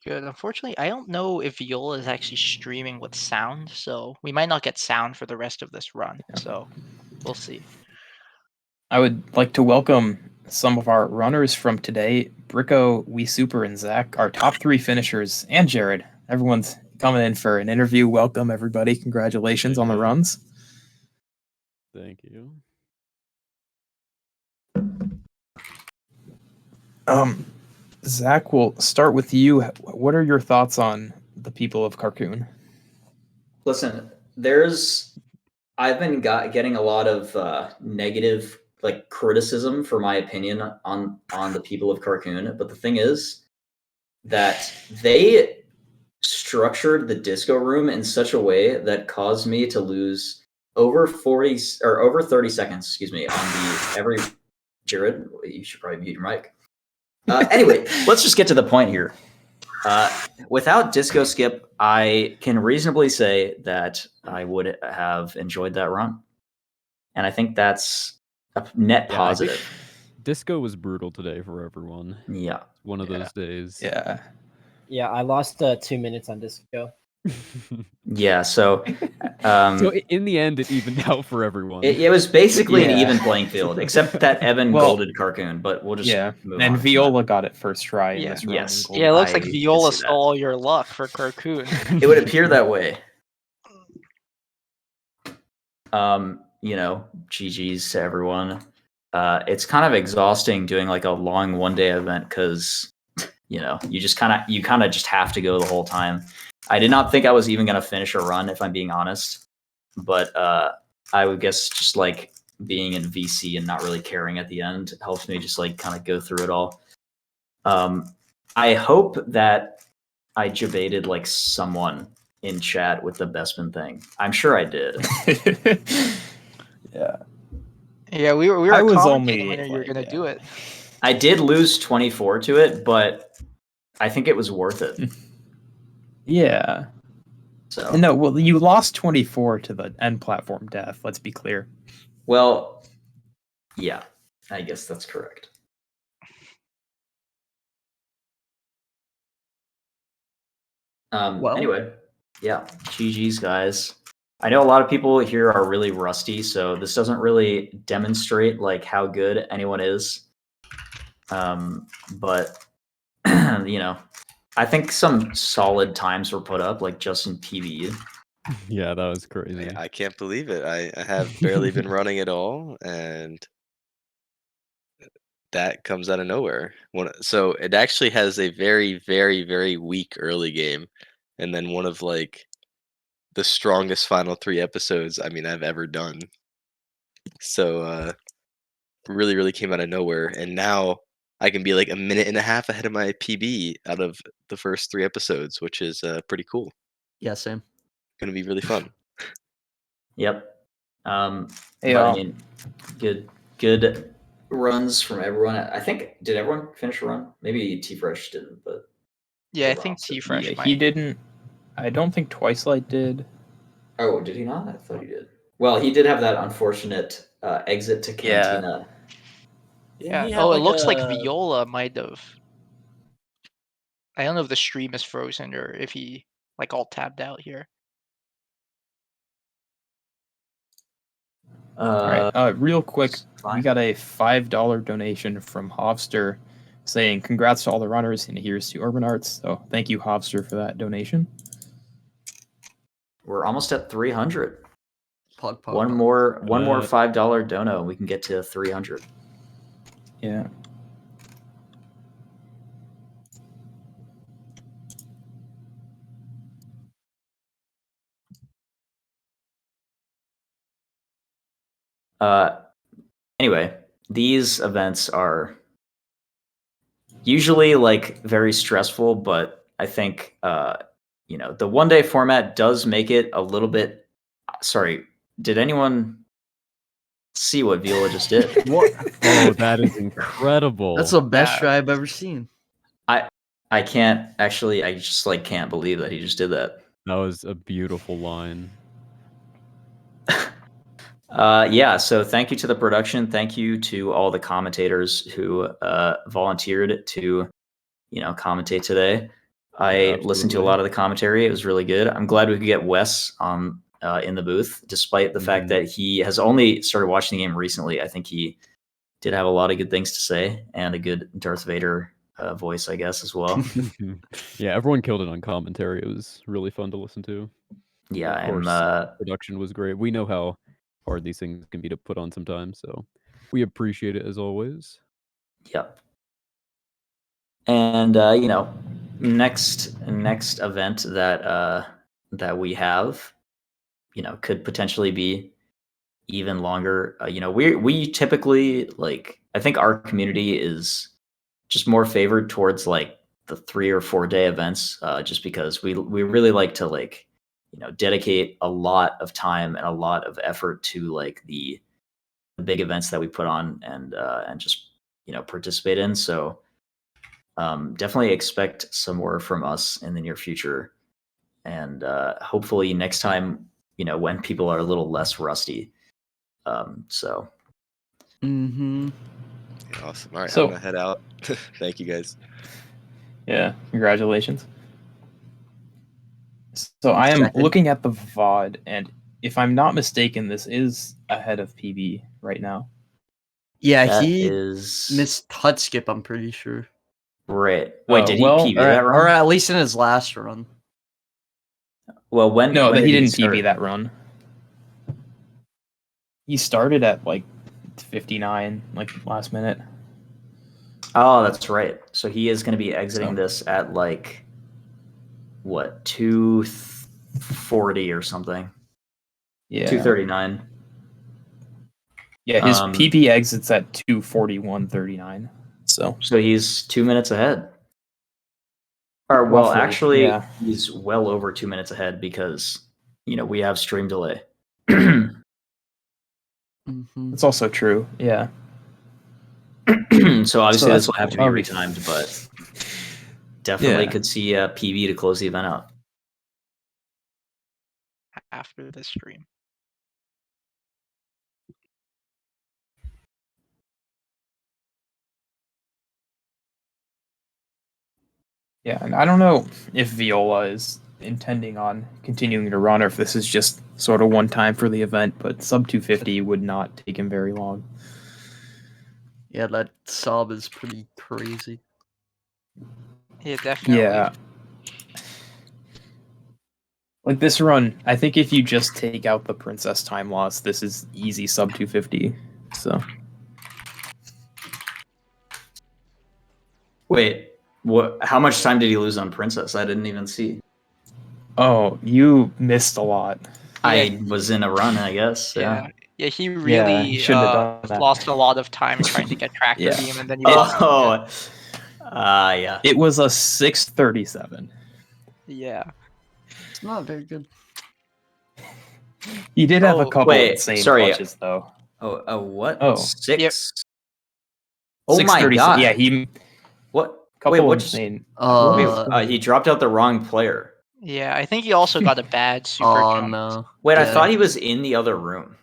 Good. Unfortunately, I don't know if Viola is actually streaming with sound, so we might not get sound for the rest of this run. So we'll see. I would like to welcome some of our runners from today. Bricko, WeSuper, and Zach, our top 3 finishers, and Jared. Everyone's coming in for an interview. Welcome, everybody. Congratulations on the runs. Thank you. Zach, we'll start with you. What are your thoughts on the people of Carcoon? Listen, I've been getting a lot of negative criticism for my opinion on the people of Carcoon, but the thing is that they structured the disco room in such a way that caused me to lose over 30 seconds, on the every. Jared, you should probably mute your mic. Anyway, let's just get to the point here. Without Disco Skip, I can reasonably say that I would have enjoyed that run. And I think that's a net positive. Disco was brutal today for everyone. Yeah. One of those days. Yeah. Yeah, I lost 2 minutes on Disco. Yeah, so so in the end, it evened out for everyone. It was basically an even playing field, except that Evan golded Carcoon. But we'll just move on. And Viola got it first try. In this round. Yes. Yeah, it looks like Viola stole your luck for Carcoon. It would appear that way. GG's to everyone. It's kind of exhausting doing a long one-day event because you kind of just have to go the whole time. I did not think I was even going to finish a run, if I'm being honest. But I would guess just being in VC and not really caring at the end helps me just kind of go through it all. I hope that I debated someone in chat with the Bespin thing. I'm sure I did. Yeah. Yeah, we were I was commentating only, when you were gonna do it. I did lose 24 to it, but I think it was worth it. Yeah. So No, well, you lost 24 to the end platform death. Let's be clear. Well, yeah, I guess that's correct. Well- Anyway, yeah, GG's, guys. I know a lot of people here are really rusty, so this doesn't really demonstrate like how good anyone is. But you know, I think some solid times were put up, like just in PvE. Yeah, that was crazy. I can't believe it. I have barely been running at all, and that comes out of nowhere. So it actually has a very, very, very weak early game, and then one of like the strongest final 3 episodes I've ever done. So really, really came out of nowhere, and now I can be like a minute and a half ahead of my PB out of the first 3 episodes, which is pretty cool. Yeah, same. Gonna be really fun. Yep. But Yeah. I mean, good runs from everyone. I think did everyone finish a run? Maybe T Fresh didn't, but Yeah, I think T Fresh Yeah, might. he didn't. I don't think Twice Light did. Oh, did he not? I thought he did. Well, he did have that unfortunate exit to Yeah. Cantina. Yeah. he have, Oh, it like, looks like a- Viola might have. I don't know if the stream is frozen or if he like all tabbed out here. All right. Real quick, we got a $5 donation from Hofster saying congrats to all the runners and here's to Urban Arts. So thank you, Hofster, for that donation. We're almost at 300. Pog, pog, One pog. more What? $5 dono, and we can get to 300. Yeah. Anyway, these events are usually like very stressful, but I think the 1-day format does make it a little bit. Sorry, did anyone see what Viola just did? What? Oh, that is incredible. That's the best try I've ever seen. I can't actually. I just like can't believe that he just did that. That was a beautiful line. Yeah, so thank you to the production. Thank you to all the commentators who volunteered to, commentate today. I listened to a lot of the commentary. It was really good. I'm glad we could get Wes on in the booth, despite the fact that he has only started watching the game recently. I think he did have a lot of good things to say and a good Darth Vader voice, I guess, as well. Yeah, everyone killed it on commentary. It was really fun to listen to. Yeah, of course, production was great. We know how hard these things can be to put on sometimes, so we appreciate it as always. Yep. And next event that we have, could potentially be even longer. We typically I think our community is just more favored towards like the 3 or 4 day events, just because we really like to dedicate a lot of time and a lot of effort to like the big events that we put on and just participate in. So definitely expect some more from us in the near future, and hopefully next time when people are a little less rusty. So Mm-hmm. Awesome. All right, So- I'm gonna head out. Thank you guys. Yeah, congratulations. So I am looking at the VOD, and if I'm not mistaken, this is ahead of PB right now. Yeah, That he is missed HUD skip, I'm pretty sure. right. Wait, did he well, PB that run? Or at least in his last run. Well, when No, when he did didn't start? PB that run. He started at like 59, like last minute. Oh, that's right. So he is going to be exiting this at like what, 240 or something. Yeah. 239. Yeah, his PP exits at 241.39. So he's 2 minutes ahead. Or well, Roughly, actually, yeah. he's well over 2 minutes ahead because we have stream delay. It's also true. Yeah. So obviously this that's will have to cool. be retimed, but definitely could see PB to close the event out. After the stream. Yeah, and I don't know if Viola is intending on continuing to run or if this is just sort of one time for the event, but sub 250 would not take him very long. Yeah, that sob is pretty crazy. Yeah, definitely. Yeah. Like this run, I think if you just take out the princess time loss, this is easy sub 250. So Wait, what? How much time did he lose on Princess? I didn't even see. Oh, you missed a lot. I was in a run, I guess. Yeah. Yeah, he really he shouldn't have done that. lost a lot of time trying to get tractor Yeah. beam, and then he didn't. Yeah. It was a 637. Yeah. It's not very good. He did have a couple insane sorry. clutches though. Oh, what? Oh. 6? Oh my 637. god. Yeah, he What? couple Wait, what? insane. He dropped out the wrong player. Yeah, I think he also got a bad super jump. No. Wait, I Yeah. thought he was in the other room.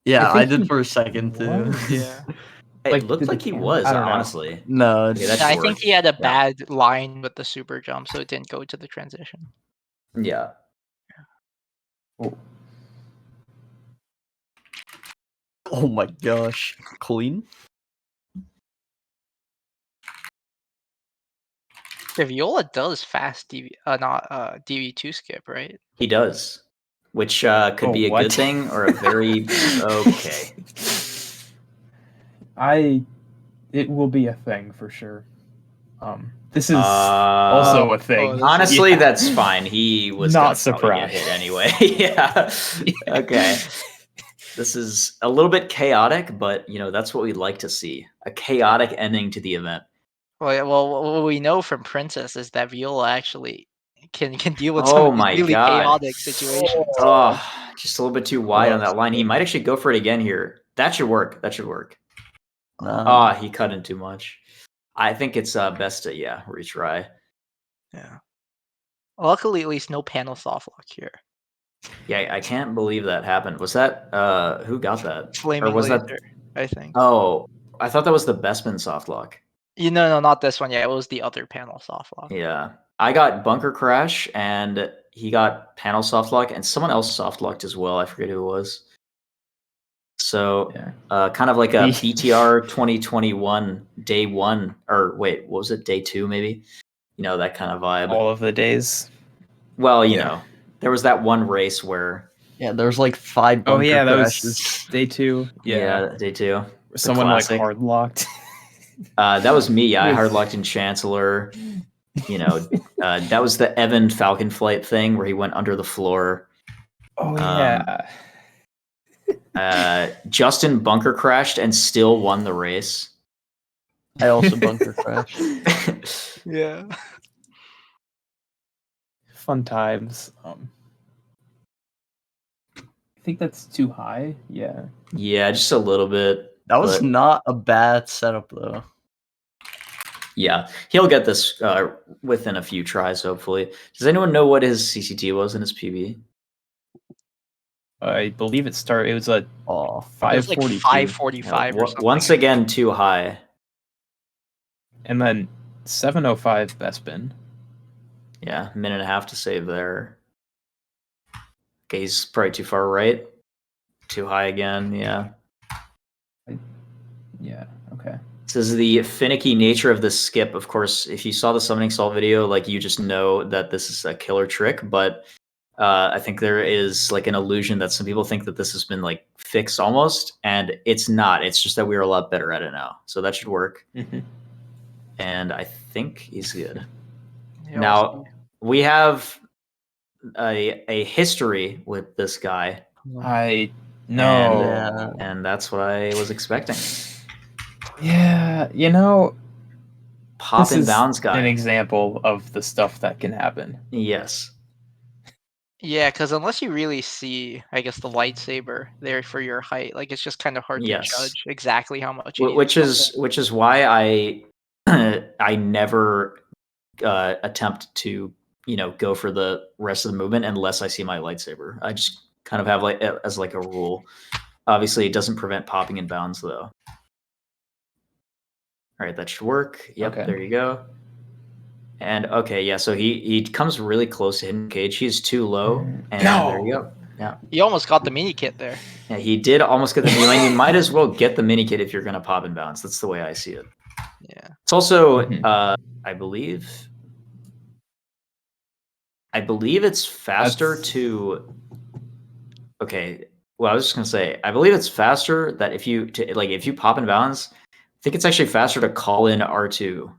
Yeah, I think I did he for a second too. Yeah. It looked like he was, I don't know. honestly. No, Okay, that I should think work. he had a bad line with the super jump, so it didn't go to the transition. Yeah. Oh my gosh. Clean? Yeah, Viola does fast DV2 skip, right? He does. Which could be a what? good thing or a very okay. It will be a thing for sure. This is also a thing. Honestly, Yeah. that's fine. He was Not gonna probably get surprised. hit anyway. Yeah. Okay. This is a little bit chaotic, but that's what we'd like to see. A chaotic ending to the event. Well, what we know from Princess is that Viola actually can deal with Oh some of these my really God. chaotic situations. Oh, just a little bit too wide on that line. He might actually go for it again here. That should work. That should work. He cut in too much. I think it's best to retry. Yeah. Luckily, at least no panel soft lock here. Yeah, I can't believe that happened. Was that who got that? Flaming or was laser, that? I think. Oh, I thought that was the Bestman soft lock. No, not this one. Yeah, it was the other panel soft lock. Yeah, I got bunker crash, and he got panel soft lock, and someone else soft locked as well. I forget who it was. So, kind of like a BTR 2021 day one, or wait, what was it? Day 2, maybe? That kind of vibe. All of the days. Well, there was that one race where. Yeah, there's like 5 bunker that crashes. was day 2. Yeah, day 2. Someone like hard locked. That was me. Yeah, I hard locked in Chancellor. That was the Evan Falcon Flight thing where he went under the floor. Oh yeah. Justin bunker crashed and still won the race. I also bunker crashed. Yeah. Fun times. I think that's too high. Yeah. Yeah, just a little bit. That was not a bad setup though. Yeah, he'll get this within a few tries, hopefully. Does anyone know what his CCT was in his PB? I believe it was a 542. Like 545 or something. Once again, too high. And then 705 best spin. Yeah, a minute and a half to save there. Okay, he's probably too far right. Too high again, yeah. Yeah, okay. This is the finicky nature of this skip. Of course, if you saw the summoning salt video, you just know that this is a killer trick, but I think there is an illusion that some people think that this has been fixed almost, and it's not. It's just that we're a lot better at it now. So that should work. Mm-hmm. And I think he's good. Now, we have a history with this guy. I know. And that's what I was expecting. Yeah, pop This and is bounds guy. an example of the stuff that can happen. Yes. Yeah, because unless you really see, I guess, the lightsaber there for your height, like it's just kind of hard to Yes. judge exactly how much you need. Which is why I I never attempt to go for the rest of the movement unless I see my lightsaber. I just kind of have like as like a rule. Obviously, it doesn't prevent popping and bounds though. All right, that should work. Yep, Okay. there you go. And okay, yeah, so he comes really close to hidden cage. He's too low, and there you go. Yeah. You almost got the mini kit there. Yeah, he did almost get the mini. You might as well get the mini kit if you're gonna pop and bounce. That's the way I see it. Yeah. It's also, I believe it's faster to. Okay, well, I was just gonna say, I believe it's faster that if you if you pop and bounce, I think it's actually faster to call in R2,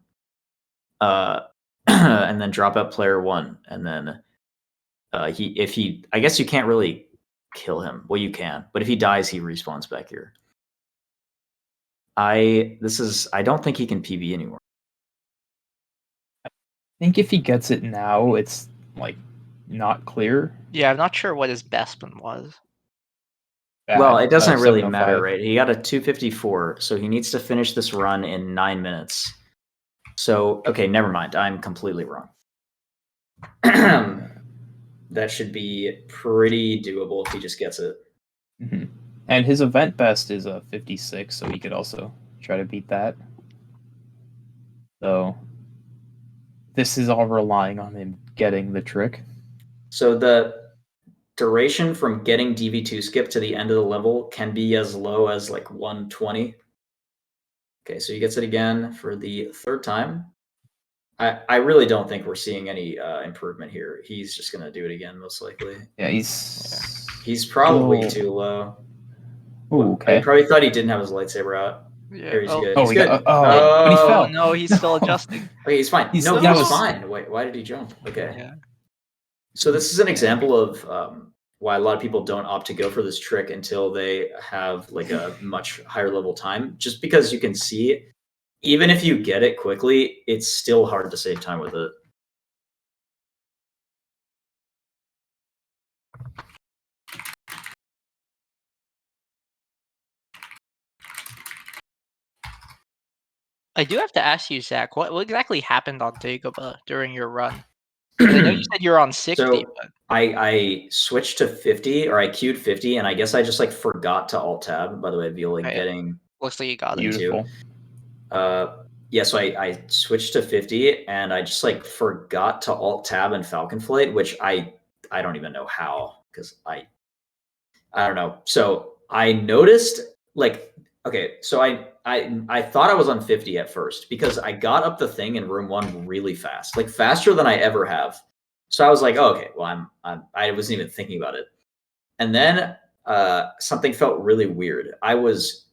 and then drop out player 1, and then I guess you can't really kill him. Well, you can, but if he dies, he respawns back here. I don't think he can PB anymore. I think if he gets it now, it's like not clear. Yeah, I'm not sure what his best one was. Well, it doesn't really 705. matter, right? He got a 254, so he needs to finish this run in 9 minutes. So, okay, never mind. I'm completely wrong. That should be pretty doable if he just gets it. Mm-hmm. And his event best is a 56, so he could also try to beat that. So this is all relying on him getting the trick. So the duration from getting DV2 skip to the end of the level can be as low as like 120. Okay, so he gets it again for the third time. I really don't think we're seeing any improvement here. He's just gonna do it again, most likely. Yeah, he's probably too low. Ooh, okay. I probably thought he didn't have his lightsaber out. Yeah. Here, he's good. Oh, He's he good. got- but he fell. No, he's still adjusting. Okay, he's fine. He's- No, that he was was- fine. Wait, why did he jump? Okay. Yeah. So this is an example of why a lot of people don't opt to go for this trick until they have like a much higher level time. Just because you can see, even if you get it quickly, it's still hard to save time with it. I do have to ask you, Zach, what exactly happened on Dagobah during your run? I know you said you were on 60, So but I switched to 50, or I queued 50, and I guess I just like forgot to alt tab. By the way, Viola, Okay. getting looks like you got it. Beautiful. Yeah, so I switched to 50, and I just like forgot to alt tab and Falcon Flight, which I don't even know how, because I don't know. So I noticed like, okay, so I thought I was on 50 at first because I got up the thing in room 1 really fast, like faster than I ever have. So I was like, oh, okay, well, I wasn't even thinking about it. And then something felt really weird. I was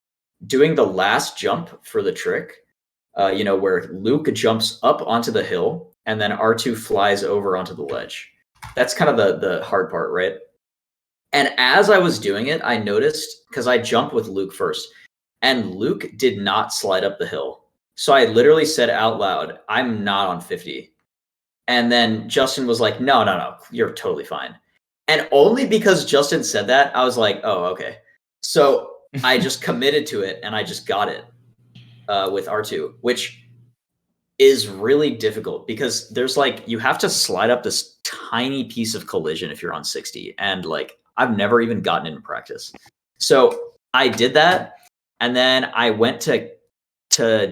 doing the last jump for the trick, where Luke jumps up onto the hill and then R2 flies over onto the ledge. That's kind of the hard part, right? And as I was doing it, I noticed, because I jumped with Luke first, and Luke did not slide up the hill. So I literally said out loud, I'm not on 50. And then Justin was like, no, you're totally fine. And only because Justin said that, I was like, oh, okay. So I just committed to it, and I just got it with R2, which is really difficult because there's like, you have to slide up this tiny piece of collision if you're on 60. And like, I've never even gotten into practice. So I did that. And then I went to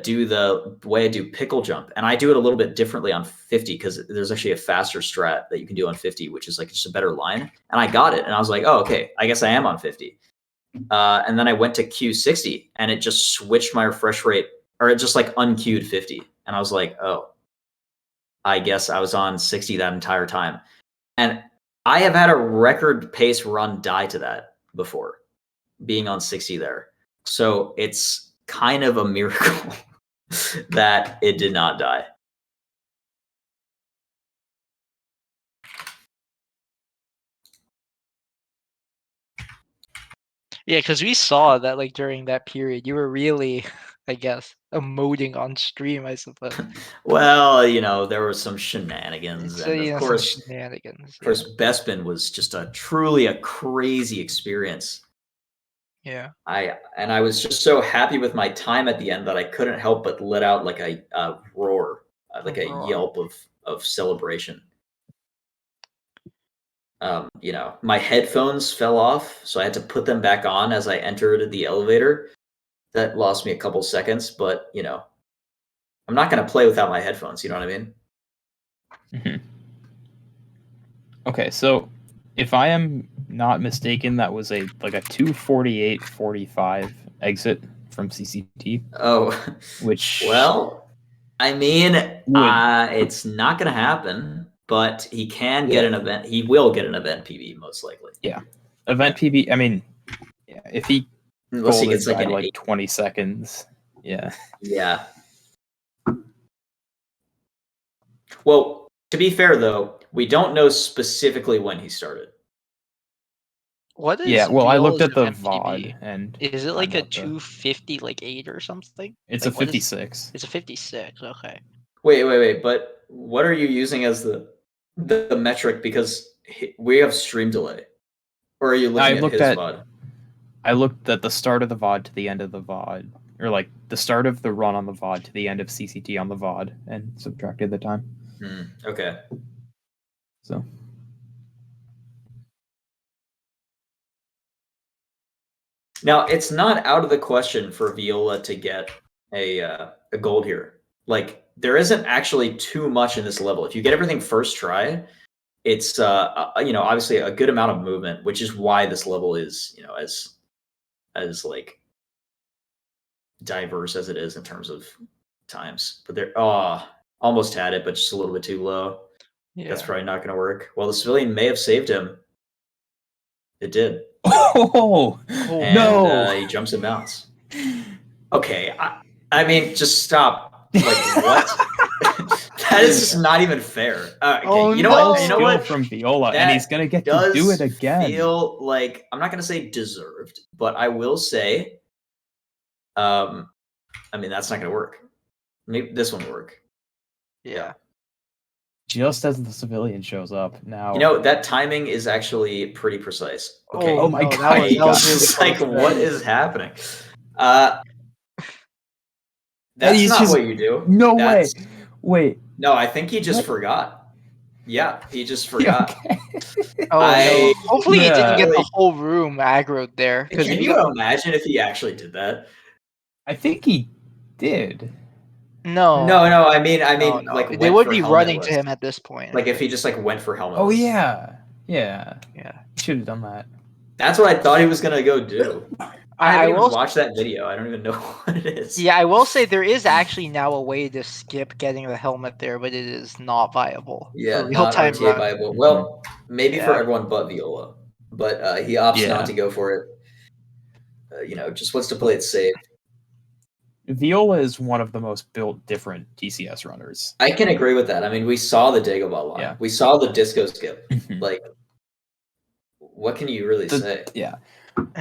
do the way I do pickle jump. And I do it a little bit differently on 50 because there's actually a faster strat that you can do on 50, which is like just a better line. And I got it. And I was like, oh, okay, I guess I am on 50. And then I went to Q60 and it just switched my refresh rate, or it just like unqueued 50. And I was like, oh, I guess I was on 60 that entire time. And I have had a record pace run die to that before, being on 60 there. So it's kind of a miracle that it did not die. Yeah, because we saw that like during that period, you were really, I guess, emoting on stream, I suppose. Well, there were some shenanigans, So, and of some course, shenanigans. Bespin was just truly a crazy experience. Yeah. I was just so happy with my time at the end that I couldn't help but let out like a roar, like a roar. yelp of celebration. My headphones fell off, so I had to put them back on as I entered the elevator. That lost me a couple seconds, but I'm not going to play without my headphones. You know what I mean? Mhm. Okay, so if I am not mistaken, that was a 2:48:45 exit from CCT. Oh, which well, I mean, it's not going to happen, but he can get an event. He will get an event PB most likely. Yeah, event PB. I mean, if he Unless he folded gets like by an 8. 20 seconds, yeah. Yeah. Well, to be fair though, we don't know specifically when he started. What is Yeah, well, I looked Viola's at the event PB? VOD, and Is it I'm like a not the- 250 like 8 or something? It's Like, a what is- 56. It's a 56. Okay. Wait, but what are you using as the metric? Because we have stream delay. Or are you looking at his VOD? I looked at the start of the VOD to the end of the VOD, or like the start of the run on the VOD to the end of CCT on the VOD, and subtracted the time. Okay. So. Now, it's not out of the question for Viola to get a gold here. Like, there isn't actually too much in this level. If you get everything first try, it's obviously a good amount of movement, which is why this level is as like diverse as it is in terms of times. But they're almost had it, but just a little bit too low. That's Yeah. probably not going to work. Well, the civilian may have saved him. It did. Oh and, no! He jumps and bounce. Okay, I mean, just stop. Like what? That is just not even fair. Okay, you know what? You know what? From Viola, and he's gonna get to do it again. Feel like I'm not gonna say deserved, but I will say, I mean that's not gonna work. Maybe this one will work. Yeah. Just as the civilian shows up now. That timing is actually pretty precise. Okay. Oh my god! It's like what is happening? That's not what you do. No way. Wait. No, I think he just forgot. Yeah, he just forgot. Oh, no. Hopefully he didn't get the whole room aggroed there. Can you imagine if he actually did that? I think he did. No. No. I mean, No. like They would for be helmet running list. to him at this point. Like if he just like went for helmet. Oh list. yeah. Yeah. Should have done that. That's what I thought he was gonna go do. I haven't even will watched that video. I don't even know what it is. Yeah, I will say there is actually now a way to skip getting the helmet there, but it is not viable. Yeah, for not real-time RTA run. viable. Well, maybe for Yeah. everyone but Viola, but he opts Yeah. not to go for it. Just wants to play it safe. Viola is one of the most built different TCS runners. I can agree with that. I mean, we saw the Dagobah line. Yeah. We saw the disco skip. Like, what can you really say? Yeah.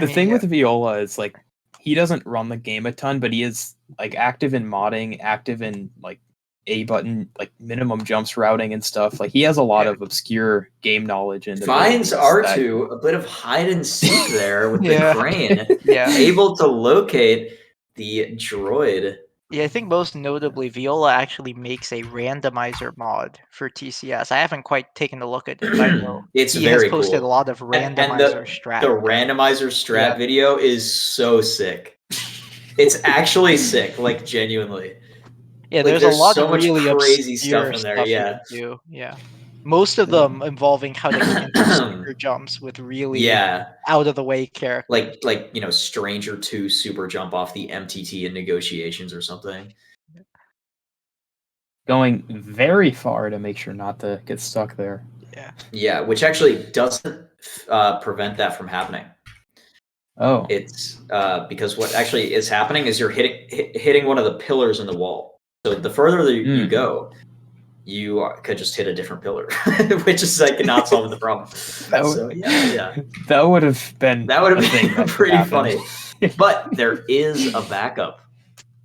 The thing with Viola is like he doesn't run the game a ton, but he is like active in modding, active in like A button, like minimum jumps routing and stuff. Like he has a lot of obscure game knowledge and Finds abilities R2 a bit of hide and seek there with Yeah. the crane. Yeah. Able to locate the droid. Yeah, I think most notably, Viola actually makes a randomizer mod for TCS. I haven't quite taken a look at it, but I know It's he very has posted cool. a lot of And randomizer strat. The randomizer strat Yeah. video is so sick. It's actually sick, like genuinely. Yeah, Like, there's a lot so of much really crazy obscure stuff in there. you Yeah. can do. Yeah. Most of them involving how to cancel super jumps with really Yeah. out of the way characters. Like Stranger 2 super jump off the MTT in negotiations or something. going very far to make sure not to get stuck there. Yeah, which actually doesn't prevent that from happening. Oh. It's because what actually is happening is you're hitting one of the pillars in the wall. So the further you go, you could just hit a different pillar, which is like not solving the problem. That would have been pretty funny. But there is a backup.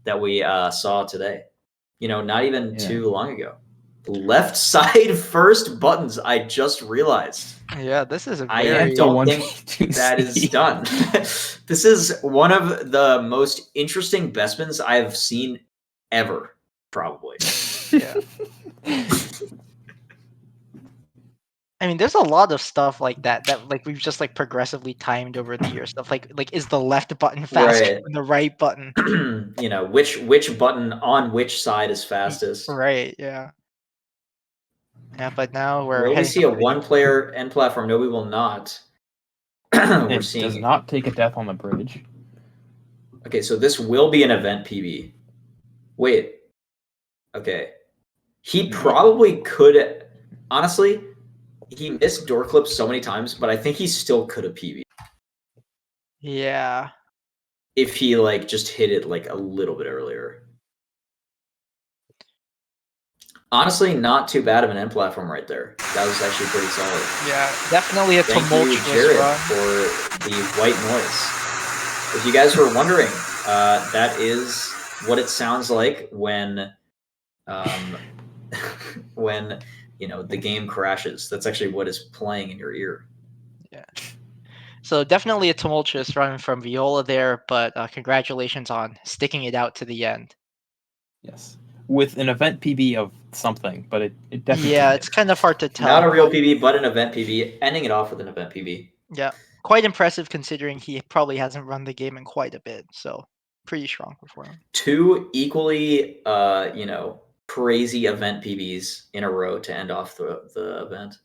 that we saw today. You know, not even too long ago. Left side first buttons. I just realized. Yeah, this is a I very don't think that is done. This is one of the most interesting bestmans I've seen ever, probably. Yeah. I mean, there's a lot of stuff like that like we've just like progressively timed over the years. Stuff like is the left button faster Right. than the right button? You know, which button on which side is fastest. Right. Yeah. Yeah, but now we're Will we heading see a to the- one-player end platform? No, we will not. We're It seeing. does not take a death on the bridge. Okay, so this will be an event PB. Wait. Okay. He probably could. Honestly, he missed door clips so many times, but I think he still could have PB Yeah. if he like just hit it like a little bit earlier. Honestly, not too bad of an end platform right there. That was actually pretty solid. Yeah, definitely a Thank you, tumultuous Jared, run. for the white noise. If you guys were wondering, that is what it sounds like when, when you know the game crashes. That's actually what is playing in your ear. Yeah. So definitely a tumultuous run from Viola there, but congratulations on sticking it out to the end. Yes. With an event PB of something, but it definitely Yeah, it's kind of hard to tell. Not a real PB, but an event PB. Ending it off with an event PB. Yeah, quite impressive considering he probably hasn't run the game in quite a bit. So pretty strong performance. 2 equally, you know, crazy event PBs in a row to end off the event.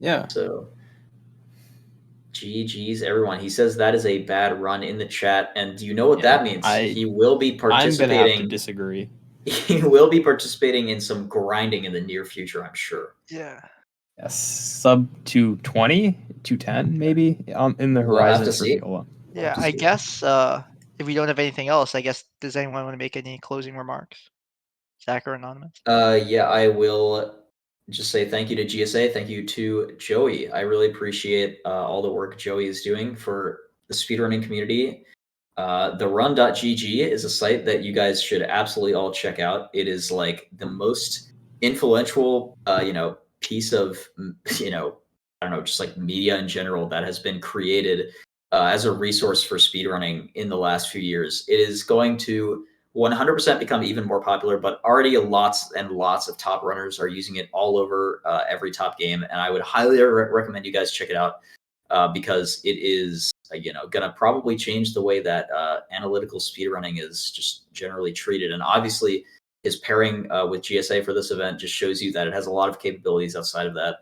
Yeah. So, GG's everyone. He says that is a bad run in the chat, and do you know what that means? He will be participating. I'm gonna have to disagree. He will be participating in some grinding in the near future, I'm sure. Yeah. Yes, sub 220, 210 maybe in the We'll have horizon to for see. Viola. Yeah, I guess if we don't have anything else, I guess does anyone want to make any closing remarks? Zach or Anonymous? Yeah, I will just say thank you to GSA. Thank you to Joey. I really appreciate all the work Joey is doing for the speedrunning community. The run.gg is a site that you guys should absolutely all check out. It is like the most influential, you know, piece of, you know, I don't know, just like media in general that has been created as a resource for speedrunning in the last few years. It is going to 100% become even more popular, but already lots and lots of top runners are using it all over every top game. And I would highly recommend you guys check it out because it is, you know, going to probably change the way that analytical speedrunning is just generally treated. And obviously his pairing with GSA for this event just shows you that it has a lot of capabilities outside of that.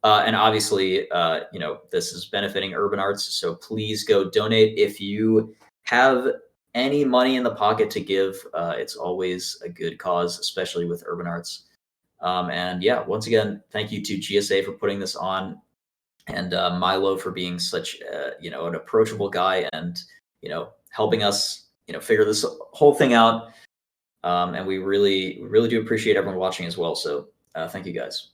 And obviously, you know, this is benefiting Urban Arts. So please go donate if you have any money in the pocket to give. It's always a good cause, especially with Urban Arts. And yeah, once again, thank you to GSA for putting this on, and Milo for being such, you know, an approachable guy, and you know, helping us, you know, figure this whole thing out. And we really do appreciate everyone watching as well. So thank you guys.